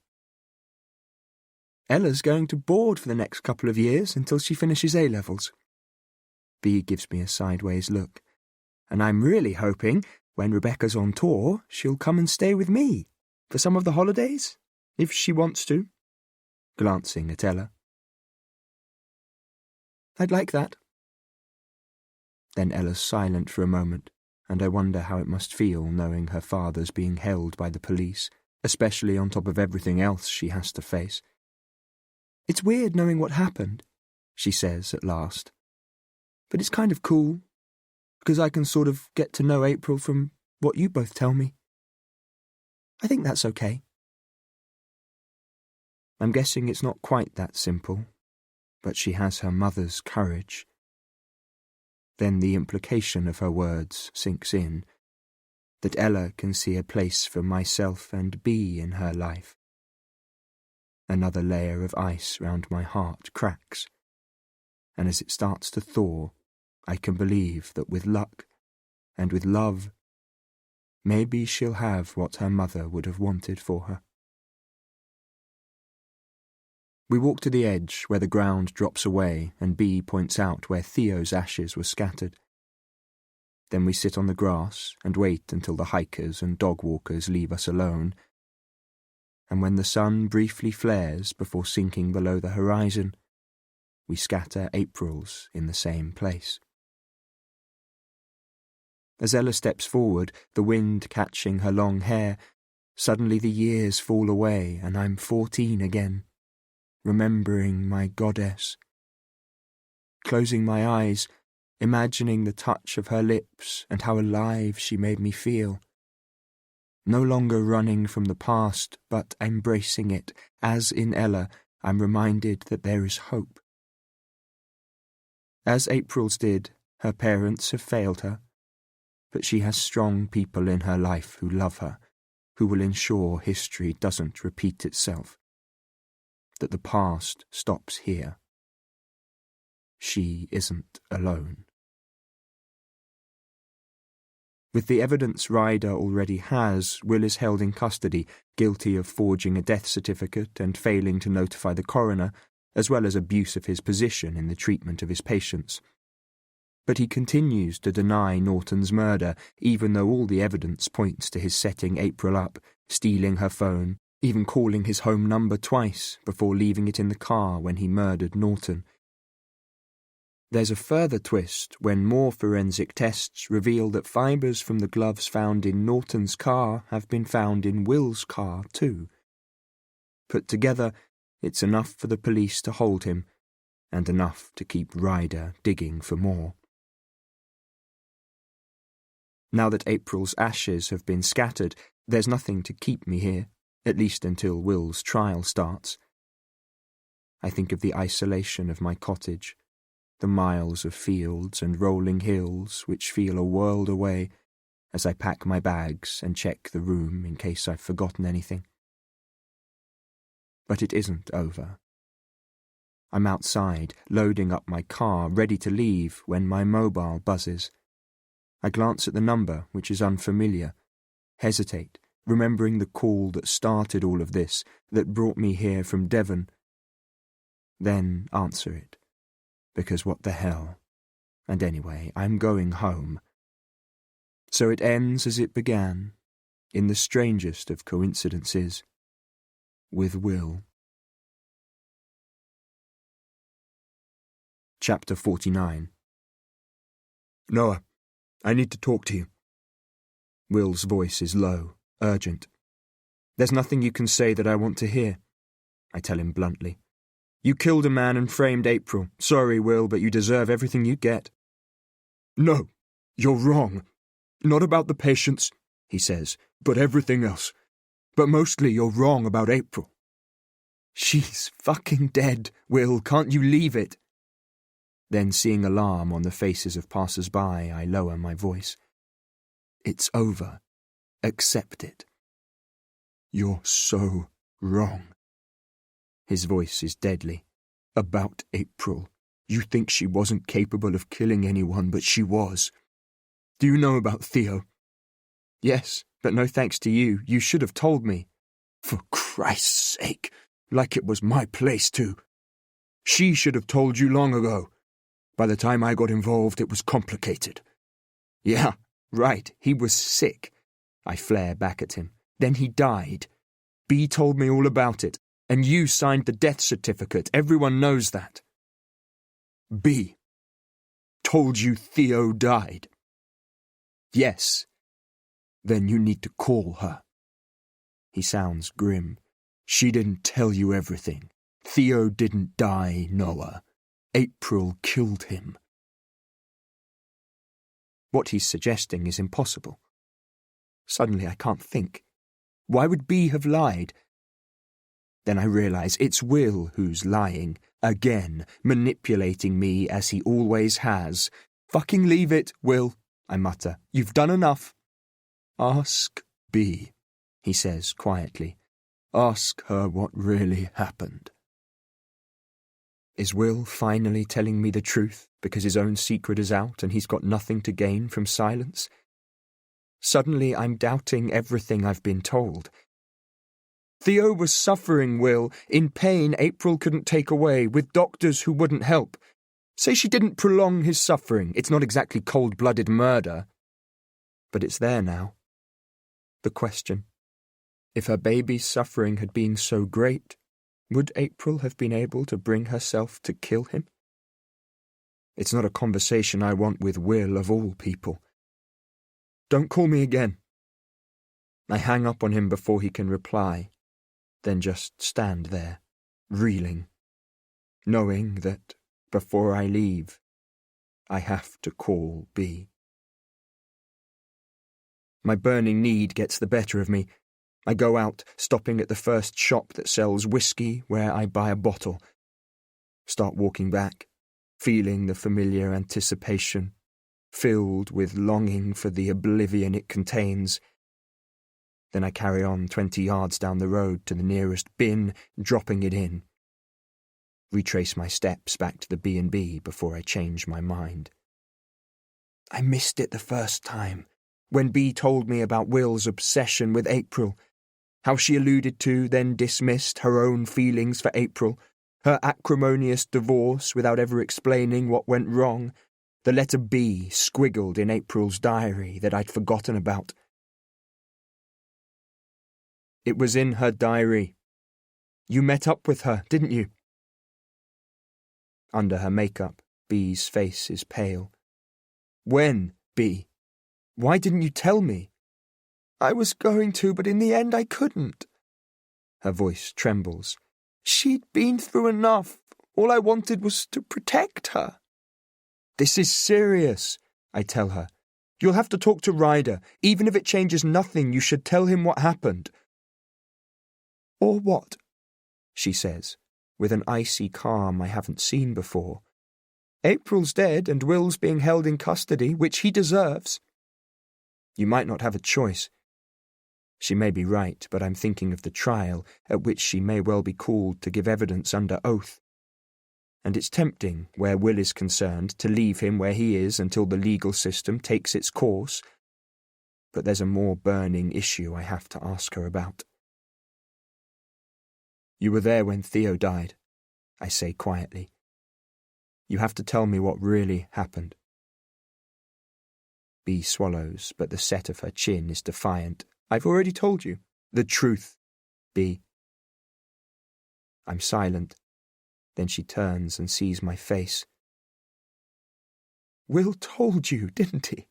A: Ella's going to board for the next couple of years until she finishes A-levels. Bea gives me a sideways look, and I'm really hoping, when Rebecca's on tour, she'll come and stay with me, for some of the holidays, if she wants to, glancing at Ella. I'd like that. Then Ella's silent for a moment, and I wonder how it must feel knowing her father's being held by the police, especially on top of everything else she has to face. It's weird knowing what happened, she says at last. But it's kind of cool, because I can sort of get to know April from what you both tell me. I think that's okay. I'm guessing it's not quite that simple, but she has her mother's courage. Then the implication of her words sinks in, that Ella can see a place for myself and Bea in her life. Another layer of ice round my heart cracks, and as it starts to thaw, I can believe that with luck, and with love, maybe she'll have what her mother would have wanted for her. We walk to the edge where the ground drops away and B points out where Theo's ashes were scattered. Then we sit on the grass and wait until the hikers and dog walkers leave us alone. And when the sun briefly flares before sinking below the horizon, we scatter Aprils in the same place. As Ella steps forward, the wind catching her long hair, suddenly the years fall away and I'm 14 again, remembering my goddess. Closing my eyes, imagining the touch of her lips and how alive she made me feel. No longer running from the past, but embracing it, as in Ella, I'm reminded that there is hope. As April's did, her parents have failed her, but she has strong people in her life who love her, who will ensure history doesn't repeat itself, that the past stops here. She isn't alone. With the evidence Ryder already has, Will is held in custody, guilty of forging a death certificate and failing to notify the coroner, as well as abuse of his position in the treatment of his patients. But he continues to deny Norton's murder, even though all the evidence points to his setting April up, stealing her phone, even calling his home number twice before leaving it in the car when he murdered Norton. There's a further twist when more forensic tests reveal that fibres from the gloves found in Norton's car have been found in Will's car too. Put together, it's enough for the police to hold him, and enough to keep Ryder digging for more. Now that April's ashes have been scattered, there's nothing to keep me here, at least until Will's trial starts. I think of the isolation of my cottage, the miles of fields and rolling hills which feel a world away as I pack my bags and check the room in case I've forgotten anything. But it isn't over. I'm outside, loading up my car, ready to leave, when my mobile buzzes. I glance at the number, which is unfamiliar, hesitate, remembering the call that started all of this, that brought me here from Devon. Then answer it, because what the hell? And anyway, I'm going home. So it ends as it began, in the strangest of coincidences, with Will. Chapter 49.
D: Noah, I need to talk to you.
A: Will's voice is low, urgent. There's nothing you can say that I want to hear, I tell him bluntly. You killed a man and framed April. Sorry, Will, but you deserve everything you get.
D: No, you're wrong. Not about the patients, he says, but everything else. But mostly you're wrong about April.
A: She's fucking dead, Will. Can't you leave it? Then, seeing alarm on the faces of passers-by, I lower my voice. It's over. Accept it.
D: You're so wrong.
A: His voice is deadly.
D: About April. You think she wasn't capable of killing anyone, but she was. Do you know about Theo?
A: Yes, but no thanks to you. You should have told me.
D: For Christ's sake, like it was my place to. She should have told you long ago. By the time I got involved, it was complicated.
A: Yeah, right, he was sick. I flare back at him. Then he died. B told me all about it, and you signed the death certificate. Everyone knows that.
D: B told you Theo died?
A: Yes.
D: Then you need to call her.
A: He sounds grim.
D: She didn't tell you everything. Theo didn't die, Noah. April killed him.
A: What he's suggesting is impossible. Suddenly I can't think. Why would B have lied? Then I realise it's Will who's lying, again, manipulating me as he always has. Fucking leave it, Will, I mutter. You've done enough.
D: Ask B, he says quietly. Ask her what really happened.
A: Is Will finally telling me the truth because his own secret is out and he's got nothing to gain from silence?
D: Suddenly I'm doubting everything I've been told. Theo was suffering, Will, in pain April couldn't take away, with doctors who wouldn't help. Say she didn't prolong his suffering. It's not exactly cold-blooded murder. But it's there now. The question. If her baby's suffering had been so great, would April have been able to bring herself to kill him? It's not a conversation I want with Will, of all people. Don't call me again. I hang up on him before he can reply, then just stand there, reeling, knowing that, before I leave, I have to call B. My burning need gets the better of me. I go out, stopping at the first shop that sells whiskey, where I buy a bottle. Start walking back, feeling the familiar anticipation, filled with longing for the oblivion it contains. Then I carry on 20 yards down the road to the nearest bin, dropping it in. Retrace my steps back to the B&B before I change my mind. I missed it the first time, when B told me about Will's obsession with April, how she alluded to, then dismissed, her own feelings for April, her acrimonious divorce without ever explaining what went wrong, the letter B squiggled in April's diary that I'd forgotten about. It was in her diary. You met up with her, didn't you? Under her makeup, B's face is pale. When, B? Why didn't you tell me? I was going to, but in the end I couldn't. Her voice trembles. She'd been through enough. All I wanted was to protect her. This is serious, I tell her. You'll have to talk to Ryder. Even if it changes nothing, you should tell him what happened. Or what? She says, with an icy calm I haven't seen before. April's dead and Will's being held in custody, which he deserves. You might not have a choice. She may be right, but I'm thinking of the trial, at which she may well be called to give evidence under oath. And it's tempting, where Will is concerned, to leave him where he is until the legal system takes its course. But there's a more burning issue I have to ask her about. You were there when Theo died, I say quietly. You have to tell me what really happened. B swallows, but the set of her chin is defiant. I've already told you. The truth, B. I'm silent. Then she turns and sees my face. Will told you, didn't he?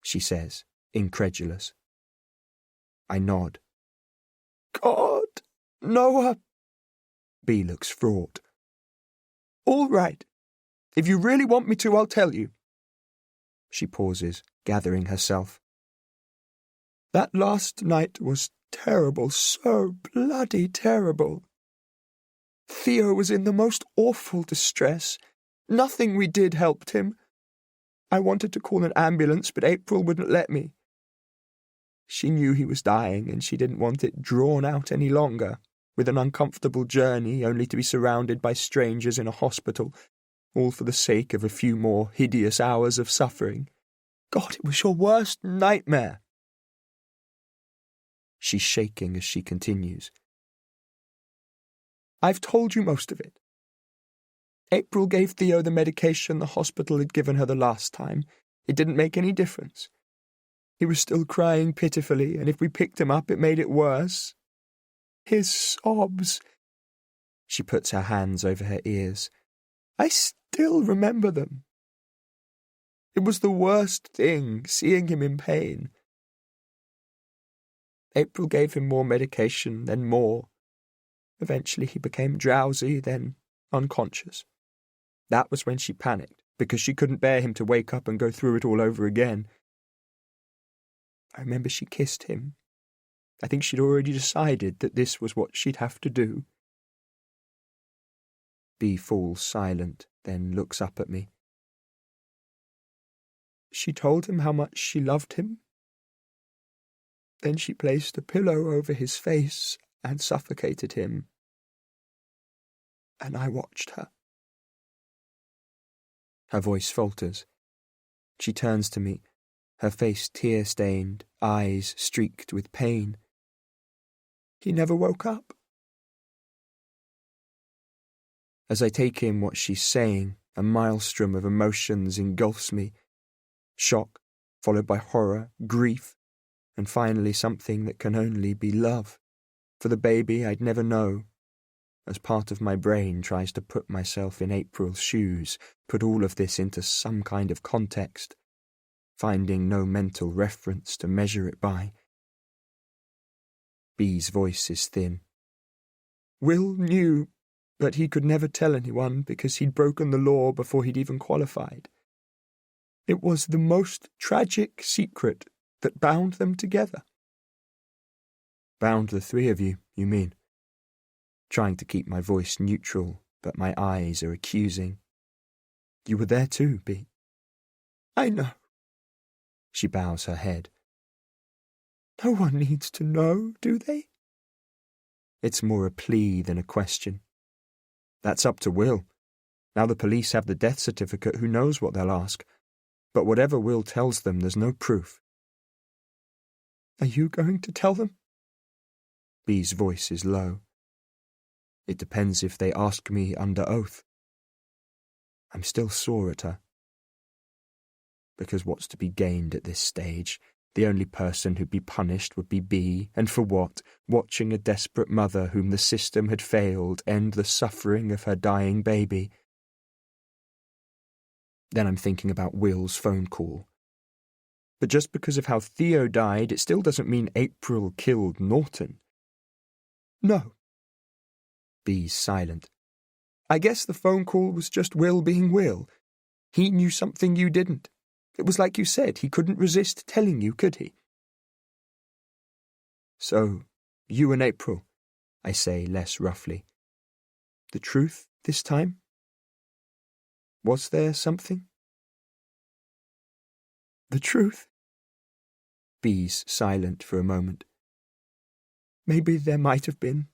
D: She says, incredulous. I nod. God, Noah. B looks fraught. All right. If you really want me to, I'll tell you. She pauses, gathering herself. That last night was terrible, so bloody terrible. Theo was in the most awful distress. Nothing we did helped him. I wanted to call an ambulance, but April wouldn't let me. She knew he was dying, and she didn't want it drawn out any longer, with an uncomfortable journey only to be surrounded by strangers in a hospital, all for the sake of a few more hideous hours of suffering. God, it was your worst nightmare. She's shaking as she continues. I've told you most of it. April gave Theo the medication the hospital had given her the last time. It didn't make any difference. He was still crying pitifully, and if we picked him up, it made it worse. His sobs. She puts her hands over her ears. I still remember them. It was the worst thing, seeing him in pain. April gave him more medication, then more. Eventually he became drowsy, then unconscious. That was when she panicked, because she couldn't bear him to wake up and go through it all over again. I remember she kissed him. I think she'd already decided that this was what she'd have to do. B falls silent, then looks up at me. She told him how much she loved him. Then she placed a pillow over his face and suffocated him. And I watched her. Her voice falters. She turns to me.
A: her face tear-stained, eyes streaked with pain. He never woke up. As I take in what she's saying, a maelstrom of emotions engulfs me. Shock, followed by horror, grief, and finally something that can only be love, for the baby I'd never know, as part of my brain tries to put myself in April's shoes, put all of this into some kind of context, finding no mental reference to measure it by. B's voice is thin. Will knew, but he could never tell anyone because he'd broken the law before he'd even qualified. It was the most tragic secret that bound them together. Bound the three of you, you mean? Trying to keep my voice neutral, but my eyes are accusing. You were there too, B. I know. She bows her head. No one needs to know, do they? It's more a plea than a question. That's up to Will. Now the police have the death certificate, who knows what they'll ask. But whatever Will tells them, there's no proof. Are you going to tell them? B's voice is low. It depends if they ask me under oath. I'm still sore at her. Because what's to be gained at this stage? The only person who'd be punished would be B, and for what? Watching a desperate mother whom the system had failed end the suffering of her dying baby. Then I'm thinking about Will's phone call. But just because of how Theo died, it still doesn't mean April killed Norton. No. B's silent. I guess the phone call was just Will being Will. He knew something you didn't. It was like you said, he couldn't resist telling you, could he? So, you and April, I say less roughly. The truth this time? Was there something? The truth? B's silent for a moment. Maybe there might have been.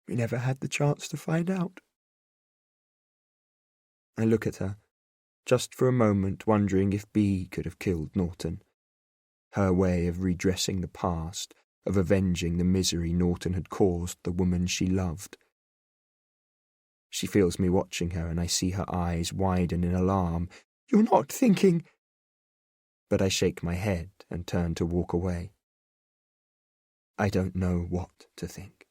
A: We never had the chance to find out. I look at her, just for a moment wondering if B could have killed Norton. Her way of redressing the past, of avenging the misery Norton had caused the woman she loved. She feels me watching her, and I see her eyes widen in alarm. You're not thinking... But I shake my head and turn to walk away. I don't know what to think.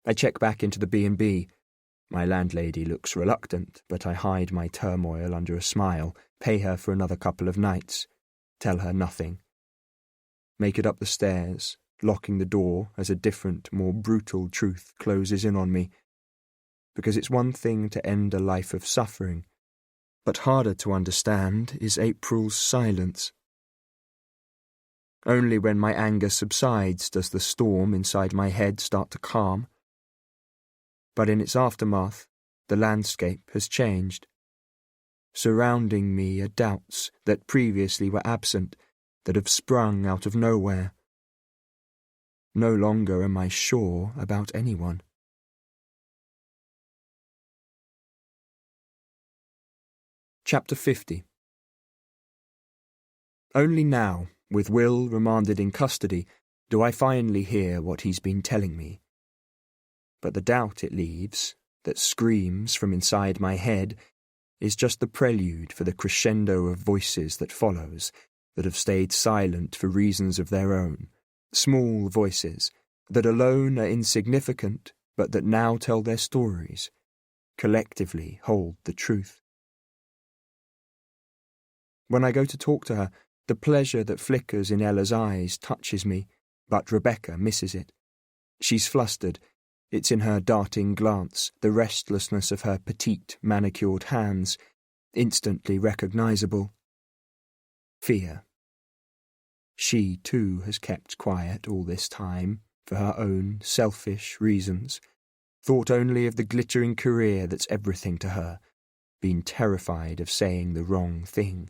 A: I check back into the B&B. My landlady looks reluctant, but I hide my turmoil under a smile, pay her for another couple of nights, tell her nothing. Make it up the stairs, locking the door as a different, more brutal truth closes in on me. Because it's one thing to end a life of suffering, but harder to understand is April's silence. Only when my anger subsides does the storm inside my head start to calm. But in its aftermath, the landscape has changed. Surrounding me are doubts that previously were absent, that have sprung out of nowhere. No longer am I sure about anyone. Chapter 50. Only now, with Will remanded in custody, do I finally hear what he's been telling me. But the doubt it leaves, that screams from inside my head, is just the prelude for the crescendo of voices that follows, that have stayed silent for reasons of their own, small voices, that alone are insignificant, but that now tell their stories, collectively hold the truth. When I go to talk to her, the pleasure that flickers in Ella's eyes touches me, but Rebecca misses it. She's flustered. It's in her darting glance, the restlessness of her petite, manicured hands, instantly recognizable. Fear. She, too, has kept quiet all this time, for her own selfish reasons, thought only of the glittering career that's everything to her, been terrified of saying the wrong thing.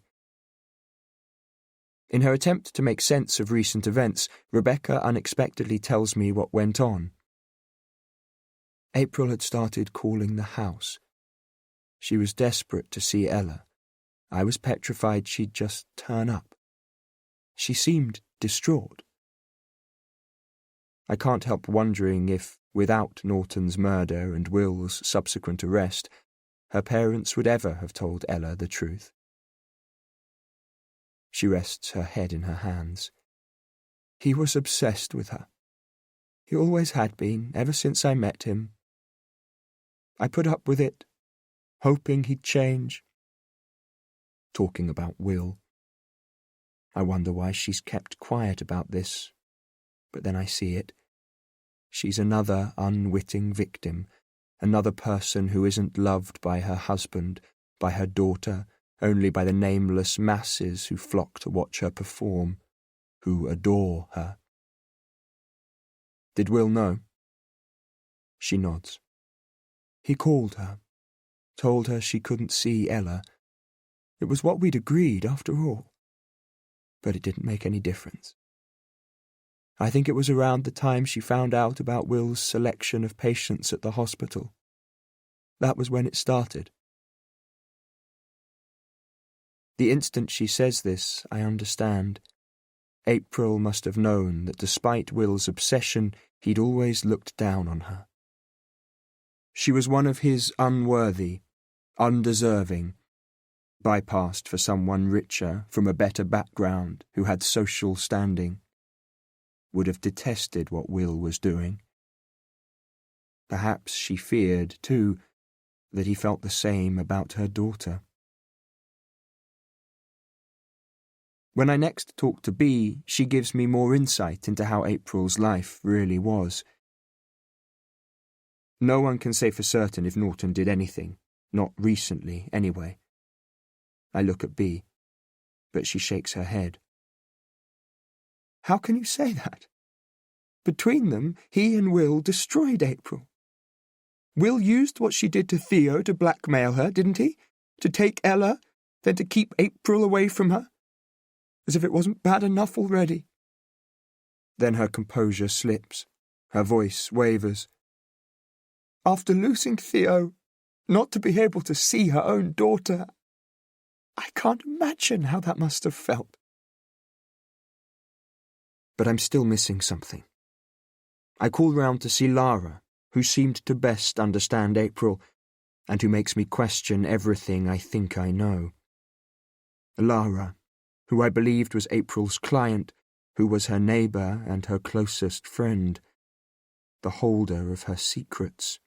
A: In her attempt to make sense of recent events, Rebecca unexpectedly tells me what went on. April had started calling the house. She was desperate to see Ella, I was petrified she'd just turn up. She seemed distraught. I can't help wondering if, without Norton's murder and Will's subsequent arrest, her parents would ever have told Ella the truth. She rests her head in her hands. He was obsessed with her. He always had been, ever since I met him. I put up with it, hoping he'd change. Talking about Will. I wonder why she's kept quiet about this, but then I see it. She's another unwitting victim, another person who isn't loved by her husband, by her daughter, only by the nameless masses who flock to watch her perform, who adore her. Did Will know? She nods. He called her, told her she couldn't see Ella. It was what we'd agreed, after all. But it didn't make any difference. I think it was around the time she found out about Will's selection of patients at the hospital. That was when it started. The instant she says this, I understand. April must have known that despite Will's obsession, he'd always looked down on her. She was one of his unworthy, undeserving, bypassed for someone richer, from a better background, who had social standing. Would have detested what Will was doing. Perhaps she feared, too, that he felt the same about her daughter. When I next talk to Bea, she gives me more insight into how April's life really was. No one can say for certain if Norton did anything, not recently, anyway. I look at Bea, but she shakes her head. How can you say that? Between them, he and Will destroyed April. Will used what she did to Theo to blackmail her, didn't he? To take Ella, then to keep April away from her? As if it wasn't bad enough already. Then her composure slips. Her voice wavers. After losing Theo, not to be able to see her own daughter, I can't imagine how that must have felt. But I'm still missing something. I call round to see Lara, who seemed to best understand April, and who makes me question everything I think I know. Lara, who I believed was April's client, who was her neighbour and her closest friend, the holder of her secrets.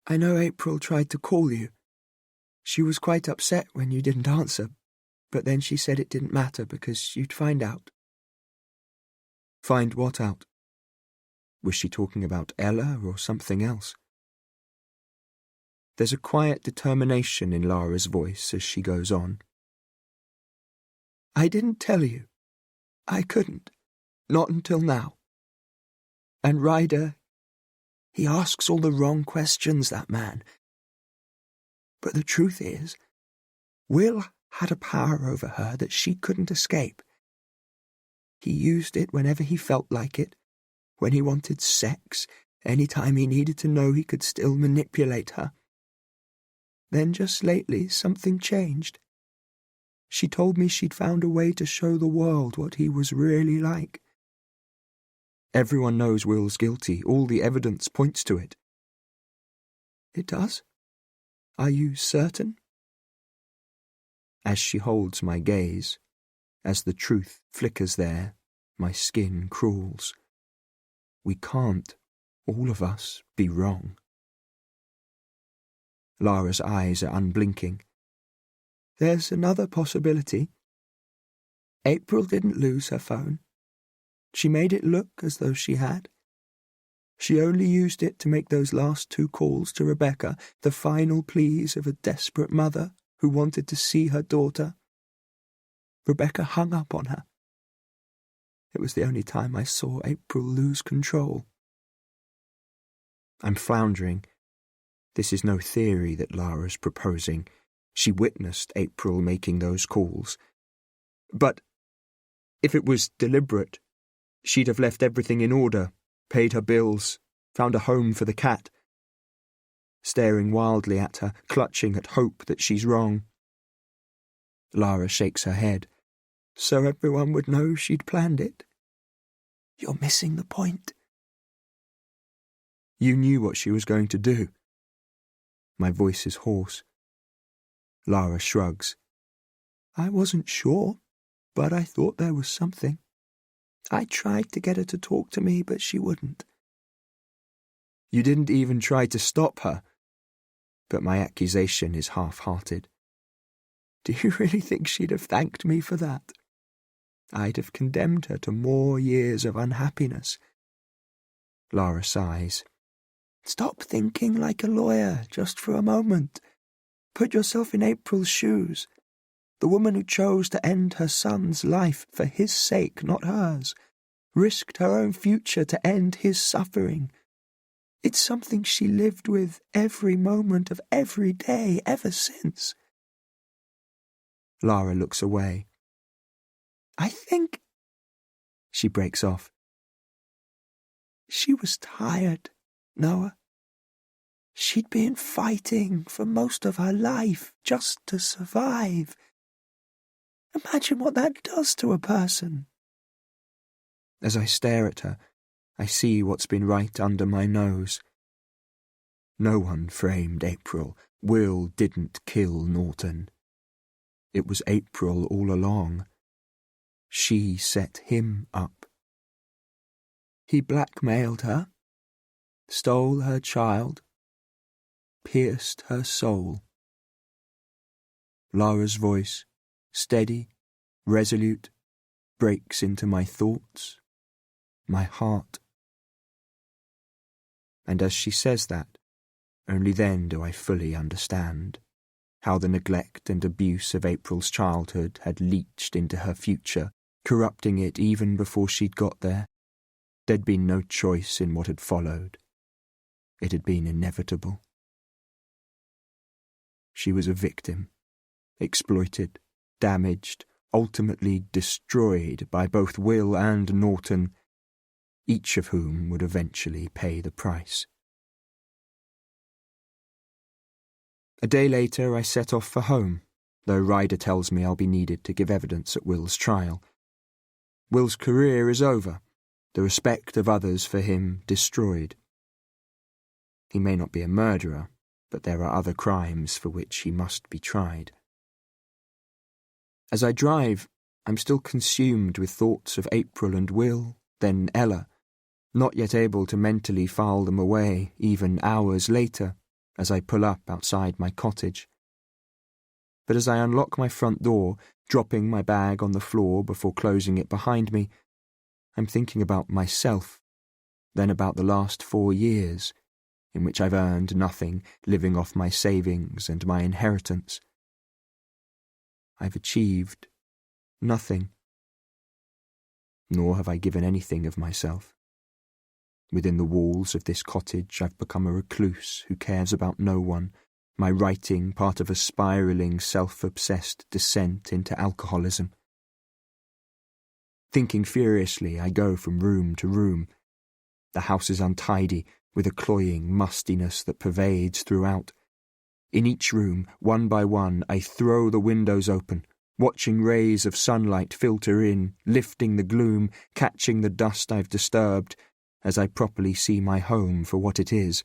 A: I know April tried to call you. She was quite upset when you didn't answer, but then she said it didn't matter because you'd find out. Find what out? Was she talking about Ella or something else? There's a quiet determination in Lara's voice as she goes on. I didn't tell you. I couldn't. Not until now. And Ryder, he asks all the wrong questions, that man. But the truth is, Will had a power over her that she couldn't escape. He used it whenever he felt like it, when he wanted sex, any time he needed to know he could still manipulate her. Then just lately something changed. She told me she'd found a way to show the world what he was really like. Everyone knows Will's guilty. All the evidence points to it. It does? Are you certain? As she holds my gaze, as the truth flickers there, my skin crawls. We can't, all of us, be wrong. Lara's eyes are unblinking. There's another possibility. April didn't lose her phone. She made it look as though she had. She only used it to make those last 2 calls to Rebecca, the final pleas of a desperate mother who wanted to see her daughter. Rebecca hung up on her. It was the only time I saw April lose control. I'm floundering. This is no theory that Lara's proposing. She witnessed April making those calls. But if it was deliberate, she'd have left everything in order, paid her bills, found a home for the cat. Staring wildly at her, clutching at hope that she's wrong, Lara shakes her head. So everyone would know she'd planned it. You're missing the point. You knew what she was going to do. My voice is hoarse. Lara shrugs. I wasn't sure, but I thought there was something. I tried to get her to talk to me, but she wouldn't. You didn't even try to stop her. But my accusation is half-hearted. Do you really think she'd have thanked me for that? I'd have condemned her to more years of unhappiness. Lara sighs. Stop thinking like a lawyer, just for a moment. Put yourself in April's shoes. The woman who chose to end her son's life for his sake, not hers, risked her own future to end his suffering. It's something she lived with every moment of every day ever since. Lara looks away. I think... She breaks off. She was tired, Noah. She'd been fighting for most of her life just to survive. Imagine what that does to a person. As I stare at her, I see what's been right under my nose. No one framed April. Will didn't kill Norton. It was April all along. She set him up. He blackmailed her, stole her child, pierced her soul. Lara's voice, steady, resolute, breaks into my thoughts, my heart. And as she says that, only then do I fully understand how the neglect and abuse of April's childhood had leached into her future, corrupting it even before she'd got there. There'd been no choice in what had followed. It had been inevitable. She was a victim, exploited, damaged, ultimately destroyed by both Will and Norton, each of whom would eventually pay the price. A day later I set off for home, though Ryder tells me I'll be needed to give evidence at Will's trial. Will's career is over, the respect of others for him destroyed. He may not be a murderer, but there are other crimes for which he must be tried. As I drive, I'm still consumed with thoughts of April and Will, then Ella, not yet able to mentally file them away, even hours later, as I pull up outside my cottage. But as I unlock my front door, dropping my bag on the floor before closing it behind me, I'm thinking about myself, then about the last 4 years, in which I've earned nothing, living off my savings and my inheritance. I've achieved nothing. Nor have I given anything of myself. Within the walls of this cottage I've become a recluse who cares about no one, my writing part of a spiralling, self-obsessed descent into alcoholism. Thinking furiously, I go from room to room. The house is untidy, with a cloying mustiness that pervades throughout. In each room, one by one, I throw the windows open, watching rays of sunlight filter in, lifting the gloom, catching the dust I've disturbed, as I properly see my home for what it is,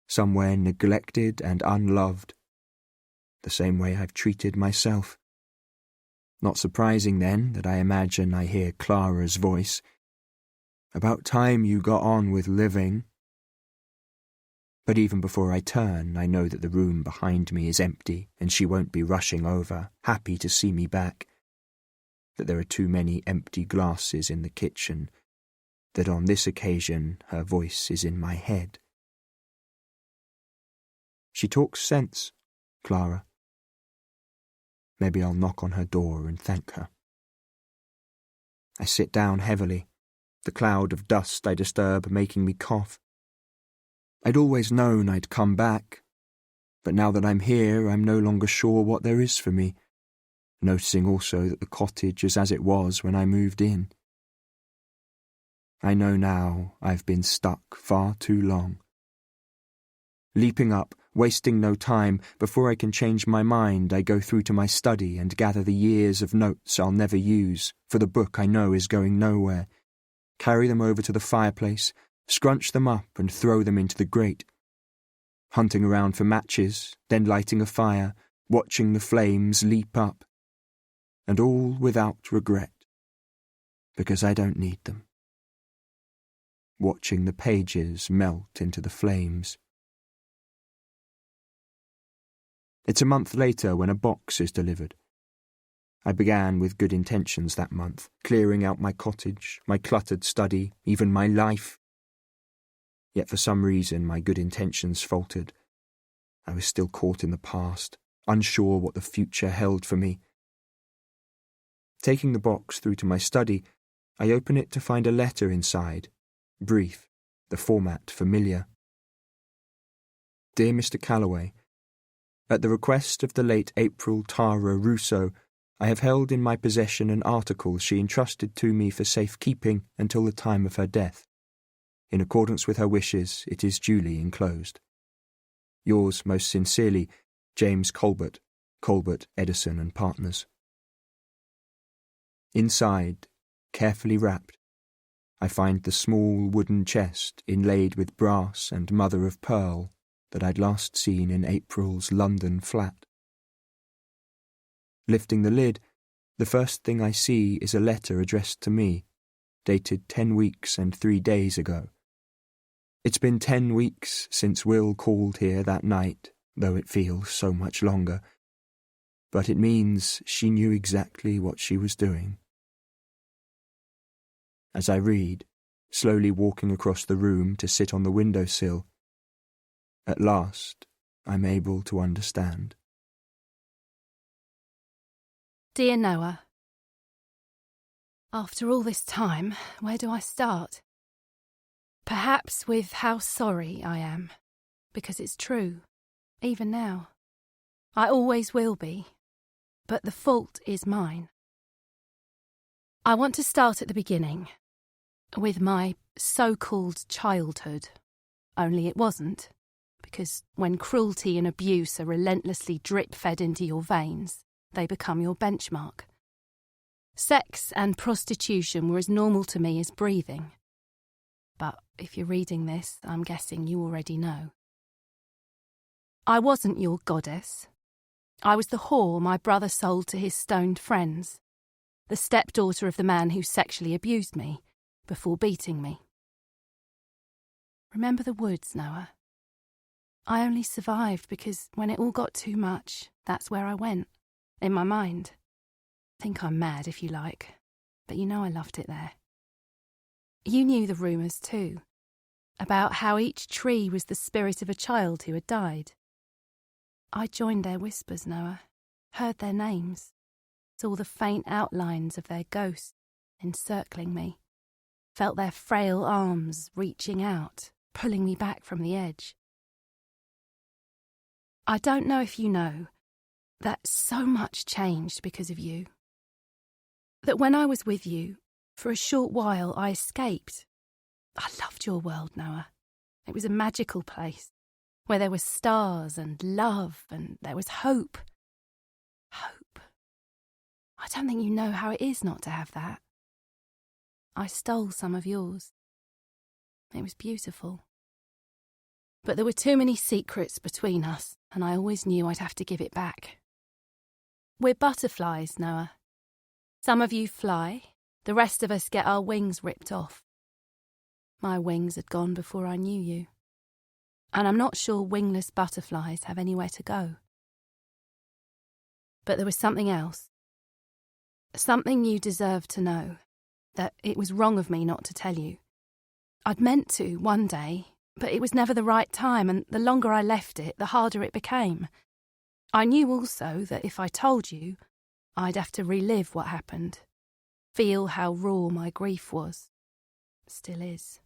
A: somewhere neglected and unloved, the same way I've treated myself. Not surprising, then, that I imagine I hear Clara's voice. About time you got on with living. But even before I turn, I know that the room behind me is empty and she won't be rushing over, happy to see me back. That there are too many empty glasses in the kitchen, that on this occasion her voice is in my head. She talks sense, Clara. Maybe I'll knock on her door and thank her. I sit down heavily, the cloud of dust I disturb making me cough. I'd always known I'd come back, but now that I'm here I'm no longer sure what there is for me, noticing also that the cottage is as it was when I moved in. I know now I've been stuck far too long. Leaping up, Wasting no time, before I can change my mind, I go through to my study and gather the years of notes I'll never use, for the book I know is going nowhere. Carry them over to the fireplace, scrunch them up and throw them into the grate. Hunting around for matches, then lighting a fire, watching the flames leap up. And all without regret, because I don't need them. Watching the pages melt into the flames. It's a month later when a box is delivered. I began with good intentions that month, clearing out my cottage, my cluttered study, even my life. Yet for some reason my good intentions faltered. I was still caught in the past, unsure what the future held for me. Taking the box through to my study, I open it to find a letter inside, brief, the format familiar. Dear Mr. Calloway, at the request of the late April Tara Rousseau, I have held in my possession an article she entrusted to me for safekeeping until the time of her death. In accordance with her wishes, it is duly enclosed. Yours most sincerely, James Colbert, Colbert, Edison and Partners. Inside, carefully wrapped, I find the small wooden chest inlaid with brass and mother of pearl that I'd last seen in April's London flat. Lifting the lid, the first thing I see is a letter addressed to me, dated 10 weeks and 3 days ago. It's been 10 weeks since Will called here that night, though it feels so much longer. But it means she knew exactly what she was doing. As I read, slowly walking across the room to sit on the windowsill, at last I'm able to understand.
C: Dear Noah, after all this time, where do I start? Perhaps with how sorry I am, because it's true, even now. I always will be, but the fault is mine. I want to start at the beginning, with my so-called childhood, only it wasn't, because when cruelty and abuse are relentlessly drip-fed into your veins, they become your benchmark. Sex and prostitution were as normal to me as breathing. But if you're reading this, I'm guessing you already know. I wasn't your goddess. I was the whore my brother sold to his stoned friends, the stepdaughter of the man who sexually abused me before beating me. Remember the woods, Noah? I only survived because when it all got too much, that's where I went, in my mind. Think I'm mad if you like, but you know I loved it there. You knew the rumours too, about how each tree was the spirit of a child who had died. I joined their whispers, Noah, heard their names, saw the faint outlines of their ghosts encircling me, felt their frail arms reaching out, pulling me back from the edge. I don't know if you know that so much changed because of you. That when I was with you, for a short while I escaped. I loved your world, Noah. It was a magical place, where there were stars and love and there was hope. Hope. I don't think you know how it is not to have that. I stole some of yours. It was beautiful. But there were too many secrets between us, and I always knew I'd have to give it back. We're butterflies, Noah. Some of you fly, the rest of us get our wings ripped off. My wings had gone before I knew you, and I'm not sure wingless butterflies have anywhere to go. But there was something else. Something you deserved to know, that it was wrong of me not to tell you. I'd meant to one day, but it was never the right time, and the longer I left it, the harder it became. I knew also that if I told you, I'd have to relive what happened, feel how raw my grief was, still is.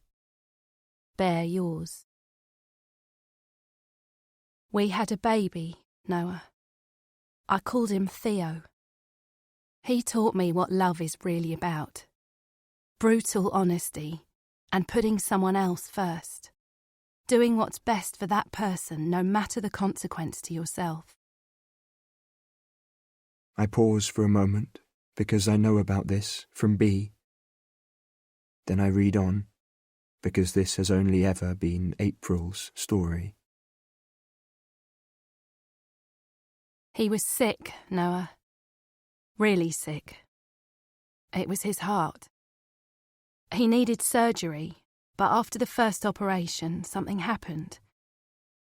C: Bear yours. We had a baby, Noah. I called him Theo. He taught me what love is really about. Brutal honesty and putting someone else first. doing what's best for that person, no matter the consequence to yourself.
A: I pause for a moment, because I know about this from B. Then I read on, because this has only ever been April's story.
C: He was sick, Noah. Really sick. It was his heart. He needed surgery, but after the first operation, something happened.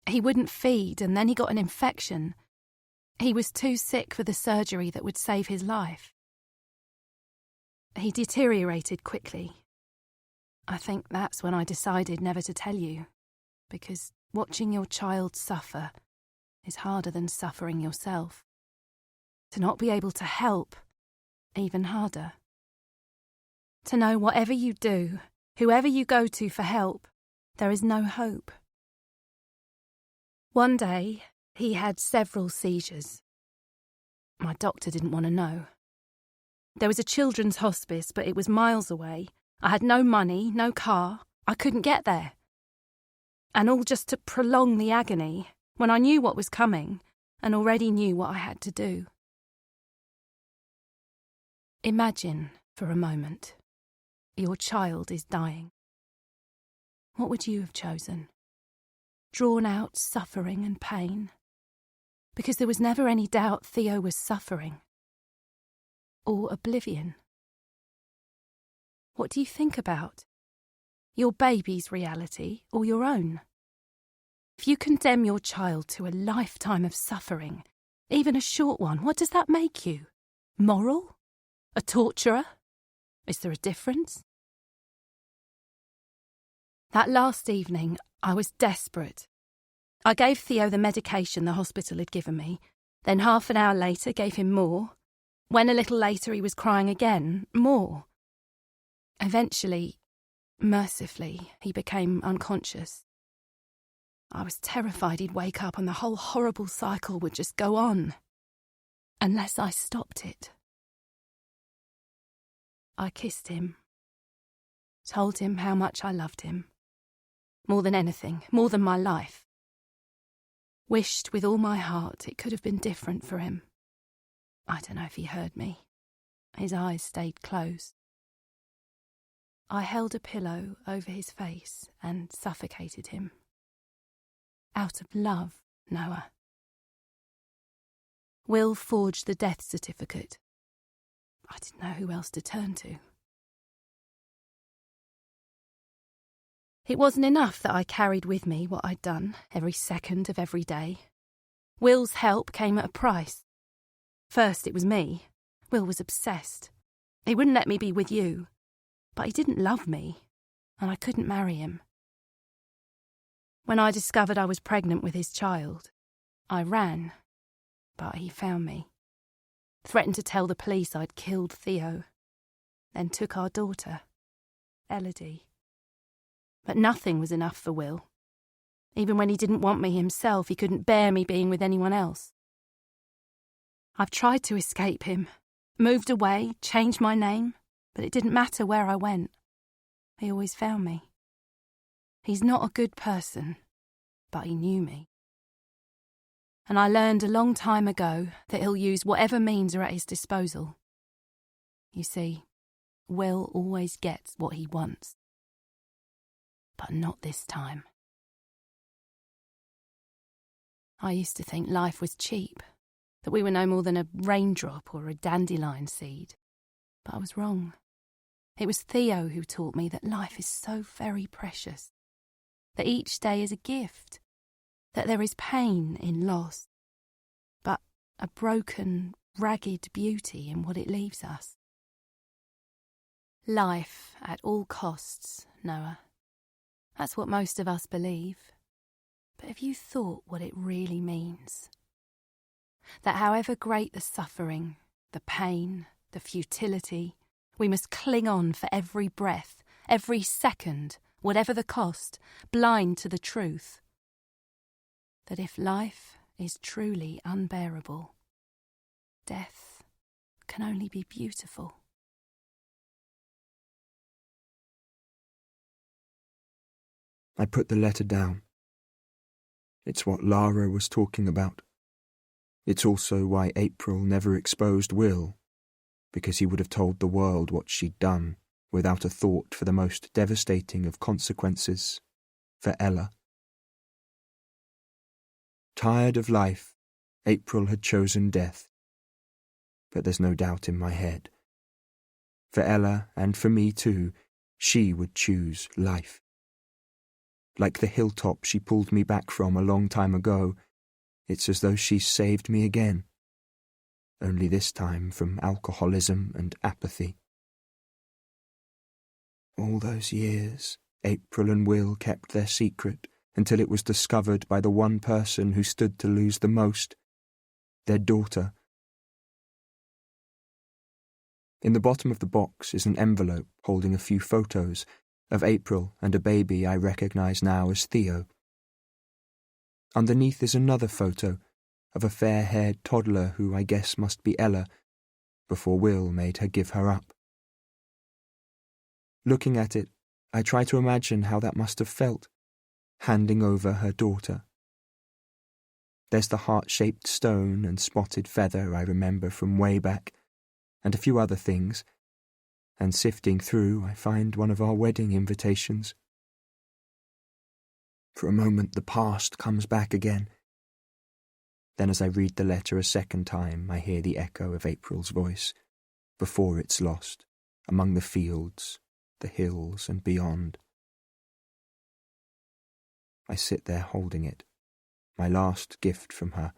C: He wouldn't feed, and then he got an infection. He was too sick for the surgery that would save his life. He deteriorated quickly. I think that's when I decided never to tell you, because watching your child suffer is harder than suffering yourself. To not be able to help, even harder. To know whatever you do, whoever you go to for help, there is no hope. One day, he had several seizures. My doctor didn't want to know. There was a children's hospice, but it was miles away. I had no money, no car. I couldn't get there. And all just to prolong the agony, when I knew what was coming and already knew what I had to do. Imagine, for a moment, your child is dying. What would you have chosen? Drawn out suffering and pain? Because there was never any doubt Theo was suffering. Or oblivion? What do you think about? Your baby's reality or your own? If you condemn your child to a lifetime of suffering, even a short one, what does that make you? Moral? A torturer? Is there a difference? That last evening, I was desperate. I gave Theo the medication the hospital had given me, then half an hour later gave him more. When a little later he was crying again, more. Eventually, mercifully, he became unconscious. I was terrified he'd wake up and the whole horrible cycle would just go on, unless I stopped it. I kissed him, told him how much I loved him, more than anything, more than my life. Wished with all my heart it could have been different for him. I don't know if he heard me. His eyes stayed closed. I held a pillow over his face and suffocated him. Out of love, Noah. Will forged the death certificate. I didn't know who else to turn to. It wasn't enough that I carried with me what I'd done every second of every day. Will's help came at a price. First it was me. Will was obsessed. He wouldn't let me be with you. But he didn't love me, and I couldn't marry him. When I discovered I was pregnant with his child, I ran, but he found me. Threatened to tell the police I'd killed Theo, then took our daughter, Elodie. But nothing was enough for Will. Even when he didn't want me himself, he couldn't bear me being with anyone else. I've tried to escape him, moved away, changed my name, but it didn't matter where I went. He always found me. He's not a good person, but he knew me. And I learned a long time ago that he'll use whatever means are at his disposal. You see, Will always gets what he wants. But not this time. I used to think life was cheap, that we were no more than a raindrop or a dandelion seed. But I was wrong. It was Theo who taught me that life is so very precious, that each day is a gift, that there is pain in loss, but a broken, ragged beauty in what it leaves us. Life at all costs, Noah. That's what most of us believe. But have you thought what it really means? That however great the suffering, the pain, the futility, we must cling on for every breath, every second, whatever the cost, blind to the truth. That if life is truly unbearable, death can only be beautiful.
A: I put the letter down, It's what Lara was talking about. It's also why April never exposed Will, because he would have told the world what she'd done, without a thought for the most devastating of consequences, for Ella. Tired of life, April had chosen death. But there's no doubt in my head. For Ella, and for me too, she would choose life. Like the hilltop she pulled me back from a long time ago, it's as though she's saved me again. Only this time from alcoholism and apathy. All those years, April and Will kept their secret until it was discovered by the one person who stood to lose the most, their daughter. In the bottom of the box is an envelope holding a few photos of April and a baby I recognise now as Theo. Underneath is another photo of a fair-haired toddler who I guess must be Ella, before Will made her give her up. Looking at it, I try to imagine how that must have felt, handing over her daughter. There's the heart-shaped stone and spotted feather I remember from way back, and a few other things, and sifting through I find one of our wedding invitations. For a moment the past comes back again. Then as I read the letter a second time, I hear the echo of April's voice, before it's lost, among the fields, the hills and beyond. I sit there holding it, my last gift from her,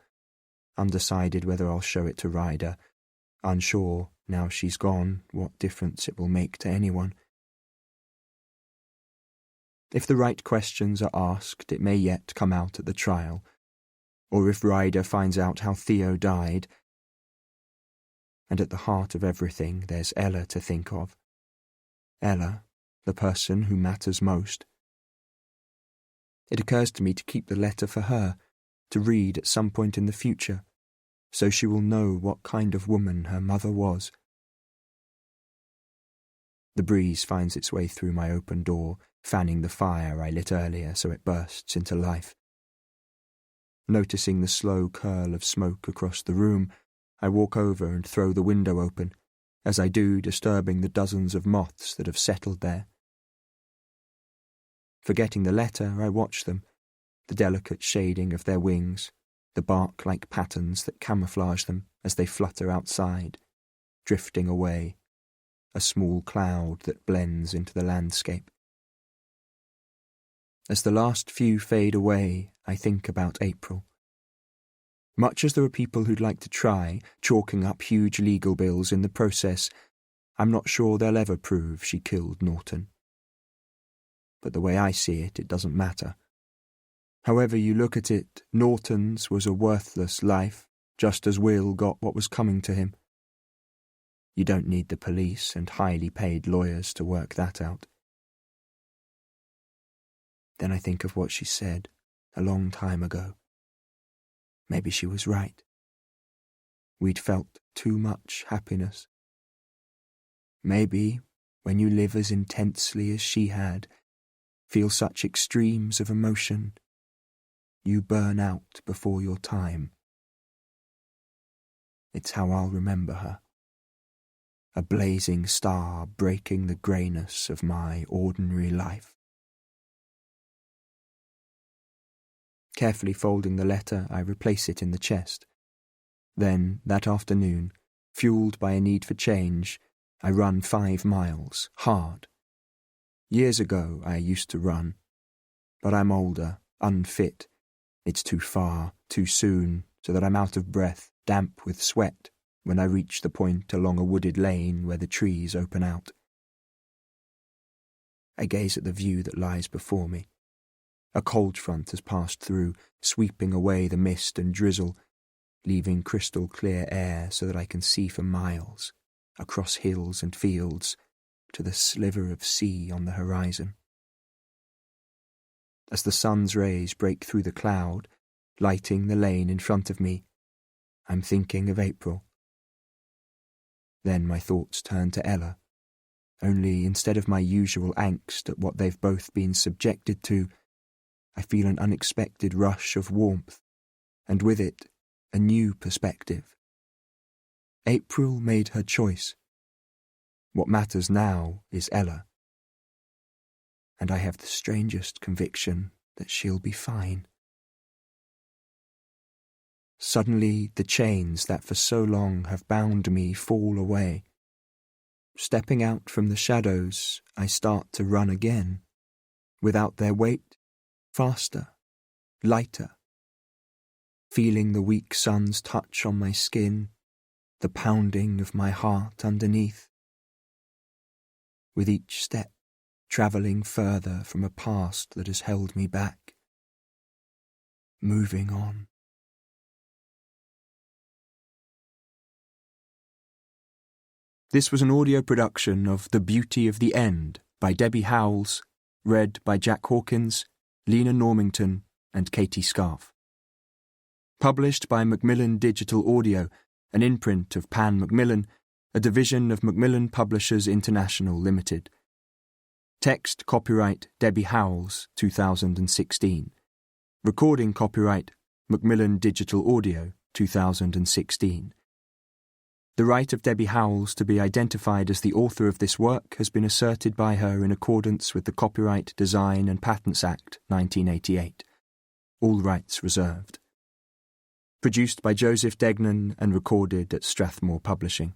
A: undecided whether I'll show it to Ryder, unsure, now she's gone, what difference it will make to anyone. If the right questions are asked, it may yet come out at the trial, or if Ryder finds out how Theo died. And at the heart of everything there's Ella to think of. Ella, the person who matters most. It occurs to me to keep the letter for her, to read at some point in the future, so she will know what kind of woman her mother was. The breeze finds its way through my open door, fanning the fire I lit earlier so it bursts into life. Noticing the slow curl of smoke across the room, I walk over and throw the window open, as I do disturbing the dozens of moths that have settled there. Forgetting the letter, I watch them, the delicate shading of their wings, the bark-like patterns that camouflage them as they flutter outside, drifting away, a small cloud that blends into the landscape. As the last few fade away, I think about April. Much as there are people who'd like to try, chalking up huge legal bills in the process, I'm not sure they'll ever prove she killed Norton. But the way I see it, it doesn't matter. However you look at it, Norton's was a worthless life, just as Will got what was coming to him. You don't need the police and highly paid lawyers to work that out. Then I think of what she said a long time ago. Maybe she was right. We'd felt too much happiness. Maybe, when you live as intensely as she had, feel such extremes of emotion, you burn out before your time. It's how I'll remember her. A blazing star breaking the greyness of my ordinary life. Carefully folding the letter, I replace it in the chest. Then, that afternoon, fueled by a need for change, I run 5 miles, hard. Years ago I used to run, but I'm older, unfit. It's too far, too soon, so that I'm out of breath, damp with sweat, when I reach the point along a wooded lane where the trees open out. I gaze at the view that lies before me. A cold front has passed through, sweeping away the mist and drizzle, leaving crystal clear air so that I can see for miles, across hills and fields, to the sliver of sea on the horizon. As the sun's rays break through the cloud, lighting the lane in front of me, I'm thinking of April. Then my thoughts turn to Ella, only instead of my usual angst at what they've both been subjected to, I feel an unexpected rush of warmth, and with it, a new perspective. April made her choice. What matters now is Ella. And I have the strangest conviction that she'll be fine. Suddenly, the chains that for so long have bound me fall away. Stepping out from the shadows, I start to run again, without their weight, faster, lighter, feeling the weak sun's touch on my skin, the pounding of my heart underneath. With each step, travelling further from a past that has held me back, moving on. This was an audio production of The Beauty of the End by Debbie Howells, read by Jack Hawkins, Lena Normington and Katie Scarf. Published by Macmillan Digital Audio, an imprint of Pan Macmillan, a division of Macmillan Publishers International Limited. Text copyright Debbie Howells, 2016. Recording copyright Macmillan Digital Audio, 2016. The right of Debbie Howells to be identified as the author of this work has been asserted by her in accordance with the Copyright Design and Patents Act 1988. All rights reserved. Produced by Joseph Degnan and recorded at Strathmore Publishing.